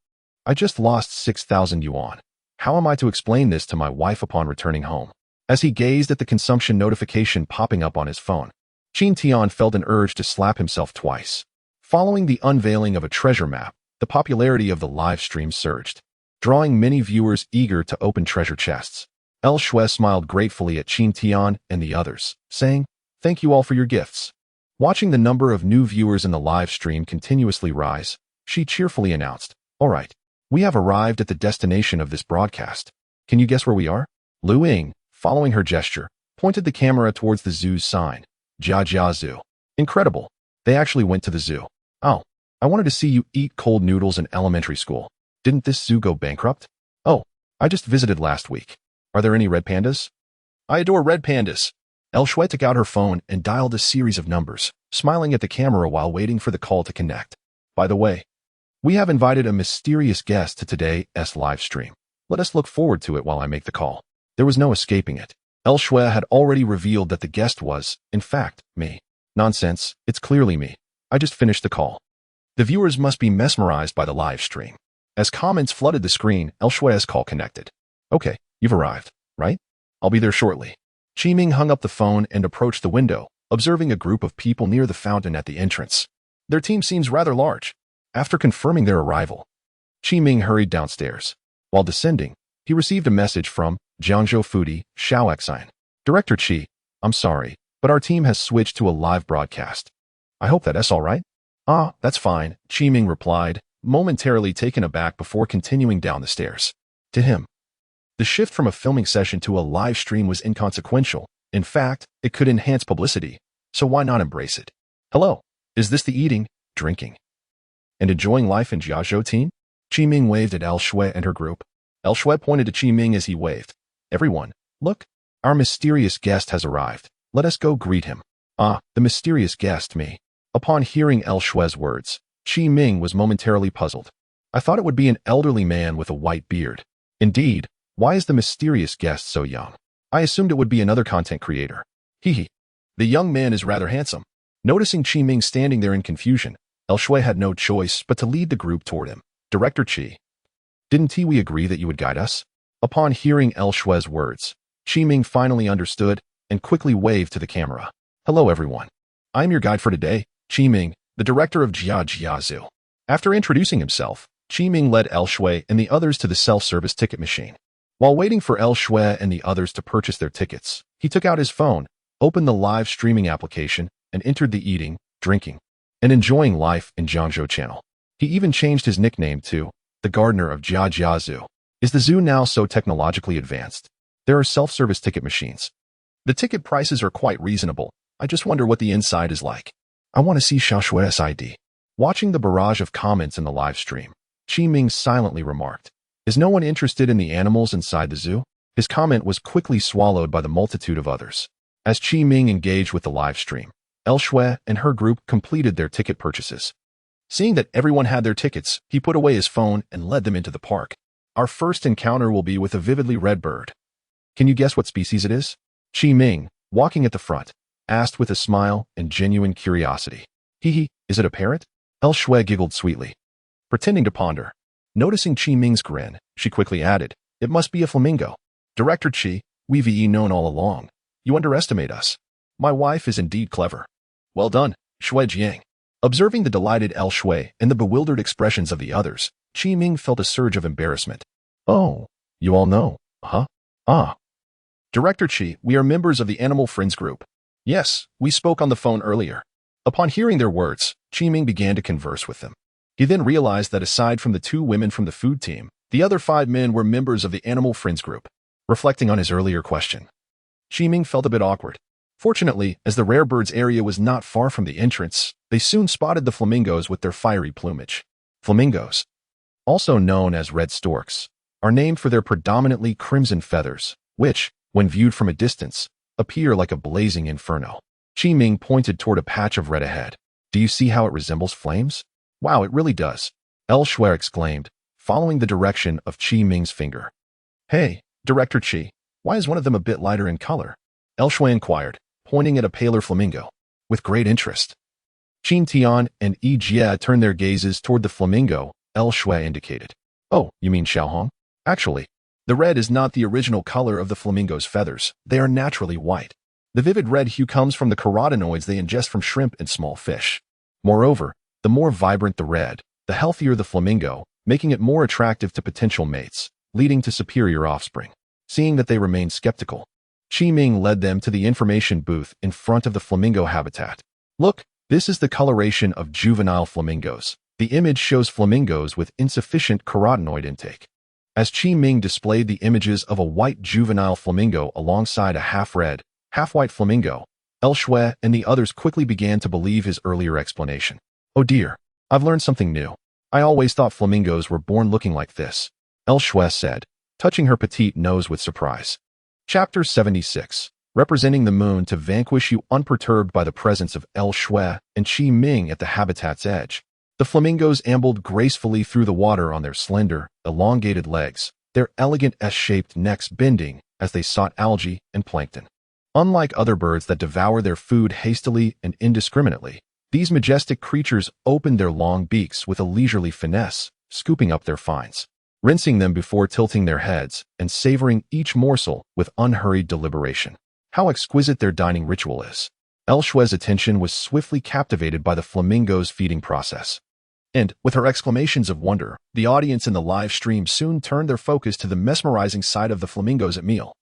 I just lost 6,000 yuan. How am I to explain this to my wife upon returning home? As he gazed at the consumption notification popping up on his phone, Qin Tian felt an urge to slap himself twice. Following the unveiling of a treasure map, the popularity of the live stream surged, drawing many viewers eager to open treasure chests. El Shui smiled gratefully at Qin Tian and the others, saying, "Thank you all for your gifts." Watching the number of new viewers in the live stream continuously rise, she cheerfully announced, "All right, we have arrived at the destination of this broadcast. Can you guess where we are?" Lu Ying, following her gesture, pointed the camera towards the zoo's sign, Jia Zoo. Incredible. They actually went to the zoo. Oh, I wanted to see you eat cold noodles in elementary school. Didn't this zoo go bankrupt? Oh, I just visited last week. Are there any red pandas? I adore red pandas. El Shui took out her phone and dialed a series of numbers, smiling at the camera while waiting for the call to connect. By the way, we have invited a mysterious guest to today's live stream. Let us look forward to it while I make the call. There was no escaping it. El Shui had already revealed that the guest was, in fact, me. Nonsense, it's clearly me. I just finished the call. The viewers must be mesmerized by the live stream. As comments flooded the screen, El Shui's call connected. Okay, you've arrived, right? I'll be there shortly. Qi Ming hung up the phone and approached the window, observing a group of people near the fountain at the entrance. Their team seems rather large. After confirming their arrival, Qi Ming hurried downstairs. While descending, he received a message from Jiangzhou Foodie, Xiao Xian. Director Qi, I'm sorry, but our team has switched to a live broadcast. I hope that's all right. That's fine, Qi Ming replied, momentarily taken aback before continuing down the stairs. To him, the shift from a filming session to a live stream was inconsequential. In fact, it could enhance publicity, so why not embrace it? Hello, is this the eating, drinking, and enjoying life in Jiangzhou team? Qi Ming waved at El Shui and her group. El Shui pointed to Qi Ming as he waved. Everyone, look, our mysterious guest has arrived. Let us go greet him. The mysterious guest, me. Upon hearing El Shui's words, Qi Ming was momentarily puzzled. I thought it would be an elderly man with a white beard. Indeed, why is the mysterious guest so young? I assumed it would be another content creator. Hee. The young man is rather handsome. Noticing Qi Ming standing there in confusion, El Shui had no choice but to lead the group toward him. Director Chi, didn't we agree that you would guide us? Upon hearing El Shue's words, Chi Ming finally understood and quickly waved to the camera. Hello everyone. I'm your guide for today, Chi Ming, the director of Jia Zoo. After introducing himself, Chi Ming led El Shui and the others to the self-service ticket machine. While waiting for El Shui and the others to purchase their tickets, he took out his phone, opened the live streaming application, and entered the eating, drinking, and enjoying life in Jiangzhou channel. He even changed his nickname to the gardener of Jia Zoo. Is the zoo now so technologically advanced? There are self-service ticket machines. The ticket prices are quite reasonable. I just wonder what the inside is like. I want to see Xiaoshui's ID. Watching the barrage of comments in the live stream, Chi Ming silently remarked, is no one interested in the animals inside the zoo? His comment was quickly swallowed by the multitude of others. As Chi Ming engaged with the live stream, El Shui and her group completed their ticket purchases. Seeing that everyone had their tickets, he put away his phone and led them into the park. Our first encounter will be with a vividly red bird. Can you guess what species it is? Chi Ming, walking at the front, asked with a smile and genuine curiosity. Is it a parrot? El Shui giggled sweetly, pretending to ponder. Noticing Chi Ming's grin, she quickly added, it must be a flamingo. Director Chi, we've known all along. You underestimate us. My wife is indeed clever. Well done, Shui Jiang. Observing the delighted El Shui and the bewildered expressions of the others, Chi Ming felt a surge of embarrassment. Oh, you all know, huh? Ah. Director Chi, we are members of the Animal Friends group. Yes, we spoke on the phone earlier. Upon hearing their words, Chi Ming began to converse with them. He then realized that aside from the 2 women from the food team, the other 5 men were members of the Animal Friends group. Reflecting on his earlier question, Chi Ming felt a bit awkward. Fortunately, as the rare birds area was not far from the entrance, they soon spotted the flamingos with their fiery plumage. Flamingos, also known as red storks, are named for their predominantly crimson feathers, which, when viewed from a distance, appear like a blazing inferno. Chi Ming pointed toward a patch of red ahead. Do you see how it resembles flames? Wow, it really does. El Shui exclaimed, following the direction of Chi Ming's finger. Hey, Director Chi, why is one of them a bit lighter in color? El Shui inquired, pointing at a paler flamingo. With great interest. Qin Tian and Yi Jie turned their gazes toward the flamingo El Shui indicated. Oh, you mean Xiaohong? Actually, the red is not the original color of the flamingo's feathers. They are naturally white. The vivid red hue comes from the carotenoids they ingest from shrimp and small fish. Moreover, the more vibrant the red, the healthier the flamingo, making it more attractive to potential mates, leading to superior offspring. Seeing that they remained skeptical, Chi Ming led them to the information booth in front of the flamingo habitat. Look, this is the coloration of juvenile flamingos. The image shows flamingos with insufficient carotenoid intake. As Chi Ming displayed the images of a white juvenile flamingo alongside a half-red, half-white flamingo, El Shui and the others quickly began to believe his earlier explanation. Oh dear, I've learned something new. I always thought flamingos were born looking like this, El Shui said, touching her petite nose with surprise. Chapter 76. Representing the moon to vanquish you unperturbed by the presence of El Shui and Chi Ming at the habitat's edge. The flamingos ambled gracefully through the water on their slender, elongated legs, their elegant S-shaped necks bending as they sought algae and plankton. Unlike other birds that devour their food hastily and indiscriminately, these majestic creatures opened their long beaks with a leisurely finesse, scooping up their finds, rinsing them before tilting their heads and savoring each morsel with unhurried deliberation. How exquisite their dining ritual is. El Shui's attention was swiftly captivated by the flamingo's feeding process. And, with her exclamations of wonder, the audience in the live stream soon turned their focus to the mesmerizing sight of the flamingos at meal.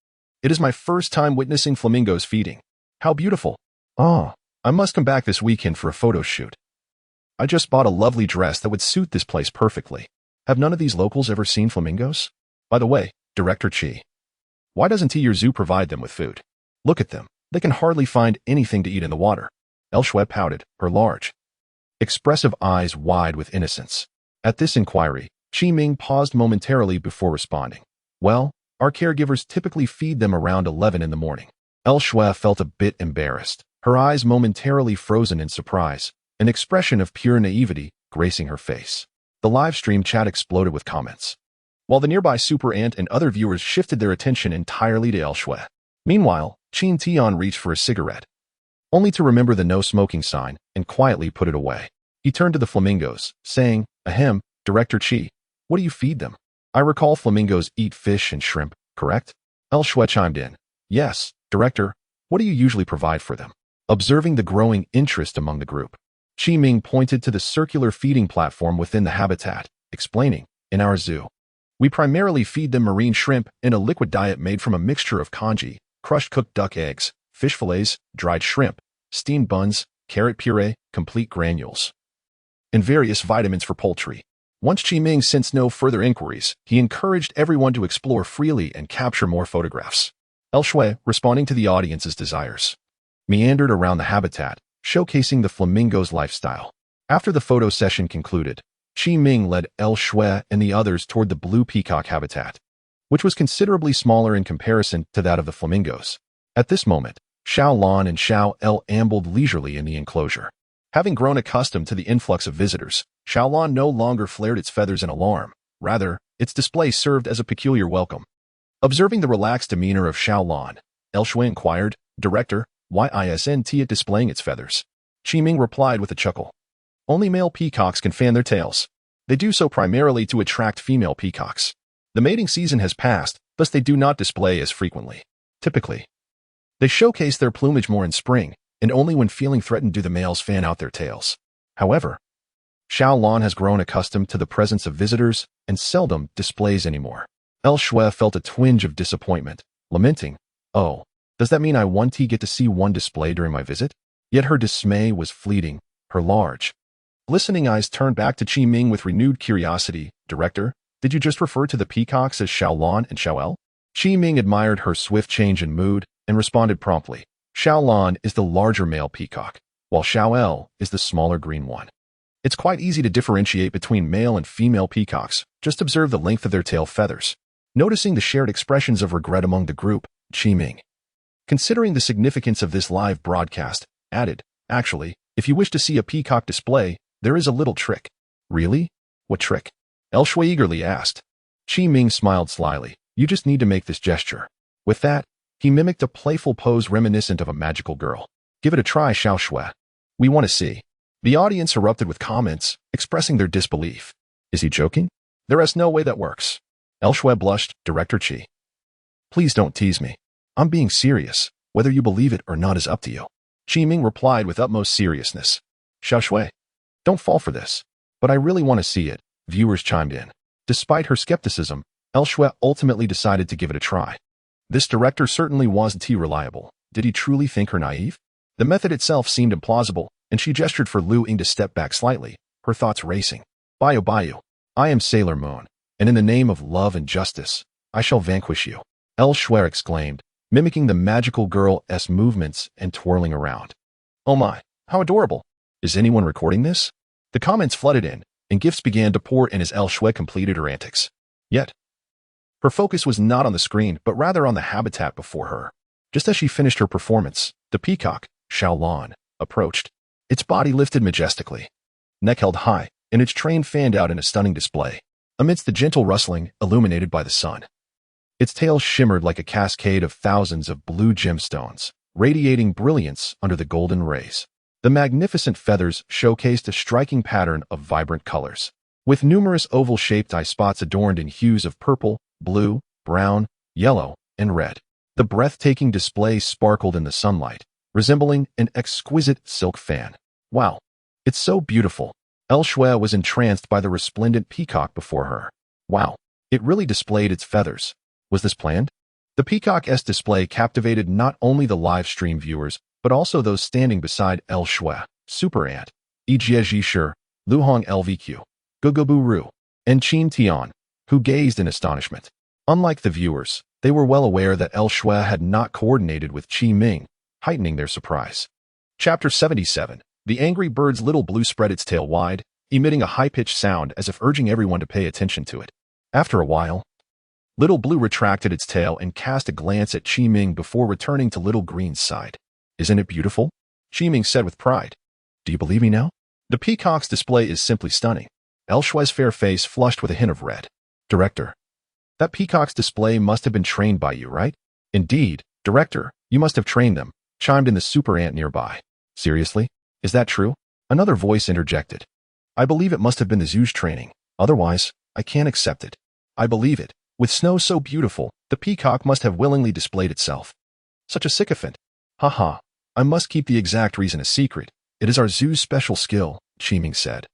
It is my first time witnessing flamingos feeding. How beautiful. Ah, I must come back this weekend for a photo shoot. I just bought a lovely dress that would suit this place perfectly. Have none of these locals ever seen flamingos? By the way, Director Chi, why doesn't your zoo provide them with food? Look at them. They can hardly find anything to eat in the water. El Shui pouted, her large, expressive eyes wide with innocence. At this inquiry, Chi Ming paused momentarily before responding. Well, our caregivers typically feed them around 11 in the morning. El Shui felt a bit embarrassed, her eyes momentarily frozen in surprise, an expression of pure naivety gracing her face. The live stream chat exploded with comments, while the nearby Super Ant and other viewers shifted their attention entirely to El Shui. Meanwhile, Qin Tian reached for a cigarette, only to remember the no smoking sign and quietly put it away. He turned to the flamingos, saying, Ahem, Director Chi, What do you feed them? I recall flamingos eat fish and shrimp, correct? El Shui chimed in. Yes, Director. What do you usually provide for them? Observing the growing interest among the group, Qi Ming pointed to the circular feeding platform within the habitat, explaining, in our zoo, we primarily feed them marine shrimp in a liquid diet made from a mixture of congee, crushed cooked duck eggs, fish fillets, dried shrimp, steamed buns, carrot puree, complete granules, and various vitamins for poultry. Once Qi Ming sensed no further inquiries, he encouraged everyone to explore freely and capture more photographs. El Shui, responding to the audience's desires, meandered around the habitat, showcasing the flamingo's lifestyle. After the photo session concluded, Qi Ming led El Shui and the others toward the blue peacock habitat, which was considerably smaller in comparison to that of the flamingos. At this moment, Xiao Lan and Xiao El ambled leisurely in the enclosure. Having grown accustomed to the influx of visitors, Xiao Lan no longer flared its feathers in alarm. Rather, its display served as a peculiar welcome. Observing the relaxed demeanor of Xiao Lan, El Shui inquired, Director, why isn't it displaying its feathers? Qi Ming replied with a chuckle. Only male peacocks can fan their tails. They do so primarily to attract female peacocks. The mating season has passed, thus they do not display as frequently. Typically, they showcase their plumage more in spring, and only when feeling threatened do the males fan out their tails. However, Xiao Lan has grown accustomed to the presence of visitors and seldom displays anymore. El Shui felt a twinge of disappointment, lamenting, oh, does that mean I won't get to see one display during my visit? Yet her dismay was fleeting. Her large, glistening eyes turned back to Qi Ming with renewed curiosity. Director, did you just refer to the peacocks as Xiao Lan and Xiao El? Qi Ming admired her swift change in mood and responded promptly. Xiao Lan is the larger male peacock, while Xiao El is the smaller green one. It's quite easy to differentiate between male and female peacocks. Just observe the length of their tail feathers. Noticing the shared expressions of regret among the group, Qi Ming, considering the significance of this live broadcast, added, actually, if you wish to see a peacock display, there is a little trick. Really? What trick? El Shui eagerly asked. Qi Ming smiled slyly. You just need to make this gesture. With that, he mimicked a playful pose reminiscent of a magical girl. Give it a try, Xiao Shui. We want to see. The audience erupted with comments, expressing their disbelief. Is he joking? There is no way that works. El Shui blushed. Director Qi, please don't tease me. I'm being serious. Whether you believe it or not is up to you. Qi Ming replied with utmost seriousness. Xiao Shui, don't fall for this. But I really want to see it, viewers chimed in. Despite her skepticism, El Shui ultimately decided to give it a try. This director certainly wasn't reliable. Did he truly think her naive? The method itself seemed implausible, and she gestured for Lu Ying to step back slightly, her thoughts racing. Bayu, I am Sailor Moon, and in the name of love and justice, I shall vanquish you. El Shui exclaimed, mimicking the magical girl's movements and twirling around. Oh my, how adorable. Is anyone recording this? The comments flooded in, and gifts began to pour in as El Shui completed her antics. Yet, her focus was not on the screen, but rather on the habitat before her. Just as she finished her performance, the peacock, Xiao Lan, approached. Its body lifted majestically, neck held high, and its train fanned out in a stunning display, amidst the gentle rustling illuminated by the sun. Its tail shimmered like a cascade of thousands of blue gemstones, radiating brilliance under the golden rays. The magnificent feathers showcased a striking pattern of vibrant colors, with numerous oval-shaped eye spots adorned in hues of purple, blue, brown, yellow, and red. The breathtaking display sparkled in the sunlight, resembling an exquisite silk fan. Wow, it's so beautiful. El Shui was entranced by the resplendent peacock before her. Wow, it really displayed its feathers. Was this planned? The peacock's display captivated not only the live stream viewers, but also those standing beside El Shui, Super Ant, Ejie Shi, Luhong LVQ, Gugubu Ru, and Qin Tian, who gazed in astonishment. Unlike the viewers, they were well aware that El Shui had not coordinated with Qi Ming, heightening their surprise. Chapter 77. The angry bird's little blue spread its tail wide, emitting a high-pitched sound as if urging everyone to pay attention to it. After a while, Little Blue retracted its tail and cast a glance at Qi Ming before returning to Little Green's side. Isn't it beautiful? Qi Ming said with pride. Do you believe me now? The peacock's display is simply stunning. El Shui's fair face flushed with a hint of red. Director, that peacock's display must have been trained by you, right? Indeed, Director, you must have trained them, chimed in the super ant nearby. Seriously? Is that true? Another voice interjected. I believe it must have been the zoo's training. Otherwise, I can't accept it. I believe it. With snow so beautiful, the peacock must have willingly displayed itself. Such a sycophant. Haha. I must keep the exact reason a secret. It is our zoo's special skill, Qiming said,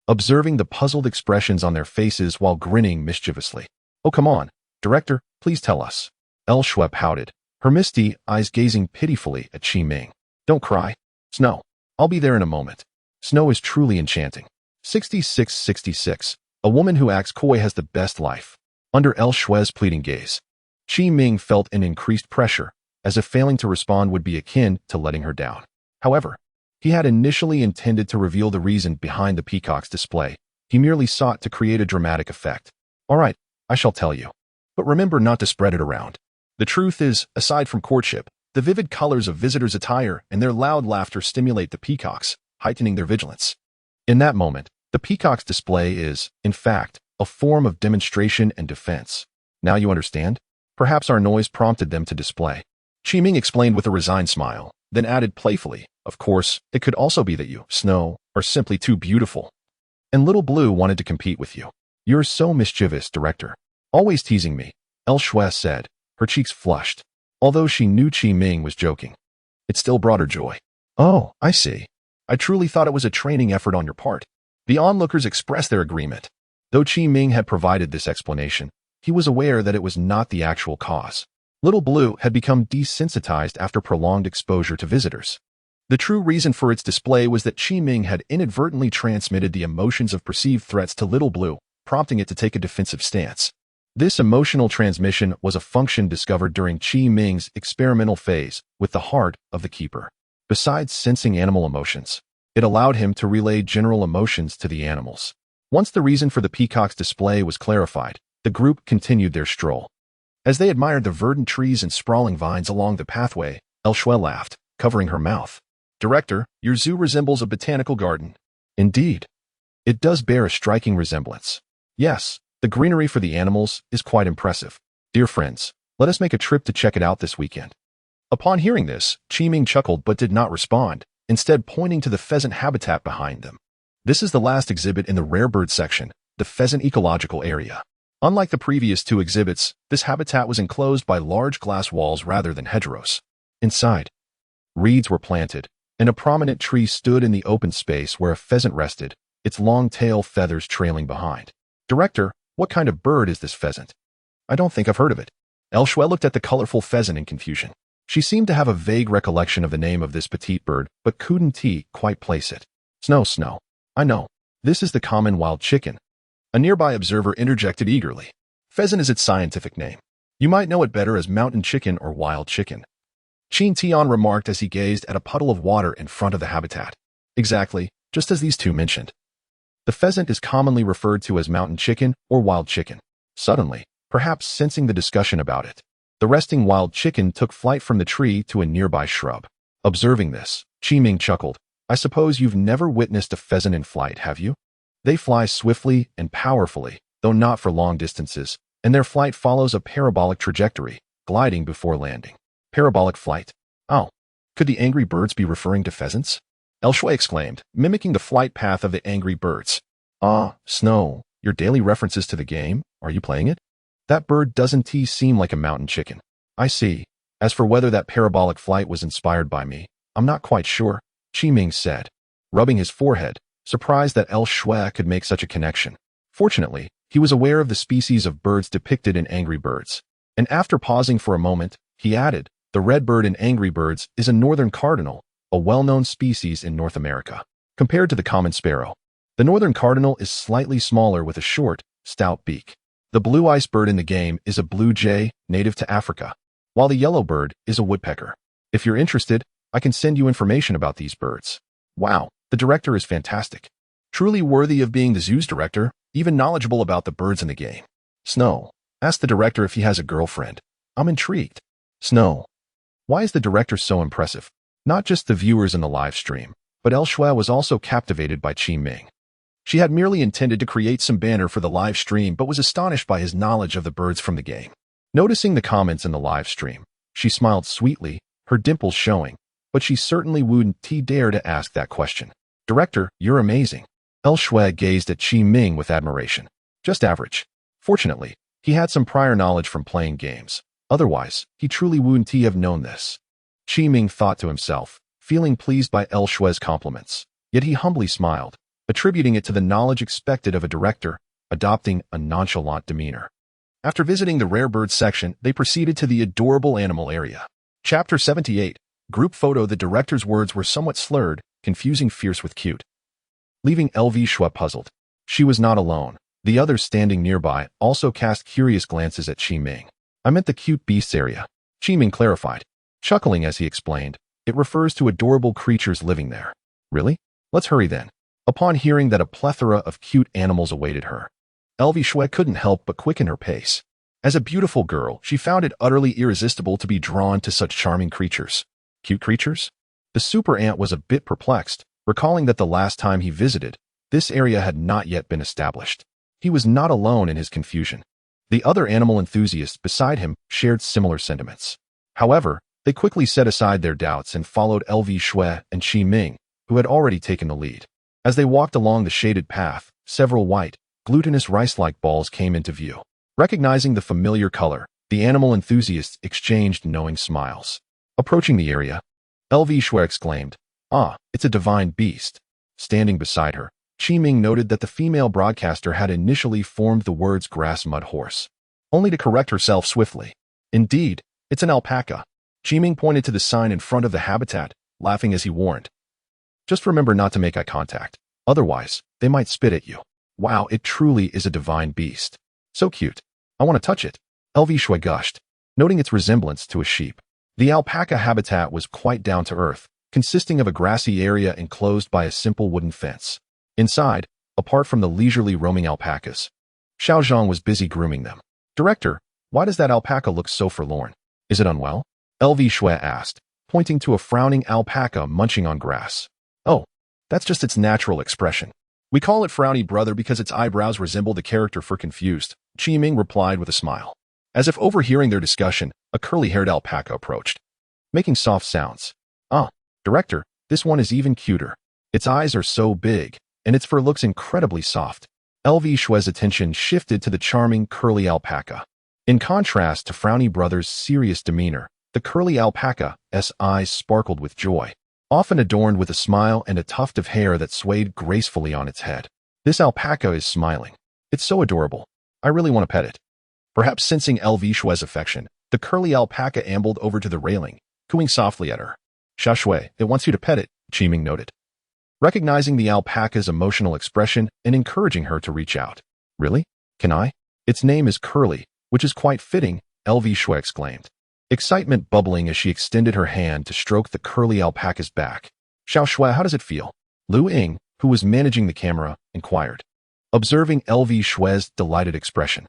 observing the puzzled expressions on their faces while grinning mischievously. Oh, come on, director, please tell us. El Shui pouted, her misty eyes gazing pitifully at Qiming. Don't cry. Snow. I'll be there in a moment. Snow is truly enchanting. 6666. A woman who acts coy has the best life. Under El Shui's pleading gaze, Qiming felt an increased pressure, as if failing to respond would be akin to letting her down. However, he had initially intended to reveal the reason behind the peacock's display. He merely sought to create a dramatic effect. All right, I shall tell you. But remember not to spread it around. The truth is, aside from courtship, the vivid colors of visitors' attire and their loud laughter stimulate the peacocks, heightening their vigilance. In that moment, the peacock's display is, in fact, a form of demonstration and defense. Now you understand? Perhaps our noise prompted them to display. Qiming explained with a resigned smile, then added playfully, of course, it could also be that you, Snow, are simply too beautiful. And Little Blue wanted to compete with you. You're so mischievous, director. Always teasing me, El Shui said, her cheeks flushed. Although she knew Qiming was joking, it still brought her joy. Oh, I see. I truly thought it was a training effort on your part. The onlookers expressed their agreement. Though Qiming had provided this explanation, he was aware that it was not the actual cause. Little Blue had become desensitized after prolonged exposure to visitors. The true reason for its display was that Qiming had inadvertently transmitted the emotions of perceived threats to Little Blue, prompting it to take a defensive stance. This emotional transmission was a function discovered during Qiming's experimental phase with the heart of the keeper. Besides sensing animal emotions, it allowed him to relay general emotions to the animals. Once the reason for the peacock's display was clarified, the group continued their stroll. As they admired the verdant trees and sprawling vines along the pathway, El Shui laughed, covering her mouth. Director, your zoo resembles a botanical garden. Indeed. It does bear a striking resemblance. Yes, the greenery for the animals is quite impressive. Dear friends, let us make a trip to check it out this weekend. Upon hearing this, Qiming chuckled but did not respond, instead pointing to the pheasant habitat behind them. This is the last exhibit in the rare bird section, the pheasant ecological area. Unlike the previous two exhibits, this habitat was enclosed by large glass walls rather than hedgerows. Inside, reeds were planted, and a prominent tree stood in the open space where a pheasant rested, its long tail feathers trailing behind. Director, what kind of bird is this pheasant? I don't think I've heard of it. El Shui looked at the colorful pheasant in confusion. She seemed to have a vague recollection of the name of this petite bird, but couldn't quite place it. Snow. I know. This is the common wild chicken. A nearby observer interjected eagerly. Pheasant is its scientific name. You might know it better as mountain chicken or wild chicken. Qin Tian remarked as he gazed at a puddle of water in front of the habitat. Exactly, just as these two mentioned. The pheasant is commonly referred to as mountain chicken or wild chicken. Suddenly, perhaps sensing the discussion about it, the resting wild chicken took flight from the tree to a nearby shrub. Observing this, Qiming chuckled. I suppose you've never witnessed a pheasant in flight, have you? They fly swiftly and powerfully, though not for long distances, and their flight follows a parabolic trajectory, gliding before landing. Parabolic flight? Oh, could the angry birds be referring to pheasants? El Shui exclaimed, mimicking the flight path of the angry birds. Ah, Snow, your daily references to the game, are you playing it? That bird doesn't seem like a mountain chicken. I see. As for whether that parabolic flight was inspired by me, I'm not quite sure, Qiming said, rubbing his forehead, surprised that El Shui could make such a connection. Fortunately, he was aware of the species of birds depicted in Angry Birds, and after pausing for a moment, he added, the red bird in Angry Birds is a northern cardinal, a well-known species in North America. Compared to the common sparrow, the northern cardinal is slightly smaller with a short, stout beak. The blue ice bird in the game is a blue jay, native to Africa, while the yellow bird is a woodpecker. If you're interested, I can send you information about these birds. Wow, the director is fantastic. Truly worthy of being the zoo's director, even knowledgeable about the birds in the game. Snow, ask the director if he has a girlfriend. I'm intrigued. Snow, why is the director so impressive? Not just the viewers in the live stream, but El Shui was also captivated by Qiming. She had merely intended to create some banner for the live stream but was astonished by his knowledge of the birds from the game. Noticing the comments in the live stream, she smiled sweetly, her dimples showing, but she certainly wouldn't dare to ask that question. Director, you're amazing. El Shui gazed at Qiming with admiration. Just average. Fortunately, he had some prior knowledge from playing games. Otherwise, he truly wouldn't have known this. Qi Ming thought to himself, feeling pleased by El Shue's compliments. Yet he humbly smiled, attributing it to the knowledge expected of a director, adopting a nonchalant demeanor. After visiting the rare bird section, they proceeded to the adorable animal area. Chapter 78. Group photo. The director's words were somewhat slurred, confusing fierce with cute, leaving LV Shui puzzled. She was not alone. The others standing nearby also cast curious glances at Qi Ming. I meant the cute beasts area, Qi Ming clarified, chuckling as he explained. It refers to adorable creatures living there. Really? Let's hurry then. Upon hearing that a plethora of cute animals awaited her, LV Shui couldn't help but quicken her pace. As a beautiful girl, she found it utterly irresistible to be drawn to such charming creatures. Cute creatures? The super ant was a bit perplexed, recalling that the last time he visited, this area had not yet been established. He was not alone in his confusion. The other animal enthusiasts beside him shared similar sentiments. However, they quickly set aside their doubts and followed LV Shui and Qi Ming, who had already taken the lead. As they walked along the shaded path, several white, glutinous rice-like balls came into view. Recognizing the familiar color, the animal enthusiasts exchanged knowing smiles. Approaching the area, LV Shui exclaimed, "Ah, it's a divine beast." Standing beside her, Qi Ming noted that the female broadcaster had initially formed the words grass mud horse, only to correct herself swiftly. Indeed, it's an alpaca. Qi Ming pointed to the sign in front of the habitat, laughing as he warned. Just remember not to make eye contact. Otherwise, they might spit at you. Wow, it truly is a divine beast. So cute. I want to touch it. LV Shui gushed, noting its resemblance to a sheep. The alpaca habitat was quite down to earth, consisting of a grassy area enclosed by a simple wooden fence. Inside, apart from the leisurely roaming alpacas, Xiao Zhang was busy grooming them. Director, why does that alpaca look so forlorn? Is it unwell? LV Shui asked, pointing to a frowning alpaca munching on grass. Oh, that's just its natural expression. We call it Frowny Brother because its eyebrows resemble the character for confused, Qi Ming replied with a smile. As if overhearing their discussion, a curly-haired alpaca approached, making soft sounds. Ah, director, this one is even cuter. Its eyes are so big, and its fur looks incredibly soft. LV Shui's attention shifted to the charming curly alpaca. In contrast to Frowny Brother's serious demeanor, the curly alpaca's eyes sparkled with joy, often adorned with a smile and a tuft of hair that swayed gracefully on its head. This alpaca is smiling. It's so adorable. I really want to pet it. Perhaps sensing LV Shui's affection, the curly alpaca ambled over to the railing, cooing softly at her. Xia Shui, it wants you to pet it, Qi Ming noted, recognizing the alpaca's emotional expression and encouraging her to reach out. Really? Can I? Its name is Curly, which is quite fitting, LV Shui exclaimed, excitement bubbling as she extended her hand to stroke the curly alpaca's back. Xiao Shui, how does it feel? Lu Ying, who was managing the camera, inquired, observing LV Shui's delighted expression.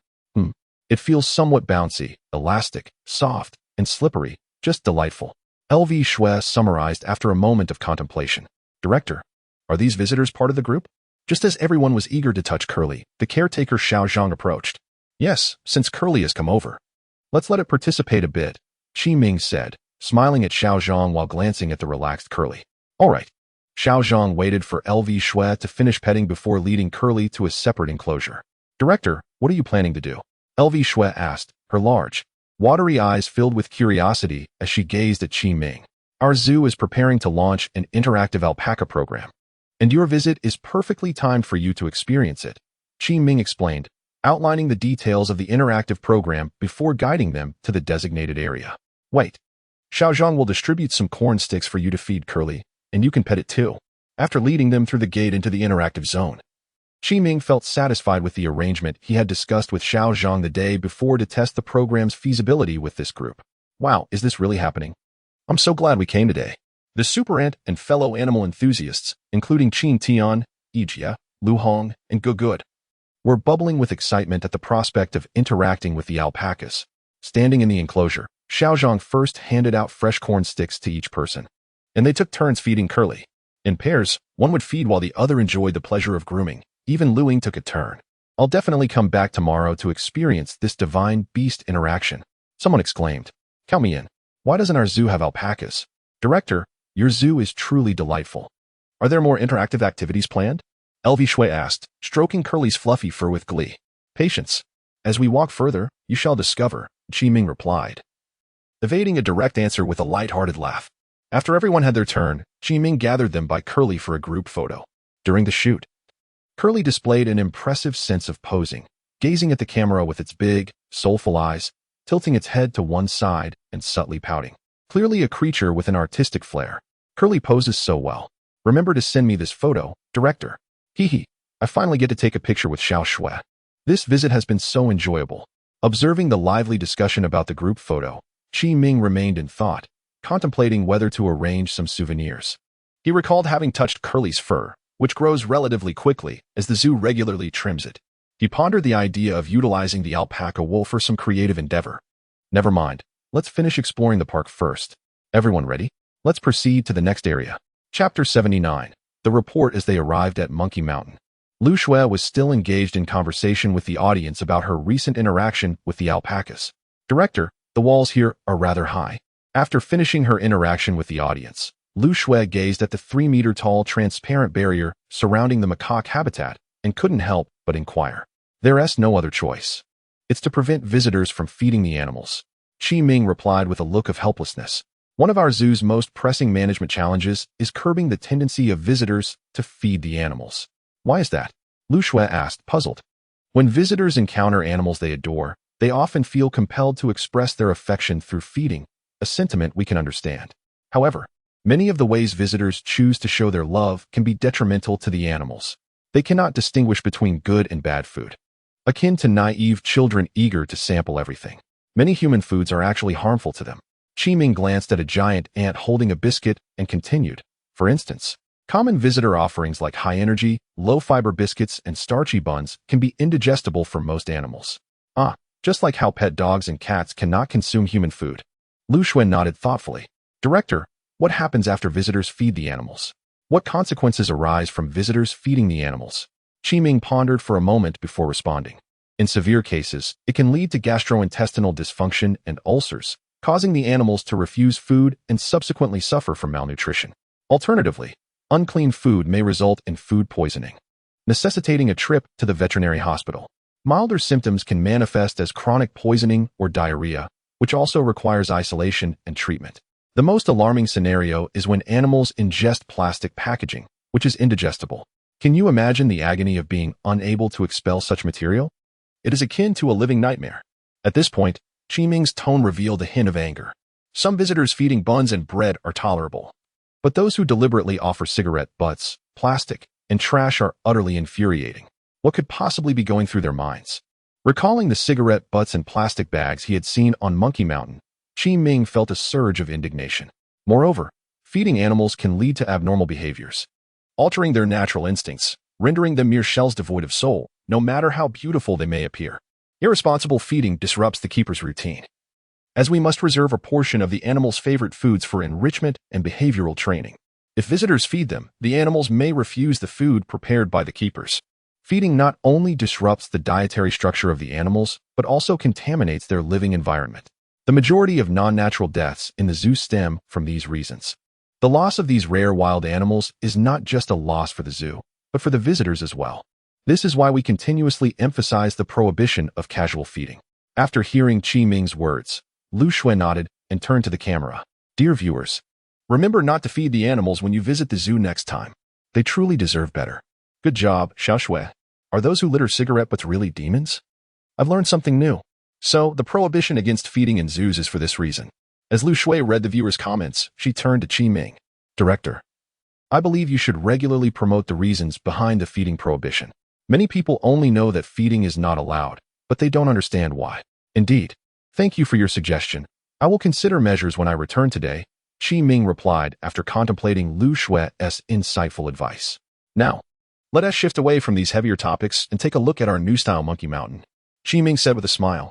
It feels somewhat bouncy, elastic, soft, and slippery, just delightful. LV Shui summarized after a moment of contemplation. Director, are these visitors part of the group? Just as everyone was eager to touch Curly, the caretaker Xiao Zhang approached. Yes, since Curly has come over. Let's let it participate a bit, Qi Ming said, smiling at Xiao Zhang while glancing at the relaxed Curly. All right. Xiao Zhang waited for LV Shui to finish petting before leading Curly to a separate enclosure. Director, what are you planning to do? LV Shui asked, her large, watery eyes filled with curiosity as she gazed at Qi Ming. Our zoo is preparing to launch an interactive alpaca program, and your visit is perfectly timed for you to experience it, Qi Ming explained, outlining the details of the interactive program before guiding them to the designated area. Wait. Xiao Zhang will distribute some corn sticks for you to feed Curly, and you can pet it too, after leading them through the gate into the interactive zone. Qi Ming felt satisfied with the arrangement he had discussed with Xiao Zhang the day before to test the program's feasibility with this group. Wow, is this really happening? I'm so glad we came today. The super ant and fellow animal enthusiasts, including Qin Tian, Yijia, Lu Hong, and Gugud, were bubbling with excitement at the prospect of interacting with the alpacas. Standing in the enclosure, Xiao Zhang first handed out fresh corn sticks to each person, and they took turns feeding Curly. In pairs, one would feed while the other enjoyed the pleasure of grooming. Even Lu Ying took a turn. I'll definitely come back tomorrow to experience this divine beast interaction, someone exclaimed. Count me in. Why doesn't our zoo have alpacas? Director, your zoo is truly delightful. Are there more interactive activities planned? LV Shui asked, stroking Curly's fluffy fur with glee. Patience. As we walk further, you shall discover, Qi Ming replied, evading a direct answer with a light-hearted laugh. After everyone had their turn, Qi Ming gathered them by Curly for a group photo. During the shoot, Curly displayed an impressive sense of posing, gazing at the camera with its big, soulful eyes, tilting its head to one side and subtly pouting. Clearly a creature with an artistic flair. Curly poses so well. Remember to send me this photo, director. Hee hee. I finally get to take a picture with Xiao Shui. This visit has been so enjoyable. Observing the lively discussion about the group photo, Qi Ming remained in thought, contemplating whether to arrange some souvenirs. He recalled having touched Curly's fur, which grows relatively quickly as the zoo regularly trims it. He pondered the idea of utilizing the alpaca wool for some creative endeavor. Never mind. Let's finish exploring the park first. Everyone ready? Let's proceed to the next area. Chapter 79. The report as they arrived at Monkey Mountain. Lu Shui was still engaged in conversation with the audience about her recent interaction with the alpacas. Director, the walls here are rather high. After finishing her interaction with the audience, Lu Shui gazed at the 3-meter-tall transparent barrier surrounding the macaque habitat and couldn't help but inquire. There's no other choice. It's to prevent visitors from feeding the animals. Qi Ming replied with a look of helplessness. One of our zoo's most pressing management challenges is curbing the tendency of visitors to feed the animals. Why is that? Lu Shui asked, puzzled. When visitors encounter animals they adore, they often feel compelled to express their affection through feeding, a sentiment we can understand. However, many of the ways visitors choose to show their love can be detrimental to the animals. They cannot distinguish between good and bad food. Akin to naive children eager to sample everything. Many human foods are actually harmful to them. Qi Ming glanced at a giant ant holding a biscuit and continued. For instance, common visitor offerings like high-energy, low-fiber biscuits and starchy buns can be indigestible for most animals. Just like how pet dogs and cats cannot consume human food. Lu Shui nodded thoughtfully. Director, what happens after visitors feed the animals? What consequences arise from visitors feeding the animals? Qi Ming pondered for a moment before responding. In severe cases, it can lead to gastrointestinal dysfunction and ulcers, causing the animals to refuse food and subsequently suffer from malnutrition. Alternatively, unclean food may result in food poisoning, necessitating a trip to the veterinary hospital. Milder symptoms can manifest as chronic poisoning or diarrhea, which also requires isolation and treatment. The most alarming scenario is when animals ingest plastic packaging, which is indigestible. Can you imagine the agony of being unable to expel such material? It is akin to a living nightmare. At this point, Qi Ming's tone revealed a hint of anger. Some visitors feeding buns and bread are tolerable, but those who deliberately offer cigarette butts, plastic, and trash are utterly infuriating. What could possibly be going through their minds? Recalling the cigarette butts and plastic bags he had seen on Monkey Mountain, Qi Ming felt a surge of indignation. Moreover, feeding animals can lead to abnormal behaviors, altering their natural instincts, rendering them mere shells devoid of soul, no matter how beautiful they may appear. Irresponsible feeding disrupts the keeper's routine, as we must reserve a portion of the animal's favorite foods for enrichment and behavioral training. If visitors feed them, the animals may refuse the food prepared by the keepers. Feeding not only disrupts the dietary structure of the animals, but also contaminates their living environment. The majority of non-natural deaths in the zoo stem from these reasons. The loss of these rare wild animals is not just a loss for the zoo, but for the visitors as well. This is why we continuously emphasize the prohibition of casual feeding. After hearing Qi Ming's words, Lu Shui nodded and turned to the camera. Dear viewers, remember not to feed the animals when you visit the zoo next time. They truly deserve better. Good job, Xiao Shui. Are those who litter cigarette butts really demons? I've learned something new. So, the prohibition against feeding in zoos is for this reason. As Lu Shui read the viewers' comments, she turned to Qi Ming. Director, I believe you should regularly promote the reasons behind the feeding prohibition. Many people only know that feeding is not allowed, but they don't understand why. Indeed. Thank you for your suggestion. I will consider measures when I return today, Qi Ming replied after contemplating Lu Shui's insightful advice. Now, let us shift away from these heavier topics and take a look at our new-style Monkey Mountain, Qi Ming said with a smile,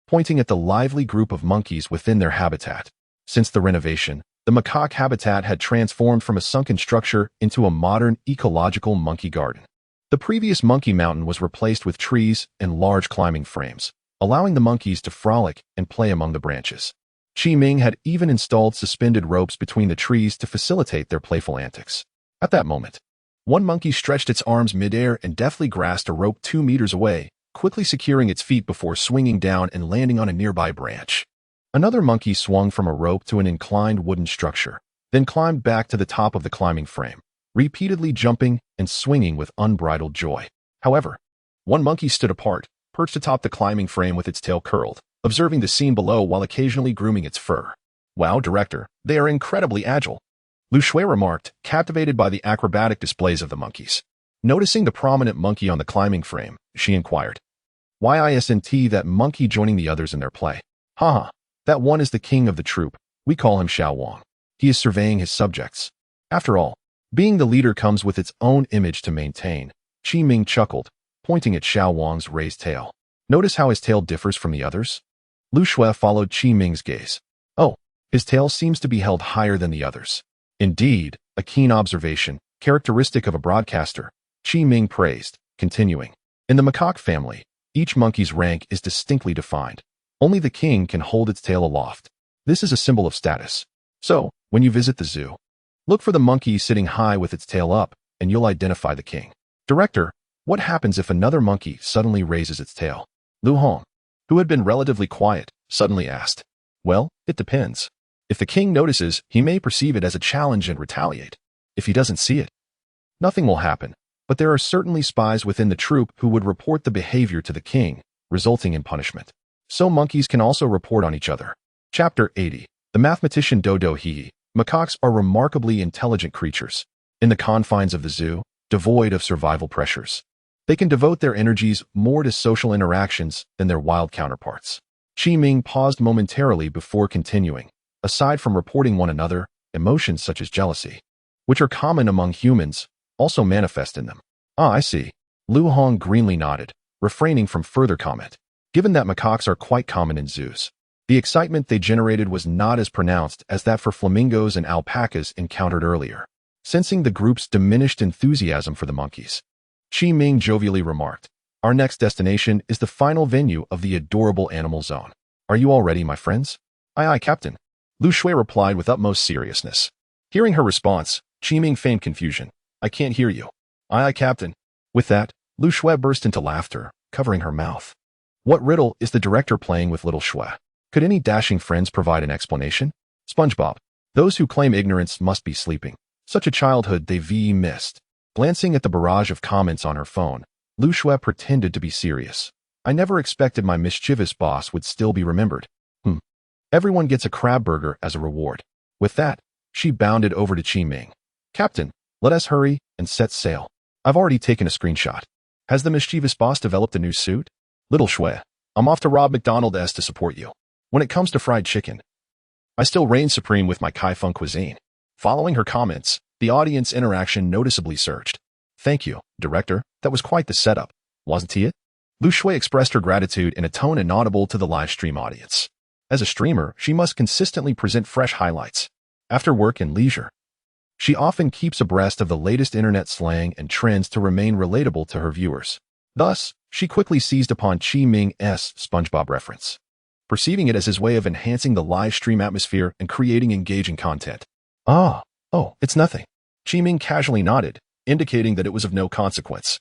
pointing at the lively group of monkeys within their habitat. Since the renovation, the macaque habitat had transformed from a sunken structure into a modern ecological monkey garden. The previous Monkey Mountain was replaced with trees and large climbing frames, allowing the monkeys to frolic and play among the branches. Qi Ming had even installed suspended ropes between the trees to facilitate their playful antics. At that moment, one monkey stretched its arms midair and deftly grasped a rope 2 meters away, quickly securing its feet before swinging down and landing on a nearby branch. Another monkey swung from a rope to an inclined wooden structure, then climbed back to the top of the climbing frame, repeatedly jumping and swinging with unbridled joy. However, one monkey stood apart, perched atop the climbing frame with its tail curled, observing the scene below while occasionally grooming its fur. "Wow, director, they are incredibly agile," Lu Shui remarked, captivated by the acrobatic displays of the monkeys. Noticing the prominent monkey on the climbing frame, she inquired, "Why isn't that monkey joining the others in their play?" "Haha, that one is the king of the troop. We call him Xiao Wang. He is surveying his subjects. After all, being the leader comes with its own image to maintain." Qi Ming chuckled, pointing at Xiao Wang's raised tail. "Notice how his tail differs from the others?" Lu Shui followed Qi Ming's gaze. "Oh, his tail seems to be held higher than the others." "Indeed, a keen observation, characteristic of a broadcaster," Qi Ming praised, continuing. "In the macaque family, each monkey's rank is distinctly defined. Only the king can hold its tail aloft. This is a symbol of status. So, when you visit the zoo, look for the monkey sitting high with its tail up, and you'll identify the king." "Director, what happens if another monkey suddenly raises its tail?" Lu Hong, who had been relatively quiet, suddenly asked. "Well, it depends. If the king notices, he may perceive it as a challenge and retaliate. If he doesn't see it, nothing will happen. But there are certainly spies within the troop who would report the behavior to the king, resulting in punishment. So monkeys can also report on each other." Chapter 80. The mathematician Dodo Hee. Macaques are remarkably intelligent creatures. In the confines of the zoo, devoid of survival pressures, they can devote their energies more to social interactions than their wild counterparts. Qi Ming paused momentarily before continuing. "Aside from reporting one another, emotions such as jealousy, which are common among humans, also manifest in them." "Ah, I see." Lu Hong greenly nodded, refraining from further comment. Given that macaques are quite common in zoos, the excitement they generated was not as pronounced as that for flamingos and alpacas encountered earlier. Sensing the group's diminished enthusiasm for the monkeys, Qi Ming jovially remarked, "Our next destination is the final venue of the adorable animal zone. Are you all ready, my friends?" "Aye, aye, Captain," Lu Shui replied with utmost seriousness. Hearing her response, Qi Ming feigned confusion. "I can't hear you." "Aye, aye, Captain." With that, Lu Shui burst into laughter, covering her mouth. What riddle is the director playing with little Shui? Could any dashing friends provide an explanation? SpongeBob. Those who claim ignorance must be sleeping. Such a childhood they've missed. Glancing at the barrage of comments on her phone, Lu Shui pretended to be serious. "I never expected my mischievous boss would still be remembered. Everyone gets a crab burger as a reward." With that, she bounded over to Qi Ming. "Captain, let us hurry and set sail. I've already taken a screenshot. Has the mischievous boss developed a new suit?" "Little Shui, I'm off to rob McDonald's to support you. When it comes to fried chicken, I still reign supreme with my Kai-Feng cuisine." Following her comments, the audience interaction noticeably surged. "Thank you, director. That was quite the setup, wasn't it?" Lu Shui expressed her gratitude in a tone inaudible to the live stream audience. As a streamer, she must consistently present fresh highlights. After work and leisure, she often keeps abreast of the latest internet slang and trends to remain relatable to her viewers. Thus, she quickly seized upon Qi Ming's SpongeBob reference, perceiving it as his way of enhancing the live stream atmosphere and creating engaging content. "Oh, it's nothing." Qi Ming casually nodded, indicating that it was of no consequence,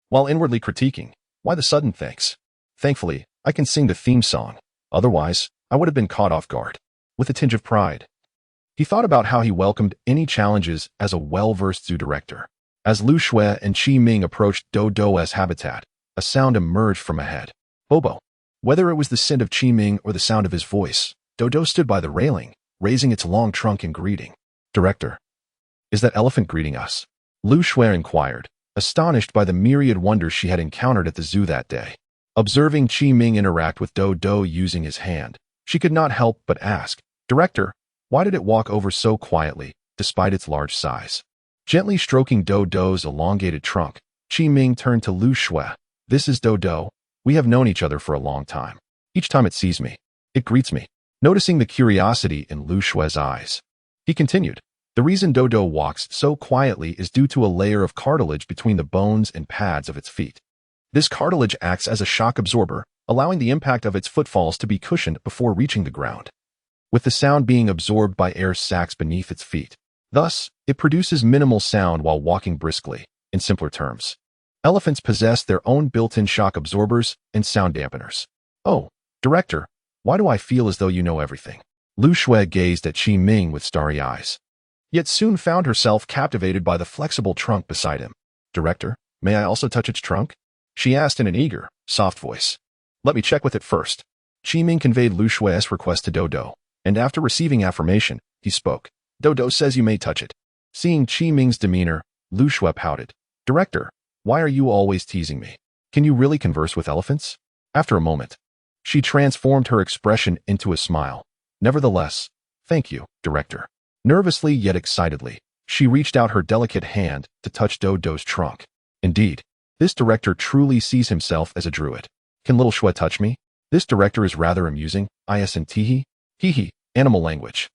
while inwardly critiquing, "Why the sudden thanks? Thankfully, I can sing the theme song. Otherwise, I would have been caught off guard." With a tinge of pride, he thought about how he welcomed any challenges as a well-versed zoo director. As Lu Shui and Qi Ming approached Dodo's habitat, a sound emerged from ahead. Bobo. Whether it was the scent of Qi Ming or the sound of his voice, Dodo stood by the railing, raising its long trunk in greeting. "Director, is that elephant greeting us?" Lu Shui inquired, astonished by the myriad wonders she had encountered at the zoo that day. Observing Qi Ming interact with Dodo using his hand, she could not help but ask, "Director, why did it walk over so quietly, despite its large size?" Gently stroking Dodo's elongated trunk, Qi Ming turned to Lu Shui. "This is Dodo. We have known each other for a long time. Each time it sees me, it greets me." Noticing the curiosity in Lu Shui's eyes, he continued, "The reason Dodo walks so quietly is due to a layer of cartilage between the bones and pads of its feet. This cartilage acts as a shock absorber, allowing the impact of its footfalls to be cushioned before reaching the ground, with the sound being absorbed by air sacs beneath its feet. Thus, it produces minimal sound while walking briskly. In simpler terms, Elephants possess their own built-in shock absorbers and sound dampeners. Oh, Director, why do I feel as though you know everything? Lu Shui gazed at Qi Ming with starry eyes, yet soon found herself captivated by the flexible trunk beside him. Director, may I also touch its trunk? She asked in an eager, soft voice. Let me check with it first. Qi Ming conveyed Lu Shui's request to Dodo, and after receiving affirmation, he spoke. Dodo says you may touch it. Seeing Qi Ming's demeanor, Lu Shui pouted. Director, why are you always teasing me? Can you really converse with elephants? After a moment, she transformed her expression into a smile. Nevertheless, thank you, Director. Nervously yet excitedly, she reached out her delicate hand to touch Dodo's trunk. Indeed, this director truly sees himself as a druid. Can little Shui touch me? This director is rather amusing, isn't he? Animal language.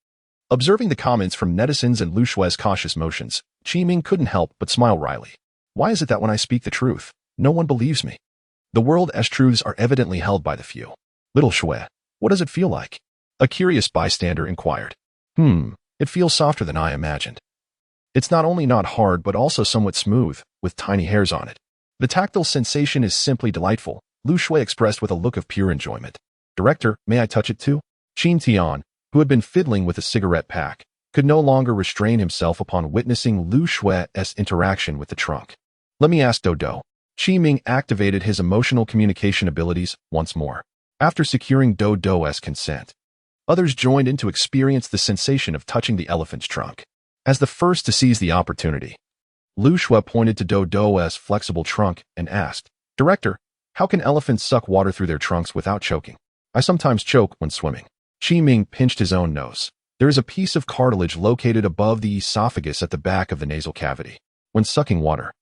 Observing the comments from netizens and Lu Shui's cautious motions, Qi Ming couldn't help but smile wryly. Why is it that when I speak the truth, no one believes me? The world's truths are evidently held by the few. Little Shui, what does it feel like? A curious bystander inquired. It feels softer than I imagined. It's not only not hard but also somewhat smooth, with tiny hairs on it. The tactile sensation is simply delightful, Lu Shui expressed with a look of pure enjoyment. Director, may I touch it too? Qin Tian, who had been fiddling with a cigarette pack, could no longer restrain himself upon witnessing Lu Shui's interaction with the trunk. Let me ask Dodo. Qi Ming activated his emotional communication abilities once more. After securing Dodo's consent, others joined in to experience the sensation of touching the elephant's trunk. As the first to seize the opportunity, Lu Shui pointed to Dodo's flexible trunk and asked, Director, how can elephants suck water through their trunks without choking? I sometimes choke when swimming. Qi Ming pinched his own nose. There is a piece of cartilage located above the esophagus at the back of the nasal cavity. When sucking water,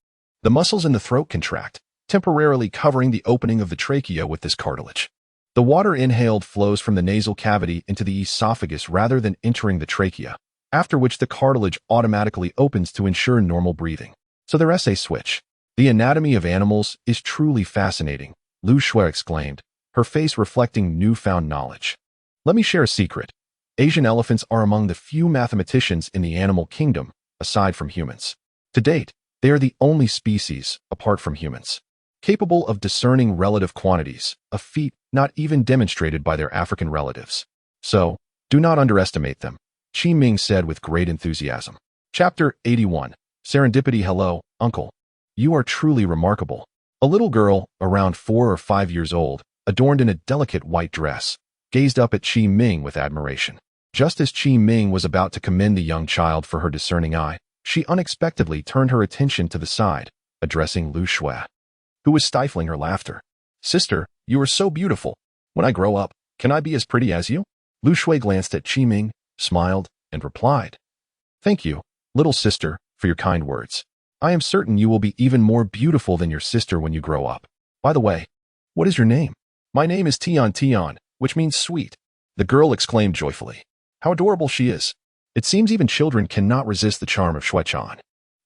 the muscles in the throat contract, temporarily covering the opening of the trachea with this cartilage. The water inhaled flows from the nasal cavity into the esophagus rather than entering the trachea, after which the cartilage automatically opens to ensure normal breathing. So there's a switch. The anatomy of animals is truly fascinating, Lu Shui exclaimed, her face reflecting newfound knowledge. Let me share a secret. Asian elephants are among the few mathematicians in the animal kingdom, aside from humans. To date, they are the only species, apart from humans, capable of discerning relative quantities, a feat not even demonstrated by their African relatives. So, do not underestimate them, Qi Ming said with great enthusiasm. Chapter 81. Serendipity. Hello, Uncle. You are truly remarkable. A little girl, around 4 or 5 years old, adorned in a delicate white dress, gazed up at Qi Ming with admiration. Just as Qi Ming was about to commend the young child for her discerning eye, she unexpectedly turned her attention to the side, addressing Lu Shui, who was stifling her laughter. Sister, you are so beautiful. When I grow up, can I be as pretty as you? Lu Shui glanced at Qi Ming, smiled, and replied. Thank you, little sister, for your kind words. I am certain you will be even more beautiful than your sister when you grow up. By the way, what is your name? My name is Tian, which means sweet. The girl exclaimed joyfully. How adorable she is. It seems even children cannot resist the charm of Shuai-chan.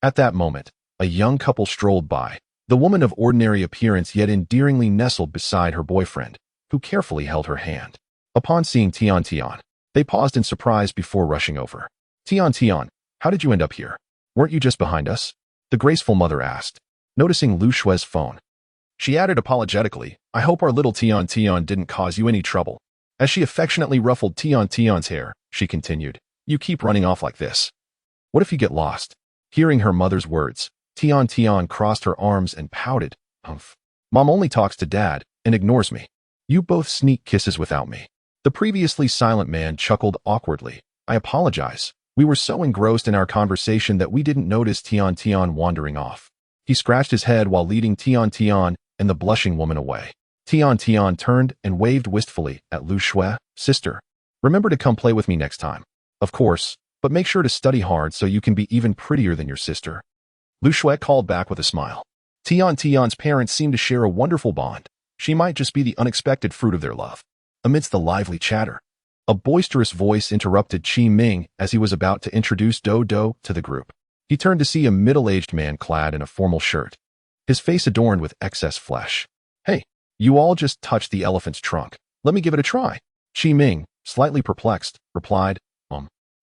At that moment, a young couple strolled by, the woman of ordinary appearance yet endearingly nestled beside her boyfriend, who carefully held her hand. Upon seeing Tian, they paused in surprise before rushing over. Tian, how did you end up here? Weren't you just behind us? The graceful mother asked, noticing Lu Shui's phone. She added apologetically, I hope our little Tian didn't cause you any trouble. As she affectionately ruffled Tian's hair, she continued, You keep running off like this. What if you get lost? Hearing her mother's words, Tian crossed her arms and pouted. Humph. Mom only talks to Dad and ignores me. You both sneak kisses without me. The previously silent man chuckled awkwardly. I apologize. We were so engrossed in our conversation that we didn't notice Tian wandering off. He scratched his head while leading Tian and the blushing woman away. Tian turned and waved wistfully at Lu Shui. Sister, remember to come play with me next time. Of course, but make sure to study hard so you can be even prettier than your sister. Lu Shui called back with a smile. Tian's parents seemed to share a wonderful bond. She might just be the unexpected fruit of their love. Amidst the lively chatter, a boisterous voice interrupted Qi Ming as he was about to introduce Dodo to the group. He turned to see a middle-aged man clad in a formal shirt, his face adorned with excess flesh. Hey, you all just touched the elephant's trunk. Let me give it a try. Qi Ming, slightly perplexed, replied,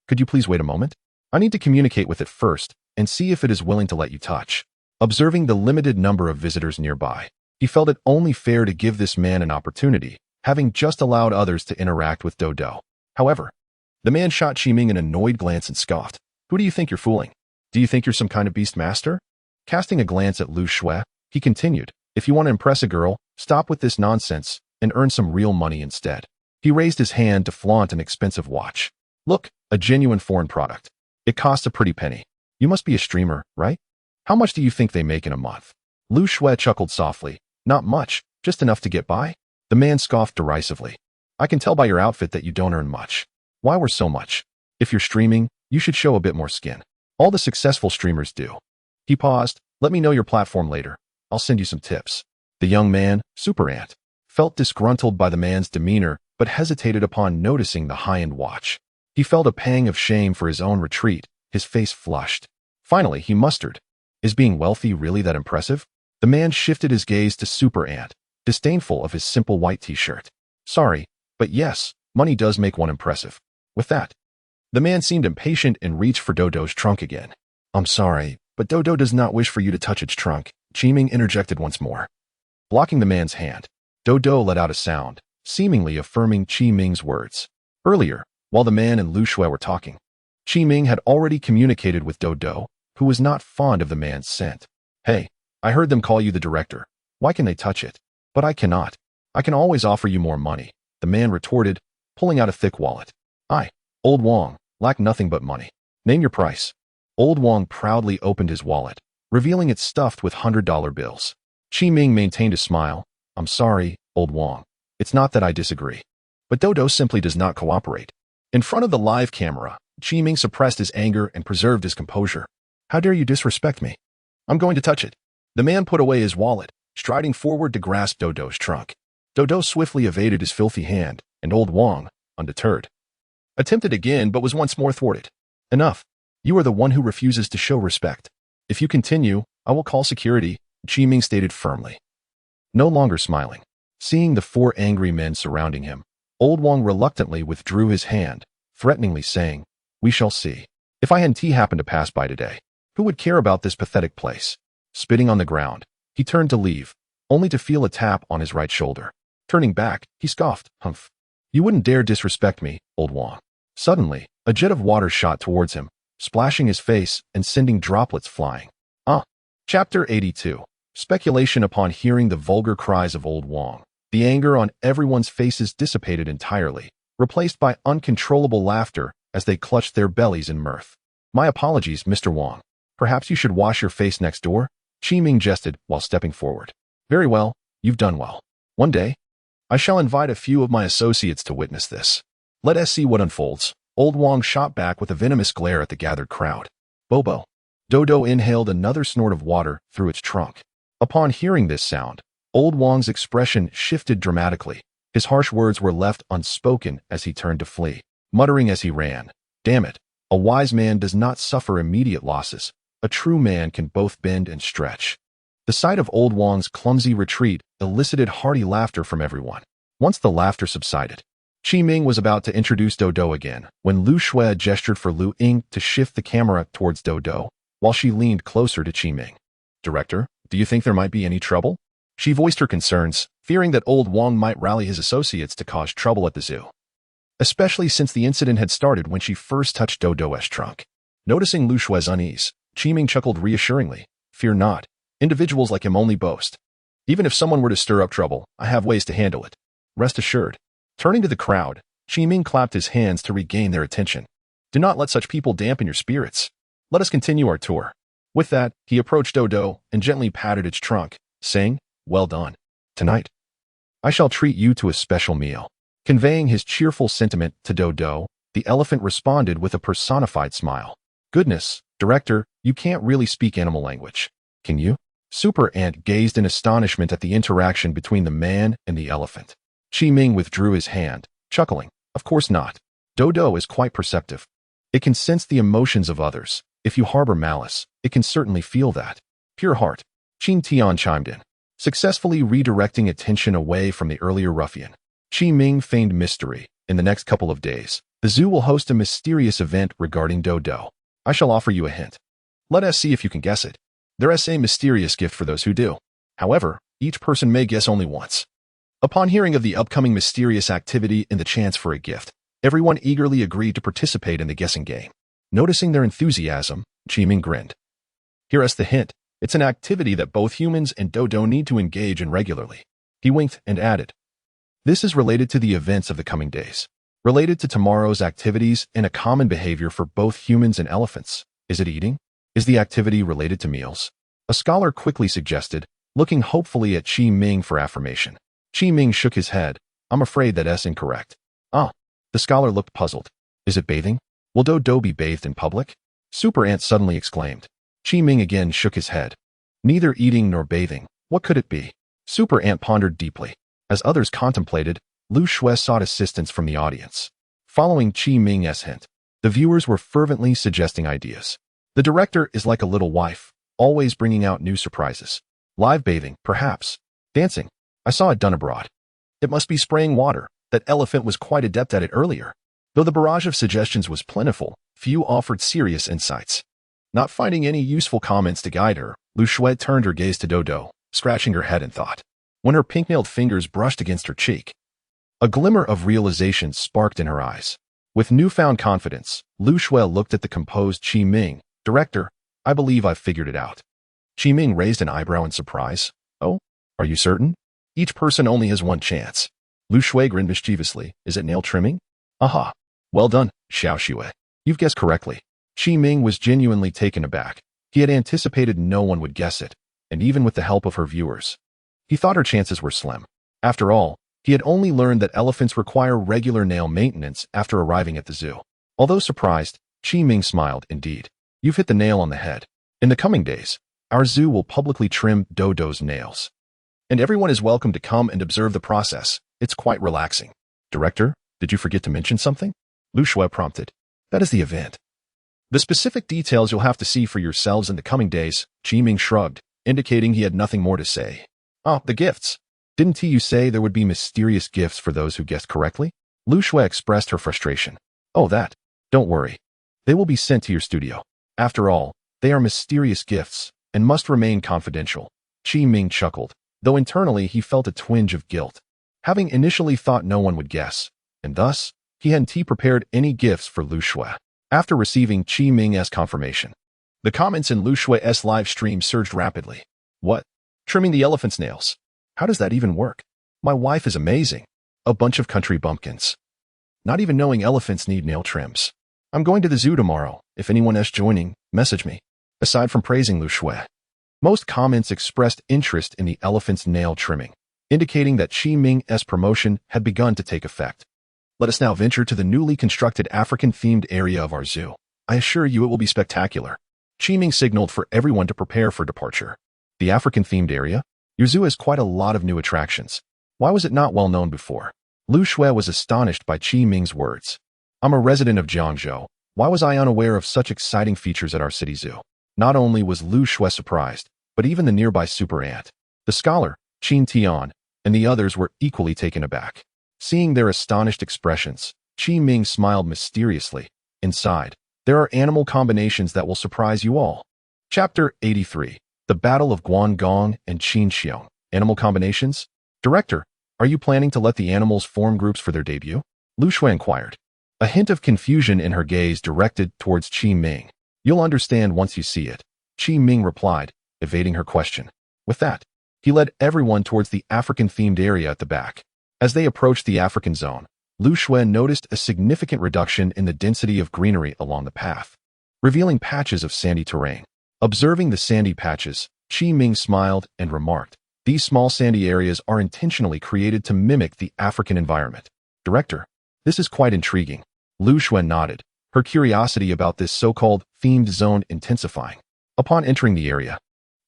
Could you please wait a moment? I need to communicate with it first and see if it is willing to let you touch. Observing the limited number of visitors nearby, he felt it only fair to give this man an opportunity, having just allowed others to interact with Dodo. However, the man shot Qiming an annoyed glance and scoffed. Who do you think you're fooling? Do you think you're some kind of beast master? Casting a glance at Lu Shui, he continued, if you want to impress a girl, stop with this nonsense and earn some real money instead. He raised his hand to flaunt an expensive watch. Look, a genuine foreign product. It costs a pretty penny. You must be a streamer, right? How much do you think they make in a month? Lu Shui chuckled softly. Not much, just enough to get by. The man scoffed derisively. I can tell by your outfit that you don't earn much. Why worth so much? If you're streaming, you should show a bit more skin. All the successful streamers do. He paused. Let me know your platform later. I'll send you some tips. The young man, Super Ant, felt disgruntled by the man's demeanor, but hesitated upon noticing the high-end watch. He felt a pang of shame for his own retreat. His face flushed. Finally, he mustered. Is being wealthy really that impressive? The man shifted his gaze to Super Ant, disdainful of his simple white t-shirt. Sorry, but yes, money does make one impressive. With that, the man seemed impatient and reached for Dodo's trunk again. I'm sorry, but Dodo does not wish for you to touch its trunk, Qiming interjected once more. Blocking the man's hand, Dodo let out a sound, seemingly affirming Qiming's words. Earlier, while the man and Lu Shui were talking, Qiming had already communicated with Dodo, who was not fond of the man's scent. Hey, I heard them call you the director. Why can they touch it? But I cannot. I can always offer you more money, the man retorted, pulling out a thick wallet. I, Old Wong, lack nothing but money. Name your price. Old Wong proudly opened his wallet, revealing it stuffed with $100 bills. Qiming maintained a smile. I'm sorry, Old Wong. It's not that I disagree. But Dodo simply does not cooperate. In front of the live camera, Qiming suppressed his anger and preserved his composure. How dare you disrespect me? I'm going to touch it. The man put away his wallet, striding forward to grasp Dodo's trunk. Dodo swiftly evaded his filthy hand, and Old Wong, undeterred, attempted again but was once more thwarted. Enough. You are the one who refuses to show respect. If you continue, I will call security, Qiming stated firmly. No longer smiling. Seeing the four angry men surrounding him, Old Wong reluctantly withdrew his hand, threateningly saying, We shall see. If I and T happened to pass by today, who would care about this pathetic place? Spitting on the ground, he turned to leave, only to feel a tap on his right shoulder. Turning back, he scoffed, Humph. You wouldn't dare disrespect me, Old Wong. Suddenly, a jet of water shot towards him, splashing his face and sending droplets flying. Chapter 82. Speculation. Upon hearing the vulgar cries of Old Wong, the anger on everyone's faces dissipated entirely, replaced by uncontrollable laughter as they clutched their bellies in mirth. My apologies, Mr. Wong. Perhaps you should wash your face next door, Qiming jested while stepping forward. Very well, you've done well. One day, I shall invite a few of my associates to witness this. Let us see what unfolds. Old Wong shot back with a venomous glare at the gathered crowd. Bobo. Dodo inhaled another snort of water through its trunk. Upon hearing this sound, Old Wong's expression shifted dramatically. His harsh words were left unspoken as he turned to flee, muttering as he ran, Damn it, a wise man does not suffer immediate losses. A true man can both bend and stretch. The sight of Old Wong's clumsy retreat elicited hearty laughter from everyone. Once the laughter subsided, Qiming was about to introduce Dodo again when Lu Shui gestured for Lu Ying to shift the camera towards Dodo while she leaned closer to Qiming. Director, do you think there might be any trouble? She voiced her concerns, fearing that Old Wong might rally his associates to cause trouble at the zoo, especially since the incident had started when she first touched Dodo's trunk. Noticing Lu Shui's unease, Qiming chuckled reassuringly. Fear not. Individuals like him only boast. Even if someone were to stir up trouble, I have ways to handle it. Rest assured. Turning to the crowd, Qiming clapped his hands to regain their attention. Do not let such people dampen your spirits. Let us continue our tour. With that, he approached Dodo and gently patted its trunk, saying, Well done. Tonight, I shall treat you to a special meal. Conveying his cheerful sentiment to Dodo, the elephant responded with a personified smile. Goodness, Director, you can't really speak animal language. Can you? Super Ant gazed in astonishment at the interaction between the man and the elephant. Qiming withdrew his hand, chuckling. Of course not. Dodo is quite perceptive. It can sense the emotions of others. If you harbor malice, it can certainly feel that. Pure heart. Qin Tian chimed in, successfully redirecting attention away from the earlier ruffian. Qiming feigned mystery. In the next couple of days, the zoo will host a mysterious event regarding Dodo. I shall offer you a hint. Let us see if you can guess it. There's a mysterious gift for those who do. However, each person may guess only once. Upon hearing of the upcoming mysterious activity and the chance for a gift, everyone eagerly agreed to participate in the guessing game. Noticing their enthusiasm, Qiming grinned. Here's the hint. It's an activity that both humans and Dodo need to engage in regularly. He winked and added, this is related to the events of the coming days, related to tomorrow's activities and a common behavior for both humans and elephants. Is it eating? Is the activity related to meals? A scholar quickly suggested, looking hopefully at Qiming for affirmation. Qiming shook his head. I'm afraid that's incorrect. Ah, the scholar looked puzzled. Is it bathing? Will Dodo be bathed in public? Super Ant suddenly exclaimed. Qiming again shook his head. Neither eating nor bathing. What could it be? Super Ant pondered deeply. As others contemplated, Lu Shui sought assistance from the audience. Following Qiming's hint, the viewers were fervently suggesting ideas. The director is like a little wife, always bringing out new surprises. Live bathing, perhaps. Dancing. I saw it done abroad. It must be spraying water. That elephant was quite adept at it earlier. Though the barrage of suggestions was plentiful, few offered serious insights. Not finding any useful comments to guide her, Lu Shui turned her gaze to Dodo, scratching her head in thought. When her pink-nailed fingers brushed against her cheek, a glimmer of realization sparked in her eyes. With newfound confidence, Lu Shui looked at the composed Qiming. Director, I believe I've figured it out. Qiming raised an eyebrow in surprise. Oh, are you certain? Each person only has one chance. Lu Shui grinned mischievously. Is it nail trimming? Aha. Well done, Xiao Xue. You've guessed correctly. Qiming was genuinely taken aback. He had anticipated no one would guess it, and even with the help of her viewers, he thought her chances were slim. After all, he had only learned that elephants require regular nail maintenance after arriving at the zoo. Although surprised, Qiming smiled. Indeed, you've hit the nail on the head. In the coming days, our zoo will publicly trim Dodo's nails. And everyone is welcome to come and observe the process. It's quite relaxing. Director, did you forget to mention something? Lu Shui prompted. That is the event. The specific details you'll have to see for yourselves in the coming days. Qiming shrugged, indicating he had nothing more to say. Oh, the gifts. Didn't you say there would be mysterious gifts for those who guessed correctly? Lu Shui expressed her frustration. Oh, that. Don't worry. They will be sent to your studio. After all, they are mysterious gifts and must remain confidential. Qiming chuckled, though internally he felt a twinge of guilt, having initially thought no one would guess, and thus, he hadn't prepared any gifts for Lu Shui. After receiving Qiming's confirmation, the comments in Lu Shui's live stream surged rapidly. What? Trimming the elephant's nails? How does that even work? My wife is amazing. A bunch of country bumpkins. Not even knowing elephants need nail trims. I'm going to the zoo tomorrow. If anyone else joining, message me. Aside from praising Lu Shui, most comments expressed interest in the elephant's nail trimming, indicating that Qiming's promotion had begun to take effect. Let us now venture to the newly constructed African-themed area of our zoo. I assure you it will be spectacular. Qiming signaled for everyone to prepare for departure. The African-themed area? Your zoo has quite a lot of new attractions. Why was it not well known before? Lu Shui was astonished by Qiming's words. I'm a resident of Jiangzhou. Why was I unaware of such exciting features at our city zoo? Not only was Lu Shui surprised, but even the nearby Super Ant, the scholar, Qin Tian, and the others were equally taken aback. Seeing their astonished expressions, Qiming smiled mysteriously. Inside, there are animal combinations that will surprise you all. Chapter 83. The Battle of Guangong and Qinxiong. Animal combinations? Director, are you planning to let the animals form groups for their debut? Lu Shui inquired. A hint of confusion in her gaze directed towards Qiming. You'll understand once you see it, Qiming replied, evading her question. With that, he led everyone towards the African-themed area at the back. As they approached the African zone, Lu Shui noticed a significant reduction in the density of greenery along the path, revealing patches of sandy terrain. Observing the sandy patches, Qiming smiled and remarked, these small sandy areas are intentionally created to mimic the African environment. Director, this is quite intriguing. Lu Shui nodded, her curiosity about this so-called themed zone intensifying. Upon entering the area,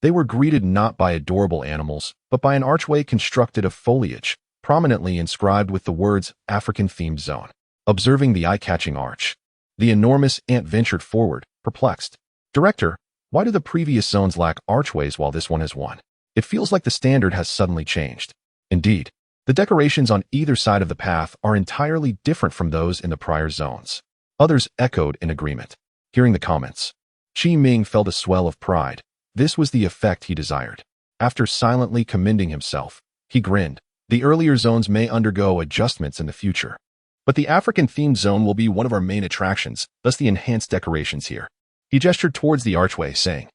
they were greeted not by adorable animals, but by an archway constructed of foliage, prominently inscribed with the words African-themed zone. Observing the eye-catching arch, the enormous ant ventured forward, perplexed. Director, why do the previous zones lack archways while this one has one? It feels like the standard has suddenly changed. Indeed, the decorations on either side of the path are entirely different from those in the prior zones. Others echoed in agreement. Hearing the comments, Qiming felt a swell of pride. This was the effect he desired. After silently commending himself, he grinned. The earlier zones may undergo adjustments in the future, but the African-themed zone will be one of our main attractions, thus the enhanced decorations here. He gestured towards the archway, saying,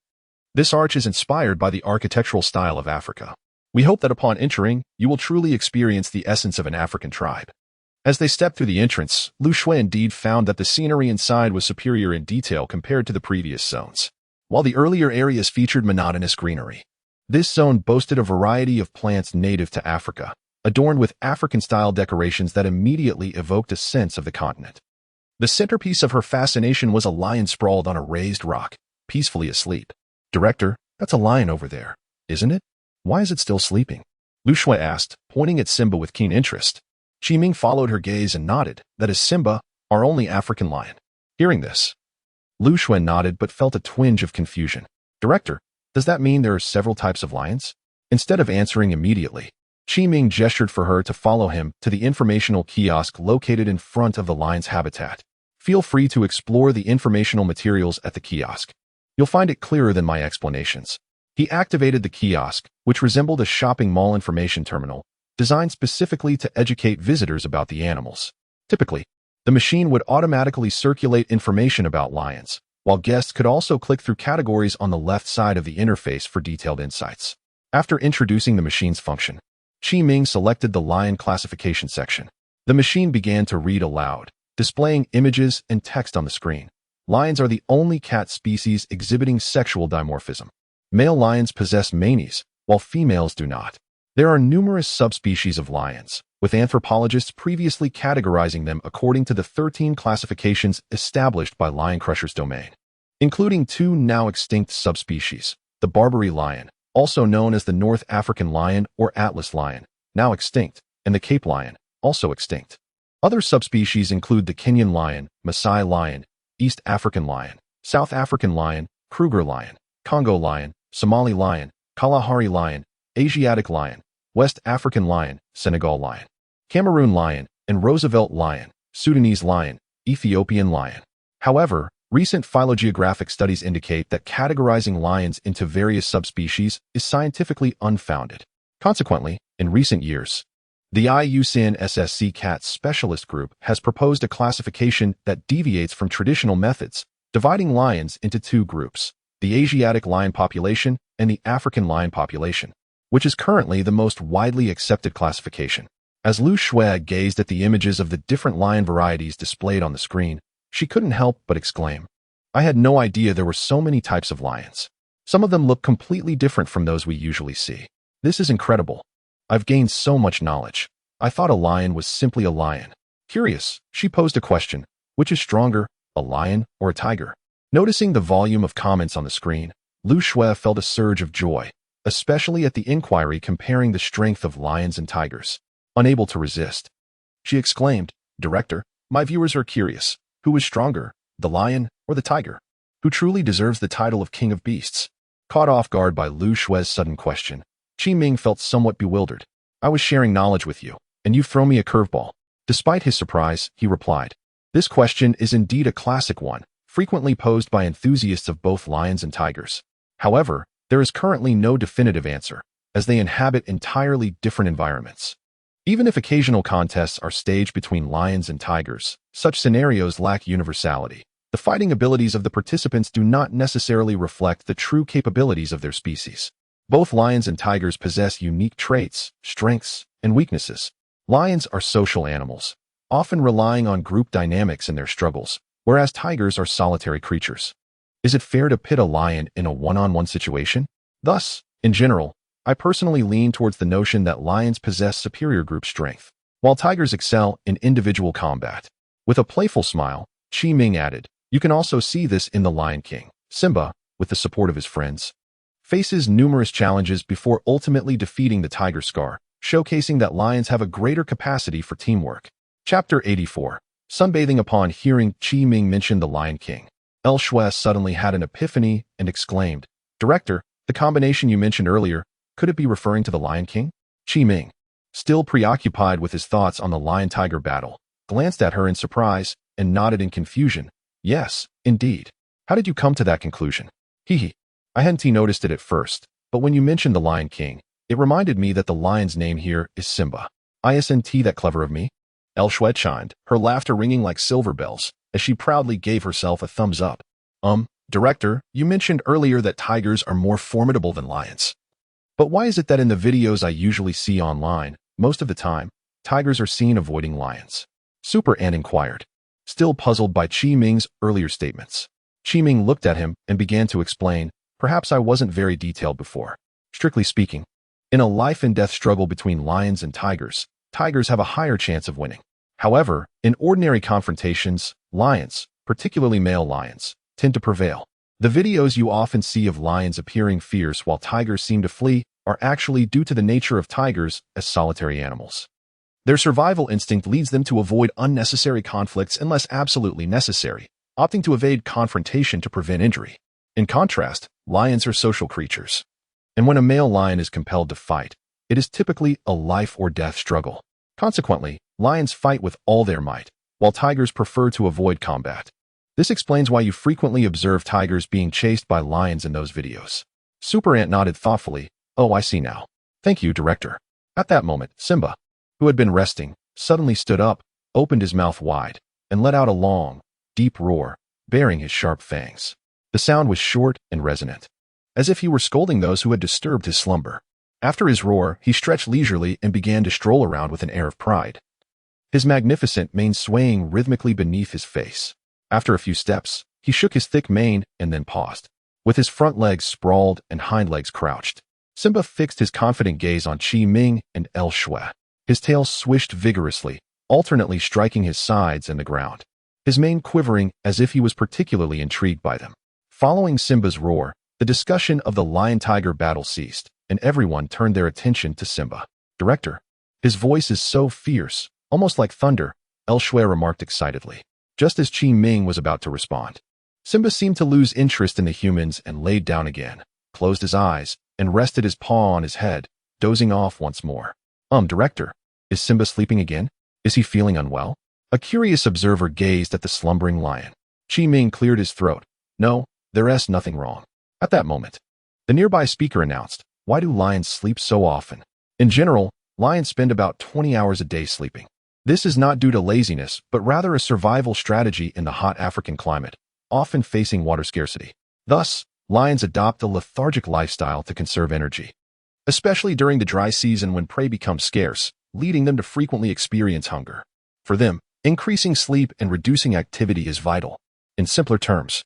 "This arch is inspired by the architectural style of Africa. We hope that upon entering, you will truly experience the essence of an African tribe." As they stepped through the entrance, Lu Shui indeed found that the scenery inside was superior in detail compared to the previous zones. While the earlier areas featured monotonous greenery, this zone boasted a variety of plants native to Africa, adorned with African-style decorations that immediately evoked a sense of the continent. The centerpiece of her fascination was a lion sprawled on a raised rock, peacefully asleep. "Director, that's a lion over there, isn't it? Why is it still sleeping?" Lu Shui asked, pointing at Simba with keen interest. Qi Ming followed her gaze and nodded. "That is Simba, our only African lion." Hearing this, Lu Shui nodded but felt a twinge of confusion. "Director, does that mean there are several types of lions?" Instead of answering immediately, Qi Ming gestured for her to follow him to the informational kiosk located in front of the lion's habitat. "Feel free to explore the informational materials at the kiosk. You'll find it clearer than my explanations." He activated the kiosk, which resembled a shopping mall information terminal, designed specifically to educate visitors about the animals. Typically, the machine would automatically circulate information about lions, while guests could also click through categories on the left side of the interface for detailed insights. After introducing the machine's function, Qi Ming selected the lion classification section. The machine began to read aloud, displaying images and text on the screen. Lions are the only cat species exhibiting sexual dimorphism. Male lions possess manes, while females do not. There are numerous subspecies of lions, with anthropologists previously categorizing them according to the 13 classifications established by Lion Crusher's domain, including 2 now extinct subspecies: the Barbary lion, also known as the North African lion or Atlas lion, now extinct, and the Cape lion, also extinct. Other subspecies include the Kenyan lion, Maasai lion, East African lion, South African lion, Kruger lion, Congo lion, Somali lion, Kalahari lion, Asiatic lion, West African lion, Senegal lion, Cameroon lion, and Roosevelt lion, Sudanese lion, Ethiopian lion. However, recent phylogeographic studies indicate that categorizing lions into various subspecies is scientifically unfounded. Consequently, in recent years, the IUCN SSC Cat Specialist Group has proposed a classification that deviates from traditional methods, dividing lions into 2 groups: the Asiatic lion population and the African lion population, which is currently the most widely accepted classification. As Lu Shui gazed at the images of the different lion varieties displayed on the screen, she couldn't help but exclaim, "I had no idea there were so many types of lions. Some of them look completely different from those we usually see. This is incredible. I've gained so much knowledge. I thought a lion was simply a lion." Curious, she posed a question: which is stronger, a lion or a tiger? Noticing the volume of comments on the screen, Lu Shui felt a surge of joy, especially at the inquiry comparing the strength of lions and tigers. Unable to resist, she exclaimed, "Director, my viewers are curious. Who is stronger, the lion or the tiger? Who truly deserves the title of King of Beasts?" Caught off guard by Lu Shui's sudden question, Qi Ming felt somewhat bewildered. "I was sharing knowledge with you, and you've thrown me a curveball." Despite his surprise, he replied, "This question is indeed a classic one, frequently posed by enthusiasts of both lions and tigers. However, there is currently no definitive answer, as they inhabit entirely different environments. Even if occasional contests are staged between lions and tigers, such scenarios lack universality. The fighting abilities of the participants do not necessarily reflect the true capabilities of their species. Both lions and tigers possess unique traits, strengths, and weaknesses. Lions are social animals, often relying on group dynamics in their struggles, whereas tigers are solitary creatures. Is it fair to pit a lion in a one-on-one situation? Thus, in general, I personally lean towards the notion that lions possess superior group strength, while tigers excel in individual combat." With a playful smile, Qi Ming added, "You can also see this in the Lion King. Simba, with the support of his friends, faces numerous challenges before ultimately defeating the tiger Scar, showcasing that lions have a greater capacity for teamwork." Chapter 84. Sunbathing. Upon hearing Qi Ming mention the Lion King, L Shui suddenly had an epiphany and exclaimed, "Director, the combination you mentioned earlier, could it be referring to the Lion King?" Qi Ming, still preoccupied with his thoughts on the lion-tiger battle, glanced at her in surprise and nodded in confusion. "Yes, indeed. How did you come to that conclusion?" Hee hee. I hadn't noticed it at first, but when you mentioned the Lion King, it reminded me that the lion's name here is Simba. Isn't that clever of me? El Shue chimed, her laughter ringing like silver bells, as she proudly gave herself a thumbs up. Director, you mentioned earlier that tigers are more formidable than lions. But why is it that in the videos I usually see online, most of the time, tigers are seen avoiding lions? Super Ant inquired, still puzzled by Qi Ming's earlier statements. Qi Ming looked at him and began to explain, perhaps I wasn't very detailed before. Strictly speaking, in a life-and-death struggle between lions and tigers have a higher chance of winning. However, in ordinary confrontations, lions, particularly male lions, tend to prevail. The videos you often see of lions appearing fierce while tigers seem to flee are actually due to the nature of tigers as solitary animals. Their survival instinct leads them to avoid unnecessary conflicts unless absolutely necessary, opting to evade confrontation to prevent injury. In contrast, lions are social creatures. And when a male lion is compelled to fight, it is typically a life-or-death struggle. Consequently, lions fight with all their might, while tigers prefer to avoid combat. This explains why you frequently observe tigers being chased by lions in those videos. Super Ant nodded thoughtfully. Oh, I see now. Thank you, Director. At that moment, Simba, who had been resting, suddenly stood up, opened his mouth wide, and let out a long, deep roar, baring his sharp fangs. The sound was short and resonant, as if he were scolding those who had disturbed his slumber. After his roar, he stretched leisurely and began to stroll around with an air of pride, his magnificent mane swaying rhythmically beneath his face. After a few steps, he shook his thick mane and then paused. With his front legs sprawled and hind legs crouched, Simba fixed his confident gaze on Qi Ming and El Shue. His tail swished vigorously, alternately striking his sides and the ground, his mane quivering as if he was particularly intrigued by them. Following Simba's roar, the discussion of the lion-tiger battle ceased, and everyone turned their attention to Simba. Director, his voice is so fierce, almost like thunder, El Shue remarked excitedly. Just as Qi Ming was about to respond, Simba seemed to lose interest in the humans and laid down again, closed his eyes, and rested his paw on his head, dozing off once more. Director, is Simba sleeping again? Is he feeling unwell? A curious observer gazed at the slumbering lion. Qi Ming cleared his throat. No, there's nothing wrong. At that moment, the nearby speaker announced, why do lions sleep so often? In general, lions spend about 20 hours a day sleeping. This is not due to laziness, but rather a survival strategy in the hot African climate, often facing water scarcity. Thus, lions adopt a lethargic lifestyle to conserve energy, especially during the dry season when prey becomes scarce, leading them to frequently experience hunger. For them, increasing sleep and reducing activity is vital. In simpler terms,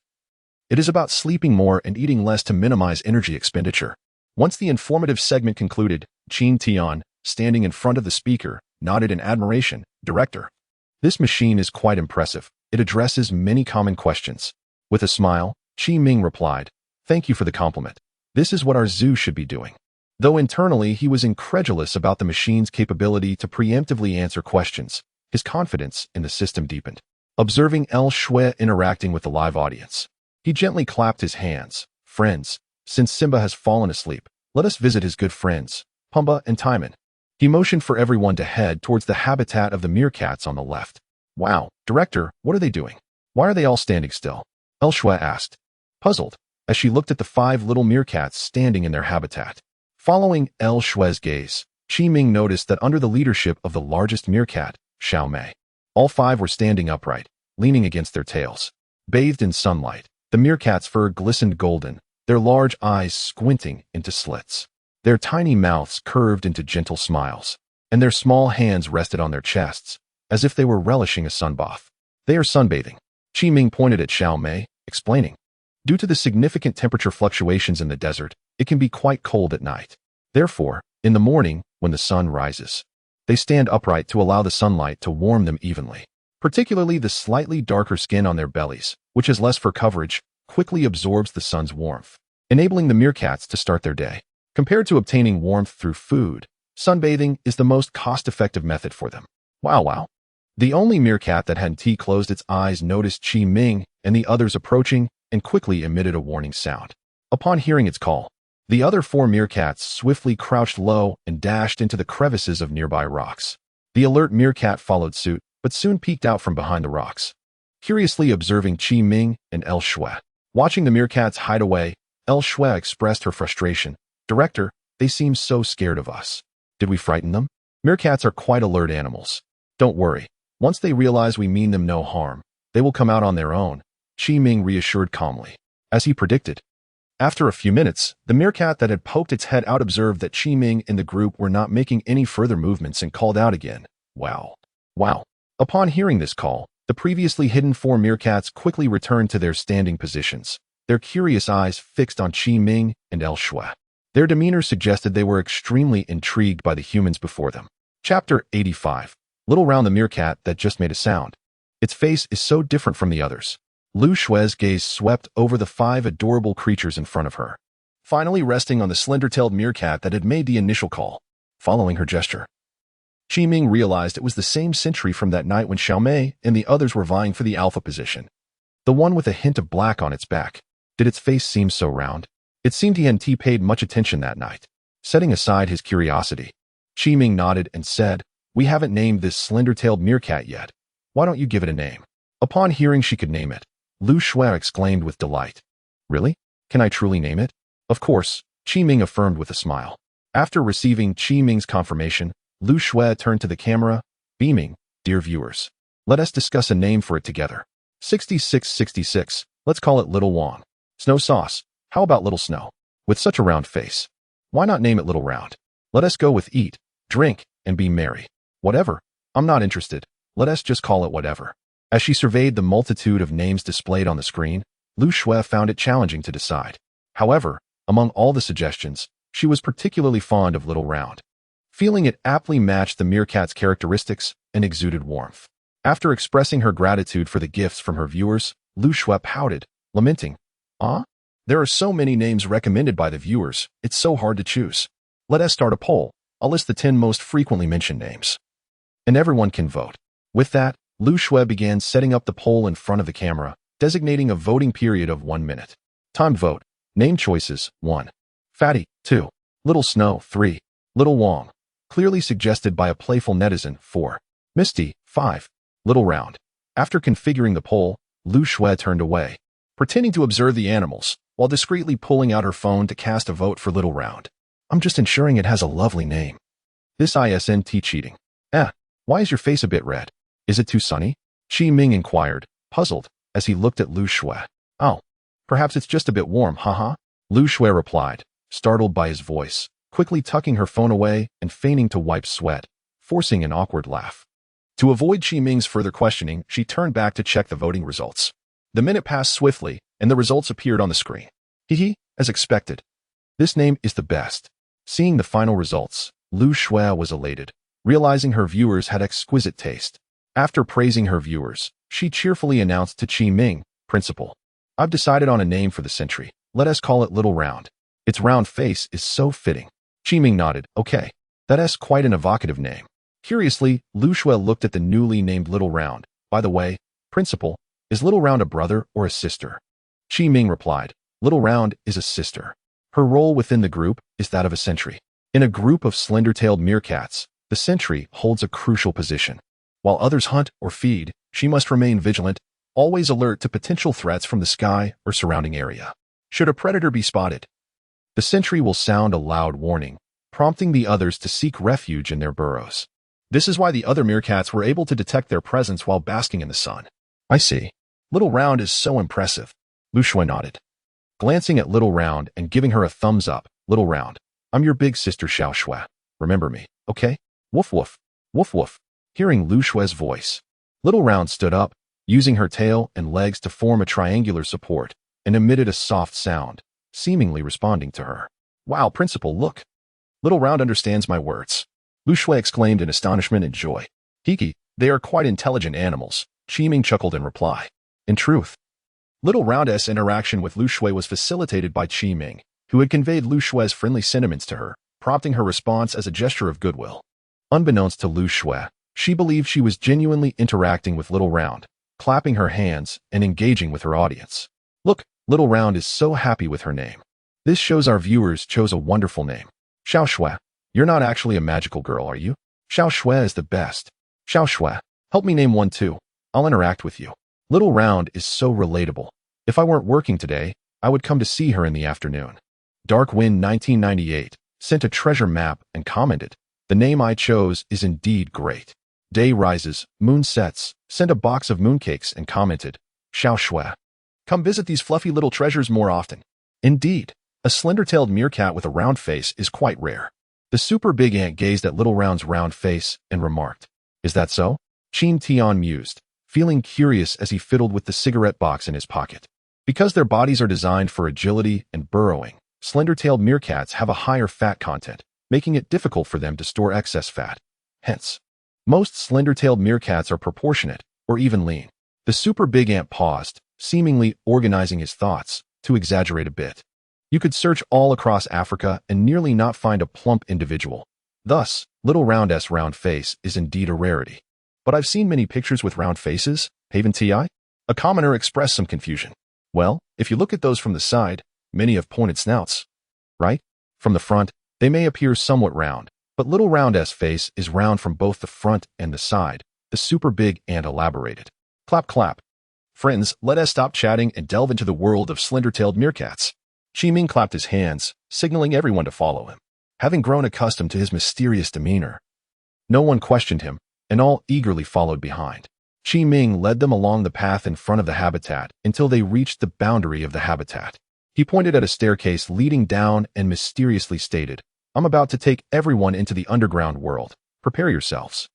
it is about sleeping more and eating less to minimize energy expenditure. Once the informative segment concluded, Qin Tian, standing in front of the speaker, nodded in admiration. Director, this machine is quite impressive. It addresses many common questions. With a smile, Qi Ming replied, thank you for the compliment. This is what our zoo should be doing. Though internally he was incredulous about the machine's capability to preemptively answer questions, his confidence in the system deepened. Observing El Shue interacting with the live audience, he gently clapped his hands. Friends, since Simba has fallen asleep, let us visit his good friends, Pumbaa and Timon. He motioned for everyone to head towards the habitat of the meerkats on the left. Wow, Director, what are they doing? Why are they all standing still? El Shue asked, puzzled, as she looked at the 5 little meerkats standing in their habitat. Following El Shue's gaze, Qi Ming noticed that under the leadership of the largest meerkat, Xiao Mei, all 5 were standing upright, leaning against their tails. Bathed in sunlight, the meerkat's fur glistened golden, their large eyes squinting into slits. Their tiny mouths curved into gentle smiles, and their small hands rested on their chests, as if they were relishing a sunbath. They are sunbathing. Qi Ming pointed at Xiao Mei, explaining. Due to the significant temperature fluctuations in the desert, it can be quite cold at night. Therefore, in the morning, when the sun rises, they stand upright to allow the sunlight to warm them evenly. Particularly the slightly darker skin on their bellies, which has less fur coverage, quickly absorbs the sun's warmth, enabling the meerkats to start their day. Compared to obtaining warmth through food, sunbathing is the most cost-effective method for them. Wow. The only meerkat that hadn't closed its eyes noticed Qi Ming and the others approaching and quickly emitted a warning sound. Upon hearing its call, the other 4 meerkats swiftly crouched low and dashed into the crevices of nearby rocks. The alert meerkat followed suit, but soon peeked out from behind the rocks, curiously observing Qi Ming and El Shue. Watching the meerkats hide away, El Shui expressed her frustration. Director, they seem so scared of us. Did we frighten them? Meerkats are quite alert animals. Don't worry. Once they realize we mean them no harm, they will come out on their own, Qi Ming reassured calmly. As he predicted. After a few minutes, the meerkat that had poked its head out observed that Qi Ming and the group were not making any further movements and called out again. Wow. Wow. Upon hearing this call, the previously hidden 4 meerkats quickly returned to their standing positions, their curious eyes fixed on Qi Ming and El Shui. Their demeanor suggested they were extremely intrigued by the humans before them. Chapter 85. Little Round the meerkat that just made a sound. Its face is so different from the others. Lu Shui's gaze swept over the 5 adorable creatures in front of her, finally resting on the slender-tailed meerkat that had made the initial call. Following her gesture, Qi Ming realized it was the same sentry from that night when Xiao Mei and the others were vying for the alpha position. The one with a hint of black on its back. Did its face seem so round? It seemed he hadn't paid much attention that night. Setting aside his curiosity, Qi Ming nodded and said, "We haven't named this slender-tailed meerkat yet. Why don't you give it a name?" Upon hearing she could name it, Lu Shui exclaimed with delight. "Really? Can I truly name it?" "Of course," Qi Ming affirmed with a smile. After receiving Qi Ming's confirmation, Lu Shui turned to the camera, beaming, "Dear viewers, let us discuss a name for it together. 6666, let's call it Little Wong. Snow Sauce, how about Little Snow? With such a round face, why not name it Little Round? Let us go with eat, drink, and be merry. Whatever, I'm not interested, let us just call it whatever." As she surveyed the multitude of names displayed on the screen, Lu Shui found it challenging to decide. However, among all the suggestions, she was particularly fond of Little Round, feeling it aptly matched the meerkat's characteristics and exuded warmth. After expressing her gratitude for the gifts from her viewers, Lu Shui pouted, lamenting, There are so many names recommended by the viewers, it's so hard to choose. Let us start a poll. I'll list the 10 most frequently mentioned names, and everyone can vote." With that, Lu Shui began setting up the poll in front of the camera, designating a voting period of 1 minute. Timed vote. Name choices, 1. Fatty, 2. Little Snow, 3. Little Wong, clearly suggested by a playful netizen, 4. Misty, 5. Little Round. After configuring the poll, Lu Shui turned away, pretending to observe the animals, while discreetly pulling out her phone to cast a vote for Little Round. "I'm just ensuring it has a lovely name. This isn't cheating. Why is your face a bit red? Is it too sunny?" Qi Ming inquired, puzzled, as he looked at Lu Shui. "Oh, perhaps it's just a bit warm, haha." Lu Shui replied, startled by his voice, quickly tucking her phone away and feigning to wipe sweat, forcing an awkward laugh. To avoid Qi Ming's further questioning, she turned back to check the voting results. The minute passed swiftly, and the results appeared on the screen. As expected. This name is the best. Seeing the final results, Lu Shui was elated, realizing her viewers had exquisite taste. After praising her viewers, she cheerfully announced to Qi Ming, "Principal, I've decided on a name for the sentry. Let us call it Little Round. Its round face is so fitting." Qi Ming nodded, "Okay, that's quite an evocative name." Curiously, Lu Shui looked at the newly named Little Round. "By the way, Principal, is Little Round a brother or a sister?" Qi Ming replied, "Little Round is a sister. Her role within the group is that of a sentry. In a group of slender-tailed meerkats, the sentry holds a crucial position. While others hunt or feed, she must remain vigilant, always alert to potential threats from the sky or surrounding area. Should a predator be spotted, the sentry will sound a loud warning, prompting the others to seek refuge in their burrows. This is why the other meerkats were able to detect their presence while basking in the sun." "I see. Little Round is so impressive." Lu Shui nodded, glancing at Little Round and giving her a thumbs up. "Little Round, I'm your big sister Xiao Shui. Remember me, okay? Woof woof, woof woof." Hearing Lu Shui's voice, Little Round stood up, using her tail and legs to form a triangular support, and emitted a soft sound, seemingly responding to her. "Wow, Principal, look. Little Round understands my words." Lu Shui exclaimed in astonishment and joy. They are quite intelligent animals," Qi Ming chuckled in reply. In truth, Little Round's interaction with Lu Shui was facilitated by Qi Ming, who had conveyed Lu Shui's friendly sentiments to her, prompting her response as a gesture of goodwill. Unbeknownst to Lu Shui, she believed she was genuinely interacting with Little Round, clapping her hands and engaging with her audience. "Look, Little Round is so happy with her name. This shows our viewers chose a wonderful name. Xiao Shui, you're not actually a magical girl, are you? Xiao Shui is the best. Xiao Shui, help me name one too. I'll interact with you. Little Round is so relatable. If I weren't working today, I would come to see her in the afternoon. Dark Wind 1998 sent a treasure map and commented, "The name I chose is indeed great." Day rises, moon sets, sent a box of mooncakes and commented, "Xiao shui. Come visit these fluffy little treasures more often." Indeed, a slender-tailed meerkat with a round face is quite rare. The super big ant gazed at Little Round's round face and remarked, "Is that so?" Chin Tian mused, feeling curious as he fiddled with the cigarette box in his pocket. Because their bodies are designed for agility and burrowing, slender-tailed meerkats have a higher fat content, making it difficult for them to store excess fat. Hence, most slender-tailed meerkats are proportionate or even lean. The super big ant paused, seemingly organizing his thoughts, to exaggerate a bit. You could search all across Africa and nearly not find a plump individual. Thus, Little Round's round face is indeed a rarity. "But I've seen many pictures with round faces, haven't I?" A commoner expressed some confusion. "Well, if you look at those from the side, many have pointed snouts, right? From the front, they may appear somewhat round, but Little Round's face is round from both the front and the side," the super big ant elaborated. Clap clap. Friends, let us stop chatting and delve into the world of slender-tailed meerkats. Qiming clapped his hands, signaling everyone to follow him. Having grown accustomed to his mysterious demeanor, no one questioned him, and all eagerly followed behind. Qiming led them along the path in front of the habitat until they reached the boundary of the habitat. He pointed at a staircase leading down and mysteriously stated, "I'm about to take everyone into the underground world. Prepare yourselves."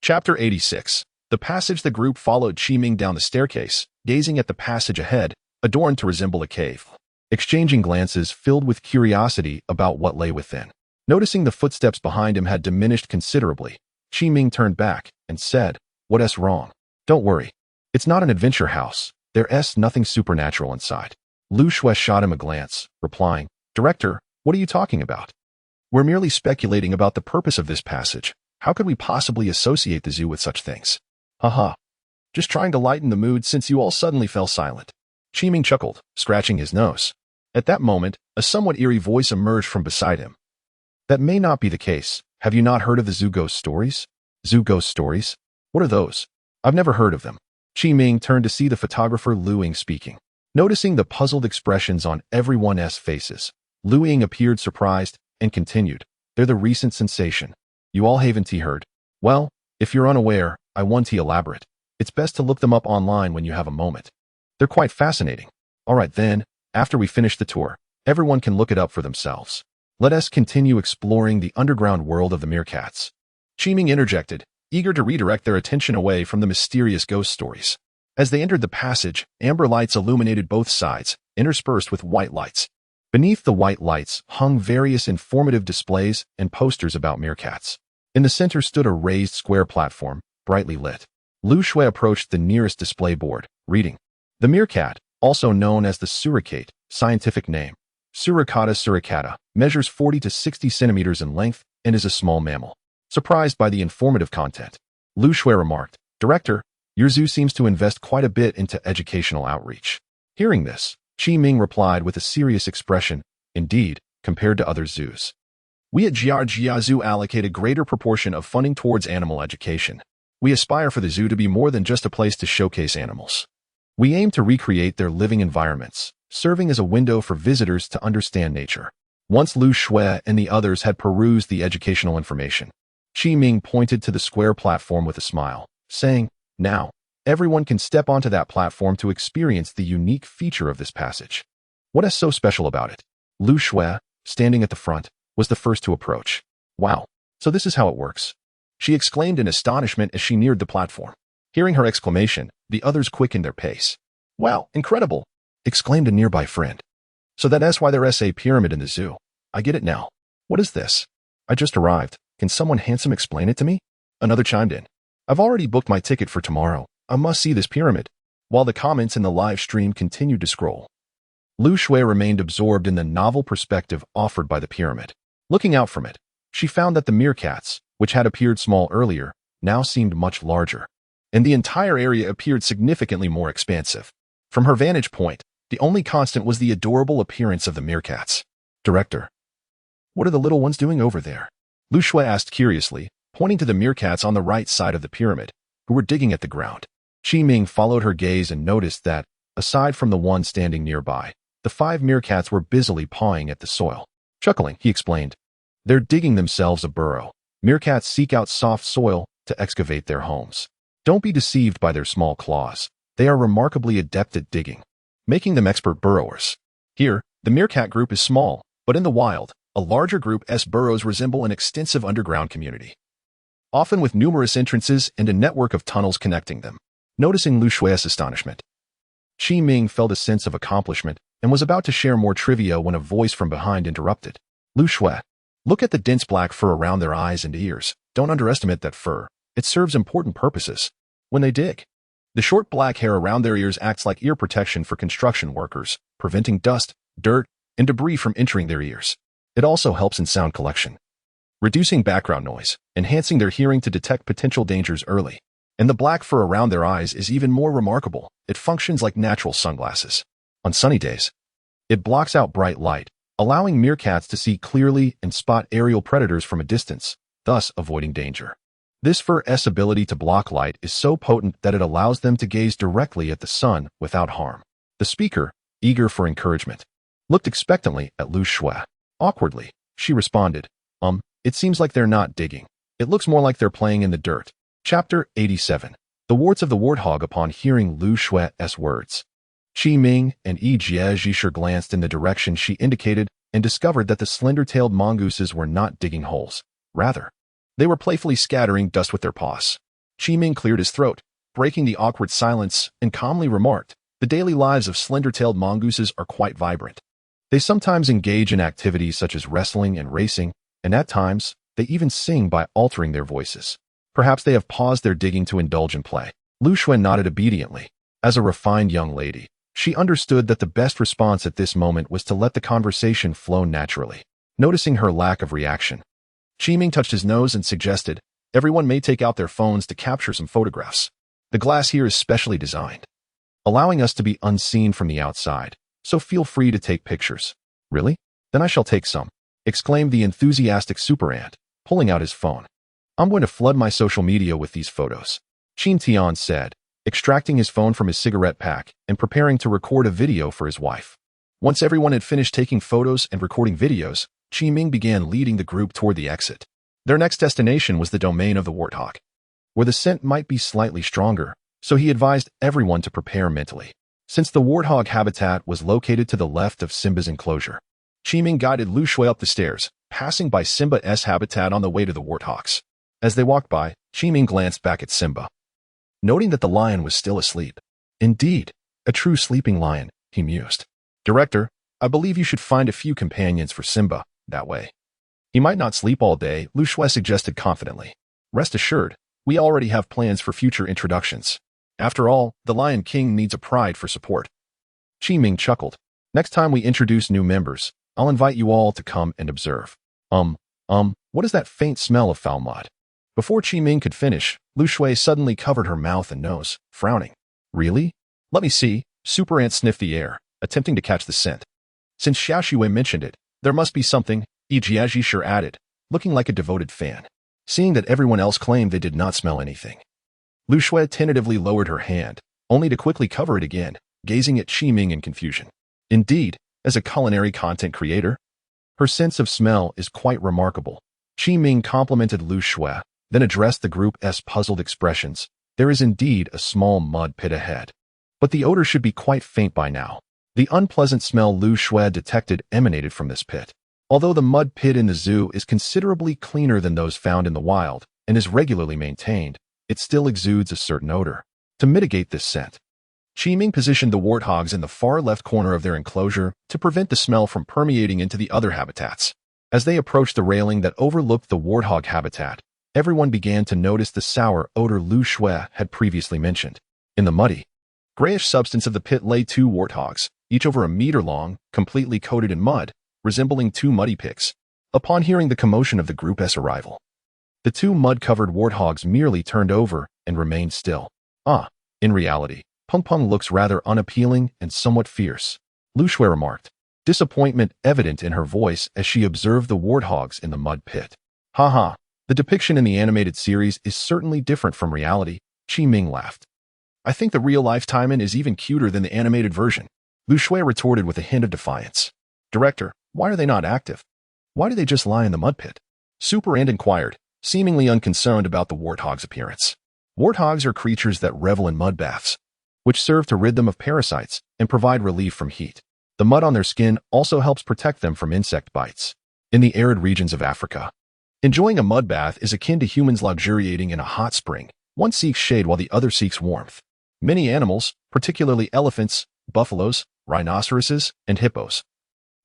Chapter 86. The passage. The group followed Qiming down the staircase, gazing at the passage ahead, adorned to resemble a cave, exchanging glances filled with curiosity about what lay within. Noticing the footsteps behind him had diminished considerably, Qiming turned back and said, "What's wrong? Don't worry. It's not an adventure house. There's nothing supernatural inside." Lu Shui shot him a glance, replying, "Director, what are you talking about? We're merely speculating about the purpose of this passage. How could we possibly associate the zoo with such things?" "Haha. Just trying to lighten the mood since you all suddenly fell silent." Qiming chuckled, scratching his nose. At that moment, a somewhat eerie voice emerged from beside him. "That may not be the case. Have you not heard of the zoo ghost stories?" "Zoo ghost stories? What are those? I've never heard of them." Qiming turned to see the photographer Lu Ying speaking. Noticing the puzzled expressions on everyone's faces, Lu Ying appeared surprised and continued, "They're the recent sensation. You all haven't heard? Well, if you're unaware, I want to elaborate. It's best to look them up online when you have a moment. They're quite fascinating. All right then, after we finish the tour, everyone can look it up for themselves. Let us continue exploring the underground world of the meerkats." Qiming interjected, eager to redirect their attention away from the mysterious ghost stories. As they entered the passage, amber lights illuminated both sides, interspersed with white lights. Beneath the white lights hung various informative displays and posters about meerkats. In the center stood a raised square platform, brightly lit. Lu Shui approached the nearest display board, reading, "The meerkat, also known as the suricate, scientific name, Suricata suricata, measures 40 to 60 centimeters in length and is a small mammal." Surprised by the informative content, Lu Shui remarked, "Director, your zoo seems to invest quite a bit into educational outreach." Hearing this, Qiming replied with a serious expression, "Indeed, compared to other zoos, we at Jia Zoo allocate a greater proportion of funding towards animal education. We aspire for the zoo to be more than just a place to showcase animals. We aim to recreate their living environments, serving as a window for visitors to understand nature." Once Lu Shui and the others had perused the educational information, Qiming pointed to the square platform with a smile, saying, "Now, everyone can step onto that platform to experience the unique feature of this passage." "What is so special about it?" Lu Shui, standing at the front, was the first to approach. "Wow, so this is how it works," she exclaimed in astonishment as she neared the platform. Hearing her exclamation, the others quickened their pace. "Wow, incredible!" exclaimed a nearby friend. "So that's why there's a pyramid in the zoo. I get it now. What is this? I just arrived. Can someone handsome explain it to me?" Another chimed in. "I've already booked my ticket for tomorrow. I must see this pyramid." While the comments in the live stream continued to scroll, Lu Shui remained absorbed in the novel perspective offered by the pyramid. Looking out from it, she found that the meerkats, which had appeared small earlier, now seemed much larger, and the entire area appeared significantly more expansive. From her vantage point, the only constant was the adorable appearance of the meerkats. "Director, what are the little ones doing over there?" Lu Shui asked curiously, pointing to the meerkats on the right side of the pyramid, who were digging at the ground. Qiming followed her gaze and noticed that, aside from the one standing nearby, The 5 meerkats were busily pawing at the soil. Chuckling, he explained, "They're digging themselves a burrow. Meerkats seek out soft soil to excavate their homes. Don't be deceived by their small claws. They are remarkably adept at digging, making them expert burrowers." Here, the meerkat group is small, but in the wild, a larger group's burrows resemble an extensive underground community, often with numerous entrances and a network of tunnels connecting them. Noticing Lu Shui's astonishment, Qi Ming felt a sense of accomplishment and was about to share more trivia when a voice from behind interrupted. "Lu Shui, look at the dense black fur around their eyes and ears. Don't underestimate that fur. It serves important purposes when they dig. The short black hair around their ears acts like ear protection for construction workers, preventing dust, dirt, and debris from entering their ears. It also helps in sound collection, reducing background noise, enhancing their hearing to detect potential dangers early. And the black fur around their eyes is even more remarkable. It functions like natural sunglasses. On sunny days, it blocks out bright light, allowing meerkats to see clearly and spot aerial predators from a distance, thus avoiding danger. This fur's ability to block light is so potent that it allows them to gaze directly at the sun without harm." The speaker, eager for encouragement, looked expectantly at Lu Shui. Awkwardly, she responded, "It seems like they're not digging. It looks more like they're playing in the dirt." Chapter 87. The Warts of the Warthog. Upon hearing Lu Shui's words, Qi Ming and Yi Jiezhi glanced in the direction she indicated and discovered that the slender-tailed mongooses were not digging holes. Rather, they were playfully scattering dust with their paws. Qi Ming cleared his throat, breaking the awkward silence, and calmly remarked, "The daily lives of slender-tailed mongooses are quite vibrant. They sometimes engage in activities such as wrestling and racing, and at times, they even sing by altering their voices. Perhaps they have paused their digging to indulge in play." Lu Shui nodded obediently. As a refined young lady, she understood that the best response at this moment was to let the conversation flow naturally. Noticing her lack of reaction, Qi Ming touched his nose and suggested, "Everyone may take out their phones to capture some photographs. The glass here is specially designed, allowing us to be unseen from the outside, so feel free to take pictures." "Really? Then I shall take some," exclaimed the enthusiastic super ant, pulling out his phone. "I'm going to flood my social media with these photos," Qin Tian said, extracting his phone from his cigarette pack and preparing to record a video for his wife. Once everyone had finished taking photos and recording videos, Qi Ming began leading the group toward the exit. Their next destination was the domain of the warthog, where the scent might be slightly stronger, so he advised everyone to prepare mentally. Since the warthog habitat was located to the left of Simba's enclosure, Qi Ming guided Lu Shui up the stairs, passing by Simba's habitat on the way to the warthogs. As they walked by, Qi Ming glanced back at Simba, noting that the lion was still asleep. "Indeed, a true sleeping lion," he mused. "Director, I believe you should find a few companions for Simba, that way. He might not sleep all day," Lu Shui suggested confidently. "Rest assured, we already have plans for future introductions. After all, the Lion King needs a pride for support." Qi Ming chuckled. "Next time we introduce new members, I'll invite you all to come and observe." What is that faint smell of foul mud?" Before Qi Ming could finish, Lu Shui suddenly covered her mouth and nose, frowning. "Really? Let me see." Super Ant sniffed the air, attempting to catch the scent. "Since Xiao Shui mentioned it, there must be something," Yi Jiezhi added, looking like a devoted fan, seeing that everyone else claimed they did not smell anything. Lu Shui tentatively lowered her hand, only to quickly cover it again, gazing at Qi Ming in confusion. Indeed, as a culinary content creator, her sense of smell is quite remarkable. Qi Ming complimented Lu Shui, then addressed the group's puzzled expressions. "There is indeed a small mud pit ahead, but the odor should be quite faint by now." The unpleasant smell Lu Shui detected emanated from this pit. Although the mud pit in the zoo is considerably cleaner than those found in the wild and is regularly maintained, it still exudes a certain odor. To mitigate this scent, Qi Ming positioned the warthogs in the far left corner of their enclosure to prevent the smell from permeating into the other habitats. As they approached the railing that overlooked the warthog habitat, everyone began to notice the sour odor Lu Shui had previously mentioned. In the muddy, grayish substance of the pit lay 2 warthogs, each over a meter long, completely coated in mud, resembling 2 muddy pigs. Upon hearing the commotion of the group's arrival, the 2 mud-covered warthogs merely turned over and remained still. In reality, Peng Peng looks rather unappealing and somewhat fierce," Lu Shui remarked, disappointment evident in her voice as she observed the warthogs in the mud pit. "Haha, the depiction in the animated series is certainly different from reality," Qi Ming laughed. "I think the real-life Timon is even cuter than the animated version." Lu Shui retorted with a hint of defiance. Director, why are they not active? Why do they just lie in the mud pit? Super Ant inquired, seemingly unconcerned about the warthog's appearance. Warthogs are creatures that revel in mud baths, which serve to rid them of parasites and provide relief from heat. The mud on their skin also helps protect them from insect bites. In the arid regions of Africa, enjoying a mud bath is akin to humans luxuriating in a hot spring. One seeks shade while the other seeks warmth. Many animals, particularly elephants, buffaloes, rhinoceroses, and hippos,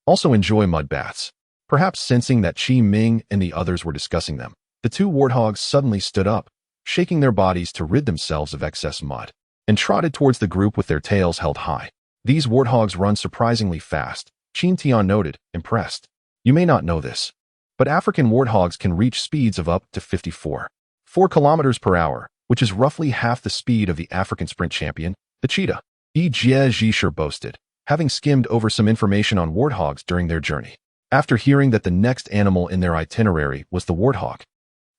also enjoy mud baths. Perhaps sensing that Qi Ming and the others were discussing them, the two warthogs suddenly stood up, shaking their bodies to rid themselves of excess mud, and trotted towards the group with their tails held high. These warthogs run surprisingly fast, Qin Tian noted, impressed. You may not know this, but African warthogs can reach speeds of up to 4 kilometers per hour, which is roughly half the speed of the African sprint champion, the cheetah. Yi Jie boasted, having skimmed over some information on warthogs during their journey. After hearing that the next animal in their itinerary was the warthog,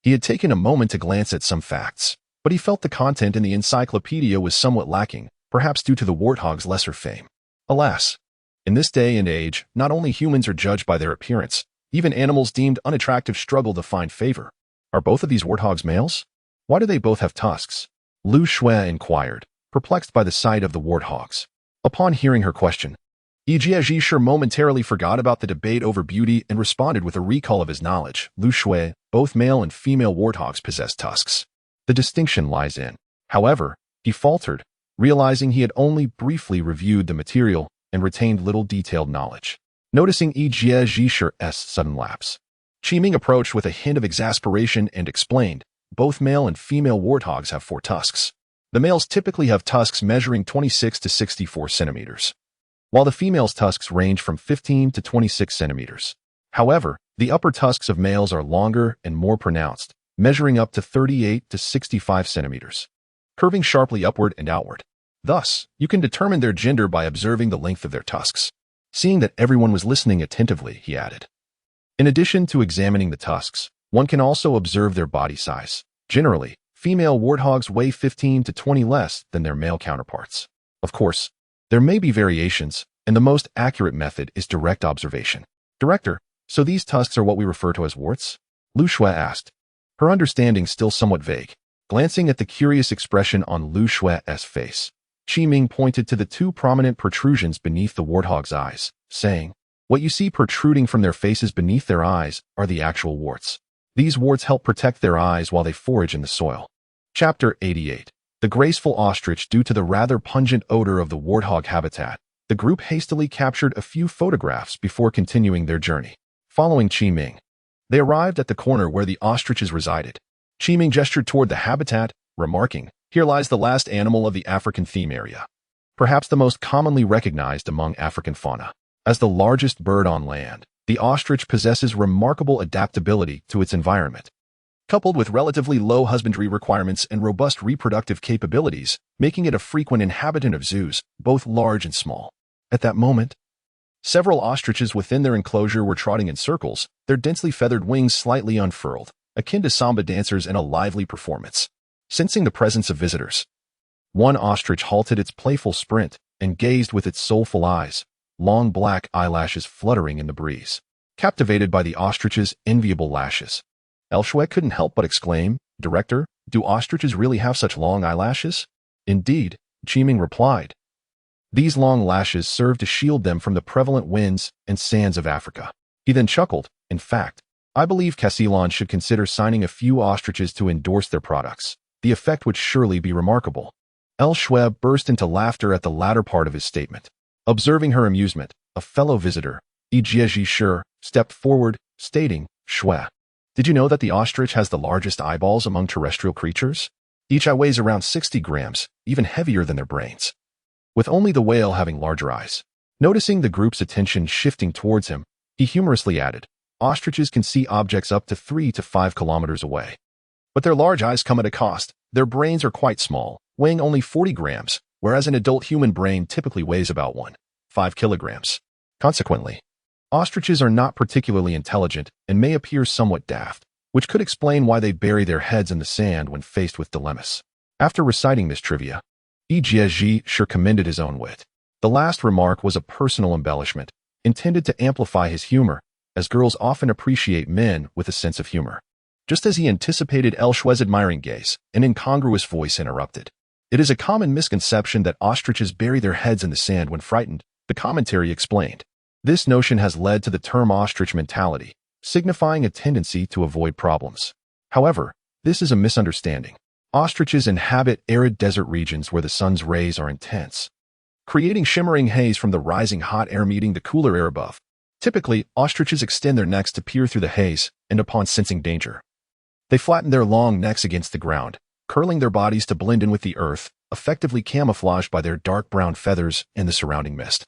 he had taken a moment to glance at some facts, but he felt the content in the encyclopedia was somewhat lacking, perhaps due to the warthog's lesser fame. Alas, in this day and age, not only humans are judged by their appearance, even animals deemed unattractive struggle to find favor. Are both of these warthogs males? Why do they both have tusks? Lu Shui inquired, perplexed by the sight of the warthogs. Upon hearing her question, Yi Jie momentarily forgot about the debate over beauty and responded with a recall of his knowledge. Lu Shui, both male and female warthogs possess tusks. The distinction lies in. However, he faltered, realizing he had only briefly reviewed the material and retained little detailed knowledge. Noticing Yi Jie's sudden lapse, Qi Ming approached with a hint of exasperation and explained, both male and female warthogs have 4 tusks. The males typically have tusks measuring 26 to 64 centimeters, while the female's tusks range from 15 to 26 centimeters. However, the upper tusks of males are longer and more pronounced, measuring up to 38 to 65 centimeters, curving sharply upward and outward. Thus, you can determine their gender by observing the length of their tusks. Seeing that everyone was listening attentively, he added, in addition to examining the tusks, one can also observe their body size. Generally, female warthogs weigh 15 to 20 less than their male counterparts. Of course, there may be variations, and the most accurate method is direct observation. Director, so these tusks are what we refer to as warts? Lu Shui asked, her understanding still somewhat vague. Glancing at the curious expression on Lu Shui's face, Qi Ming pointed to the 2 prominent protrusions beneath the warthog's eyes, saying, what you see protruding from their faces beneath their eyes are the actual warts. These warts help protect their eyes while they forage in the soil. Chapter 88. The graceful ostrich. Due to the rather pungent odor of the warthog habitat, the group hastily captured a few photographs before continuing their journey. Following Qi Ming, they arrived at the corner where the ostriches resided. Qi Ming gestured toward the habitat, remarking, here lies the last animal of the African theme area, perhaps the most commonly recognized among African fauna. As the largest bird on land, the ostrich possesses remarkable adaptability to its environment, coupled with relatively low husbandry requirements and robust reproductive capabilities, making it a frequent inhabitant of zoos, both large and small. At that moment, several ostriches within their enclosure were trotting in circles, their densely feathered wings slightly unfurled, akin to samba dancers in a lively performance. Sensing the presence of visitors, one ostrich halted its playful sprint and gazed with its soulful eyes, long black eyelashes fluttering in the breeze. Captivated by the ostrich's enviable lashes, El Shui couldn't help but exclaim, Director, do ostriches really have such long eyelashes? Indeed, Qi Ming replied. These long lashes serve to shield them from the prevalent winds and sands of Africa. He then chuckled, in fact, I believe Casilon should consider signing a few ostriches to endorse their products. The effect would surely be remarkable. El Shui burst into laughter at the latter part of his statement. Observing her amusement, a fellow visitor, Yi Jie stepped forward, stating, Shui, did you know that the ostrich has the largest eyeballs among terrestrial creatures? Each eye weighs around 60 grams, even heavier than their brains, with only the whale having larger eyes. Noticing the group's attention shifting towards him, he humorously added, ostriches can see objects up to 3 to 5 kilometers away. But their large eyes come at a cost. Their brains are quite small, weighing only 40 grams, whereas an adult human brain typically weighs about 1.5 kilograms. Consequently, ostriches are not particularly intelligent and may appear somewhat daft, which could explain why they bury their heads in the sand when faced with dilemmas. After reciting this trivia, Yi Jie commended his own wit. The last remark was a personal embellishment, intended to amplify his humor, as girls often appreciate men with a sense of humor. Just as he anticipated El Shue's admiring gaze, an incongruous voice interrupted. It is a common misconception that ostriches bury their heads in the sand when frightened, the commentary explained. This notion has led to the term ostrich mentality, signifying a tendency to avoid problems. However, this is a misunderstanding. Ostriches inhabit arid desert regions where the sun's rays are intense, creating shimmering haze from the rising hot air meeting the cooler air above. Typically, ostriches extend their necks to peer through the haze, and upon sensing danger, they flatten their long necks against the ground, curling their bodies to blend in with the earth, effectively camouflaged by their dark brown feathers and the surrounding mist,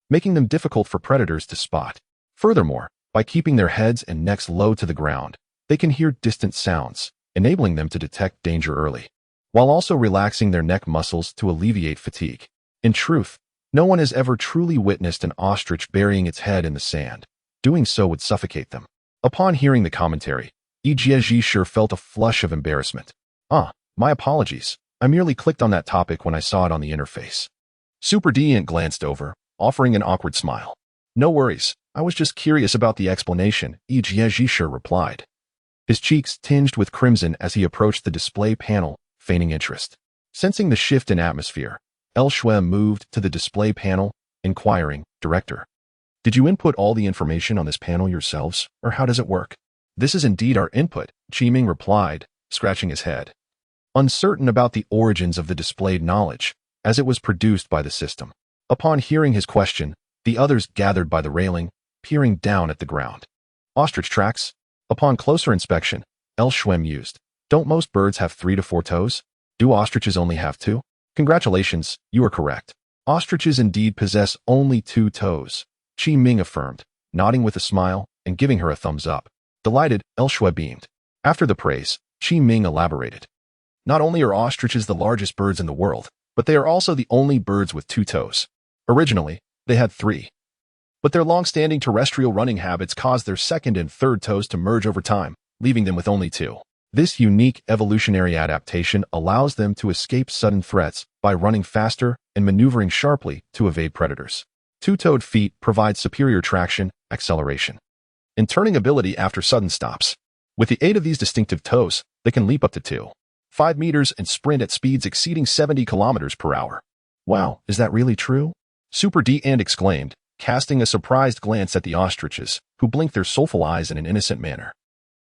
making them difficult for predators to spot. Furthermore, by keeping their heads and necks low to the ground, they can hear distant sounds, enabling them to detect danger early, while also relaxing their neck muscles to alleviate fatigue. In truth, no one has ever truly witnessed an ostrich burying its head in the sand. Doing so would suffocate them. Upon hearing the commentary, Enchanting felt a flush of embarrassment. My apologies. I merely clicked on that topic when I saw it on the interface. Super Deant glanced over, offering an awkward smile. No worries, I was just curious about the explanation, Enchanting replied. His cheeks tinged with crimson as he approached the display panel, feigning interest. Sensing the shift in atmosphere, El Shue moved to the display panel, inquiring, Director, did you input all the information on this panel yourselves, or how does it work? This is indeed our input, Qiming replied, scratching his head, uncertain about the origins of the displayed knowledge, as it was produced by the system. Upon hearing his question, the others gathered by the railing, peering down at the ground. Ostrich tracks? Upon closer inspection, El Shue mused. Don't most birds have 3 to 4 toes? Do ostriches only have 2? Congratulations, you are correct. Ostriches indeed possess only 2 toes, Qiming affirmed, nodding with a smile and giving her a thumbs up. Delighted, El Shue beamed. After the praise, Qiming elaborated. Not only are ostriches the largest birds in the world, but they are also the only birds with 2 toes. Originally, they had 3. But their long-standing terrestrial running habits caused their second and third toes to merge over time, leaving them with only 2. This unique evolutionary adaptation allows them to escape sudden threats by running faster and maneuvering sharply to evade predators. 2-toed feet provide superior traction, acceleration, and turning ability after sudden stops. With the aid of these distinctive toes, they can leap up to 2.5 meters and sprint at speeds exceeding 70 kilometers per hour. Wow, is that really true? Super Deant exclaimed, casting a surprised glance at the ostriches, who blinked their soulful eyes in an innocent manner.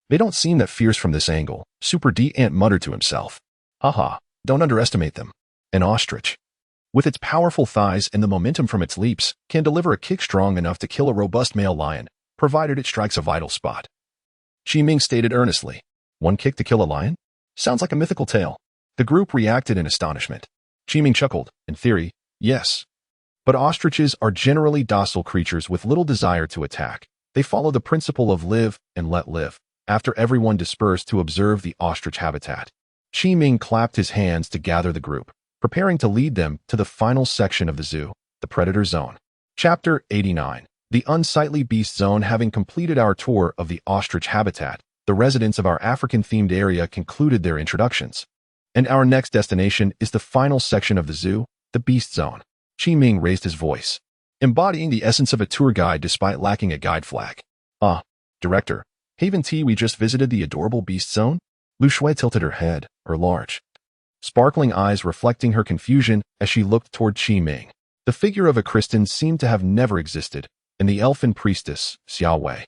They don't seem that fierce from this angle, Super Deant muttered to himself. Haha, don't underestimate them. An ostrich, with its powerful thighs and the momentum from its leaps, can deliver a kick strong enough to kill a robust male lion, provided it strikes a vital spot. Qiming stated earnestly. 1 kick to kill a lion? Sounds like a mythical tale. The group reacted in astonishment. Qiming chuckled. In theory, yes. But ostriches are generally docile creatures with little desire to attack. They follow the principle of live and let live. After everyone dispersed to observe the ostrich habitat, Qiming clapped his hands to gather the group, preparing to lead them to the final section of the zoo, the predator zone. Chapter 89. The unsightly beast zone. Having completed our tour of the ostrich habitat, the residents of our African-themed area concluded their introductions. And our next destination is the final section of the zoo, the beast zone. Qiming raised his voice, embodying the essence of a tour guide despite lacking a guide flag. Director, haven't we just visited the adorable beast zone? Lu Shui tilted her head, her large, sparkling eyes reflecting her confusion as she looked toward Qiming. The figure of a Christian seemed to have never existed, and the elfin priestess, Xiao Wei,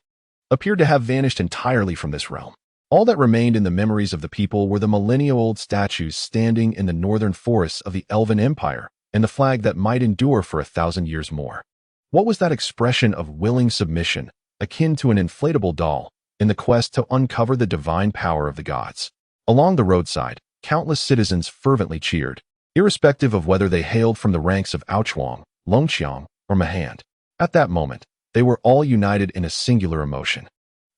appeared to have vanished entirely from this realm. All that remained in the memories of the people were the millennia-old statues standing in the northern forests of the Elven Empire, and the flag that might endure for 1,000 years more. What was that expression of willing submission, akin to an inflatable doll, in the quest to uncover the divine power of the gods? Along the roadside, countless citizens fervently cheered, irrespective of whether they hailed from the ranks of Aochuang, Longqiang, or Mahand. At that moment, they were all united in a singular emotion.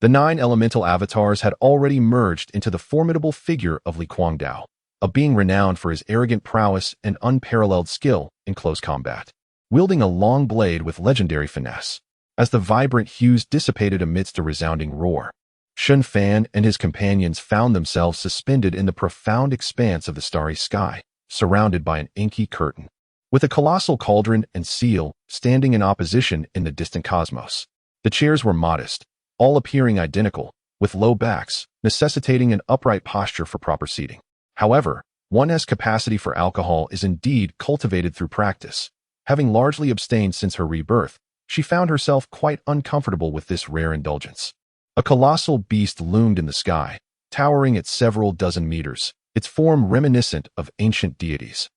The 9 elemental avatars had already merged into the formidable figure of Li Guangdao, a being renowned for his arrogant prowess and unparalleled skill in close combat, wielding a long blade with legendary finesse. As the vibrant hues dissipated amidst a resounding roar, Shun Fan and his companions found themselves suspended in the profound expanse of the starry sky, surrounded by an inky curtain. with a colossal cauldron and seal standing in opposition in the distant cosmos. The chairs were modest, all appearing identical, with low backs, necessitating an upright posture for proper seating. However, one's capacity for alcohol is indeed cultivated through practice. Having largely abstained since her rebirth, she found herself quite uncomfortable with this rare indulgence. A colossal beast loomed in the sky, towering at several dozen meters, its form reminiscent of ancient deities.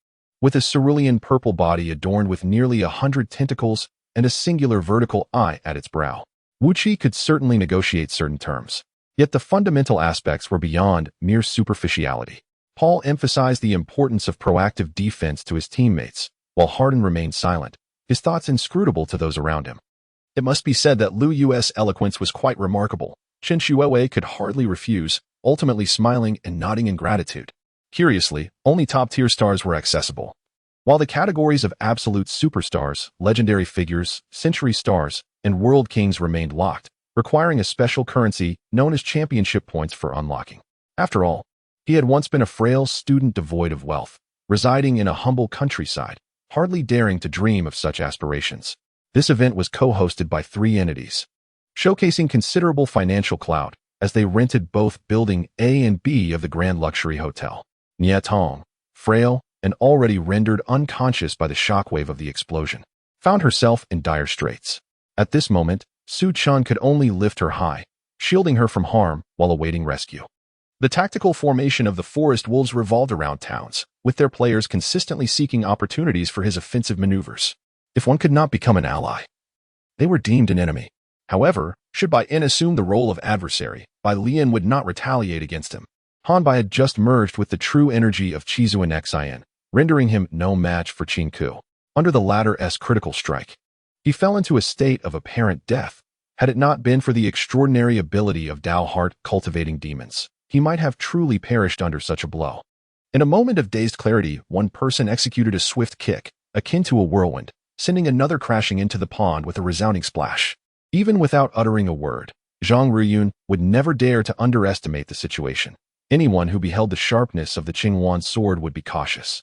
With a cerulean purple body adorned with nearly 100 tentacles and a singular vertical eye at its brow, Wuchi could certainly negotiate certain terms. Yet the fundamental aspects were beyond mere superficiality. Paul emphasized the importance of proactive defense to his teammates, while Hardin remained silent, his thoughts inscrutable to those around him. It must be said that Lu Yu's eloquence was quite remarkable. Chen Shuwei could hardly refuse, ultimately smiling and nodding in gratitude. Curiously, only top-tier stars were accessible. While the categories of absolute superstars, legendary figures, century stars, and world kings remained locked, requiring a special currency known as championship points for unlocking. After all, he had once been a frail student devoid of wealth, residing in a humble countryside, hardly daring to dream of such aspirations. This event was co-hosted by 3 entities, showcasing considerable financial clout as they rented both Building A and B of the Grand Luxury Hotel. Nia Tong, frail and already rendered unconscious by the shockwave of the explosion, found herself in dire straits. At this moment, Su Chun could only lift her high, shielding her from harm while awaiting rescue. The tactical formation of the Forest Wolves revolved around towns, with their players consistently seeking opportunities for his offensive maneuvers. If one could not become an ally, they were deemed an enemy. However, should Bai En assume the role of adversary, Bai Lian would not retaliate against him. Han Bai had just merged with the true energy of Chizu and Xin, rendering him no match for Qin Ku. Under the latter's critical strike, he fell into a state of apparent death. Had it not been for the extraordinary ability of Dao Heart cultivating demons, he might have truly perished under such a blow. In a moment of dazed clarity, one person executed a swift kick, akin to a whirlwind, sending another crashing into the pond with a resounding splash. Even without uttering a word, Zhang Ruyun would never dare to underestimate the situation. Anyone who beheld the sharpness of the Qinghuan sword would be cautious,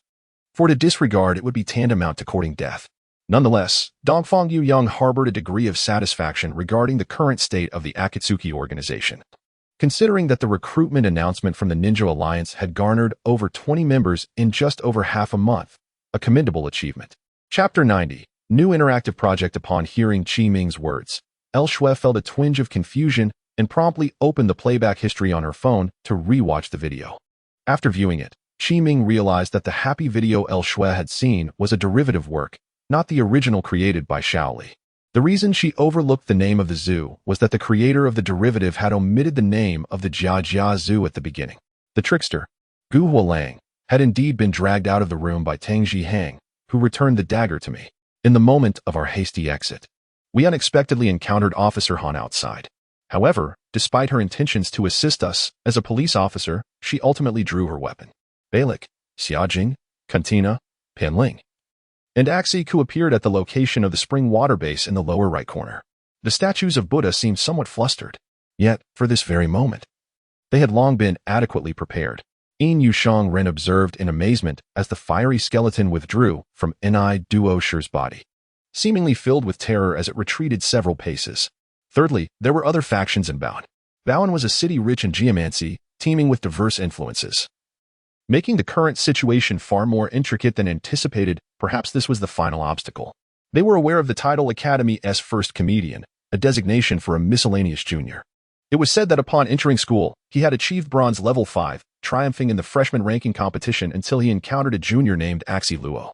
for to disregard it would be tantamount to courting death. Nonetheless, Dongfang Yuyang harbored a degree of satisfaction regarding the current state of the Akatsuki organization. Considering that the recruitment announcement from the Ninja Alliance had garnered over 20 members in just over half a month, a commendable achievement. Chapter 90, New Interactive Project. Upon hearing Qi Ming's words, El Shui felt a twinge of confusion and promptly opened the playback history on her phone to re-watch the video. After viewing it, Qi Ming realized that the happy video El Shui had seen was a derivative work, not the original created by Shaoli. The reason she overlooked the name of the zoo was that the creator of the derivative had omitted the name of the Jia Zoo at the beginning. The trickster, Gu Hualang, had indeed been dragged out of the room by Tang Zhihang, who returned the dagger to me. In the moment of our hasty exit, we unexpectedly encountered Officer Han outside. However, despite her intentions to assist us as a police officer, she ultimately drew her weapon. Balik, Xiaojing, Cantina, Panling, and Axie Ku appeared at the location of the spring water base in the lower right corner. The statues of Buddha seemed somewhat flustered, yet, for this very moment, they had long been adequately prepared. Yin Yushang Ren observed in amazement as the fiery skeleton withdrew from Ni Duosher's body, seemingly filled with terror as it retreated several paces. Thirdly, there were other factions in Baoan. Baoan was a city rich in geomancy, teeming with diverse influences, making the current situation far more intricate than anticipated. Perhaps this was the final obstacle. They were aware of the title Academy's first comedian, a designation for a miscellaneous junior. It was said that upon entering school, he had achieved bronze level 5, triumphing in the freshman ranking competition until he encountered a junior named Axie Luo,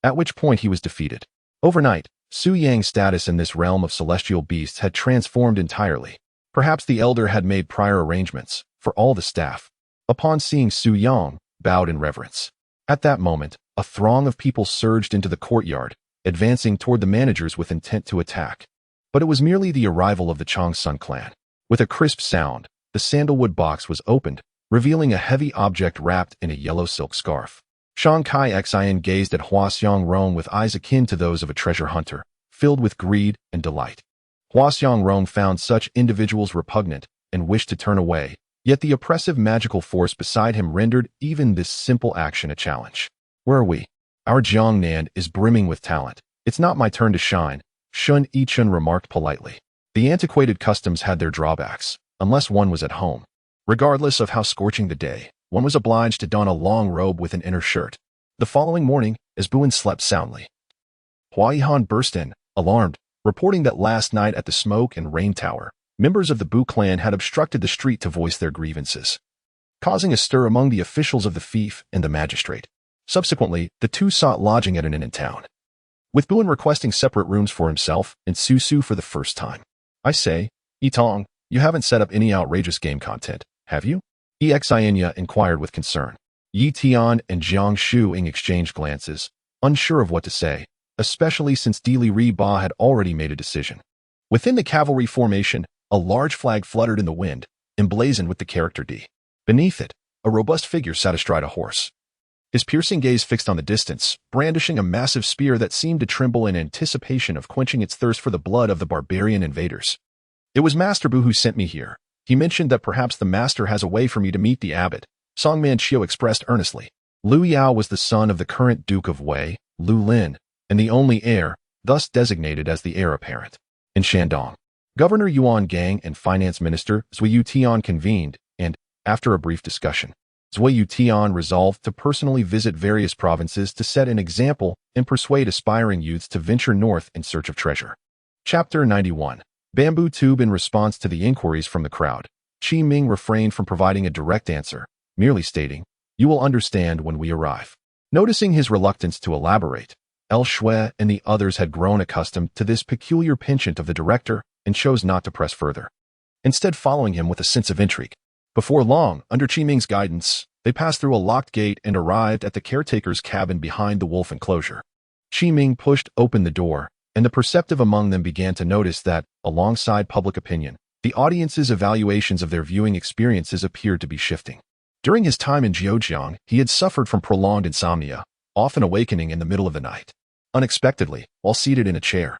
at which point he was defeated. Overnight, Su Yang's status in this realm of celestial beasts had transformed entirely. Perhaps the elder had made prior arrangements, for all the staff, upon seeing Su Yang, bowed in reverence. At that moment, a throng of people surged into the courtyard, advancing toward the managers with intent to attack. But it was merely the arrival of the Changsun clan. With a crisp sound, the sandalwood box was opened, revealing a heavy object wrapped in a yellow silk scarf. Shang Kai Xian gazed at Hua Xiang Rong with eyes akin to those of a treasure hunter, filled with greed and delight. Hua Xiang Rong found such individuals repugnant and wished to turn away, yet the oppressive magical force beside him rendered even this simple action a challenge. Where are we? Our Jiangnan is brimming with talent. It's not my turn to shine, Shun Yichun remarked politely. The antiquated customs had their drawbacks, unless one was at home. Regardless of how scorching the day, one was obliged to don a long robe with an inner shirt. The following morning, as Buin slept soundly, Hua Yihan burst in, alarmed, reporting that last night at the Smoke and Rain Tower, members of the Bu clan had obstructed the street to voice their grievances, causing a stir among the officials of the fief and the magistrate. Subsequently, the two sought lodging at an inn in town, with Buin requesting separate rooms for himself and Su for the first time. I say, Yitong, you haven't set up any outrageous game content, have you? Exinya inquired with concern. Yi Tian and Jiang Shuing exchanged glances, unsure of what to say, especially since Li Ri Ba had already made a decision. Within the cavalry formation, a large flag fluttered in the wind, emblazoned with the character D. Beneath it, a robust figure sat astride a horse, his piercing gaze fixed on the distance, brandishing a massive spear that seemed to tremble in anticipation of quenching its thirst for the blood of the barbarian invaders. It was Master Bu who sent me here. He mentioned that perhaps the master has a way for me to meet the abbot, Song Manchu expressed earnestly. Lu Yao was the son of the current Duke of Wei, Lu Lin, and the only heir, thus designated as the heir apparent. In Shandong, Governor Yuan Gang and Finance Minister Zui Yutian convened, and, after a brief discussion, Zui Yutian resolved to personally visit various provinces to set an example and persuade aspiring youths to venture north in search of treasure. Chapter 91. Bamboo Tube. In response to the inquiries from the crowd, Qi Ming refrained from providing a direct answer, merely stating, "You will understand when we arrive." Noticing his reluctance to elaborate, El Shui and the others had grown accustomed to this peculiar penchant of the director and chose not to press further, instead following him with a sense of intrigue. Before long, under Qi Ming's guidance, they passed through a locked gate and arrived at the caretaker's cabin behind the wolf enclosure. Qi Ming pushed open the door, and the perceptive among them began to notice that, alongside public opinion, the audience's evaluations of their viewing experiences appeared to be shifting. During his time in Zhejiang, he had suffered from prolonged insomnia, often awakening in the middle of the night. Unexpectedly, while seated in a chair,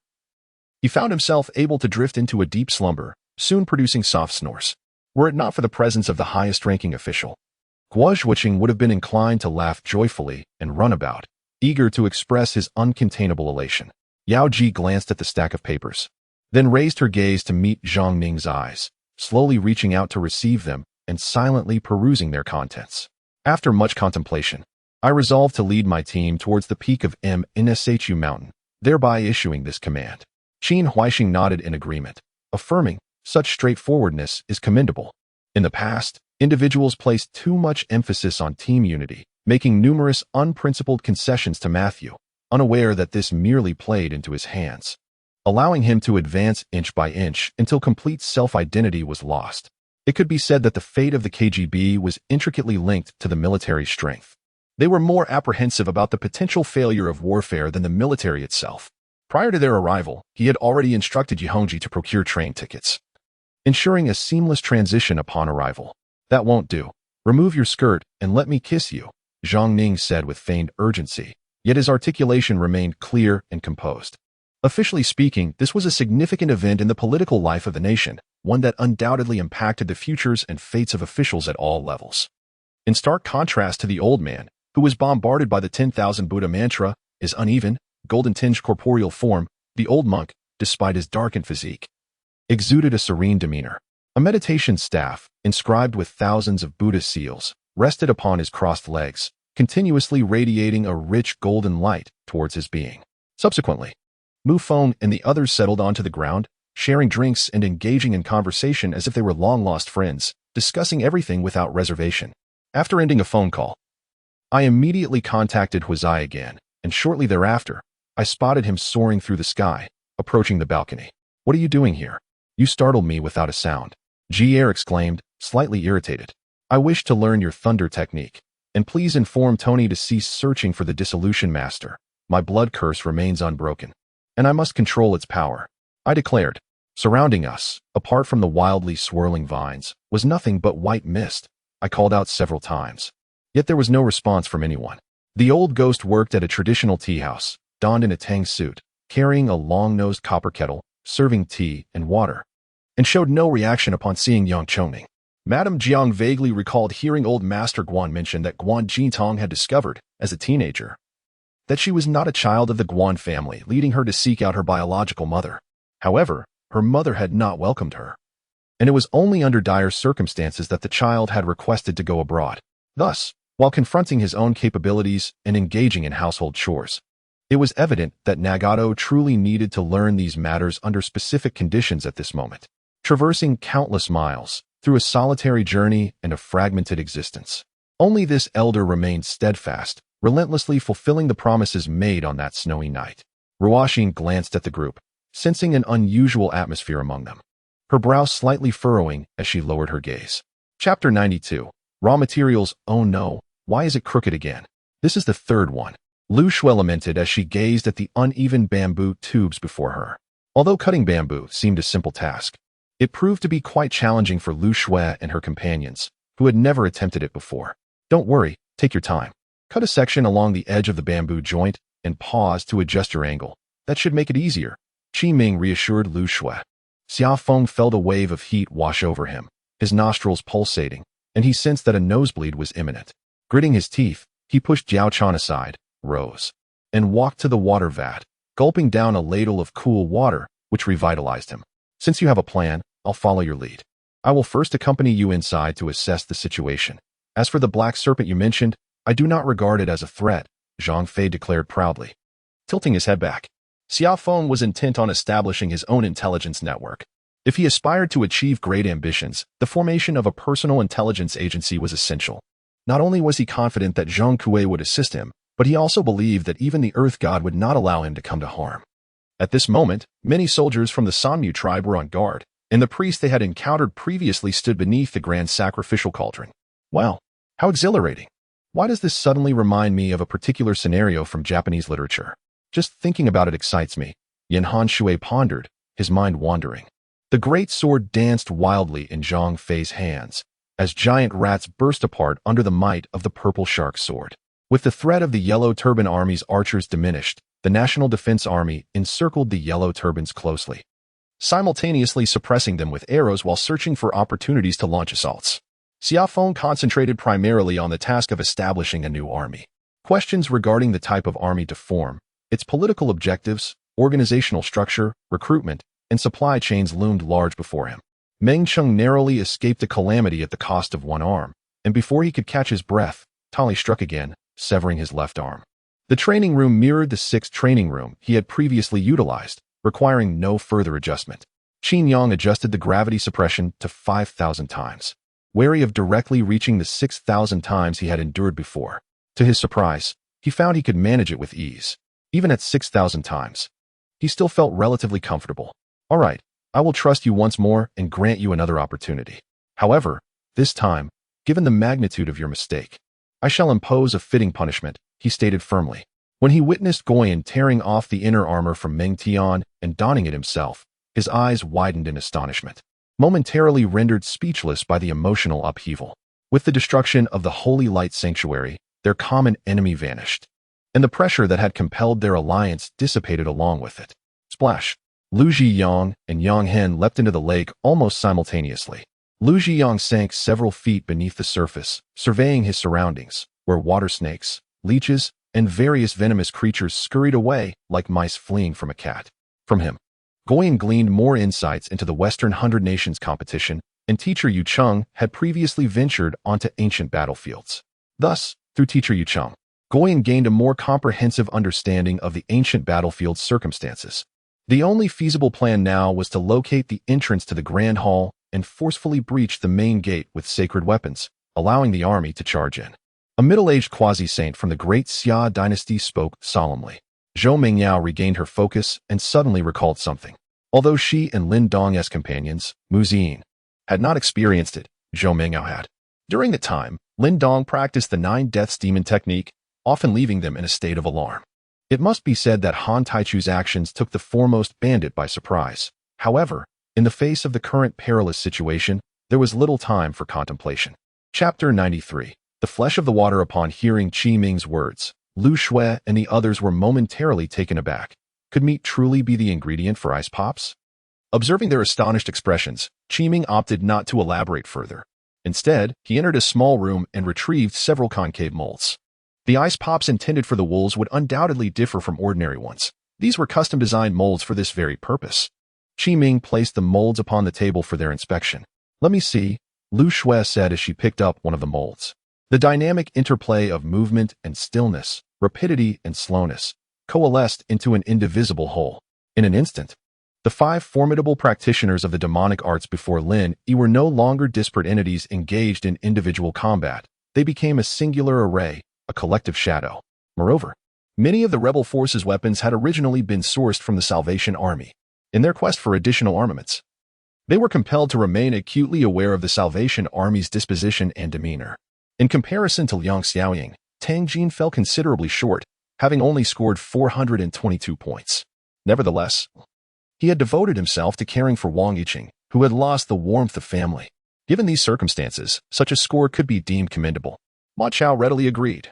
he found himself able to drift into a deep slumber, soon producing soft snores. Were it not for the presence of the highest-ranking official, Guo Zhuqing would have been inclined to laugh joyfully and run about, eager to express his uncontainable elation. Yao Ji glanced at the stack of papers, then raised her gaze to meet Zhang Ning's eyes, slowly reaching out to receive them and silently perusing their contents. After much contemplation, I resolved to lead my team towards the peak of Mnshu Mountain, thereby issuing this command. Qin Huaixing nodded in agreement, affirming, "Such straightforwardness is commendable." In the past, individuals placed too much emphasis on team unity, making numerous unprincipled concessions to Matthew, unaware that this merely played into his hands, allowing him to advance inch by inch until complete self-identity was lost. It could be said that the fate of the KGB was intricately linked to the military strength. They were more apprehensive about the potential failure of warfare than the military itself. Prior to their arrival, he had already instructed Yi Hongji to procure train tickets, ensuring a seamless transition upon arrival. "That won't do. Remove your skirt and let me kiss you," Zhang Ning said with feigned urgency, yet his articulation remained clear and composed. Officially speaking, this was a significant event in the political life of the nation, one that undoubtedly impacted the futures and fates of officials at all levels. In stark contrast to the old man, who was bombarded by the 10,000 Buddha mantra, his uneven, golden-tinged corporeal form, the old monk, despite his darkened physique, exuded a serene demeanor. A meditation staff, inscribed with thousands of Buddha seals, rested upon his crossed legs, continuously radiating a rich golden light towards his being. Subsequently, Mu Feng and the others settled onto the ground, sharing drinks and engaging in conversation as if they were long-lost friends, discussing everything without reservation. After ending a phone call, I immediately contacted Huizai again, and shortly thereafter, I spotted him soaring through the sky, approaching the balcony. "What are you doing here? You startled me without a sound," Jier exclaimed, slightly irritated. "I wish to learn your thunder technique, and please inform Tony to cease searching for the dissolution master. My blood curse remains unbroken, and I must control its power," I declared. Surrounding us, apart from the wildly swirling vines, was nothing but white mist. I called out several times, yet there was no response from anyone. The old ghost worked at a traditional tea house, donned in a Tang suit, carrying a long-nosed copper kettle, serving tea and water, and showed no reaction upon seeing Yang Chongming. Madame Jiang vaguely recalled hearing old Master Guan mention that Guan Jintong had discovered, as a teenager, that she was not a child of the Guan family, leading her to seek out her biological mother. However, her mother had not welcomed her, and it was only under dire circumstances that the child had requested to go abroad. Thus, while confronting his own capabilities and engaging in household chores, it was evident that Nagato truly needed to learn these matters under specific conditions at this moment. Traversing countless miles, through a solitary journey and a fragmented existence, only this elder remained steadfast, relentlessly fulfilling the promises made on that snowy night. Ruashin glanced at the group, sensing an unusual atmosphere among them, her brow slightly furrowing as she lowered her gaze. Chapter 92. Raw Materials. Oh no, why is it crooked again? This is the third one. Lu Shui lamented as she gazed at the uneven bamboo tubes before her. Although cutting bamboo seemed a simple task, it proved to be quite challenging for Lu Shui and her companions, who had never attempted it before. Don't worry, take your time. Cut a section along the edge of the bamboo joint and pause to adjust your angle. That should make it easier, Qi Ming reassured Lu Shui. Xia Feng felt a wave of heat wash over him, his nostrils pulsating, and he sensed that a nosebleed was imminent. Gritting his teeth, he pushed Jiao Chan aside, rose, and walked to the water vat, gulping down a ladle of cool water, which revitalized him. Since you have a plan, I'll follow your lead. I will first accompany you inside to assess the situation. As for the black serpent you mentioned, I do not regard it as a threat, Zhang Fei declared proudly, tilting his head back. Xia Feng was intent on establishing his own intelligence network. If he aspired to achieve great ambitions, the formation of a personal intelligence agency was essential. Not only was he confident that Zhang Kuei would assist him, but he also believed that even the Earth God would not allow him to come to harm. At this moment, many soldiers from the Sanmu tribe were on guard, and the priest they had encountered previously stood beneath the grand sacrificial cauldron. Wow, how exhilarating! Why does this suddenly remind me of a particular scenario from Japanese literature? Just thinking about it excites me, Yin Han Shui pondered, his mind wandering. The great sword danced wildly in Zhang Fei's hands, as giant rats burst apart under the might of the purple shark sword. With the threat of the Yellow Turban Army's archers diminished, the National Defense Army encircled the Yellow Turbans closely, simultaneously suppressing them with arrows while searching for opportunities to launch assaults. Xia Feng concentrated primarily on the task of establishing a new army. Questions regarding the type of army to form, its political objectives, organizational structure, recruitment, and supply chains loomed large before him. Meng Cheng narrowly escaped a calamity at the cost of one arm, and before he could catch his breath, Tali struck again, severing his left arm. The training room mirrored the sixth training room he had previously utilized, requiring no further adjustment. Qin Yang adjusted the gravity suppression to 5,000 times, wary of directly reaching the 6,000 times he had endured before. To his surprise, he found he could manage it with ease. Even at 6,000 times, he still felt relatively comfortable. All right, I will trust you once more and grant you another opportunity. However, this time, given the magnitude of your mistake, I shall impose a fitting punishment, he stated firmly. When he witnessed Goyen tearing off the inner armor from Meng Tian and donning it himself, his eyes widened in astonishment, momentarily rendered speechless by the emotional upheaval. With the destruction of the Holy Light Sanctuary, their common enemy vanished, and the pressure that had compelled their alliance dissipated along with it. Splash! Lu Zhiyang and Yang Hen leapt into the lake almost simultaneously. Lu Zhiyang sank several feet beneath the surface, surveying his surroundings, where water snakes, leeches, and various venomous creatures scurried away like mice fleeing from a cat. From him, Goyen gleaned more insights into the Western Hundred Nations competition, and teacher Yu Cheng had previously ventured onto ancient battlefields. Thus, through teacher Yu Cheng, Goyen gained a more comprehensive understanding of the ancient battlefield's circumstances. The only feasible plan now was to locate the entrance to the Grand Hall and forcefully breach the main gate with sacred weapons, allowing the army to charge in. A middle-aged quasi-saint from the great Xia dynasty spoke solemnly. Zhou Mingyao regained her focus and suddenly recalled something. Although she and Lin Dong as companions, Mu Xin, had not experienced it, Zhou Mingyao had. During the time, Lin Dong practiced the 9 Deaths Demon technique, often leaving them in a state of alarm. It must be said that Han Taichu's actions took the foremost bandit by surprise. However, in the face of the current perilous situation, there was little time for contemplation. Chapter 93. The flesh of the water. Upon hearing Qi Ming's words, Lu Shui and the others were momentarily taken aback. Could meat truly be the ingredient for ice pops? Observing their astonished expressions, Qi Ming opted not to elaborate further. Instead, he entered a small room and retrieved several concave molds. The ice pops intended for the wolves would undoubtedly differ from ordinary ones. These were custom-designed molds for this very purpose. Qiming placed the molds upon the table for their inspection. "Let me see," Lu Shui said as she picked up one of the molds. The dynamic interplay of movement and stillness, rapidity and slowness, coalesced into an indivisible whole. In an instant, the 5 formidable practitioners of the demonic arts before Lin Yi were no longer disparate entities engaged in individual combat. They became a singular array, a collective shadow. Moreover, many of the rebel forces' weapons had originally been sourced from the Salvation Army. In their quest for additional armaments, they were compelled to remain acutely aware of the Salvation Army's disposition and demeanor. In comparison to Liang Xiaoying, Tang Jin fell considerably short, having only scored 422 points. Nevertheless, he had devoted himself to caring for Wang Yiqing, who had lost the warmth of family. Given these circumstances, such a score could be deemed commendable. Ma Chao readily agreed.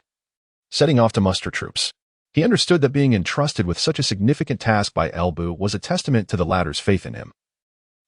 Setting off to muster troops, he understood that being entrusted with such a significant task by El Bu was a testament to the latter's faith in him,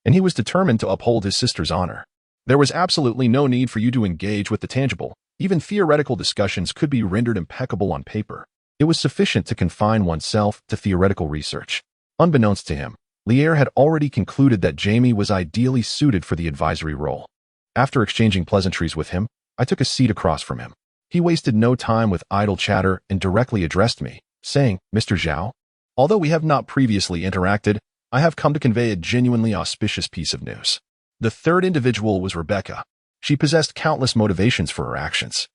and he was determined to uphold his sister's honor. There was absolutely no need for you to engage with the tangible. Even theoretical discussions could be rendered impeccable on paper. It was sufficient to confine oneself to theoretical research. Unbeknownst to him, Lier had already concluded that Jamie was ideally suited for the advisory role. After exchanging pleasantries with him, I took a seat across from him. He wasted no time with idle chatter and directly addressed me, saying, "Mr. Zhao, although we have not previously interacted, I have come to convey a genuinely auspicious piece of news." The third individual was Rebecca. She possessed countless motivations for her actions,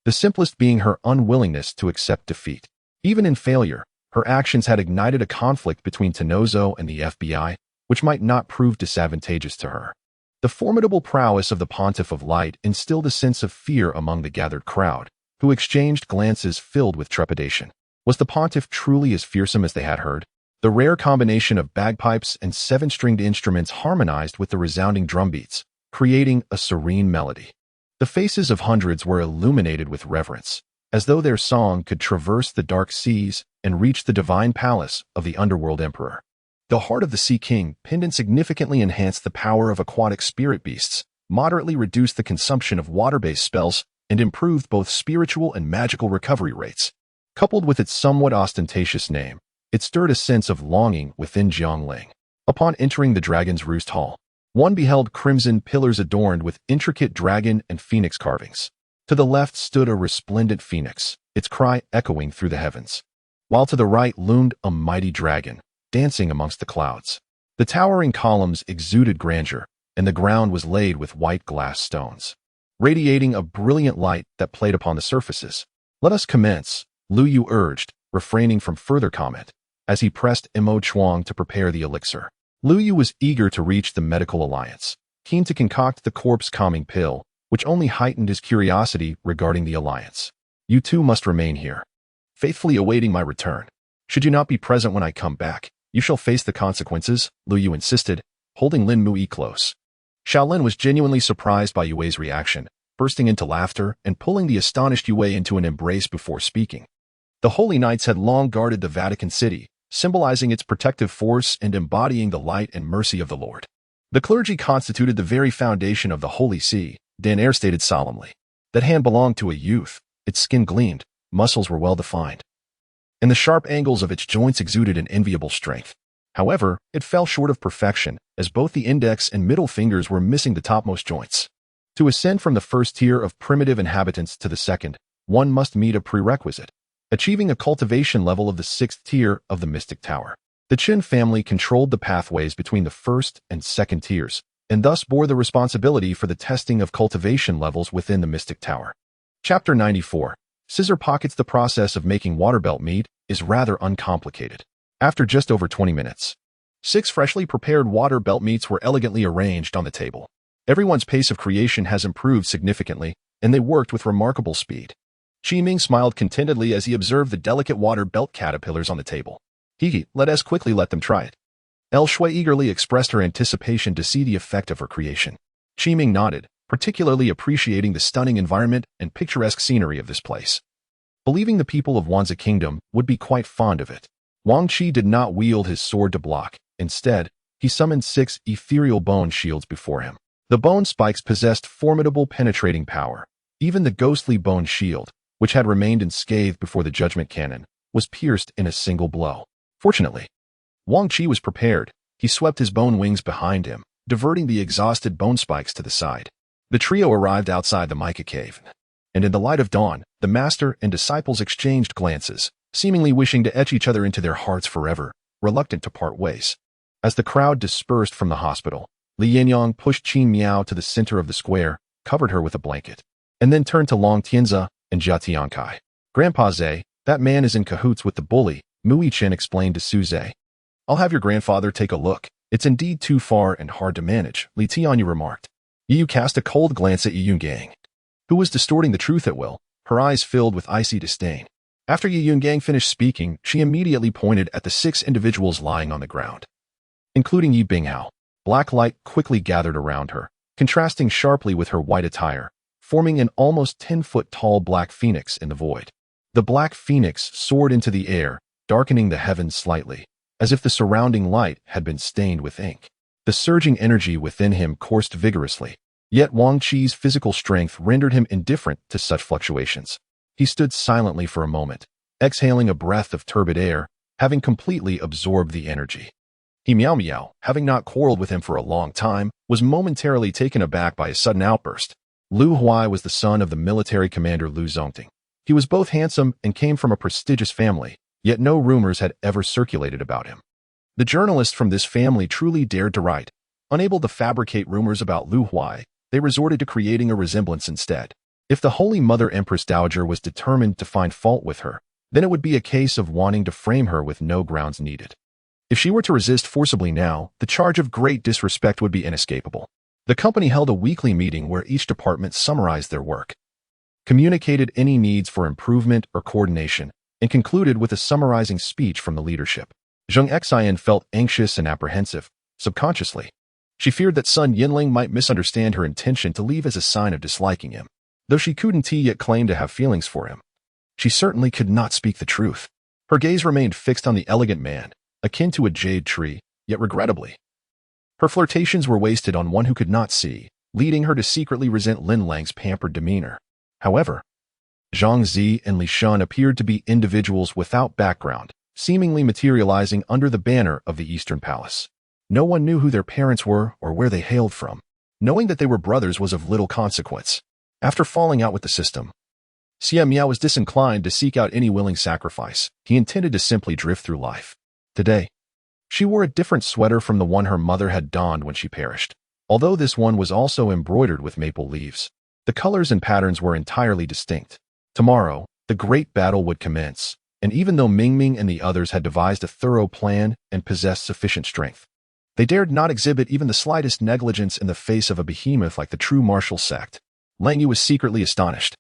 the simplest being her unwillingness to accept defeat. Even in failure, her actions had ignited a conflict between Tenozo and the FBI, which might not prove disadvantageous to her. The formidable prowess of the Pontiff of Light instilled a sense of fear among the gathered crowd, who exchanged glances filled with trepidation. Was the Pontiff truly as fearsome as they had heard? The rare combination of bagpipes and 7-stringed instruments harmonized with the resounding drumbeats, creating a serene melody. The faces of hundreds were illuminated with reverence, as though their song could traverse the dark seas and reach the divine palace of the underworld emperor. The heart of the Sea King pendant significantly enhanced the power of aquatic spirit beasts, moderately reduced the consumption of water-based spells, and improved both spiritual and magical recovery rates. Coupled with its somewhat ostentatious name, it stirred a sense of longing within Jiangling. Upon entering the Dragon's Roost Hall, one beheld crimson pillars adorned with intricate dragon and phoenix carvings. To the left stood a resplendent phoenix, its cry echoing through the heavens, while to the right loomed a mighty dragon, dancing amongst the clouds. The towering columns exuded grandeur, and the ground was laid with white glass stones, radiating a brilliant light that played upon the surfaces. "Let us commence," Lu Yu urged, refraining from further comment, as he pressed Mo Chuang to prepare the elixir. Lu Yu was eager to reach the medical alliance, keen to concoct the corpse-calming pill, which only heightened his curiosity regarding the alliance. "You two must remain here, faithfully awaiting my return. Should you not be present when I come back, you shall face the consequences," Lu Yu insisted, holding Lin Muyi close. Shaolin was genuinely surprised by Yue's reaction, bursting into laughter and pulling the astonished Yue into an embrace before speaking. The Holy Knights had long guarded the Vatican City, symbolizing its protective force and embodying the light and mercy of the Lord. The clergy constituted the very foundation of the Holy See, Dan Air stated solemnly. That hand belonged to a youth, its skin gleamed, muscles were well defined, and the sharp angles of its joints exuded an enviable strength. However, it fell short of perfection, as both the index and middle fingers were missing the topmost joints. To ascend from the first tier of primitive inhabitants to the second, one must meet a prerequisite, achieving a cultivation level of the 6th tier of the Mystic Tower. The Qin family controlled the pathways between the first and second tiers, and thus bore the responsibility for the testing of cultivation levels within the Mystic Tower. Chapter 94. Scissor Pockets. The process of making waterbelt mead is rather uncomplicated. After just over 20 minutes, 6 freshly prepared water belt meats were elegantly arranged on the table. Everyone's pace of creation has improved significantly, and they worked with remarkable speed. Qiming smiled contentedly as he observed the delicate water belt caterpillars on the table. Let us quickly let them try it." El Shui eagerly expressed her anticipation to see the effect of her creation. Qiming nodded, particularly appreciating the stunning environment and picturesque scenery of this place, believing the people of Wanzi Kingdom would be quite fond of it. Wang Qi did not wield his sword to block. Instead, he summoned 6 ethereal bone shields before him. The bone spikes possessed formidable penetrating power. Even the ghostly bone shield, which had remained unscathed before the judgment cannon, was pierced in a single blow. Fortunately, Wang Qi was prepared. He swept his bone wings behind him, diverting the exhausted bone spikes to the side. The trio arrived outside the mica cave, and in the light of dawn, the master and disciples exchanged glances, seemingly wishing to etch each other into their hearts forever, reluctant to part ways. As the crowd dispersed from the hospital, Li Yinyang pushed Qin Miao to the center of the square, covered her with a blanket, and then turned to Long Tianzi and Jia Tiankai. Grandpa Zhe, that man is in cahoots with the bully, Mu Yichen explained to Su Zhe. I'll have your grandfather take a look. It's indeed too far and hard to manage, Li Tianyu remarked. Yu cast a cold glance at Yu Yungang, who was distorting the truth at will, her eyes filled with icy disdain. After Yu Yungang finished speaking, she immediately pointed at the 6 individuals lying on the ground, including Yi Binghao. Black light quickly gathered around her, contrasting sharply with her white attire, forming an almost 10-foot-tall black phoenix in the void. The black phoenix soared into the air, darkening the heavens slightly, as if the surrounding light had been stained with ink. The surging energy within him coursed vigorously, yet Wang Qi's physical strength rendered him indifferent to such fluctuations. He stood silently for a moment, exhaling a breath of turbid air, having completely absorbed the energy. He Miao Miao, having not quarreled with him for a long time, was momentarily taken aback by his sudden outburst. Lu Huai was the son of the military commander Lu Zongting. He was both handsome and came from a prestigious family, yet no rumors had ever circulated about him. The journalists from this family truly dared to write. Unable to fabricate rumors about Lu Huai, they resorted to creating a resemblance instead. If the Holy Mother Empress Dowager was determined to find fault with her, then it would be a case of wanting to frame her with no grounds needed. If she were to resist forcibly now, the charge of great disrespect would be inescapable. The company held a weekly meeting where each department summarized their work, communicated any needs for improvement or coordination, and concluded with a summarizing speech from the leadership. Zheng Xian felt anxious and apprehensive, subconsciously. She feared that Sun Yinling might misunderstand her intention to leave as a sign of disliking him. Though she couldn't yet claim to have feelings for him, she certainly could not speak the truth. Her gaze remained fixed on the elegant man, akin to a jade tree, yet regrettably, her flirtations were wasted on one who could not see, leading her to secretly resent Lin Lang's pampered demeanor. However, Zhang Zi and Li Shun appeared to be individuals without background, seemingly materializing under the banner of the Eastern Palace. No one knew who their parents were or where they hailed from. Knowing that they were brothers was of little consequence. After falling out with the system, Xie Miao was disinclined to seek out any willing sacrifice. He intended to simply drift through life. Today, she wore a different sweater from the one her mother had donned when she perished. Although this one was also embroidered with maple leaves, the colors and patterns were entirely distinct. Tomorrow, the great battle would commence, and even though Mingming and the others had devised a thorough plan and possessed sufficient strength, they dared not exhibit even the slightest negligence in the face of a behemoth like the true martial sect. Lang Yu was secretly astonished.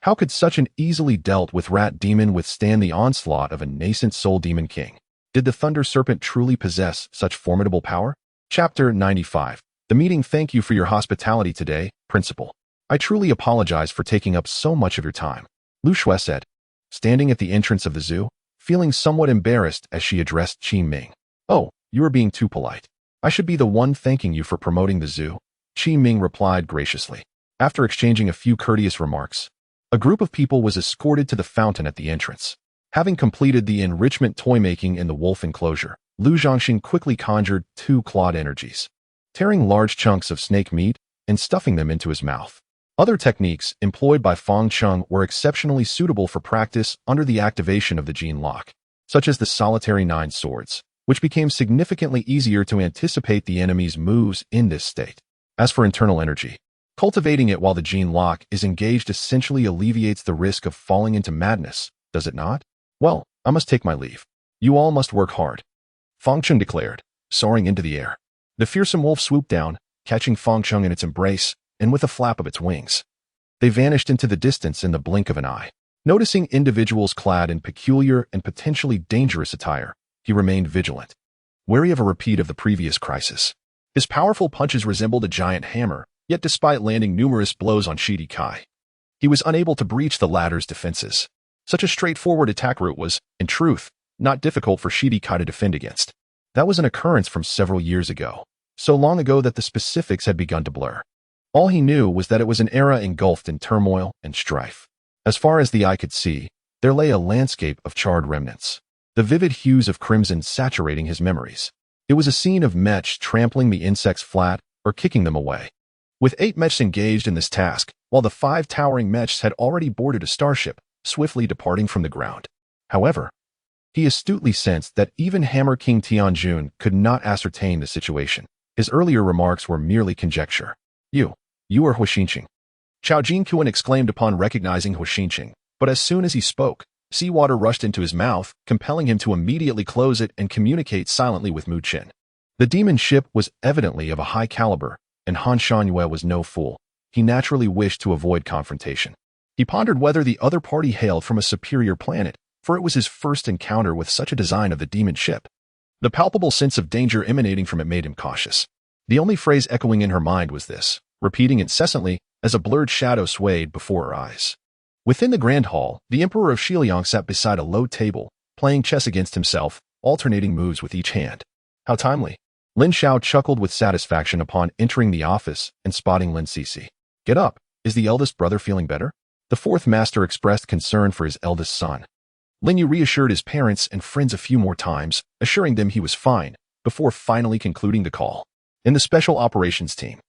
How could such an easily dealt with rat demon withstand the onslaught of a nascent soul demon king? Did the Thunder Serpent truly possess such formidable power? Chapter 95. The meeting. Thank you for your hospitality today, Principal. I truly apologize for taking up so much of your time, Lu Shui said, standing at the entrance of the zoo, feeling somewhat embarrassed as she addressed Qi Ming. Oh, you are being too polite. I should be the one thanking you for promoting the zoo, Qi Ming replied graciously. After exchanging a few courteous remarks, a group of people was escorted to the fountain at the entrance. Having completed the enrichment toy-making in the wolf enclosure, Lu Zhongxin quickly conjured 2 clawed energies, tearing large chunks of snake meat and stuffing them into his mouth. Other techniques employed by Fang Cheng were exceptionally suitable for practice under the activation of the gene lock, such as the solitary 9 swords, which became significantly easier to anticipate the enemy's moves in this state. As for internal energy, cultivating it while the gene lock is engaged essentially alleviates the risk of falling into madness, does it not? Well, I must take my leave. You all must work hard, Fang Cheng declared, soaring into the air. The fearsome wolf swooped down, catching Fang Cheng in its embrace, and with a flap of its wings, they vanished into the distance in the blink of an eye. Noticing individuals clad in peculiar and potentially dangerous attire, he remained vigilant, wary of a repeat of the previous crisis. His powerful punches resembled a giant hammer, yet despite landing numerous blows on Shidi Kai, he was unable to breach the latter's defenses. Such a straightforward attack route was, in truth, not difficult for Shidi Kai to defend against. That was an occurrence from several years ago, so long ago that the specifics had begun to blur. All he knew was that it was an era engulfed in turmoil and strife. As far as the eye could see, there lay a landscape of charred remnants, the vivid hues of crimson saturating his memories. It was a scene of mechs trampling the insects flat or kicking them away. With 8 mechs engaged in this task, while the 5 towering mechs had already boarded a starship, swiftly departing from the ground. However, he astutely sensed that even Hammer King Tianjun could not ascertain the situation. His earlier remarks were merely conjecture. You are Huixinqing. Chao Jinquan exclaimed upon recognizing Huixinqing, but as soon as he spoke, seawater rushed into his mouth, compelling him to immediately close it and communicate silently with Mu Qin. The demon ship was evidently of a high caliber, and Han Shangyue was no fool. He naturally wished to avoid confrontation. He pondered whether the other party hailed from a superior planet, for it was his first encounter with such a design of the demon ship. The palpable sense of danger emanating from it made him cautious. The only phrase echoing in her mind was this, repeating incessantly as a blurred shadow swayed before her eyes. Within the grand hall, the Emperor of Xiliang sat beside a low table, playing chess against himself, alternating moves with each hand. How timely. Lin Xiao chuckled with satisfaction upon entering the office and spotting Lin Cixi. Get up. Is the eldest brother feeling better? The fourth master expressed concern for his eldest son. Lin Yu reassured his parents and friends a few more times, assuring them he was fine, before finally concluding the call. In the special operations team,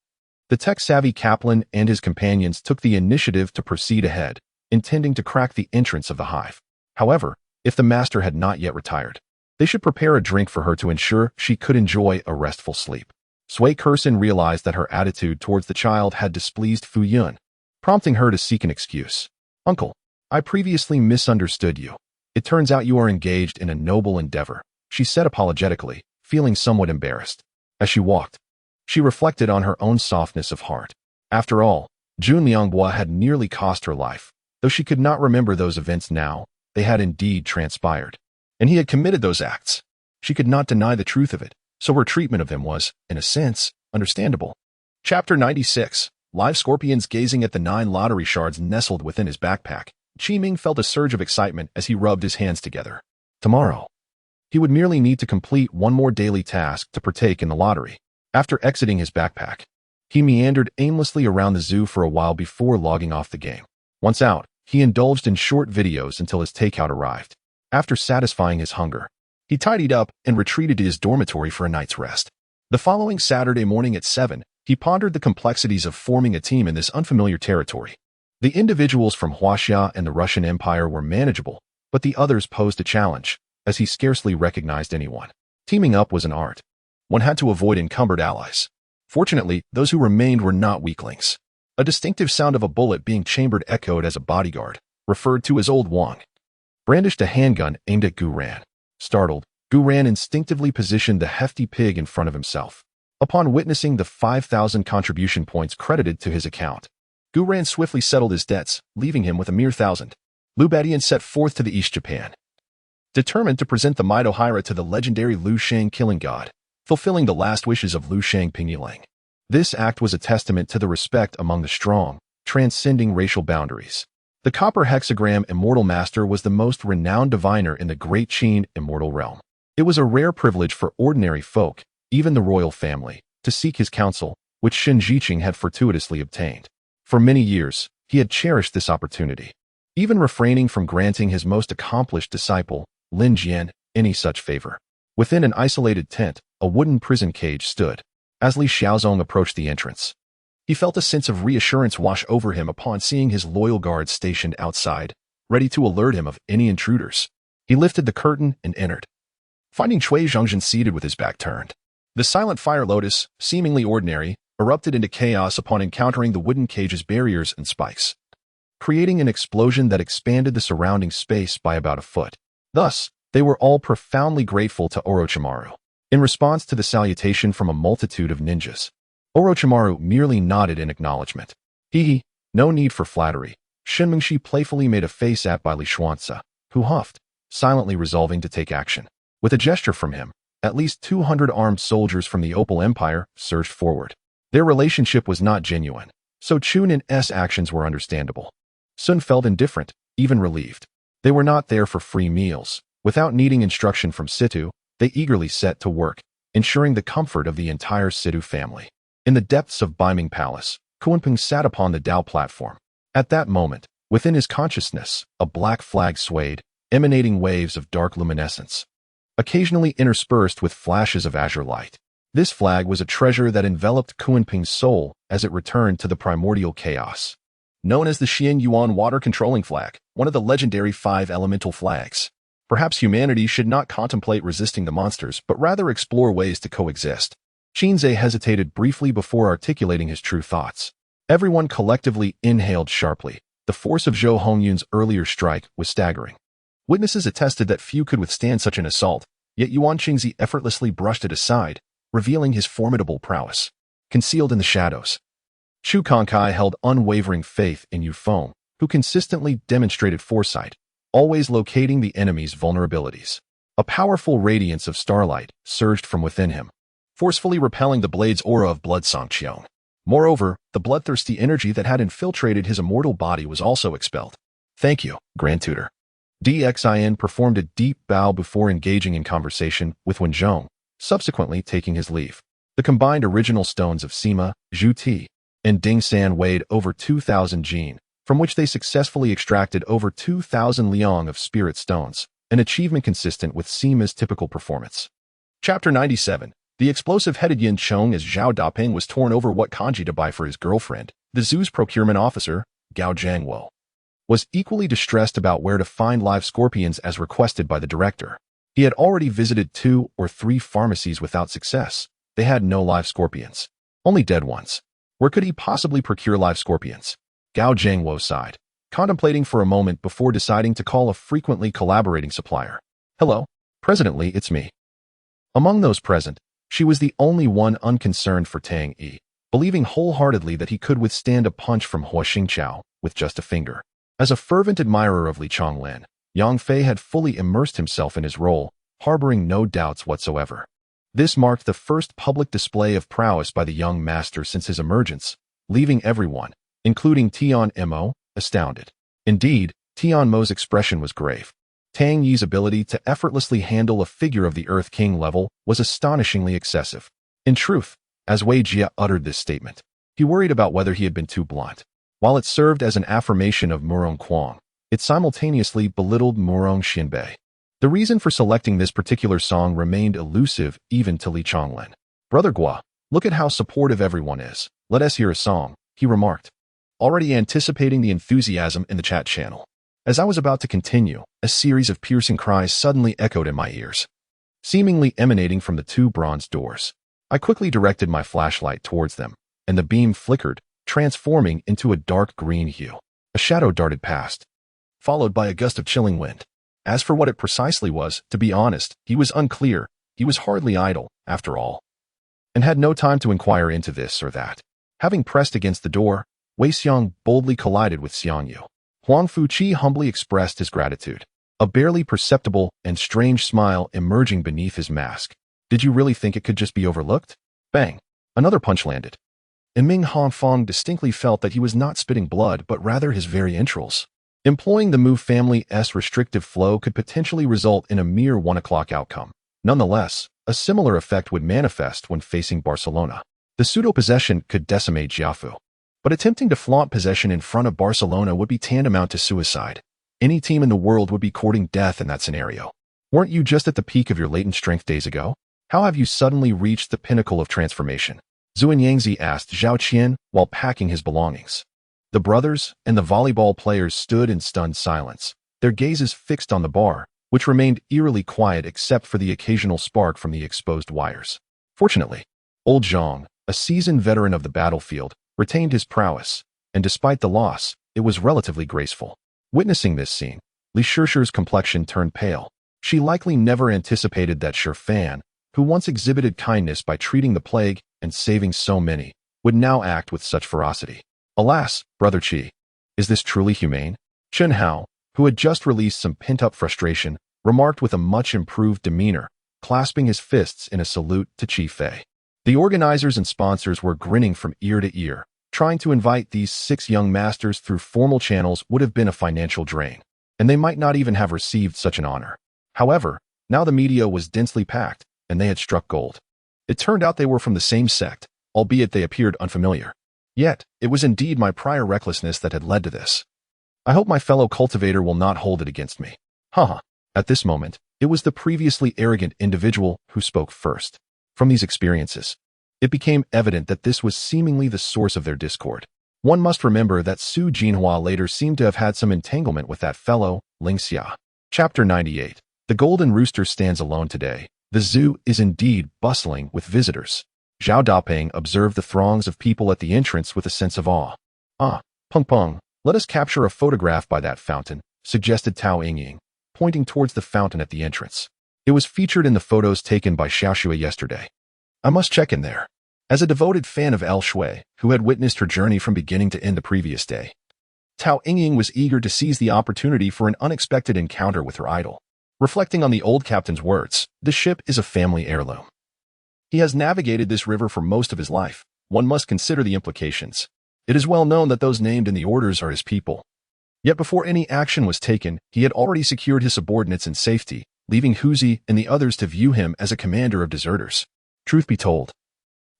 the tech-savvy Kaplan and his companions took the initiative to proceed ahead, intending to crack the entrance of the hive. However, if the master had not yet retired, they should prepare a drink for her to ensure she could enjoy a restful sleep. Sui Kursin realized that her attitude towards the child had displeased Fu Yun, prompting her to seek an excuse. Uncle, I previously misunderstood you. It turns out you are engaged in a noble endeavor, she said apologetically, feeling somewhat embarrassed. As she walked, she reflected on her own softness of heart. After all, Jun Lianghua had nearly cost her life. Though she could not remember those events now, they had indeed transpired. And he had committed those acts. She could not deny the truth of it, so her treatment of him was, in a sense, understandable. Chapter 96. Live scorpions gazing at the 9 lottery shards nestled within his backpack. Qiming felt a surge of excitement as he rubbed his hands together. Tomorrow, he would merely need to complete one more daily task to partake in the lottery. After exiting his backpack, he meandered aimlessly around the zoo for a while before logging off the game. Once out, he indulged in short videos until his takeout arrived. After satisfying his hunger, he tidied up and retreated to his dormitory for a night's rest. The following Saturday morning at 7, he pondered the complexities of forming a team in this unfamiliar territory. The individuals from Huaxia and the Russian Empire were manageable, but the others posed a challenge, as he scarcely recognized anyone. Teaming up was an art. One had to avoid encumbered allies. Fortunately, those who remained were not weaklings. A distinctive sound of a bullet being chambered echoed as a bodyguard, referred to as Old Wang, brandished a handgun aimed at Gu Ran. Startled, Gu Ran instinctively positioned the hefty pig in front of himself. Upon witnessing the 5,000 contribution points credited to his account, Gu Ran swiftly settled his debts, leaving him with a mere 1,000. Liu Badian set forth to the East Japan, determined to present the Maido Hira to the legendary Liu Shang killing god, fulfilling the last wishes of Liu Shang Pingyilang. This act was a testament to the respect among the strong, transcending racial boundaries. The copper hexagram Immortal Master was the most renowned diviner in the Great Qin immortal realm. It was a rare privilege for ordinary folk, even the royal family, to seek his counsel, which Shen Jiqing had fortuitously obtained. For many years, he had cherished this opportunity, even refraining from granting his most accomplished disciple, Lin Jian, any such favor. Within an isolated tent, a wooden prison cage stood. As Li Xiaozong approached the entrance, he felt a sense of reassurance wash over him upon seeing his loyal guards stationed outside, ready to alert him of any intruders. He lifted the curtain and entered, finding Cui Zhongzhen seated with his back turned. The silent fire lotus, seemingly ordinary, erupted into chaos upon encountering the wooden cage's barriers and spikes, creating an explosion that expanded the surrounding space by about a foot. Thus, they were all profoundly grateful to Orochimaru. In response to the salutation from a multitude of ninjas, Orochimaru merely nodded in acknowledgement. No need for flattery. Shenmengshi playfully made a face at Li Xuanzi, who huffed, silently resolving to take action. With a gesture from him, at least 200 armed soldiers from the Opal Empire surged forward. Their relationship was not genuine, so Chun and S actions were understandable. Sun felt indifferent, even relieved. They were not there for free meals. Without needing instruction from Situ, they eagerly set to work, ensuring the comfort of the entire Situ family. In the depths of Baiming Palace, Kuanping sat upon the Dao platform. At that moment, Within his consciousness, a black flag swayed, emanating waves of dark luminescence, occasionally interspersed with flashes of azure light. This flag was a treasure that enveloped Kunping's soul as it returned to the primordial chaos. Known as the Xian Yuan water-controlling flag, one of the legendary 5 elemental flags. Perhaps humanity should not contemplate resisting the monsters, but rather explore ways to coexist. Qinze hesitated briefly before articulating his true thoughts. Everyone collectively inhaled sharply. The force of Zhou Hongyun's earlier strike was staggering. Witnesses attested that few could withstand such an assault, yet Yuan Qingzi effortlessly brushed it aside, revealing his formidable prowess. Concealed in the shadows, Chu Kangkai held unwavering faith in Yu Feng, who consistently demonstrated foresight, always locating the enemy's vulnerabilities. A powerful radiance of starlight surged from within him, forcefully repelling the blade's aura of blood Songqiong. Moreover, the bloodthirsty energy that had infiltrated his immortal body was also expelled. Thank you, Grand Tutor. Dxin performed a deep bow before engaging in conversation with Wenzhong, subsequently taking his leave. The combined original stones of Sima, Zhu Ti, and Ding San weighed over 2,000 jin, from which they successfully extracted over 2,000 liang of spirit stones, an achievement consistent with Sima's typical performance. Chapter 97. The explosive-headed Yin Chong as Zhao Daping was torn over what kanji to buy for his girlfriend. The zoo's procurement officer, Gao Jiangwo, was equally distressed about where to find live scorpions as requested by the director. He had already visited 2 or 3 pharmacies without success. They had no live scorpions, only dead ones. Where could he possibly procure live scorpions? Gao Jiangwo sighed, contemplating for a moment before deciding to call a frequently collaborating supplier. Hello, Presidently, it's me. Among those present, she was the only one unconcerned for Tang Yi, believing wholeheartedly that he could withstand a punch from Hua Xingqiao with just a finger. As a fervent admirer of Li Chonglin, Yang Fei had fully immersed himself in his role, harboring no doubts whatsoever. This marked the first public display of prowess by the young master since his emergence, leaving everyone, including Tian Mo, astounded. Indeed, Tian Mo's expression was grave. Tang Yi's ability to effortlessly handle a figure of the Earth King level was astonishingly excessive. In truth, as Wei Jia uttered this statement, he worried about whether he had been too blunt. While it served as an affirmation of Murong Quang, it simultaneously belittled Murong Xinbei. The reason for selecting this particular song remained elusive even to Li Chonglin. Brother Gua, look at how supportive everyone is. Let us hear a song, he remarked, already anticipating the enthusiasm in the chat channel. As I was about to continue, a series of piercing cries suddenly echoed in my ears, seemingly emanating from the 2 bronze doors. I quickly directed my flashlight towards them, and the beam flickered, transforming into a dark green hue. A shadow darted past, followed by a gust of chilling wind. As for what it precisely was, to be honest, he was unclear. He was hardly idle, after all, and had no time to inquire into this or that. Having pressed against the door, Wei Xiang boldly collided with Xiang Yu. Huang Fuqi humbly expressed his gratitude, a barely perceptible and strange smile emerging beneath his mask. Did you really think it could just be overlooked? Bang! Another punch landed. And Ming Hanfeng distinctly felt that he was not spitting blood, but rather his very entrails. Employing the Mu family's restrictive flow could potentially result in a mere 1 o'clock outcome. Nonetheless, a similar effect would manifest when facing Barcelona. The pseudo-possession could decimate Jiafu. But attempting to flaunt possession in front of Barcelona would be tantamount to suicide. Any team in the world would be courting death in that scenario. Weren't you just at the peak of your latent strength days ago? How have you suddenly reached the pinnacle of transformation? Zuan Yangzi asked Zhao Qian while packing his belongings. The brothers and the volleyball players stood in stunned silence, their gazes fixed on the bar, which remained eerily quiet except for the occasional spark from the exposed wires. Fortunately, old Zhang, a seasoned veteran of the battlefield, retained his prowess, and despite the loss, it was relatively graceful. Witnessing this scene, Li Shishir's complexion turned pale. She likely never anticipated that Shi Fan, who once exhibited kindness by treating the plague and saving so many, would now act with such ferocity. Alas, Brother Qi, is this truly humane? Chen Hao, who had just released some pent-up frustration, remarked with a much improved demeanor, clasping his fists in a salute to Qi Fei. The organizers and sponsors were grinning from ear to ear. Trying to invite these 6 young masters through formal channels would have been a financial drain, and they might not even have received such an honor. However, now the media was densely packed, and they had struck gold. It turned out they were from the same sect, albeit they appeared unfamiliar. Yet, it was indeed my prior recklessness that had led to this. I hope my fellow cultivator will not hold it against me. Haha. At this moment, it was the previously arrogant individual who spoke first. From these experiences, it became evident that this was seemingly the source of their discord. One must remember that Su Jinhua later seemed to have had some entanglement with that fellow, Ling Xia. Chapter 98. The Golden Rooster stands alone today. The zoo is indeed bustling with visitors. Zhao Dapeng observed the throngs of people at the entrance with a sense of awe. Ah, Peng Peng, let us capture a photograph by that fountain, suggested Tao Yingying, pointing towards the fountain at the entrance. It was featured in the photos taken by Xiaoxue yesterday. I must check in there. As a devoted fan of El Shui, who had witnessed her journey from beginning to end the previous day, Tao Yingying was eager to seize the opportunity for an unexpected encounter with her idol. Reflecting on the old captain's words, the ship is a family heirloom. He has navigated this river for most of his life. One must consider the implications. It is well known that those named in the orders are his people. Yet before any action was taken, he had already secured his subordinates in safety, leaving Huzi and the others to view him as a commander of deserters. Truth be told,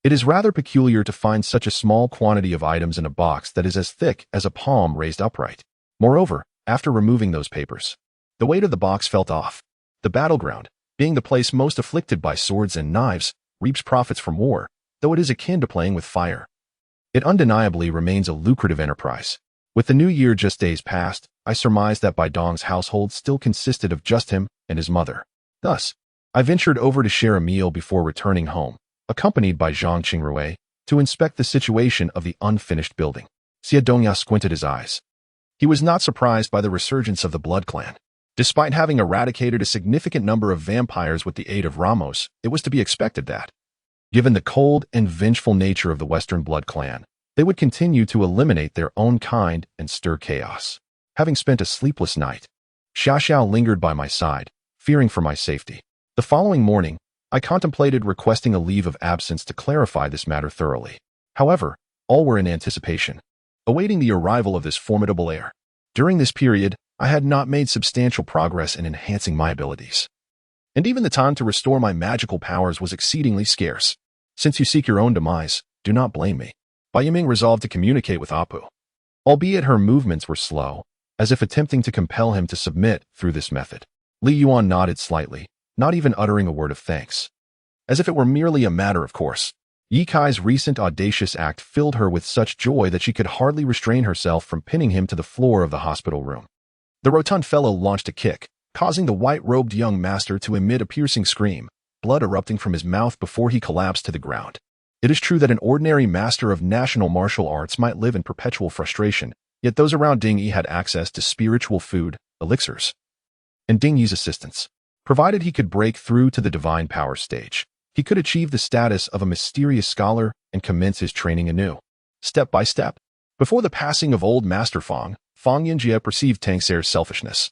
it is rather peculiar to find such a small quantity of items in a box that is as thick as a palm raised upright. Moreover, after removing those papers, the weight of the box felt off. The battleground, being the place most afflicted by swords and knives, reaps profits from war, though it is akin to playing with fire. It undeniably remains a lucrative enterprise. With the new year just days past, I surmised that Bai Dong's household still consisted of just him and his mother. Thus, I ventured over to share a meal before returning home, accompanied by Zhang Qingrui, to inspect the situation of the unfinished building. Xie Dongya squinted his eyes. He was not surprised by the resurgence of the Blood Clan. Despite having eradicated a significant number of vampires with the aid of Ramos, it was to be expected that, given the cold and vengeful nature of the Western Blood Clan, they would continue to eliminate their own kind and stir chaos. Having spent a sleepless night, Xiaoxiao lingered by my side, fearing for my safety. The following morning, I contemplated requesting a leave of absence to clarify this matter thoroughly. However, all were in anticipation, awaiting the arrival of this formidable heir. During this period, I had not made substantial progress in enhancing my abilities. And even the time to restore my magical powers was exceedingly scarce. Since you seek your own demise, do not blame me. Bai Yiming resolved to communicate with Apu. Albeit her movements were slow, as if attempting to compel him to submit through this method. Li Yuan nodded slightly, not even uttering a word of thanks. As if it were merely a matter of course. Yi Kai's recent audacious act filled her with such joy that she could hardly restrain herself from pinning him to the floor of the hospital room. The rotund fellow launched a kick, causing the white-robed young master to emit a piercing scream, blood erupting from his mouth before he collapsed to the ground. It is true that an ordinary master of national martial arts might live in perpetual frustration, yet those around Ding Yi had access to spiritual food, elixirs, and Ding Yi's assistance. Provided he could break through to the divine power stage, he could achieve the status of a mysterious scholar and commence his training anew. Step by step. Before the passing of old Master Fang Yinjie perceived Tang Ser's selfishness,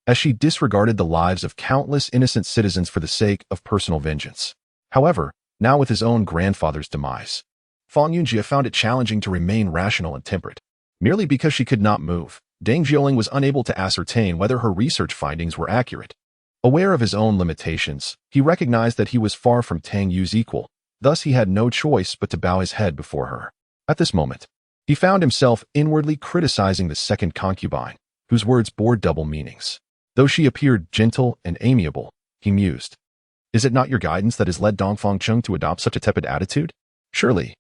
as she disregarded the lives of countless innocent citizens for the sake of personal vengeance. However, now with his own grandfather's demise, Fang Yinjie found it challenging to remain rational and temperate. Merely because she could not move, Deng Zhioling was unable to ascertain whether her research findings were accurate. Aware of his own limitations, he recognized that he was far from Tang Yu's equal, thus he had no choice but to bow his head before her. At this moment, he found himself inwardly criticizing the second concubine, whose words bore double meanings. Though she appeared gentle and amiable, he mused. Is it not your guidance that has led Dongfang Chung to adopt such a tepid attitude? Surely,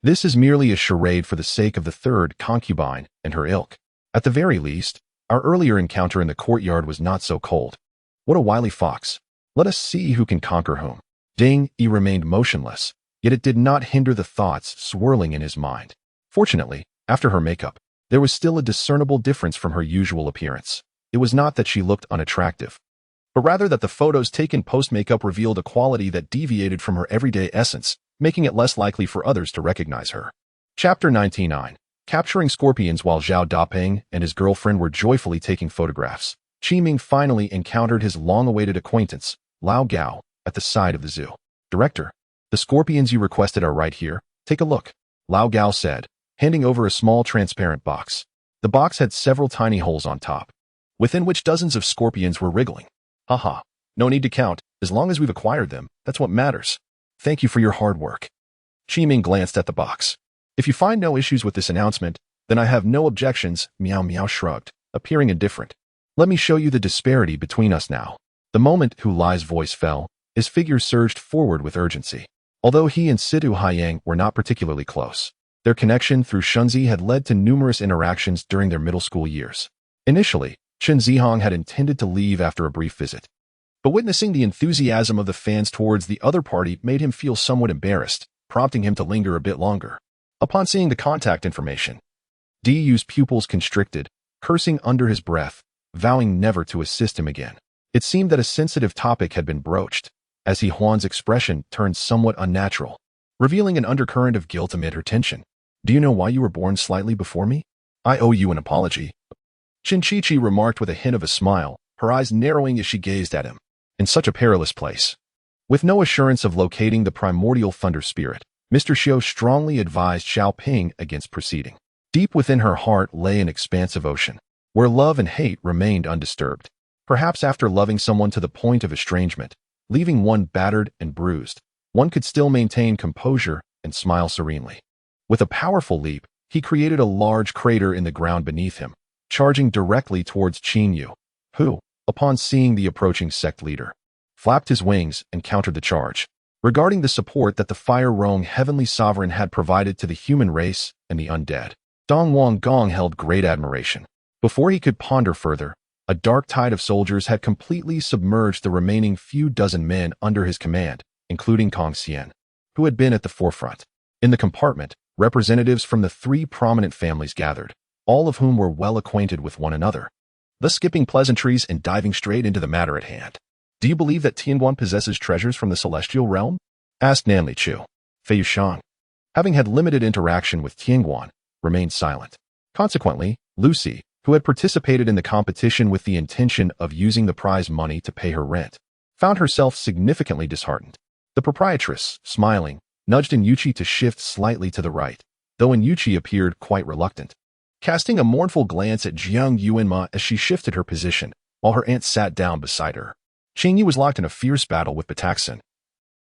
this is merely a charade for the sake of the third concubine and her ilk. At the very least, our earlier encounter in the courtyard was not so cold. What a wily fox. Let us see who can conquer whom. Ding Yi remained motionless, yet it did not hinder the thoughts swirling in his mind. Fortunately, after her makeup, there was still a discernible difference from her usual appearance. It was not that she looked unattractive, but rather that the photos taken post-makeup revealed a quality that deviated from her everyday essence, making it less likely for others to recognize her. Chapter 99. Capturing scorpions. While Zhao Dapeng and his girlfriend were joyfully taking photographs, Qiming finally encountered his long-awaited acquaintance, Lao Gao, at the side of the zoo. Director, the scorpions you requested are right here. Take a look, Lao Gao said, handing over a small transparent box. The box had several tiny holes on top, within which dozens of scorpions were wriggling. Haha, no need to count. As long as we've acquired them, that's what matters. Thank you for your hard work. Qiming glanced at the box. If you find no issues with this announcement, then I have no objections, Miao Miao shrugged. appearing indifferent. Let me show you the disparity between us now. The moment Hu Lai's voice fell, his figure surged forward with urgency. Although he and Situ Haiyang were not particularly close, their connection through Shunzi had led to numerous interactions during their middle school years. Initially, Chen Zihong had intended to leave after a brief visit. But witnessing the enthusiasm of the fans towards the other party made him feel somewhat embarrassed, prompting him to linger a bit longer. Upon seeing the contact information, Yu's pupils constricted, cursing under his breath, vowing never to assist him again. It seemed that a sensitive topic had been broached, as He Huan's expression turned somewhat unnatural, revealing an undercurrent of guilt amid her tension. Do you know why you were born slightly before me? I owe you an apology. Qin Chi remarked with a hint of a smile, her eyes narrowing as she gazed at him. In such a perilous place. With no assurance of locating the primordial thunder spirit, Mr. Xiu strongly advised Xiao Ping against proceeding. Deep within her heart lay an expansive ocean, where love and hate remained undisturbed. Perhaps after loving someone to the point of estrangement, leaving one battered and bruised, one could still maintain composure and smile serenely. With a powerful leap, he created a large crater in the ground beneath him, charging directly towards Qin Yu, who, upon seeing the approaching sect leader, flapped his wings and countered the charge, regarding the support that the fire-roaring heavenly sovereign had provided to the human race and the undead. Dong Wang Gong held great admiration. Before he could ponder further, a dark tide of soldiers had completely submerged the remaining few dozen men under his command, including Kong Xian, who had been at the forefront. In the compartment, representatives from the three prominent families gathered, all of whom were well acquainted with one another, thus skipping pleasantries and diving straight into the matter at hand. Do you believe that Tianguan possesses treasures from the celestial realm? Asked Nanli Chu. Fei Yushang, having had limited interaction with Tianguan, remained silent. Consequently, Lucy, who had participated in the competition with the intention of using the prize money to pay her rent, found herself significantly disheartened. The proprietress, smiling, nudged Inyuchi to shift slightly to the right, though Inyuchi appeared quite reluctant. Casting a mournful glance at Jiang Yuanma as she shifted her position, while her aunt sat down beside her, Qingyu was locked in a fierce battle with Bataxin,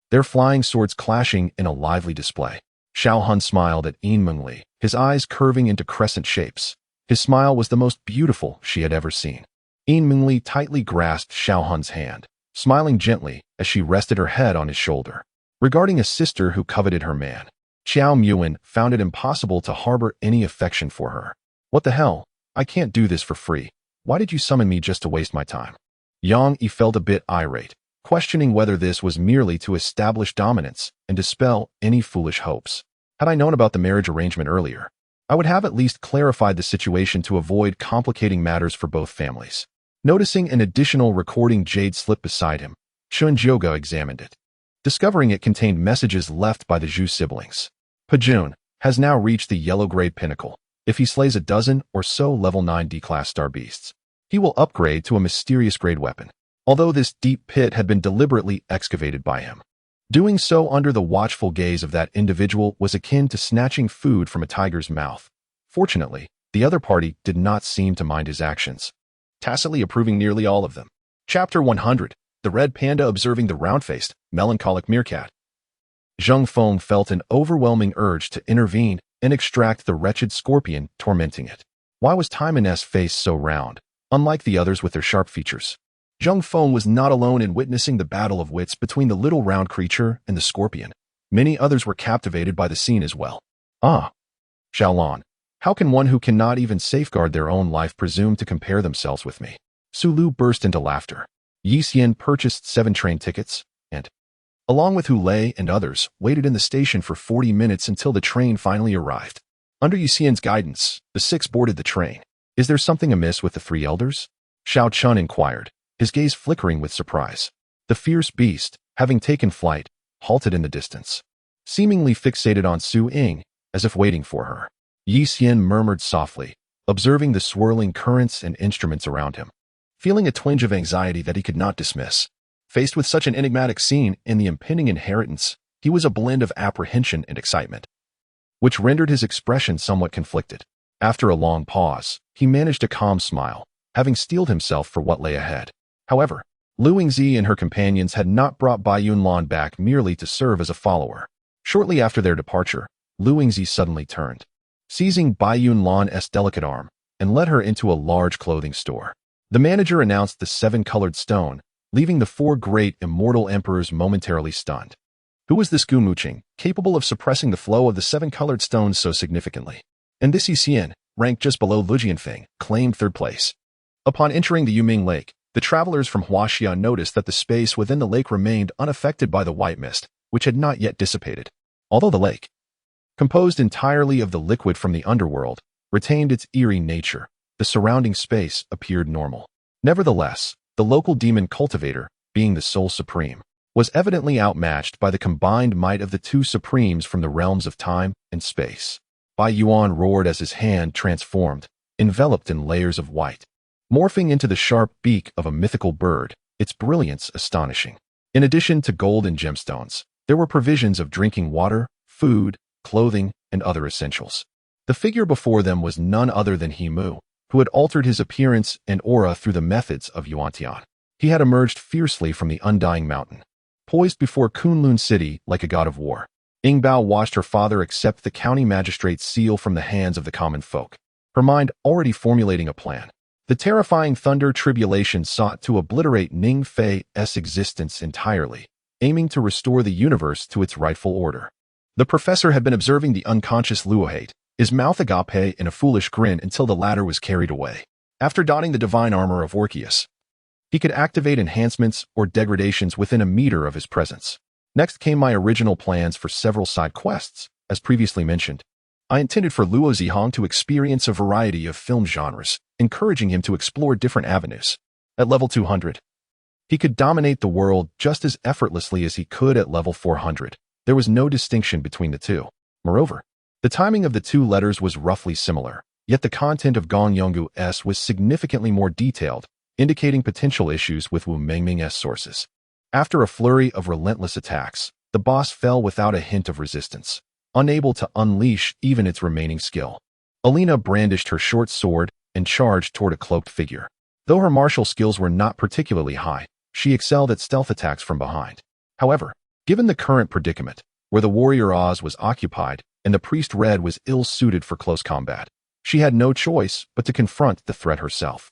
their flying swords clashing in a lively display. Xiao Hun smiled at Yin Mengli, his eyes curving into crescent shapes. His smile was the most beautiful she had ever seen. Yin Mengli tightly grasped Xiao Hun's hand, smiling gently as she rested her head on his shoulder. Regarding a sister who coveted her man, Xiao Muan found it impossible to harbor any affection for her. What the hell? I can't do this for free. Why did you summon me just to waste my time? Yang Yi felt a bit irate, questioning whether this was merely to establish dominance and dispel any foolish hopes. Had I known about the marriage arrangement earlier, I would have at least clarified the situation to avoid complicating matters for both families. Noticing an additional recording jade slip beside him, Chun Jioga examined it, discovering it contained messages left by the Zhu siblings. Pajun has now reached the yellow-grade pinnacle. If he slays a dozen or so level 9 D-class star beasts, he will upgrade to a mysterious grade weapon, although this deep pit had been deliberately excavated by him. Doing so under the watchful gaze of that individual was akin to snatching food from a tiger's mouth. Fortunately, the other party did not seem to mind his actions, tacitly approving nearly all of them. Chapter 100. The Red Panda Observing the Round-Faced, Melancholic Meerkat. Zheng Feng felt an overwhelming urge to intervene and extract the wretched scorpion tormenting it. Why was Taimon's face so round, unlike the others with their sharp features? Zheng Feng was not alone in witnessing the battle of wits between the little round creature and the scorpion. Many others were captivated by the scene as well. Ah, Xiaolan, how can one who cannot even safeguard their own life presume to compare themselves with me? Sulu burst into laughter. Yi Xian purchased 7 train tickets, and, along with Hu Lei and others, waited in the station for 40 minutes until the train finally arrived. Under Yi Xian's guidance, the 6 boarded the train. Is there something amiss with the 3 elders? Xiao Chun inquired, his gaze flickering with surprise. The fierce beast, having taken flight, halted in the distance, seemingly fixated on Su Ying, as if waiting for her. Yi Xian murmured softly, observing the swirling currents and instruments around him, feeling a twinge of anxiety that he could not dismiss. Faced with such an enigmatic scene and the impending inheritance, he was a blend of apprehension and excitement, which rendered his expression somewhat conflicted. After a long pause, he managed a calm smile, having steeled himself for what lay ahead. However, Lu Yingzi and her companions had not brought Bai Yunlan back merely to serve as a follower. Shortly after their departure, Lu Yingzi suddenly turned. Seizing Bai Yunlan's delicate arm, and led her into a large clothing store. The manager announced the 7-colored stone, leaving the 4 great immortal emperors momentarily stunned. Who was this Gu Muqing, capable of suppressing the flow of the 7-colored stones so significantly? And this Yi Xian, ranked just below Lu Jianfeng, claimed 3rd place. Upon entering the Yuming Lake, the travelers from Huaxia noticed that the space within the lake remained unaffected by the white mist, which had not yet dissipated. Although the lake, composed entirely of the liquid from the underworld, retained its eerie nature, the surrounding space appeared normal. Nevertheless, the local demon cultivator, being the sole supreme, was evidently outmatched by the combined might of the 2 supremes from the realms of time and space. Bai Yuan roared as his hand transformed, enveloped in layers of white, morphing into the sharp beak of a mythical bird, its brilliance astonishing. In addition to gold and gemstones, there were provisions of drinking water, food, clothing, and other essentials. The figure before them was none other than He Mu, who had altered his appearance and aura through the methods of Yuantian. He had emerged fiercely from the undying mountain, poised before Kunlun City like a god of war. Ying Bao watched her father accept the county magistrate's seal from the hands of the common folk, her mind already formulating a plan. The terrifying thunder tribulation sought to obliterate Ning Fei's existence entirely, aiming to restore the universe to its rightful order. The professor had been observing the unconscious Luohate, his mouth agape in a foolish grin until the latter was carried away. After donning the divine armor of Orpheus, he could activate enhancements or degradations within a meter of his presence. Next came my original plans for several side quests. As previously mentioned, I intended for Luo Zihong to experience a variety of film genres, encouraging him to explore different avenues. At level 200, he could dominate the world just as effortlessly as he could at level 400. There was no distinction between the two. Moreover, the timing of the 2 letters was roughly similar, yet the content of Gong Yonggu's was significantly more detailed, indicating potential issues with Wu Mengming's sources. After a flurry of relentless attacks, the boss fell without a hint of resistance, unable to unleash even its remaining skill. Alina brandished her short sword and charged toward a cloaked figure. Though her martial skills were not particularly high, she excelled at stealth attacks from behind. However, given the current predicament, where the warrior Oz was occupied and the priest Red was ill-suited for close combat, she had no choice but to confront the threat herself.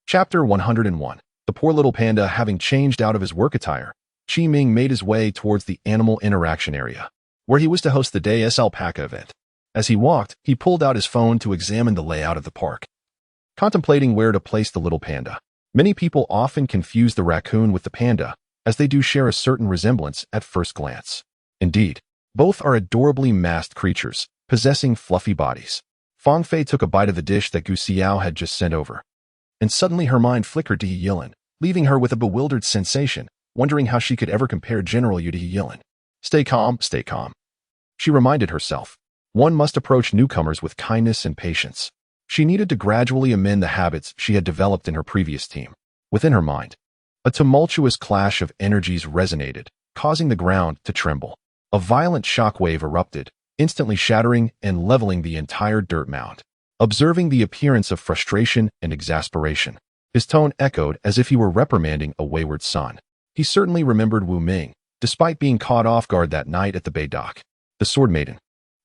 Chapter 101. The poor little panda having changed out of his work attire, Qi Ming made his way towards the animal interaction area, where he was to host the Day's Alpaca event. As he walked, he pulled out his phone to examine the layout of the park, contemplating where to place the little panda. Many people often confuse the raccoon with the panda, as they do share a certain resemblance at first glance. Indeed, both are adorably masked creatures, possessing fluffy bodies. Fang Fei took a bite of the dish that Gu Xiao had just sent over, and suddenly her mind flickered to Yi Yilin, leaving her with a bewildered sensation, wondering how she could ever compare General Yu to Yi Yilin. Stay calm, stay calm. She reminded herself. One must approach newcomers with kindness and patience. She needed to gradually amend the habits she had developed in her previous team. Within her mind, a tumultuous clash of energies resonated, causing the ground to tremble. A violent shockwave erupted, instantly shattering and leveling the entire dirt mound. Observing the appearance of frustration and exasperation, his tone echoed as if he were reprimanding a wayward son. He certainly remembered Wu Ming, despite being caught off guard that night at the Bay Dock. The Sword Maiden,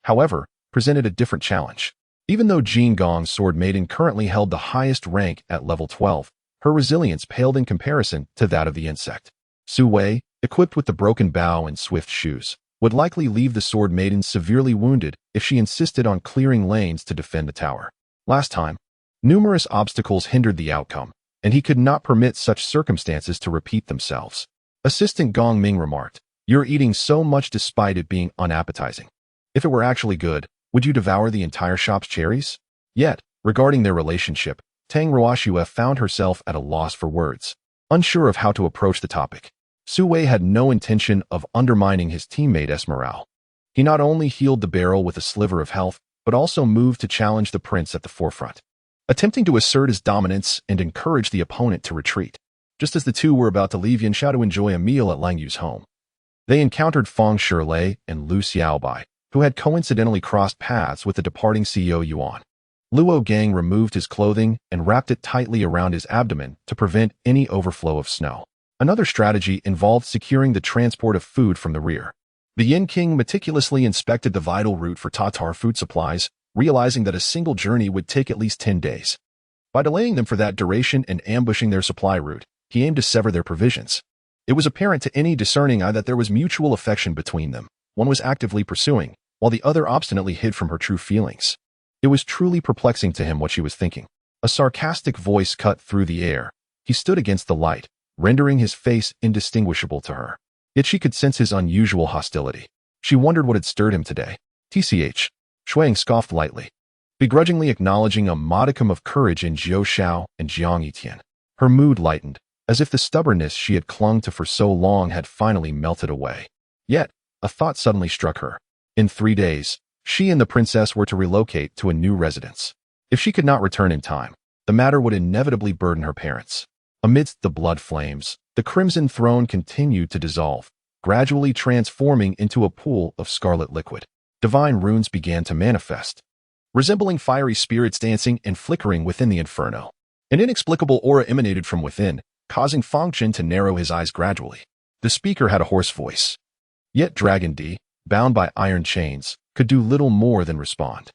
however, presented a different challenge. Even though Jin Gong's Sword Maiden currently held the highest rank at level 12, her resilience paled in comparison to that of the insect. Su Wei, equipped with the broken bow and swift shoes, would likely leave the Sword Maiden severely wounded if she insisted on clearing lanes to defend the tower. Last time, numerous obstacles hindered the outcome, and he could not permit such circumstances to repeat themselves. Assistant Gong Ming remarked, "You're eating so much despite it being unappetizing. If it were actually good, would you devour the entire shop's cherries?" Yet, regarding their relationship, Tang Ruoxue found herself at a loss for words, unsure of how to approach the topic. Su Wei had no intention of undermining his teammate's morale. He not only healed the barrel with a sliver of health, but also moved to challenge the prince at the forefront, attempting to assert his dominance and encourage the opponent to retreat. Just as the two were about to leave Yanxiao to enjoy a meal at Lang Yu's home, they encountered Fang Shilei and Lu Xiaobai, who had coincidentally crossed paths with the departing CEO Yuan. Luo Gang removed his clothing and wrapped it tightly around his abdomen to prevent any overflow of snow. Another strategy involved securing the transport of food from the rear. The Yin King meticulously inspected the vital route for Tatar food supplies, realizing that a single journey would take at least 10 days. By delaying them for that duration and ambushing their supply route, he aimed to sever their provisions. It was apparent to any discerning eye that there was mutual affection between them. One was actively pursuing, while the other obstinately hid from her true feelings. It was truly perplexing to him what she was thinking. A sarcastic voice cut through the air. He stood against the light, rendering his face indistinguishable to her. Yet she could sense his unusual hostility. She wondered what had stirred him today. TCH. Shuang scoffed lightly, begrudgingly acknowledging a modicum of courage in Zhou Xiao and Jiang Etian. Her mood lightened, as if the stubbornness she had clung to for so long had finally melted away. Yet, a thought suddenly struck her. In 3 days, she and the princess were to relocate to a new residence. If she could not return in time, the matter would inevitably burden her parents. Amidst the blood flames, the crimson throne continued to dissolve, gradually transforming into a pool of scarlet liquid. Divine runes began to manifest, resembling fiery spirits dancing and flickering within the inferno. An inexplicable aura emanated from within, causing Fang Chen to narrow his eyes gradually. The speaker had a hoarse voice. Yet Dragon D, bound by iron chains, could do little more than respond.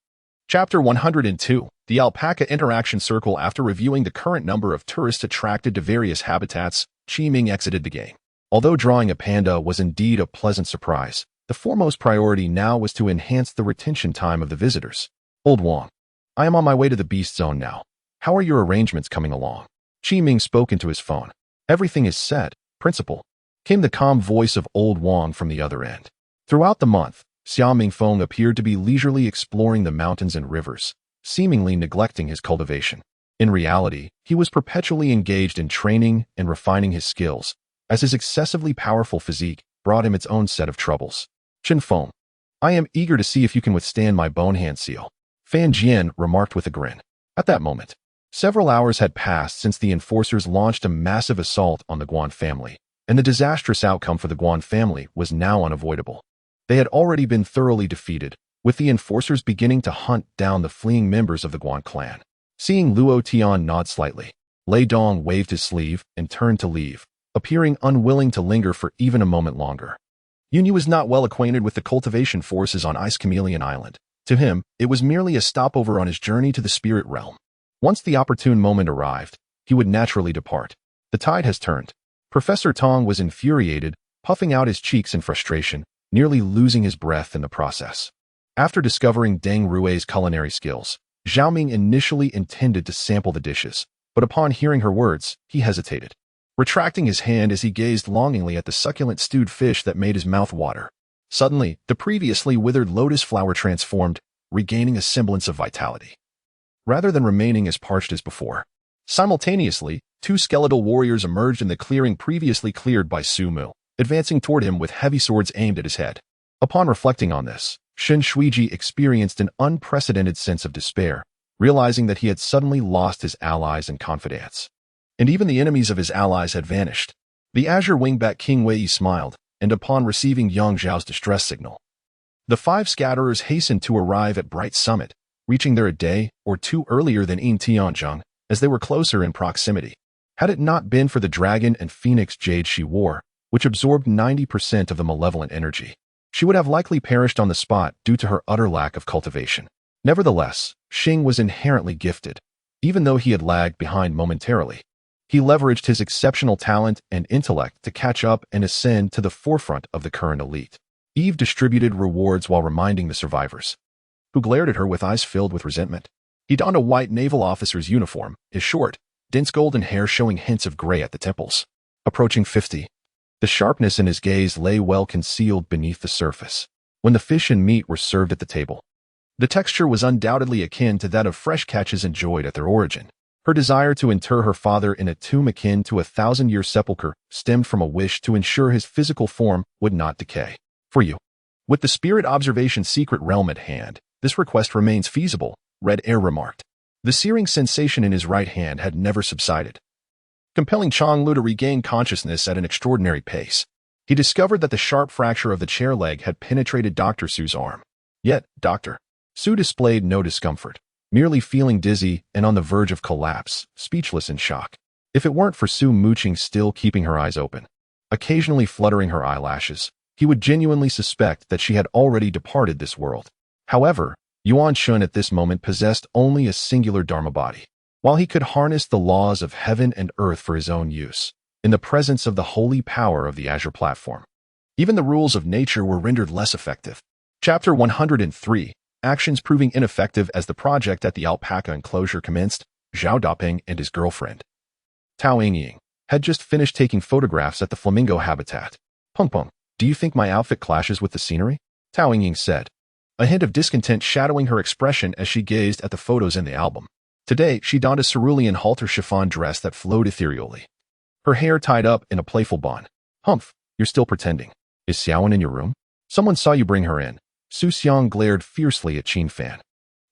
Chapter 102. The Alpaca Interaction Circle. After reviewing the current number of tourists attracted to various habitats, Qi Ming exited the game. Although drawing a panda was indeed a pleasant surprise, the foremost priority now was to enhance the retention time of the visitors. Old Wang, I am on my way to the Beast Zone now. How are your arrangements coming along? Qi Ming spoke into his phone. Everything is set, Principal, came the calm voice of Old Wang from the other end. Throughout the month, Xiao Mingfeng appeared to be leisurely exploring the mountains and rivers, seemingly neglecting his cultivation. In reality, he was perpetually engaged in training and refining his skills, as his excessively powerful physique brought him its own set of troubles. Chen Feng, I am eager to see if you can withstand my bone hand seal, Fan Jian remarked with a grin. At that moment, several hours had passed since the enforcers launched a massive assault on the Guan family, and the disastrous outcome for the Guan family was now unavoidable. They had already been thoroughly defeated, with the enforcers beginning to hunt down the fleeing members of the Guan clan. Seeing Luo Tian nod slightly, Lei Dong waved his sleeve and turned to leave, appearing unwilling to linger for even a moment longer. Yunyu was not well acquainted with the cultivation forces on Ice Chameleon Island. To him, it was merely a stopover on his journey to the spirit realm. Once the opportune moment arrived, he would naturally depart. The tide has turned. Professor Tong was infuriated, puffing out his cheeks in frustration, nearly losing his breath in the process. After discovering Deng Rui's culinary skills, Zhao Ming initially intended to sample the dishes, but upon hearing her words, he hesitated, retracting his hand as he gazed longingly at the succulent stewed fish that made his mouth water. Suddenly, the previously withered lotus flower transformed, regaining a semblance of vitality, rather than remaining as parched as before. Simultaneously, 2 skeletal warriors emerged in the clearing previously cleared by Su Mu, advancing toward him with heavy swords aimed at his head. Upon reflecting on this, Shen Shuiji experienced an unprecedented sense of despair, realizing that he had suddenly lost his allies and confidants. And even the enemies of his allies had vanished. The Azure Wingback King Wei smiled, and upon receiving Yang Zhao's distress signal, the 5 scatterers hastened to arrive at Bright Summit, reaching there a day or 2 earlier than Yin Tianzheng, as they were closer in proximity. Had it not been for the dragon and phoenix jade she wore, which absorbed 90% of the malevolent energy, she would have likely perished on the spot due to her utter lack of cultivation. Nevertheless, Xing was inherently gifted. Even though he had lagged behind momentarily, he leveraged his exceptional talent and intellect to catch up and ascend to the forefront of the current elite. Eve distributed rewards while reminding the survivors, who glared at her with eyes filled with resentment. He donned a white naval officer's uniform, his short, dense golden hair showing hints of gray at the temples. Approaching 50, the sharpness in his gaze lay well concealed beneath the surface. When the fish and meat were served at the table, the texture was undoubtedly akin to that of fresh catches enjoyed at their origin. Her desire to inter her father in a tomb akin to a 1,000-year sepulchre stemmed from a wish to ensure his physical form would not decay. For you, with the spirit observation secret realm at hand, this request remains feasible, Red Air remarked. The searing sensation in his right hand had never subsided, compelling Changlu to regain consciousness at an extraordinary pace. He discovered that the sharp fracture of the chair leg had penetrated Dr. Su's arm. Yet, Dr. Su displayed no discomfort, merely feeling dizzy and on the verge of collapse, speechless in shock. If it weren't for Su Muqing still keeping her eyes open, occasionally fluttering her eyelashes, he would genuinely suspect that she had already departed this world. However, Yuan Shun at this moment possessed only a singular Dharma body. while he could harness the laws of heaven and earth for his own use, in the presence of the holy power of the Azure platform. Even the rules of nature were rendered less effective. Chapter 103, Actions Proving Ineffective. As the project at the alpaca enclosure commenced, Zhao Dapeng and his girlfriend, Tao Yingying, had just finished taking photographs at the flamingo habitat. Peng Peng, do you think my outfit clashes with the scenery? Tao Yingying said, a hint of discontent shadowing her expression as she gazed at the photos in the album. Today, she donned a cerulean halter chiffon dress that flowed ethereally, her hair tied up in a playful bun. Humph, you're still pretending. Is Xiaowen in your room? Someone saw you bring her in. Su Xiang glared fiercely at Qin Fan.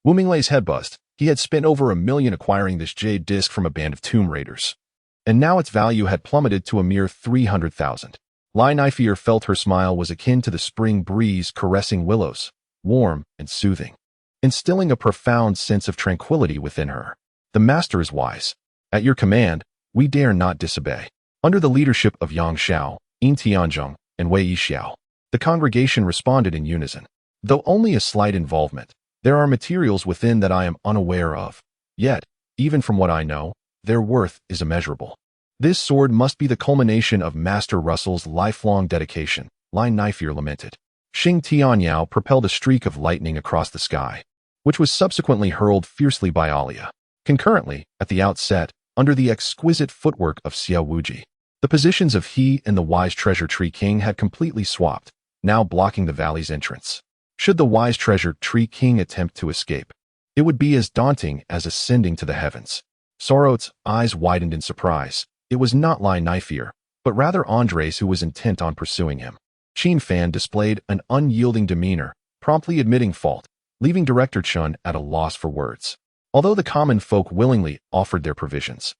Wu Minglei's head buzzed. He had spent over $1 million acquiring this jade disc from a band of tomb raiders, and now its value had plummeted to a mere 300,000. Lai Naifier felt her smile was akin to the spring breeze caressing willows, warm and soothing, instilling a profound sense of tranquility within her. The master is wise. At your command, we dare not disobey. Under the leadership of Yang Xiao, Yin Tianzhong, and Wei Yixiao, the congregation responded in unison. Though only a slight involvement, there are materials within that I am unaware of. Yet, even from what I know, their worth is immeasurable. This sword must be the culmination of Master Russell's lifelong dedication, Lai Naifier lamented. Xing Tianyao propelled a streak of lightning across the sky, which was subsequently hurled fiercely by Alia. Concurrently, at the outset, under the exquisite footwork of Xiao Wuji, the positions of he and the wise treasure tree king had completely swapped, now blocking the valley's entrance. Should the wise treasure tree king attempt to escape, it would be as daunting as ascending to the heavens. Sorot's eyes widened in surprise. It was not Lai Naifier, but rather Andres who was intent on pursuing him. Qin Fan displayed an unyielding demeanor, promptly admitting fault, leaving Director Chun at a loss for words. Although the common folk willingly offered their provisions,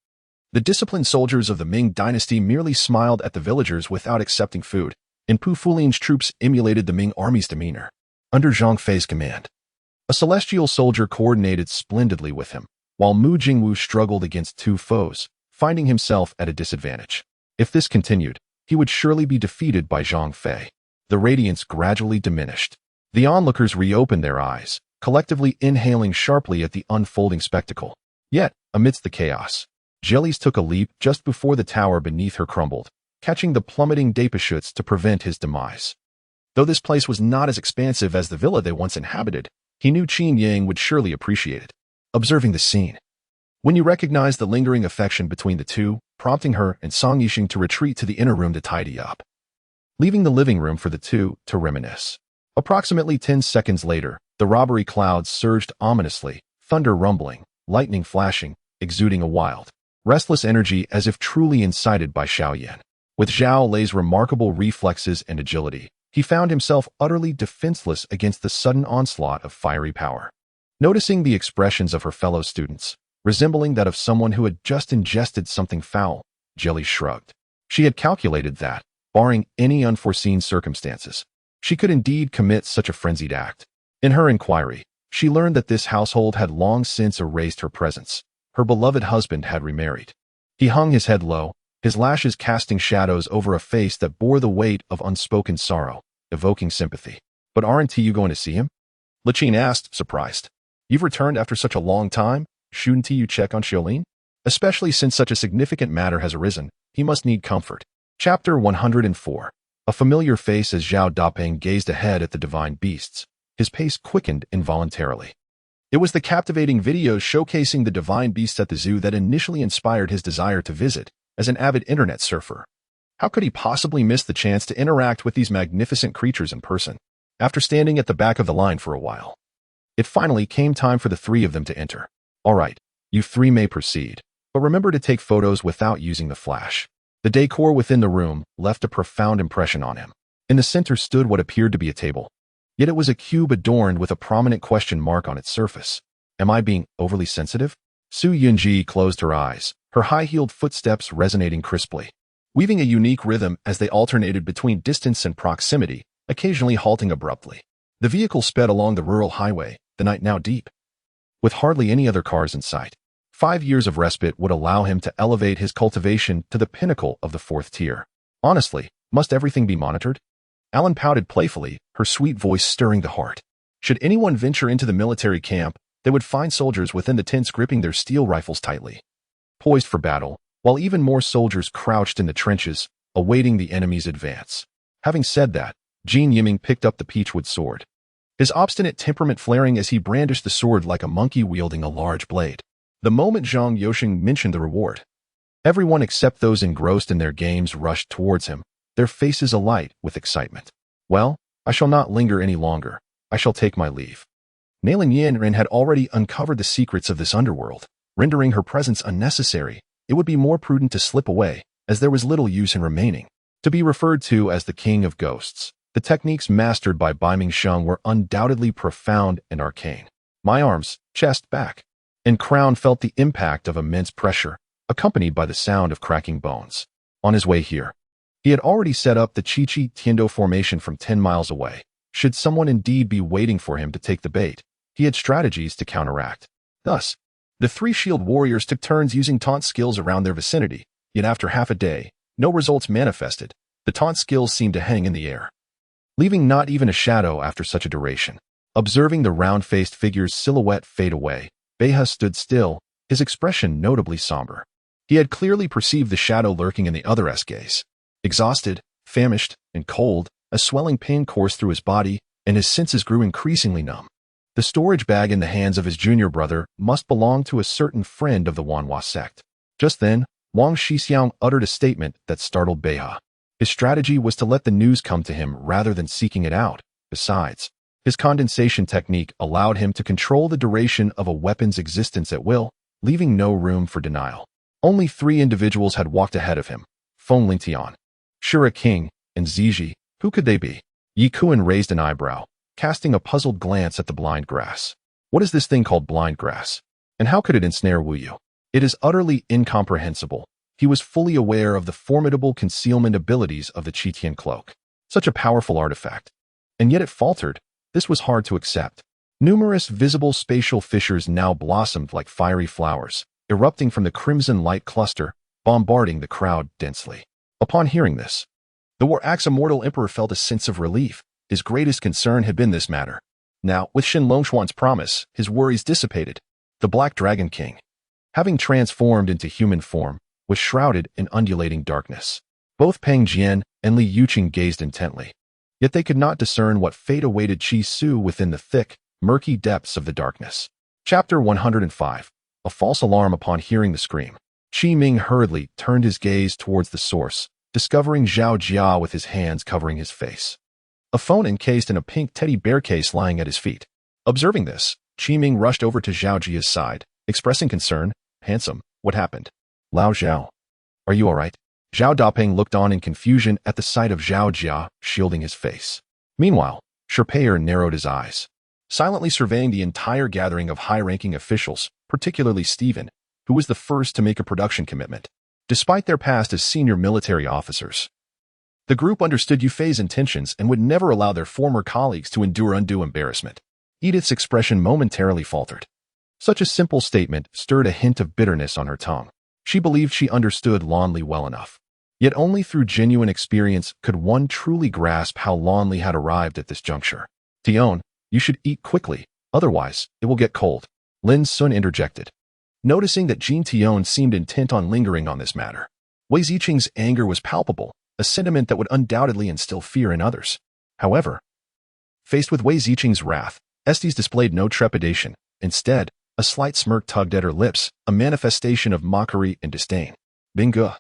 the disciplined soldiers of the Ming dynasty merely smiled at the villagers without accepting food, and Pu Fulian's troops emulated the Ming army's demeanor. Under Zhang Fei's command, a celestial soldier coordinated splendidly with him, while Mu Jingwu struggled against two foes, finding himself at a disadvantage. If this continued, he would surely be defeated by Zhang Fei. The radiance gradually diminished. The onlookers reopened their eyes, collectively inhaling sharply at the unfolding spectacle. Yet, amidst the chaos, Jellies took a leap just before the tower beneath her crumbled, catching the plummeting Dapashoots to prevent his demise. Though this place was not as expansive as the villa they once inhabited, he knew Qin Yang would surely appreciate it. Observing the scene, when you recognized the lingering affection between the two, prompting her and Song Yixing to retreat to the inner room to tidy up, leaving the living room for the two to reminisce. Approximately 10 seconds later, the robbery clouds surged ominously, thunder rumbling, lightning flashing, exuding a wild, restless energy as if truly incited by Xiaoyan. With Zhao Lei's remarkable reflexes and agility, he found himself utterly defenseless against the sudden onslaught of fiery power. Noticing the expressions of her fellow students, resembling that of someone who had just ingested something foul, Jelly shrugged. She had calculated that, barring any unforeseen circumstances, she could indeed commit such a frenzied act. In her inquiry, she learned that this household had long since erased her presence. Her beloved husband had remarried. He hung his head low, his lashes casting shadows over a face that bore the weight of unspoken sorrow, evoking sympathy. But aren't you going to see him? Lachin asked, surprised. You've returned after such a long time? Shouldn't you check on Xiaolin? Especially since such a significant matter has arisen, he must need comfort. Chapter 104. A familiar face as Zhao Dapeng gazed ahead at the divine beasts. His pace quickened involuntarily. It was the captivating videos showcasing the divine beasts at the zoo that initially inspired his desire to visit. As an avid internet surfer, how could he possibly miss the chance to interact with these magnificent creatures in person? After standing at the back of the line for a while, it finally came time for the three of them to enter. All right, you three may proceed, but remember to take photos without using the flash. The decor within the room left a profound impression on him. In the center stood what appeared to be a table, yet it was a cube adorned with a prominent question mark on its surface. Am I being overly sensitive? Su Yunji closed her eyes, her high-heeled footsteps resonating crisply, weaving a unique rhythm as they alternated between distance and proximity, occasionally halting abruptly. The vehicle sped along the rural highway, the night now deep, with hardly any other cars in sight. 5 years of respite would allow him to elevate his cultivation to the pinnacle of the 4th tier. Honestly, must everything be monitored? Alan pouted playfully, her sweet voice stirring the heart. Should anyone venture into the military camp, they would find soldiers within the tents gripping their steel rifles tightly, poised for battle, while even more soldiers crouched in the trenches, awaiting the enemy's advance. Having said that, Jin Yiming picked up the peachwood sword, his obstinate temperament flaring as he brandished the sword like a monkey wielding a large blade. The moment Zhang Yosheng mentioned the reward, everyone except those engrossed in their games rushed towards him, their faces alight with excitement. Well, I shall not linger any longer. I shall take my leave. Nailin Yanren had already uncovered the secrets of this underworld, rendering her presence unnecessary. It would be more prudent to slip away, as there was little use in remaining. To be referred to as the King of Ghosts, the techniques mastered by Bai Mingsheng were undoubtedly profound and arcane. My arms, chest, back, and crown felt the impact of immense pressure, accompanied by the sound of cracking bones. On his way here, he had already set up the Chichi Tiendo formation from 10 miles away. Should someone indeed be waiting for him to take the bait, he had strategies to counteract. Thus, the three shield warriors took turns using taunt skills around their vicinity, yet after half a day, no results manifested. The taunt skills seemed to hang in the air, leaving not even a shadow after such a duration. Observing the round-faced figure's silhouette fade away, Beha stood still, his expression notably somber. He had clearly perceived the shadow lurking in the other's gaze. Exhausted, famished, and cold, a swelling pain coursed through his body, and his senses grew increasingly numb. The storage bag in the hands of his junior brother must belong to a certain friend of the Wanhua sect. Just then, Wang Shixiang uttered a statement that startled Beha. His strategy was to let the news come to him rather than seeking it out. Besides, his condensation technique allowed him to control the duration of a weapon's existence at will, leaving no room for denial. Only 3 individuals had walked ahead of him: Feng Lingtian, Shura King, and Ziji. Who could they be? Yi Kuan raised an eyebrow, casting a puzzled glance at the blind grass. What is this thing called blind grass? And how could it ensnare Wu Yu? It is utterly incomprehensible. He was fully aware of the formidable concealment abilities of the Qitian cloak. Such a powerful artifact. And yet it faltered. This was hard to accept. Numerous visible spatial fissures now blossomed like fiery flowers, erupting from the crimson light cluster, bombarding the crowd densely. Upon hearing this, the War Axe Immortal Emperor felt a sense of relief. His greatest concern had been this matter. Now, with Shen Longshuan's promise, his worries dissipated. The Black Dragon King, having transformed into human form, was shrouded in undulating darkness. Both Peng Jian and Li Yuqing gazed intently. Yet they could not discern what fate awaited Qi Su within the thick, murky depths of the darkness. Chapter 105. A false alarm. Upon hearing the scream, Qi Ming hurriedly turned his gaze towards the source, discovering Zhao Jia with his hands covering his face, a phone encased in a pink teddy bear case lying at his feet. Observing this, Qi Ming rushed over to Zhao Jia's side, expressing concern. Handsome, what happened? Lao Zhao, are you all right? Zhao Dapeng looked on in confusion at the sight of Zhao Jia shielding his face. Meanwhile, Sherpayer narrowed his eyes, silently surveying the entire gathering of high-ranking officials, particularly Stephen, who was the first to make a production commitment. Despite their past as senior military officers, the group understood Yufei's intentions and would never allow their former colleagues to endure undue embarrassment. Edith's expression momentarily faltered. Such a simple statement stirred a hint of bitterness on her tongue. She believed she understood Lan Li well enough. Yet only through genuine experience could one truly grasp how Lan Li had arrived at this juncture. Tion, you should eat quickly, otherwise it will get cold, Lin Sun interjected. Noticing that Jean Tion seemed intent on lingering on this matter, Wei Ziqing's anger was palpable, a sentiment that would undoubtedly instill fear in others. However, faced with Wei Ziqing's wrath, Estes displayed no trepidation. Instead, a slight smirk tugged at her lips, a manifestation of mockery and disdain. Bingo.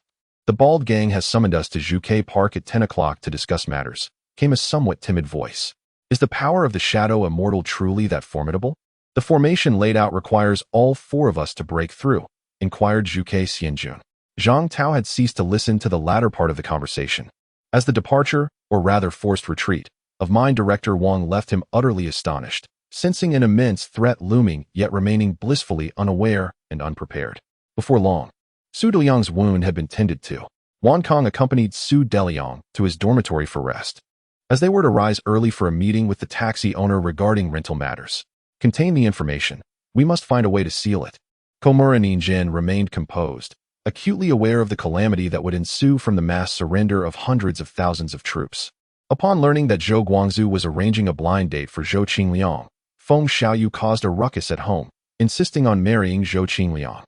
The bald gang has summoned us to Zhuke Park at 10 o'clock to discuss matters, came a somewhat timid voice. Is the power of the Shadow Immortal truly that formidable? The formation laid out requires all 4 of us to break through, inquired Zhuke Xianjun. Zhang Tao had ceased to listen to the latter part of the conversation. As the departure, or rather forced retreat, of mine director Wang left him utterly astonished, sensing an immense threat looming yet remaining blissfully unaware and unprepared. Before long, Su Deliang's wound had been tended to. Wan Kong accompanied Su Deliang to his dormitory for rest. As they were to rise early for a meeting with the taxi owner regarding rental matters, contain the information, we must find a way to seal it. Komura Ninjin remained composed, acutely aware of the calamity that would ensue from the mass surrender of hundreds of thousands of troops. Upon learning that Zhou Guangzhou was arranging a blind date for Zhou Qingliang, Feng Xiaoyu caused a ruckus at home, insisting on marrying Zhou Qingliang.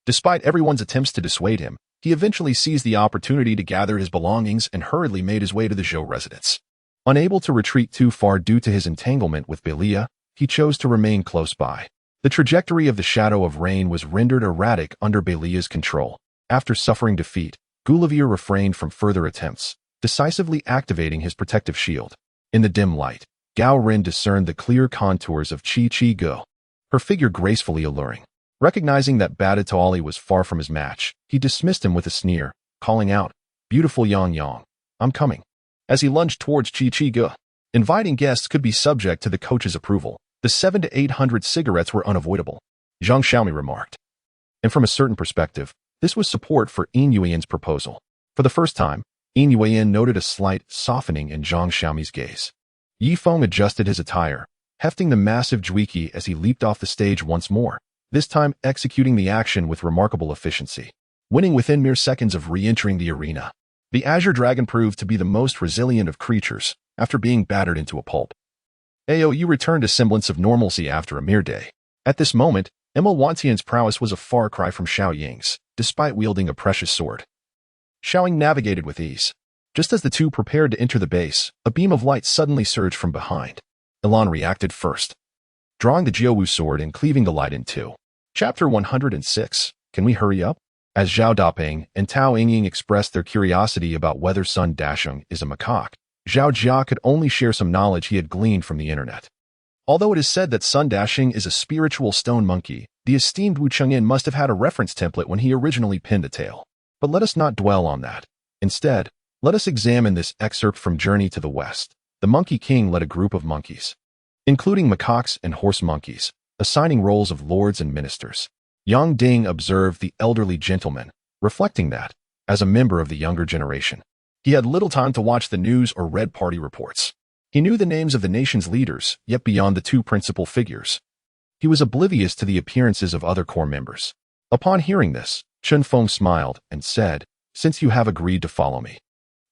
Despite everyone's attempts to dissuade him, he eventually seized the opportunity to gather his belongings and hurriedly made his way to the Zhou residence. Unable to retreat too far due to his entanglement with Belia, he chose to remain close by. The trajectory of the Shadow of Rain was rendered erratic under Belia's control. After suffering defeat, Gulliver refrained from further attempts, decisively activating his protective shield. In the dim light, Gao Ren discerned the clear contours of Qi Ge, her figure gracefully alluring. Recognizing that Batataoli was far from his match, he dismissed him with a sneer, calling out, "Beautiful Yang Yang, I'm coming." As he lunged towards Qi Ge, inviting guests could be subject to the coach's approval. The 700 to 800 cigarettes were unavoidable, Zhang Xiaomi remarked. And from a certain perspective, this was support for Yin Yuan's proposal. For the first time, Yin Yuan noted a slight softening in Zhang Xiaomi's gaze. Yi Feng adjusted his attire, hefting the massive juiki as he leaped off the stage once more, this time executing the action with remarkable efficiency. Winning within mere seconds of re-entering the arena, the Azure Dragon proved to be the most resilient of creatures after being battered into a pulp. Aou returned a semblance of normalcy after a mere day. At this moment, Emma Wantian's prowess was a far cry from Xiao Ying's, despite wielding a precious sword. Xiao Ying navigated with ease. Just as the two prepared to enter the base, a beam of light suddenly surged from behind. Elan reacted first, drawing the Jiaowu sword and cleaving the light in two. Chapter 106. Can we hurry up? As Zhao Dapeng and Tao Yingying expressed their curiosity about whether Sun Dasheng is a macaque, Zhao Jia could only share some knowledge he had gleaned from the internet. Although it is said that Sun Dasheng is a spiritual stone monkey, the esteemed Wu Chengyin must have had a reference template when he originally penned a tale. But let us not dwell on that. Instead, let us examine this excerpt from Journey to the West. The Monkey King led a group of monkeys, including macaques and horse monkeys, assigning roles of lords and ministers. Yang Ding observed the elderly gentleman, reflecting that, as a member of the younger generation, he had little time to watch the news or read party reports. He knew the names of the nation's leaders, yet beyond the two principal figures, he was oblivious to the appearances of other core members. Upon hearing this, Chen Feng smiled and said, "Since you have agreed to follow me,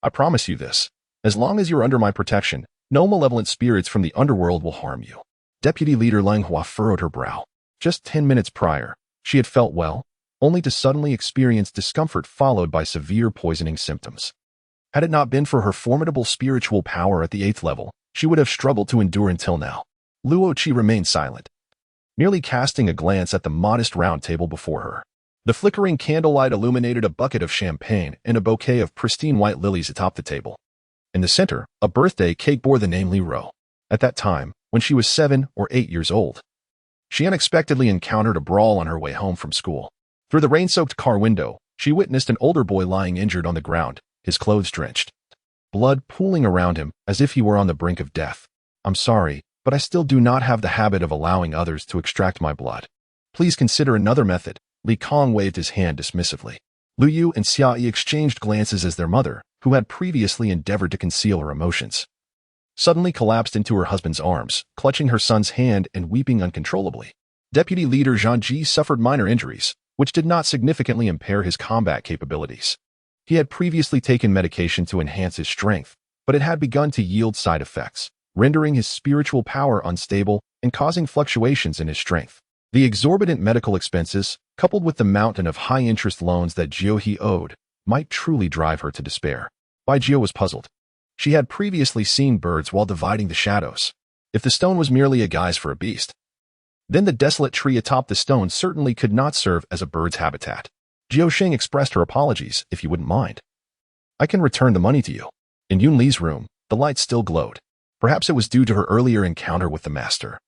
I promise you this. As long as you're under my protection, no malevolent spirits from the underworld will harm you." Deputy Leader Lang Hua furrowed her brow. Just 10 minutes prior, she had felt well, only to suddenly experience discomfort followed by severe poisoning symptoms. Had it not been for her formidable spiritual power at the 8th level, she would have struggled to endure until now. Luo Qi remained silent, merely casting a glance at the modest round table before her. The flickering candlelight illuminated a bucket of champagne and a bouquet of pristine white lilies atop the table. In the center, a birthday cake bore the name Li Ro. At that time, when she was 7 or 8 years old, she unexpectedly encountered a brawl on her way home from school. Through the rain-soaked car window, she witnessed an older boy lying injured on the ground, his clothes drenched, blood pooling around him as if he were on the brink of death. "I'm sorry, but I still do not have the habit of allowing others to extract my blood. Please consider another method." Li Kong waved his hand dismissively. Lu Yu and Xia Yi exchanged glances as their mother, who had previously endeavored to conceal her emotions, suddenly collapsed into her husband's arms, clutching her son's hand and weeping uncontrollably. Deputy Leader Zhang Ji suffered minor injuries, which did not significantly impair his combat capabilities. He had previously taken medication to enhance his strength, but it had begun to yield side effects, rendering his spiritual power unstable and causing fluctuations in his strength. The exorbitant medical expenses, coupled with the mountain of high-interest loans that Jiao He owed, might truly drive her to despair. Bai Jiao was puzzled. She had previously seen birds while dividing the shadows. If the stone was merely a guise for a beast, then the desolate tree atop the stone certainly could not serve as a bird's habitat. Jiao Xing expressed her apologies, "If you wouldn't mind, I can return the money to you." In Yun Li's room, the light still glowed. Perhaps it was due to her earlier encounter with the master,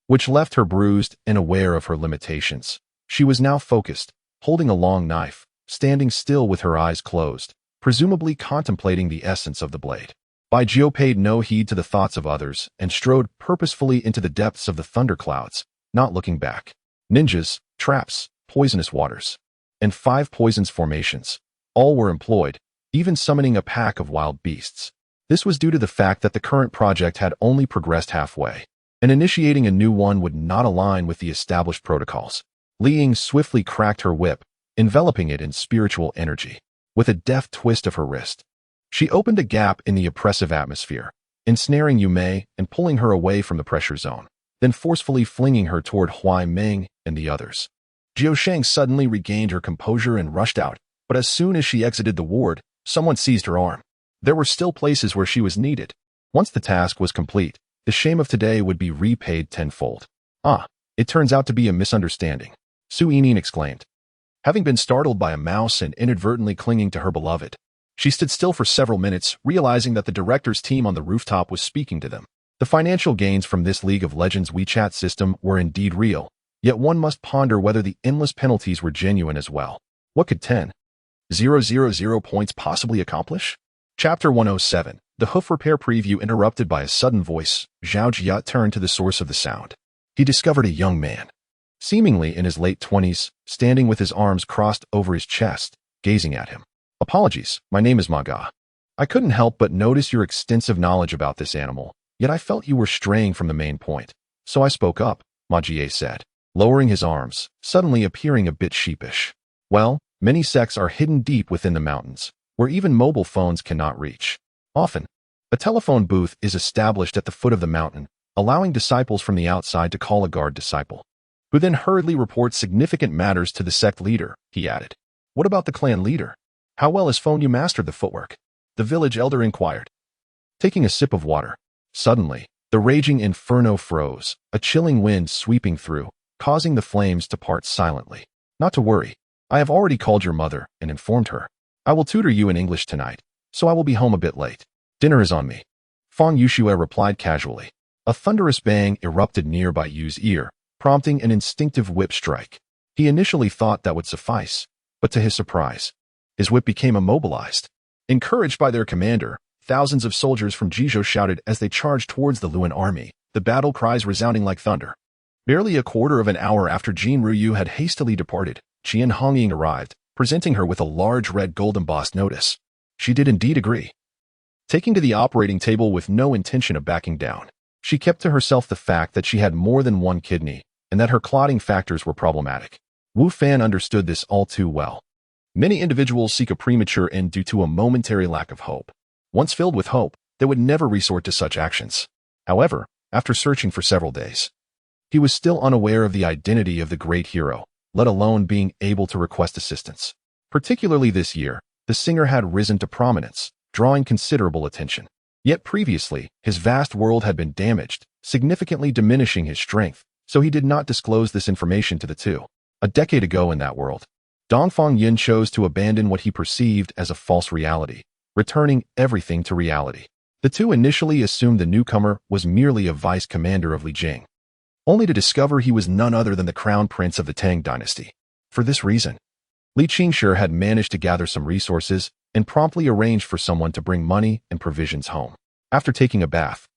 which left her bruised and aware of her limitations. She was now focused, holding a long knife, standing still with her eyes closed, presumably contemplating the essence of the blade. Bai Jiao paid no heed to the thoughts of others and strode purposefully into the depths of the thunderclouds, not looking back. Ninjas, traps, poisonous waters, and 5 poisons formations, all were employed, even summoning a pack of wild beasts. This was due to the fact that the current project had only progressed halfway, and initiating a new one would not align with the established protocols. Li Ying swiftly cracked her whip, enveloping it in spiritual energy. With a deft twist of her wrist, she opened a gap in the oppressive atmosphere, ensnaring Yu Mei and pulling her away from the pressure zone. then forcefully flinging her toward Huai Ming and the others. Jiao Sheng suddenly regained her composure and rushed out, but as soon as she exited the ward, someone seized her arm. There were still places where she was needed. Once the task was complete, the shame of today would be repaid tenfold. Ah, it turns out to be a misunderstanding, Su Yining exclaimed. Having been startled by a mouse and inadvertently clinging to her beloved, she stood still for several minutes, realizing that the director's team on the rooftop was speaking to them. The financial gains from this League of Legends WeChat system were indeed real, yet one must ponder whether the endless penalties were genuine as well. What could 10,000 points possibly accomplish? Chapter 107. The hoof repair preview interrupted by a sudden voice. Zhao Jia turned to the source of the sound. He discovered a young man, seemingly in his late 20s, standing with his arms crossed over his chest, gazing at him. Apologies, my name is Ma Ga. I couldn't help but notice your extensive knowledge about this animal, yet I felt you were straying from the main point. So I spoke up, Ma Jie said, lowering his arms, suddenly appearing a bit sheepish. Well, many sects are hidden deep within the mountains, where even mobile phones cannot reach. Often, a telephone booth is established at the foot of the mountain, allowing disciples from the outside to call a guard disciple, who then hurriedly reports significant matters to the sect leader, he added. What about the clan leader? How well has Phone you mastered the footwork? The village elder inquired. Taking a sip of water. Suddenly, the raging inferno froze, a chilling wind sweeping through, causing the flames to part silently. Not to worry. I have already called your mother and informed her. I will tutor you in English tonight, so I will be home a bit late. Dinner is on me. Fang Yushue replied casually. A thunderous bang erupted near by Yu's ear, prompting an instinctive whip strike. He initially thought that would suffice, but to his surprise, his whip became immobilized. Encouraged by their commander, thousands of soldiers from Jizhou shouted as they charged towards the Luan army, the battle cries resounding like thunder. Barely a quarter of an hour after Jin Ruyu had hastily departed, Qian Hongying arrived, presenting her with a large red gold embossed notice. She did indeed agree. Taking to the operating table with no intention of backing down, she kept to herself the fact that she had more than one kidney and that her clotting factors were problematic. Wu Fan understood this all too well. Many individuals seek a premature end due to a momentary lack of hope. Once filled with hope, they would never resort to such actions. However, after searching for several days, he was still unaware of the identity of the great hero, let alone being able to request assistance. Particularly this year, the singer had risen to prominence, drawing considerable attention. Yet previously, his vast world had been damaged, significantly diminishing his strength, so he did not disclose this information to the two. A decade ago in that world, Dongfang Yin chose to abandon what he perceived as a false reality, returning everything to reality. The two initially assumed the newcomer was merely a vice commander of Li Jing, only to discover he was none other than the crown prince of the Tang dynasty. For this reason, Li Qingshi had managed to gather some resources and promptly arranged for someone to bring money and provisions home. After taking a bath,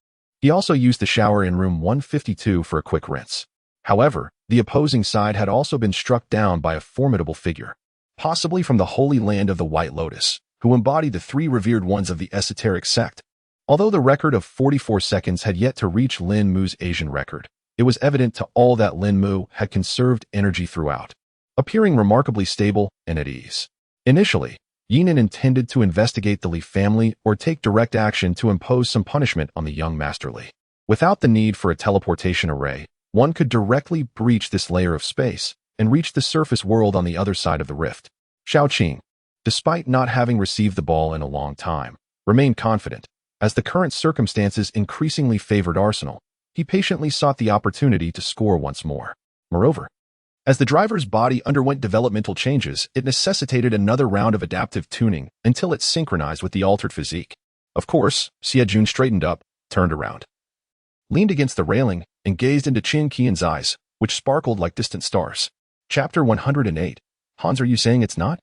he also used the shower in room 152 for a quick rinse. However, the opposing side had also been struck down by a formidable figure, possibly from the holy land of the White Lotus, who embodied the three revered ones of the esoteric sect. Although the record of 44 seconds had yet to reach Lin Mu's Asian record, it was evident to all that Lin Mu had conserved energy throughout, appearing remarkably stable and at ease. Initially, Yinan intended to investigate the Li family or take direct action to impose some punishment on the young Master Li. Without the need for a teleportation array, one could directly breach this layer of space and reach the surface world on the other side of the rift. Xiaoqing, despite not having received the ball in a long time, remained confident. As the current circumstances increasingly favored Arsenal, he patiently sought the opportunity to score once more. Moreover, as the driver's body underwent developmental changes, it necessitated another round of adaptive tuning until it synchronized with the altered physique. Of course, Xie Jun straightened up, turned around, leaned against the railing, and gazed into Qin Qian's eyes, which sparkled like distant stars. Chapter 108. Hans, are you saying it's not?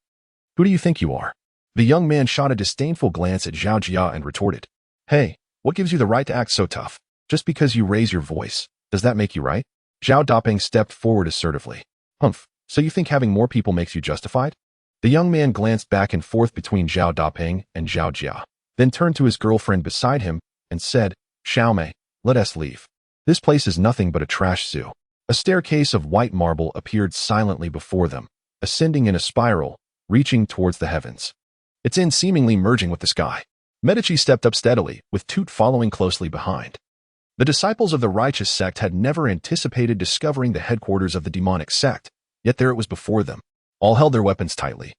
Who do you think you are? The young man shot a disdainful glance at Zhao Jia and retorted. Hey, what gives you the right to act so tough? Just because you raise your voice, does that make you right? Zhao Dapeng stepped forward assertively. Humph, so you think having more people makes you justified? The young man glanced back and forth between Zhao Dapeng and Zhao Jia, then turned to his girlfriend beside him and said, Xiaomei, let us leave. This place is nothing but a trash zoo. A staircase of white marble appeared silently before them, ascending in a spiral, reaching towards the heavens. Its end seemingly merging with the sky. Medici stepped up steadily, with Toot following closely behind. The disciples of the righteous sect had never anticipated discovering the headquarters of the demonic sect, yet there it was before them. All held their weapons tightly,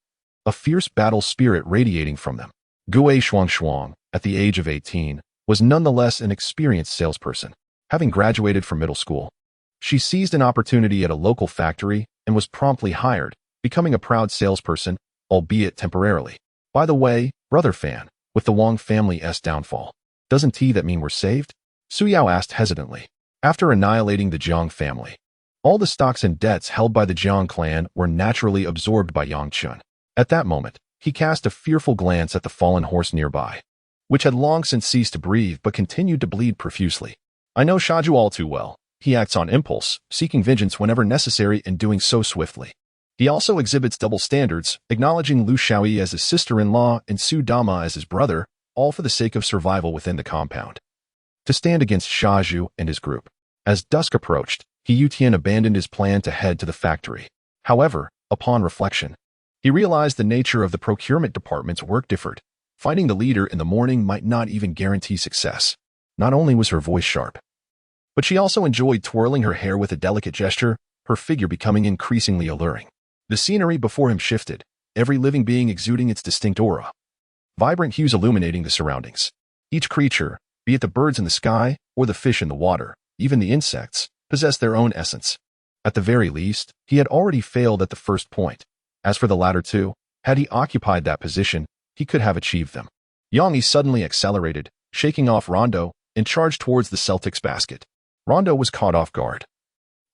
a fierce battle spirit radiating from them. Gue Shuang, at the age of 18, was nonetheless an experienced salesperson, having graduated from middle school. She seized an opportunity at a local factory and was promptly hired, becoming a proud salesperson, albeit temporarily. By the way, brother Fan, with the Wang family's downfall, doesn't that mean we're saved? Su Yao asked hesitantly. After annihilating the Jiang family, all the stocks and debts held by the Jiang clan were naturally absorbed by Yang Chun. At that moment, he cast a fearful glance at the fallen horse nearby, which had long since ceased to breathe but continued to bleed profusely. I know Shaju all too well. He acts on impulse, seeking vengeance whenever necessary and doing so swiftly. He also exhibits double standards, acknowledging Lu Shaoyi as his sister-in-law and Su Dama as his brother, all for the sake of survival within the compound. To stand against Shaju and his group. As dusk approached, Yu Tian abandoned his plan to head to the factory. However, upon reflection, he realized the nature of the procurement department's work differed. Finding the leader in the morning might not even guarantee success. Not only was her voice sharp, but she also enjoyed twirling her hair with a delicate gesture, her figure becoming increasingly alluring. The scenery before him shifted, every living being exuding its distinct aura. Vibrant hues illuminating the surroundings. Each creature, be it the birds in the sky or the fish in the water, even the insects, possessed their own essence. At the very least, he had already failed at the first point. As for the latter two, had he occupied that position, he could have achieved them. Yang Yi suddenly accelerated, shaking off Rondo, and charged towards the Celtics basket. Rondo was caught off guard,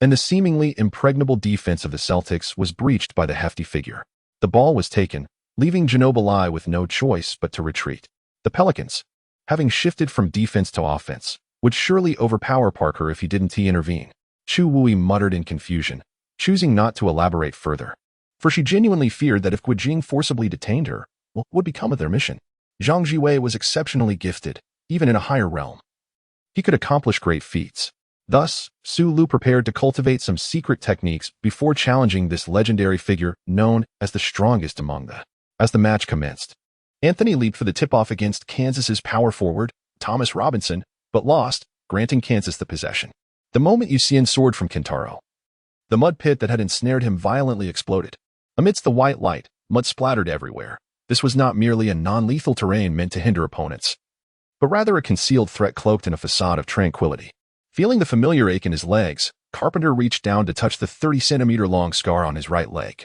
and the seemingly impregnable defense of the Celtics was breached by the hefty figure. The ball was taken, leaving Ginobili with no choice but to retreat. The Pelicans, having shifted from defense to offense, would surely overpower Parker if he didn't intervene. Chu Wui muttered in confusion, choosing not to elaborate further, for she genuinely feared that if Guijing forcibly detained her, what would become of their mission? Zhang Jiwei was exceptionally gifted, even in a higher realm. He could accomplish great feats. Thus, Su Lu prepared to cultivate some secret techniques before challenging this legendary figure known as the strongest among them. As the match commenced, Anthony leaped for the tip-off against Kansas's power forward, Thomas Robinson, but lost, granting Kansas the possession. The moment Yusian soared from Kintaro, the mud pit that had ensnared him violently exploded. Amidst the white light, mud splattered everywhere. This was not merely a non-lethal terrain meant to hinder opponents, but rather a concealed threat cloaked in a facade of tranquility. Feeling the familiar ache in his legs, Carpenter reached down to touch the 30-centimeter-long scar on his right leg,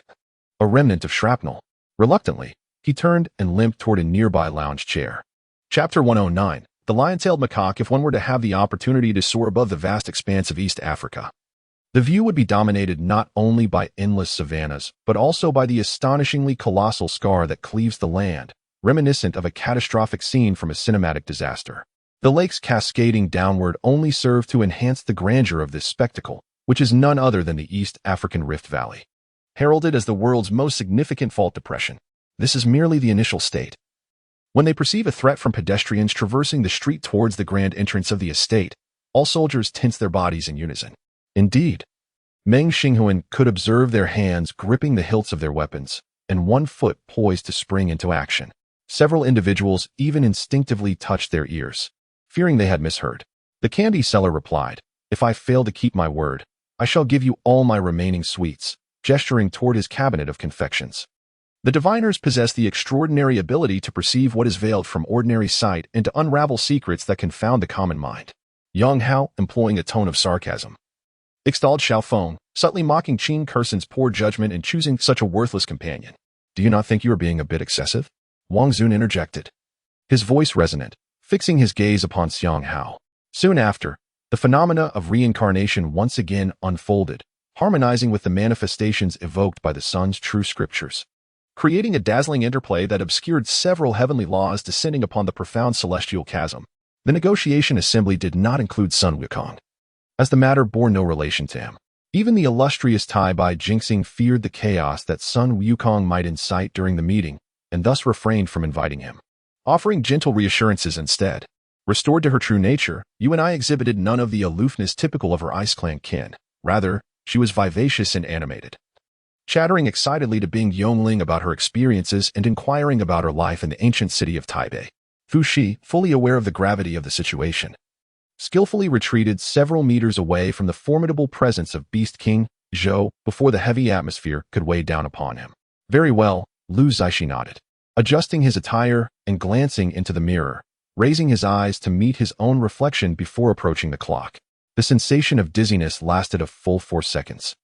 a remnant of shrapnel. Reluctantly, he turned and limped toward a nearby lounge chair. Chapter 109, The Lion-Tailed Macaque. If one were to have the opportunity to soar above the vast expanse of East Africa, the view would be dominated not only by endless savannas, but also by the astonishingly colossal scar that cleaves the land, reminiscent of a catastrophic scene from a cinematic disaster. The lakes cascading downward only serve to enhance the grandeur of this spectacle, which is none other than the East African Rift Valley. Heralded as the world's most significant fault depression, this is merely the initial state. When they perceive a threat from pedestrians traversing the street towards the grand entrance of the estate, all soldiers tense their bodies in unison. Indeed, Meng Xinghuan could observe their hands gripping the hilts of their weapons, and one foot poised to spring into action. Several individuals even instinctively touched their ears, fearing they had misheard. The candy seller replied, "If I fail to keep my word, I shall give you all my remaining sweets," gesturing toward his cabinet of confections. The diviners possess the extraordinary ability to perceive what is veiled from ordinary sight and to unravel secrets that confound the common mind. Yang Hao, employing a tone of sarcasm, extolled Xiao Feng, subtly mocking Qin Kerson's poor judgment in choosing such a worthless companion. "Do you not think you are being a bit excessive?" Wang Zun interjected, his voice resonant, fixing his gaze upon Xiang Hao. Soon after, the phenomena of reincarnation once again unfolded, harmonizing with the manifestations evoked by the sun's true scriptures, creating a dazzling interplay that obscured several heavenly laws descending upon the profound celestial chasm. The negotiation assembly did not include Sun Wukong, as the matter bore no relation to him. Even the illustrious Tai Bai Jinxing feared the chaos that Sun Wukong might incite during the meeting, and thus refrained from inviting him, offering gentle reassurances instead. Restored to her true nature, Yu and I exhibited none of the aloofness typical of her Ice Clan kin. Rather, she was vivacious and animated, chattering excitedly to Bing Yongling about her experiences and inquiring about her life in the ancient city of Taipei. Fu Shi, fully aware of the gravity of the situation, skillfully retreated several meters away from the formidable presence of Beast King Zhou before the heavy atmosphere could weigh down upon him. Very well, Lu Zixi nodded, adjusting his attire and glancing into the mirror, raising his eyes to meet his own reflection before approaching the clock. The sensation of dizziness lasted a full 4 seconds.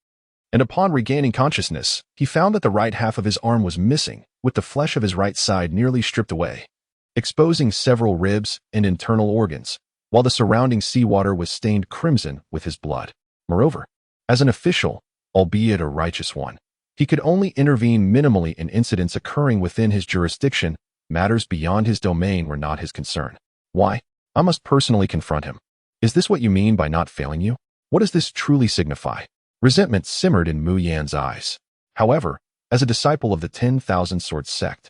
And upon regaining consciousness, he found that the right half of his arm was missing, with the flesh of his right side nearly stripped away, exposing several ribs and internal organs, while the surrounding seawater was stained crimson with his blood. Moreover, as an official, albeit a righteous one, he could only intervene minimally in incidents occurring within his jurisdiction. Matters beyond his domain were not his concern. Why? I must personally confront him. Is this what you mean by not failing you? What does this truly signify? Resentment simmered in Mu Yan's eyes. However, as a disciple of the 10,000 Sword sect,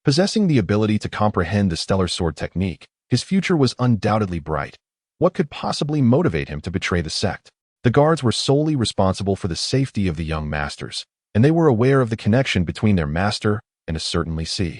possessing the ability to comprehend the stellar sword technique, his future was undoubtedly bright. What could possibly motivate him to betray the sect? The guards were solely responsible for the safety of the young masters, and they were aware of the connection between their master and a certain Li Si.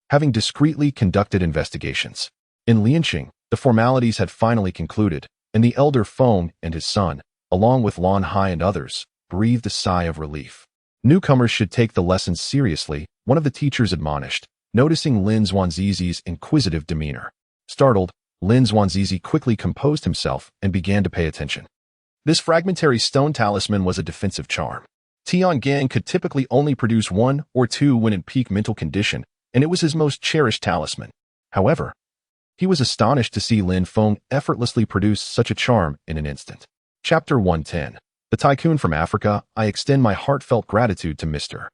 Having discreetly conducted investigations in Lianqing, the formalities had finally concluded, and the elder Feng and his son, along with Lan Hai and others, breathed a sigh of relief. Newcomers should take the lessons seriously, one of the teachers admonished, noticing Lin Xuanzizi's inquisitive demeanor. Startled, Lin Xuanzizi quickly composed himself and began to pay attention. This fragmentary stone talisman was a defensive charm. Tiangang could typically only produce 1 or 2 when in peak mental condition, and it was his most cherished talisman. However, he was astonished to see Lin Feng effortlessly produce such a charm in an instant. Chapter 110. The Tycoon from Africa. I extend my heartfelt gratitude to Mr.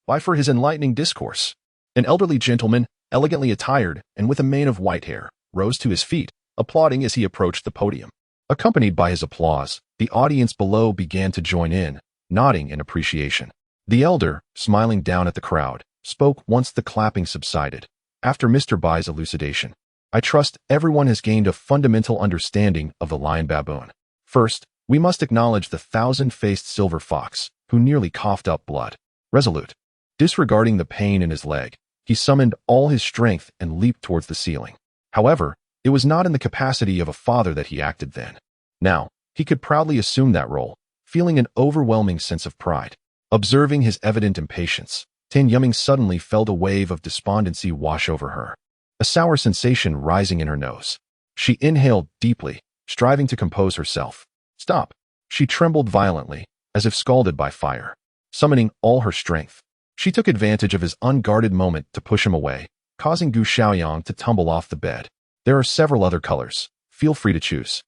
Bai for his enlightening discourse. An elderly gentleman, elegantly attired and with a mane of white hair, rose to his feet, applauding as he approached the podium. Accompanied by his applause, the audience below began to join in, nodding in appreciation. The elder, smiling down at the crowd, spoke once the clapping subsided. After Mr. Bai's elucidation, I trust everyone has gained a fundamental understanding of the lion baboon. First, we must acknowledge the 1,000-faced silver fox, who nearly coughed up blood. Resolute, disregarding the pain in his leg, he summoned all his strength and leaped towards the ceiling. However, it was not in the capacity of a father that he acted then. Now, he could proudly assume that role, feeling an overwhelming sense of pride. Observing his evident impatience, Tin Yuming suddenly felt a wave of despondency wash over her, a sour sensation rising in her nose. She inhaled deeply, striving to compose herself. Stop! She trembled violently, as if scalded by fire. Summoning all her strength, she took advantage of his unguarded moment to push him away, causing Gu Xiaoyang to tumble off the bed. There are several other colors. Feel free to choose,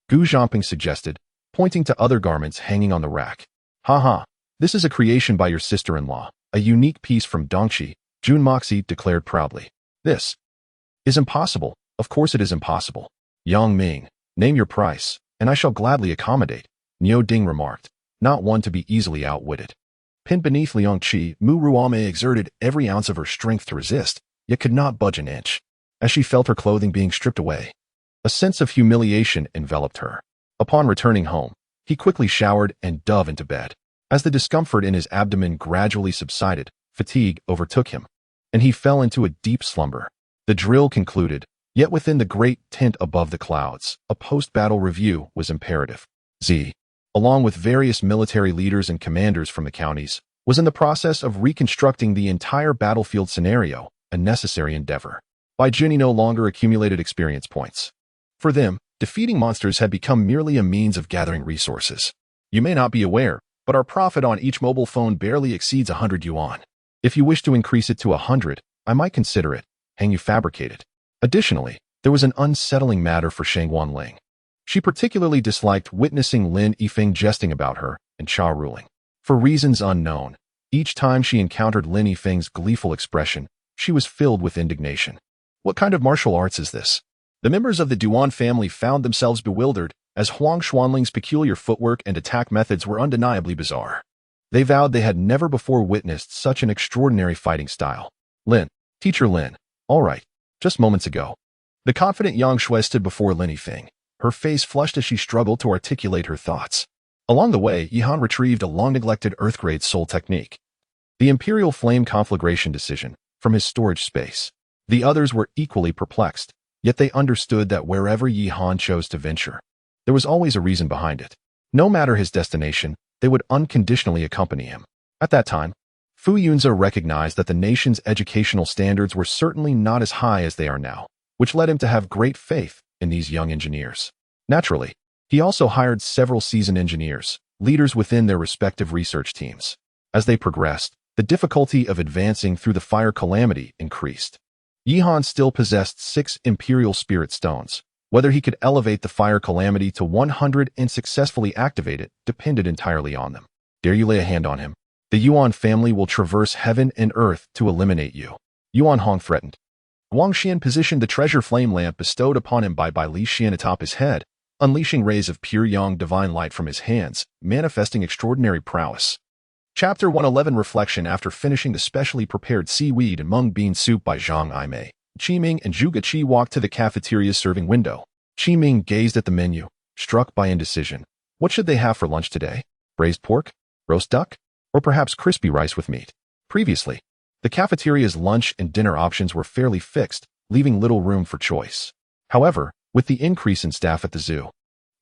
Gu Zhongping suggested, pointing to other garments hanging on the rack. Haha, this is a creation by your sister-in-law, a unique piece from Dongxi, Jun Moxie declared proudly. This is impossible. Of course it is impossible. Yang Ming, name your price, and I shall gladly accommodate, Niu Ding remarked, not one to be easily outwitted. Pinned beneath Liang Qi, Mu Ruame exerted every ounce of her strength to resist, yet could not budge an inch. As she felt her clothing being stripped away, a sense of humiliation enveloped her. Upon returning home, he quickly showered and dove into bed. As the discomfort in his abdomen gradually subsided, fatigue overtook him, and he fell into a deep slumber. The drill concluded, yet within the great tent above the clouds, a post-battle review was imperative. Z, along with various military leaders and commanders from the counties, was in the process of reconstructing the entire battlefield scenario, a necessary endeavor. Bai Juni no longer accumulated experience points. For them, defeating monsters had become merely a means of gathering resources. You may not be aware, but our profit on each mobile phone barely exceeds 100 yuan. If you wish to increase it to 100, I might consider it, Hang you fabricated. Additionally, there was an unsettling matter for Shang Wanling. She particularly disliked witnessing Lin Yifeng jesting about her and Cha ruling. For reasons unknown, each time she encountered Lin Yifeng's gleeful expression, she was filled with indignation. What kind of martial arts is this? The members of the Duan family found themselves bewildered, as Huang Xuanling's peculiar footwork and attack methods were undeniably bizarre. They vowed they had never before witnessed such an extraordinary fighting style. Lin, Teacher Lin, all right, just moments ago. The confident Yang Shui stood before Lin Yifeng, her face flushed as she struggled to articulate her thoughts. Along the way, Yihan retrieved a long-neglected Earth-grade soul technique, the Imperial Flame Conflagration Decision, from his storage space. The others were equally perplexed, Yet they understood that wherever Yi Han chose to venture, there was always a reason behind it. No matter his destination, they would unconditionally accompany him. At that time, Fu Yunze recognized that the nation's educational standards were certainly not as high as they are now, which led him to have great faith in these young engineers. Naturally, he also hired several seasoned engineers, leaders within their respective research teams. As they progressed, the difficulty of advancing through the fire calamity increased. Yi Han still possessed 6 Imperial Spirit Stones. Whether he could elevate the fire calamity to 100 and successfully activate it depended entirely on them. Dare you lay a hand on him? The Yuan family will traverse heaven and earth to eliminate you. Yuan Hong threatened. Wang Xian positioned the treasure flame lamp bestowed upon him by Li Xian atop his head, unleashing rays of pure yang divine light from his hands, manifesting extraordinary prowess. Chapter 111 Reflection. After finishing the specially prepared seaweed and mung bean soup by Zhang Aimei, Qi Ming and Zhuge Qi walked to the cafeteria's serving window. Qi Ming gazed at the menu, struck by indecision. What should they have for lunch today? Braised pork? Roast duck? Or perhaps crispy rice with meat? Previously, the cafeteria's lunch and dinner options were fairly fixed, leaving little room for choice. However, with the increase in staff at the zoo,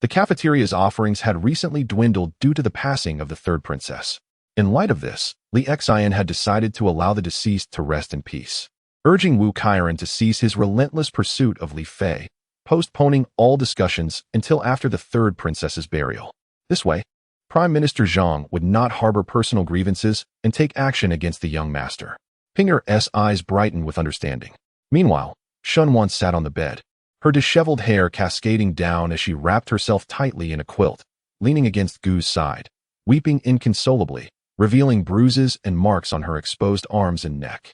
the cafeteria's offerings had recently dwindled due to the passing of the third princess. In light of this, Li Xian had decided to allow the deceased to rest in peace, urging Wu Kairan to cease his relentless pursuit of Li Fei, postponing all discussions until after the third princess's burial. This way, Prime Minister Zhang would not harbor personal grievances and take action against the young master. Pinger's eyes brightened with understanding. Meanwhile, Shunwan sat on the bed, her disheveled hair cascading down as she wrapped herself tightly in a quilt, leaning against Gu's side, weeping inconsolably, revealing bruises and marks on her exposed arms and neck.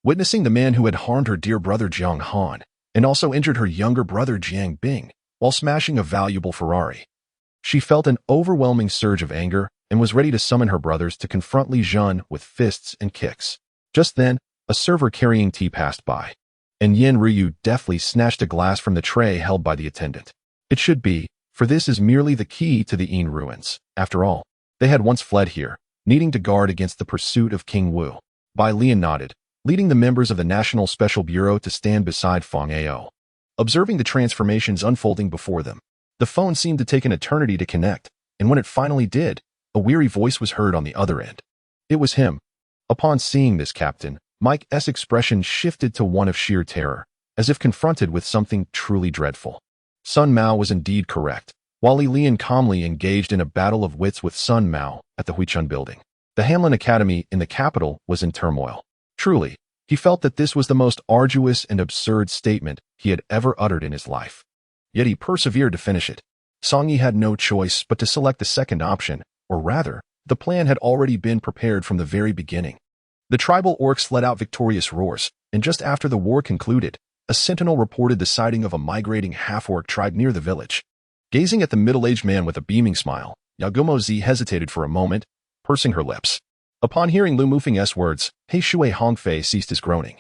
Witnessing the man who had harmed her dear brother Jiang Han and also injured her younger brother Jiang Bing while smashing a valuable Ferrari, she felt an overwhelming surge of anger and was ready to summon her brothers to confront Li Zhen with fists and kicks. Just then, a server carrying tea passed by, and Yin Ryu deftly snatched a glass from the tray held by the attendant. It should be, for this is merely the key to the Yin ruins. After all, they had once fled here, needing to guard against the pursuit of King Wu. Bai Lian nodded, leading the members of the National Special Bureau to stand beside Fang Ao. Observing the transformations unfolding before them, the phone seemed to take an eternity to connect, and when it finally did, a weary voice was heard on the other end. It was him. Upon seeing this, Captain Mike's expression shifted to one of sheer terror, as if confronted with something truly dreadful. Sun Mao was indeed correct. While Li Lian calmly engaged in a battle of wits with Sun Mao at the Huichun building, the Hanlin Academy in the capital was in turmoil. Truly, he felt that this was the most arduous and absurd statement he had ever uttered in his life. Yet he persevered to finish it. Song Yi had no choice but to select the second option, or rather, the plan had already been prepared from the very beginning. The tribal orcs let out victorious roars, and just after the war concluded, a sentinel reported the sighting of a migrating half-orc tribe near the village. Gazing at the middle-aged man with a beaming smile, Yagumo Zi hesitated for a moment, pursing her lips. Upon hearing Lu Mufeng's words, He Shui Hongfei ceased his groaning.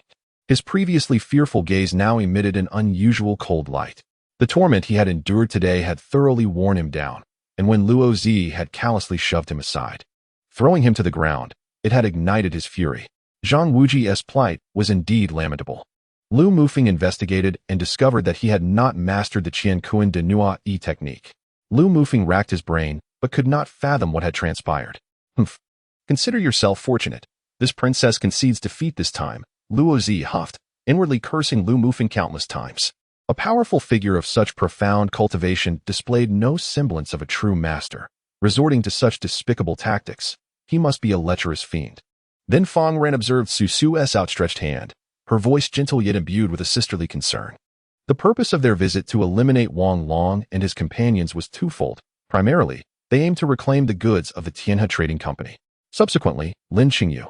His previously fearful gaze now emitted an unusual cold light. The torment he had endured today had thoroughly worn him down, and when Luo Zi had callously shoved him aside, throwing him to the ground, it had ignited his fury. Zhang Wuji's plight was indeed lamentable. Lu Mufeng investigated and discovered that he had not mastered the Qiankuan de Nua E technique. Lu Mufeng racked his brain, but could not fathom what had transpired. Humph. Consider yourself fortunate. This princess concedes defeat this time, Luo Zi huffed, inwardly cursing Lu Mufeng countless times. A powerful figure of such profound cultivation displayed no semblance of a true master. Resorting to such despicable tactics, he must be a lecherous fiend. Then Fang Ren observed Su Su's outstretched hand, her voice gentle yet imbued with a sisterly concern. The purpose of their visit to eliminate Wang Long and his companions was twofold. Primarily, they aimed to reclaim the goods of the Tianhe Trading Company. Subsequently, Lin Qingyu,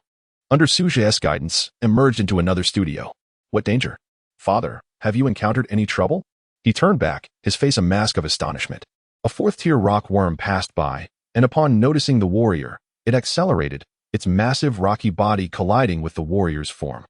under Su Zhe's guidance, emerged into another studio. What danger? Father, have you encountered any trouble? He turned back, his face a mask of astonishment. A fourth-tier rock worm passed by, and upon noticing the warrior, it accelerated, its massive rocky body colliding with the warrior's form.